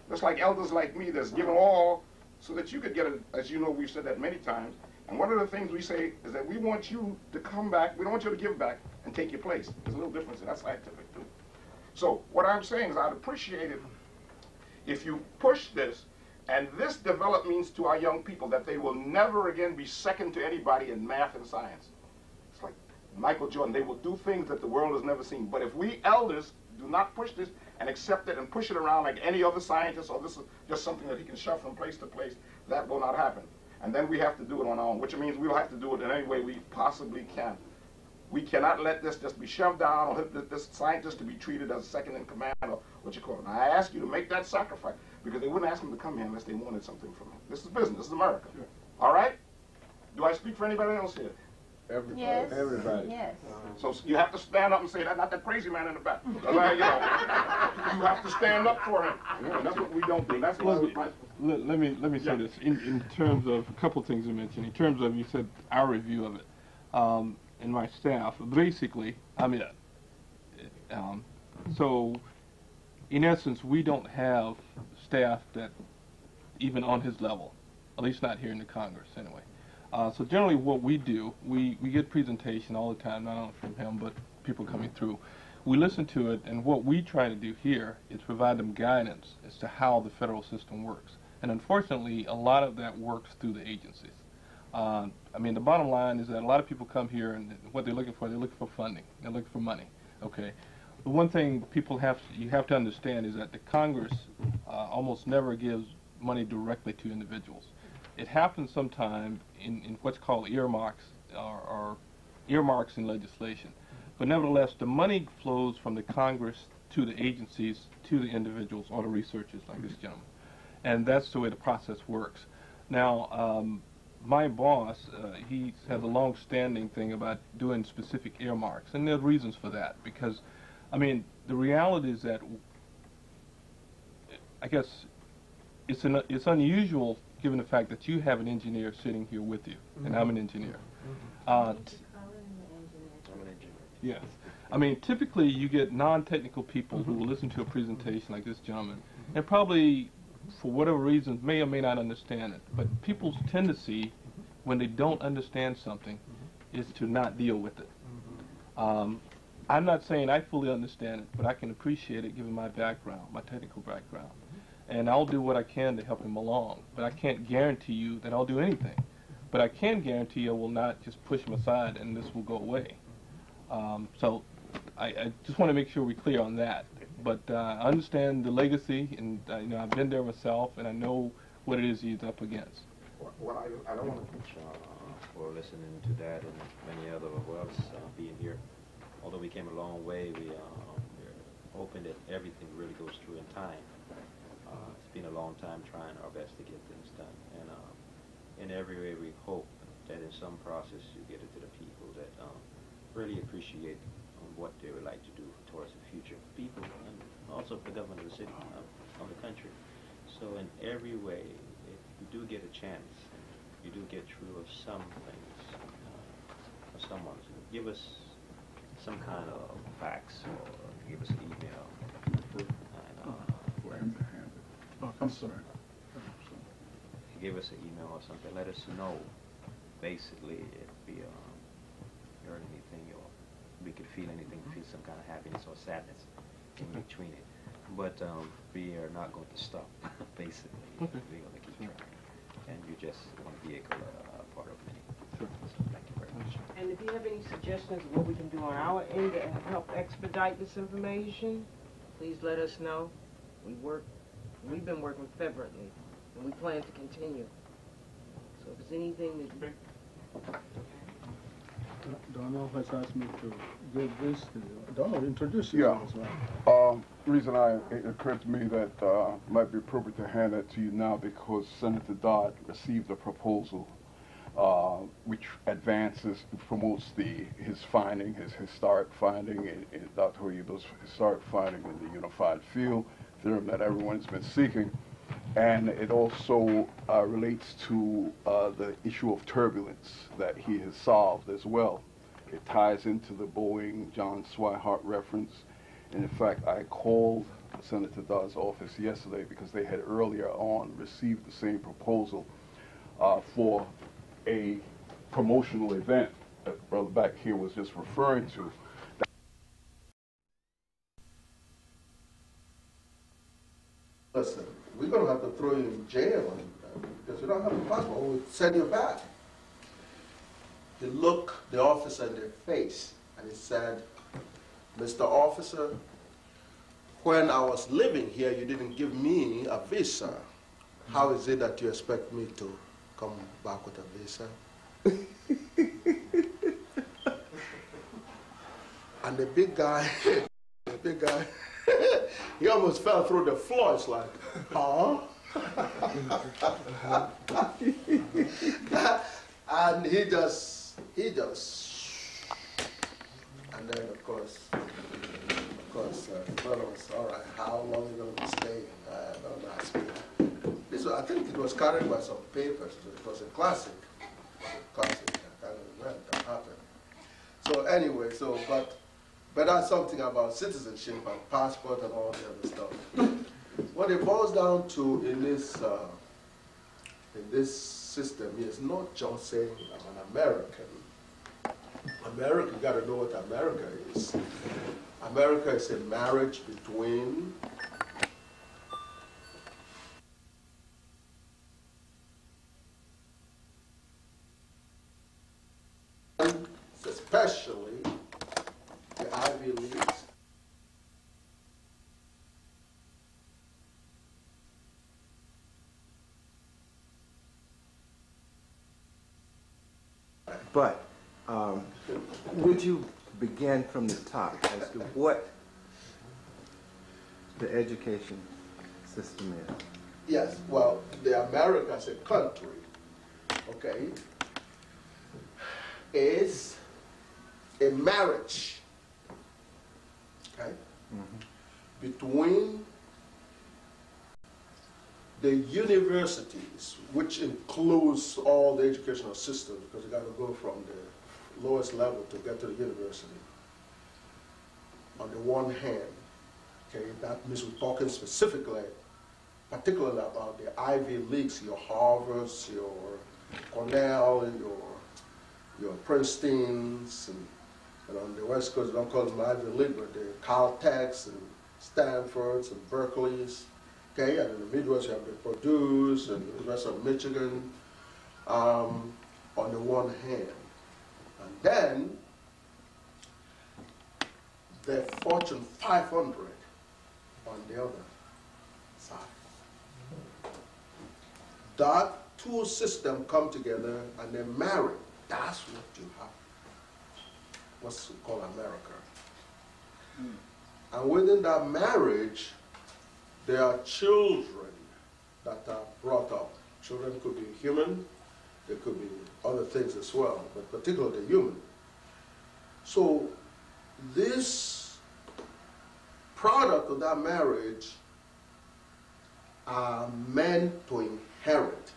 S6: Just like elders like me that's given all so that you could get it, as you know, we've said that many times. And one of the things we say is that we want you to come back, we don't want you to give back and take your place. There's a little difference, and that's scientific too. So what I'm saying is I'd appreciate it if you push this, and this develop means to our young people that they will never again be second to anybody in math and science. It's like Michael Jordan, they will do things that the world has never seen. But if we elders do not push this and accept it and push it around like any other scientist, or this is just something that he can shove from place to place, that will not happen. And then we have to do it on our own, which means we'll have to do it in any way we possibly can. We cannot let this just be shoved down or this scientist to be treated as second in command or what you call it. And I ask you to make that sacrifice because they wouldn't ask him to come here unless they wanted something from him. This is business. This is America. Sure. All right? Do I speak for anybody else here?
S16: Everybody.
S6: Yes. Everybody.
S7: Yes.
S6: So you have to stand up and say that, not that crazy man in the back. You have to stand up for him. And that's what we don't do. That's what
S2: let me say this in terms of a couple things you mentioned. In terms of, you said our review of it. And my staff, basically, I'm it. So, in essence, we don't have staff that even on his level, at least not here in the Congress, anyway. So generally what we do, we get presentation all the time, not only from him, but people coming through. We listen to it, and what we try to do here is provide them guidance as to how the federal system works. And unfortunately, a lot of that works through the agencies. I mean, the bottom line is that a lot of people come here, and what they're looking for funding. They're looking for money. Okay. The one thing you have to understand is that the Congress almost never gives money directly to individuals. It happens sometime in what's called earmarks or earmarks in legislation. But nevertheless, the money flows from the Congress to the agencies, to the individuals or the researchers like this gentleman. And that's the way the process works. Now, my boss, he has a long-standing thing about doing specific earmarks, and there are reasons for that, because
S1: I mean, the reality is that I guess it's unusual given the fact that you have an engineer sitting here with you, and I'm an engineer. Yes. I mean, typically you get non-technical people who will listen to a presentation like this gentleman, and probably, for whatever reasons, may or may not understand it. But people's tendency, when they don't understand something, is to not deal with it. I'm not saying I fully understand it, but I can appreciate it given my background, my technical background. And I'll do what I can to help him along. But I can't guarantee you that I'll do anything. But I can guarantee I will not just push him aside and this will go away. So I just want to make sure we're clear on that. But I understand the legacy, and you know, I've been there myself, and I know what it is he's up against.
S5: Well, I don't want to thank you for listening to that and many other of us being here. Although we came a long way, we're hoping that everything really goes through in time. It's been a long time trying our best to get things done, and in every way we hope that in some process you get it to the people that really appreciate what they would like to do towards the future of people and also for the government of the city, of the country. So in every way, if you do get a chance, you do get through of some things, or someone, so give us some kind of fax or give us an email.
S6: I'm sorry.
S5: Give us an email or something. Let us know, basically, if we heard anything or we could feel anything, feel some kind of happiness or sadness in between it. But we are not going to stop, basically. We're going to keep trying. And you just one vehicle, part of many. So thank you very much.
S7: And if you have any suggestions of what we can do on our end to help expedite this information, please let us know. We've been working fervently, and we plan to continue. So if there's anything that...
S4: Donald has asked me to give this to you. Donald, introduce yourself as well.
S6: The reason it occurred to me that it might be appropriate to hand that to you now because Senator Dodd received a proposal which promotes his finding, his historic finding, in Dr. Hoyibo's historic finding in the unified field theorem that everyone's been seeking. And it also relates to the issue of turbulence that he has solved as well. It ties into the Boeing John Swihart reference. And in fact, I called Senator Dodd's office yesterday because they had earlier on received the same proposal for a promotional event that Brother back here was just referring to.
S18: Listen, we're going to have to throw you in jail because you don't have a passport. We'll send you back. He looked the officer in the face and he said, Mr. Officer, when I was living here, you didn't give me a visa. How is it that you expect me to come back with a visa? And the big guy, he almost fell through the floor. It's like, huh? And he just, and then of course, brother was, all right, how long are you going to be staying? Don't ask me. This was, I think it was carried by some papers. It was a classic. I can't remember when that happened. So anyway, but that's something about citizenship and passport and all the other stuff. What it boils down to in this system is not just saying I'm an American. America, you got to know what America is. America is a marriage between especially the Ivy Leagues.
S13: But would you begin from the top as to what the education system is?
S18: Yes, well, the America as a country, okay, is a marriage, okay? between the universities, which includes all the educational systems, because you got to go from the lowest level to get to the university. On the one hand, okay, that means we're talking specifically, particularly about the Ivy Leagues, your Harvards, your Cornell, your Princetons, and on the West Coast, you don't call them Ivy League, but the Caltechs and Stanfords and Berkeleys. Okay, and in the Midwest, you have the Purdue's and the University of Michigan on the one hand. And then the Fortune 500 on the other side. That two systems come together and they marry. That's what you have. What's called America. And within that marriage, there are children that are brought up. Children could be human, there could be other things as well, but particularly human. So this product of that marriage are meant to inherit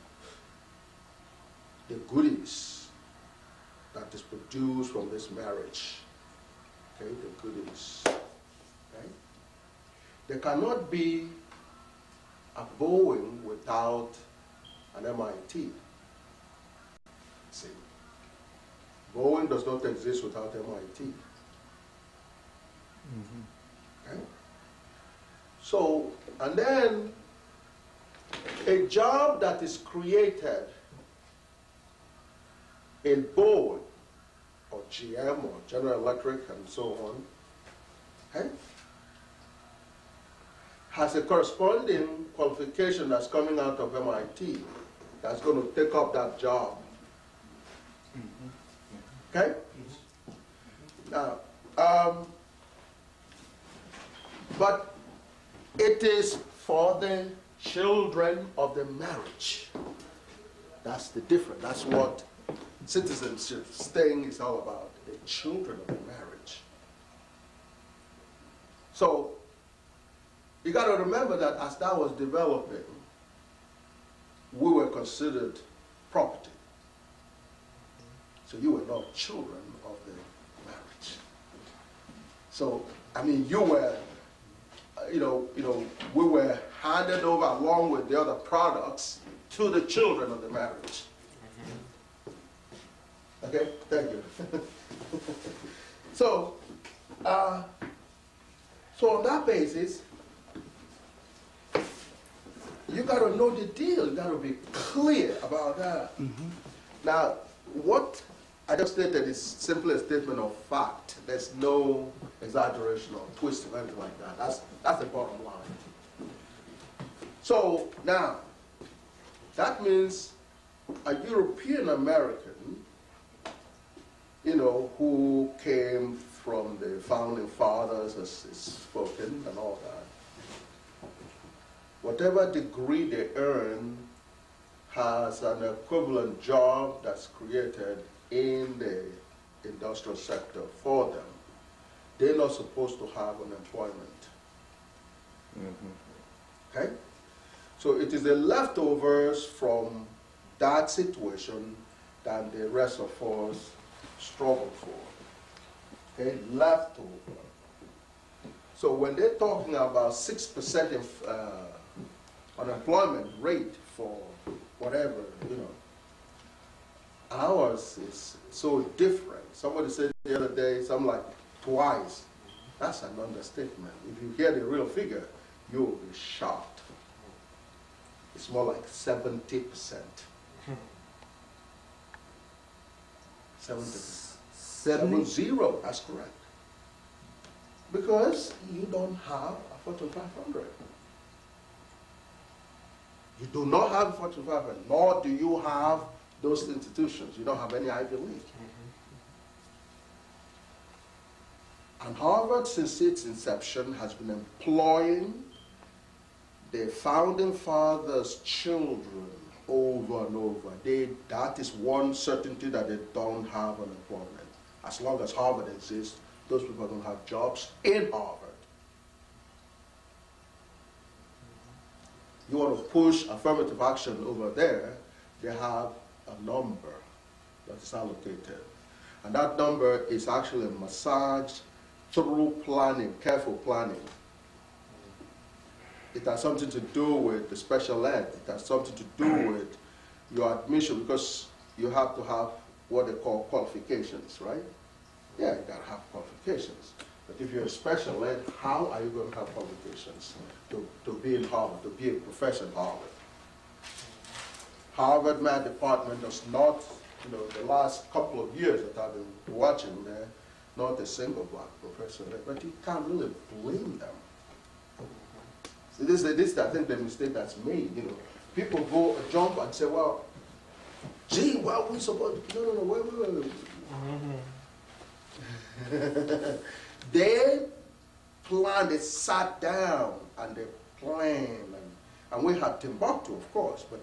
S18: the goodies that is produced from this marriage. Okay, the goodies. Okay? There cannot be a Boeing without an MIT. See, Boeing does not exist without MIT. Okay? So, and then a job that is created in Boeing or GM or General Electric and so on, okay, has a corresponding qualification that's coming out of MIT that's going to take up that job. Okay? Now, but it is for the children of the marriage. That's the difference. That's what citizenship thing is all about, the children of the marriage. So, you got to remember that as that was developing, we were considered property. So you were not children of the marriage. So, I mean, you were, we were handed over along with the other products to the children of the marriage. Okay, thank you. So on that basis, you got to know the deal. You got to be clear about that. Now, what I just stated is simply a statement of fact. There's no exaggeration or twist or anything like that. That's the bottom line. So now, that means a European American, who came from the founding fathers, as is spoken, and all that, whatever degree they earn has an equivalent job that's created in the industrial sector for them. They're not supposed to have unemployment. Okay? So it is the leftovers from that situation that the rest of us struggle for. Okay? Leftover. So when they're talking about 6% unemployment rate for whatever, ours is so different. Somebody said the other day, something like twice. That's an understatement. If you hear the real figure, you will be shocked. It's more like 70%. 70, that's correct. Because you don't have a Fortune 500. You do not have a Fortune 500, nor do you have those institutions. You don't have any Ivy League. And Harvard, since its inception, has been employing the founding fathers' children over and over. That is one certainty that they don't have unemployment. As long as Harvard exists, those people don't have jobs in Harvard.
S4: you want to push affirmative action over there, they have a number that is allocated. And that number is actually massaged through planning, careful planning. It has something to do with the special ed. It has something to do with your admission, because you have to have what they call qualifications, right? Yeah, you gotta have qualifications. But if you're a special ed, how are you going to have qualifications to be in Harvard, to be a professor in Harvard? Harvard Math Department does not, the last couple of years that I've been watching there, not a single black professor there, but you can't really blame them. So this is, I think, the mistake that's made. People go jump and say, well, gee, why are we supposed to? No, wait. They planned, they sat down and they planned. And we had Timbuktu, of course, but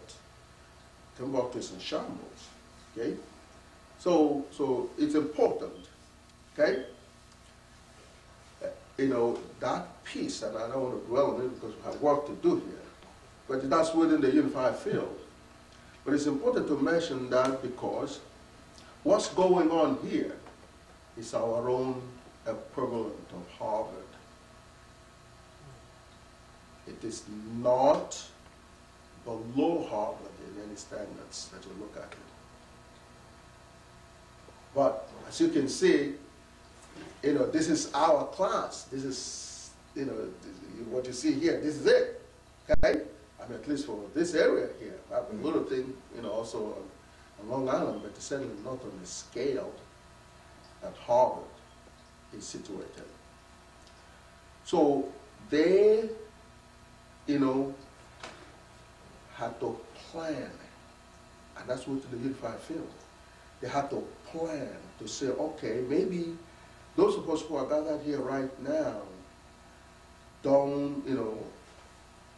S4: Timbuktu is in shambles. Okay? So it's important. Okay? That piece, and I don't want to dwell on it because we have work to do here, but that's within the unified field. But it's important to mention that because what's going on here is our own equivalent of Harvard. It is not below Harvard in any standards that you look at it. But as you can see, this is our class. This is, what you see here, this is it, okay? I mean, at least for this area here. I have a little thing, also on Long Island, but certainly not on the scale that Harvard is situated. So they, had to plan, and that's what the unified field. They had to plan to say, okay, maybe those of us who are gathered here right now don't,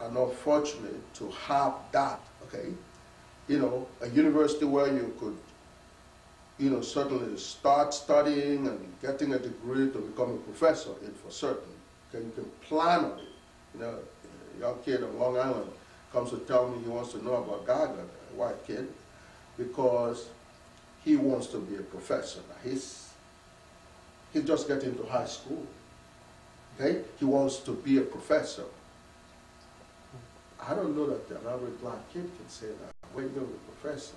S4: are not fortunate to have that, okay? A university where you could, certainly start studying and getting a degree to become a professor for certain. Okay, you can plan on it. A young kid on Long Island comes to tell me he wants to know about Gaga, a white kid, because he wants to be a professor. Now he's just getting into high school. Okay, he wants to be a professor. I don't know that the average black kid can say that. Wait, you're a professor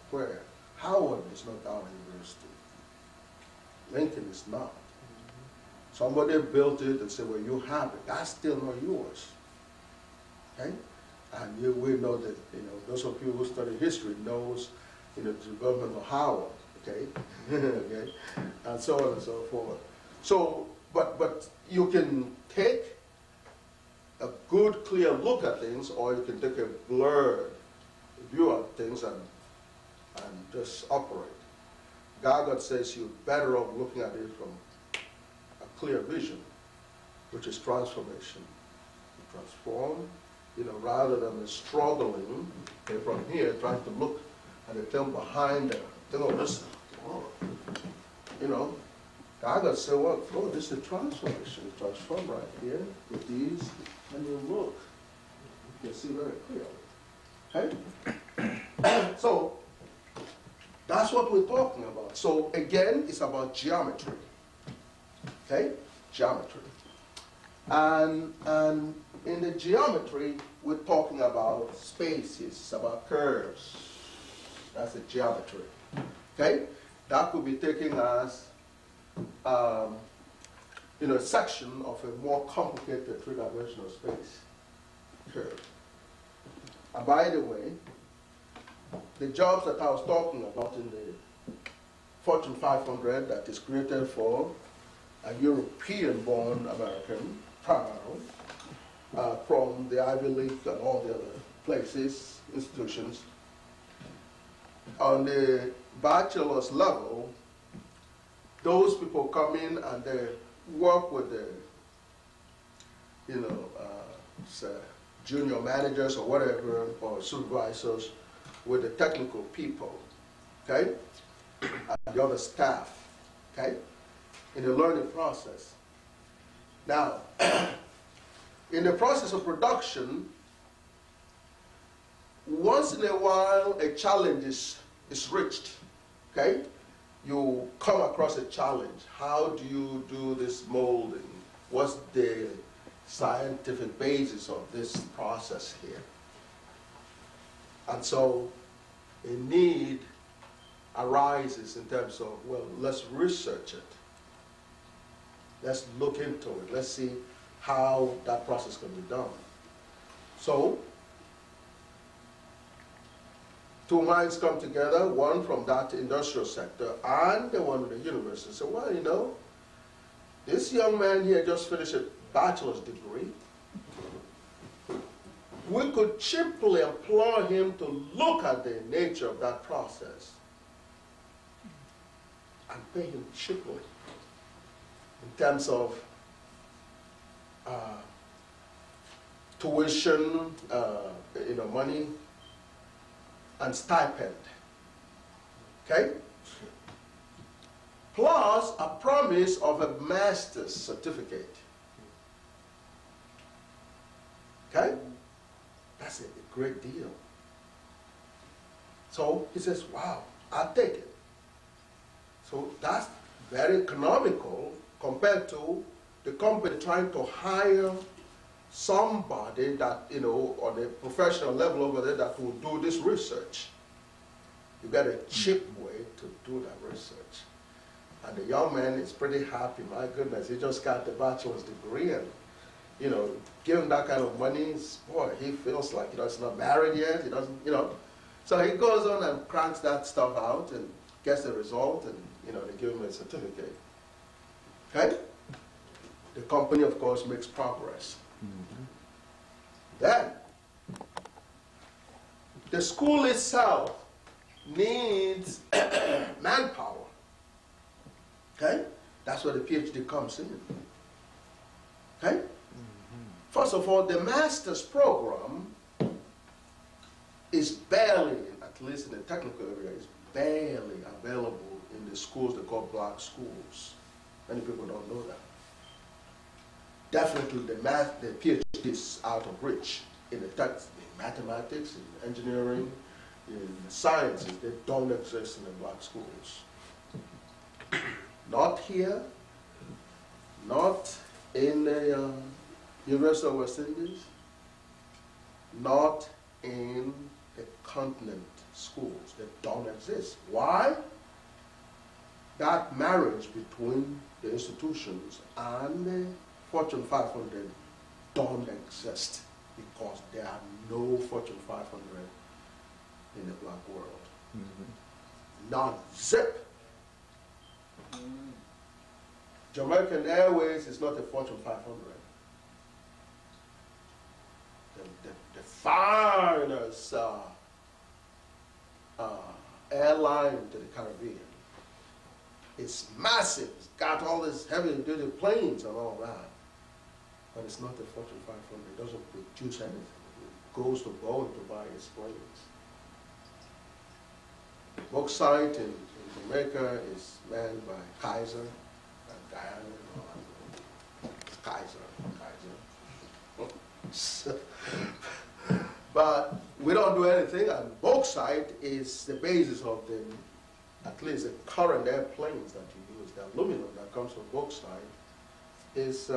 S4: where? Howard is not our university. Lincoln is not. Somebody built it and said, well, you have it. That's still not yours. Okay? And we know that, those of you who study history knows, the development of Howard, okay? Okay? And so on and so forth. So, but you can take a good, clear look at things, or you can take a blurred view at things and just operate. God says you're better off looking at it from a clear vision, which is transformation. You transform, rather than struggling from here, trying to look at the thing behind the thing of this. God said, well, oh, this is a transformation. You transform right here with these, and you look. You can see very clearly. Okay? So, that's what we're talking about. So, again, it's about geometry. Okay? Geometry. And in the geometry, we're talking about spaces, about curves. That's the geometry. Okay? That could be taken as a section of a more complicated three-dimensional space curve. And by the way, the jobs that I was talking about in the Fortune 500 that is created for a European-born American, primarily, from the Ivy League and all the other places, institutions. On the bachelor's level, those people come in and they work with the, junior managers or whatever, or supervisors, with the technical people, okay, and the other staff, okay, in the learning process. Now, in the process of production,
S3: once in a while a challenge is reached, okay? You come across a challenge. How do you do this molding? What's the scientific basis of this process here? And so a need arises in terms of, well, let's research it. Let's look into it. Let's see how that process can be done. So, two minds come together, one from that industrial sector and the one in the university. So, well, you know, this young man here just finished a bachelor's degree. We could cheaply employ him to look at the nature of that process and pay him cheaply in terms of tuition, money, and stipend. Okay? Plus a promise of a master's certificate. Okay? That's a great deal. So he says, wow, I'll take it. So that's very economical compared to the company trying to hire somebody that, on a professional level over there that will do this research. You get a cheap way to do that research. And the young man is pretty happy. My goodness, he just got the bachelor's degree, and give him that kind of money, boy, he feels like he's not married yet. He doesn't, So he goes on and cranks that stuff out and gets the result, and they give him a certificate. Okay? The company, of course, makes progress. Then, the school itself needs manpower. Okay? That's where the PhD comes in. Okay? First of all, the master's program is barely, at least in the technical area, is barely available in the schools they call black schools. Many people don't know that. Definitely the PhD is out of reach in the text, in mathematics, in engineering, in sciences. They don't exist in the black schools. Not here, not in the University of West Indies, not in the continent schools. They don't exist. Why? That marriage between the institutions and the Fortune 500 don't exist because there are no Fortune 500 in the black world. Not zip. Jamaican Airways is not a Fortune 500. The finest airline to the Caribbean. It's massive. It's got all these heavy-duty planes and all that. But it's not a Fortune 500. It doesn't produce anything. It goes to Boeing to buy its planes. Bauxite in Jamaica is manned by Kaiser and Guyana and all that. Kaiser. But we don't do anything, and bauxite is the basis of at least the current airplanes that you use. The aluminum that comes from bauxite is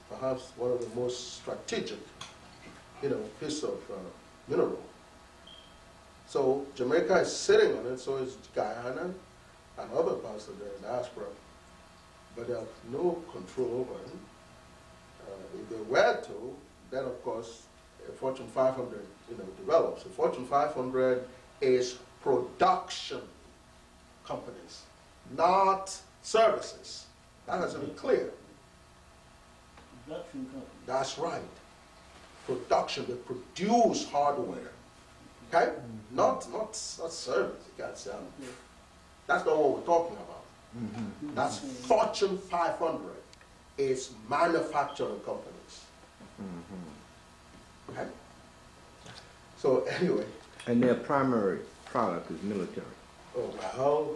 S3: perhaps one of the most strategic, piece of mineral. So Jamaica is sitting on it, so is Guyana and other parts of the diaspora, but they have no control over it. If they were to, then of course a Fortune 500 develops. A Fortune 500 is production companies, not services. That has to be clear.
S4: Production company.
S3: That's right. Production, they produce hardware. Okay? Not service. That's not what we're talking about. That's Fortune 500. It's manufacturing companies. Okay? So anyway.
S13: And their primary product is military.
S3: Oh, well.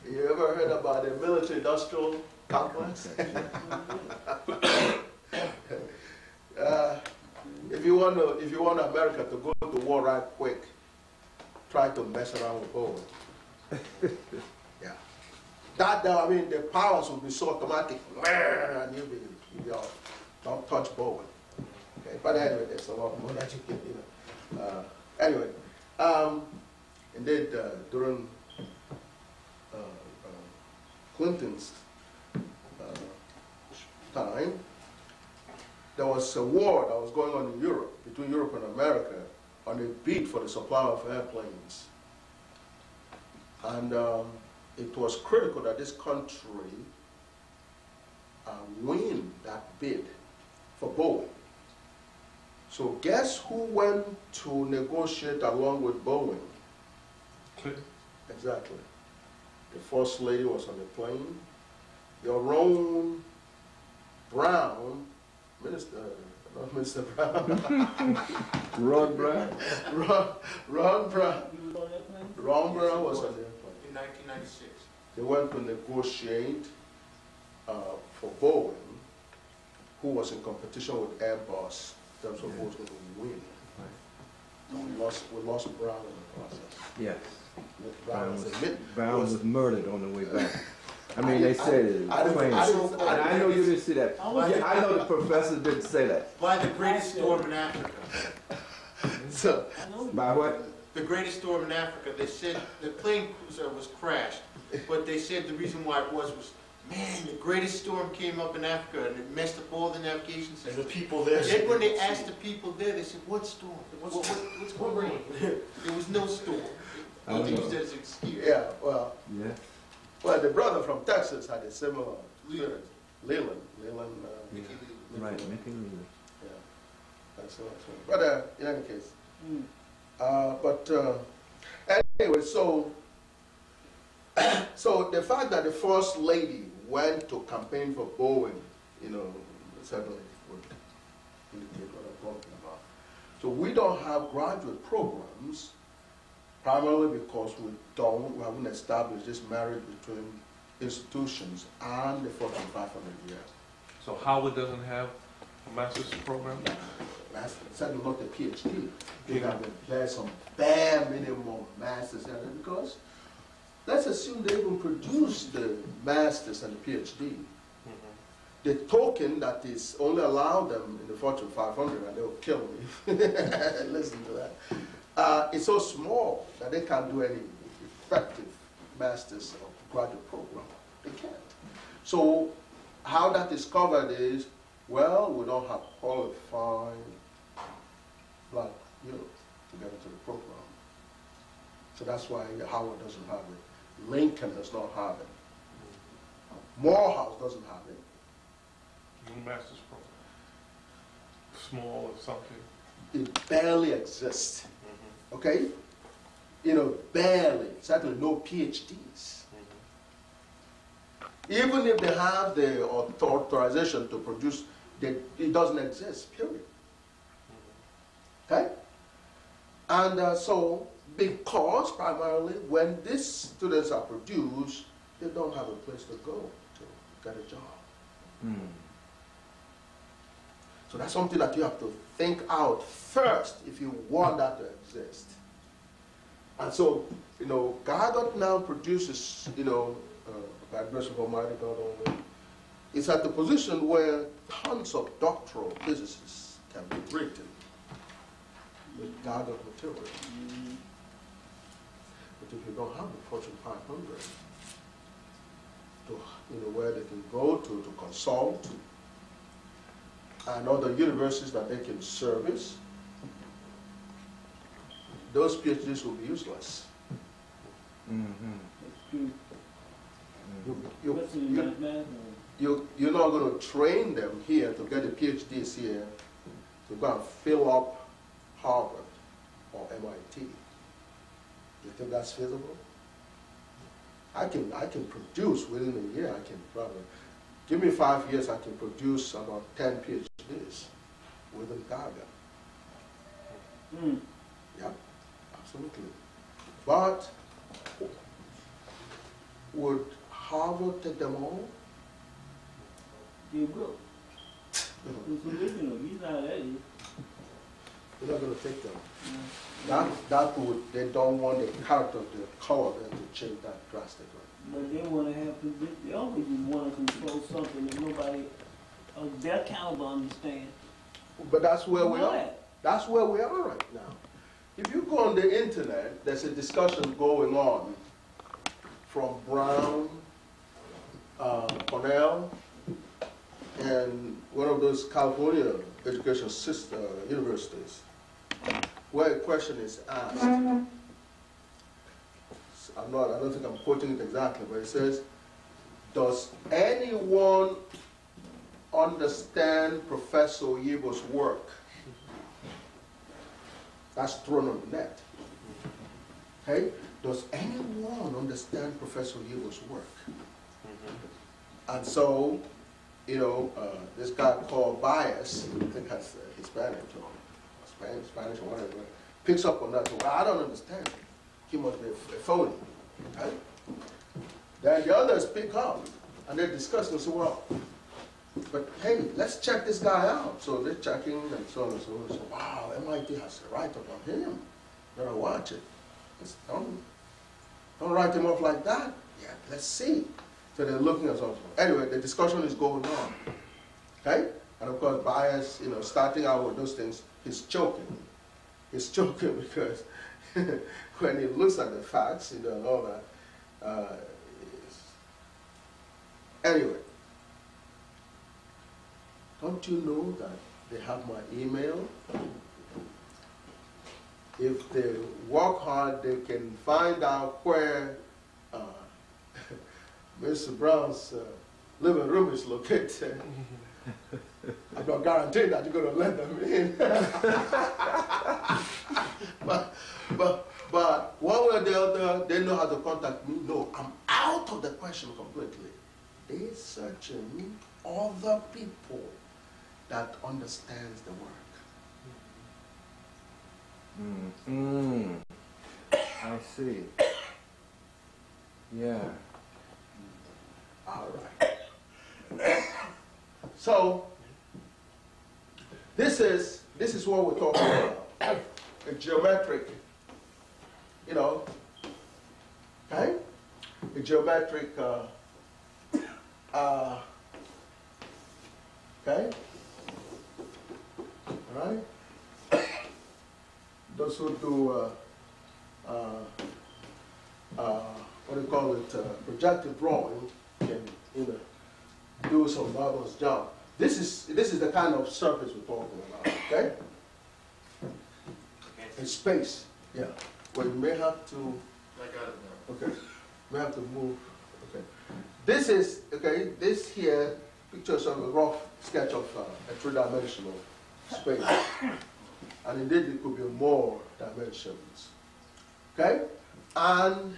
S3: You ever heard about the military-industrial complex? If you
S18: you want America to go to war right quick, try to mess around with Bowen. Yeah. I mean, the powers will be so automatic, and you'll be all, don't touch Bowen. Okay. But anyway, there's a lot more that you can, anyway, indeed, during Clinton's time, there was a war that was going on in Europe, between Europe and America, on a bid for the supply of airplanes. And it was critical that this country win that bid for Boeing. So guess who went to negotiate along with Boeing? Exactly. The First Lady was on the plane. Your own Brown, not Minister Brown.
S13: Ron Brown?
S18: Ron Brown. Ron Brown was on the airplane.
S21: In 1996.
S18: They went to negotiate for Boeing, who was in competition with Airbus in terms of who was going to win. So we lost Brown in the process.
S13: Yes.
S18: Brown
S13: was murdered on the way back. I mean, they said it. I know you didn't see that. I know the professor didn't say that.
S21: By the greatest storm in Africa.
S18: So,
S13: by what?
S21: The greatest storm in Africa. They said the plane cruiser was crashed, but they said the reason why it was, man, the greatest storm came up in Africa and it messed up all the navigation systems.
S18: And the people there.
S21: Then when they asked the people there, they said, what storm? What's going on? There was no storm. They used that as an excuse.
S18: Yeah, well.
S13: Yeah.
S18: Well, the brother from Texas had a similar experience. Leland.
S13: Right, Mickey Leland.
S18: Yeah, that's right. But in any case, anyway, so the fact that the First Lady went to campaign for Boeing, certainly would indicate what I'm talking about. So we don't have graduate programs, primarily because we haven't established this marriage between institutions and the Fortune 500 yet.
S2: So Howard doesn't have a master's program?
S18: Certainly not a PhD. They have some bare minimum masters because let's assume they even produce the masters and the PhD. The token that is only allowed them in the Fortune 500, and they'll kill me. Listen to that. It's so small that they can't do any effective master's or graduate program. They can't. So how that is covered is, well, we don't have qualified black youth to get into the program. So that's why Howard doesn't have it. Lincoln does not have it. Morehouse doesn't have it.
S2: No master's program. Small or something.
S18: It barely exists. Okay? Barely. Certainly no PhDs. Even if they have the authorization to produce, it doesn't exist, period. Okay? And so, because primarily when these students are produced, they don't have a place to go to get a job. So that's something that you have to think out first if you want that to exist. And so, Gargot now produces, by grace of Almighty God only, it's at the position where tons of doctoral physicists can be written with Gargot material. But if you don't have the Fortune 500, where they can go to consult, and other universities that they can service, those PhDs will be useless. You're not going to train them here to get the PhDs here to go and fill up Harvard or MIT. You think that's feasible? I can produce within a year. I can probably give me 5 years. I can produce about 10 PhDs within Gaga. Yeah, absolutely. But would Harvard take them all?
S9: They will. It's original. You know how that is.
S4: You're not going to take them. That would, they don't want the character of the color then to change that drastically.
S9: But they want to have, they always want to control something that nobody, their caliber understand.
S4: But that's where we are.
S9: What?
S4: That's where we are right now. If you go on the internet, there's a discussion going on from Brown, Cornell, and one of those California education universities, where a question is asked. I don't think I'm quoting it exactly, but it says, does anyone understand Professor Yibo's work? That's thrown on the net. Okay? Does anyone understand Professor Yibo's work? And so, you know, this guy called Bias, I think that's Hispanic or Spanish or whatever, picks up on that. So, well, I don't understand. He must be a phony. Right? Then the others pick up and they discuss and say, well, but hey, let's check this guy out. So they're checking and so on and so on. So, wow, MIT has a write-up on him. Better watch it. Don't write him off like that. Yeah, let's see. So they're looking at something. Anyway, the discussion is going on. Okay? And of course, Bias, you know, starting out with those things, he's choking. He's choking because when he looks at the facts, you know, and all that. Anyway, don't you know that they have my email? If they work hard, they can find out where Mr. Brown's living room is located. I'm not guaranteeing that you're going to let them in. but one way or the other, they know how to contact me. No, I'm out of the question completely. They're searching other people that understands the work.
S17: I see. Yeah.
S4: All right. So this is what we're talking about. A geometric, you know, okay? A geometric, okay? All right? Those who do, what do you call it, projective drawing can, you know, do some marvelous job. This is the kind of surface we're talking about, okay? In space, yeah. Well, you may have to.
S10: I got it now.
S4: Okay. We have to move. Okay. This is okay. This here pictures of a rough sketch of a three-dimensional space, and indeed it could be more dimensions. Okay, and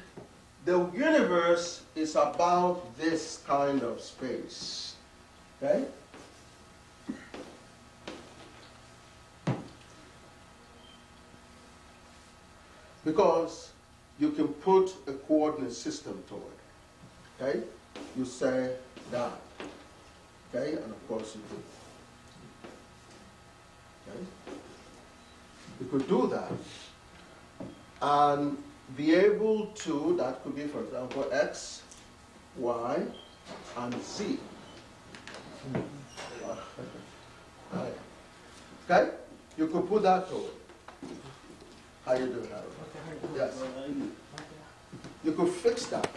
S4: the universe is about this kind of space. Okay. Because you can put a coordinate system to it. Okay? You say that. Okay? And of course you could. Okay? You could do that. And be able to, that could be, for example, X, Y, and Z. Right. Okay? You could put that to it. How you doing, Harold? Yes. You could fix that.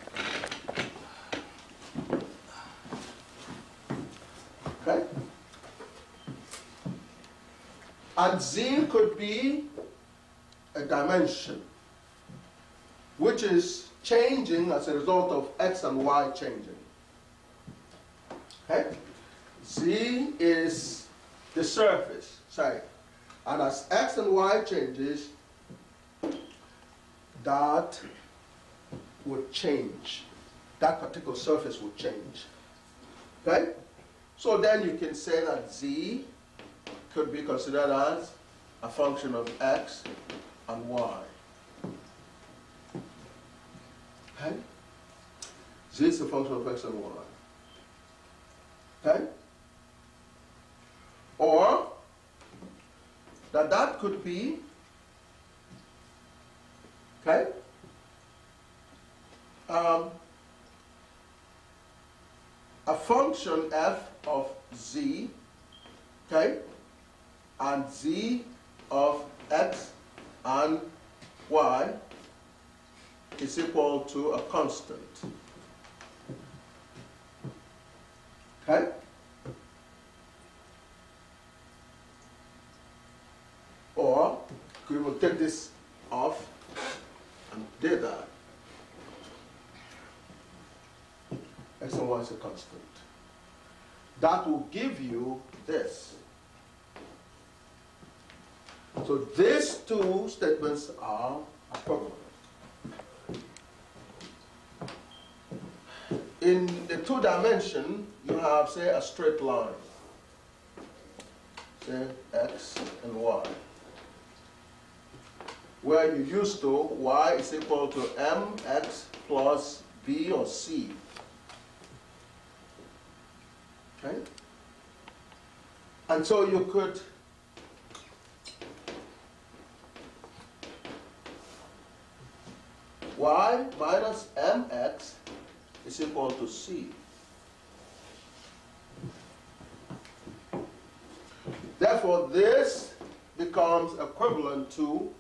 S4: Okay? And Z could be a dimension, which is changing as a result of X and Y changing. Okay? Z is the surface, say. And as X and Y changes, that would change. That particular surface would change. Okay? So then you can say that Z could be considered as a function of X and Y. Okay? Z is a function of X and Y. Okay? Or
S3: that could be, okay, a function f of z, okay, and z of x and y is equal to a constant. Okay? Or we will take this off and do that. X and y is a constant. That will give you this. So these two statements are equivalent. In the two dimension, you have, say, a straight line. Say x and y. Where you used to, y is equal to mx plus b or c. Okay? And so you could y minus mx is equal to c. Therefore, this becomes equivalent to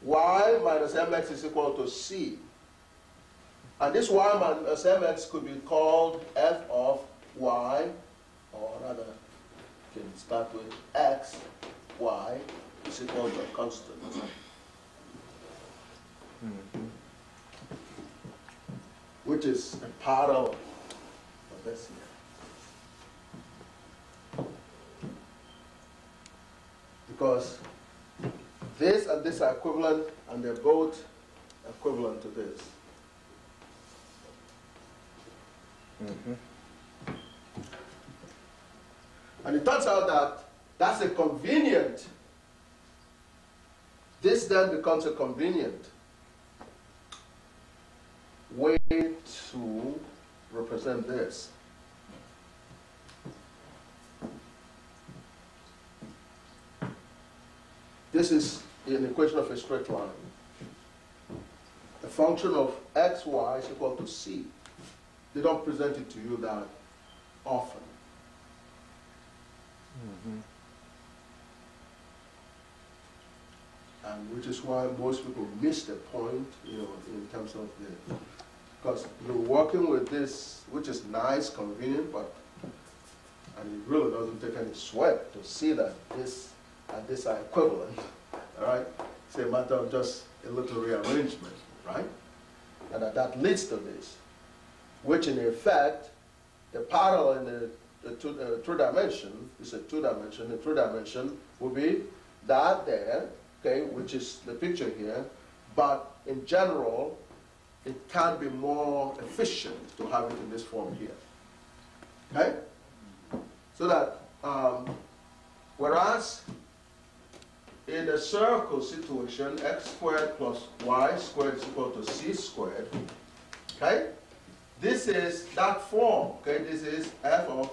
S3: y minus mx is equal to c. And this y minus mx could be called f of y, or rather, you can start with x, y is equal to a constant. Which is a parallel of this here. Because this and this are equivalent, and they're both equivalent to this. And it turns out that that's a convenient, this then becomes a convenient way to represent this. This is an equation of a straight line. A function of x, y is equal to c. They don't present it to you that often. And which is why most people miss the point, you know, in terms of the, because you're working with this, which is nice, convenient, but, and it really doesn't take any sweat to see that this and this are equivalent, all right? It's a matter of just a little rearrangement, right? And that leads to this, which in effect, the parallel in the two dimension is a two dimension. The two dimension will be that there, okay, which is the picture here, but in general, it can be more efficient to have it in this form here. Okay? So that, whereas in a circle situation, x squared plus y squared is equal to c squared, okay? This is that form, okay? This is f of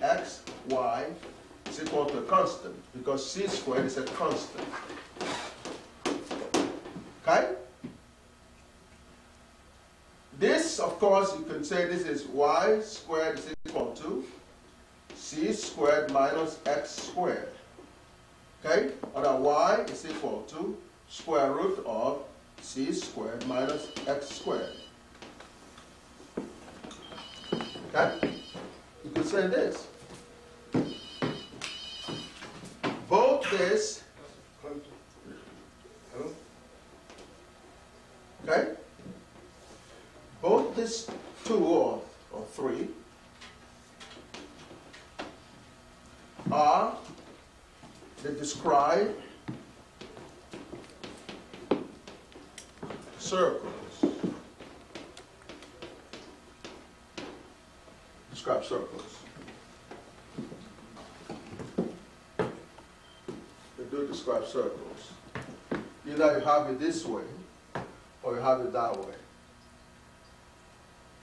S3: x, y is equal to a constant, because c squared is a constant. Okay? This, of course, you can say this is y squared is equal to c squared minus x squared. Okay? Or that y is equal to square root of c squared minus x squared. Okay? You could say this. Both this, okay? Both this 2 or 3 are, they describe circles. Describe circles. They do describe circles. Either you have it this way or you have it that way.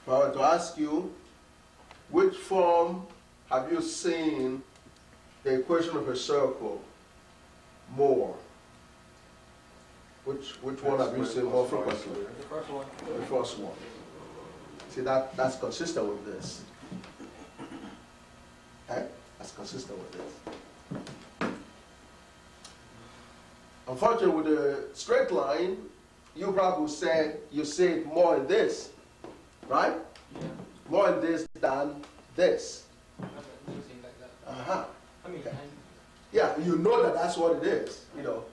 S3: If I were to ask you, which form have you seen the equation of a circle
S18: more? Which one have you seen more frequently?
S10: The first one.
S18: The first one. See, that's consistent with this. Okay? That's consistent with this. Unfortunately, with the straight line, you probably say you see it more in this, right?
S10: Yeah.
S18: More in this than this.
S10: I mean,
S18: okay. Yeah, you know that that's what it is, you know.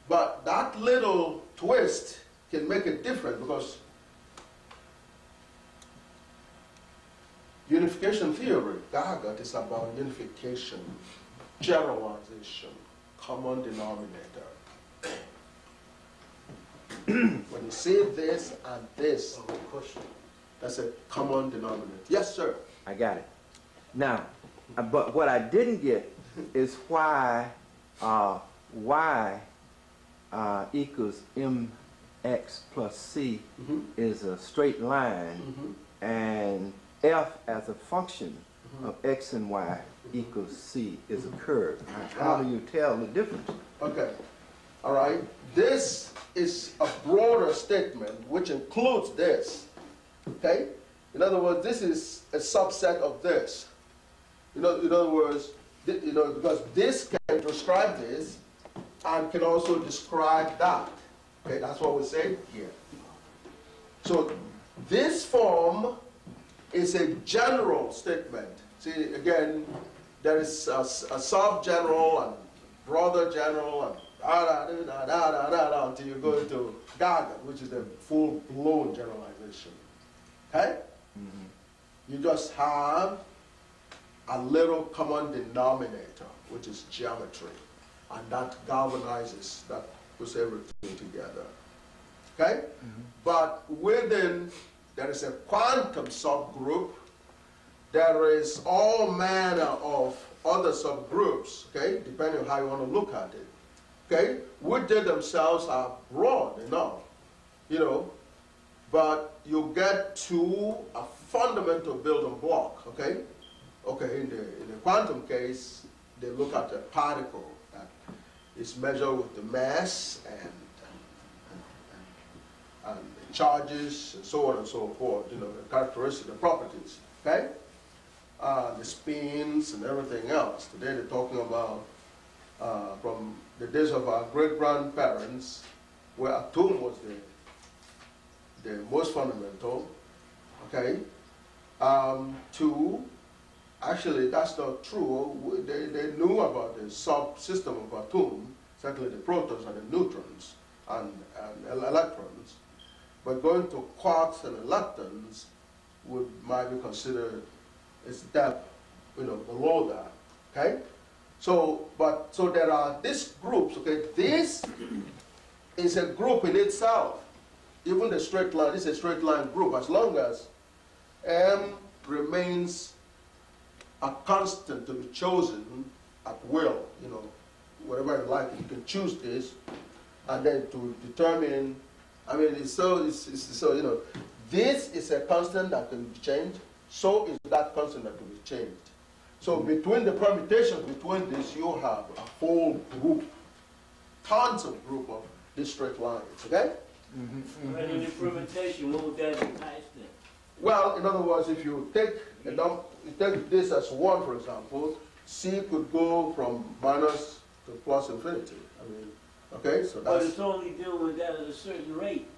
S18: But that little twist can make it different because unification theory, Gaga, is about unification, generalization, common denominator. When you say this and this, that's a common denominator. Yes, sir.
S13: I got it. Now, but what I didn't get is why y equals mx plus c is a straight line, and f as a function of x and y equals c is a curve. How do you tell the difference?
S18: Okay. All right. This is a broader statement which includes this. Okay? In other words, this is a subset of this. In other words, because this can describe this and can also describe that. Okay, that's what we're saying here. So this form is a general statement. See, again, there is a sub-general and brother general and until you go into Gaga, which is the full-blown generalization. Okay? You just have a little common denominator, which is geometry, and that galvanizes, that puts everything together. Okay? But within, there is a quantum subgroup, there is all manner of other subgroups, okay, depending on how you want to look at it. Okay? Which they themselves are broad enough, you know, but you get to a fundamental building block, okay? Okay, in the quantum case, they look at the particle that is measured with the mass and the charges and so on and so forth, you know, the characteristics, the properties, okay? The spins and everything else. Today they're talking about from the days of our great-grandparents, where atom was the most fundamental, okay, to, actually that's not true. They knew about the subsystem of atom, certainly the protons and the neutrons and electrons, but going to quarks and leptons might be considered a step, you know, below that, okay? So there are these groups, okay? This is a group in itself. Even the straight line is a straight line group as long as M remains a constant to be chosen at will, you know, whatever you like, you can choose this, and then to determine, I mean, it's so, you know, this is a constant that can be changed, so is that constant that can be changed. So between the permutations between this, you have a whole group, tons of group of these straight lines, okay?
S9: And in the permutation, what would that entice then?
S18: Well, in other words, if you take this as 1, for example, C could go from minus to plus infinity. I mean, okay, so that's...
S9: But it's only dealing with that at a certain rate.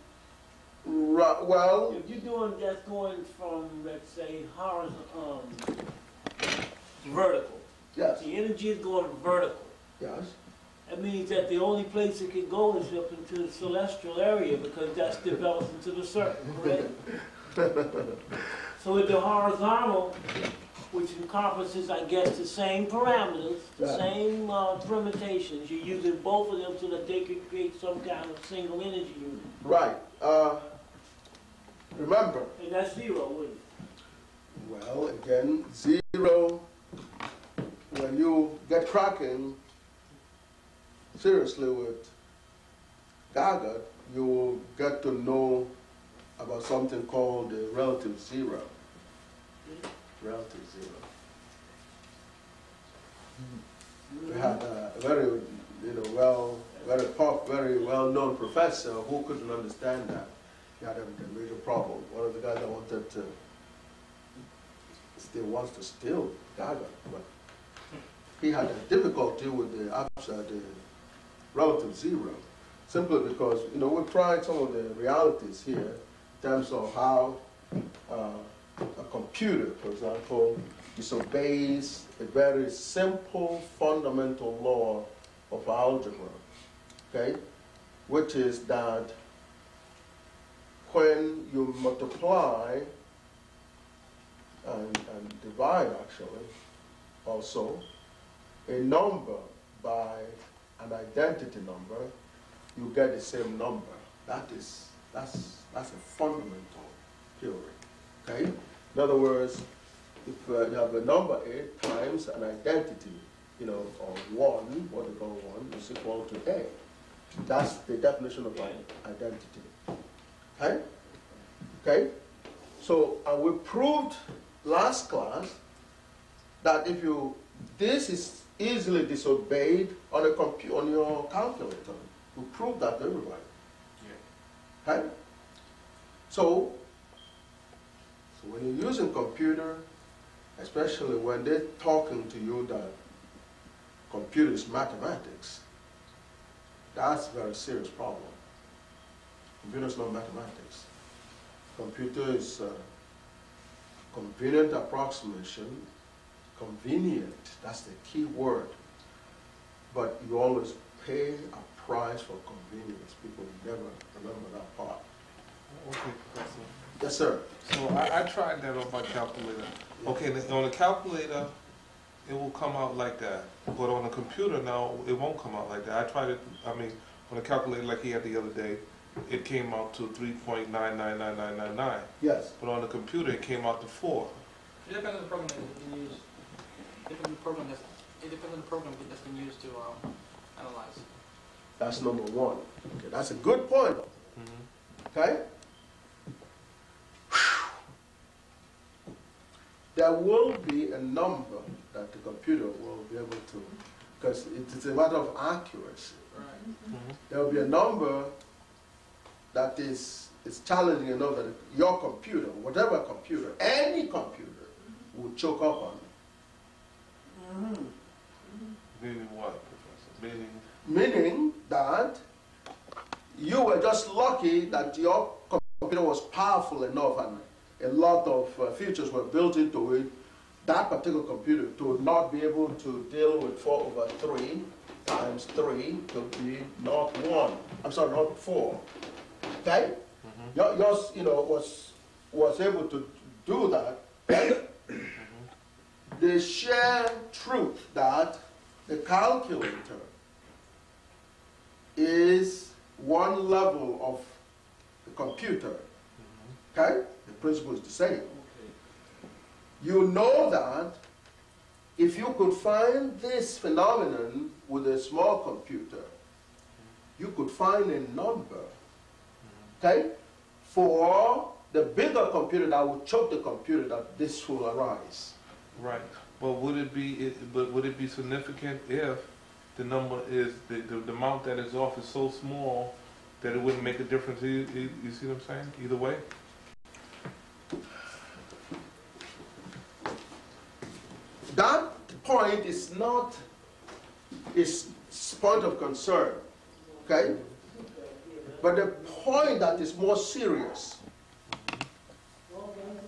S18: Right, well...
S9: If you're doing that's going from, let's say, horizontal, vertical.
S18: Yes.
S9: The energy is going vertical.
S18: Yes.
S9: That means that the only place it can go is up into the celestial area because that's developed into the circle, correct? So with the horizontal, which encompasses, I guess, the same parameters, the same permutations, you're using both of them so that they can create some kind of single energy unit.
S18: Right. Remember.
S9: And that's 0, wouldn't it?
S18: Well, again, 0, when you get cracking seriously with Gaga, you will get to know about something called the relative 0. Relative 0. We had a very
S4: very well-known professor who couldn't understand that. He had a major problem. One of the guys that still wants to steal Gaga, but he had a difficulty with the relative zero, simply because we've tried some of the realities here in terms of how a computer, for example, disobeys a very simple fundamental law of algebra, okay, which is that when you multiply and divide, actually, also, a number by an identity number, you get the same number. That's a fundamental theory, okay? In other words, if you have a number 8 times an identity, or 1, what we call 1, is equal to A. That's the definition of identity. Okay? Okay? So, and we proved last class that this is easily disobeyed on your calculator. We proved that to everybody. Yeah. Okay? So when you're using computer, especially when they're talking to you that computer is mathematics, that's a very serious problem. Computer is not mathematics. Computer is convenient approximation. Convenient, that's the key word. But you always pay a price for convenience. People never remember that part.
S2: Okay, Professor.
S4: Yes, sir.
S2: So I tried that on my calculator. Okay, on the calculator, it will come out like that. But on the computer now, it won't come out like that. I tried it, on the calculator like he had the other day, it came out to 3.999999.
S4: Yes.
S2: But on the computer, it came out to 4.
S10: It depends on the program that you use. It depends on the program that's been used to analyze.
S4: That's number one. Okay, that's a good point. Okay? There will be a number that the computer will be able to, because it's a matter of accuracy. Right. There will be a number that is challenging enough that your computer, whatever computer, any computer, will choke up on it.
S2: Meaning what, Professor?
S4: Meaning that you were just lucky that your computer was powerful enough and a lot of features were built into it, that particular computer to not be able to deal with 4/3 times 3 to be not 1. I'm sorry, not 4. Okay? Yours, was able to do that. Okay? The sheer truth that the calculator is one level of the computer. Okay? The principle is the same. You know that if you could find this phenomenon with a small computer, you could find a number, okay, for the bigger computer that would choke the computer that this will arise.
S2: Right. Well, would it be significant if the number is the amount that is off is so small that it wouldn't make a difference? You see what I'm saying? Either way.
S4: That point is not is point of concern, okay? But the point that is more serious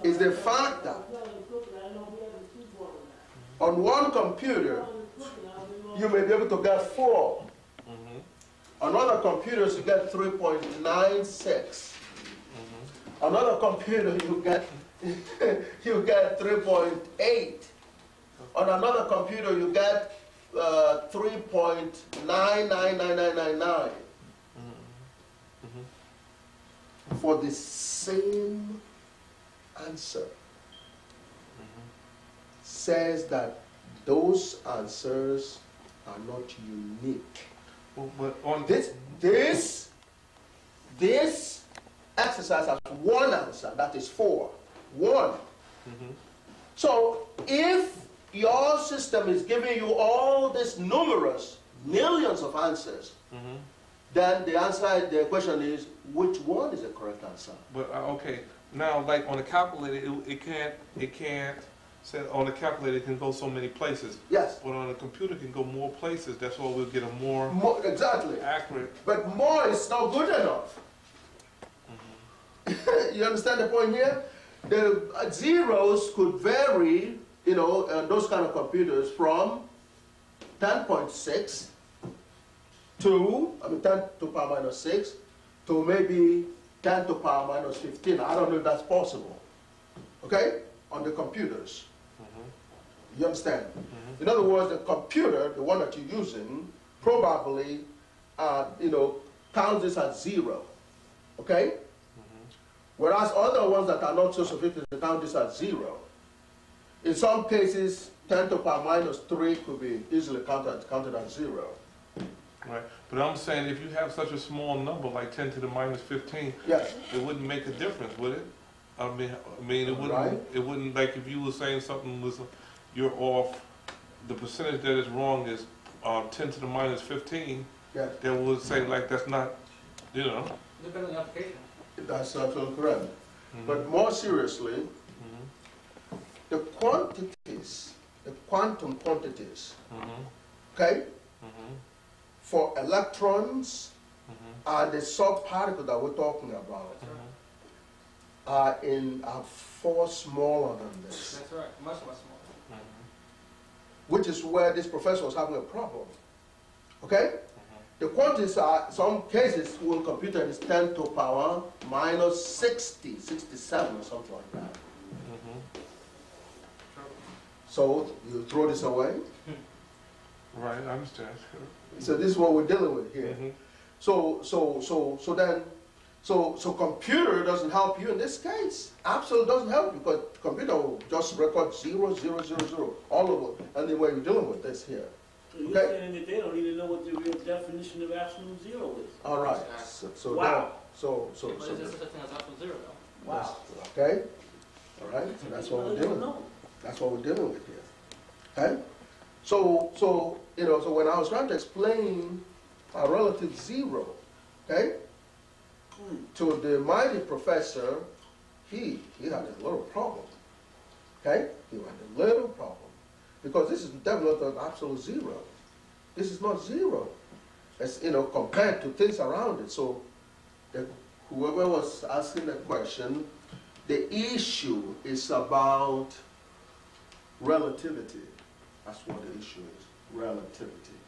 S4: is the fact that on one computer you may be able to get 4. On other computers you get 3.96. On other computers you get 3.8. On another computer, you get 3.999999 for the same answer. Says that those answers are not unique.
S2: Well, but on
S4: this exercise has one answer, that is 4. 1. So if your system is giving you all these numerous
S3: millions of answers, then the question is, which one is the correct answer?
S2: But okay, now like on the calculator, it can't say on the calculator it can go so many places.
S3: Yes.
S2: But on a computer it can go more places. That's why we'll get a more
S3: exactly
S2: accurate.
S3: But more is not good enough. You understand the point here? The zeros could vary, you know, those kind of computers from 10.6 to, 10 to the power minus 6 to maybe 10 to the power minus 15. I don't know if that's possible. Okay? On the computers. You understand? In other words, the computer, the one that you're using, probably, you know, counts this as 0. Okay? Whereas other ones that are not so sophisticated count this as 0. In some cases, 10 to the power minus 3 could be easily counted as 0.
S2: Right, but I'm saying if you have such a small number like 10 to the minus 15,
S3: yes,
S2: it wouldn't make a difference, would it? I mean, it wouldn't.
S3: Right.
S2: It wouldn't, like if you were saying something was you're off, the percentage that is wrong is 10 to the minus 15.
S3: Yes.
S2: That would say like that's not, you know.
S10: Depending on the application.
S3: That's absolutely correct. But more seriously, the quantities, the quantum quantities, okay, for electrons and the subparticle that we're talking about are far smaller than this.
S10: That's right, much smaller.
S3: Which is where this professor was having a problem. Okay? The quantities are, some cases, when computer is 10 to the power minus 60, 67 or something like that. So you throw this away.
S2: Right, I understand.
S3: So this is what we're dealing with here. So computer doesn't help you in this case. Absolutely doesn't help you because computer will just record 0, 0, 0, 0 all over. And then when you're dealing with this here.
S9: So you're saying that they don't even know what the real definition of absolute zero is.
S3: All right.
S9: Wow.
S3: So
S10: But is there such a thing as absolute zero though?
S9: Wow.
S3: Okay. All right. So that's what we're dealing with. That's what we're dealing with here. Okay. So you know, so when I was trying to explain a relative zero, okay, to the mighty professor, he had a little problem. Okay, he had a little problem because this is definitely an absolute zero. This is not zero, as you know, compared to things around it. So whoever was asking the question, the issue is about relativity. That's what the issue is. Relativity.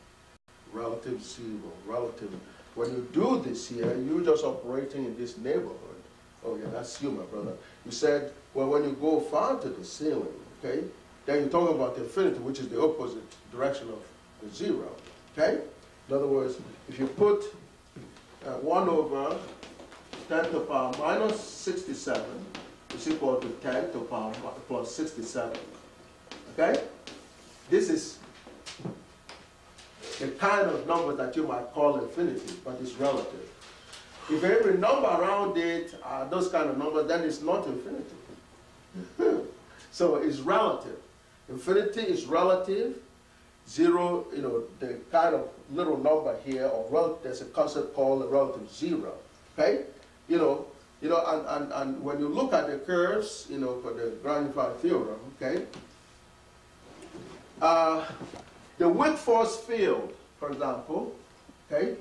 S3: Relative zero. Relative. When you do this here, you're just operating in this neighborhood. Oh yeah, that's you, my brother. You said, well, when you go far to the ceiling, okay, then you're talking about infinity, which is the opposite direction of the zero. Okay? In other words, if you put 1 over 10 to the power minus 67 is equal to 10 to the power plus 67. Okay? This is the kind of number that you might call infinity, but it's relative. If every number around it are those kind of numbers, then it's not infinity. So it's relative. Infinity is relative. Zero, you know, the kind of little number here, or there's a concept called a relative zero. Okay? You know, and when you look at the curves, you know, for the ground unified theorem, okay, the weak force field, for example, okay,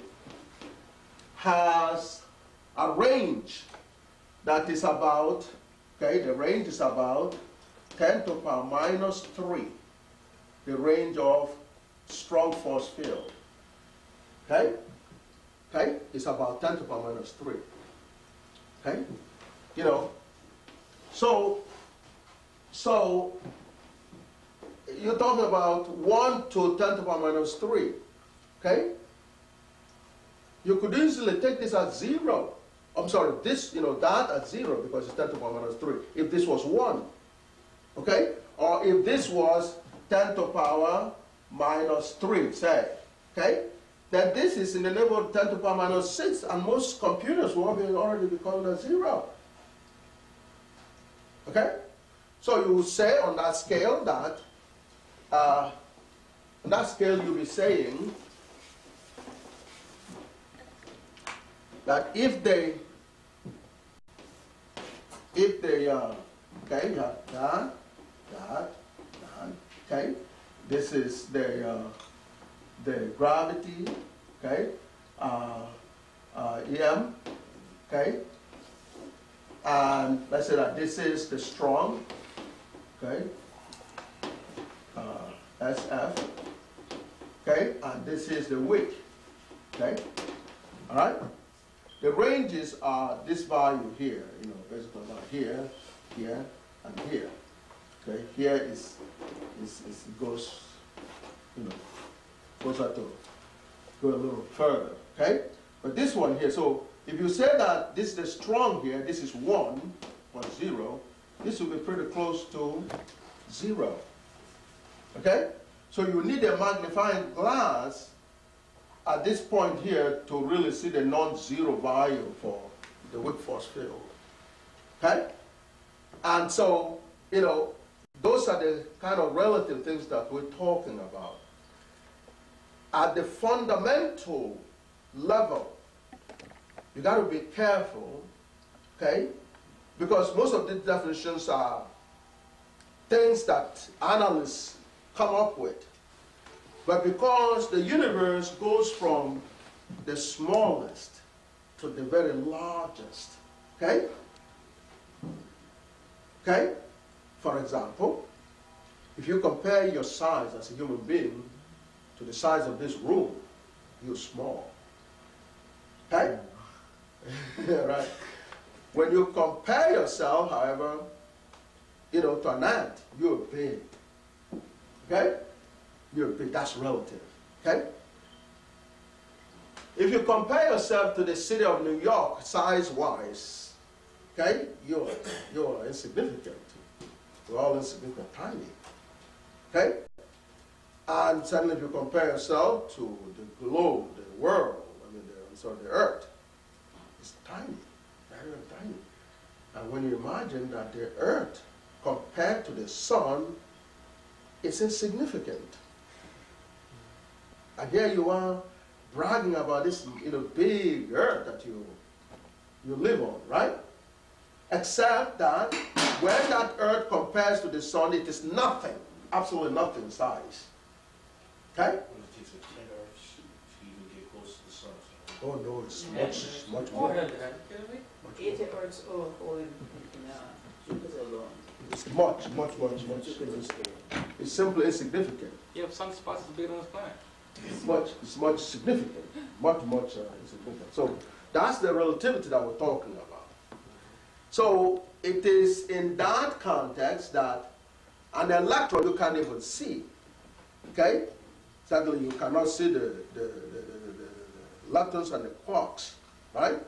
S3: has a range that is about, okay, the range is about 10 to the power minus 3, the range of strong force field. Okay? Okay? It's about 10 to the power minus 3. Okay? You know, so you're talking about 1 to 10 to the power minus 3. Okay? You could easily take this as 0. I'm sorry, this, you know, that at 0 because it's 10 to the power minus 3. If this was 1. Okay? Or if this was 10 to the power minus 3, say. Okay? Then this is in the neighborhood of 10 to the power minus 6, and most computers will already be calling it 0. Okay? So you will say on that scale that, on that scale you'll be saying
S18: that if they, okay, you have that, okay, this is the gravity, okay, EM, okay, and let's say that this is the strong, okay, SF, okay, and this is the weak, okay, all right? The ranges are this value here, you know, basically about here, here, and here, okay? Here is goes, you know, closer to go a little further, okay? But this one here, so if you say that this is the strong here, this is 1 or 0, this will be pretty close to 0, okay? So you need a magnifying glass at this point here to really see the non-zero value for the weak force field, okay? And so, you know, those are the kind of relative things that we're talking about. At the fundamental level, you got to be careful, okay? Because most of these definitions are things that analysts come up with. But because the universe goes from the smallest to the very largest, okay? Okay? For example, if you compare your size as a human being to the size of this room, you're small. Okay? Right? When you compare yourself, however, you know, to an ant, you're big. Okay? You're big. That's relative. Okay? If you compare yourself to the city of New York, size-wise, okay, you're insignificant. We're all insignificant, tiny. Okay? And suddenly if you compare yourself to the globe, the world, the earth, it's tiny, very, very tiny. And when you imagine that the earth, compared to the sun, is insignificant. And here you are bragging about this, you know, big earth that you live on, right? Except that when that earth compares to the sun, it is nothing, absolutely nothing size. Okay? Oh no, it's much more. It's much. It's simply insignificant.
S10: You have sunspots bigger than this planet.
S18: It's much significant. Much insignificant. So that's the relativity that we're talking about. So it is in that context that an electron you can't even see. Okay? Certainly you cannot see the leptons and the quarks, right?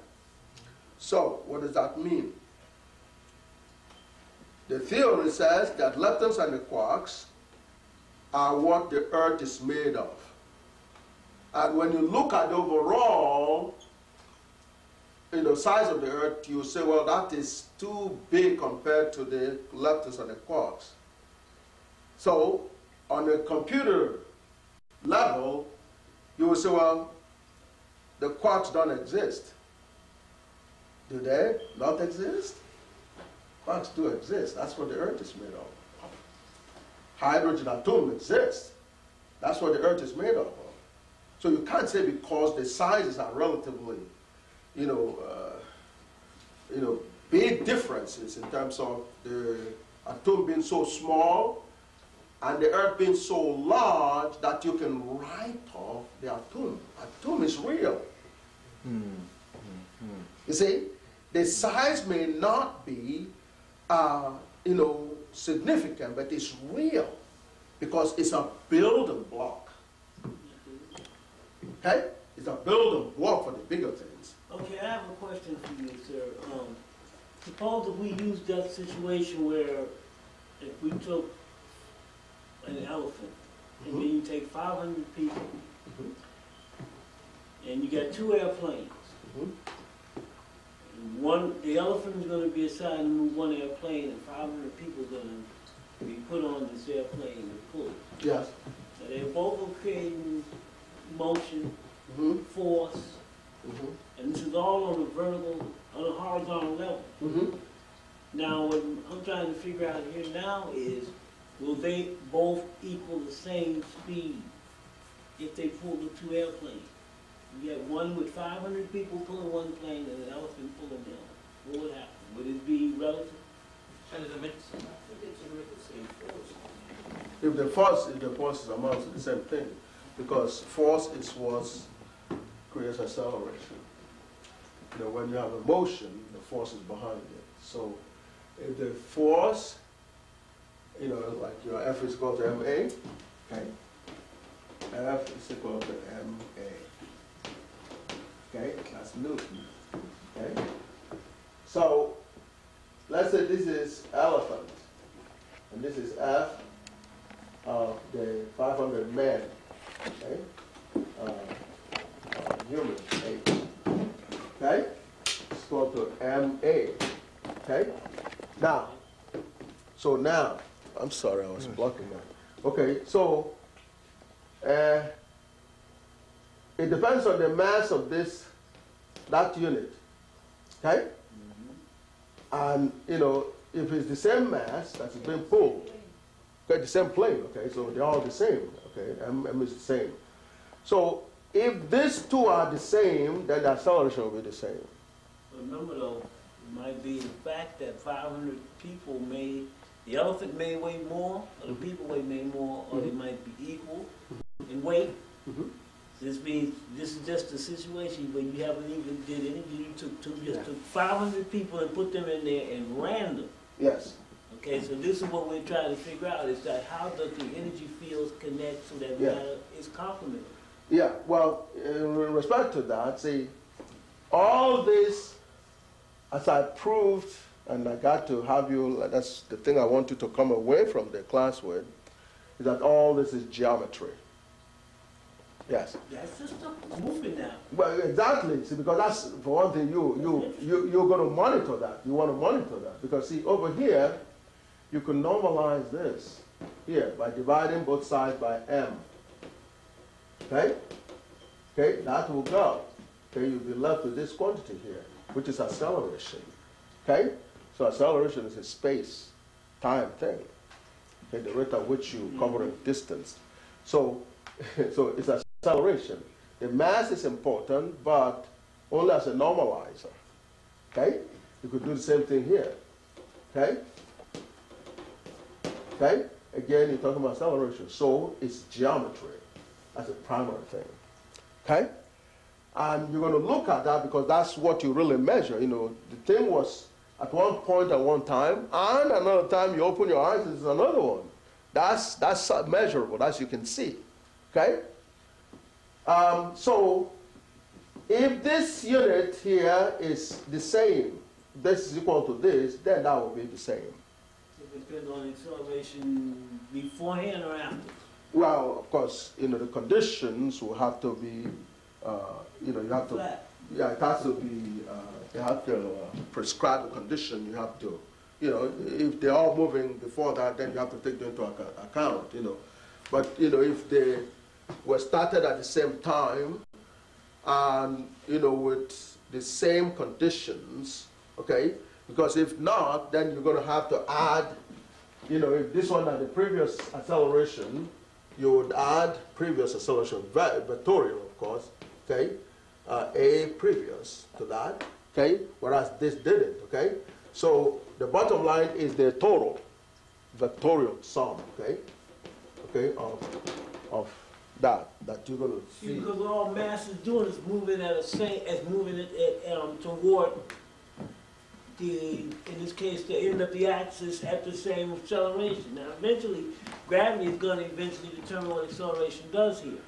S18: So what does that mean? The theory says that leptons and the quarks are what the Earth is made of. And when you look at the overall, you know, size of the Earth, you say, well, that is too big compared to the leptons and the quarks. So on a computer level, you will say, well, the quarks don't exist. Do they not exist? Quarks do exist. That's what the Earth is made of. Hydrogen atom exists. That's what the Earth is made of. So you can't say because the sizes are relatively, big differences in terms of the atom being so small and the Earth being so large that you can write off the atom. Atom is real. You see, the size may not be, significant, but it's real because it's a building block. Okay? It's a building block for the bigger things.
S9: Okay, I have a question for you, sir. Suppose that we use that situation where if we took an elephant and then you take 500 people and you got 2 airplanes. The elephant is going to be assigned to move 1 airplane and 500 people are going to be put on this airplane and pulled.
S18: Yes.
S9: So they're both creating motion, force, And this is all on a horizontal level. Now, what I'm trying to figure out here now is, will they both equal the same speed if they pull the two airplanes? You get one with 500 people pulling one plane and an elephant pulling the other. What would happen? Would it be relative?
S3: If the forces amount to the same thing, because force is what creates acceleration. You know, when you have a motion, the force is behind it. So if the force, you know, like your F is equal to ma, okay? F is equal to ma. Okay, that's Newton. Okay? So let's say this is elephant, and this is F of the 500 men, okay? Human H, okay? It's equal to MA, okay? Now, so now, I'm sorry, I was blocking that. Okay, so it depends on the mass of that unit, okay? And, you know, if it's the same mass that's being pulled, okay, the same plane, okay, so they're all the same, okay, M is the same. So if these two are the same, then the acceleration will be the same.
S9: Remember though, it might be the fact that 500 people the elephant may weigh more, or the people may more, or they might be equal in weight. This means this is just a situation where you haven't even did anything. You took 500 people and put them in there and ran them.
S3: Yes.
S9: Okay, so this is what we're trying to figure out, is that how does the energy fields connect so that matter is complementary?
S3: Yeah, well, in respect to that, see, all this, as I proved, and I got to have you, that's the thing I want you to come away from the class with, is that all this is geometry. Yes.
S9: That's just a movement now.
S3: Well, exactly. See, because that's, for one thing, you're going to monitor that. You want to monitor that. Because, see, over here, you can normalize this here by dividing both sides by m. Okay? Okay, that will go. Okay, you'll be left with this quantity here, which is acceleration. Okay? So acceleration is a space-time thing. Okay, the rate at which you cover a distance. So it's acceleration. The mass is important, but only as a normalizer. Okay? You could do the same thing here. Okay? Okay? Again, you're talking about acceleration. So it's geometry as a primary thing. Okay? And you're going to look at that because that's what you really measure. You know, the thing was at one point at one time, and another time you open your eyes, there's another one. That's measurable, as you can see. Okay? So if this unit here is the same, this is equal to this, then that will be the same.
S9: It depends on acceleration beforehand or after?
S3: Well, of course, you know, the conditions will have to be, you know, you have to, yeah, it has to be, you have to prescribe a condition, you have to, you know, if they're all moving before that, then you have to take them into account, you know. But, you know, if they were started at the same time and, you know, with the same conditions, okay, because if not, then you're going to have to add, you know, if this one had the previous acceleration, you would add previous acceleration, vectorial, of course, okay, a previous to that, okay, whereas this didn't, okay. So the bottom line is the total vectorial sum, okay, of that you're going to see.
S9: Because all mass is doing is moving moving it toward in this case, to end up the axis at the same acceleration. Now, eventually, gravity is going to eventually determine what acceleration does here.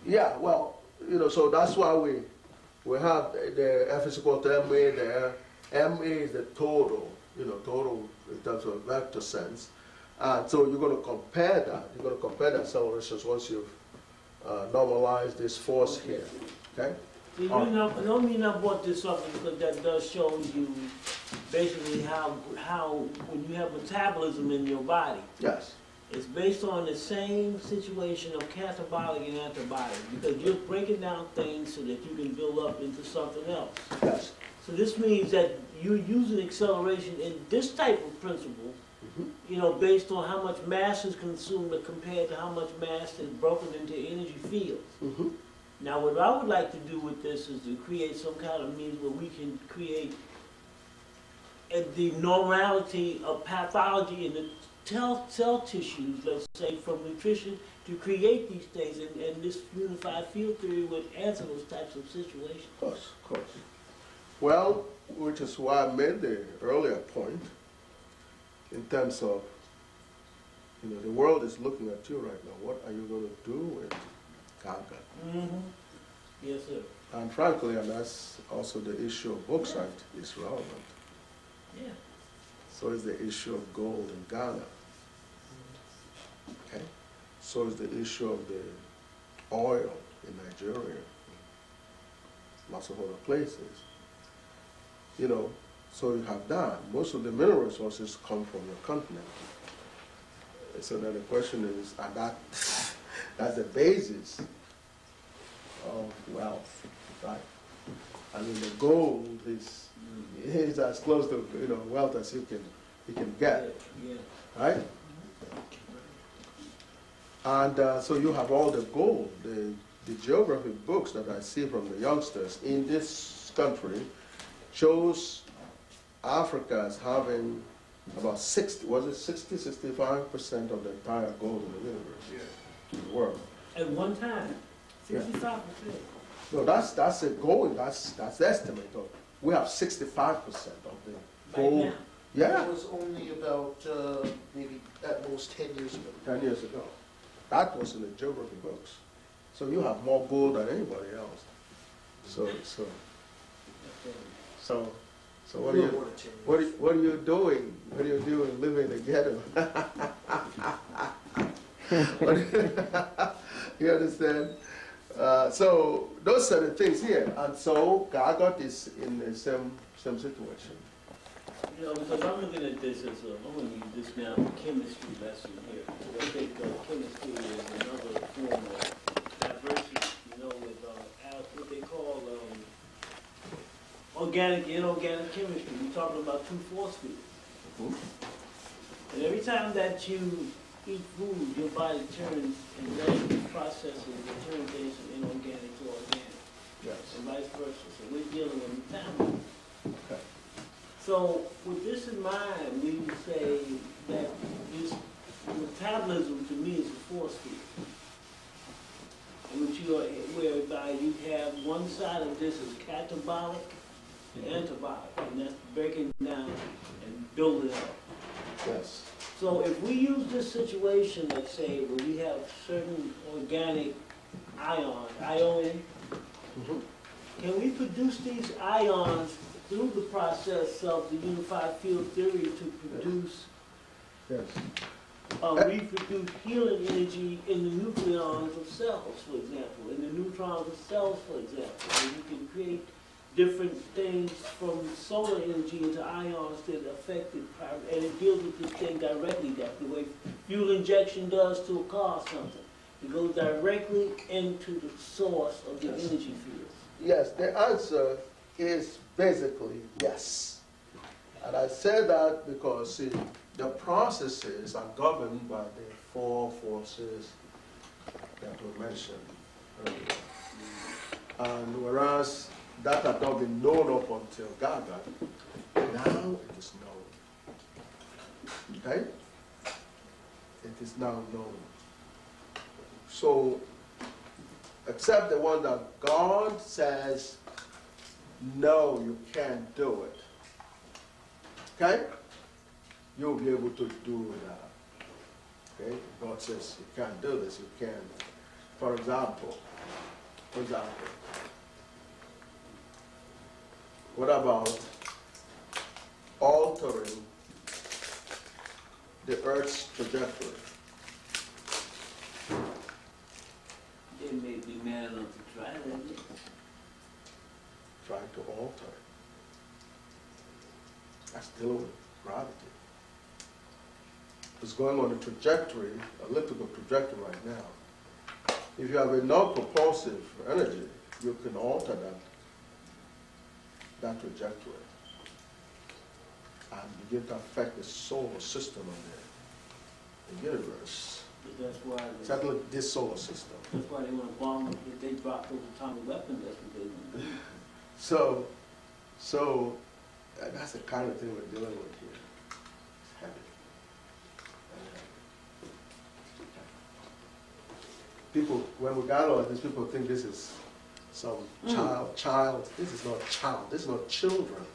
S3: Yeah, well, you know, so that's why we have the F is equal to ma there. Ma is the total, you know, total in terms of vector sense. And so you're going to compare that. You're going to compare the accelerations once you've normalized this force here, okay?
S9: See, don't mean I brought this up because that does show you basically how when you have metabolism in your body.
S3: Yes.
S9: It's based on the same situation of catabolic and antibiotic, because you're breaking down things so that you can build up into something else.
S3: Yes.
S9: So this means that you're using acceleration in this type of principle, you know, based on how much mass is consumed compared to how much mass is broken into energy fields. Now, what I would like to do with this is to create some kind of means where we can create the normality of pathology in the cell tissues, let's say, from nutrition to create these things, and this unified field theory would answer those types of situations.
S3: Of course, of course. Well, which is why I made the earlier point in terms of, you know, the world is looking at you right now. What are you going to do with Gaga?
S9: Yes, sir.
S3: And frankly, and that's also the issue of bauxite is relevant.
S9: Yeah.
S3: So is the issue of gold in Ghana. Okay. So is the issue of the oil in Nigeria, lots of other places. You know, so you have that. Most of the mineral resources come from your continent. So then the question is, and that's the basis of wealth, right? I mean, the gold is as close to, you know, wealth as you can get, right? And so you have all the gold. The geography books that I see from the youngsters in this country shows Africa as having about 65% of the entire gold in the universe, in the world.
S9: At one time, 65%.
S3: No, that's a goal. That's the estimate of. We have 65% of the gold.
S9: Right now.
S3: Yeah.
S11: That was only about maybe at most 10 years ago.
S3: 10 years ago. That was in the geography books. So you have more gold than anybody else. So what are you doing? What are you doing living in the ghetto? You understand? So those are the things here. And so Gargot is in the same situation.
S9: You know, because I'm looking at this as I'm going to use this now for chemistry lesson here. I think chemistry is another form of diversity, you know, with what they call organic and inorganic chemistry. We're talking about two force fields. And every time that you eat food, your body turns and then processes and turns things from inorganic to organic.
S3: Yes.
S9: And vice versa. So we're dealing with metabolism.
S3: Okay.
S9: So with this in mind, we would say that this metabolism to me is a force field. In which whereby you have one side of this is catabolic and antibiotic, and that's breaking down and building up.
S3: Yes.
S9: So if we use this situation, let's say, where we have certain organic ions, can we produce these ions through the process of the unified field theory to produce, reproduce healing energy in the nucleons of cells, for example, in the neutrons of cells, for example, and you can create different things from solar energy into ions that affect it, and it deals with this thing directly, that the way fuel injection does to a car or something. It goes directly into the source of the energy fields.
S3: Yes, the answer is basically yes. And I say that because, see, the processes are governed by the four forces that were mentioned earlier. And whereas that had not been known up until Gaga, now it is known. Okay? It is now known. So, except the one that God says, no, you can't do it. Okay? You'll be able to do that. Okay? God says you can't do this, you can. For example, what about altering the Earth's trajectory?
S9: It may be mad enough to try that.
S3: Trying to alter it. That's dealing with gravity.
S4: is going on a trajectory, elliptical trajectory right now. If you have enough propulsive energy, you can alter that trajectory and begin to affect the solar system of the universe.
S9: That's why
S4: Certainly this solar system.
S9: That's why they want to bomb. If they drop those atomic weapons, that's what they want to do.
S4: So that's the kind of thing we're dealing with here. It's heavy. People, when we got all this, people think this is some child. This is not child. This is not children.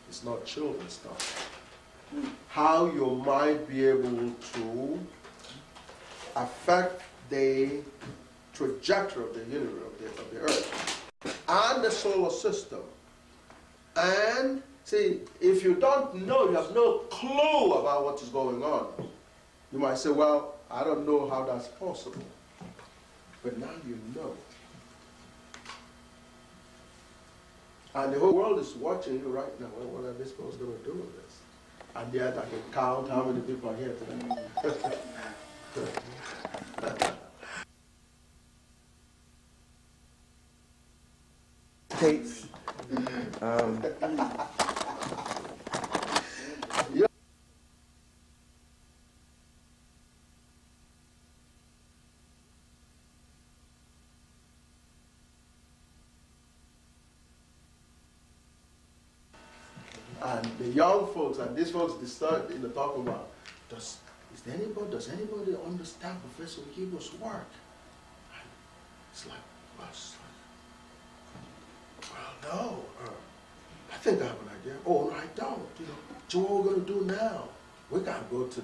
S4: It's not children stuff. How you might be able to affect the trajectory of the universe, of the Earth, and the solar system. And see, if you don't know, you have no clue about what is going on, you might say, well, I don't know how that's possible. But now you know. And the whole world is watching you right now. Well, what are they supposed to do with this? And yet I can count how many people are here today.
S13: Tapes.
S4: And the young folks and these folks, they start talking about, does anybody understand Professor Kibo's work? And it's like, well, no. I think I have an idea. Oh, no, I don't. So what we're going to do now? We got to go to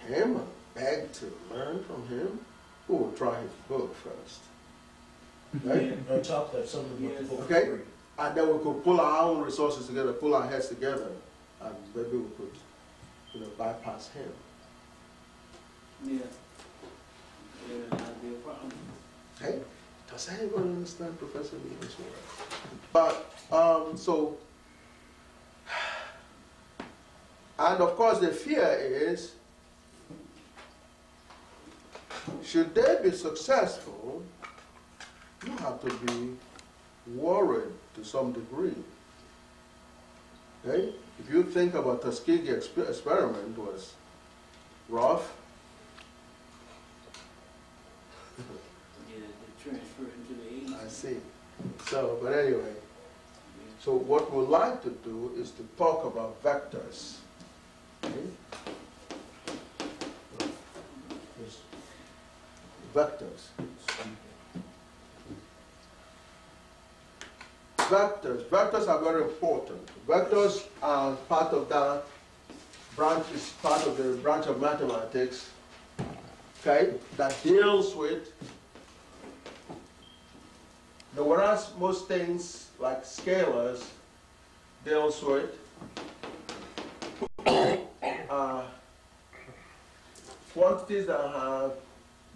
S4: him and beg to learn from him. We will try his book first. Right?
S8: On top of that, some of the book
S4: Okay? And then we could pull our own resources together, pull our heads together, and maybe we could, bypass him.
S9: Yeah. Yeah, that'd be a problem.
S4: Hey, does anyone understand Professor Lee's work? But, and of course the fear is, should they be successful, you have to be worried to some degree. Okay? If you think about Tuskegee experiment was rough.
S9: Yeah, the transfer into the 80s.
S4: I see. So, but anyway, so what we'd like to do is to talk about vectors. Okay? Vectors. Vectors are very important. Vectors are part of that branch, is part of the branch of mathematics, okay, that deals with, whereas most things like scalars deals with quantities that have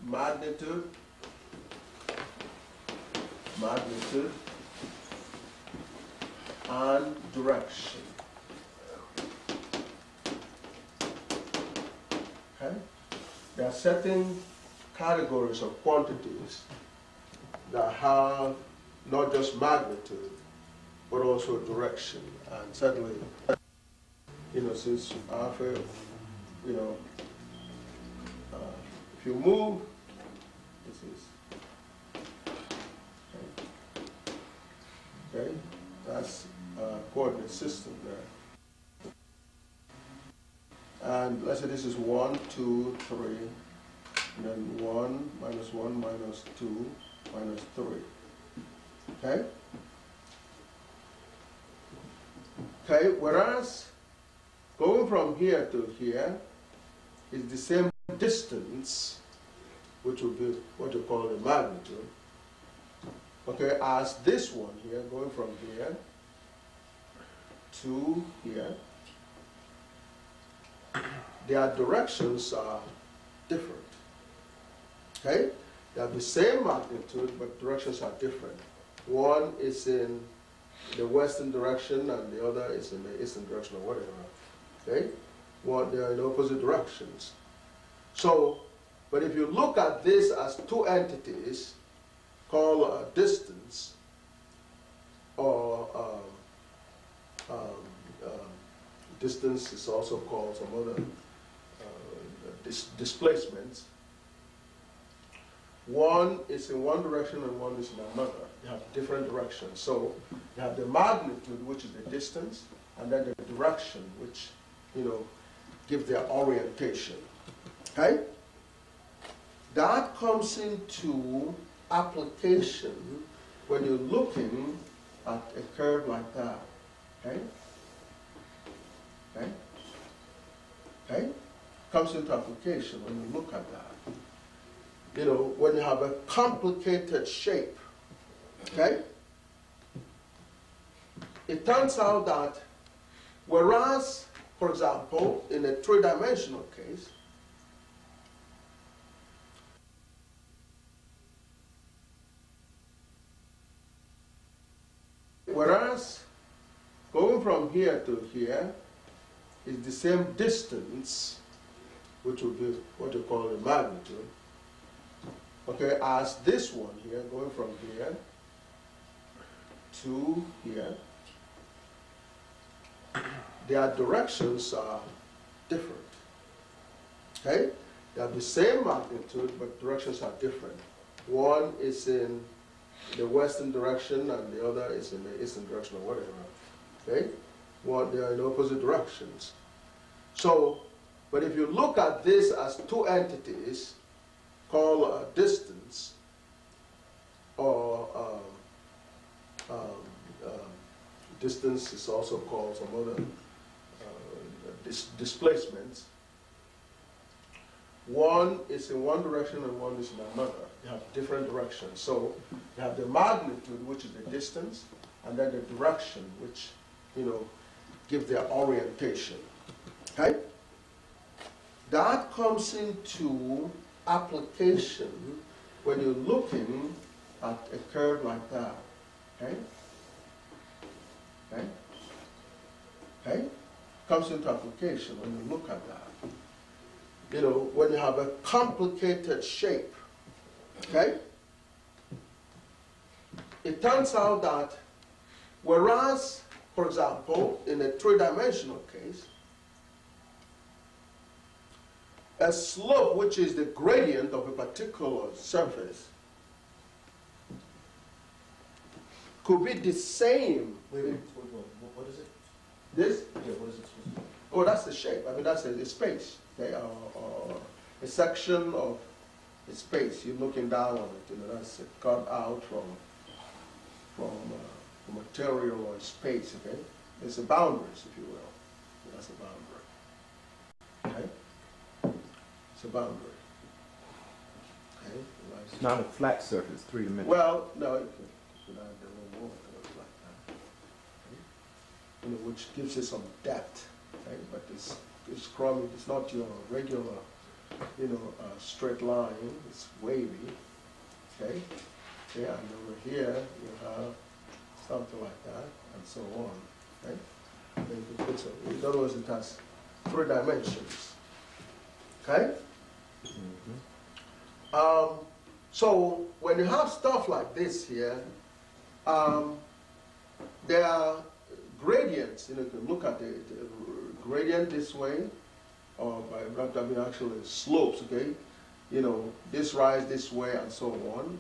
S4: magnitude, and direction. Okay? There are certain categories of quantities that have not just magnitude, but also direction. And certainly, since after, if you move, this is, okay, that's a coordinate system there. And let's say this is 1, 2, 3, and then 1, minus 2, minus 3. Okay? Okay, whereas going from here to here is the same distance, which would be what you call the magnitude, okay, as this one here, going from here to here. Their directions are different. Okay? They have the same magnitude, but directions are different. One is in the western direction, and the other is in the eastern direction, or whatever. Okay?
S18: they're in opposite directions. So, but if you look at this as two entities called distance, or distance is also called some other displacements. One is in one direction and one is in another. They have different directions. So you have the magnitude, which is the distance, and then the direction, which, you know, gives their orientation. Okay? That comes into application when you're looking at a curve like that. Okay? Okay? Okay? Comes into application when you look at that. You know, when you have a complicated shape, okay? It turns out that whereas, for example, in a three-dimensional case, whereas going from here to here is the same distance, which would be what you call the magnitude, okay, as this one here, going from here to here, their directions are different, okay? They have the same magnitude, but directions are different. One is in the western direction and the other is in the eastern direction or whatever, okay? Well, they are in opposite directions. So, but if you look at this as two entities called distance, or distance is also called some other displacements. One is in one direction and one is in another. They have different directions. So you have the magnitude, which is the distance, and then the direction, which, you know, give their orientation. Okay? That comes into application when you're looking at a curve like that. Okay? Okay? Okay? Comes into application when you look at that. You know, when you have a complicated shape, okay? It turns out that whereas, for example, in a three-dimensional case, a slope, which is the gradient of a particular surface, could be the same.
S11: Wait, what is it?
S18: This?
S11: Yeah, what is it supposed to be?
S18: Oh, that's the shape. I mean, that's a space. Okay? A section of a space. You're looking down on it. You know, that's cut out from material or space. Okay? It's a boundaries, if you will. That's a boundary. Okay? It's a boundary. Okay?
S12: It's not a flat surface, three-dimensional.
S18: Well, no, you could add a little more to it like that. Okay? You know, which gives it some depth. Okay? But it's crummy. It's not your regular, you know, straight line. It's wavy. Okay? Yeah, and over here you have something like that, and so on. Okay? And you put some, in other words, it has three dimensions. Okay? Mm-hmm. So when you have stuff like this here, there are gradients. You know, you can look at the gradient this way, or by I mean actually slopes. Okay, you know, this rise this way and so on.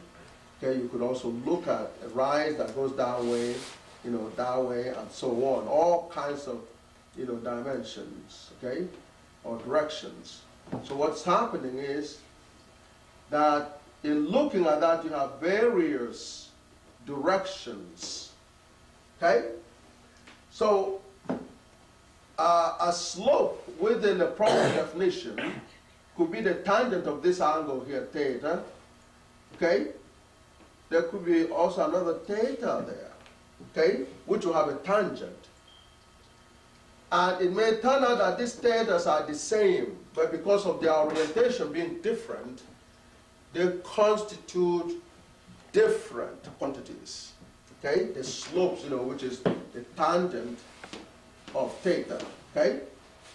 S18: Okay, you could also look at a rise that goes that way, you know, that way and so on. All kinds of, you know, dimensions. Okay, or directions. So what's happening is that in looking at that, you have various directions. Okay? So a slope within the proper definition could be the tangent of this angle here, theta. Okay? There could be also another theta there, okay, which will have a tangent. And it may turn out that these thetas are the same, but because of their orientation being different, they constitute different quantities. Okay? The slopes, you know, which is the tangent of theta. Okay?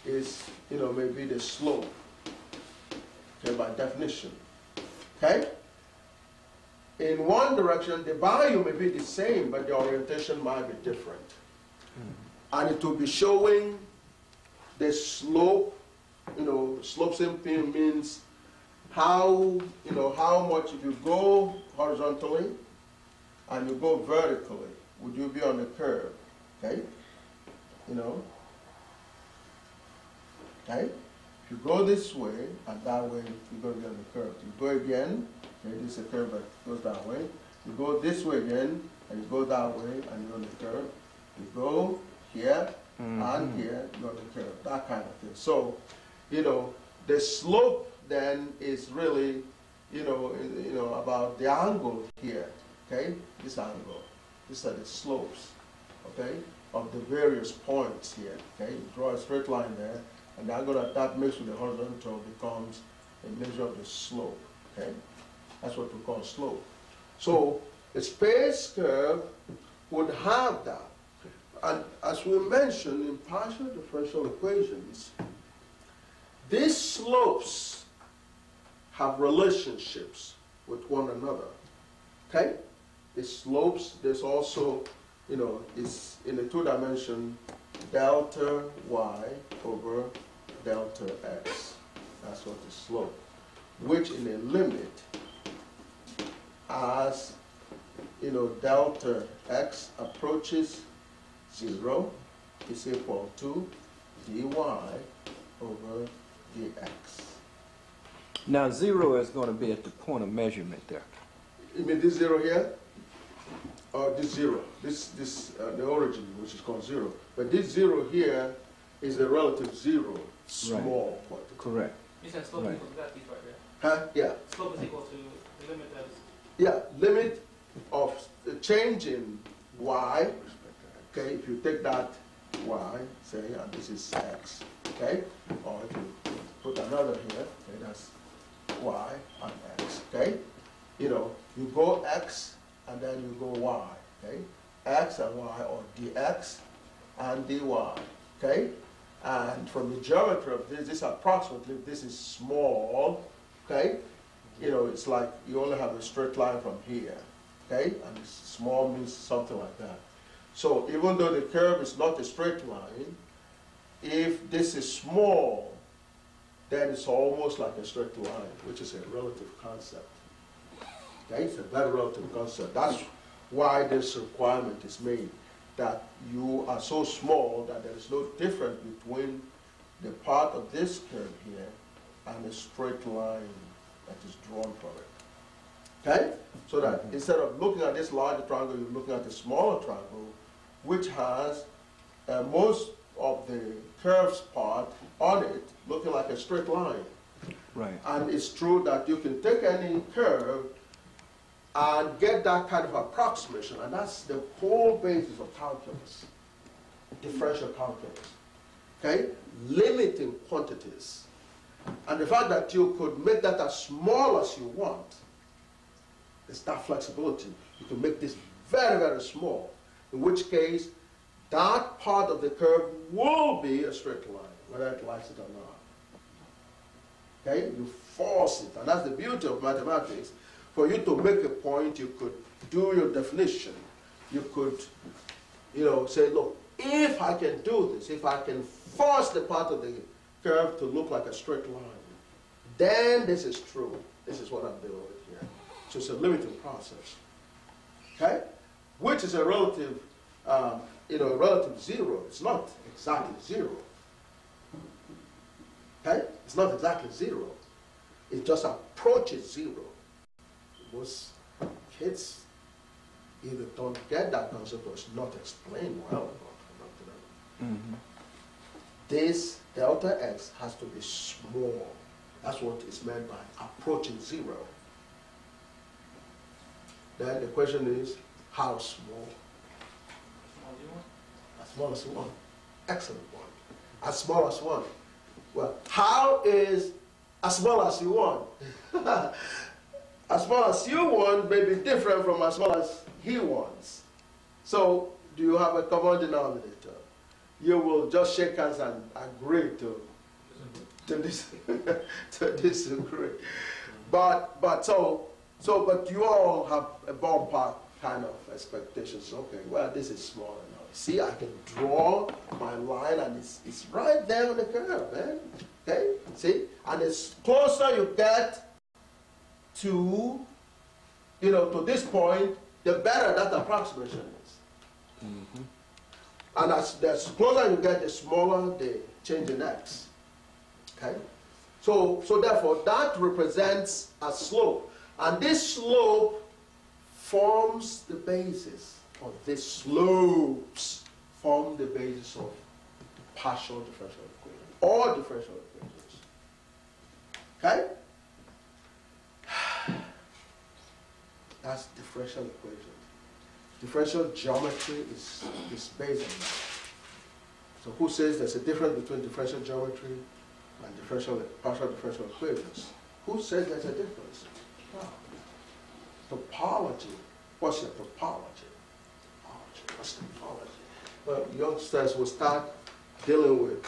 S3: is, maybe the slope, okay, by definition, okay? In one direction, the value may be the same, but the orientation might be different. And it will be showing the slope, slope simply means how, how much if you go horizontally and you go vertically, would you be on the curve, okay? Okay? If you go this way and that way, you're going to be on the curve. You go again, okay, this is a curve that goes that way. You go this way again, and you go that way, and you're on the curve. You go here, and here, you're on the curve, that kind of thing. So, the slope then is really, about the angle here, okay? This angle. These are the slopes, okay, of the various points here, okay? You draw a straight line there, and the angle that makes with the horizontal becomes a measure of the slope, okay? That's what we call slope. So a space curve would have that. And as we mentioned in partial differential equations, these slopes have relationships with one another, okay? The slopes, there's also, is in the two-dimension delta y over delta x. That's what the slope, which in a limit as, delta x approaches 0 is equal to dy over dx.
S12: Now 0 is going to be at the point of measurement there.
S3: You mean this 0 here? Or this 0? The origin, which is called 0. But this 0 here is the relative 0, small quantity.
S12: Correct.
S10: You said slope equals that piece right there.
S3: Huh? Yeah.
S10: Slope is equal to the limit that is...
S3: Yeah, limit of the change in y, okay, if you take that y, say, and this is x, okay, or if you put another here, okay, that's y and x, okay, you go x and then you go y, okay, x and y, or dx and dy, okay, and from the geometry of this approximately, this is small, okay, it's like you only have a straight line from here, okay, and small means something like that. So even though the curve is not a straight line, if this is small, then it's almost like a straight line, which is a relative concept. Okay, it's a very relative concept. That's why this requirement is made, that you are so small that there is no difference between the part of this curve here and the straight line that is drawn from it. Okay? So that instead of looking at this larger triangle, you're looking at the smaller triangle, which has most of the curves part on it looking like a straight line.
S12: Right.
S3: And it's true that you can take any curve and get that kind of approximation, and that's the whole basis of calculus, differential calculus. Okay? Limiting quantities. And the fact that you could make that as small as you want, it's that flexibility. You can make this very, very small, in which case that part of the curve will be a straight line, whether it likes it or not. Okay? You force it, and that's the beauty of mathematics. For you to make a point, you could do your definition. You could, say, look, if I can do this, if I can force the part of the curve to look like a straight line, then this is true. This is what I'm dealing with here. So it's a limiting process. Okay? Which is a relative, relative 0. It's not exactly 0. Okay? It's not exactly 0. It just approaches 0. Most kids either don't get that concept or it's not explained well enough to them. This delta x has to be small. That's what is meant by approaching 0. Then the question is, how small? As small as 1. Excellent one. As small as 1. Well, how is as small as you want? As small as you want may be different from as small as he wants. So, do you have a common denominator?
S4: you will just shake hands and agree to disagree. But you all have a ballpark kind of expectations. Okay, well, this is small enough. See, I can draw my line, and it's right there on the curve, man. Okay, see, and as closer you get to, to this point, the better that approximation is. Mm-hmm. And as closer you get, the smaller the change in x. Okay, so therefore that represents a slope, and this slope forms the basis, or these slopes form the basis of partial differential equations or differential equations. Okay? That's differential equations. Differential geometry is based on that. So who says there's a difference between differential geometry and partial differential equations? Who says there's a difference? No. Topology. What's your topology? What's topology? Well, youngsters will start dealing with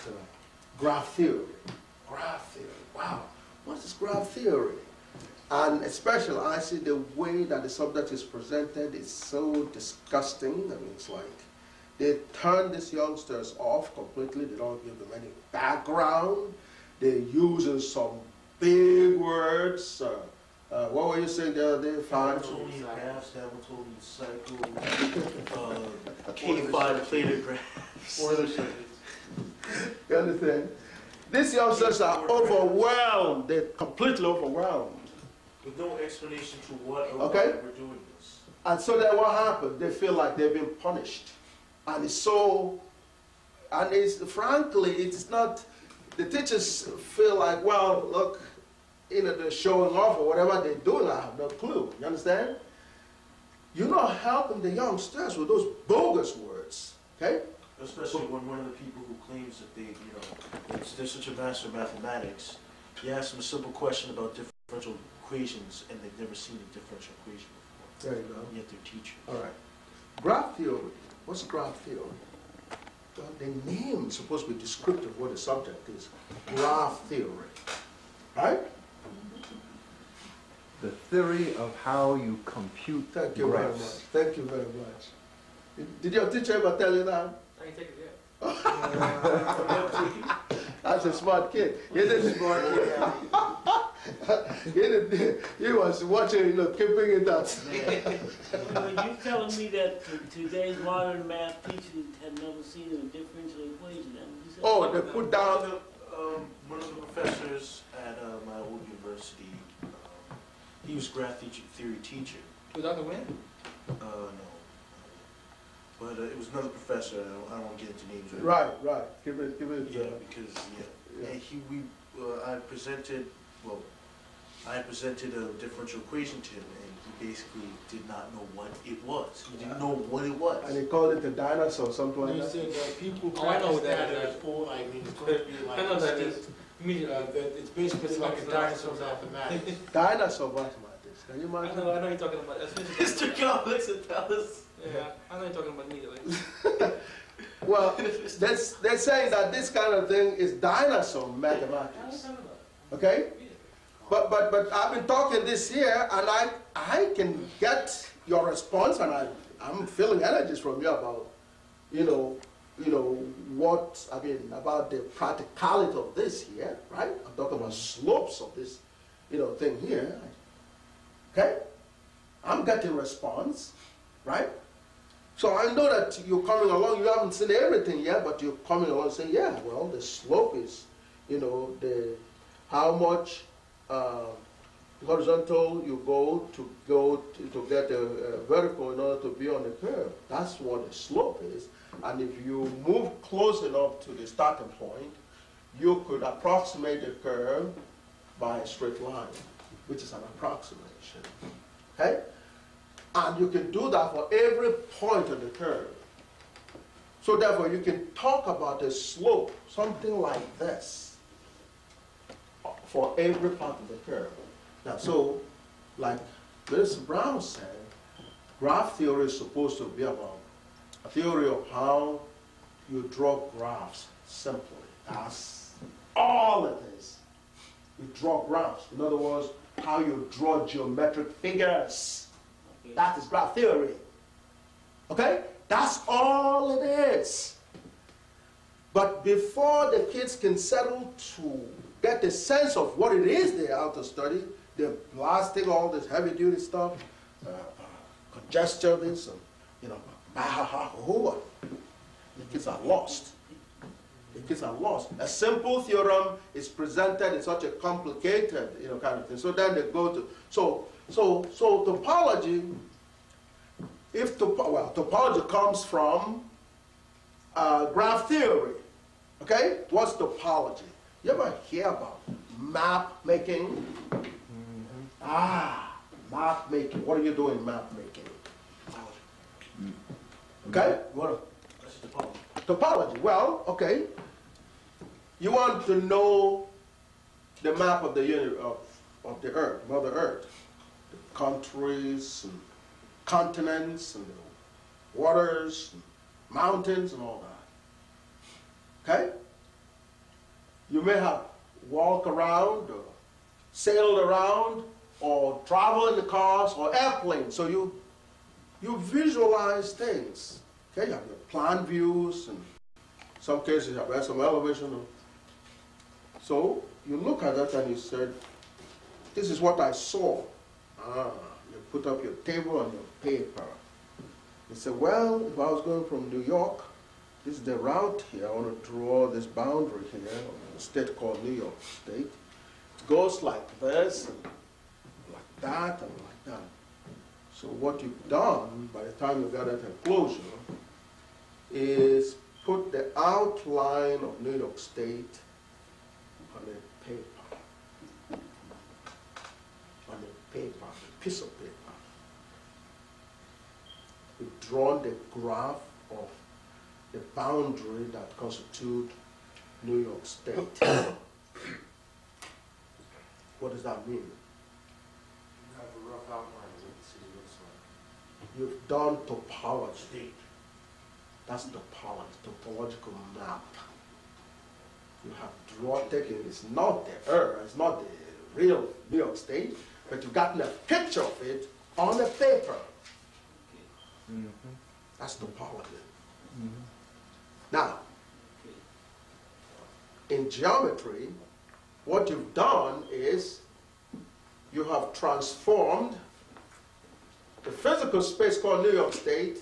S4: graph theory. Graph theory. Wow. What is graph theory? And especially, I see the way that the subject is presented is so disgusting. I mean, it's like they turn these youngsters off completely. They don't give them any background. They're using some big words. What were you saying the other day?
S14: Hamiltonian graphs, Hamiltonian cycle, K5 plated graphs.
S4: You understand? These youngsters are overwhelmed. They're completely overwhelmed.
S14: With no explanation to what or
S4: okay?
S14: why we're doing this.
S4: And so then what happened? They feel like they've been punished. And it's so, and it's, frankly, it's not, the teachers feel like, well, look, they're showing off or whatever they're doing, I have no clue. You understand? You're not helping the youngsters with those bogus words, okay?
S14: Especially when one of the people who claims that they're such a master of mathematics, you ask them a simple question about differential equations, and they've never seen a differential equation before.
S4: There you go.
S14: Yet they're teachers.
S4: All right. Graph theory. What's graph theory? Well, the name is supposed to be descriptive of what the subject is. Graph theory. Right?
S12: The theory of how you compute
S4: Thank you
S12: graphs.
S4: very much. Thank you very much. Did your teacher ever tell you that?
S10: I can take it, yeah.
S4: That's a smart kid. He didn't. He was watching, keeping it up.
S9: When you're telling me that today's modern math teachers have never seen a differential equation, that what you said?
S4: Oh, they put down.
S14: One of the professors at my old university, he was a graph theory teacher.
S10: Was Dr. Wynn?
S14: No. But it was another professor. I don't want to get into names.
S4: Right. Give it.
S14: Yeah, because I presented a differential equation to him, and he basically did not know what it was. He didn't know what it was.
S4: And he called it a dinosaur, something like that.
S10: You said that people practice that as full, I mean, it's going to be like. I know that is. You mean that it's basically like a dinosaur mathematics.
S4: Dinosaur mathematics. Can you imagine?
S10: I know you're talking about.
S14: It's too complex to tell us.
S10: Yeah, I know you're talking about me. Like.
S4: Well, they're saying that this kind of thing is dinosaur mathematics. Okay? But I've been talking this year, and I can get your response, and I'm feeling energies from you about, what, about the practicality of this here, right? I'm talking about slopes of this, thing here. Okay? I'm getting response, right? So I know that you're coming along, you haven't seen everything yet, but you're coming along saying, yeah, well, the slope is, how much horizontal you go to get a vertical in order to be on the curve. That's what the slope is. And if you move close enough to the starting point, you could approximate the curve by a straight line, which is an approximation. Okay? And you can do that for every point on the curve. So therefore, you can talk about a slope, something like this, for every part of the curve. Now, so, like Mr. Brown said, graph theory is supposed to be about a theory of how
S18: You draw graphs simply. That's all it is. You draw graphs. In other words, how you draw geometric figures. That is graph theory. Okay? That's all it is. But before the kids can settle to get a sense of what it is they have to study, they're blasting all this heavy-duty stuff, congestion, this, and, you know, the kids are lost. The kids are lost. A simple theorem is presented in such a complicated, you know, kind of thing. So then they go to, so topology, topology comes from graph theory. Okay? What's topology? You ever hear about map making? Map making. What are you doing map making? Okay? What? Topology. Well, okay. You want to know the map of the unit of the Earth, Mother Earth, the countries and continents and the waters, and mountains, and all that. Okay? You may have walked around, or sailed around, or traveled in the cars, or airplanes. So you visualize things. Okay? You have your plan views, and in some cases you have some elevation. So you look at that and you said, this is what I saw. You put up your table and your paper. You say, well, if I was going from New York, this is the route here. I want to draw this boundary here of a state called New York State. It goes like this, and like that, and like that. So what you've done by the time you got that enclosure is put the outline of New York State on a paper. On a paper, a piece of paper. You've drawn the graph of the boundary that constitute New York State. What does that mean?
S14: You have a rough outline of what the city looks like.
S18: You've done topology. That's topological map. You have taken, it's not the Earth, it's not the real New York State, but you've gotten a picture of it on the paper. That's topology. Now, in geometry, what you've done is you have transformed the physical space called New York State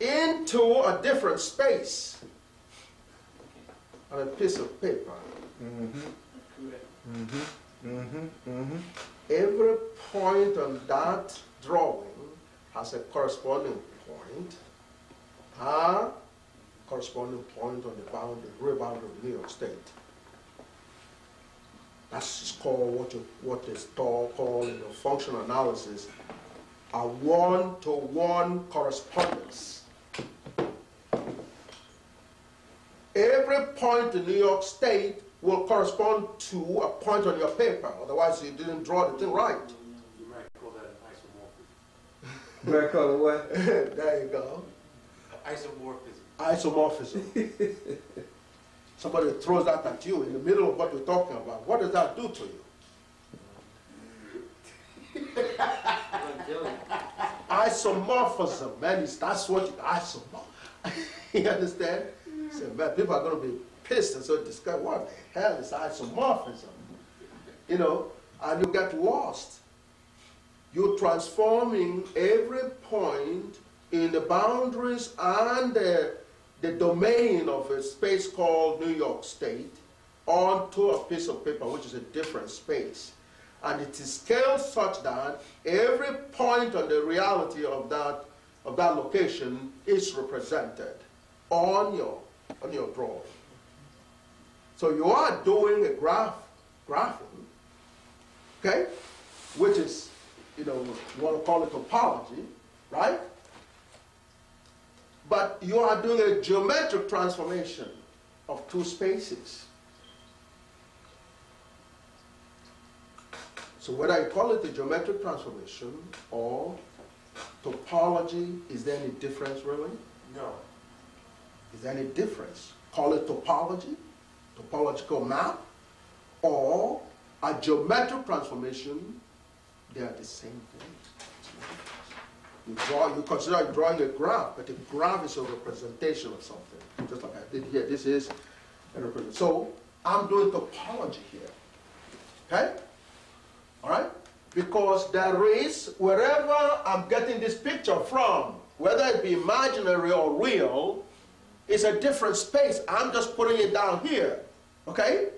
S18: into a different space on a piece of paper. Every point on that drawing has a corresponding point. Corresponding point on the boundary, real boundary of New York State. That's called what is called in functional analysis a one-to-one correspondence. Every point in New York State will correspond to a point on your paper. Otherwise, you didn't draw the thing right.
S14: You might call that an isomorphism.
S12: You might call it what?
S18: There you go.
S14: Isomorphism.
S18: Isomorphism. Somebody throws that at you in the middle of what you're talking about. What does that do to you? Isomorphism, man, that's what you, isomorph. You understand? So, man, people are going to be pissed and so discuss what the hell is isomorphism? You know, and you get lost. You're transforming every point in the boundaries and the domain of a space called New York State onto a piece of paper, which is a different space. And it is scaled such that every point on the reality of that location is represented on your drawing. So you are doing a graphing, okay, which is, you know, you want to call it topology, right? But you are doing a geometric transformation of two spaces. So whether you call it a geometric transformation or topology, is there any difference really?
S14: No.
S18: Is there any difference? Call it topology, topological map, or a geometric transformation. They are the same thing. You consider drawing a graph, but a graph is a representation of something. Just like I did here. This is a representation. So I'm doing topology here. Okay? All right? Because there is, wherever I'm getting this picture from, whether it be imaginary or real, it's a different space. I'm just putting it down here. Okay?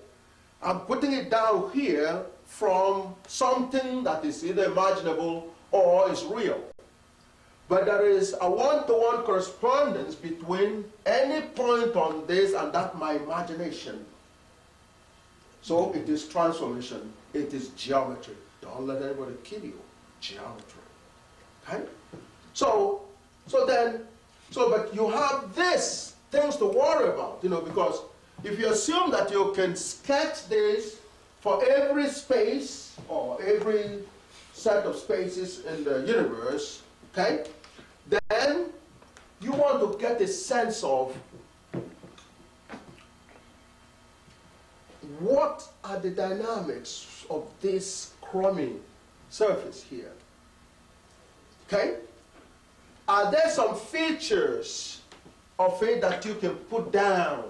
S18: I'm putting it down here from something that is either imaginable or is real. But there is a one-to-one correspondence between any point on this and that my imagination. So it is transformation. It is geometry. Don't let anybody kill you. Geometry. Okay? But you have this things to worry about, you know, because if you assume that you can sketch this for every space or every set of spaces in the universe, okay, then you want to get a sense of what are the dynamics of this crummy surface here. Okay? Are there some features of it that you can put down?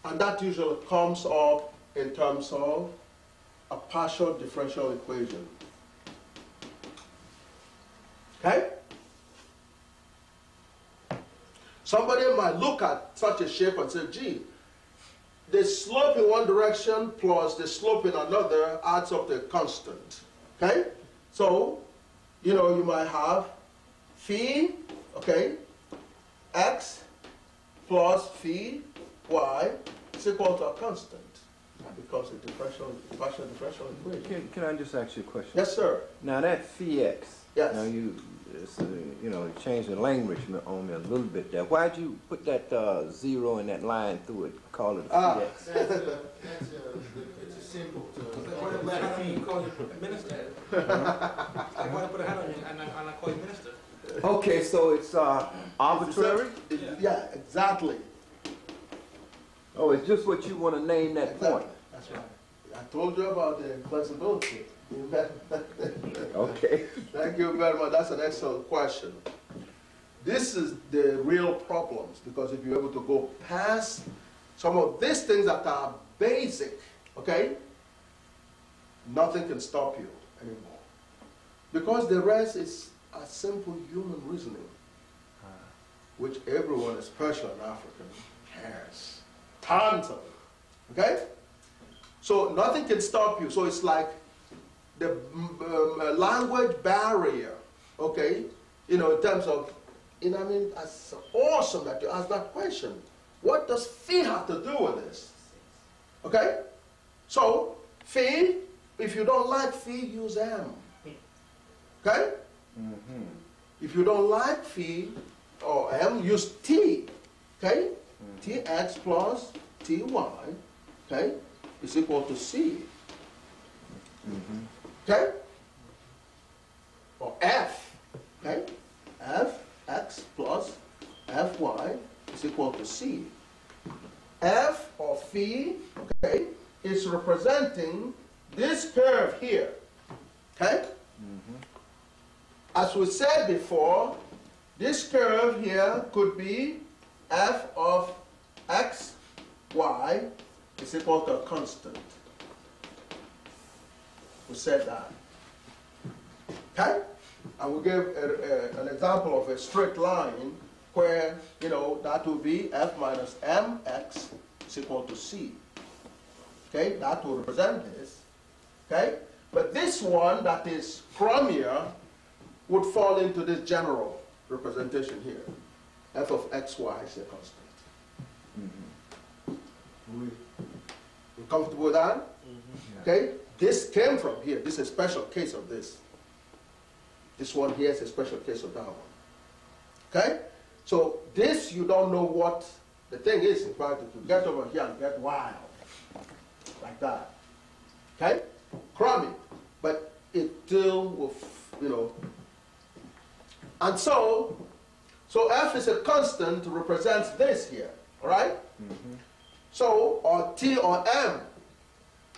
S18: And that usually comes up in terms of a partial differential equation. Okay? Somebody might look at such a shape and say, gee, the slope in one direction plus the slope in another adds up to a constant. Okay? So, you know, you might have phi, okay, x plus phi y is equal to a constant. That becomes a partial differential equation.
S12: Can I just ask you a question?
S18: Yes, sir.
S12: Now that phi x,
S18: yes.
S12: Now you change the language on me a little bit there. Why'd you put that 0 and that line through it, call it a phi x?
S10: It's a symbol. Why did I put you call you minister? Why did I put a hat on you and I call you minister?
S12: Okay, so it's arbitrary?
S18: Yeah, exactly.
S12: Oh, it's just what you want to name that point.
S18: That's right. I told you about the flexibility.
S12: Okay.
S18: Thank you very much. That's an excellent question. This is the real problems, because if you're able to go past some of these things that are basic, okay, nothing can stop you anymore. Because the rest is a simple human reasoning, which everyone, especially an African, has. Tons of it. Okay? So nothing can stop you. So it's like the language barrier, okay? You know, in terms of, you know, I mean, it's awesome that you asked that question. What does phi have to do with this? Okay? So, phi, if you don't like phi, use m. Okay? Mm-hmm. If you don't like phi or m, use t. Okay? Tx plus ty, okay, is equal to c. Mm-hmm. Okay? Or f, okay? Fx plus fy is equal to c. F or phi, okay, is representing this curve here. Okay? Mm-hmm. As we said before, this curve here could be f of x, y is equal to a constant. We said that. Okay? And we gave an example of a straight line where, you know, that would be f minus mx is equal to c. Okay? That will represent this. Okay? But this one that is chromier would fall into this general representation here. F of xy is a constant. Mm-hmm. We comfortable with that? Mm-hmm. Okay? This came from here. This is a special case of this. This one here is a special case of that one. Okay? So this, you don't know what the thing is. In fact, if you get over here and get wild, like that. Okay? Crummy. But it still will, you know. And so So f is a constant, represents this here, all right? So, or t or m.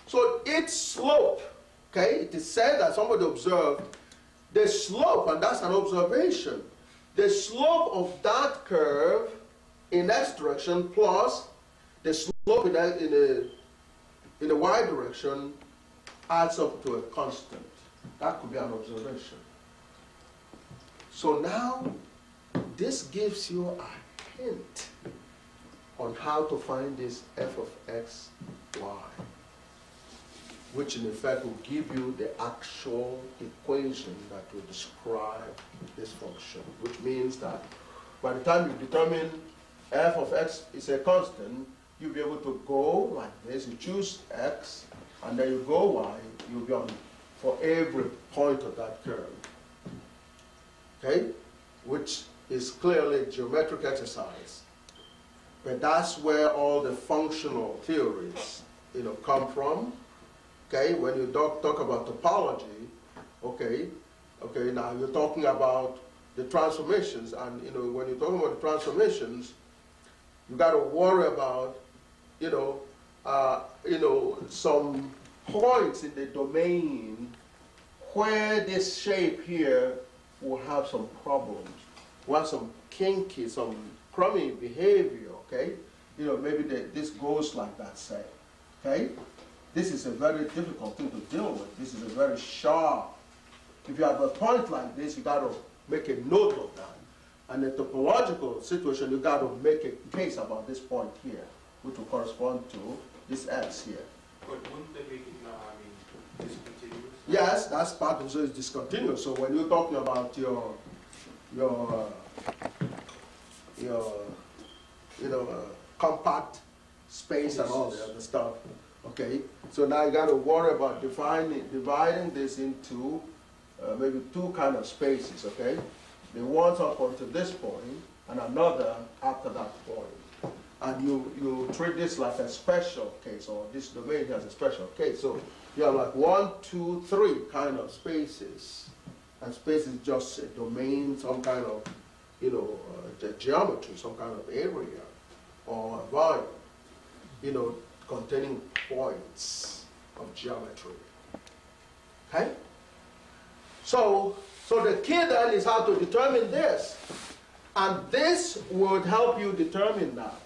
S18: So its slope, okay, it is said that somebody observed the slope, and that's an observation. The slope of that curve in x direction plus the slope in the y direction adds up to a constant. That could be an observation. So now, this gives you a hint on how to find this f of x, y, which in effect will give you the actual equation that will describe this function, which means that by the time you determine f of x is a constant, you'll be able to go like this. You choose x, and then you go y. You'll be on for every point of that curve. Okay? Which is clearly a geometric exercise. But that's where all the functional theories, come from. Okay? When you talk about topology, okay, now you're talking about the transformations, and when you're talking about the transformations, you got to worry about, some points in the domain where this shape here will have some problems, will have some kinky, some crummy behavior, okay? Maybe this goes like that, say, okay? This is a very difficult thing to deal with. This is a very sharp. If you have a point like this, you got to make a note of that. And in the topological situation, you got to make a case about this point here, which will correspond to this x here.
S10: But wouldn't they make it now, discontinuous?
S18: Yes, that's part of it, discontinuous. So when you're talking about your compact space and all the other stuff, okay? So now you got to worry about dividing this into maybe two kind of spaces, okay? The ones up until this point and another after that point. And you treat this like a special case, or this domain has a special case. So you have like 1, 2, 3 kind of spaces. And space is just a domain, some kind of, geometry, some kind of area, or a volume, containing points of geometry. Okay? So the key then is how to determine this. And this would help you determine that.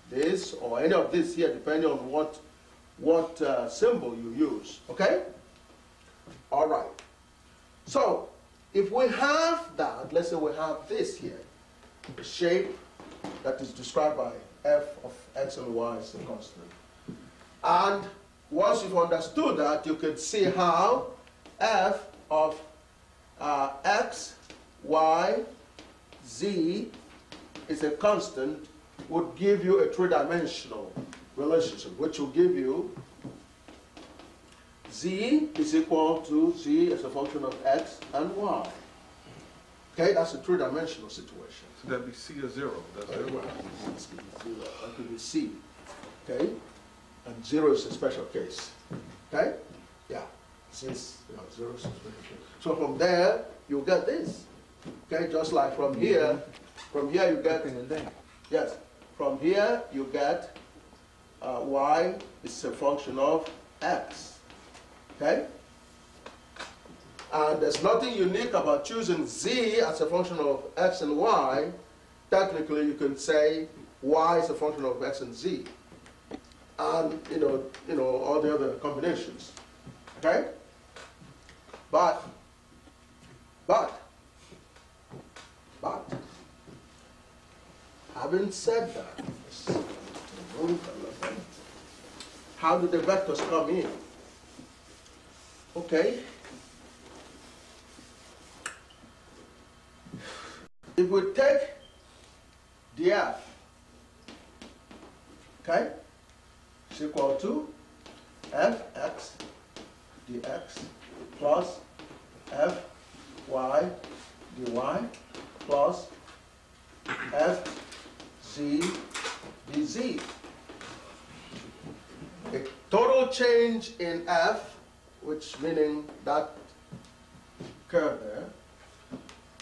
S18: This or any of this here, depending on what symbol you use. Okay? All right. So if we have that, let's say we have this here, the shape that is described by f of x and y is a constant. And once you've understood that, you can see how f of x, y, z is a constant would give you a three-dimensional relationship, which will give you z is equal to z as a function of x and y. Okay, that's a three-dimensional situation.
S1: So that'd be c to 0. That's it.
S18: That could be c. Okay, and 0 is a special case. Okay, yeah. Since 0 is a special case. So from there you get this. Okay, just like from here you get. Yes, from here you get y is a function of x. Okay? And there's nothing unique about choosing z as a function of x and y. Technically, you can say y is a function of x and z. And, all the other combinations. Okay? But, having said that, how do the vectors come in? Okay. If we take df, okay, is equal to fx dx plus fy dy plus fz dz. A total change in f, which meaning that curve there,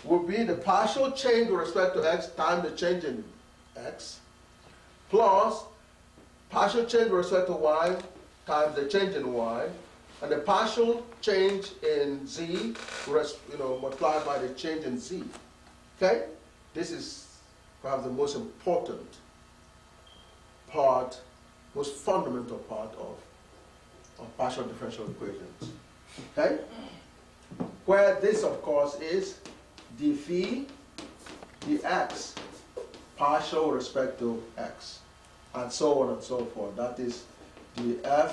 S18: will be the partial change with respect to x times the change in x, plus partial change with respect to y times the change in y, and the partial change in z, multiplied by the change in z. Okay? This is perhaps the most important part, most fundamental part of partial differential equations. Okay? Where this, of course, is d phi dx, partial with respect to x, and so on and so forth. That is df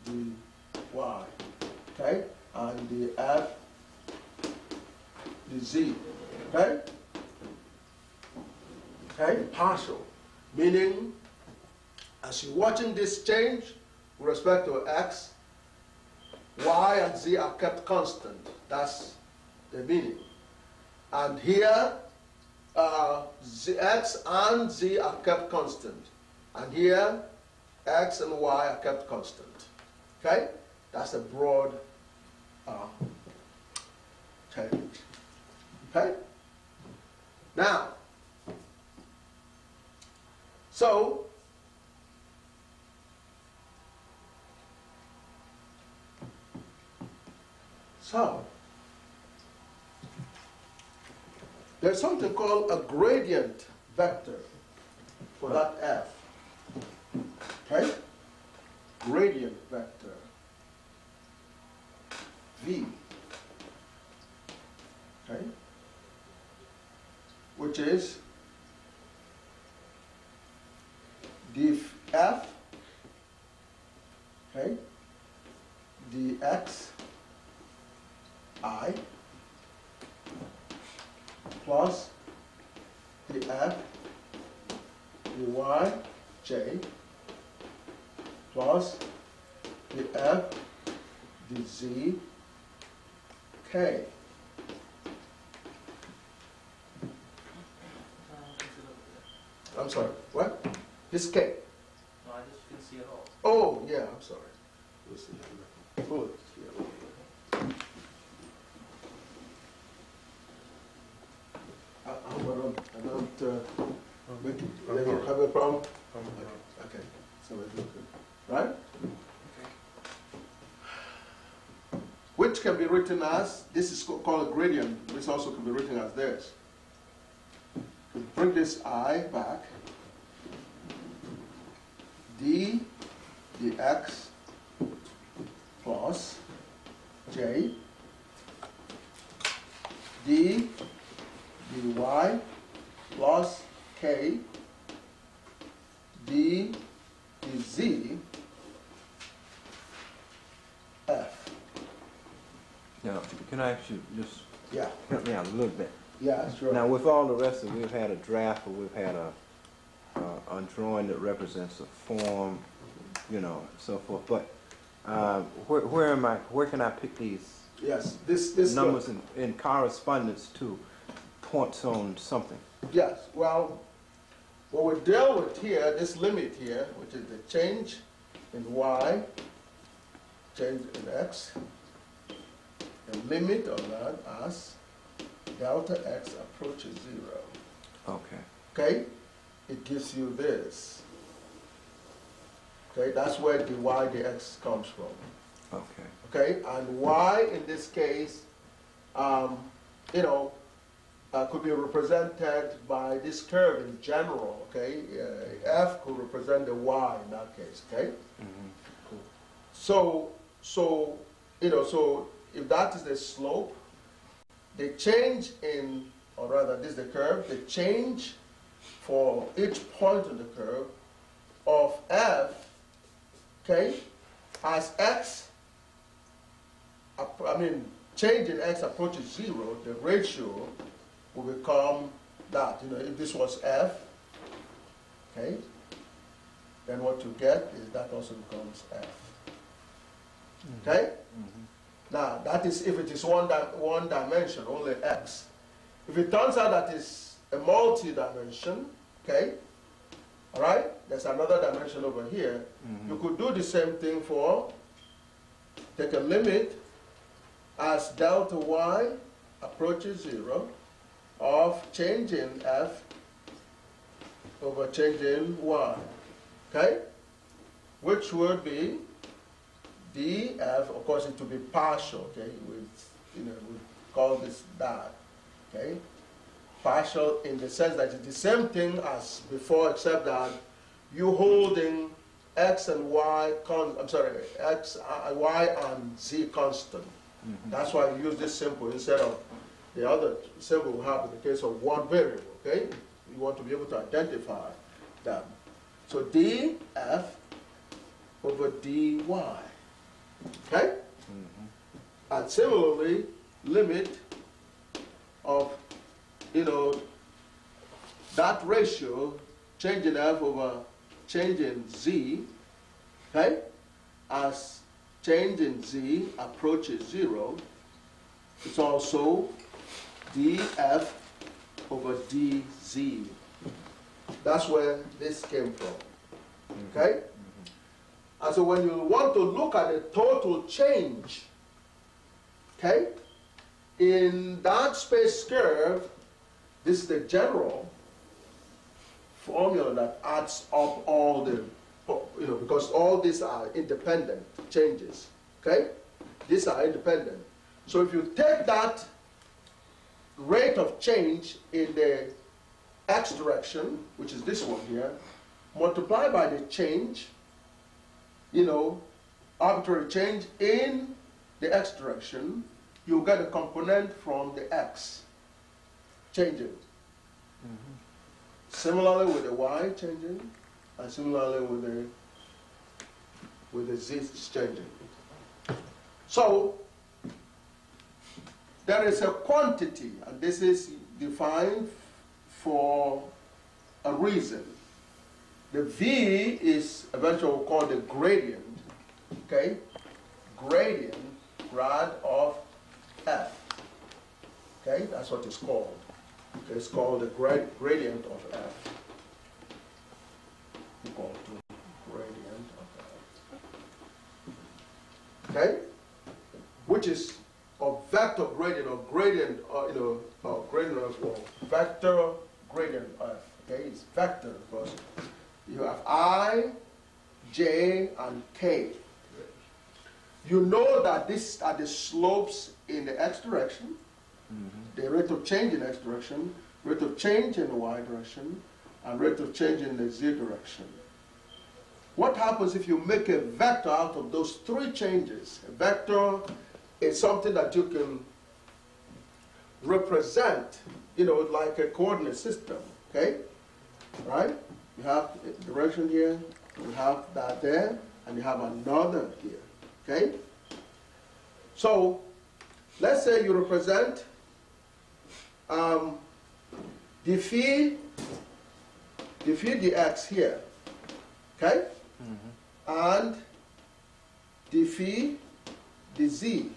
S18: dy, okay, and df dz, okay? Okay, partial, meaning as you're watching this change with respect to x, y and z are kept constant. That's the meaning. And here, x and z are kept constant. And here, x and y are kept constant. Okay? That's a broad change. Okay? Now, so, there's something called a gradient vector for that f. Okay? Gradient vector v. Okay? Which is df, okay, dx I plus df dy j plus df dz k. I'm sorry, what? This K.
S10: No, I just couldn't see it all.
S18: Oh, yeah, I'm sorry. Oh, yeah. I don't have a problem? Okay, so we're good. Right? Which can be written as, this is called a gradient, this also can be written as this. We bring this I back, d dx plus j d dy plus k d dz f.
S12: Now, can I actually just help me out a little bit?
S18: Yeah, sure.
S12: Now, with all the rest of it, we've had a draft, or we've had a drawing that represents a form, so forth. But where can I pick these?
S18: Yes, this
S12: numbers in correspondence to points on something.
S18: Yes. Well, what we deal with here, this limit here, which is the change in y, change in x, the limit of that as delta x approaches 0.
S12: Okay.
S18: Okay? It gives you this. Okay? That's where dy dx comes from.
S12: Okay.
S18: Okay? And y in this case, could be represented by this curve in general. Okay? F could represent the y in that case. Okay?
S12: Mm-hmm.
S18: So if that is the slope, the change in, or rather this is the curve, the change for each point on the curve of f, okay, as x, change in x approaches 0, the ratio will become that. If this was f, okay, then what you get is that also becomes f. Okay? Mm-hmm. Now, that is if it is one dimension, only x. If it turns out that it's a multi-dimension, okay, all right, there's another dimension over here, mm-hmm. You could do the same thing for, take a limit as delta y approaches 0, of change in f over change in y, okay? Which would be df, of course it will be partial, okay? We call this that, okay? Partial in the sense that it's the same thing as before, except that you holding x and y, x, y and z constant. That's why we use this symbol instead of the other symbol we have in the case of one variable, okay? You want to be able to identify them. So df over dy, okay? And similarly, limit of, that ratio, change in f over change in z, okay? As change in z approaches 0, it's also df over dz. That's where this came from, okay? And so when you want to look at the total change, okay, in that space curve, this is the general formula that adds up all the, because all these are independent changes, okay? These are independent. So if you take that rate of change in the x direction, which is this one here, multiply by the change, arbitrary change in the x direction, you get a component from the x changing. Similarly with the y changing, and similarly with the z changing. So there is a quantity, and this is defined for a reason. The v is eventually called the gradient, okay? Gradient, grad of f, okay? That's what it's called. Okay, it's called the gradient of f. Equal to gradient of f. Okay? Which is a vector gradient or gradient, gradient of, or vector gradient of f. Okay, it's vector because you have I, j, and k. You know that these are the slopes in the x direction, the rate of change in x direction, rate of change in the y direction, and rate of change in the z direction. What happens if you make a vector out of those three changes? A vector is something that you can represent, like a coordinate system, okay? Right? You have a direction here, you have that there, and you have another here, okay? So, let's say you represent phi dx here, okay? And phi dz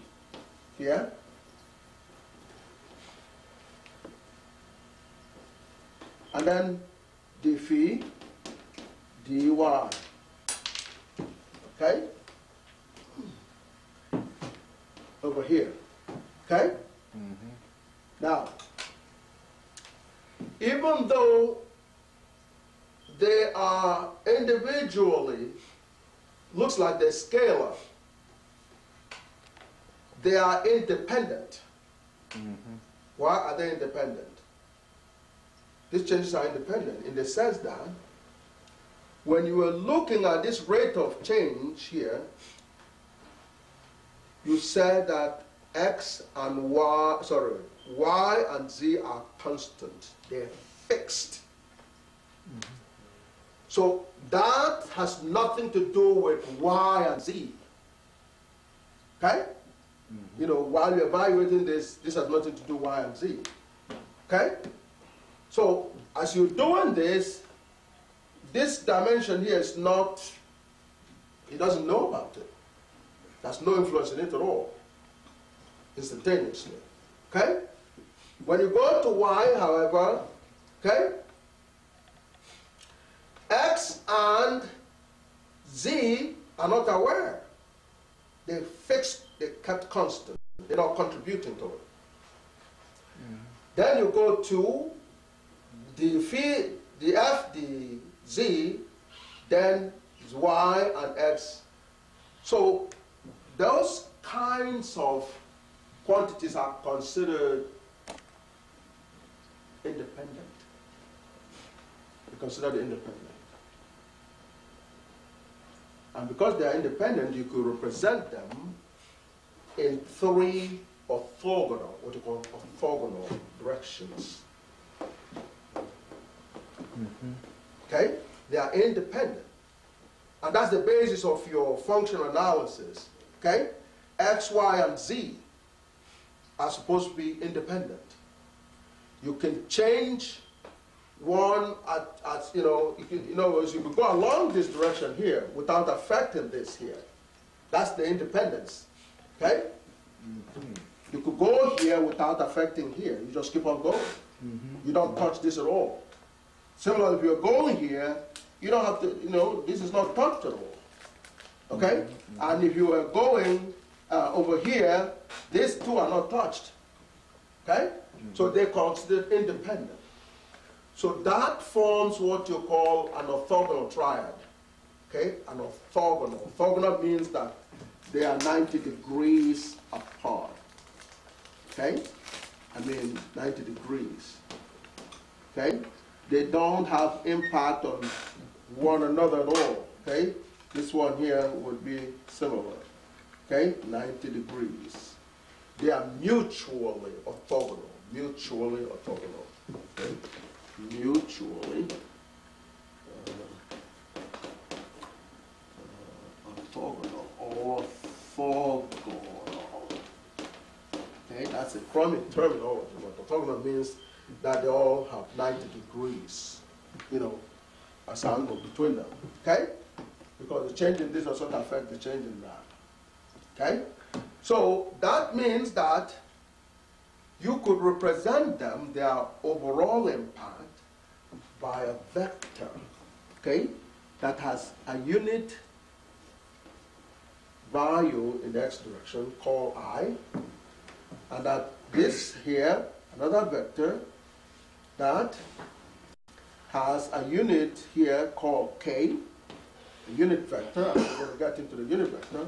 S18: here. And then phi dy, okay? Over here, okay? Now, even though they are individually, looks like they're scalar, they are independent. Why are they independent? These changes are independent in the sense that when you are looking at this rate of change here, you said that x and y and z are constant. They're fixed. So that has nothing to do with y and z. Okay? While you're evaluating this, this has nothing to do with y and z. Okay? So as you're doing this dimension here is not, he doesn't know about it. There's no influence in it at all, instantaneously. Okay? When you go to y, however, okay, x and z are not aware. They're fixed, they're kept constant. They're not contributing to it. Then you go to the F, the Z, then is Y and X. So those kinds of quantities are considered independent. They're considered independent. And because they are independent, you could represent them in three orthogonal, what you call orthogonal directions. Okay? They are independent. And that's the basis of your functional analysis. Okay? X, Y, and Z are supposed to be independent. You can change one at you can go along this direction here without affecting this here. That's the independence. Okay? You could go here without affecting here. You just keep on going. You don't touch this at all. Similarly, if you're going here, you don't have to, this is not touched at all. Okay? And if you are going over here, these two are not touched. Okay? So they're considered independent. So that forms what you call an orthogonal triad. Okay? An orthogonal. Orthogonal means that they are 90 degrees apart. Okay? 90 degrees. Okay? They don't have impact on one another at all. Okay? This one here would be similar. Okay? 90 degrees. They are mutually orthogonal. Mutually orthogonal. Okay? Mutually orthogonal. Orthogonal. Okay? That's a terminology. Orthogonal means that they all have 90 degrees, as angle between them. Okay? Because the change in this does not affect the change in that. Okay? So that means that you could represent them, their overall impact, by a vector, okay, that has a unit value in the x direction called I, and that this here, another vector, that has a unit here called k, a unit vector. I'm going to get into the unit vector.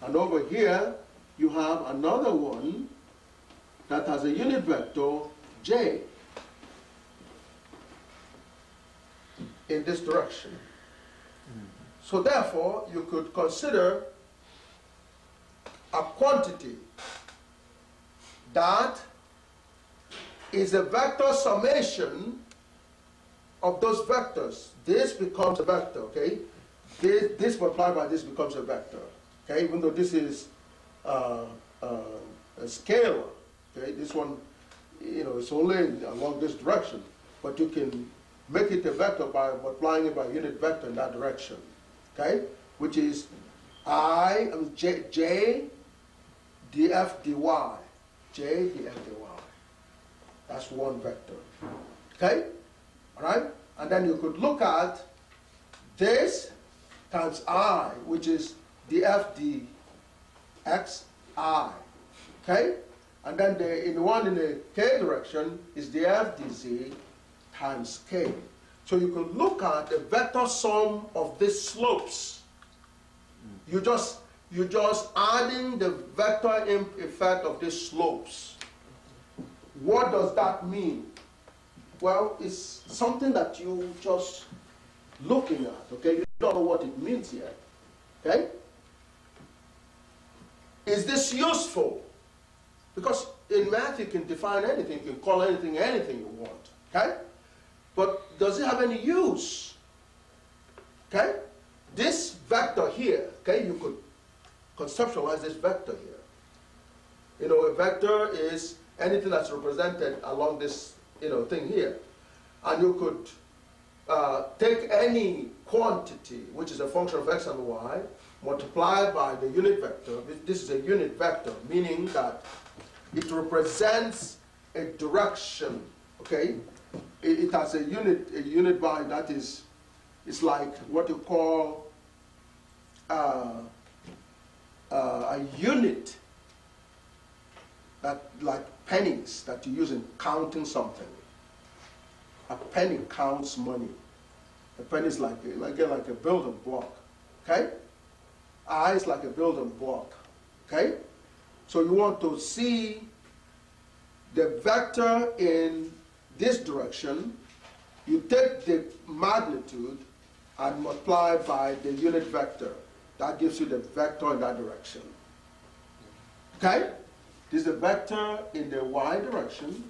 S18: And over here, you have another one that has a unit vector, j, in this direction. So therefore, you could consider a quantity that is a vector summation of those vectors. This becomes a vector, okay? This multiplied by this becomes a vector, okay? Even though this is a scalar, okay? This one, it's only along this direction, but you can make it a vector by multiplying it by a unit vector in that direction, okay? Which is j df dy, j df dy. That's one vector, okay? All right? And then you could look at this times I, which is df dx I, okay? And then the one in the k direction is df dz times k. So you could look at the vector sum of these slopes. You just adding the vector effect of these slopes. What does that mean? Well, it's something that you just looking at, okay? You don't know what it means yet, okay? Is this useful? Because in math you can define anything, you can call anything anything you want, okay? But does it have any use? Okay? This vector here, okay, you could conceptualize this vector here. A vector is anything that's represented along this, thing here. And you could take any quantity, which is a function of x and y, multiply by the unit vector. This is a unit vector, meaning that it represents a direction, okay? It has a unit value that is, it's like what you call a unit
S3: that like pennies that you use in counting something. A penny counts money. A penny is like a building block. Okay? I is like a building block. Okay? So you want to see the vector in this direction. You take the magnitude and multiply by the unit vector. That gives you the vector in that direction. Okay? This is the vector in the y direction,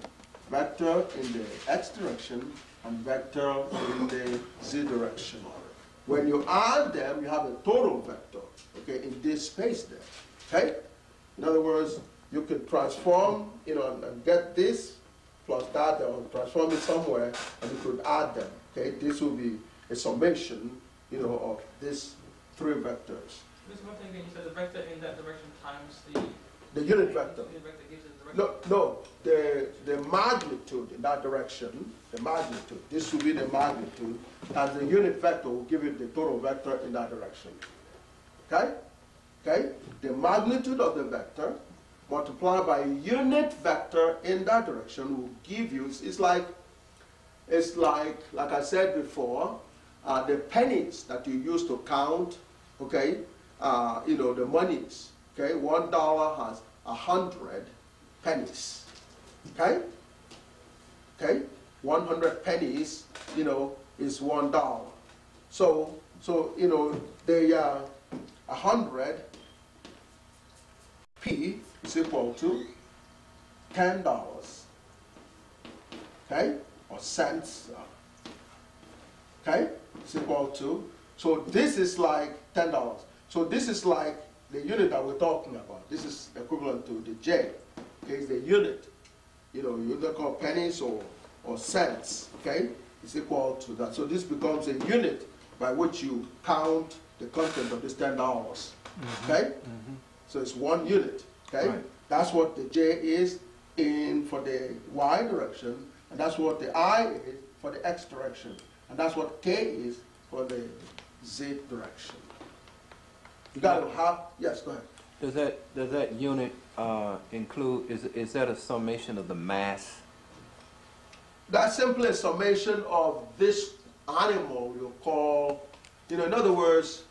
S3: vector in the x direction, and vector in the z direction. When you add them, you have a total vector, okay, in this space there. Okay? In other words, you could transform, and get this plus that, or transform it somewhere, and you could add them. Okay? This will be a summation, of these three vectors.
S10: Mr. One thing again, you said the vector in that direction times
S3: the unit vector.
S10: The unit vector gives it the direction.
S3: No, the magnitude in that direction, the magnitude, this will be the magnitude, and the unit vector will give you the total vector in that direction. Okay? Okay? The magnitude of the vector multiplied by a unit vector in that direction will give you, it's like I said before, the pennies that you use to count, okay, the monies, okay, $1 has 100 pennies, okay, okay, 100 pennies, is $1. So the 100 P is equal to $10, okay, or cents, okay, is equal to, so this is like $10. So this is like the unit that we're talking about. This is equivalent to the J, okay, it's the unit. You either call pennies or cents, okay, is equal to that. So this becomes a unit by which you count the content of this $10, okay? So it's 1 unit, okay? Right. That's what the J is for the Y direction, and that's what the I is for the X direction, and that's what K is for the Z direction. You got to have, yes, go ahead.
S12: Does that unit include, is that a summation of the mass?
S3: That's simply a summation of this animal you call, in other words,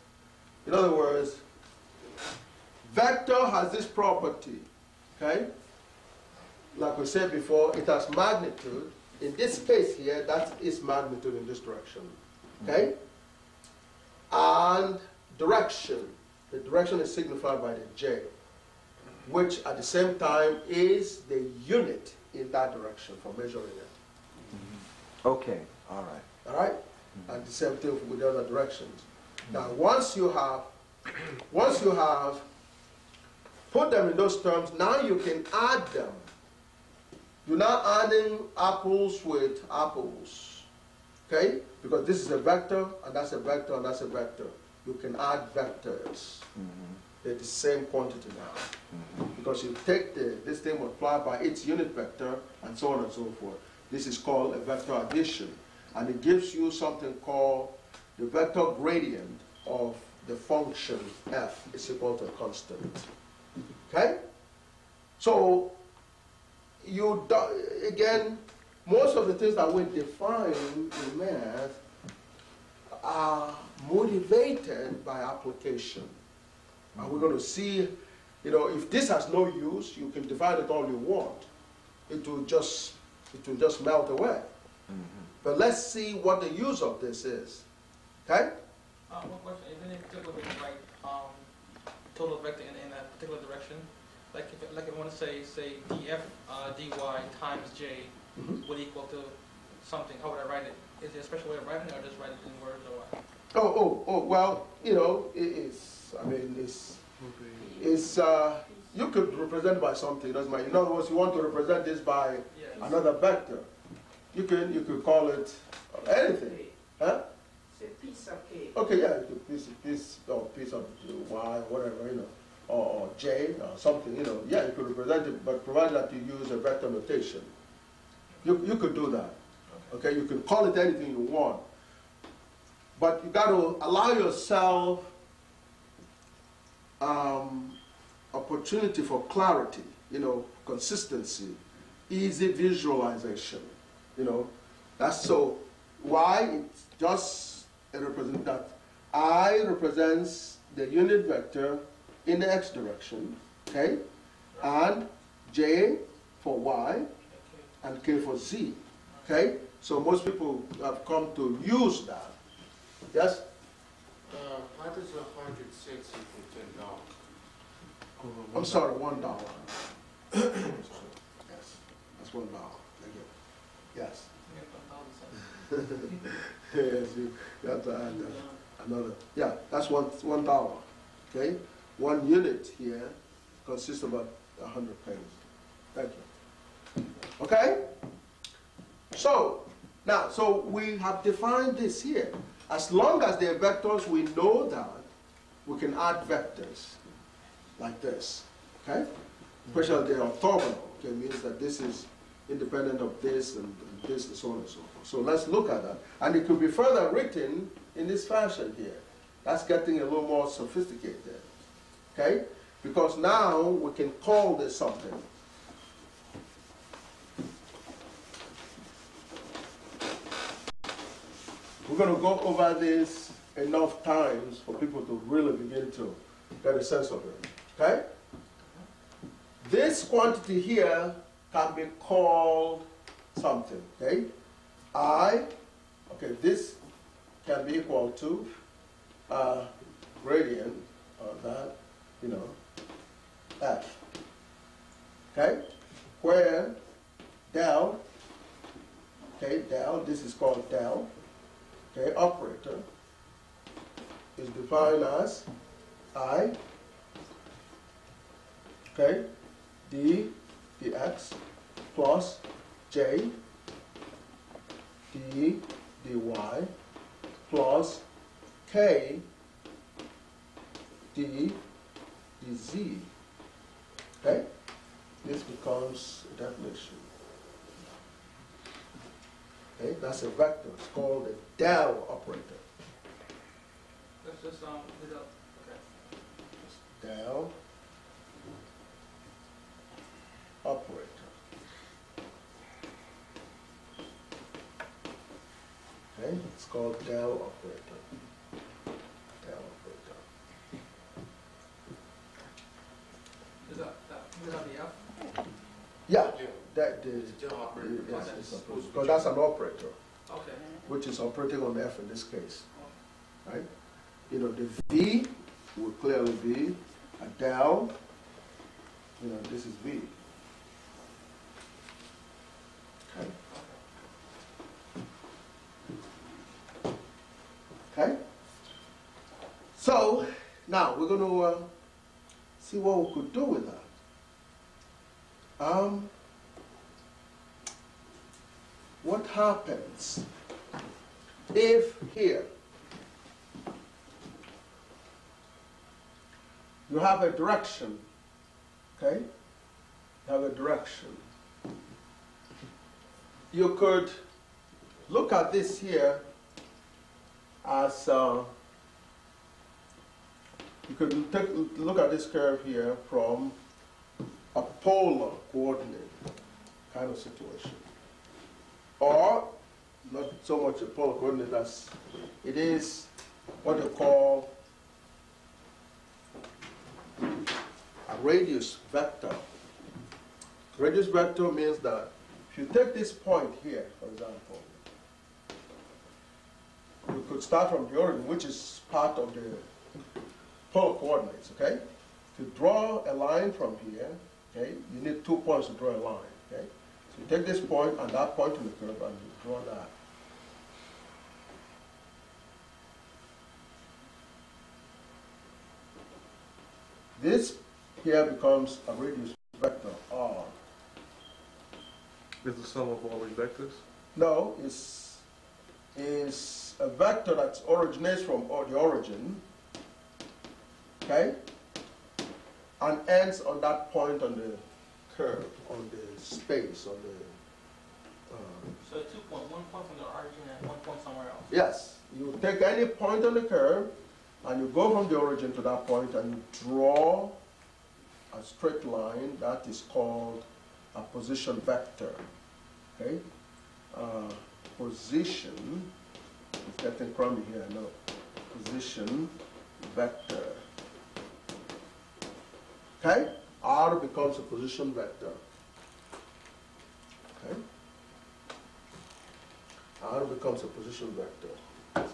S3: vector has this property, okay? Like we said before, it has magnitude. In this space here, that's its magnitude in this direction, okay? And direction. The direction is signified by the J, which at the same time is the unit in that direction for measuring it.
S12: Okay, all right.
S3: All right? And the same thing with the other directions. Now, once you have put them in those terms, now you can add them. You're not adding apples with apples, okay? Because this is a vector, and that's a vector, and that's a vector. You can add vectors. They're the same quantity now. Because you take this thing multiplied by its unit vector, and so on and so forth. This is called a vector addition. And it gives you something called the vector gradient of the function f is equal to a constant. Okay? So, again, most of the things that we define in math are motivated by application. And we're going to see, if this has no use, you can define it all you want. It will just melt away. But let's see what the use of this is. Okay?
S10: One question, is any particular way to write total vector in a particular direction? Like if I want to say df dy times j would equal to something, how would I write it? Is there a special way of writing it, or just write it in words, or what?
S3: Well, you could represent by something, it doesn't matter. In other words, you want to represent this by another vector. You could call it anything. Huh?
S7: Say piece of cake.
S3: Okay, yeah, piece of Y, whatever, or J or something, yeah, you could represent it, but provided that you use a vector notation. You could do that. Okay, you can call it anything you want. But you got to allow yourself opportunity for clarity.
S4: consistency, easy visualization. You know, that's so y, it's just a represent that I represents the unit vector in the x direction, okay, and j for y and k for z, okay. So most people have come to use that. Yes.
S15: How does 106 equal $10?
S4: I'm sorry, $1. Yes, that's $1. Thank you. Yes. Yes, you have to add another. Yeah, that's $1. Okay, 1 unit here consists of about 100 pennies. Thank you. Okay. So now, so we have defined this here. As long as they're vectors, we know that we can add vectors like this, okay? Especially they're orthogonal, okay, means that this is independent of this and this and so on and so forth. So let's look at that. And it could be further written in this fashion here. That's getting a little more sophisticated, okay? Because now we can call this something. We're going to go over this enough times for people to really begin to get a sense of it, okay? This quantity here can be called something, okay? Okay, this can be equal to gradient of that, you know, f, okay? Where del, okay, del, this is called del, okay, operator is defined as I, okay, d dx plus j d dy plus k d dz. Okay, this becomes a definition. Okay, that's a vector. It's called a del operator.
S10: Let's just hit up. Okay.
S4: Del operator. Okay, it's called del operator. Del operator.
S10: Is that the F?
S4: Yeah, that the yes, because that's an operator.
S10: Okay.
S4: Which is operating on F in this case, right? You know, the V would clearly be a del. You know, this is V. Okay. Okay. So now we're going to see what we could do with that. What happens if here you have a direction, okay? You have a direction. You could look at this here as, you could look at this curve here from a polar coordinate kind of situation. Or, not so much a polar coordinate as it is what they call a radius vector. Radius vector means that if you take this point here, for example, we could start from the origin, which is part of the polar coordinates, okay? To draw a line from here, okay, you need 2 points to draw a line, okay? So you take this point and that point in the curve and you draw that. This here becomes a radius vector, R.
S2: Is the sum of all these vectors?
S4: No, it's a vector that originates from the origin, okay, and ends on that point on the curve, on the space, on the...
S10: So 2 points, 1 point from the origin and 1 point somewhere else.
S4: Yes, you take any point on the curve, and you go from the origin to that point, and you draw a straight line that is called a position vector. Okay? Position, it's getting crummy here, no. Position vector. Okay? R becomes a position vector. Okay? R becomes a position vector.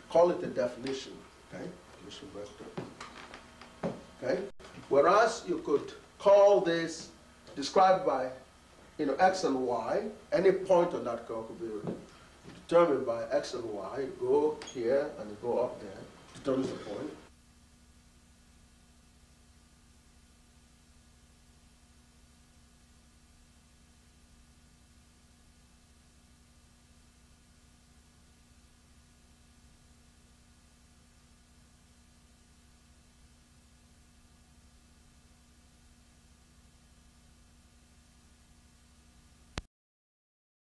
S4: Call it a definition. Okay? Position vector. Okay? Whereas you could call this described by X and Y, any point on that curve could be determined by X and Y. You go here and you go up there, determines the point.